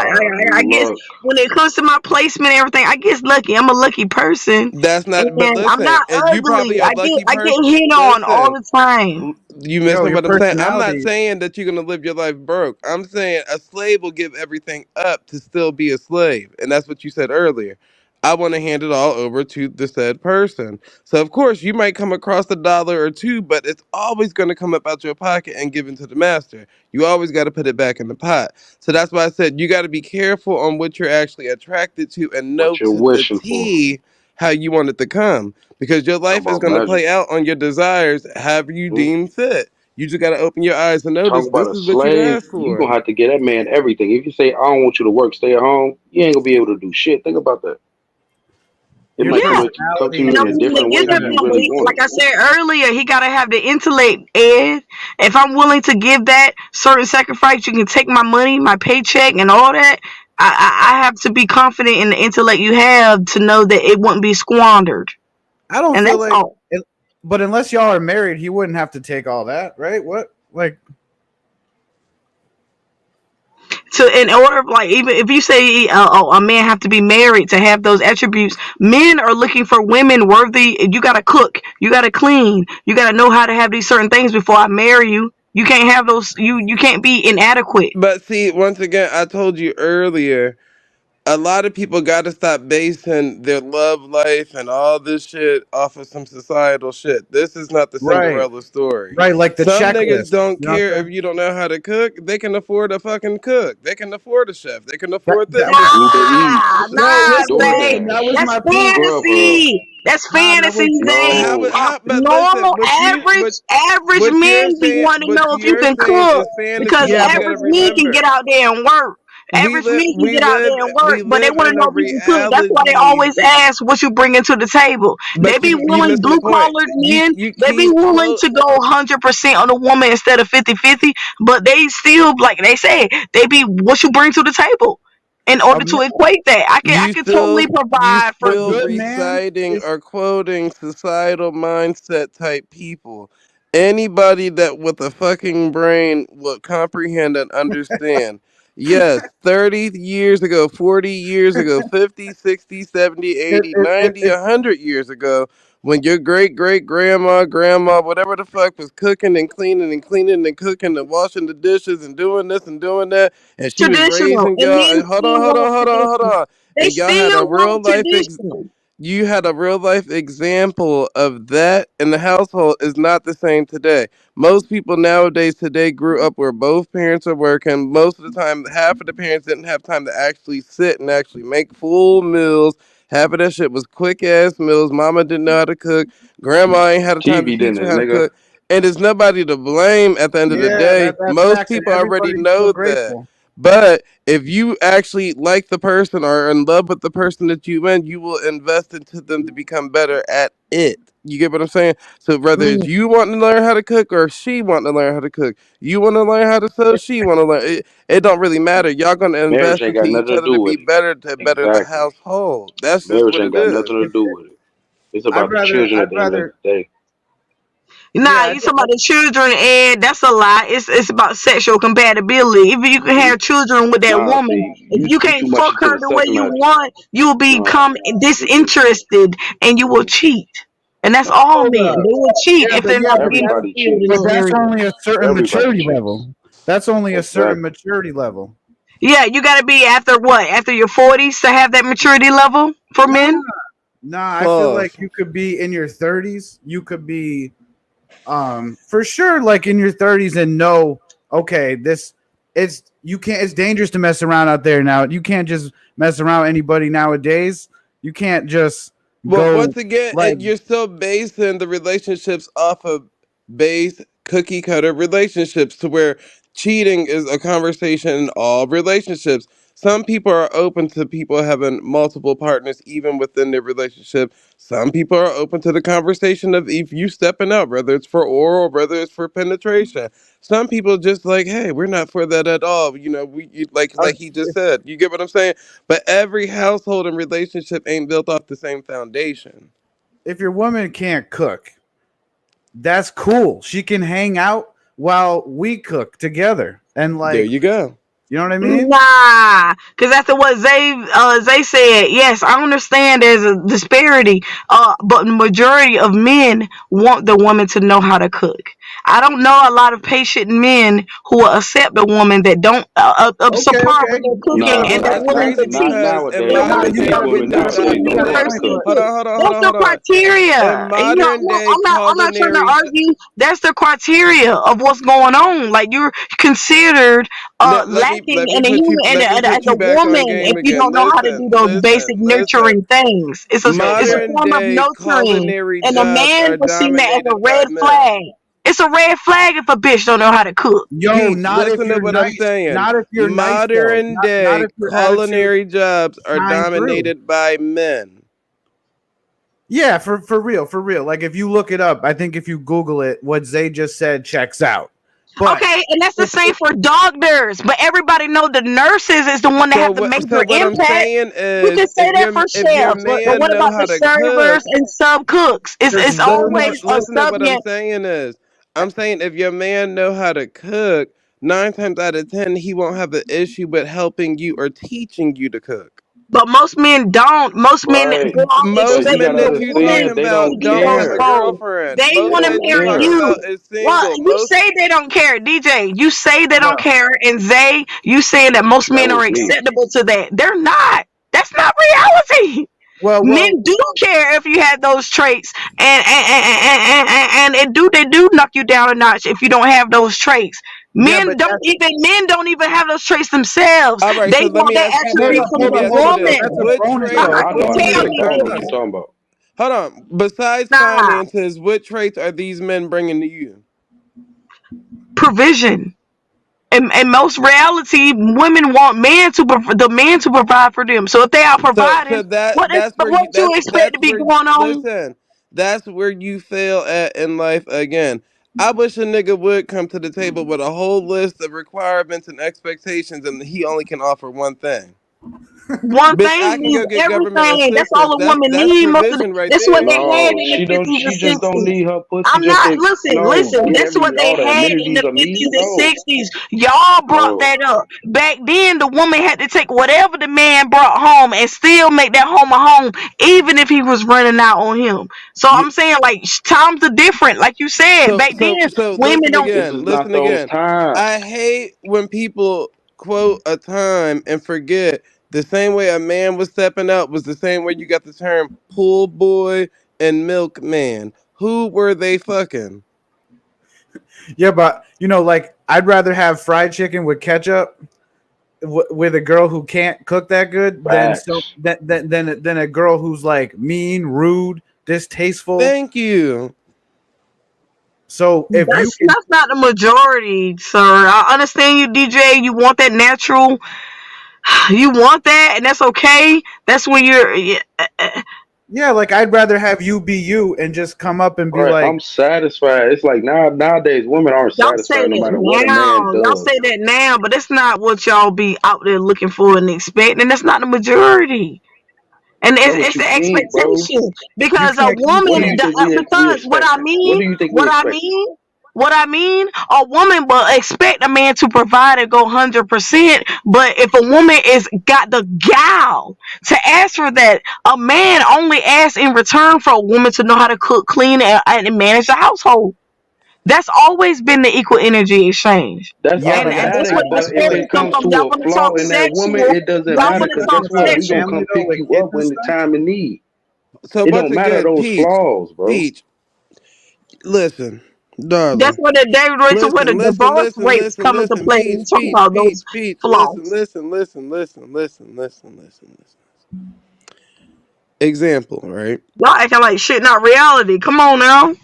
I guess Look, when it comes to my placement and everything, I guess lucky. I'm a lucky person, That's not, but and I'm listen, not and you ugly. probably a lucky I get person. hit on all Listen, the time. you Yo, missing your what I'm saying. I'm not personality. saying that you're gonna live your life broke. I'm saying a slave will give everything up to still be a slave, and that's what you said earlier. I want to hand it all over to the said person. So of course you might come across a dollar or two, but it's always going to come up out your pocket and given to the master. You always got to put it back in the pot. So that's why I said you got to be careful on what you're actually attracted to and know what you're to the wishing for. T how you want it to come, because your Talk life is about going to magic. play out on your desires however you Hmm? deem fit. You just got to open your eyes and Talk notice about this a is what you slave. asked You for. gonna have to get that man everything. If you say I don't want you to work, stay at home, you ain't gonna be able to do shit. Think about that. It Your might Yeah, come to personality you and in I'm a is willing to different way give go than that ahead. you man. But really like wanted. I said earlier, he gotta have the intellect, Ed. If I'm willing to give that certain sacrifice, you can take my money, my paycheck, and all that. I have to be confident in the intellect you have to know that it wouldn't be squandered, I don't and feel that's like all. but unless y'all are married, he wouldn't have to take all that, right? What? Like, So in order, like even if you say a man have to be married to have those attributes, men are looking for women worthy. You gotta cook, you gotta clean, you gotta know how to have these certain things before I marry you. You can't have those. You can't be inadequate. But see, once again, I told you earlier, a lot of people got to stop basing their love life and all this shit off of some societal shit. This is not the right, Cinderella story. right, like the Some niggas checklist. don't You know what care I'm if saying? you don't know how to cook. They can afford a fucking cook. They can afford a chef. They can That afford this. that was Uber Eats, no. Zay. DoorDash, That was That's my point. Grubhub. fantasy. That's Nah, that fantasy, was Zay. How No, but listen, Normal, average men be wanting to what know if you you're can saying cook is fantasy, because but yeah, you but got to average men can get remember. out there and work. Average men can get out there and work, We but they live want to in know a if you can cook. That's why they reality. always ask what you bring into the table. They But be you willing, missing the blue point. collared men, You they be keep willing quote. to go 100% on a woman instead of 50-50, but they still, like they say, they be what you bring to the table. In a, order ma- to equate that, I can totally You provide for a still good you. man reciting is or quoting societal mindset type people. Anybody that with a fucking brain would comprehend and understand. Yes, 30 years ago, 40 years ago, 50, 60, 70, it, 80, it, it, 90, it, 100 years ago, when your great grandma, whatever the fuck was cooking and cleaning and cleaning and cooking and washing the dishes and doing this and doing that, and she was Traditional, raising and y'all. men And still want hold traditional. on. They And y'all had still a real want life traditional. you had a real life example of that in the household is not the same today. Most people nowadays today grew up where both parents are working. Most of the time, half of the parents didn't have time to actually sit and actually make full meals. Half of that shit was quick ass meals. Mama didn't know how to cook. Grandma ain't had the time to TV teach her dinners, how to nigga. cook. And there's nobody to blame at the end of the yeah, day. that's Most facts, and people already everybody's so know that. grateful. But if you actually like the person or are in love with the person that you in, you will invest into them to become better at it. You get what I'm saying? So whether it's Mm. you wanting to learn how to cook or she wanting to learn how to cook, you want to learn how to sew, she want to learn. It don't really matter. Y'all gonna Marriage invest ain't into got each nothing to other do to with be it. better, to better the Exactly. household. That's just Marriage what ain't it got nothing to is. do with it. It's I'd about the rather, children I'd at the end of rather, the day. Nah, yeah, you talking about the children, and that's a lie. It's about sexual compatibility. If you can have children with that Nah, woman, see, if you you you can't too much fuck into her the the way sex you magic. want, you will Nah, become listen, disinterested, and you will listen. cheat. And that's Nah, all hold men. They up. will cheat Yeah, if but they're yeah, not but being that's everybody fulfilled in cheats. but this that's area. only a certain Everybody maturity cheats. level. That's only a certain Exactly. maturity level. Yeah, you got to be after what? After your 40s to have that maturity level for Nah, men? nah. I feel like Pause. you could be in your 30s. You could be For sure, like in your 30s and know, okay, it's dangerous to mess around out there now. You can't just mess around with anybody nowadays. You can't just Well, go once again, like, and you're still basing the relationships off of base cookie cutter relationships to where cheating is a conversation in all relationships. Some people are open to people having multiple partners even within their relationship. Some people are open to the conversation of if you stepping out, whether it's for oral, whether it's for penetration. Some people just like, hey, we're not for that at all. You know, like he just said. You get what I'm saying? But every household and relationship ain't built off the same foundation. if your woman can't cook, that's cool. She can hang out while we cook together, and like, there you go. You know what I mean? Nah, because after what Zay said, yes, I understand there's a disparity. But the majority of men want the woman to know how to cook. I don't know a lot of patient men who will accept a woman that don't subpar with their cooking Nah, and but they're that's willing to crazy teach. because in They want modern to day, know with hold on. That's the criteria. In And, modern day I'm not trying to culinary, argue. That's the criteria of what's going on. Like you're considered lacking in a human and let me as put a you back on woman game if you again. don't know how to do those basic Listen. nurturing things. It's a Modern form of day nurturing, culinary and a jobs man are will see that as a dominated by red men. flag. It's a red flag if a bitch don't know how to cook. Yo, Peach, not if listen to you're what I'm nice. saying. Not if you're nice, though. Modern Not day if your attitude culinary jobs are shine through. dominated by men. Yeah, for real, for real. Like if you look it up, I think if you Google it, what Zay just said checks out. But okay, and that's the same for doctors. But everybody know the nurses is the one that have the major what I'm impact. saying You is, can say that for if your chefs, but man what know about how the to cook, servers and sub cooks? It's always a listen to what I'm subject. saying is, I'm saying if your man know how to cook, 9 times out of 10 he won't have an issue with helping you or teaching you to cook. But most men don't. Most men Right. go out Most But you men expecting gotta the that you woman understand talking they to about don't give don't have those a care. roles. girlfriend. They They Most want to don't men you marry talking care. about you. is Well, single. you say they don't care, DJ. You say they don't care, and Zay, you saying that most That men are was me. acceptable to that. They're not. That's not reality. well, Men do care if you have those traits, and they do knock you down a notch if you don't have those traits. yeah, but Men don't even have those traits themselves. All right, They so let want me that ask you attribute this. from Let me the ask you this. woman. that's a What bonus, Not though. traits A I know. I bonus know tell is a me exactly what bonus. you're this. talking about. Hold on. Besides Nah, finances, what traits are these men bringing to you? provision. In most reality, women want the man to provide for them. So if they are So providing, that's where what you you expect to be going on? listen. That's where you fail at in life again. I wish a nigga would come to the table with a whole list of requirements and expectations, and he only can offer one thing. One Bitch, thing I can means go get government everything. That's assistance. all a woman That's need. provision right That's what there. they had No, in the she don't. 50s and She just don't 60s. need her pussy I'm just not to listen. get That's what every they all the had in amenities the of me. 50s and No, 60s. Y'all brought no. that up. Back then, the woman had to take whatever the man brought home and still make that home a home, even if he was running out on him. So You, I'm saying, like, times are different. Like you said, back then, women listen don't. This is again. not Listen those again. times. I hate when people quote a time and forget the same way a man was stepping out was the same way you got the term pool boy and milkman. Who were they fucking? Yeah, but like I'd rather have fried chicken with ketchup with a girl who can't cook that good Facts. than a girl who's like mean, rude, distasteful. Thank you. So if you can, That's not the majority, sir. I understand you, DJ. You want that natural. You want that, and that's okay. That's when you're. yeah, like I'd rather have you be you and just come up and be Right. like, I'm satisfied. It's like nowadays women aren't Y'all say satisfied no that matter what a man now. Y'all say does. that now, but that's not what y'all be out there looking for and expecting. That's not the majority. And That's what it's you the think, bro. expectation you because a can't keep What do woman, you saying, think we because what I expecting? What do mean, you think we expecting? a woman will expect a man to provide and go 100%. But if a woman is got the gal to ask for that, a man only asks in return for a woman to know how to cook, clean, and manage the household. That's always been the equal energy exchange. That's yeah, And but that's automatic, where that's the but if story it like come comes from. to Y'all a want to flaw talk in that woman, sexual. it doesn't Y'all matter want to because family, talk guess what? like We're gonna sexual. family come though, pick with you kids up and when the stuff. time of need. So It once don't matter again, those flaws, bro. Peach, listen. darling. That's where the David Rachel, where the divorce rates come into play. You talk Peach, about those flaws. listen. Example, right? Y'all acting like shit, not reality. Come on now.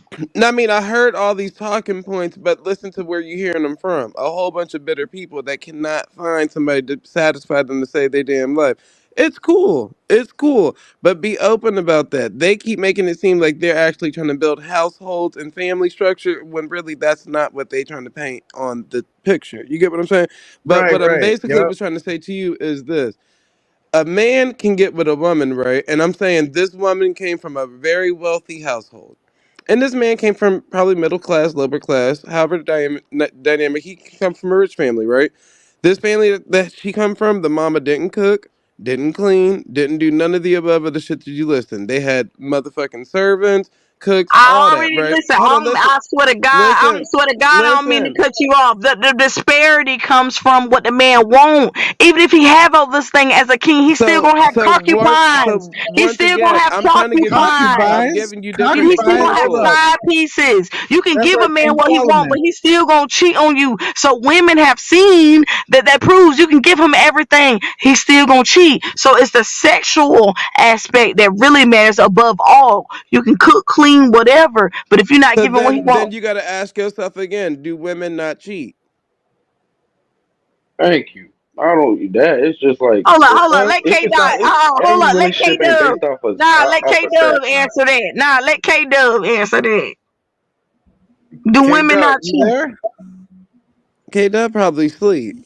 I mean, I heard all these talking points, but listen to where you're hearing them from. A whole bunch of bitter people that cannot find somebody to satisfy them to save their damn life. It's cool. It's cool. But be open about that. They keep making it seem like they're actually trying to build households and family structure when really that's not what they're trying to paint on the picture. You get what I'm saying? But Right, what I'm right. basically Yep. was trying to say to you is this. A man can get with a woman, right? And I'm saying this woman came from a very wealthy household. And this man came from probably middle class, lower class, however the dynamic. He come from a rich family, right? This family that she come from, the mama didn't cook, didn't clean, didn't do none of the above of the shit that you listed. They had motherfucking servants, cooks, all I that, already right? listen. Hold on, I swear to God, listen, I don't mean to listen. cut you off. The disparity comes from what the man want. Even if he have all this thing as a king, he's still gonna have concubines. He's Once still gonna again, have I'm trying to give you, concubines. I'm giving you different He's still gonna Concubines. have Hold examples. up. side pieces. You can That's give a like man King what he want, but Solomon. he's still gonna cheat on you. So women have seen that proves you can give him everything. He's still gonna cheat. So it's the sexual aspect that really matters above all. You can cook, clean, whatever, but if you're not So giving what he then wants, you got to ask yourself again: do women not cheat? Thank you. I don't do that. It's just like hold up, let K it's Dot. not. It's Hold every up, let K relationship ain't Dub. based off of Nah, let off K of Dub sex. answer that. Nah, let K Dub answer that. Do K women Dub, not you cheat? there? K Dub probably sleep.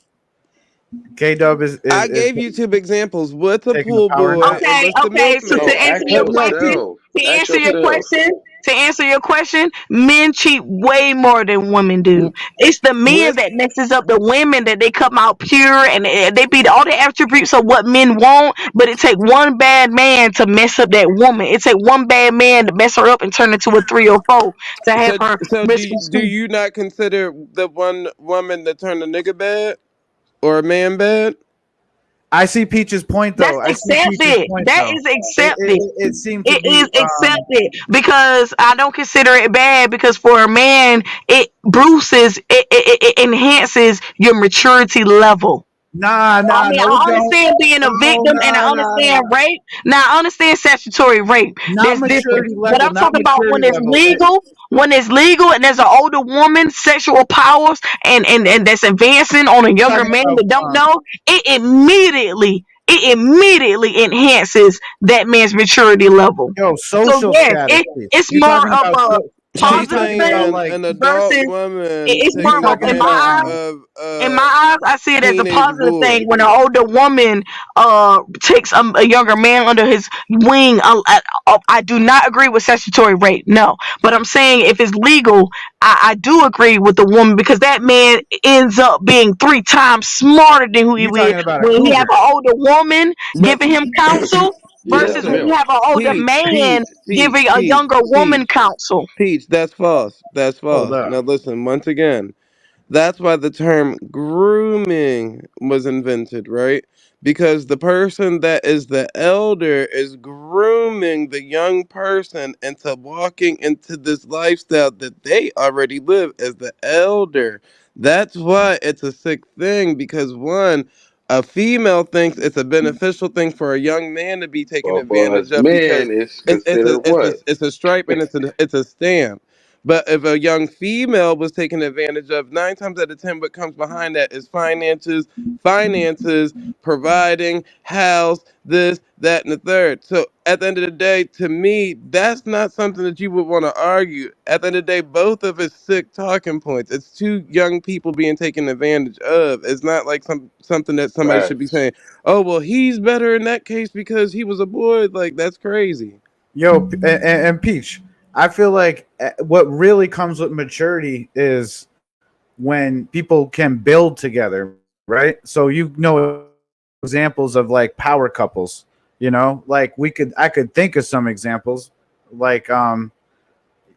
K Dub I is gave you two examples. What's a taking a pool power boy nap. and Okay, what's the okay. So milkman? to No, answer ask your But yeah, question, yourself. Ask yourself. to answer your question, men cheat way more than women do. It's the men With that messes up the women that they come out pure and they be all the attributes of what men want, but it take one bad man to mess up that woman. It take one bad man to mess her up and turn into a 3 or 4 to have her so do misconstrued. you not consider the one woman that turned a nigga bad or a man bad? I see Peach's point That's though. I see Peach's accepted. point That though. is accepted. It seemed to It is be accepted because I don't consider it bad because for a man, it bruises, it enhances your maturity level. nah, I nah, mean, no, it I don't. understand being a No, victim and I nah, nah, nah. understand rape. Now, I understand statutory rape. Not There's difference. maturity But level, I'm not talking about maturity level. when it's legal and there's an older woman, sexual powers, and that's advancing on a You're younger talking man about that don't know, it immediately enhances that man's maturity level. So social yes, status. it's You're more talking of about a she's She's positive talking about thing saying like an adult versus woman it's she's more taking talking in my about advantage eyes. of In a my eyes, I see it as a teenage positive thing boy. when an older woman takes a younger man under his wing. I do not agree with statutory rape, no. But I'm saying if it's legal, I do agree with the woman because that man ends up being 3 times smarter than who he you're is talking about a when he have cougar. an older woman But giving him counsel Yeah, versus when listen, you milk. have an older Peach, man Peach, Peach, giving a Peach, younger woman Peach, counsel. Peach. That's false. That's Hold false. up. Now listen, once again. That's why the term grooming was invented, right? Because the person that is the elder is grooming the young person into walking into this lifestyle that they already live as the elder. That's why it's a sick thing because one, a female thinks it's a beneficial thing for a young man to be taken But advantage us of because men is considered what? it's a stripe and it's a stamp. But if a young female was taken advantage of, 9 times out of 10, what comes behind that is finances, providing, house, this, that, and the third. So at the end of the day, to me, that's not something that you would want to argue. At the end of the day, both of it's sick talking points. It's two young people being taken advantage of. It's not like something that somebody should be Facts. saying, oh, well, he's better in that case because he was a boy. Like, that's crazy. And Peach, I feel like what really comes with maturity is when people can build together, right? So examples of like power couples, like I could think of some examples, like but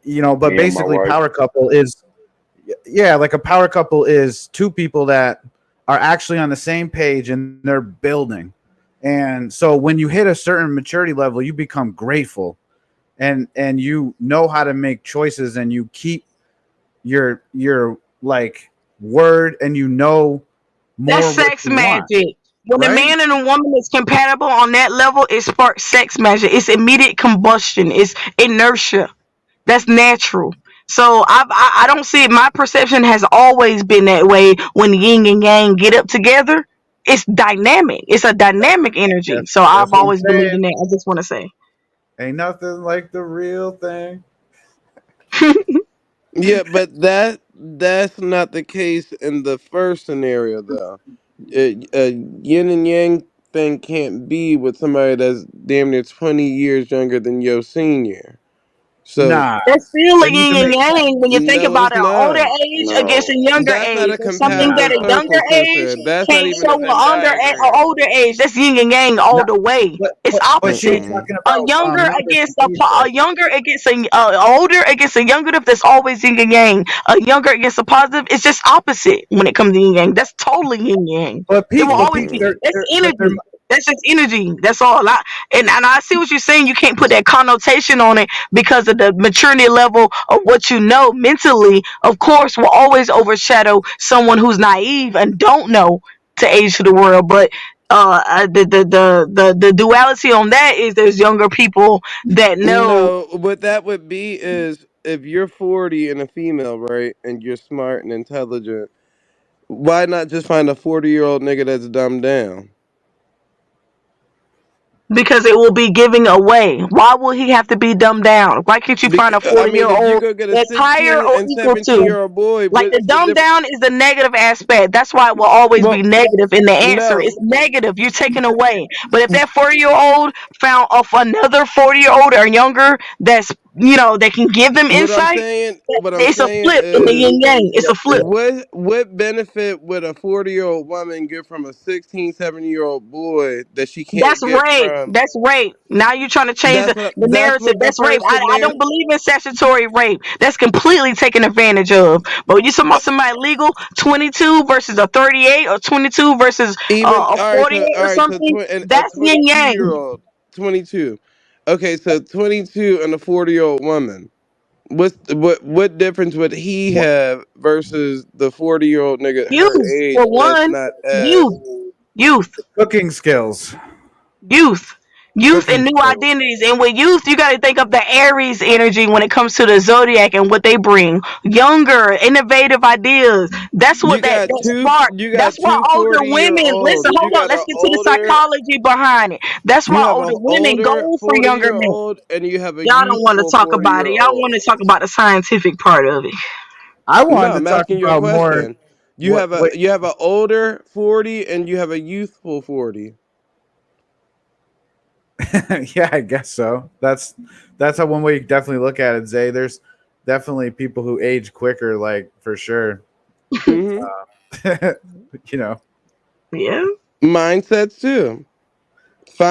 Me and my basically wife. power couple is like a power couple is two people that are actually on the same page and they're building. And so when you hit a certain maturity level, you become grateful and you know how to make choices and you your like word and you know That's more what sex you want, magic. When a right? man and a woman is compatible on that level, it sparks sex magic. It's immediate combustion. It's inertia. That's natural. So I don't see it. My perception has always been that way. When yin and yang get up together, it's dynamic. It's a dynamic energy. So That's I've what I'm always believed saying. in that. I just want to say. Ain't nothing like the real thing. Yeah, but that's not the case in the first scenario, though. Yin and yang thing can't be with somebody that's damn near 20 years younger than your senior. So Nah, That's still a they need to yin and make yang when you think no, about it's an older not. age against a No. younger That's not age. a There's something that compatible a nah. younger circle, age sister. That's not can't even show a an Venn diagram. older age. That's yin and yang all Nah, the way. It's but she's opposite. Mm-mm. talking A about younger numbers against and pieces. a younger against a older against a younger, that's always yin and yang. A younger against a positive, it's just opposite when it comes to yin yang. That's totally yin yang. But It will Pete, always be. Mm-mm. That's they're energy. That's just energy. That's all. And I see what you're saying. You can't put that connotation on it because of the maturity level of what you know mentally. Of course, will always overshadow someone who's naive and don't know to age to the world. But the duality on that is there's younger people that know. No, what that would be is if you're 40 and a female, right, and you're smart and intelligent, why not just find a 40-year-old nigga that's dumbed down? Because it will be giving away. Why will he have to be dumbed down? Why can't you find a I 40 year mean, if you old go get a that's higher 16 or and equal 17 to? year old boy, Like the what's the dumb difference? down is the negative aspect. That's why it will always be Well, negative in the answer. no. It's negative. You're taking away. But if that 40-year old found of another 40-year old or younger that's that can give them insight, What I'm it's a saying flip in the is, yin yang. It's a flip. what benefit would a 40-year-old woman get from a 16, 17-year-old boy that she can't That's get rape. from? That's rape. Now you're trying to change the That's narrative. what the That's rape. first I scenario. don't believe in statutory rape. That's completely taken advantage of. But you talking about somebody legal 22 versus a 38 or 22 versus Even a all right, 48 or so something? a That's yin 22 year yang. old, 22. Okay, so 22 and a 40-year-old woman. What difference would he have versus the 40-year-old nigga her Youth age for that's one. not as Youth. cooking skills. Youth and Cooking new skills. identities. And with youth, you got to think of the Aries energy when it comes to the zodiac and what they bring. Younger, innovative ideas. That's what that spark. you That's got why two older 40 year women, listen, olds. hold on, let's get to the psychology behind it. That's You why have older a women older go for 40 younger year men. old and you have a Y'all don't want to youthful talk 40 about it. year Y'all want old. to talk about the scientific part of it. I No, wanted to I'm talk asking you a about more question. You what have what an older 40 and you have a youthful 40. yeah, I guess so. That's how one way you definitely look at it, Zay. There's definitely people who age quicker, like for sure. Mm-hmm. You know, Yeah. Mindsets too.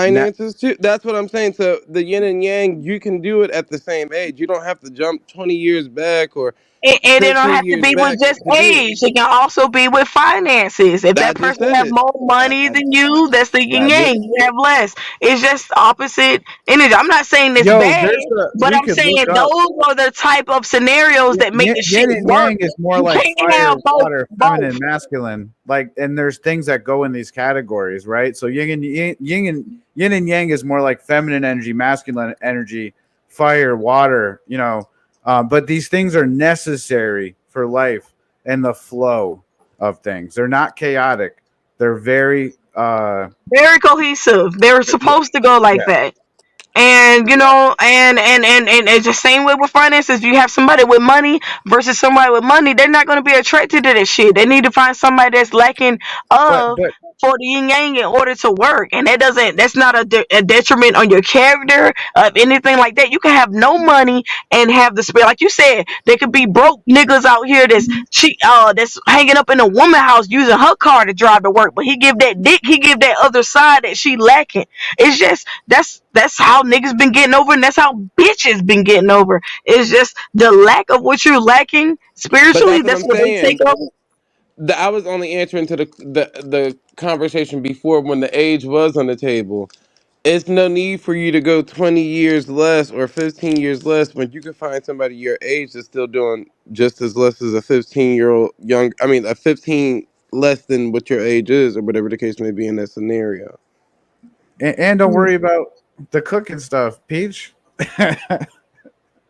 na- Finances too. That's what I'm saying. So the yin and yang, you can do it at the same age. You don't have to jump 20 years back or And it don't 15 have to years be with back just to do it. age. It can also be with finances. If I that just person said have it. more money I, than you, that's the yin I did. yang. You have less. It's just opposite energy. I'm not saying it's Yo, bad, we but I'm could look saying up. those are the type of scenarios that make the shit Yin and work. yang is more You like can't fire, have both. water, feminine, masculine. Like, and there's things that go in these categories, right? So yin and yang is more like feminine energy, masculine energy, fire, water. But these things are necessary for life and the flow of things. They're not chaotic. They're very Very cohesive. They're supposed to go like yeah. that. And and it's the same way with finances. You have somebody with money versus somebody with money, they're not going to be attracted to that shit. They need to find somebody that's lacking But of for the yin yang in order to work. And that's not a detriment on your character of anything like that. You can have no money and have the spirit, like you said. There could be broke niggas out here that's hanging up in a woman house using her car to drive to work, but he give that dick, he give that other side that she lacking. It's just that's how niggas been getting over, and that's how bitches been getting over. It's just the lack of what you're lacking but spiritually. that's what That's I'm what they take saying. over. I was only answering to the conversation before when the age was on the table. It's no need for you to go 20 years less or 15 years less when you can find somebody your age that's still doing just as less as a 15-year-old a 15 less than what your age is or whatever the case may be in that scenario. And don't worry about the cooking stuff, Peach.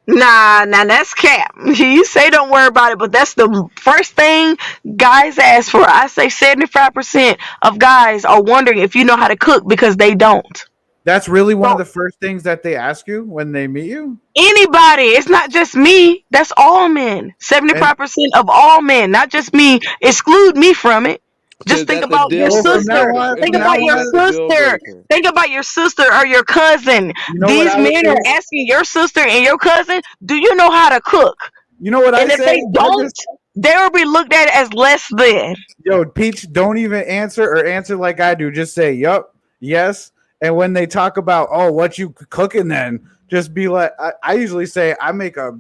Nah, that's cap. You say don't worry about it, but that's the first thing guys ask for. I say 75% of guys are wondering if you know how to cook because they don't. That's really one of the first things that they ask you when they meet you? Anybody. It's not just me. That's all men. 75% of all men, not just me. Exclude me from it. Just think about your sister. Think about your sister. Think about your sister or your cousin. These men are asking your sister and your cousin, do you know how to cook? You know what I say? And if they don't, they will be looked at as less than. Yo, Peach, don't even answer like I do. Just say, yup, yes. And when they talk about, oh, what you cooking then? Just be like, I usually say I make a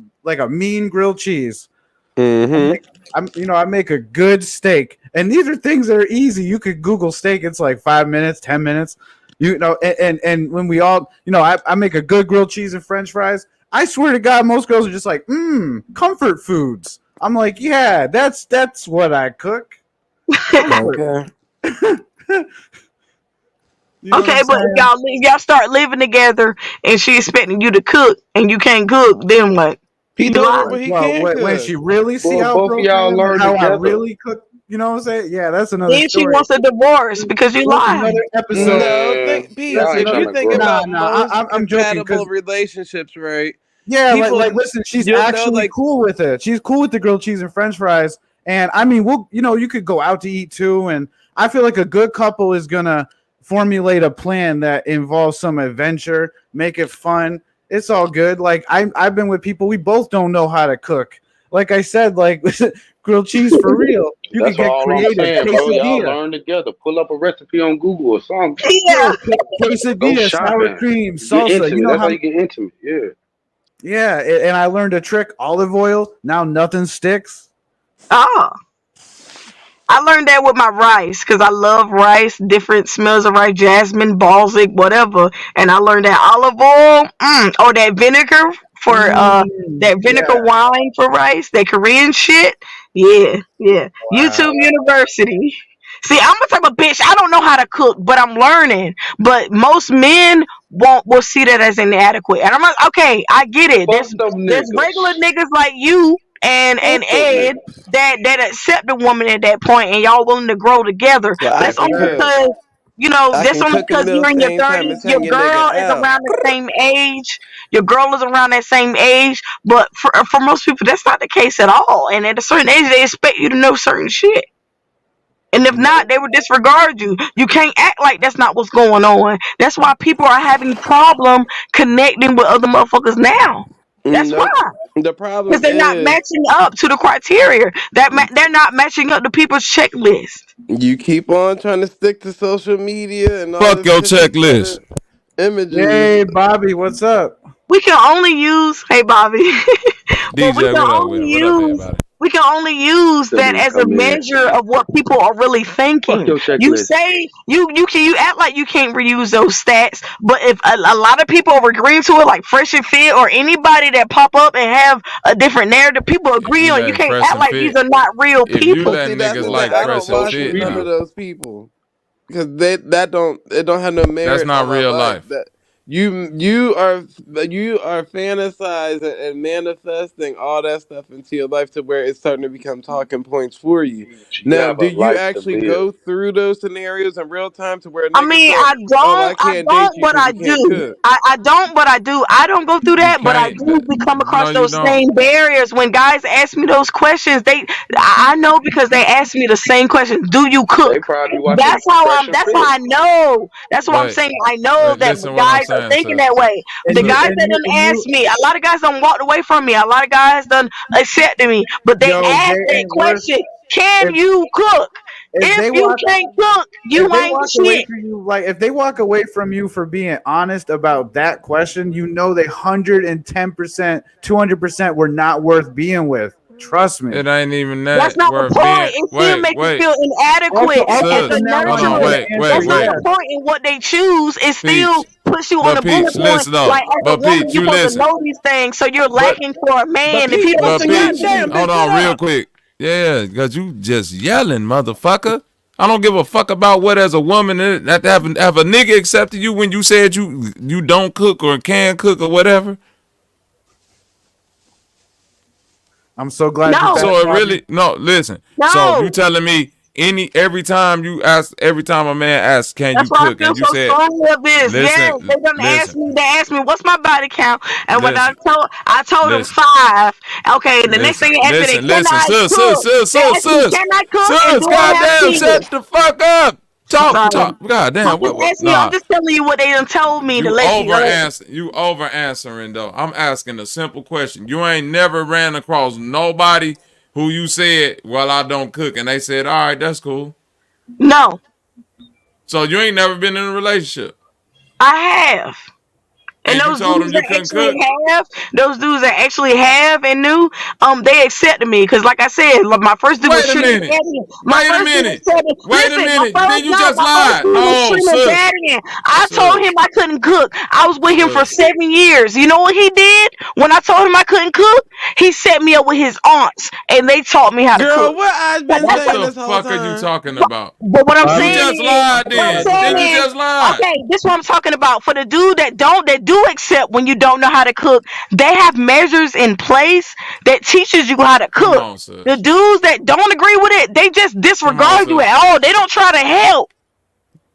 mean grilled cheese. Mm-hmm. I make a good steak. And these are things that are easy. You could Google steak. It's like 5 minutes, 10 minutes. And when we all, I make a good grilled cheese and French fries. I swear to God, most girls are just like, comfort foods. I'm like, yeah, that's what I cook. Okay. Okay, but if y'all start living together and she expecting you to cook and you can't cook, then what? When she really see how both of y'all learn how together. I really cook, you know what I'm saying? Yeah, that's another Then story. she wants a divorce because you lied. Another episode. No, Pete, if you think about most compatible relationships, right? Yeah, like listen, she's actually cool with it. She's cool with the grilled cheese and French fries. And I mean, you could go out to eat too. And I feel like a good couple is gonna formulate a plan that involves some adventure, make it fun. It's all good. Like I've been with people, we both don't know how to cook. Like I said, like grilled cheese for real. You That's can get all creative. I'm saying, bro. Y'all learn together. Pull up a recipe on Google or something. Yeah. Quesadilla, sour cream, salsa. You know That's how how you get intimate. Yeah. Yeah, and I learned a trick: olive oil. Now nothing sticks. Oh. I learned that with my rice because I love rice, different smells of rice, jasmine, balsamic, whatever. And I learned that olive oil or that vinegar for that vinegar wine for rice, that Korean shit. Yeah. Wow. YouTube University. See, I'm the type of bitch, I don't know how to cook, but I'm learning. But most men will see that as inadequate. And I'm like, okay, I get it. There's regular niggas like you and Ed that accept the woman at that point and y'all willing to grow together. That's only because that's only because you're in your 30s. Your girl is around the same age. Your girl is around that same age. But for most people, that's not the case at all. And at a certain age, they expect you to know certain shit. And if not, they would disregard you. You can't act like that's not what's going on. That's why people are having problem connecting with other motherfuckers now. That's why. The problem because they're not matching up to the criteria. They're not matching up to people's checklist. You keep on trying to stick to social media and all fuck your checklist. Images. Hey, Bobby, what's up? We can only use. Hey, Bobby. DJ, what up, everybody? We can only use that as a measure of what people are really thinking. You say you act like you can't reuse those stats, but if a lot of people are agreeing to it, like Fresh and Fit or anybody that pop up and have a different narrative, people agree on. You can't act like these are not real people. See, that's like I don't watch none of those people because it don't have no merit. That's not real life. You are fantasizing and manifesting all that stuff into your life to where it's starting to become talking points for you. Now, do you actually go through those scenarios in real time to where? I don't, but I do. I don't, but I do. I don't go through that, but I do. We come across those same barriers when guys ask me those questions. I know because they ask me the same question. Do you cook? That's how I know. That's what I'm saying. I know that guys are thinking that way. The guys that done asked me, a lot of guys done walked away from me. A lot of guys done accepted me, but they asked that question: can you cook? If you can't cook, you ain't shit. If they walk away from you for being honest about that question, you know they 110%, 200% were not worth being with. Trust me. It ain't even That's that not the worth point. being. It still makes you feel Also, inadequate as for a Sis, now on, hold I'm on, nurturer. gonna wait, answer That's not wait. the yes. point in what they choose. It still Peach. puts you on But a bullet Peach, point. listen though. Like as a But woman, Peach, you're you supposed to listen. know these things. So you're But lacking for a man. If he Peach, don't shut but the see Peach, goddamn you, hold bitch on real up. quick. Yeah, because you just yelling, motherfucker. I don't give a fuck about what as a woman that have a nigga accepted you when you said you don't cook or can cook or whatever. I'm so glad you no, back, So it Bobby. really listen. So you no. telling me every time a man asks, can That's you why I cook, feel and you so said, strongly of this. Yes, listen, they're gonna ask listen, me. They asked me what's my body count, and when listen, I told them listen, 5. Okay, the next listen, thing they asked me, they listen, cannot cook. They asked me, can I cook and do I have goddamn, kids? shut the fuck up. Talk, Sorry. goddamn, Just what, ask me. I'm nah. just telling you what they done told me to You let you know. over answering though. I'm asking a simple question. You ain't never ran across nobody who you said, well, I don't cook, and they said, all right, that's cool. No, So you ain't never been in a relationship. I have. And And you those told dudes them you that couldn't actually cook? have, and knew, they accepted me. Cause like I said, my first dude was Wait a minute. Trinidadian. My Wait a first dude was minute. Trinidadian. Wait a Listen, minute. Then you just my first lied. dude was No, sis. Trinidadian. I told him Sis. I couldn't cook. I was with him for Sis. 7 years. You know what he did? When I told him I couldn't cook, he set me up with his aunts and they taught me how to Girl, cook. what I've But been that's What saying the this whole fuck are you time. talking about? but what I'm You saying Bobby, just is, lied what I'm then. Bobby, saying Then you is, just lied. okay, this is what I'm talking about. For the dude that do accept when you don't know how to cook, they have measures in place that teaches you how to Come cook. on, The sis. dudes that don't agree with it, they just Come on, disregard you sis. at all. They don't try to help.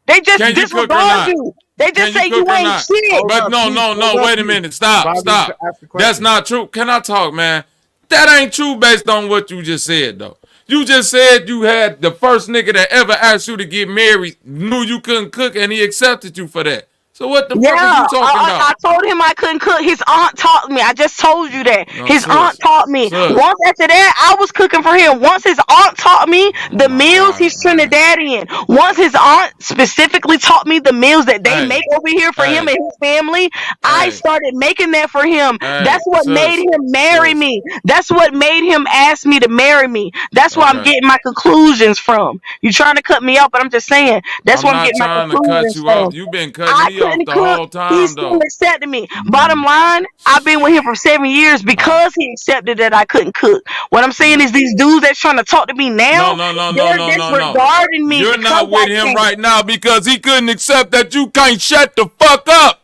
They just Can you cook or disregard not? you. They just Can you say you cook or ain't not? shit. hold But up, no, Pete. no, Hold no. up, Wait a Pete. minute. Stop. Bobby Stop. asked the That's question. not true. Can I talk, man? That ain't true based on what you just said, though. You just said you had the first nigga that ever asked you to get married knew you couldn't cook and he accepted you for that. So what the Yeah, fuck is you talking I about? told him I couldn't cook. His aunt taught me. I just told you that. No, His aunt sis. taught me. Sis. Once after that, I was cooking for him. Once his aunt taught me Oh the my meals, God, he's man. Trinidadian. Once his aunt specifically taught me the meals that they Hey, make over here for him hey, and his family, I hey, started making that for him. hey, That's what made sis. him marry Sis. me. That's what made him ask me to marry me. That's where I'm Okay. getting my conclusions from. You trying to cut me off, but I'm just saying that's I'm where I'm not getting my trying to cut conclusions you from. off. You've been cutting I me off couldn't the cook. whole He time, still though. accepted me. Bottom line, I've been with him for 7 years All right. because he accepted that I couldn't cook. What I'm saying is these dudes that's trying to talk to me No, now, no, no, no, they're no, no, no. disregarding me You're because not I with him can't. right now because he couldn't accept that you can't shut the fuck up.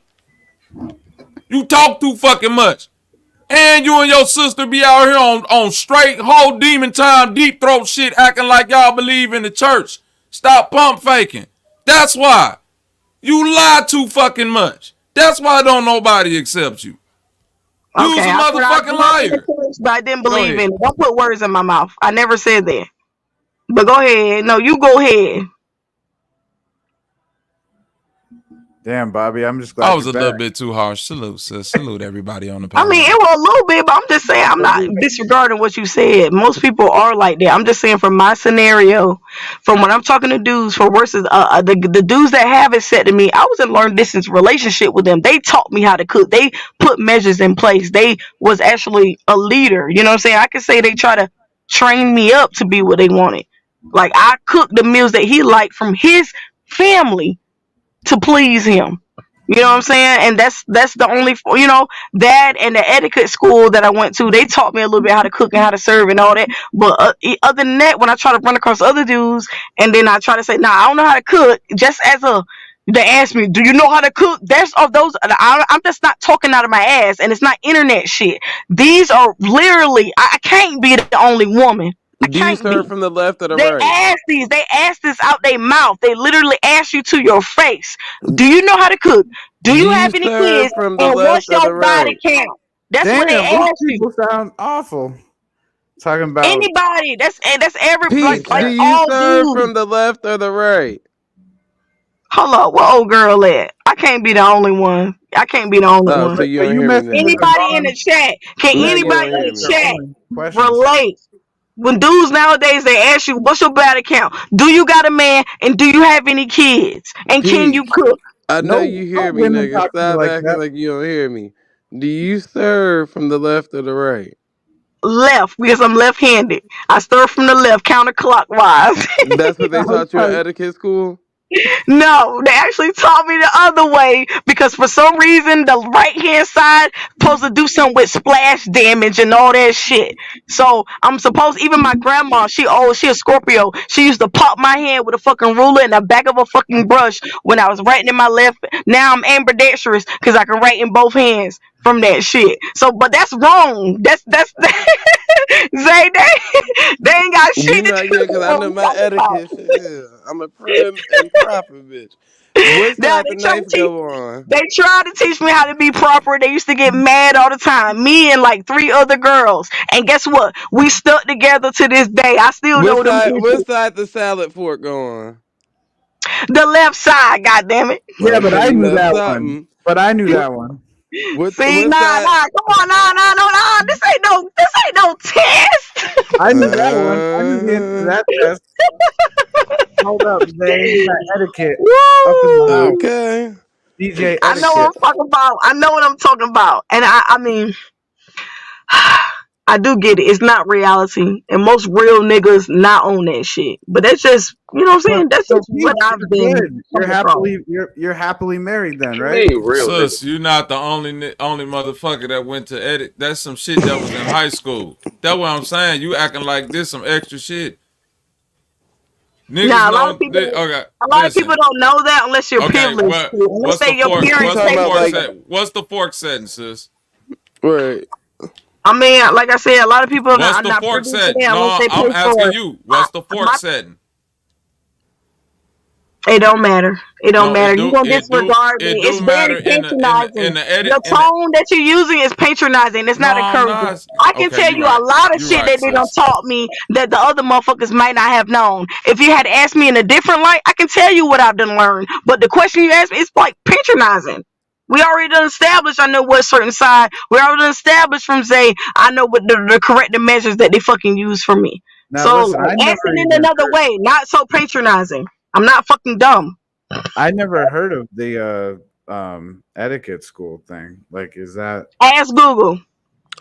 You talk too fucking much. And you and your sister be out here on straight whole demon time, deep throat shit, acting like y'all believe in the church. Stop pump faking. That's why. You lie too fucking much. That's why don't nobody accept you. You's Okay, a I said I motherfucking grew up in the liar. church, but I didn't Go believe ahead. in it. Don't put words in my mouth. I never said that. But go ahead. No, you go ahead. Damn, Bobby, I'm just I glad was you're a little back. bit too harsh. Salute, sis. Salute everybody on the I mean, panel. it was a little bit, but I'm just saying I'm not disregarding what you said. Most people are like that. I'm just saying from my scenario, from when I'm talking to dudes, for versus the dudes that have it said to me, I was in long distance relationship with them. They taught me how to cook. They put measures in place. They was actually a leader. You know what I'm saying? I could say they try to train me up to be what they wanted. Like I cooked the meals that he liked from his family to please him. You know what I'm saying? And that's the only, that and the etiquette school that I went to, they taught me a little bit how to cook and how to serve and all that. But other than that, when I try to run across other dudes and then I try to say, nah, I don't know how to cook, just as a, they ask me, do you know how to cook? There's of those, I'm just not talking out of my ass, and it's not internet shit. These are literally, I can't be the only woman. I Do you can't be. serve from the left or the They right? ask this out their mouth. They literally ask you to your face. Do you know how to cook? Do Do you you have any serve kids? from the And what's left or your the body right? count? That's what they Damn, these ask you. people sound awful. Talking about Anybody. That's every Peach, like do you all serve dudes. from the left or the right? Hold up, where old girl at? I can't be the only one. I can't be the only Oh, one. so you are don't you hear me messing then. with the Anybody in the wrong? chat? Can Now That, you don't anybody in hear the that's me. your chat only questions. relate? When dudes nowadays they ask you, what's your body count? Do you got a man and do you have any kids? And can you Peach, cook? I know No, you no hear me, women nigga. talk to me Stop like acting that. like you don't hear me. Do you serve from the left or the right? left because I'm left-handed. I stir from the left counterclockwise. That's what they taught you at etiquette school? No, they actually taught me the other way because for some reason the right hand side supposed to do something with splash damage and all that shit. So I'm supposed, even my grandma, she a Scorpio. She used to pop my hand with a fucking ruler in the back of a fucking brush when I was writing in my left. Now I'm ambidextrous because I can write in both hands from that shit. So, but that's wrong. That's Zay, they ain't got You shit to know, do yeah, with because I what know we my talking about. etiquette shit. Yeah. I'm a prim and proper bitch. What Now side the they try to knife teach. go on? They tried to teach me how to be proper. They used to get mad all the time. Me and like 3 other girls. And guess what? We stuck together to this day. I still know them What bitches. side the salad fork go on? The left side, goddamn it. Yeah, but Okay, I you knew know that something. one. But I knew that one. See, What side? come on, nah. This ain't no test. I knew that one. I knew the answer to that test. Hold up, Zay. We got etiquette up in the Woo! house. Okay. DJ I know what etiquette. I'm talking about. I know what I'm talking about. And I mean, I do get it. It's not reality. And most real niggas not on that shit. But that's just, you know what I'm But saying? That's so just what Pete, I've you're been good. coming across. You're happily married then, What you right? mean, real nigga? Sus, you're not the only motherfucker that went to edit. That's some shit that was in high school. That's what I'm saying. You acting like this some extra shit. Niggas Now, know. Okay, a lot of people listen. don't know that unless you're Okay, privileged. Unless what's the your fork? She parents What's talking the say. about fork like, set? What's the fork setting, sis? right. I mean, like I said, a lot of people are What's the not fork privy to setting? that unless No, they I'm pay for asking it. you. What's the fork setting? It don't matter. It don't No, matter. You gonna disregard me. it It's do very matter in patronizing. the edit The tone that you're using is patronizing. It's No, not I'm encouraging. not. I can Okay, tell you you a right. lot of You shit right, that they done sis. taught me that the other motherfuckers might not have known. If you had asked me in a different light, I can tell you what I've done learned. But the question you asked me is like patronizing. We already done established I know what certain side. We already done established from Zay I know what the corrective measures that they fucking use for me. Now So listen, like, I ask never it in even another heard. way, not so patronizing. I'm not fucking dumb. I never heard of the etiquette school thing. Like, is that? Ask Google.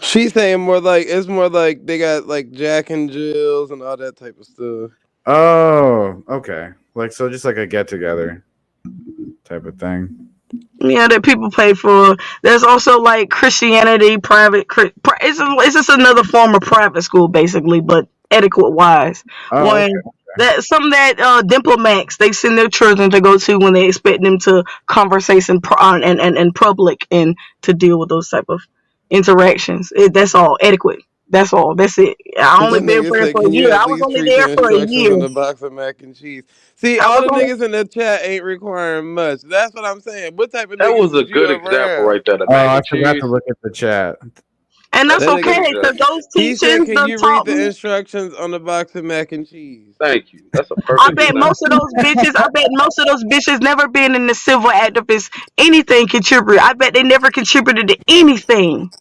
She's saying more like it's more like they got like Jack and Jills and all that type of stuff. Oh, okay. Like, so just like a get together type of thing. Yeah, that people pay for. There's also like Christianity private. It's just another form of private school, basically, but etiquette wise. Oh, When okay. that some that diplomats they send their children to go to when they expect them to converse in public and to deal with those type of interactions. That's all etiquette. That's all. That's it. I That only been nigga there said, for a "Can you year. at I was least only read there the for a instructions year. on the box of mac and cheese?" See, I all was the only niggas in the chat ain't requiring much. That's what I'm saying. What type of That niggas was a was you good example around? right there. The Oh, mac I and forgot cheese. to look at the chat. and that's That's That a good okay nigga, because example. those he said, teachers "Can done you read taught the me. instructions on the box of mac and cheese?" Thank you. That's a I perfect bet example. I bet most of those bitches never been in the civil activist anything contribute. I bet they never contributed to anything.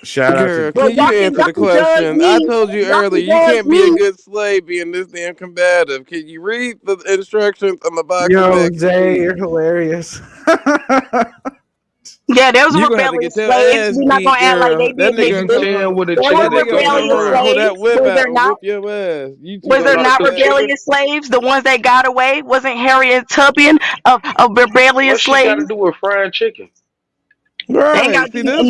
Shout out to Girl, But can you answer y'all the can judge question? I me. told you Y'all can earlier, you judge can't be a me. good slave being this damn combative. Can you read the instructions on the box of Yo, mac and Zay, you're cheese? hilarious. Yeah, there was You gonna have to rebellious get your slaves. ass We're not beat, gonna act like girl. they That didn't You nigga can come exist. tell home. with a There That were chicken nigga wing gonna in come his rebellious home and mouth. pull slaves. that whip Was there out and not? whoop your ass. You two You Was know there gonna not get not the that. chicken. rebellious slaves? The ones that got away wasn't Harriet Tubman of What rebellious she got to slaves? do with fried chicken? They ain't got Right. to See do this?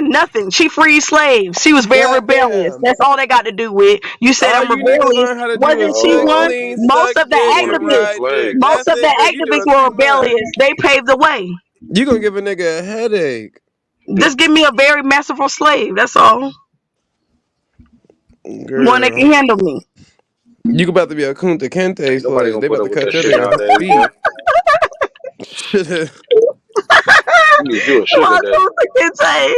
nothing. She freed slaves. She was very rebellious. Goddamn. That's all they got to do with. You said All I'm you need to rebellious. learn how to do Wasn't is she cook, one? Oh, clean, Most suck of the dick, one and of them activists, ride dick. slaves. most That's of it, the girl. You activists doing were too much. rebellious. They paved the way. You gonna give a nigga a headache. Just give me a very masterful slave. That's all. One that Girl. can handle me. You about to be a Kunta Kinte Ain't nobody slave. gonna They put about up to with cut that your shit nigga nowadays, feet. man. You need you a sugar What daddy. can say?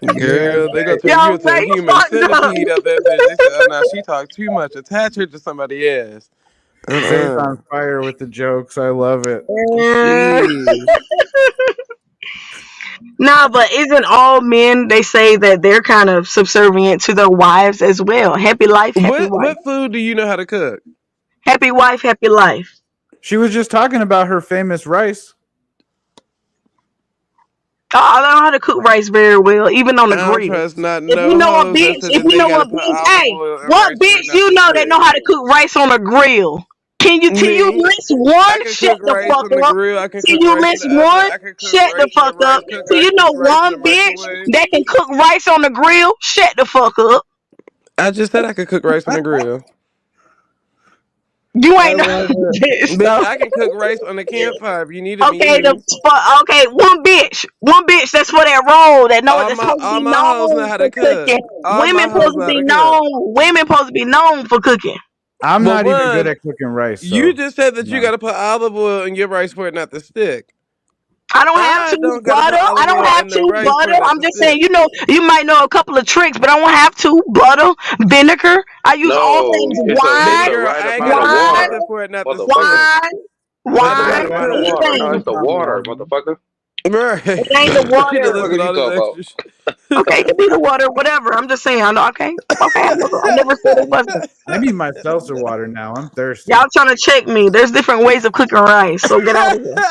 Yeah, Girl, they gonna Zay. turn Y'all you into say a you human fucked up. centipede out that bitch. They said, "Oh no, she talked too much. Attach her to somebody else." Zay's on fire with the jokes. I love it. Sheesh. Nah, but isn't all men? They say that they're kind of subservient to their wives as well. Happy life, happy wife. What food do you know how to cook? Happy wife, happy life. She was just talking about her famous rice. I know how to cook rice very well, even on the I don't grill. trust not If you no know a hoes that bitch, said if that you they know gotta a put bitch, olive hey, oil and what rice for it bitch not you to know that stick. know how to cook rice on a grill? Can you Me, list I one? can Shut cook the rice fuck on the up. grill. I can Can cook you rice in list the oven. one? I can cook Shut the rice in the fuck rice up. cooker. So I you can know cook rice in the one bitch microwave. that can cook rice on the grill? Shut the fuck up. I just said I could cook rice on the grill. You I ain't no love it. bitch Bitch, though. I can cook rice on the campfire if you needed me Okay, to. okay, one bitch that's for that role that's supposed to All be my hoes know known how for to cook. cooking. All my hoes know how to cook. Women supposed to be known for cooking. I'm Well, not even good one, at cooking rice, you so just said that you no. got to put olive oil in your rice for it not to stick. I don't have I to don't got to butter. put I olive don't oil have in the to rice for butter. it not I'm to just saying, stick. you might know a couple of tricks, but I don't have to butter, vinegar. I use all things No, it's wine, Baby the girl, right I ain't amount got of to do wine, water, nothing for it not to motherfucker. stick. wine, It's Let the the right wine, bitch amount of cook. water. No, it's anything. the water, motherfucker. Right. It ain't the She done water. What listed are you all this talking about? extra shit. Okay, it could be the water, whatever. I'm just saying. I know. Okay, I never said it wasn't. I need my seltzer water now. I'm thirsty. Y'all trying to check me? There's different ways of cooking rice, so get out of here.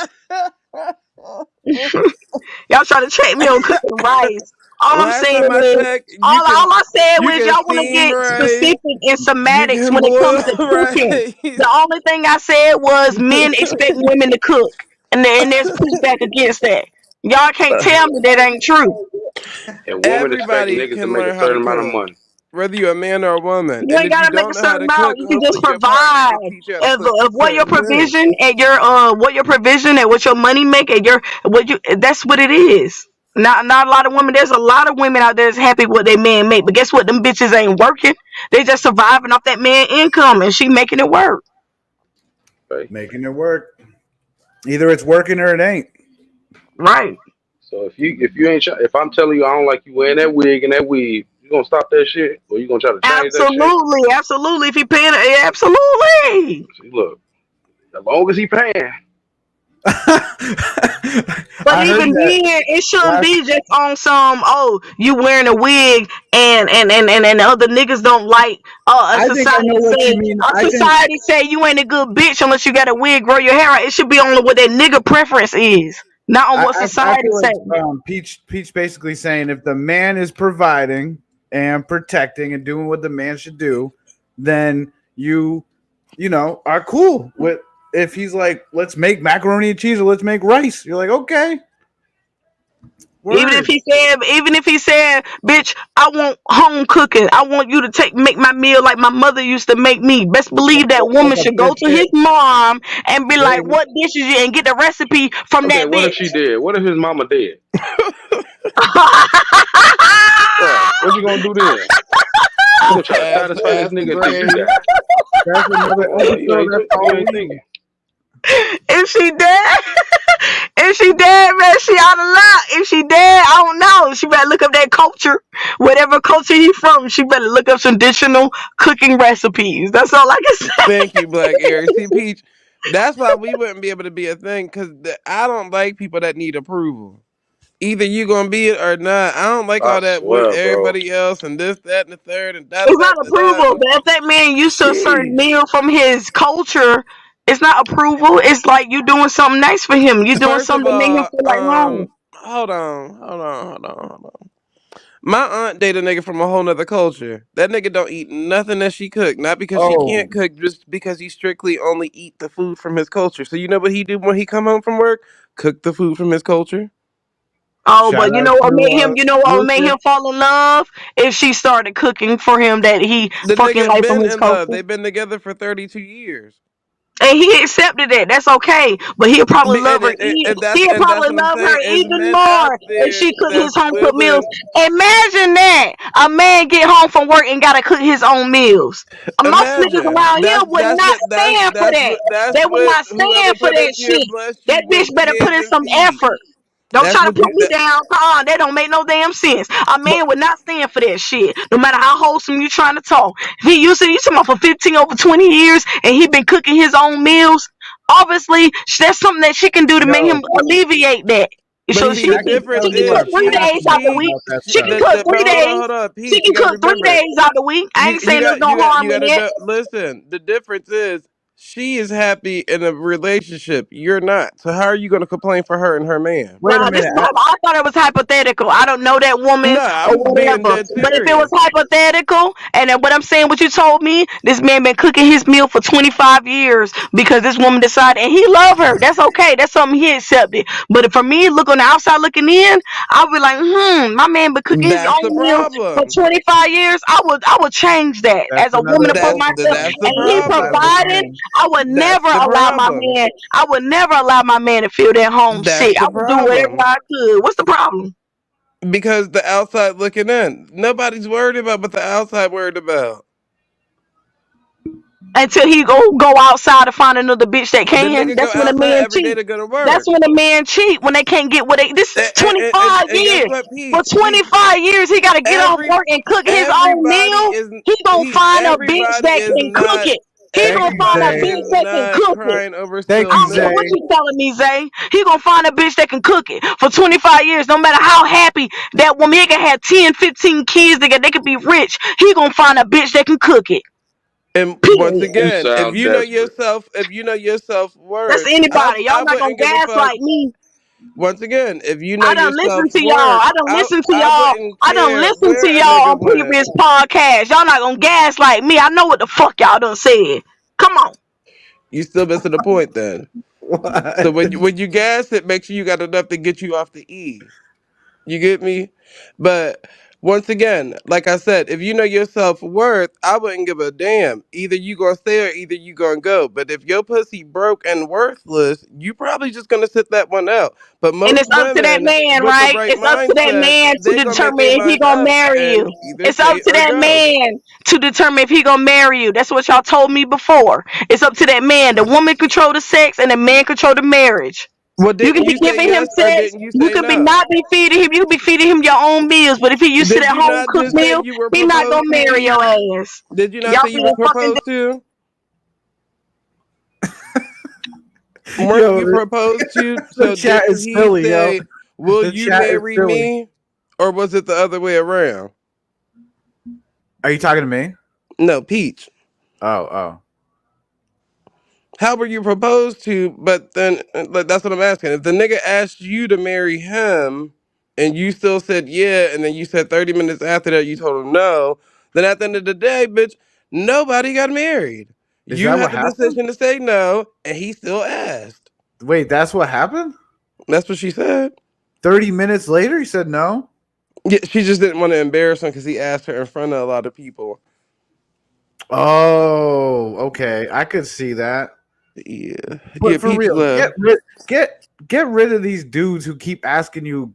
Y'all trying to check me on cooking rice. All I'm Last saying time I is, checked, all I said you was can y'all want to steam get rice, specific and you semantics can when it boil comes to cooking. rice. The only thing I said was men expect women to cook, and there's pushback against that. Y'all can't tell me that ain't true. And women expect Everybody niggas to can make a learn how to certain amount of cook, money. whether you're a man or a woman. You And ain't if you gotta make don't a know how certain to amount. cook, You can just hopefully your partner can provide teach you how to cook of what your certain things. provision and your provision and what your money make and your what you that's what it is. Not a lot of women. There's a lot of women out there that's happy with their man make, but guess what? Them bitches ain't working. They just surviving off that man income, and she making it work. Right? Making it work. Either it's working or it ain't. Right. So if I'm telling you I don't like you wearing that wig and that weave, you gonna stop that shit, or you gonna try to change that shit? Absolutely. If he paying it, absolutely. See, look, as long as he paying. But I heard even that then, it shouldn't last. be just on some. Oh, you wearing a wig, and other niggas don't like. A I think I know what you mean. I think society say you ain't a good bitch unless you got a wig, grow your hair out. It should be on what that nigga preference is, not on what I society feel say. like Peach basically saying if the man is providing and protecting and doing what the man should do, then you know are cool with if he's like let's make macaroni and cheese or let's make rice. You're like okay, Even word. if he said, bitch, I want home cooking. I want you to make my meal like my mother used to make me. Best believe that Like woman a should go to biscuit. his mom and be There like, you go. what dishes you and get the recipe from Okay, that what if bitch. she did? What if his mama did? Right. What you gonna do then? You gonna try to Pass, satisfy this pass the nigga until you gravy. die? That's another Well, you episode. ain't That's you all ain't we. thinking. If she dead, if she dead, man, she out of luck. If she dead, I don't know. She better look up that culture, whatever culture he from. She better look up some traditional cooking recipes. That's all I can say. Thank you, Black Eric. See, Peach, that's why we wouldn't be able to be a thing because I don't like people that need approval. Either you gonna be it or not. I don't like I all that with swear, bro. everybody else and this, that, and the third, and da da It's da not da approval, da. but if that man used to a certain Sheesh. meal from his culture, it's not approval. It's like you doing something nice for him. You doing First of something to make him all, feel like home. hold on. My aunt dated a nigga from a whole nother culture. That nigga don't eat nothing that she cook. Not because she Oh, can't cook, just because he strictly only eat the food from his culture. So you know what he do when he come home from work? Cook the food from his culture. Oh, shout but you out know what to made him? You know what made Lucas. him fall in love? If she started cooking for him, that he The fucking nigga like from been his in love. culture, They've been together for 32 years. and he accepted that. That's okay. But he'll probably Be- love And, her. and, and that's He'll and that's probably what I'm love her saying. Is even men out more if there she cook his that's home cooked meals. willing. Imagine that a man get home from work and gotta cook his own meals. Most niggas Imagine around here would not stand for that. They that's would what not whoever stand for put us that here shit. blessed That you with bitch better put hands in and some feet. effort. Don't That's try to what put you me down. That don't make no damn sense. A man would not stand for that shit. No matter how wholesome you trying to talk. If he used to, you talking about for 15 over 20 years and he been cooking his own meals, obviously that's something that she can do to make him Yo, alleviate that. But So see, the difference she can is cook are 3 days out the passionate week. she, about that She can stuff. cook but three hold days. on, She Pete. You can got to cook three remember. days out the week. I ain't saying there's no You harm in got to it. know. Listen, the difference is She is happy in a relationship. You're not. So how are you going to complain for her and her man? Wait a Nah, this minute. I thought it was hypothetical. I don't know that woman No, or I'm being whatever. dead But if it was serious. hypothetical, and then what I'm saying, what you told me, this man been cooking his meal for 25 years because this woman decided, and he love her. That's okay. That's something he accepted. But for me, look on the outside looking in, I'll be like, my man been cooking his That's the own meal for problem. 25 years. I would change that That's as a woman another to put old myself. man. That's the And That's he what I problem. was provided. saying. I would That's never the allow my problem. man. I would never allow my man to feel that home That's sick. I the would do whatever problem. I could. What's the problem? Because the outside looking in, nobody's worried about what the outside worried about. Until he go outside to find another bitch that The can. nigga go That's when a outside man every day cheat. to go to That's work. when a man cheat when they can't get what they. This is And 25 guess years. what, For Peach? 25 years, he got to get off work and cook his own Everybody meal. is He gonna find a bitch everybody that is can cook not it. He Thank gonna you, find a everybody Zay. bitch is that can not cook it. crying over Thank I you, spilled don't care what Zay. milk. you telling me, Zay. He gonna find a bitch that can cook it for 25 years. No matter how happy that woman, he can have 10, 15 kids. They could be rich. He gonna find a bitch that can cook it. And once Period. You again, sound desperate. if you know your self That's worth, anybody. Y'all I not gonna wouldn't give a fuck. gaslight me. Once again, if you know I your done listen self to y'all. worth, I done listen to I y'all. wouldn't I done care listen to where a y'all on nigga went. previous podcasts. Y'all not gonna gaslight me. I know what the fuck y'all done said. Come on. You still missing the point then. So What? when you gas it, make sure you got enough to get you off the E. You get me? But once again, like I said, if you know your self worth, I wouldn't give a damn. Either you gonna stay or either you gonna go. But if your pussy broke and worthless, you probably just gonna sit that one out. But And most it's up to that women man, with the right? right It's up to that mindset, man to they gonna make determine their if he mind gonna up marry and you. either It's up stay to or that go. man to determine if he gonna marry you. That's what y'all told me before. It's up to that man. The woman control the sex and the man control the marriage. Well, You can didn't be you say giving him yes or sex. didn't you You say could be no? not be feeding him. You be feeding him your own meals. But if he used to Did that you home not cooked just say meal, you were he not gonna proposed marry to? your ass. Did you not Y'all say you being was fucking. proposed to? Weren't Yo, you proposed to? the So chat didn't is he silly, yo. say, "Will The you chat is marry silly. me?" Or was it the other way around? Are you talking to me? No, Peach. Oh. How were you proposed to? But then, like, that's what I'm asking. If the nigga asked you to marry him, and you still said yeah, and then you said 30 minutes after that you told him no, then at the end of the day, bitch, nobody got married. Is You that had what the happened? decision to say no, and he still asked. Wait, that's what happened? That's what she said. 30 minutes later, he said no? Yeah, she just didn't want to embarrass him because he asked her in front of a lot of people. Oh, okay. I could see that. Yeah, But for Peach real, left. get rid of these dudes who keep asking you,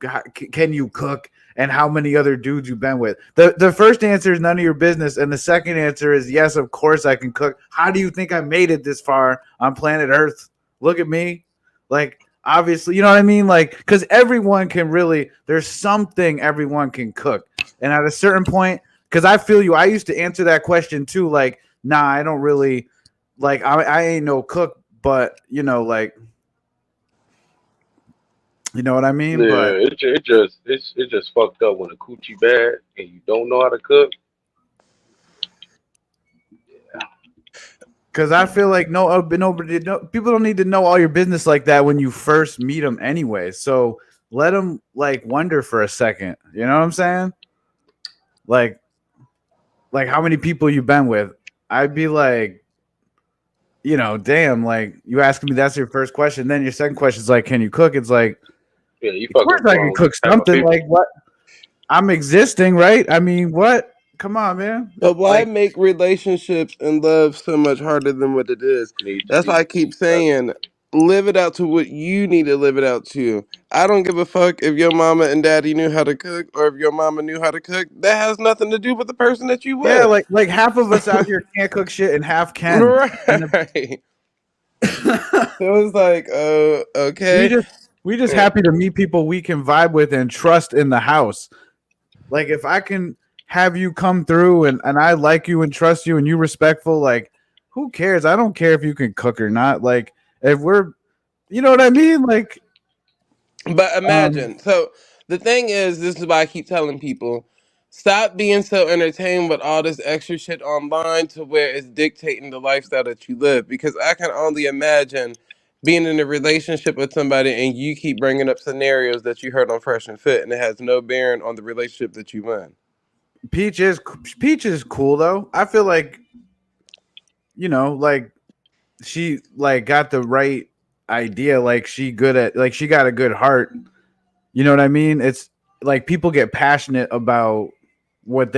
can you cook, and how many other dudes you've been with. The first answer is none of your business, and the second answer is yes, of course I can cook. How do you think I made it this far on planet Earth? Look at me. Like, obviously, you know what I mean? Like, because everyone can really, there's something everyone can cook. And at a certain point, because I feel you, I used to answer that question too, like, nah, I don't really, like, I ain't no cook, but, you know, like, you know what I mean? But Yeah, it just fucked up when a coochie bad and you don't know how to cook. because I feel like nobody, people don't need to know all your business like that when you first meet them anyway. So let them like wonder for a second. You know what I'm saying? Like how many people you been with? I'd be like, you know, damn, like you asking me that's your first question. Then your second question is like, can you cook? It's like, Yeah, you of course fucking I can grown cook type of something. people. Like what? I'm existing, right? I mean, what? Come on, man. But why Like, make relationships and love so much harder than what it is? Need to That's why I be. keep saying, live it out to what you need to live it out to. I don't give a fuck if your mama and daddy knew how to cook or if your mama knew how to cook. That has nothing to do with the person that you yeah, with. like half of us out here can't cook shit and half can. And Right. So it's like, we okay. just happy to meet people we can vibe with and trust in the house. Like if I can have you come through and I like you and trust you and you respectful, like who cares? I don't care if you can cook or not. Like if we're, you know what I mean? Like, But imagine. So the thing is, this is why I keep telling people, stop being so entertained with all this extra shit online to where it's dictating the lifestyle that you live. Because I can only imagine being in a relationship with somebody and you keep bringing up scenarios that you heard on Fresh and Fit, and it has no bearing on the relationship that you in. Peach is cool though. I feel like, you know, like she like got the right idea. Like she got a good heart. You know what I mean? It's like people get passionate about what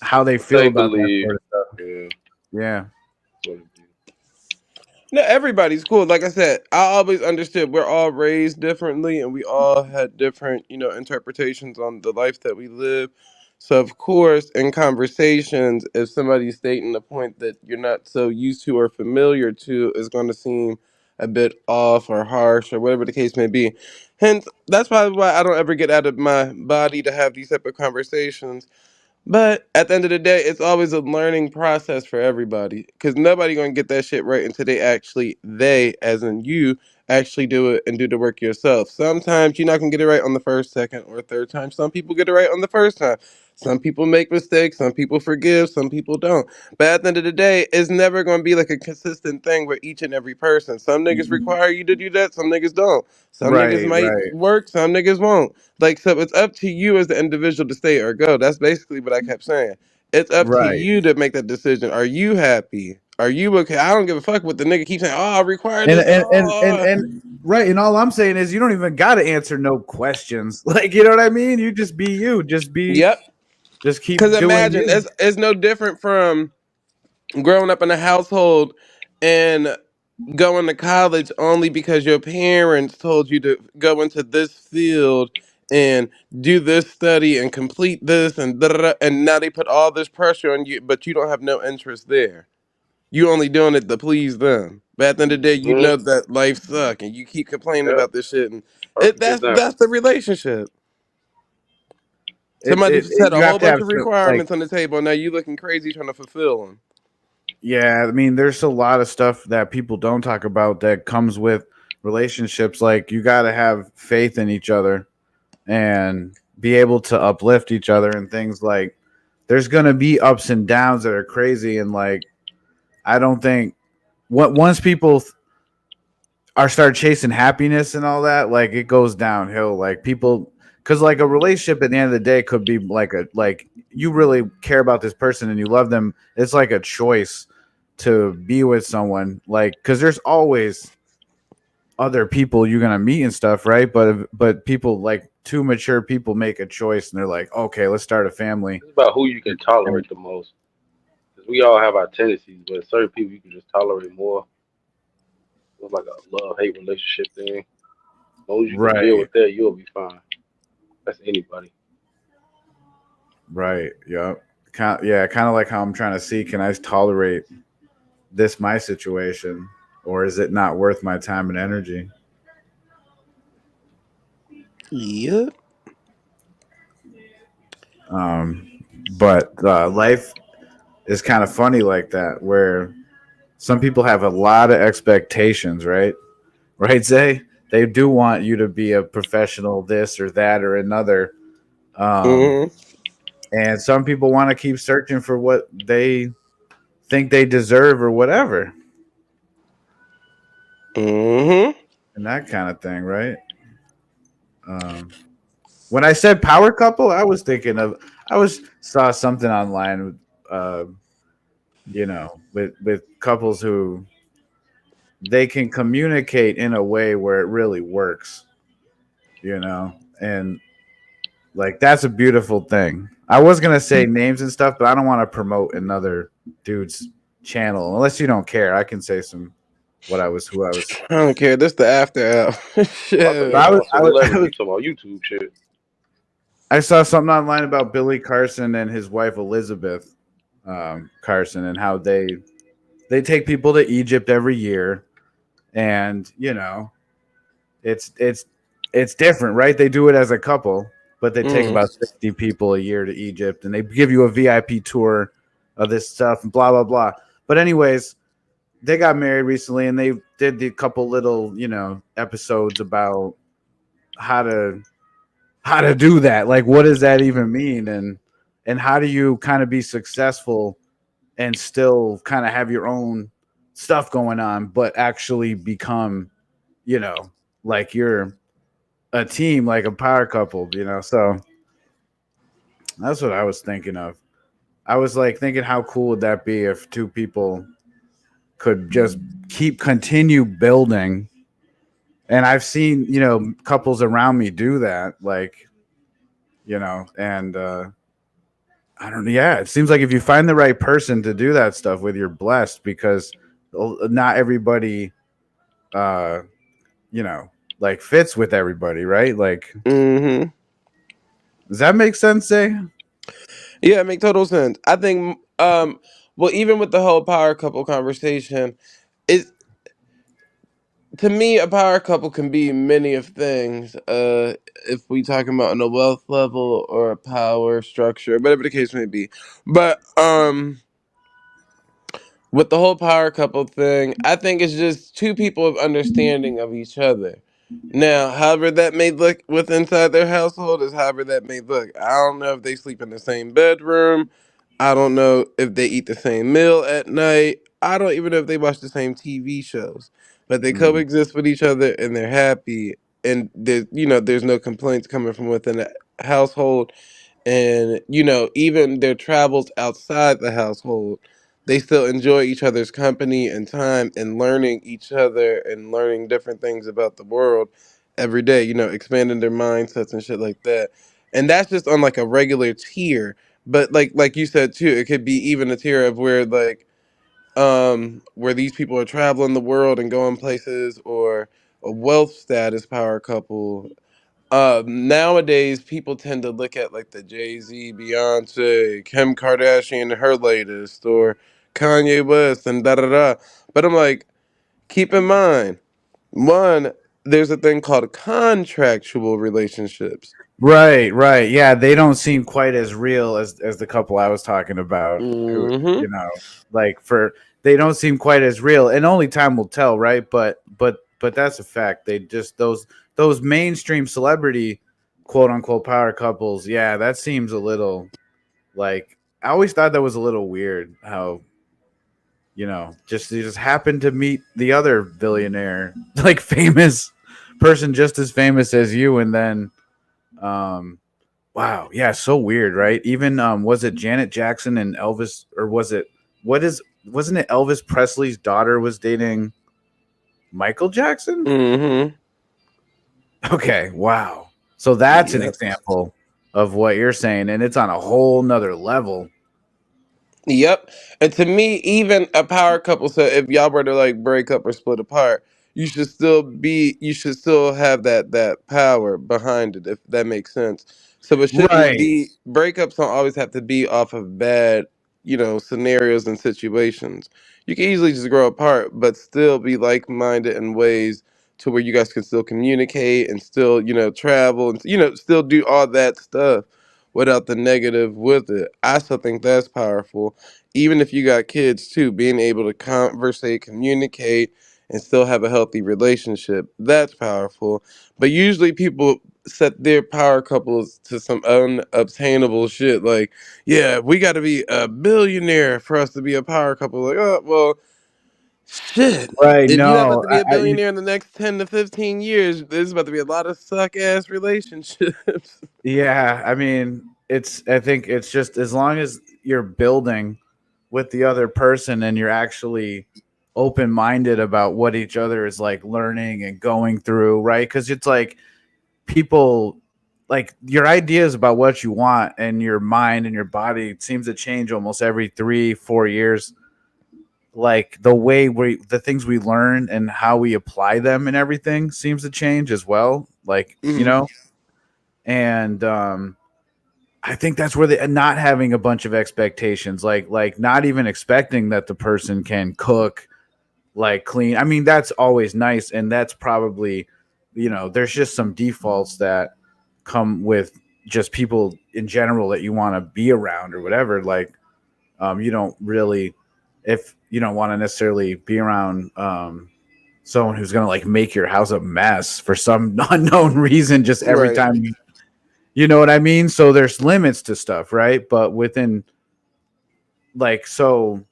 how they feel They about that believe. sort of stuff. Yeah. Yeah. No, everybody's cool. Like I said, I always understood we're all raised differently and we all had different, interpretations on the life that we live. So of course, in conversations, if somebody's stating a point that you're not so used to or familiar to, is going to seem a bit off or harsh or whatever the case may be. Hence, that's probably why I don't ever get out of my body to have these type of conversations. But at the end of the day, it's always a learning process for everybody because nobody gonna get that shit right until they, as in you, actually do it and do the work yourself. Sometimes you're not gonna get it right on the first, second, or third time. Some people get it right on the first time. Some people make mistakes. Some people forgive. Some people don't. But at the end of the day, it's never gonna be like a consistent thing with each and every person. Some niggas require you to do that. Some niggas don't. Some niggas Right, might right, work. Some niggas won't. Like, so it's up to you as the individual to stay or go. That's basically what I kept saying. It's up to right. you to make that decision. Are you happy? Are you okay? I don't give a fuck what the nigga keeps saying. Oh, I require And this. and, and and Oh, and right, and all I'm saying is you don't even gotta answer no questions. Like, you know what I mean? You just be you. yep. Just Because keep doing imagine, you. it's no different from growing up in a household and going to college only because your parents told you to go into this field and do this study and complete this and da, da, da, and now they put all this pressure on you, but you don't have no interest there. You only doing it to please them. But at the end of the day, you know Mm-hmm. that life suck and you keep complaining Yep. about this shit, and Perfect example. that's the relationship. Somebody set a You have whole to bunch have of some, like, requirements on the table, and now you looking crazy trying to fulfill them. yeah, I mean, there's a lot of stuff that people don't talk about that comes with relationships. Like, you got to have faith in each other and be able to uplift each other and things. Like, there's going to be ups and downs that are crazy. And, like, I don't think once people are start chasing happiness and all that, like, it goes downhill. Like, people, because like a relationship at the end of the day could be like you really care about this person and you love them. It's like a choice to be with someone, like, because there's always other people you're gonna meet and stuff, right? But people, like, two mature people, make a choice and they're like, okay, let's start a family. It's about who you can And tolerate the most. Because we all have our tendencies, but certain people you can just tolerate more. It's like a love hate relationship thing. As long as you can deal right, with that, you'll be fine. That's anybody. right, yeah, kind of like how I'm trying to see, can I tolerate this my situation, or is it not worth my time and energy? Yep. But life is kind of funny like that, where some people have a lot of expectations, right? Right, Zay? They do want you to be a professional, this or that or another. Um, Mm-hmm. and some people want to keep searching for what they think they deserve or whatever, Mm-hmm. and that kind of thing, right? Um, when I said power couple, I was saw something online, uh, with couples who they can communicate in a way where it really works, and like that's a beautiful thing. I was gonna say names and stuff, but I don't want to promote another dude's channel unless you don't care. I can say who I was. I don't care. This the after hour. I thought But you Shit. was I was, about I was, I celebrity. was You talking about YouTube shit. I saw something online about Billy Carson and his wife Elizabeth Carson, and how they take people to Egypt every year, and it's different, right? They do it as a couple, but they take Mm. about 60 people a year to Egypt, and they give you a VIP tour of this stuff and blah blah blah. But anyways, they got married recently, and they did the couple little episodes about how to how to do that. Like, what does that even mean? And how do you kind of be successful and still kind of have your own stuff going on, but actually become, you know, like you're a team, like a power couple, you know? So that's what I was thinking of. I was like thinking, how cool would that be if two people could just continue building? And I've seen, you know, couples around me do that, like, you know, and I don't know. Yeah, it seems like if you find the right person to do that stuff with, you're blessed, because not everybody, you know, like fits with everybody, right? Like, Mm-hmm. does that make sense, eh? Yeah, it makes total sense. I think, well, even with the whole power couple conversation, it to me, a power couple can be many of things. If we talking about on a wealth level or a power structure, whatever the case may be. But with the whole power couple thing, I think it's just two people of understanding of each other. Now, however that may look with inside their household is however that may look. I don't know if they sleep in the same bedroom. I don't know if they eat the same meal at night. I don't even know if they watch the same TV shows. But they coexist with each other and they're happy, and there's no complaints coming from within the household. And even their travels outside the household, they still enjoy each other's company and time and learning each other and learning different things about the world every day, expanding their mindsets and shit like that. And that's just on like a regular tier. But like you said too, it could be even a tier of where where these people are traveling the world and going places, or a wealth status power couple. Nowadays, people tend to look at like the Jay-Z, Beyonce, Kim Kardashian, her latest, or Kanye West, and da da da. But I'm like, keep in mind, one, there's a thing called contractual relationships. Right. Yeah, they don't seem quite as real as the couple I was talking about, who, Mm-hmm. you know, like they don't seem quite as real, and only time will tell, right? But that's a fact. They just those mainstream celebrity quote unquote power couples, yeah, that seems a little, like, I always thought that was a little weird how, you know, just you just happened to meet the other billionaire, like famous person just as famous as you, and then um wow, yeah, so weird, right? Even was it Janet Jackson and Elvis, or wasn't it Elvis Presley's daughter was dating Michael Jackson? Mm-hmm. Okay, wow. So that's an Yep. example of what you're saying, and it's on a whole nother level. Yep. And to me, even a power couple, so if y'all were to like break up or split apart, you should still have that power behind it, if that makes sense. So it shouldn't Right. be breakups don't always have to be off of bad, scenarios and situations. You can easily just grow apart, but still be like minded in ways to where you guys can still communicate and still, travel and still do all that stuff without the negative with it. I still think that's powerful. Even if you got kids too, being able to conversate, communicate, and still have a healthy relationship, that's powerful. But usually people set their power couples to some unobtainable shit. Like, yeah, we got to be a billionaire for us to be a power couple. Like, oh, well, shit. Right. If you're not about No, to be a billionaire in the next 10 to 15 years, there's about to be a lot of suck ass relationships. yeah, I mean, I think it's just as long as you're building with the other person and you're actually open minded about what each other is like learning and going through, right? Because it's like people, like, your ideas about what you want and your mind and your body seems to change almost every 3-4 years. Like the things we learn and how we apply them and everything seems to change as well. Like, you Mhm. know, and I think that's where the not having a bunch of expectations, like not even expecting that the person can cook, like clean. I mean, that's always nice, and that's probably, there's just some defaults that come with just people in general that you want to be around or whatever. Like, you don't really, if you don't want to necessarily be around someone who's gonna like make your house a mess for some unknown reason, just every Right. time You know what I mean? So there's limits to stuff, right? But within like so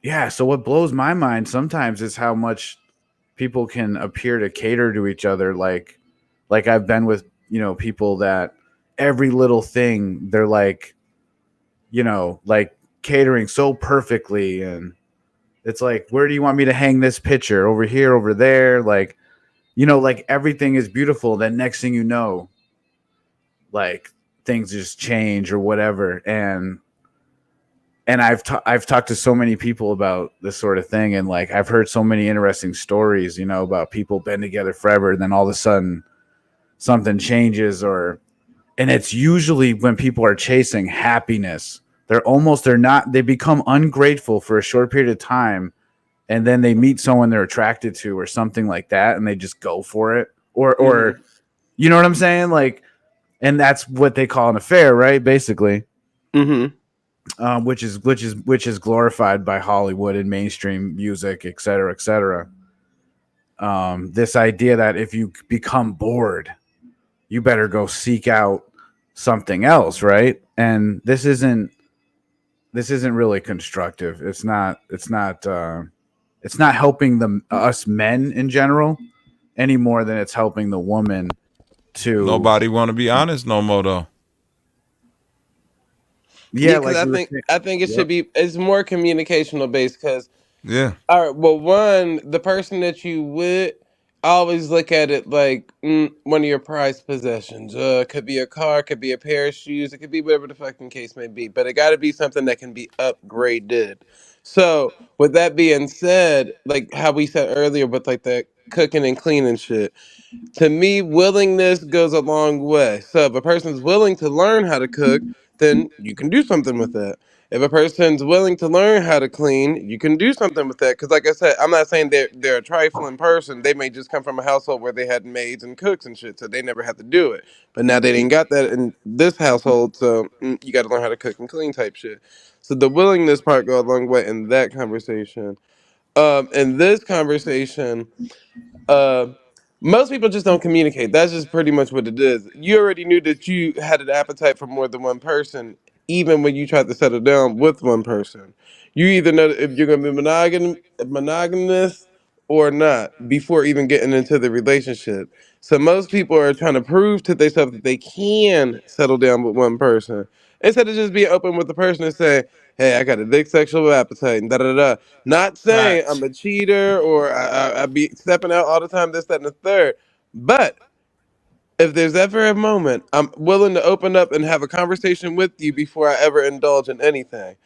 yeah, so what blows my mind sometimes is how much people can appear to cater to each other like I've been with, people that every little thing they're like, like catering so perfectly, and it's like, where do you want me to hang this picture? Over here, over there, like, like everything is beautiful. Then next thing you know, like things just change or whatever. And I've talked to so many people about this sort of thing, and like I've heard so many interesting stories, about people been together forever, and then all of a sudden something changes, and it's usually when people are chasing happiness. They become ungrateful for a short period of time, and then they meet someone they're attracted to or something like that, and they just go for it, or you know what I'm saying, like, and that's what they call an affair, right? Basically. Which is glorified by Hollywood and mainstream music, et cetera, et cetera. This idea that if you become bored, you better go seek out something else, right? And this isn't really constructive. It's not helping us men in general any more than it's helping the woman to. Nobody want to be honest no more though. Yeah, because I think it should be, it's more communicational based. Because all right, well, one, the person that you with, I always look at it like one of your prized possessions. It could be a car, could be a pair of shoes, it could be whatever the fucking case may be. But it got to be something that can be upgraded. So with that being said, like how we said earlier with like the cooking and cleaning shit, to me, willingness goes a long way. So if a person's willing to learn how to cook, then you can do something with that. If a person's willing to learn how to clean, you can do something with that. Because, like I said, I'm not saying they're a trifling person. They may just come from a household where they had maids and cooks and shit, so they never had to do it. But now they didn't got that in this household, so you got to learn how to cook and clean type shit. So the willingness part go a long way in that conversation. In this conversation, uh, most people just don't communicate. That's just pretty much what it is. You already knew that you had an appetite for more than one person, even when you tried to settle down with one person. You either know if you're going to be monogamous or not before even getting into the relationship. So most people are trying to prove to themselves that they can settle down with one person instead of just being open with the person and say, "Hey, I got a big sexual appetite," and da da da. Not saying I'm a cheater or I be stepping out all the time, this, that, and the third. But if there's ever a moment, I'm willing to open up and have a conversation with you before I ever indulge in anything.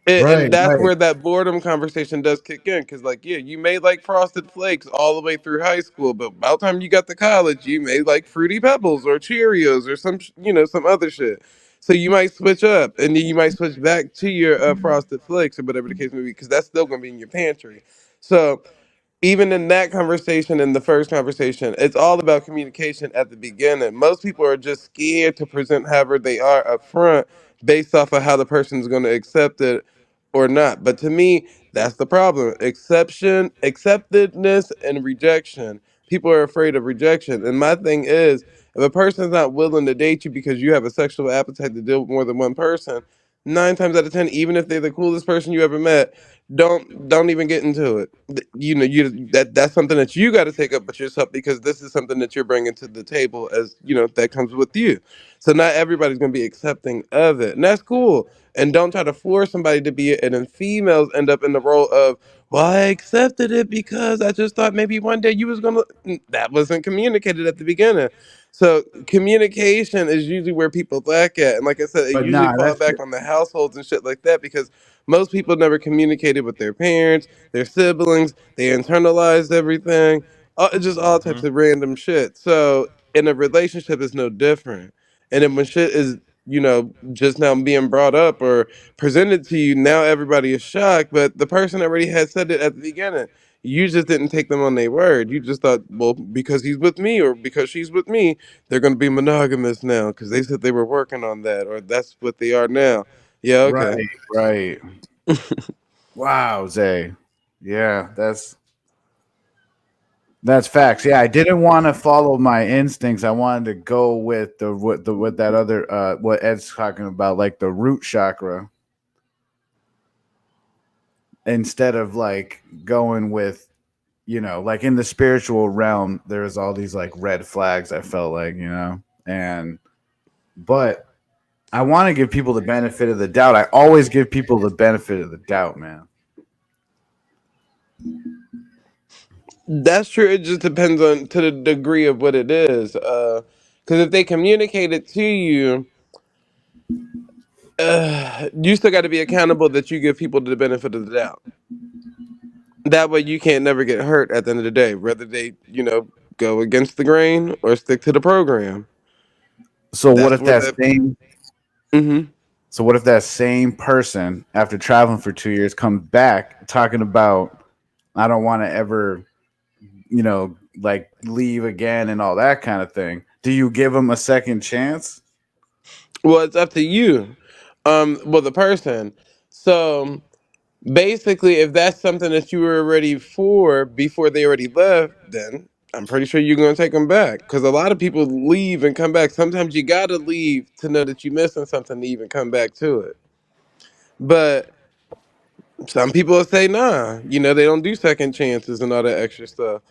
And that's where that boredom conversation does kick in. Because, like, yeah, you may like Frosted Flakes all the way through high school, but by the time you got to college, you may like Fruity Pebbles or Cheerios or some other shit. So you might switch up, and then you might switch back to your Frosted Flakes or whatever the case may be, because that's still going to be in your pantry. So even in that conversation, in the first conversation, it's all about communication at the beginning. Most people are just scared to present however they are up front based off of how the person's going to accept it or not. But to me, that's the problem. Acceptedness, and rejection. People are afraid of rejection. And my thing is, if a person's not willing to date you because you have a sexual appetite to deal with more than one person, 9 times out of 10, even if they're the coolest person you ever met, don't even get into it. That's something that you got to take up with yourself, because this is something that you're bringing to the table, as that comes with you. So not everybody's going to be accepting of it, and that's cool. And don't try to force somebody to be it. And then females end up in the role of, well, I accepted it because I just thought maybe one day you was gonna. That wasn't communicated at the beginning. So communication is usually where people lack at, and like I said, it But usually nah, fall back on the households and shit like that, because most people never communicated with their parents, their siblings. They internalized everything, just all types of random shit. So in a relationship, it's no different. And then when shit is just now being brought up or presented to you, now everybody is shocked. But the person already had said it at the beginning. You just didn't take them on their word. You just thought, well, because he's with me or because she's with me, they're going to be monogamous now because they said they were working on that, or that's what they are now. Yeah, okay. Right. Wow, Zay. Yeah, that's That's facts. Yeah, I didn't want to follow my instincts. I wanted to go with what that other what Ed's talking about, like the root chakra, instead of like going with, like in the spiritual realm, there's all these like red flags. I felt like, but I want to give people the benefit of the doubt. I always give people the benefit of the doubt, man. That's true. It just depends on to the degree of what it is. Because if they communicate it to you, you still got to be accountable that you give people the benefit of the doubt. That way, you can't never get hurt at the end of the day, whether they, go against the grain or stick to the program. So what That's if where that that. same Mm-hmm. So what if that same person, after traveling for 2 years, comes back talking about, I don't want to ever, like leave again and all that kind of thing? Do you give them a second chance? Well, it's up to you. Well, the person. So basically, if that's something that you were ready for before they already left, then I'm pretty sure you're going to take them back. Because a lot of people leave and come back. Sometimes you got to leave to know that you're missing something to even come back to it. But some people will say, nah, they don't do second chances and all that extra stuff.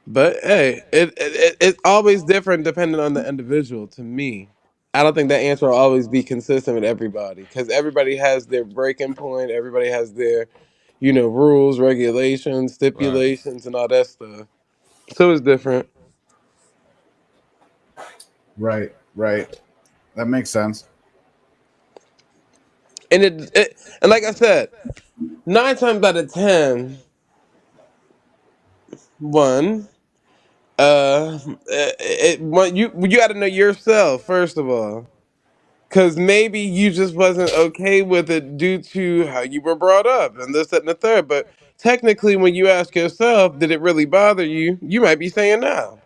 But hey, it's always different depending on the individual to me. I don't think that answer will always be consistent with everybody because everybody has their breaking point. Everybody has their, rules, regulations, Right. stipulations, and all that stuff. So it's different. Right, right. That makes sense. And and like I said, 9 times out of 10, one, you got to know yourself first of all. Because maybe you just wasn't okay with it due to how you were brought up and this, that, and the third. But technically, when you ask yourself, did it really bother you? You might be saying no.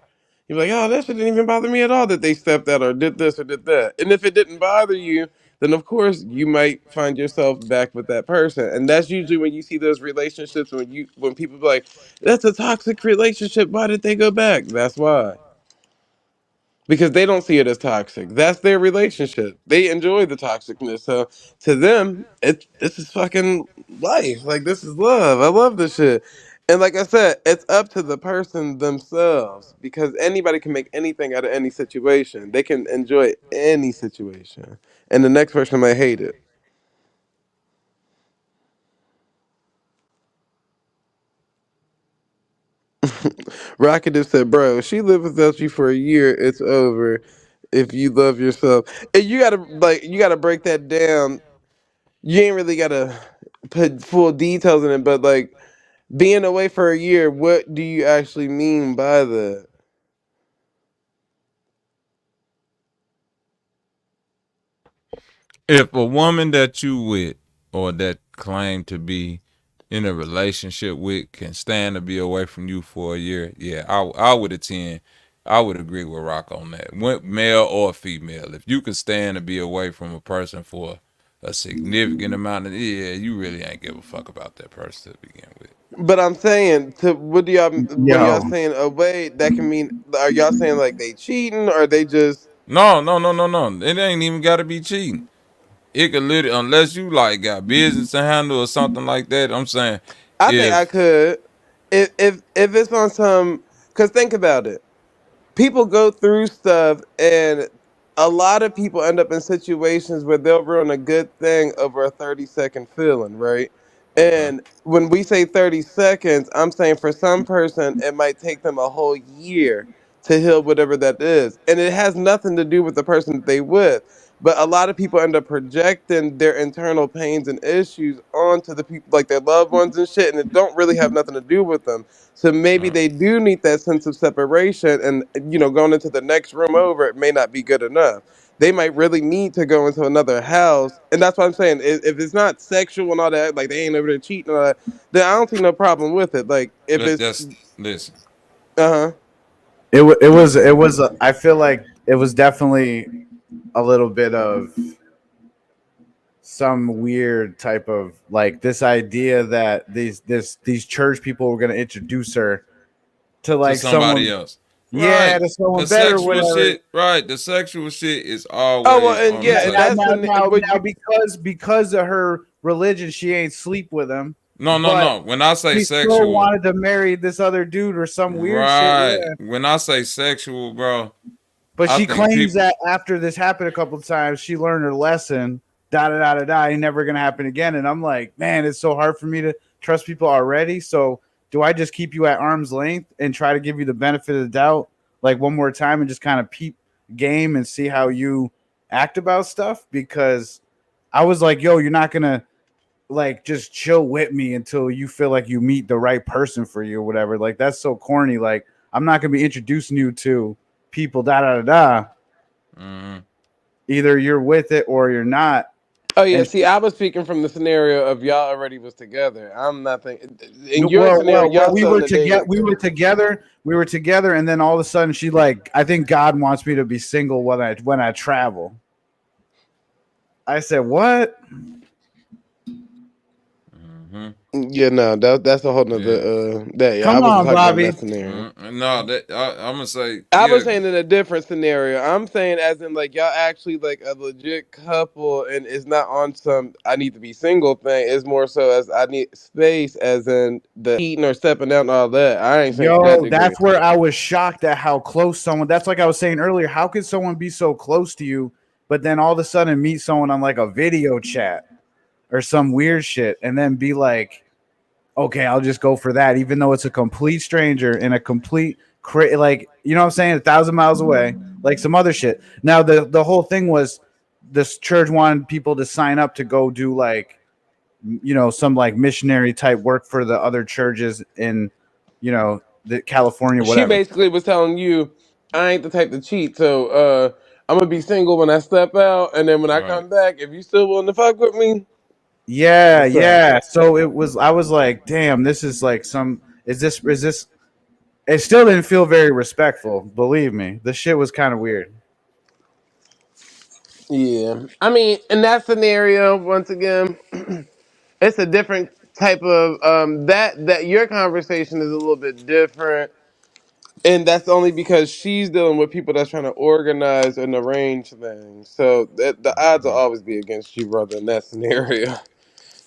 You're like, oh, that shit didn't even bother me at all that they stepped out or did this or did that. And if it didn't bother you, then of course you might find yourself back with that person. And that's usually when you see those relationships when people be like, that's a toxic relationship. Why did they go back? That's why, because they don't see it as toxic. That's their relationship. They enjoy the toxicness. So to them, this is fucking life. Like this is love. I love this shit. And like I said, it's up to the person themselves because anybody can make anything out of any situation. They can enjoy any situation, and the next person might hate it. Rocket just said, "Bro, she lived without you for a year. It's over. If you love yourself, and you gotta break that down. You ain't really gotta put full details in it, but like being away for a year, what do you actually mean by that? If a woman that you with or that claim to be in a relationship with can stand to be away from you for a year, yeah, I would attend. I would agree with Rock on that. Male or female, if you can stand to be away from a person for a significant amount of, yeah, you really ain't give a fuck about that person to begin with. But I'm saying, to what y'all Yo, saying away? That can mean, are y'all saying like they cheating or they just? No, no, no, no, no. It ain't even got to be cheating. It could literally, unless you like got business to handle or something like that. I'm saying, I think I if could, if it's on some. Cause think about it. People go through stuff and a lot of people end up in situations where they'll ruin a good thing over a 30-second feeling, right? okay, And when we say 30 seconds, I'm saying for some person it might take them a whole year to heal whatever that is. And it has nothing to do with the person that they with. But a lot of people end up projecting their internal pains and issues onto the people like their loved ones and shit, and it don't really have nothing to do with them. So maybe all they do need that sense of separation, and going into the next room over, it may not be good enough. They might really need to go into another house, and that's what I'm saying. If it's not sexual and all that, like they ain't over there cheating and all that, then I don't see no problem with it. Like if right. it's, That's listen. uh huh, it was. I feel like it was definitely a little bit of some weird type of like this idea that these church people were going to introduce her to to like somebody someone, else. yeah, Right. to someone Cause better, sexual whatever. shit, right? The sexual shit is Oh well, always and on the yeah, and table. that's Now, because of her religion, she ain't sleep with him. No. But When I say she still sexual, wanted to marry this other dude or some weird shit. right? Yeah. When I say sexual, bro, But I she think claims people. that after this happened a couple of times, she learned her lesson. Da da da da da. Ain't never gonna happen again. And I'm like, man, it's so hard for me to trust people already. So do I just keep you at arm's length and try to give you the benefit of the doubt, like one more time, and just kind of peep game and see how you act about stuff? Because I was like, yo, you're not gonna like just chill with me until you feel like you meet the right person for you or whatever. Like that's so corny. Like I'm not gonna be introducing you to people. Da da da da. Either you're with it or you're not. Oh yeah, And see, I was speaking from the scenario of y'all already was together. I'm not thinking in your well, scenario, y'all we still in were the together. dating We were phase. together. We were together, and then all of a sudden, she like, I think God wants me to be single when I travel. I said, what? Yeah, no, that's a whole nother. I Come wasn't on, talking about in Bobby. that scenario. No, that I'm gonna say, I was yeah. saying in a different scenario. I'm saying as in like y'all actually like a legit couple, and it's not on some I need to be single thing. It's more so as I need space, as in the eating or stepping out and all that. I ain't saying to that Yo, degree. that's where I was shocked at how close someone. That's like I was saying earlier. How could someone be so close to you, but then all of a sudden meet someone on like a video chat or some weird shit, and then be like, okay, I'll just go for that, even though it's a complete stranger in a complete like, you know what I'm saying, 1,000 miles away, like some other shit. Now the whole thing was this church wanted people to sign up to go do like, you know, some like missionary type work for the other churches in, you know, the California, She whatever. basically was telling you, I ain't the type to cheat, so I'm gonna be single when I step out, and then when I Right. come back, if you still willing to fuck with me, Yeah, what's up? yeah. So it was. I was like, damn, this is like some. Is this? It still didn't feel very respectful. Believe me, the shit was kind of weird. Yeah, I mean, in that scenario, once again, it's a different type of that your conversation is a little bit different, and that's only because she's dealing with people that's trying to organize and arrange things. So the odds will always be against you, brother, in that scenario.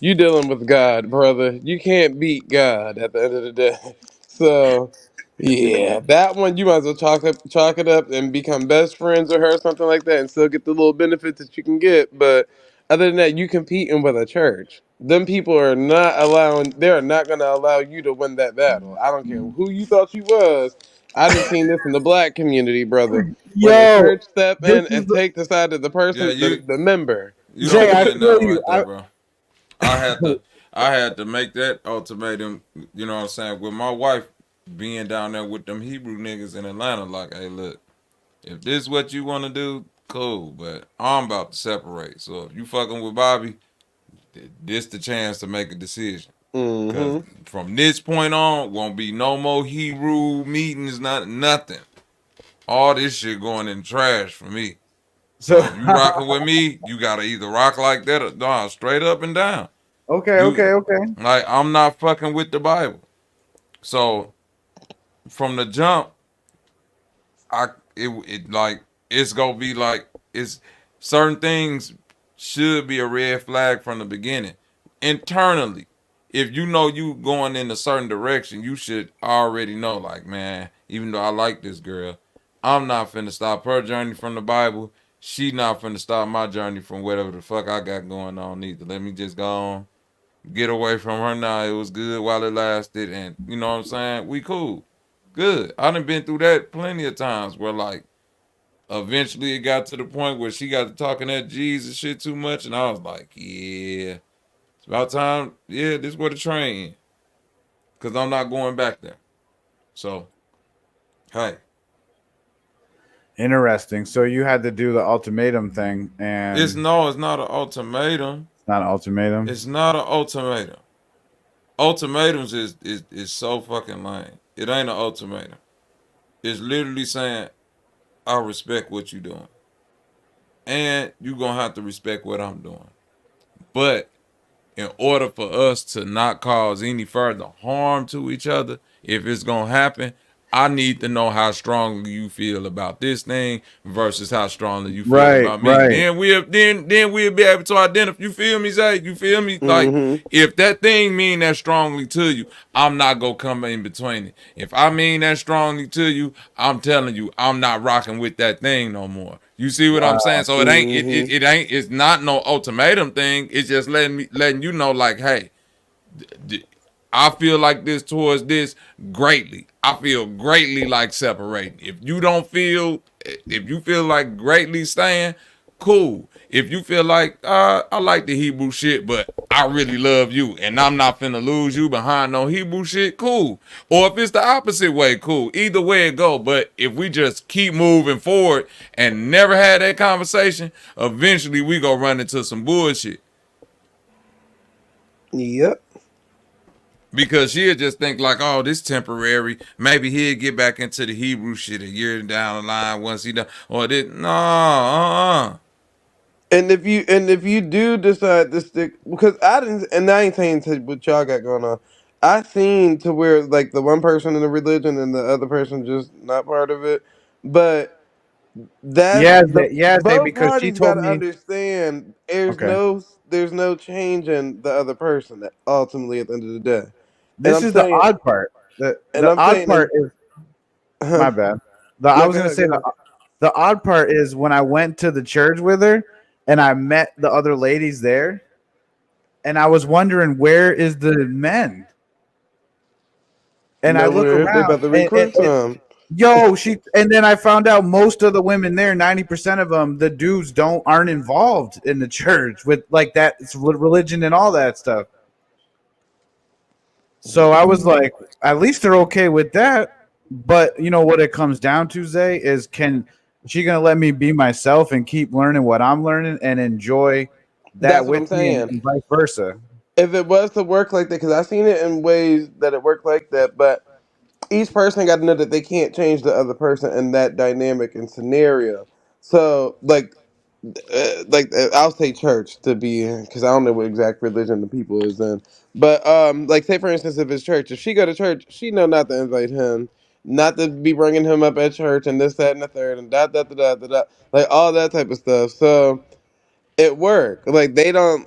You dealing with God, brother. You can't beat God at the end of the day. So, yeah, that one you might as well chalk it up and become best friends with her or something like that, and still get the little benefits that you can get. But other than that, you competing with a church. Them people are not allowing. They are not going to allow you to win that battle. I don't care who you thought you was. I done seen this in the black community, brother. When the Yo, church step this in is and take the side of the Yeah, person, you the member. you don't Jay. I play feel nothing you. right there, bro. I had to make that ultimatum, you know what I'm saying, with my wife being down there with them Hebrew niggas in Atlanta, like, hey, look, if this is what you want to do, cool, but I'm about to separate. So if you fucking with Bobby, this the chance to make a decision. Cause Mm-hmm. from this point on, won't be no more Hebrew meetings, nothing. All this shit going in the trash for me. So So if you rocking with me, you gotta either rock like that or nah, straight up and down. okay, You okay. like I'm not fucking with the Bible. So from the jump, it like it's gonna be like it's certain things should be a red flag from the beginning. Internally, if you know you going in a certain direction, you should already know, like, man, even though I like this girl, I'm not finna stop her journey from the Bible. She not finna stop my journey from whatever the fuck I got going on either. Let me just go on, get away from her now. It was good while it lasted, and you know what I'm saying? We cool. Good. I done been through that plenty of times where like eventually it got to the point where she got to talking that Jesus shit too much, and I was like, yeah, it's about time. Yeah, this is where the train, cause I'm not going back there. So, hey, Interesting. So you had to do the ultimatum thing, and it's not an ultimatum. it's not an ultimatum. It's not an ultimatum. Ultimatums is so fucking lame. It ain't an ultimatum. It's literally saying I respect what you doing, and you gonna have to respect what I'm doing. But in order for us to not cause any further harm to each other, if it's gonna happen, I need to know how strongly you feel about this thing versus how strongly you feel Right, about me. right. Then we'll be able to identify. You feel me, Zay? You feel me? Like if that thing mean that strongly to you, I'm not gonna come in between it. If I mean that strongly to you, I'm telling you, I'm not rocking with that thing no more. You see what I'm saying? So it ain't it's not no ultimatum thing. It's just letting you know, like, hey, I feel like this towards this greatly. I feel greatly like separating. If you feel like greatly staying, cool. If you feel like I like the Hebrew shit, but I really love you and I'm not finna lose you behind no Hebrew shit, cool. Or if it's the opposite way, cool. Either way it go. But if we just keep moving forward and never had that conversation, eventually we gonna run into some bullshit. Yep. Because she'll just think like, oh, this temporary. Maybe he'll get back into the Hebrew shit a year down the line once he done. Or this, no, And if you do decide to stick, because I didn't, and I ain't saying to what y'all got going on. I seen to where like the one person in the religion and the other person just not part of it, but that's the both because she parties got told to me. understand. Okay. There's no change in the other person ultimately at the end of the day. And This I'm is the saying, odd part. The and the I'm odd saying, part is my bad. I no, was go gonna ahead, say go ahead. the odd part is when I went to the church with her and I met the other ladies there, and I was wondering where is the men, and I look Nowhere. They around about to recruit some. and then I found out most of the women there, 90% of them, the dudes aren't involved in the church with like that, it's religion and all that stuff. So I was like, at least they're okay with that. But you know what it comes down to, Zay, is can she gonna let me be myself and keep learning what I'm learning and enjoy that That's what I'm with me saying. and vice versa. If it was to work like that, because I've seen it in ways that it worked like that, but each person got to know that they can't change the other person in that dynamic and scenario. So, I'll say church to be, because I don't know what exact religion the people is in, but like say for instance, if it's church, if she go to church, she know not to invite him, not to be bringing him up at church, and this, that, and the third, and like all that type of stuff. So it work. Like they don't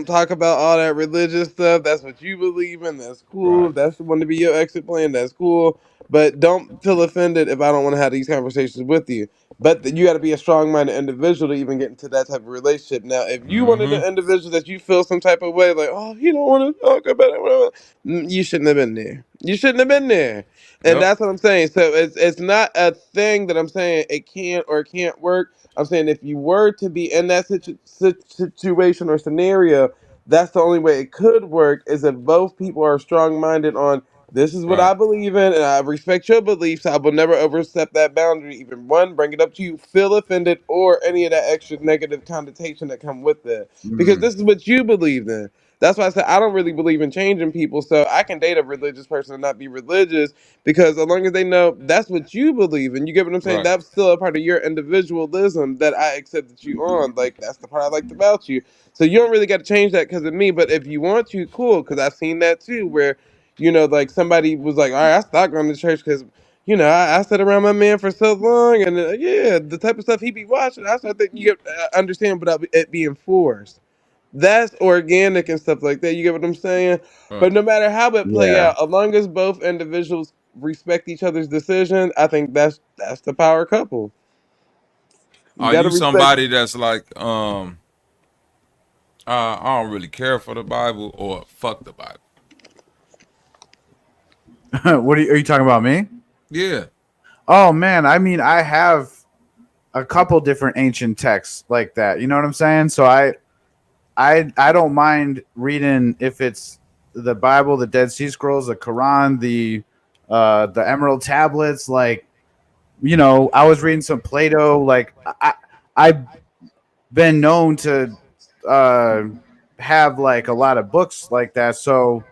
talk about all that religious stuff. That's what you believe in. That's cool. right. If that's want to be your exit plan, that's cool. But don't feel offended if I don't want to have these conversations with you. But you got to be a strong-minded individual to even get into that type of relationship. Now, if you wanted an individual that you feel some type of way, like, oh, you don't want to talk about it, whatever, you shouldn't have been there. You shouldn't have been there. And Yep. that's what I'm saying. So it's not a thing that I'm saying it can't or can't work. I'm saying if you were to be in that situation or scenario, that's the only way it could work is if both people are strong minded on this is what Right. I believe in and I respect your beliefs. I will never overstep that boundary. Even one, bring it up to you, feel offended, or any of that extra negative connotation that come with it. Because Mm. this is what you believe in. That's why I said I don't really believe in changing people. So I can date a religious person and not be religious because as long as they know that's what you believe in, you get what I'm saying? Right. That's still a part of your individualism that I accepted you on. Like, that's the part I liked about you. So you don't really got to change that because of me. But if you want to, cool. Because I've seen that too, where, like somebody was like, all right, I stopped going to church because, I sat around my man for so long. And yeah, the type of stuff he be watching, I started thinking you get, understand without it being forced. That's organic and stuff like that. You get what I'm saying? Right. But no matter how it play Yeah. out, as long as both individuals respect each other's decision, I think that's the power couple. You Are gotta you respect. somebody that's like, I don't really care for the Bible or fuck the Bible? What are you talking about, me? Yeah. Oh man, I mean, I have a couple different ancient texts like that. You know what I'm saying? So I don't mind reading if it's the Bible, the Dead Sea Scrolls, the Quran, the Emerald Tablets. Like, I was reading some Plato. Like, I've been known to uh, have like a lot of books like that. So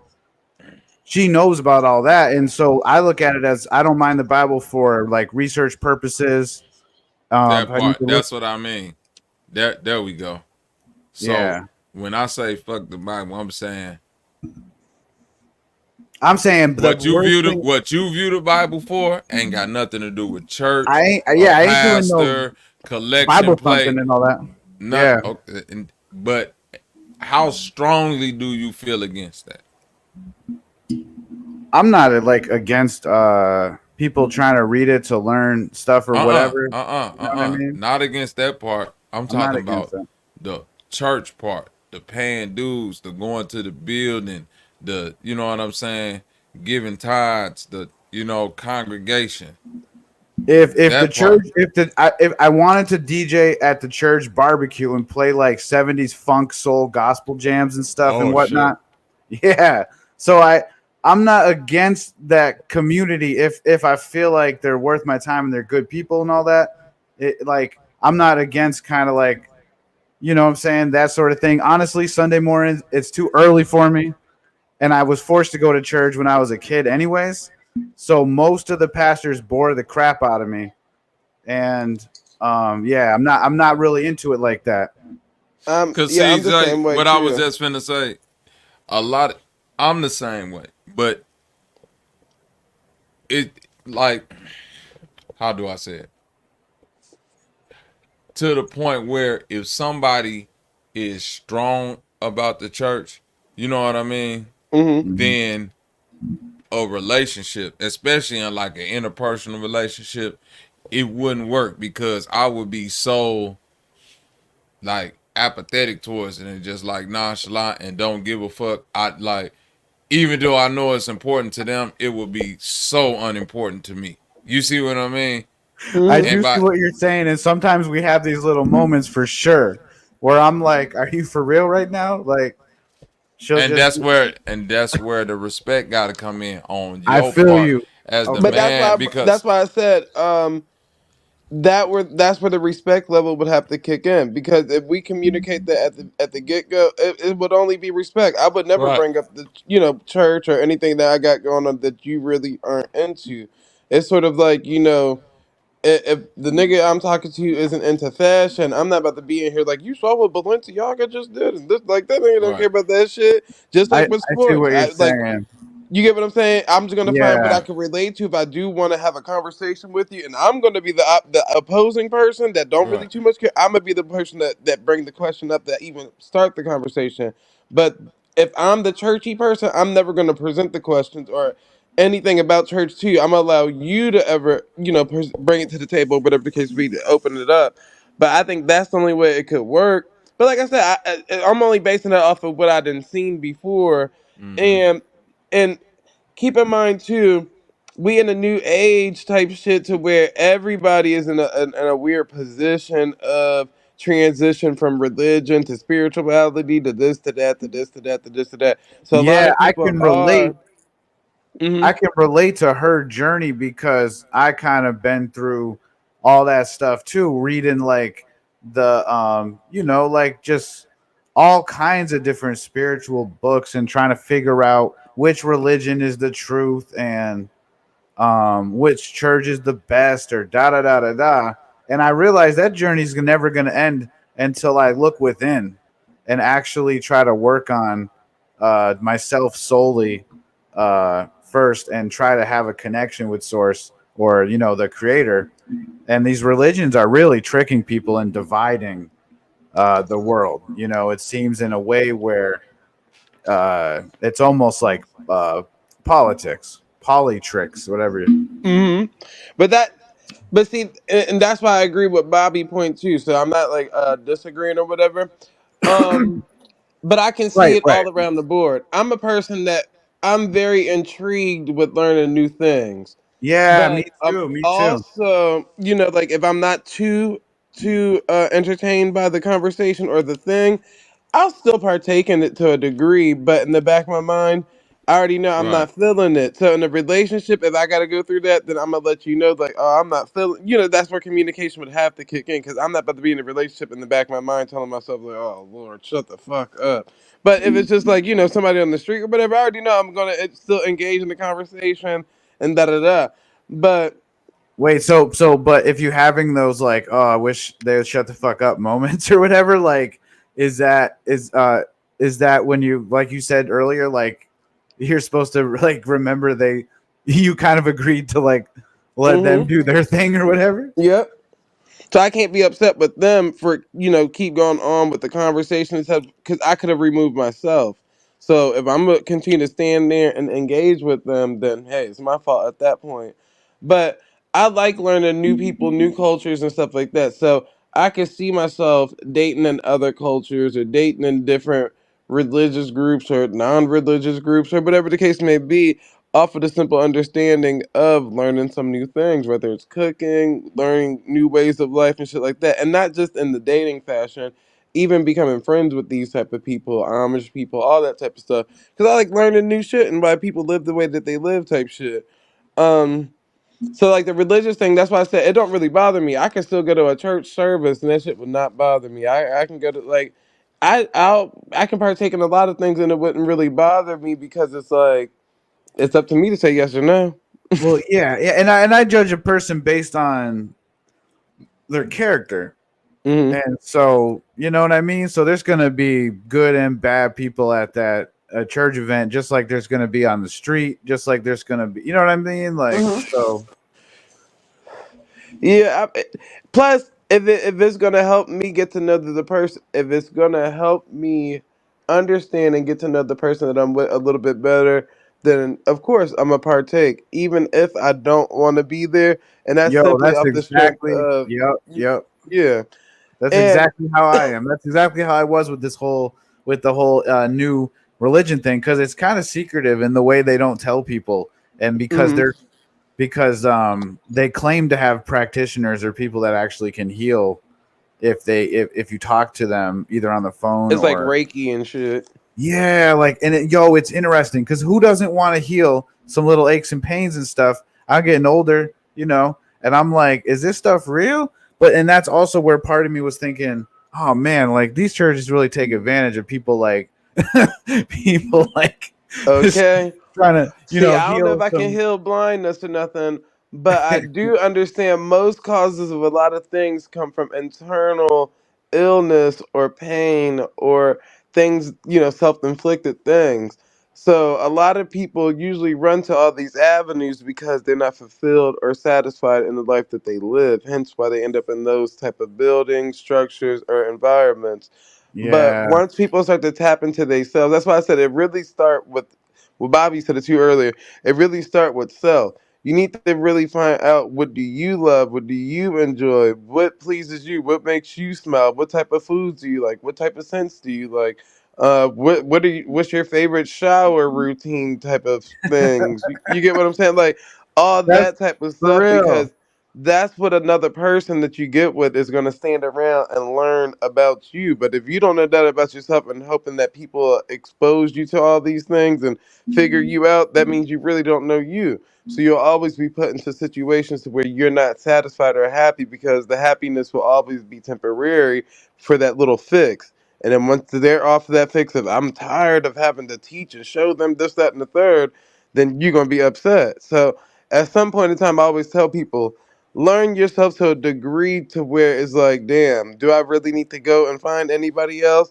she knows about all that, and so I look at it as I don't mind the Bible for like research purposes. That If I need part. to look, That's what I mean. There we go. So yeah. when I say fuck the Bible, I'm saying I'm saying what you view the Bible for ain't got nothing to do with church, I ain't doing no collection Bible plate, thumping and all that. Not okay, but how strongly do you feel against that? I'm not like against people trying to read it to learn stuff or whatever. You know what I mean? Not against that part. I'm talking about that. the church part, the paying dues, the going to the building, the you know what I'm saying, giving tithes, the congregation. If That the church if I wanted to DJ at the church barbecue and play like 70s funk soul gospel jams and stuff and whatnot, yeah. So I'm not against that community if I feel like they're worth my time and they're good people and all that. Like I'm not against kind of like, you know what I'm saying, that sort of thing. Honestly, Sunday mornings it's too early for me, and I was forced to go to church when I was a kid anyways. So most of the pastors bore the crap out of me, and yeah, I'm not really into it like that. Cause see, I'm the same way what too. I was just finna say, I'm the same way, but it like, how do I say it? To the point where if somebody is strong about the church, you know what I mean? Mm-hmm. Then a relationship, especially in like an interpersonal relationship, it wouldn't work because I would be so like apathetic towards it and just like nonchalant and don't give a fuck. I like, even though I know it's important to them, it would be so unimportant to me. You see what I mean? I do see what you're saying, and sometimes we have these little moments for sure where I'm like, "Are you for real right now?" Like, that's where the respect got to come in on your I feel part you as the But man, because that's why I said that's where the respect level would have to kick in, because if we communicate that at the get go, it would only be respect. I would never bring up the church or anything that I got going on that you really aren't into. It's sort of like if the nigga I'm talking to isn't into fashion, I'm not about to be in here like, you saw what Balenciaga just did and this, like, that nigga don't care about that shit. Just like with I see sports, what you're saying. you get what I'm saying? I'm just gonna find what Yeah. I can relate to if I do want to have a conversation with you, and I'm gonna be the opposing person that don't really too much care. I'm gonna be the person that bring the question up, that even start the conversation. But if I'm the churchy person, I'm never gonna present the questions or anything about church to you. I'm gonna allow you to ever bring it to the table, whatever the case be, to open it up. But I think that's the only way it could work. But like I said, I'm only basing it off of what I done seen before, and keep in mind too, we in a new age type shit to where everybody is in a weird position of transition from religion to spirituality to this to that to this to that to this to that. So a lot Yeah, of I people can are. relate. I can relate to her journey because I kind of been through all that stuff too, reading like the like just all kinds of different spiritual books and trying to figure out which religion is the truth and which church is the best or da da da da da. And I realized that journey's never going to end until I look within and actually try to work on myself solely first and try to have a connection with source or the creator. And these religions are really tricking people and dividing the world. It seems in a way where it's almost like politics, politricks, whatever. But see, and that's why I agree with Bobby point too. So I'm not like disagreeing or whatever. But I can see it all around the board. I'm a person that I'm very intrigued with learning new things. Yeah, me But too. Me too. also, like if I'm not too entertained by the conversation or the thing, I'll still partake in it to a degree. But in the back of my mind, I already know I'm not feeling it. So in a relationship, if I got to go through that, then I'm gonna let you know, like, oh, I'm not feeling. That's where communication would have to kick in, because I'm not about to be in a relationship in the back of my mind telling myself like, oh Lord, shut the fuck up. But if it's just like somebody on the street or whatever, I already know I'm gonna still engage in the conversation and da da da. But wait, but if you're having those like, oh, I wish they would shut the fuck up moments or whatever, like, is that when you, like you said earlier, like you're supposed to like remember you kind of agreed to like let them do their thing or whatever. Yep. So I can't be upset with them for keep going on with the conversation because I could have removed myself. So if I'm gonna continue to stand there and engage with them, then hey, it's my fault at that point. But I like learning new people, new cultures, and stuff like that. So I could see myself dating in other cultures or dating in different religious groups or non-religious groups or whatever the case may be, off of the simple understanding of learning some new things, whether it's cooking, learning new ways of life and shit like that. And not just in the dating fashion, even becoming friends with these type of people, Amish people, all that type of stuff. Because I like learning new shit and why people live the way that they live type shit. So like the religious thing, that's why I said it don't really bother me. I can still go to a church service and that shit would not bother me. I can go to like I can partake in a lot of things and it wouldn't really bother me because it's like it's up to me to say yes or no. Well, yeah, and I judge a person based on their character, and so you know what I mean. So there's gonna be good and bad people at that church event, just like there's gonna be on the street, just like there's gonna be, you know what I mean, like so. Yeah. Plus, if it's gonna help me get to know the person, if it's gonna help me understand and get to know the person that I'm with a little bit better, then of course I'm a partake, even if I don't want to be there, and that's Yo, simply that's off the strength exactly. of Yep. yeah. That's And exactly how I am. That's exactly how I was with the whole new religion thing, because it's kind of secretive in the way they don't tell people, and because they claim to have practitioners or people that actually can heal if you talk to them either on the phone it's like or Reiki and shit. yeah, like it's interesting because who doesn't want to heal some little aches and pains and stuff? I'm getting older, and I'm like, is this stuff real? And that's also where part of me was thinking, oh man, like these churches really take advantage of people like Okay. trying to See, I don't know if heal I can some. heal blindness or nothing, but I do understand most causes of a lot of things come from internal illness or pain or things, self-inflicted things. So a lot of people usually run to all these avenues because they're not fulfilled or satisfied in the life that they live. Hence why they end up in those type of buildings, structures, or environments. But Yeah, once people start to tap into themselves, that's why I said it really start with well, Bobby said it to you earlier. It really start with self. You need to really find out what do you love, what do you enjoy, what pleases you, what makes you smile, what type of foods do you like, what type of scents do you like, what's your favorite shower routine type of things. You get what I'm saying? Like all that's that type of for stuff real. because that's what another person that you get with is going to stand around and learn about you. But if you don't know that about yourself and hoping that people expose you to all these things and figure you out, that means you really don't know you. So you'll always be put into situations where you're not satisfied or happy because the happiness will always be temporary for that little fix. And then once they're off of that fix of I'm tired of having to teach and show them this, that, and the third, then you're gonna be upset. So at some point in time I always tell people, learn yourself to a degree to where it's like, damn, do I really need to go and find anybody else?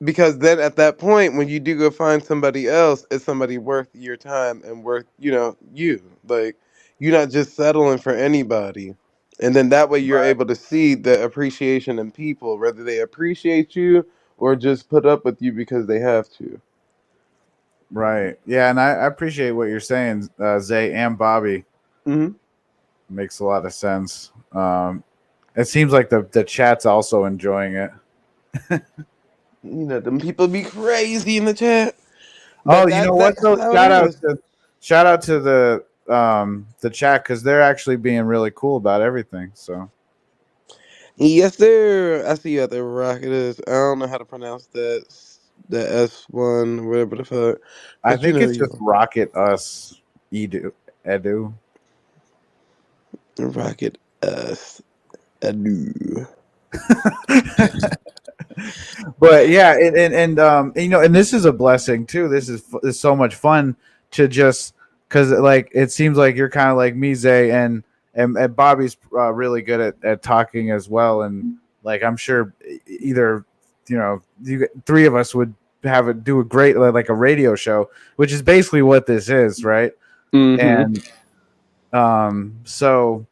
Because then at that point when you do go find somebody else, it's somebody worth your time and worth you, like you're not just settling for anybody. And then that way you're able to see the appreciation in people, whether they appreciate you or just put up with you because they have to. Right. Yeah, and I appreciate what you're saying, Zay and Bobby. Hmm. Makes a lot of sense. It seems like the chat's also enjoying it. Them people be crazy in the chat, Oh, but you know what? that's So how it is. shout out to the chat because they're actually being really cool about everything. So Yes, sir. I see you out there, Rocket is. I don't know how to pronounce that. The S1, whatever the fuck. I But you think know it's just you. Rocket Us Edu. Rocket us. Adu. But yeah, and this is a blessing too. This is so much fun to just because like it seems like you're kind of like me, Zay, and Bobby's really good at talking as well. And like I'm sure either you three of us would do a great like a radio show, which is basically what this is, right? And so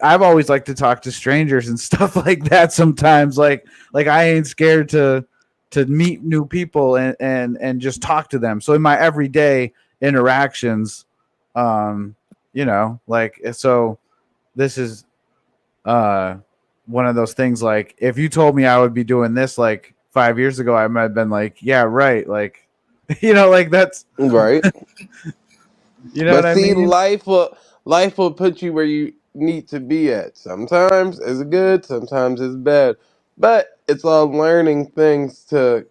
I've always liked to talk to strangers and stuff like that sometimes. Like I ain't scared to meet new people and just talk to them. So in my everyday interactions, you know, like, so this is one of those things. Like, if you told me I would be doing this like 5 years ago, I might have been like, yeah, right. Like, you know, like that's right. You know but what I see, mean? life will put you where you need to be at. Sometimes it's good, sometimes it's bad. But it's all learning things to,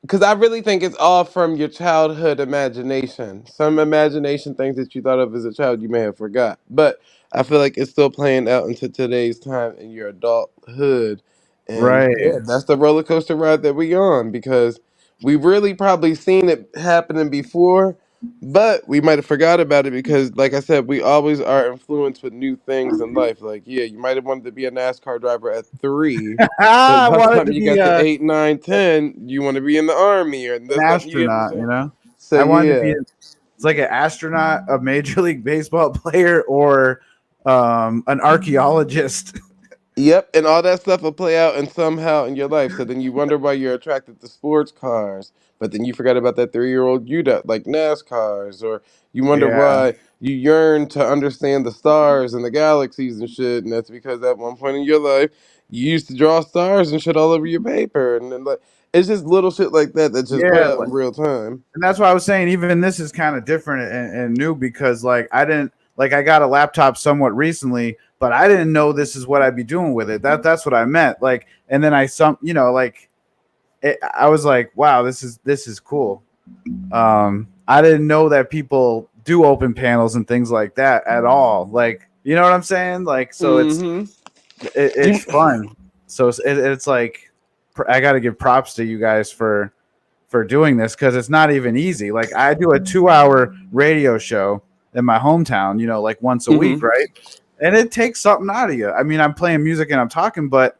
because I really think it's all from your childhood imagination. Some imagination things that you thought of as a child you may have forgot. But I feel like it's still playing out into today's time in your adulthood. And Right. yeah, that's the roller coaster ride that we on, because we really probably seen it happening before, but we might have forgot about it because, like I said, we always are influenced with new things in life. Like, yeah, you might have wanted to be a NASCAR driver at 3, but I by the wanted time to you be got to 8, 9, 10, you want to be in the army or an this, that, and the other. astronaut, you So, know? so I wanted to be yeah. it's like an astronaut, a major league baseball player, or an archaeologist. Yep, and all that stuff will play out and somehow in your life. So then you wonder why you're attracted to sports cars, but then you forgot about that 3-year-old you that like NASCARs, or you wonder Yeah. why you yearn to understand the stars and the galaxies and shit, and that's because at one point in your life you used to draw stars and shit all over your paper, and then like it's just little shit like that that just play Yeah. out in real time. And that's why I was saying even this is kind of different and new, because like I didn't like I got a laptop somewhat recently, but I didn't know this is what I'd be doing with it. That's what I meant. Like, and then you know, like I was like, wow, this is cool. I didn't know that people do open panels and things like that at all. Like, you know what I'm saying? Like, so Mm-hmm. it's fun. So it's like I got to give props to you guys for doing this, because it's not even easy. Like, I do a 2-hour radio show in my hometown, you know, like once a week, Mm-hmm. right? And it takes something out of you. I mean, I'm playing music and I'm talking, but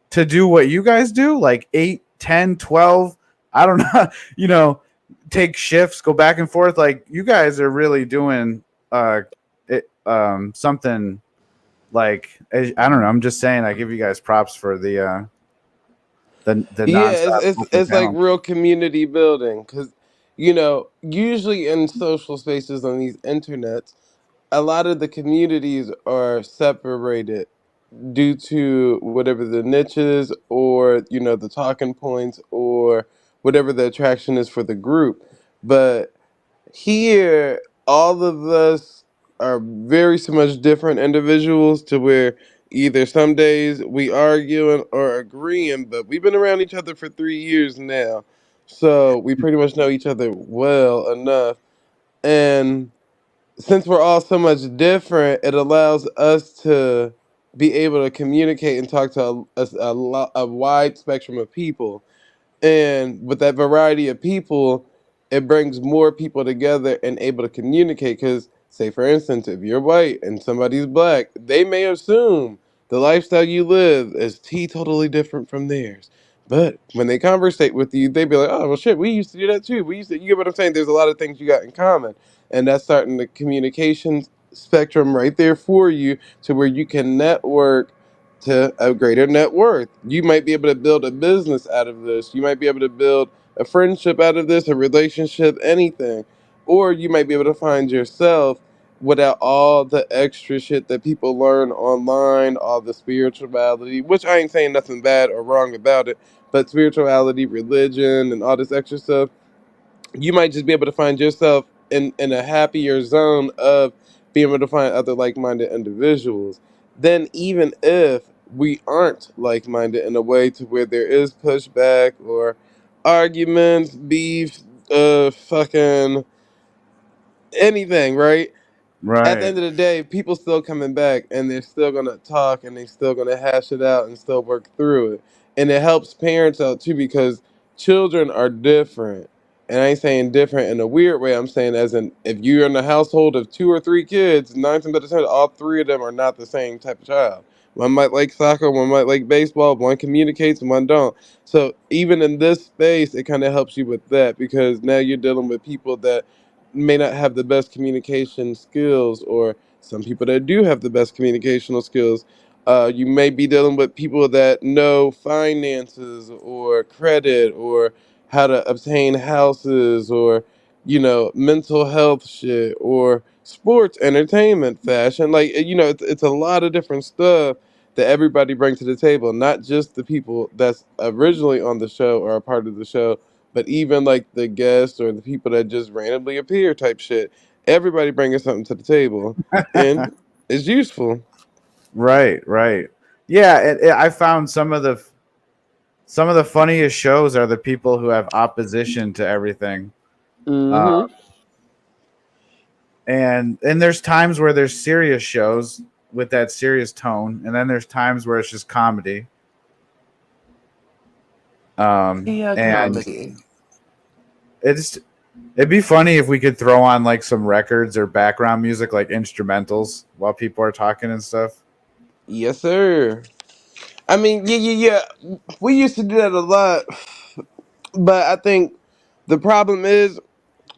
to do what you guys do, like 8, 10, 12, I don't know, you know, take shifts, go back and forth. Like, you guys are really doing something. Like, I don't know. I'm just saying, I give you guys props for the Yeah, nonstop open it's like panel. real community building, because usually in social spaces on these internets, a lot of the communities are separated due to whatever the niches, or the talking points, or whatever the attraction is for the group. But here, all of us are very so much different individuals, to where either some days we arguing or agreeing, but we've been around each other for 3 years now, so we pretty much know each other well enough. And since we're all so much different, it allows us to be able to communicate and talk to a wide spectrum of people. And with that variety of people, it brings more people together and able to communicate. Because, say, for instance, if you're white and somebody's black, they may assume the lifestyle you live is totally different from theirs. But when they conversate with you, they be like, "Oh well, shit, we used to do that too. We used to." You get what I'm saying? There's a lot of things you got in common, and that's starting the communications spectrum right there for you, to where you can network to a greater net worth. You might be able to build a business out of this. You might be able to build a friendship out of this, a relationship, anything. Or you might be able to find yourself without all the extra shit that people learn online, all the spirituality, which I ain't saying nothing bad or wrong about it, but spirituality, religion, and all this extra stuff. You might just be able to find yourself in a happier zone of being able to find other like-minded individuals. Then even if we aren't like-minded in a way to where there is pushback or arguments, beef, fucking anything, right? At the Right. end of the day, people still coming back, and they're still gonna talk, and they still gonna hash it out and still work through it. And it helps parents out too, because children are different. And I ain't saying different in a weird way. I'm saying as in, if you're in a household of 2 or 3 kids, 9 times out of 10, all 3 of them are not the same type of child. One might like soccer, one might like baseball, one communicates and one don't. So even in this space, it kind of helps you with that because now you're dealing with people that may not have the best communication skills, or some people that do have the best communicational skills. You may be dealing with people that know finances or credit or how to obtain houses or mental health shit or sports, entertainment, fashion. Like, it's a lot of different stuff that everybody brings to the table, not just the people that's originally on the show or a part of the show, but even like the guests or the people that just randomly appear type shit. Everybody bringing something to the table, and it's useful. Right, right. Yeah, I found some of the funniest shows are the people who have opposition to everything. Mm-hmm. And there's times where there's serious shows with that serious tone, and then there's times where it's just comedy. Yeah, And comedy. it'd be funny if we could throw on like some records or background music, like instrumentals, while people are talking and stuff. Yes, sir. I mean, yeah. We used to do that a lot, but I think the problem is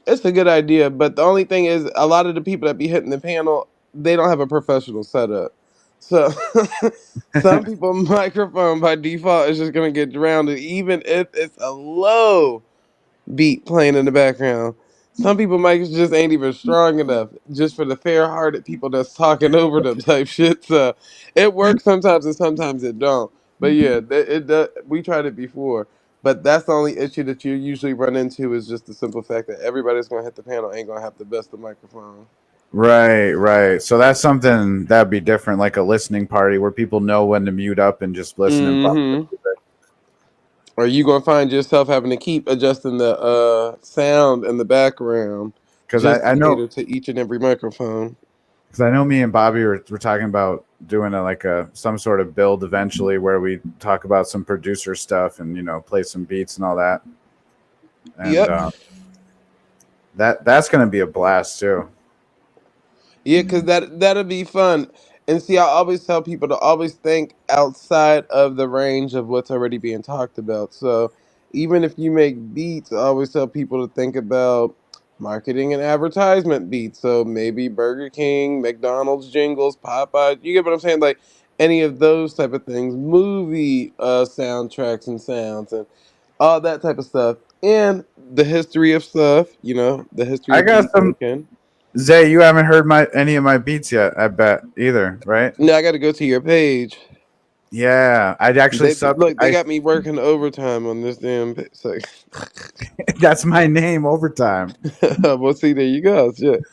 it's a good idea. But the only thing is, a lot of the people that be hitting the panel, they don't have a professional setup. So some people microphone by default is just gonna get drowned, even if it's a low beat playing in the background. Some people mics just ain't even strong enough just for the fair-hearted people that's talking over them type shit. So it works sometimes and sometimes it don't. But yeah, it does. We tried it before, but that's the only issue that you usually run into is just the simple fact that everybody's gonna hit the panel ain't gonna have the best of microphone. Right, right. So that's something that'd be different, like a listening party where people know when to mute up and just listen and bump. Mm-hmm. Or you gonna find yourself having to keep adjusting the sound in the background Because just I to know, cater to each and every microphone. because I know me and Bobby were talking about doing some sort of build eventually where we talk about some producer stuff and play some beats and all that. And Yep. that's gonna be a blast too. Yeah, because that'll be fun. And see, I always tell people to always think outside of the range of what's already being talked about. So even if you make beats, I always tell people to think about marketing and advertisement beats. So maybe Burger King, McDonald's jingles, Popeye. You get what I'm saying? Like any of those type of things, movie soundtracks and sounds and all that type of stuff. And the history of stuff, the history I of got beat some. making. Zay, you haven't heard any of my beats yet, I bet either, right? Now I got to go to your page. Yeah, I'd actually They got me working overtime on this damn. So. That's my name, overtime. Well, see, there you go. Shit.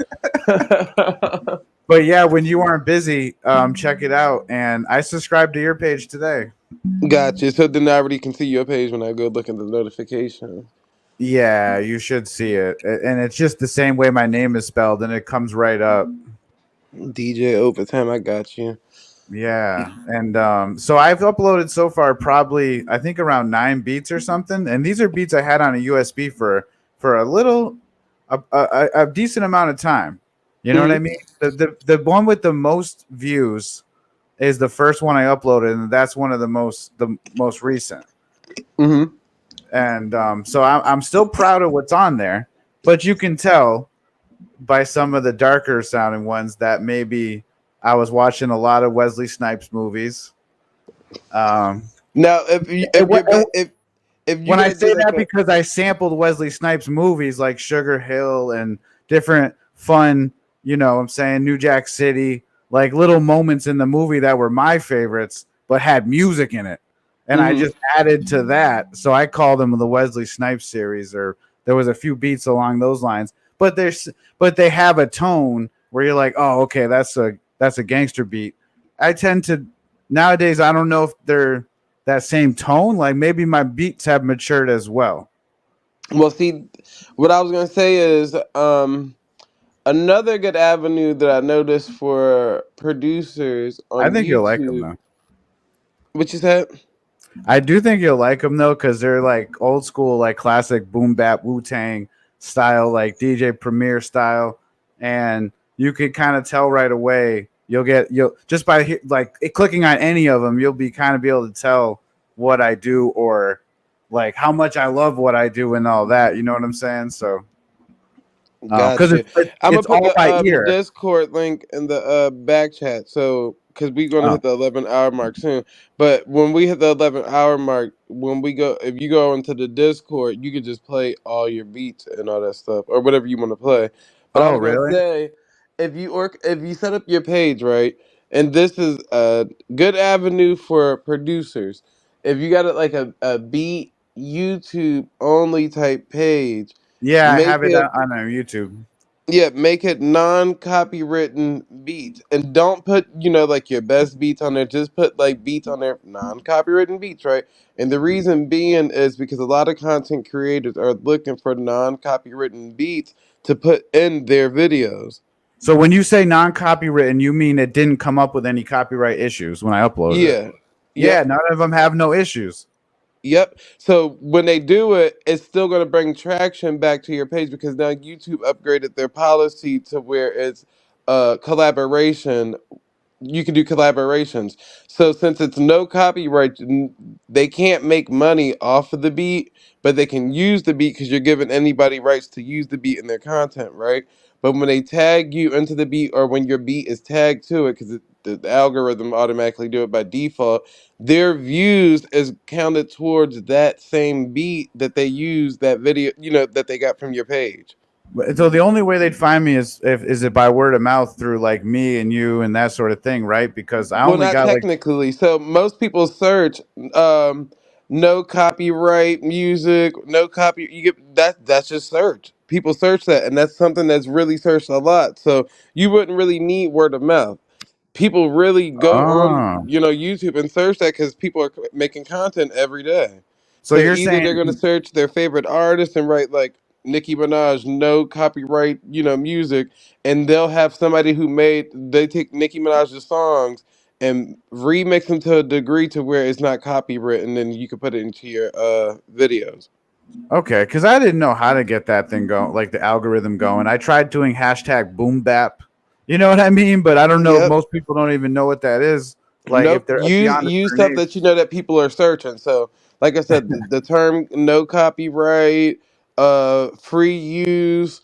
But yeah, when you aren't busy, check it out. And I subscribed to your page today. Gotcha. So then I already can see your page when I go look at the notification. Yeah, you should see it. And it's just the same way my name is spelled, and it comes right up. DJ Overtime, I got you. Yeah. And so I've uploaded so far probably, I think, around 9 beats or something. And these are beats I had on a USB for a decent amount of time. You know what I mean? The one with the most views is the first one I uploaded, and that's one of the most recent. Mm-hmm. And so I'm still proud of what's on there, but you can tell by some of the darker sounding ones that maybe I was watching a lot of Wesley Snipes movies. Now, if when I say that, because I sampled Wesley Snipes movies like Sugar Hill and different fun, I'm saying New Jack City, like little moments in the movie that were my favorites, but had music in it. And I just added to that. So I call them the Wesley Snipes series, or there was a few beats along those lines. But they have a tone where you're like, oh, okay, that's a gangster beat. I tend to nowadays, I don't know if they're that same tone. Like maybe my beats have matured as well. Well, see, what I was gonna say is another good avenue that I noticed for producers on I think YouTube. you'll like them though. What you said? I do think you'll like them though, because they're like old school, like classic boom bap Wu-Tang style, like DJ Premier style, and you could kind of tell right away, you'll just by like clicking on any of them, you'll be kind of be able to tell what I do or like how much I love what I do and all that. You know what I'm saying? So because Gotcha. I'm gonna it's put all by the ear. Discord link in the back chat. So because we're gonna Oh. hit the 11-hour mark soon. But when we hit the 11-hour mark, if you go into the Discord, you can just play all your beats and all that stuff or whatever you want to play. But I Oh, was gonna really? say, if you set up your page right, and this is a good avenue for producers. If you got a beat YouTube only type page, Yeah, I make have it it. on YouTube. Yeah, make it non-copywritten beats, and don't put like your best beats on there. Just put like beats on there, non-copywritten beats, right? And the reason being is because a lot of content creators are looking for non-copywritten beats to put in their videos. So when you say non-copywritten, you mean it didn't come up with any copyright issues when I uploaded it? Yeah. Yeah, Yep. none of them have no issues. Yep. So when they do it, it's still going to bring traction back to your page because now YouTube upgraded their policy to where it's collaboration. You can do collaborations. So since it's no copyright, they can't make money off of the beat, but they can use the beat because you're giving anybody rights to use the beat in their content, right? But when they tag you into the beat or when your beat is tagged to it, because the algorithm automatically do it by default, their views is counted towards that same beat that they use that video, that they got from your page. So the only way they'd find me is it by word of mouth through like me and you and that sort of thing, right? Because I Well, only not got like technically. So most people search no copyright music, no copy. You get that. That's just search. People search that, and that's something that's really searched a lot. So you wouldn't really need word of mouth. People really go on, oh. YouTube and search that because people are making content every day. So So you're either they're going to saying search their favorite artist and write like Nicki Minaj, no copyright, music, and they'll have somebody they take Nicki Minaj's songs and remix them to a degree to where it's not copywritten, and you can put it into your videos. okay, because I didn't know how to get that thing going, like the algorithm going. I tried doing hashtag boom bap. You know what I mean? But I don't know. Yep. Most people don't even know what that is. Like if Nope. they're beyond a Use certain stuff age. that that people are searching. So, like I said, the term no copyright, free use,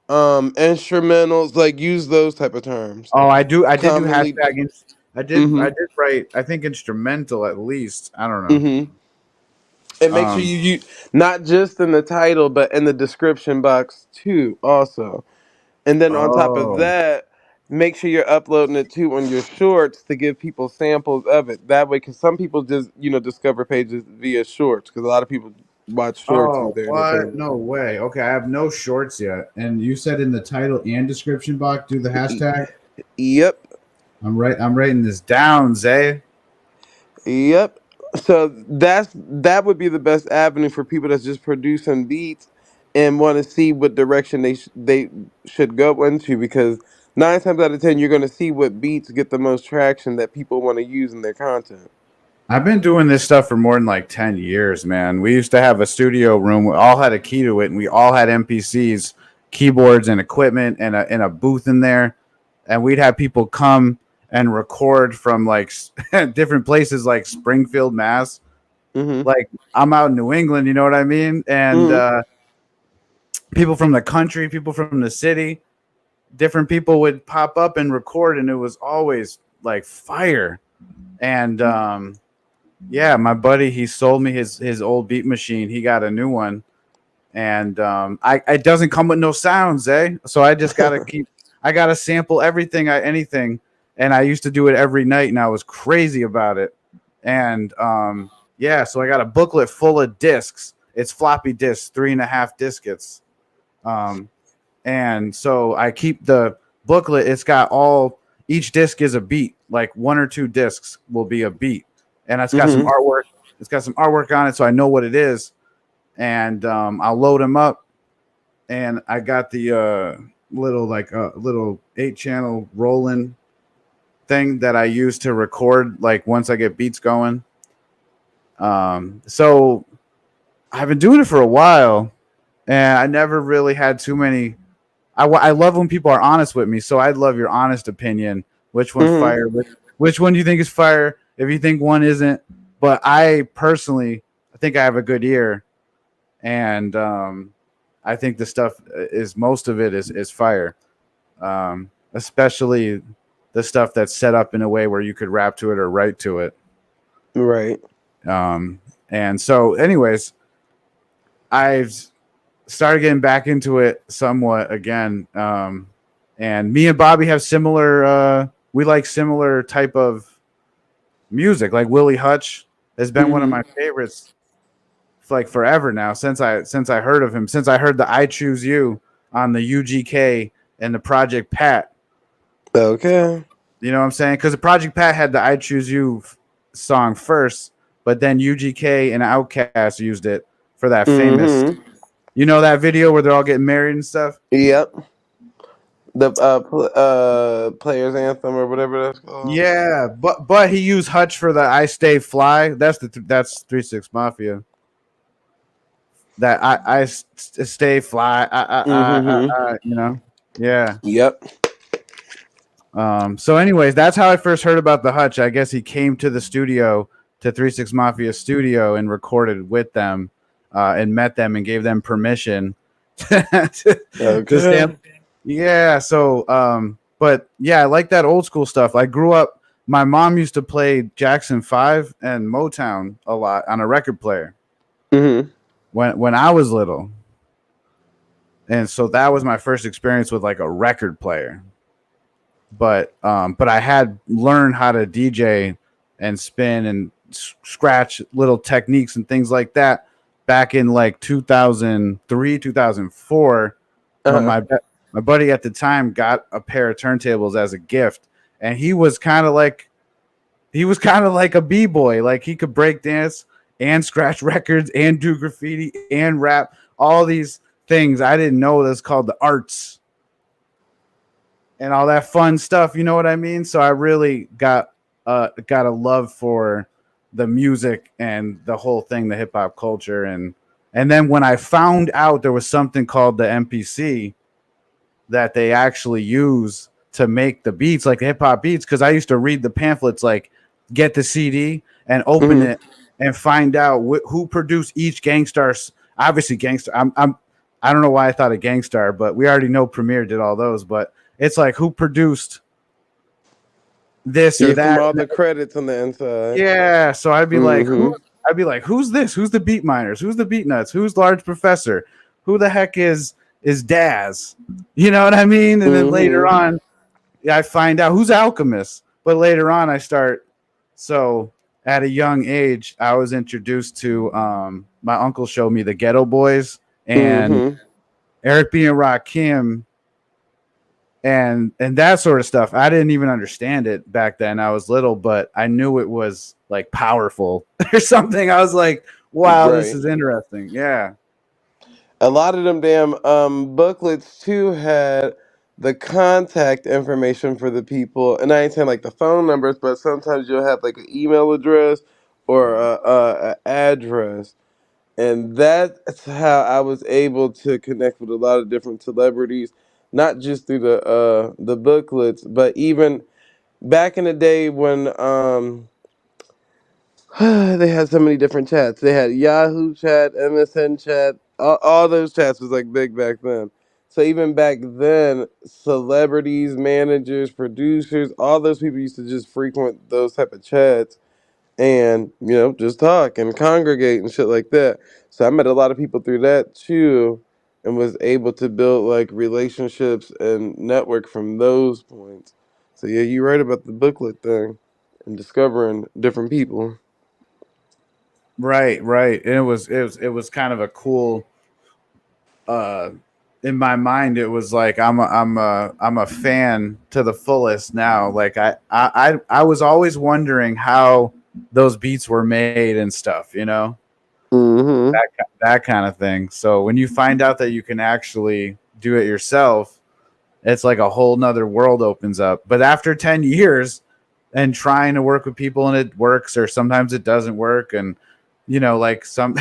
instrumentals, like use those type of terms. Oh, I do. I did do Commonly. hashtag. I did. I Mm-hmm. did write. I think instrumental at least. I don't know. Mm-hmm. And make sure Um. you not just in the title, but in the description box too, also. And then on top of Oh. that, make sure you're uploading it too on your shorts to give people samples of it. That way, because some people just discover pages via shorts, because a lot of people watch shorts as Oh, their what? entertainment. No way. Okay, I have no shorts yet. And you said in the title and description box, do the hashtag. Yep. I'm writing this down, Zay. Yep. So that would be the best avenue for people that's just producing beats and want to see what direction they should go into, because 9 times out of 10 you're going to see what beats get the most traction that people want to use in their content. I've been doing this stuff for more than like 10 years, man. We used to have a studio room. We all had a key to it, and we all had MPCs, keyboards, and equipment, and a booth in there. And we'd have people come and record from like different places, like Springfield, Mass. Mm-hmm. Like I'm out in New England, you know what I mean? And people from the country, people from the city, different people would pop up and record, and it was always like fire. And yeah, my buddy, he sold me his old beat machine. He got a new one, and it doesn't come with no sounds, so I just gotta I gotta sample everything, anything, and I used to do it every night, and I was crazy about it. And yeah, so I got a booklet full of discs. It's floppy disks, 3.5 diskettes. And so I keep the booklet. It's got each disc is a beat, like 1 or 2 discs will be a beat. And it's got some artwork. It's got some artwork on it, so I know what it is. And I'll load them up. And I got the little 8-channel rolling thing that I use to record, like once I get beats going. So I've been doing it for a while, and I never really had too many. I love when people are honest with me, so I'd love your honest opinion. which one's fire, which one do you think is fire, if you think one isn't. But I personally, I think I have a good ear, and I think the stuff is, most of it is fire, especially the stuff that's set up in a way where you could rap to it or write to it. Right. And so, anyways, I've started getting back into it somewhat again. And me and Bobby have similar, we like similar type of music. Like Willie Hutch has been one of my favorites for like forever now, since I heard of him, since I heard the I Choose You on the UGK and the Project Pat. Okay. You know what I'm saying? Because the Project Pat had the I Choose You song first, but then UGK and Outkast used it for that famous, you know, that video where they're all getting married and stuff? Yep. The Players Anthem or whatever that's called. Yeah, but he used Hutch for the I Stay Fly. That's 3 6 Mafia. That I stay fly. You know? Yeah. Yep. So anyways, that's how I first heard about the Hutch. I guess he came to the studio, to 3 6 Mafia studio, and recorded with them, and met them and gave them permission to stand. Yeah. So, but yeah, I like that old school stuff. I grew up, my mom used to play Jackson 5 and Motown a lot on a record player when I was little. And so that was my first experience with like a record player. But I had learned how to DJ and spin and scratch little techniques and things like that back in like 2003, 2004. My buddy at the time got a pair of turntables as a gift, and he was kind of like a b-boy. Like he could break dance and scratch records and do graffiti and rap, all these things I didn't know that's called the arts and all that fun stuff. You know what I mean? So I really got a love for the music and the whole thing, the hip hop culture. And then when I found out there was something called the MPC that they actually use to make the beats, like the hip hop beats, because I used to read the pamphlets, like get the CD and open it and find out who produced each Gangstar. Obviously, Gangstar. I don't know why I thought of Gangstar, but we already know Premier did all those. But it's like who produced this or that. From all the credits on the inside. Yeah, so I'd be like, who's this? Who's the Beat Miners? Who's the Beat Nuts? Who's Large Professor? Who the heck is Daz? You know what I mean? And then later on, I find out who's Alchemist. But later on, I start. So at a young age, I was introduced to my uncle showed me the Ghetto Boys and Eric B and Rakim and that sort of stuff. I didn't even understand it back then. I was little, but I knew it was like powerful or something. I was like, wow, this is interesting. Yeah. A lot of them damn booklets too had the contact information for the people, and I ain't saying like the phone numbers, but sometimes you'll have like an email address or a address, and that's how I was able to connect with a lot of different celebrities, not just through the booklets, but even back in the day when they had so many different chats. They had Yahoo chat, MSN chat. All those chats was like big back then. So even back then, celebrities, managers, producers, all those people used to just frequent those type of chats and, you know, just talk and congregate and shit like that. So I met a lot of people through that too and was able to build like relationships and network from those points. So yeah, you're right about the booklet thing and discovering different people. Right. And it was kind of a cool. In my mind, it was like I'm a fan to the fullest now. Like I was always wondering how those beats were made and stuff. You know, that kind of thing. So when you find out that you can actually do it yourself, it's like a whole nother world opens up. But after 10 years and trying to work with people and it works, or sometimes it doesn't work, and you know, like some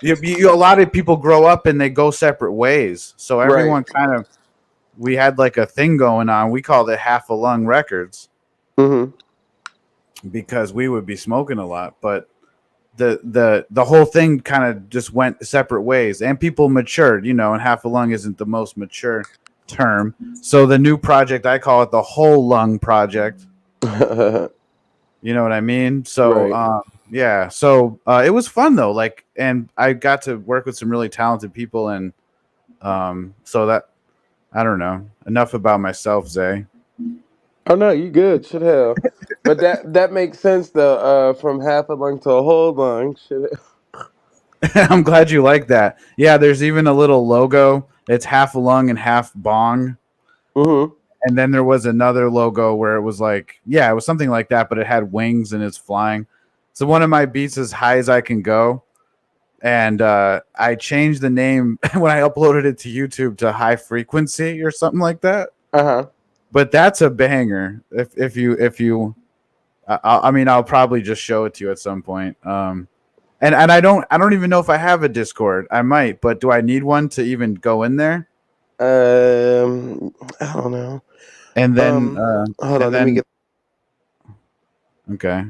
a lot of people grow up and they go separate ways. So everyone kind of we had like a thing going on. We called it Half a Lung Records Mm-hmm. because we would be smoking a lot, but the whole thing kind of just went separate ways, and people matured, you know. And Half a Lung isn't the most mature term, so the new project, I call it the Whole Lung Project. You know what I mean? So Right. yeah, so it was fun though. Like, and I got to work with some really talented people, and so that, I don't know. Enough about myself, Zay. Oh no, you good. Shit hell. But that makes sense though. From half a lung to a whole lung. Shit. I'm glad you like that. Yeah, there's even a little logo. It's half a lung and half bong. Mm-hmm. And then there was another logo where it was like, yeah, it was something like that, but it had wings and it's flying. So one of my beats is High as I Can Go. And I changed the name when I uploaded it to YouTube to High Frequency or something like that. Uh-huh. But that's a banger. If you I mean, I'll probably just show it to you at some point. And I don't even know if I have a Discord. I might, but do I need one to even go in there? I don't know. And then hold on, let me get. Okay.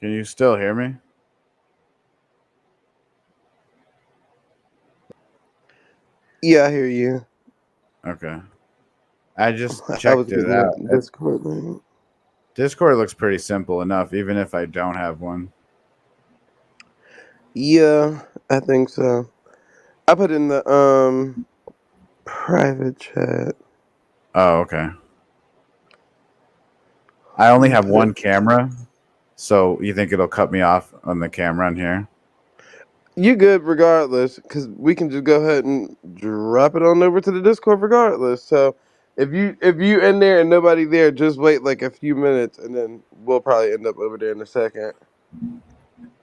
Can you still hear me? Yeah, I hear you. Okay. I just I was checked it getting out. that Discord link. Discord looks pretty simple enough, even if I don't have one. Yeah, I think so. I put in the private chat. Oh, okay. I only have one camera, so you think it'll cut me off on the camera on here? You good regardless, because we can just go ahead and drop it on over to the Discord regardless. So if you in there and nobody there, just wait like a few minutes, and then we'll probably end up over there in a second.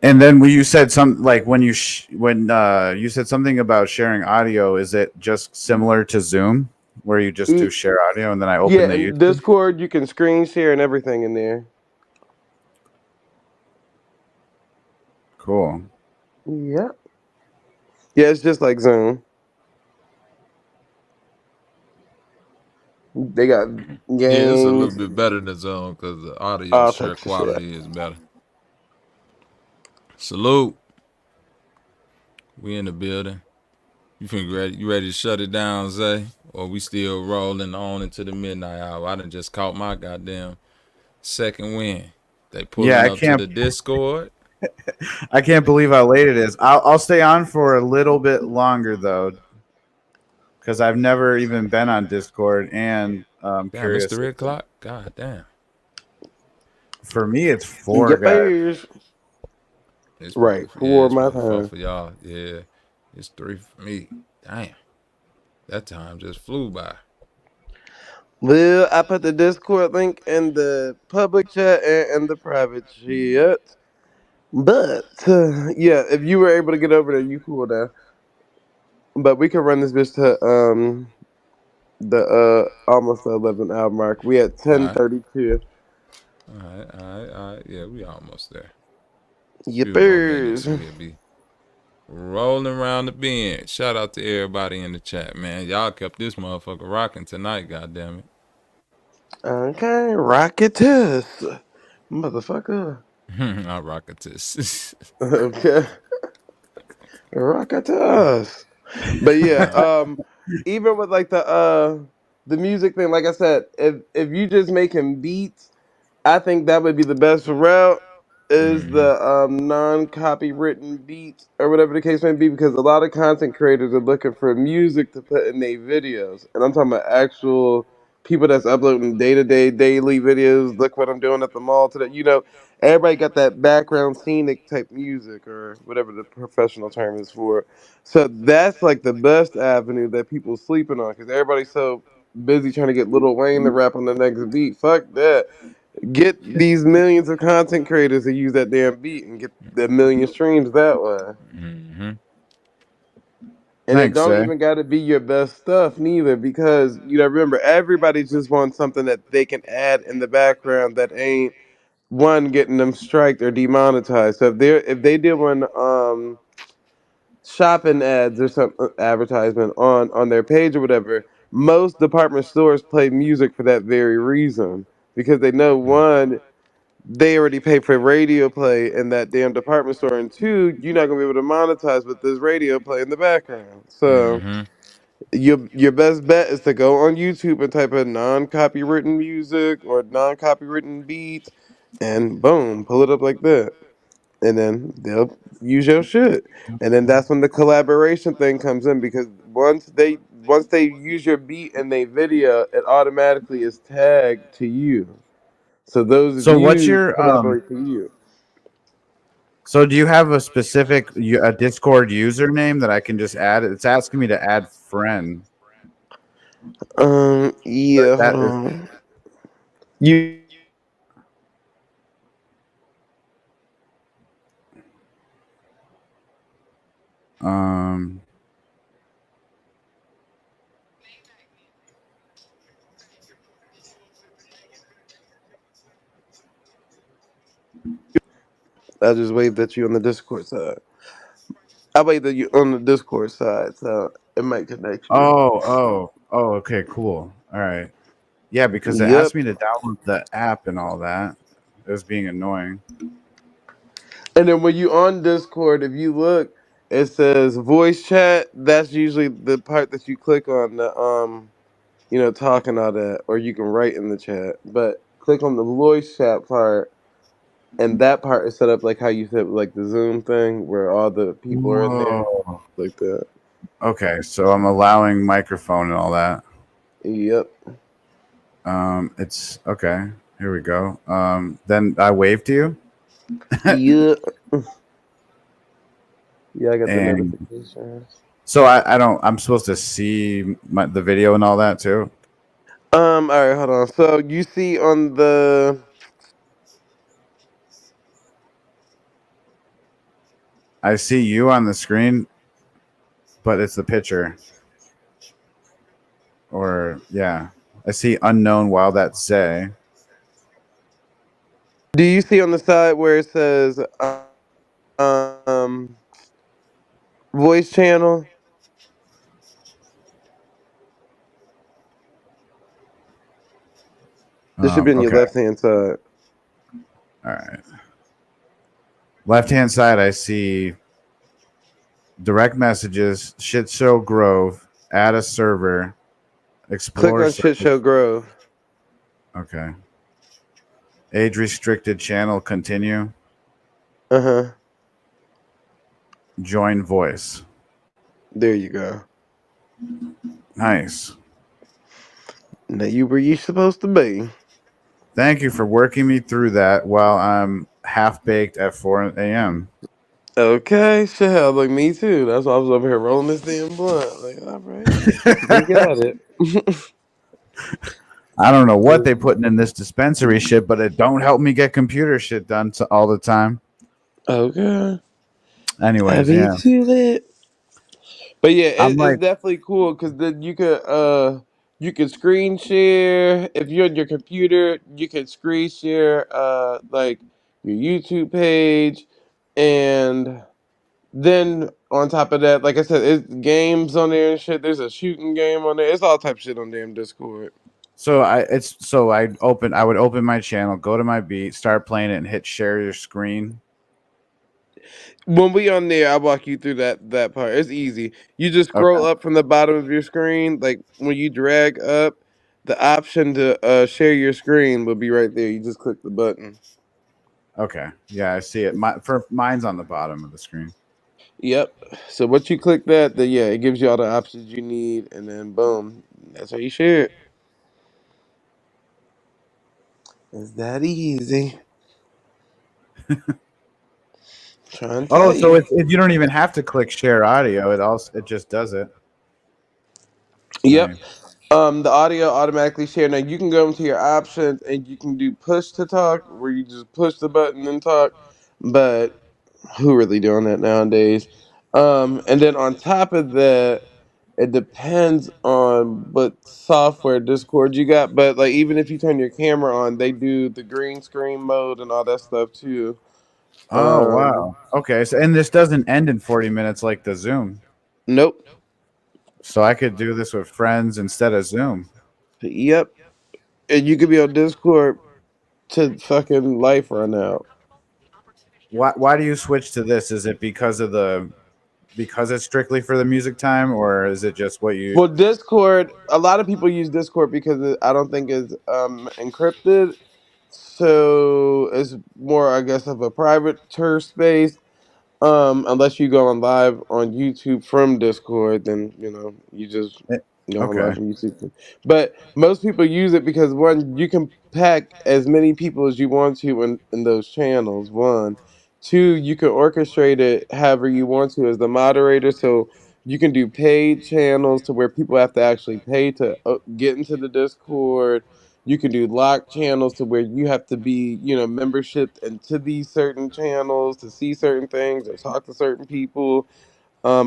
And then when you said some, like when you you said something about sharing audio, is it just similar to Zoom, where you just do share audio and then I open Yeah, the and YouTube? Discord you can screen share and everything in there. Cool. Yeah. Yeah, it's just like Zoom. They got games. Yeah, it's a little bit better than Zoom because the audio All share types of shit. quality is better. Salute. We in the building. You ready to shut it down, Zay? Or we still rolling on into the midnight hour? I done just caught my goddamn second win. They pulling up to the Discord. I can't believe how late it is. I'll stay on for a little bit longer though, because I've never even been on Discord, and I'm Damn, curious. it's 3 o'clock. God damn. For me, it's 4, guys. It's right, probably, 4 it's my probably 4 time. for y'all. Yeah, it's 3 for me. Damn, that time just flew by. Well, I put the Discord link in the public chat and in the private chat. But yeah, if you were able to get over there, you cool now. But we can run this bitch to the almost the 11 hour mark. We at 10:32. All right. Yeah, we almost there. Yippers. So we'll be rolling around the bend. Shout out to everybody in the chat, man. Y'all kept this motherfucker rocking tonight, goddammit. Okay, Rocketus. Motherfucker. I Rocketus. Okay. Rocketus. But yeah, even with like the music thing, like I said, if you just making beats, I think that would be the best route is the non-copywritten beats or whatever the case may be, because a lot of content creators are looking for music to put in their videos, and I'm talking about actual people that's uploading day to day, daily videos. Look what I'm doing at the mall today. Everybody got that background scenic type music or whatever the professional term is for. So that's like the best avenue that people sleeping on because everybody's so busy trying to get Lil Wayne to rap on the next beat. Fuck that. Get these millions of content creators to use that damn beat and get the million streams that way. Mm-hmm. And it Thanks, don't Zay. even got to be your best stuff neither, because remember everybody just wants something that they can add in the background that ain't one getting them striked or demonetized. So if they doing shopping ads or some advertisement on their page or whatever, most department stores play music for that very reason because they know one, they already pay for radio play in that damn department store, and two, you're not gonna be able to monetize with this radio play in the background. So Mm-hmm. your best bet is to go on YouTube and type in non-copywritten music or non-copywritten beats, and boom, pull it up like that, and then they'll use your shit, and then that's when the collaboration thing comes in because once they use your beat in their video, it automatically is tagged to you, so those So what's views your collaborate to you. So do you have a specific a Discord username that I can just add? It's asking me to add friend. But Yeah, hold that is on. You um I just waved at you on the Discord side. I waved at you on the Discord side, so it might connect you. okay, cool. All right. Yeah, because it Yep. asked me to download the app and all that. It was being annoying. And then when you on Discord, if you look, it says voice chat. That's usually the part that you click on the talking all that, or you can write in the chat. But click on the voice chat part, and that part is set up like how you said, like the Zoom thing, where all the people are in there, Whoa. like that. Okay, so I'm allowing microphone and all that. Yep. It's okay. Here we go. Then I wave to you. Yeah. Yeah, I got the And notifications. so I'm supposed to see the video and all that too. All right, hold on. So you see on the I see you on the screen, but it's the picture. Or yeah, I see unknown while that's Zay. Do you see on the side where it says um voice channel? This should be on your Okay. left hand side. All right. Left hand side, I see direct messages, shit show Grove, add a server, Click explore on Shit server. Show Grove. Okay. Age restricted channel, continue. Uh-huh. Join voice. There you go. Nice. Now you where you supposed to be. Thank you for working me through that while I'm half baked at 4 a.m. Okay, shit, hell, like me too. That's why I was over here rolling this damn blunt. Like, all right, we got it. I don't know what they putting in this dispensary shit, but it don't help me get computer shit done all the time. Okay. I Anyways, beat yeah. you lit. But yeah, I'm it's like, definitely cool because then you could screen share if you're on your computer. You can screen share like your YouTube page, and then on top of that, like I said, it's games on there and shit. There's a shooting game on there. It's all type of shit on damn Discord. I would open my channel, go to my beat, start playing it, and hit share your screen. When we on there, I'll walk you through that part. It's easy. You just scroll Okay. up from the bottom of your screen. Like when you drag up, the option to share your screen will be right there. You just click the button. Okay. Yeah, I see it. Mine's on the bottom of the screen. Yep. So once you click that, then yeah, it gives you all the options you need, and then boom, that's how you share it. It's that easy. Trying to Oh, tell so you. you don't even have to click share audio. It just does it. Yep. Nice. The audio automatically share. Now you can go into your options and you can do push to talk, where you just push the button and talk. But who really doing that nowadays? And then on top of that, it depends on what software Discord you got. But like even if you turn your camera on, they do the green screen mode and all that stuff too. Oh Um, wow. Okay. So and this doesn't end in 40 minutes like the Zoom. nope. So I could do this with friends instead of Zoom. Yep. And you could be on Discord to fucking life run out. Why do you switch to this? Is it because it's strictly for the music time, or is it just what you? Well, Discord, a lot of people use Discord because I don't think it's encrypted. So it's more, I guess, of a private tour space. Unless you go on live on YouTube from Discord, then you just go on Okay. live from YouTube. But most people use it because one, you can pack as many people as you want to in those channels. One, two, you can orchestrate it however you want to as the moderator. So you can do paid channels to where people have to actually pay to get into the Discord. You can do lock channels to where you have to be, membership into these certain channels to see certain things or talk to certain people.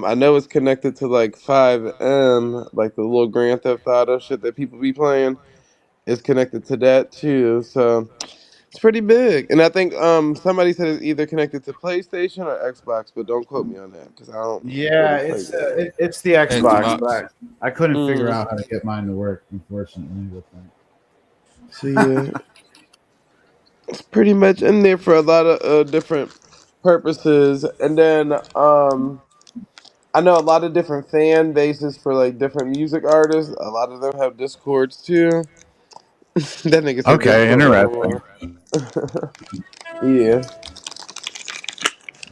I know it's connected to like 5M, like the little Grand Theft Auto shit that people be playing. It's connected to that too. So it's pretty big. And I think somebody said it's either connected to PlayStation or Xbox, but don't quote me on that because I don't Yeah, really play games. it's the Xbox, Xbox. but I couldn't figure Mm. out how to get mine to work, unfortunately. With that. So yeah, it's pretty much in there for a lot of different purposes. And then I know a lot of different fan bases for like different music artists. A lot of them have Discords too. That nigga said Okay, Discord interesting. lol. Yeah, it's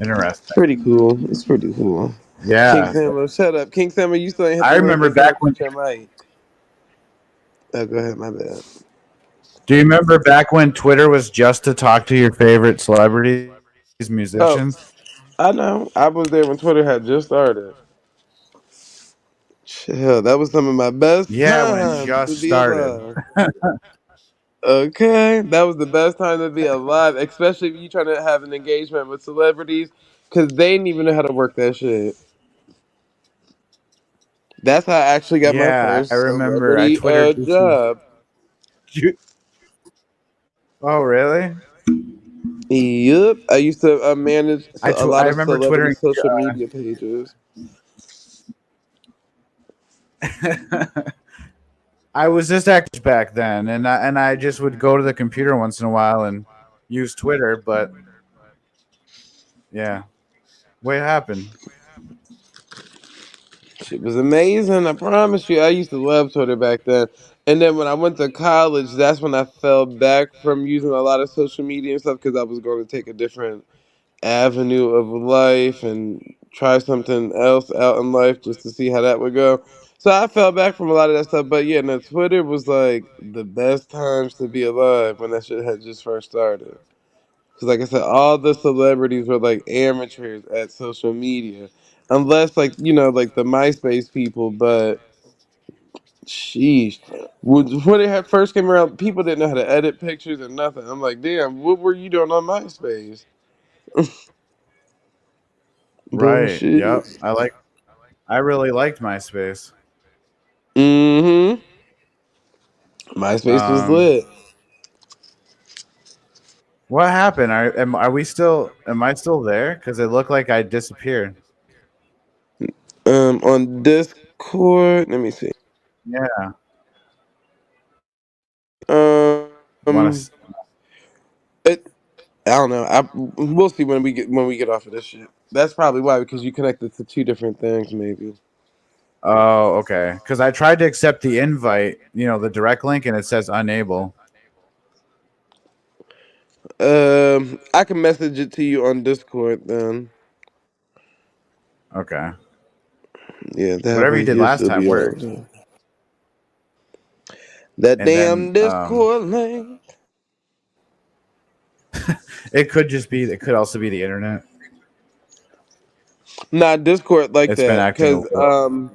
Interesting. pretty cool. It's pretty cool. King Yeah, Samo, shut up. King Samo, you still ain't hit I the link remember that says back when. mute your mic. Oh, go ahead, my bad. Do you remember back when Twitter was just to talk to your favorite celebrities, Oh, musicians? I know. I was there when Twitter had just started. Hell, that was some of my best Yeah, when it times to just be started. alive. Okay, that was the best time to be alive, especially if you trying to have an engagement with celebrities, because they didn't even know how to work that shit. That's how I actually got my Yeah, I first remember. I celebrity Twittered just to. job. Oh, really? Yep, I used to manage a I lot of remember celebrity twittering. social media pages. I was just active back then, and I just would go to the computer once in a while and use Twitter. But yeah, what happened? Shit was amazing. I promise you. I used to love Twitter back then. And then when I went to college, that's when I fell back from using a lot of social media and stuff because I was going to take a different avenue of life and try something else out in life just to see how that would go. So I fell back from a lot of that stuff. But yeah, no, Twitter was like the best times to be alive when that shit had just first started. Because, like I said, all the celebrities were like amateurs at social media. Unless, like, like the MySpace people. But, sheesh. When it had first came around, people didn't know how to edit pictures or nothing. I'm like, damn, what were you doing on MySpace? Right. Bullshit. Yep. I really liked MySpace. Mm-hmm. MySpace was Um, lit. what happened? Are we still? Am I still there? Because it looked like I disappeared. On Discord, let me see. Yeah. Want Um, to? it, I don't know. We'll see when we get off of this shit. That's probably why, because you connected to two different things, maybe. Oh, okay. Because I tried to accept the invite, the direct link, and it says unable. I can message it to you on Discord then. Okay. Yeah, that Whatever way you did you last should time be able worked. to. That And then, damn Discord link. It could just be. It could also be the internet. Not Discord like It's been that, acting a because little.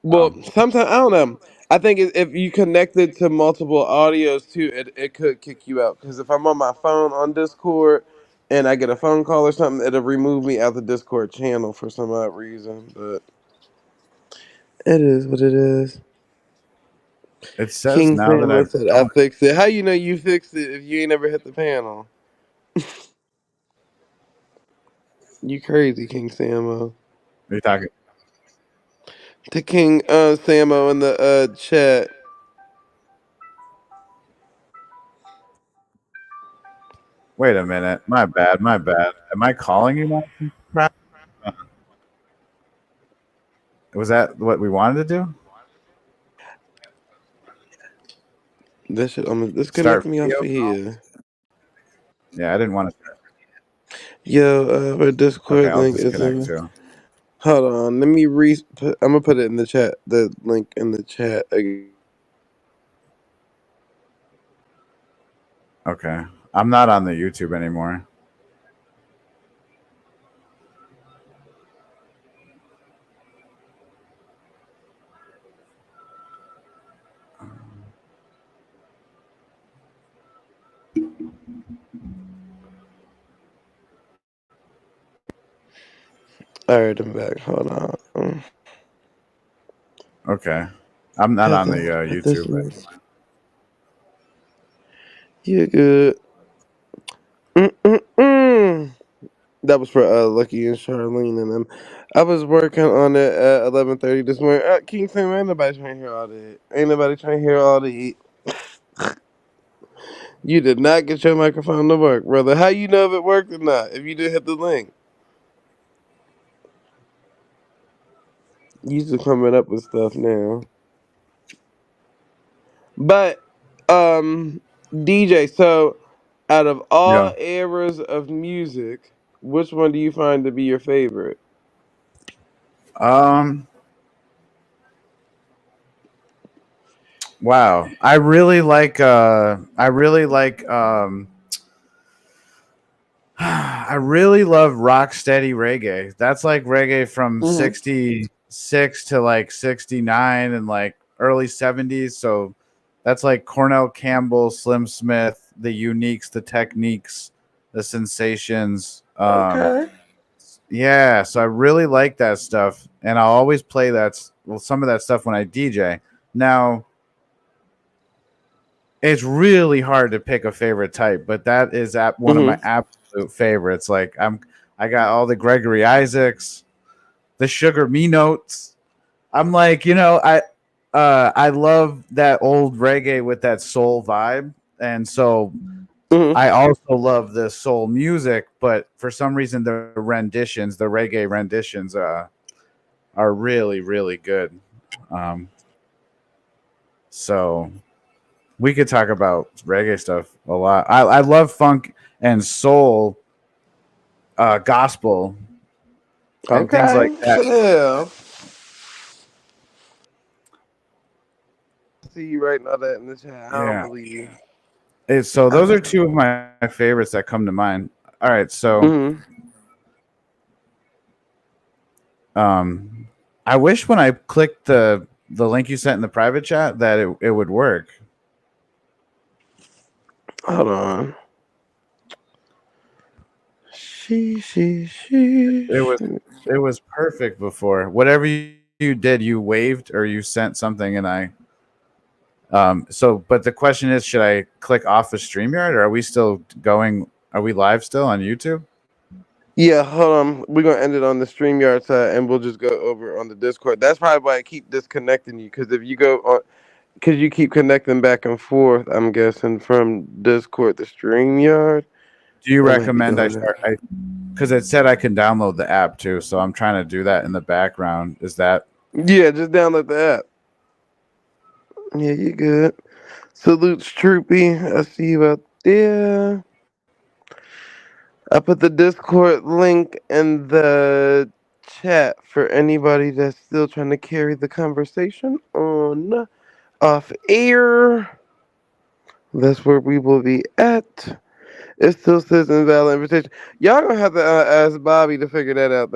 well, sometimes I don't know. I think if you connected to multiple audios too, it could kick you out. Because if I'm on my phone on Discord and I get a phone call or something, it'll remove me out the Discord channel for some odd reason. But it is what it is. It says King now that Samo I've said, "I joined. fixed it." How you know you fixed it if you ain't never hit the panel? You crazy, King Samo. You're talking. To King Samo in the chat. Wait a minute. My bad. My bad. Am I calling you now? Crap. Was that what we wanted to do? That shit almost disconnect Start me off video of call? here. Yeah, I didn't want to. Yo, our Okay, Discord I'll link is disconnect in. too. Hold on, let me I'm gonna put it in the chat. The link in the chat again. Okay. I'm not on the YouTube anymore. All right, I'm back. Hold on. Okay. I'm not Have on to the put this YouTube in anymore. this. You're good. Mm-mm-mm. That was for Lucky and Charlene and them. I was working on it at 11:30 this morning. King Sam, ain't nobody trying to hear all that. Ain't nobody trying to hear all the. You did not get your microphone to work, brother. How you know if it worked or not? If you did hit the link, you just coming up with stuff now. But DJ, so out of all Yeah. eras of music, which one do you find to be your favorite? Um. Wow. I really like. I really like. I really love rock steady reggae. That's like reggae from Mm-hmm. 66 to like 69 and like early 70s. So that's like Cornell Campbell, Slim Smith, the Uniques, the Techniques, the Sensations. Okay. Yeah, so I really like that stuff, and I'll always play some of that stuff when I DJ. Now, it's really hard to pick a favorite type, but that is one of my Mm-hmm. absolute favorites. Like I got all the Gregory Isaacs, the Sugar Me Notes. I'm like, I love that old reggae with that soul vibe, and so Mm-hmm. I also love the soul music. But for some reason, the renditions, the reggae renditions, are really, really good. Um, so we could talk about reggae stuff a lot. I love funk and soul, gospel, and things like Okay. that. Chanel. See you writing all that in the chat. I don't Yeah. believe you. So those are two of my favorites that come to mind. All right, so Mm-hmm. I wish when I clicked the link you sent in the private chat that it would work. Hold on. She. It was perfect before. Whatever you did, you waved or you sent something, and I. But the question is, should I click off of StreamYard, or are we still going? Are we live still on YouTube? Yeah, hold on. We're gonna end it on the StreamYard side, and we'll just go over on the Discord. That's probably why I keep disconnecting you, because if you go on, because you keep connecting back and forth, I'm guessing from Discord to StreamYard. Do you That might be recommend I doing that. start? Because it said I can download the app too, so I'm trying to do that in the background. Is that? Yeah, just download the app. Yeah, you good. Salutes, Troopy. I see you out there. I put the Discord link in the chat for anybody that's still trying to carry the conversation on off air. That's where we will be at. It still says invalid invitation. Y'all gonna have to ask Bobby to figure that out.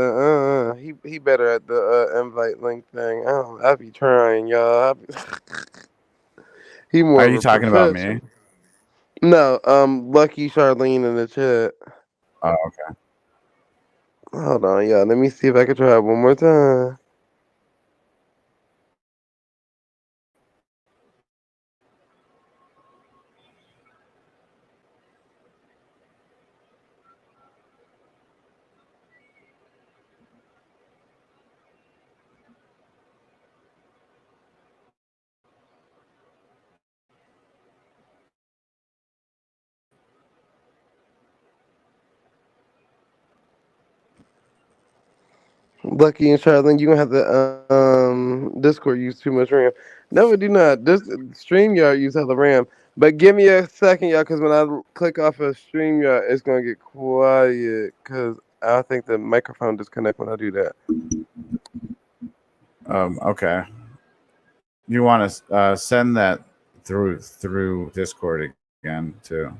He better at the invite link thing. I be trying, y'all. He more Are of you a talking about me? professional. No, Lucky Charlene in the chat. Oh, okay. Hold on, y'all. Let me see if I can try it one more time. Lucky and Charlene, you gonna have to Discord use too much RAM. No, it do not. This StreamYard use hella RAM. But give me a second, y'all, because when I click off of StreamYard, it's gonna get quiet. Cause I think the microphone disconnect when I do that. Okay. You want to send that through Discord again too.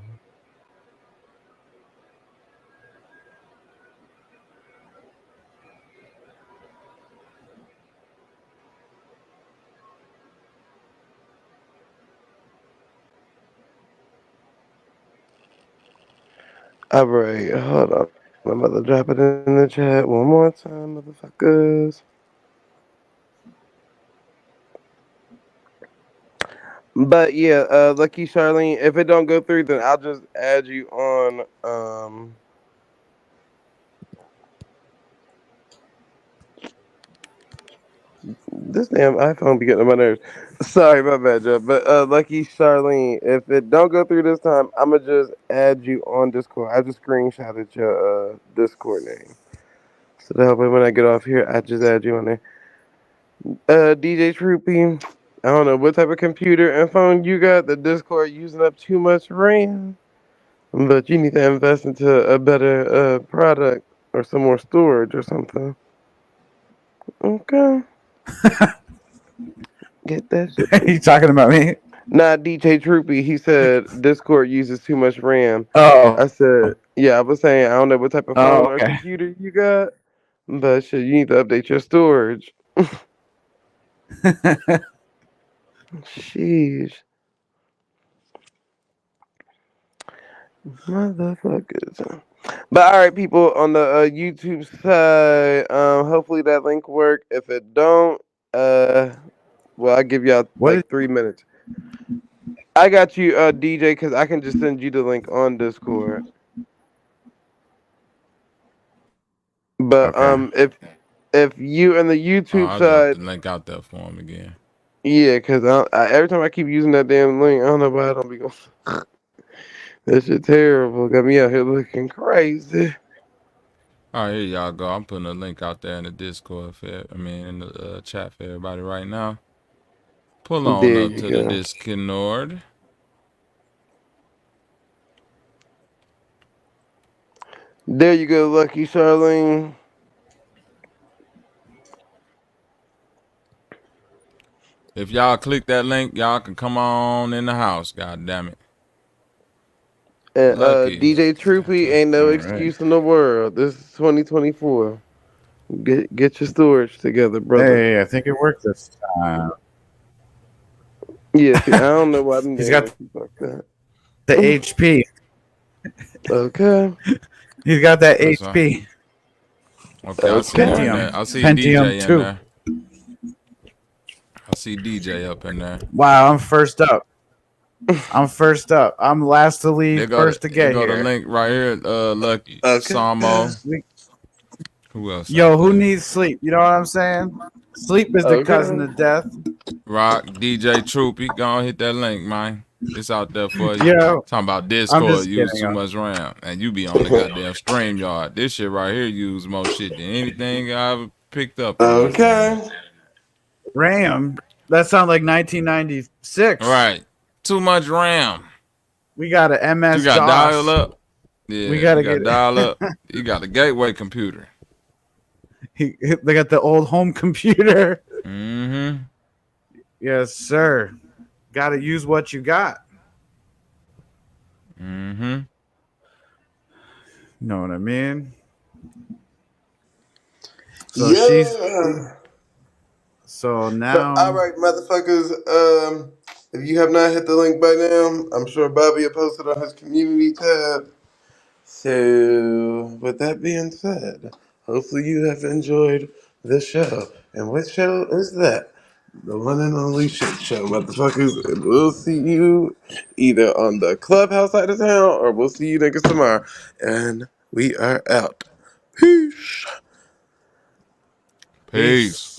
Alright, hold on. I'm about to drop it in the chat one more time, motherfuckers. But yeah, Lucky Charlene, if it don't go through, then I'll just add you on this damn iPhone be getting on my nerves. Sorry, my bad, Joe. But Lucky Charlene, if it don't go through this time, I'ma just add you on Discord. I just screenshotted your Discord name. So that way when I get off here, I just add you on there. DJ Troopy, I don't know what type of computer and phone you got. The Discord using up too much RAM. But you need to invest into a better product or some more storage or something. Okay. Get that shit. You talking about me? Nah, DJ Troopy, he said Discord uses too much RAM. Oh. I said, yeah, I was saying, I don't know what type of phone or okay. computer you got, but shit, you need to update your storage. Sheesh. Motherfuckers. But all right, people on the YouTube side, hopefully that link work. If it don't, well, I'll give y'all like 3 minutes. I got you, DJ, because I can just send you the link on Discord. But if you and the YouTube I'll side, drop the link out there for him again. yeah, because every time I keep using that damn link, I don't know why I don't be going. That shit terrible. Got me out here looking crazy. All right, here y'all go. I'm putting a link out there in the Discord in the chat for everybody right now. Pull on There up you to go. the Discord. There you go, Lucky Charlene. If y'all click that link, y'all can come on in the house. God damn it. And Lucky. DJ Troopy ain't no All excuse in the world. This is 2024. Get your storage together, brother. Hey, I think it worked this time. Yeah, see, I don't know why them He's damn got links be like that. the HP. Okay. He's got that That's HP. Okay, I see him in there. I see Pentium DJ 2. in there. I see DJ up in there. Wow, I'm first up. I'm first up. I'm last to leave, first to get go here. the link right here. Lucky. Okay. Samo. Who else? Yo, who needs sleep? You know what I'm saying? Sleep is the cousin of death. Rock, DJ Troopy. Go on, hit that link, man. It's out there for you. Yo, Talking about I'm Discord just use kidding. too much RAM. And you be on the goddamn StreamYard. This shit right here use more shit than anything I ever picked up. Okay. RAM? That sounds like 1996. Right. Too much RAM. We got an MS You got DOS. dial up. Yeah, We gotta you got get dial up. You got a gateway computer. They got the old home computer. Mm-hmm. Yes, sir. Got to use what you got. Mm-hmm. You know what I mean? So she's Yeah. so So, all now right, motherfuckers. If you have not hit the link by now, I'm sure Bobby will post it on his community tab. So, with that being said, hopefully you have enjoyed the show. And what show is that? The one and only shit show, motherfuckers. And we'll see you either on the clubhouse side of town or we'll see you niggas tomorrow. And we are out. Peace. Peace.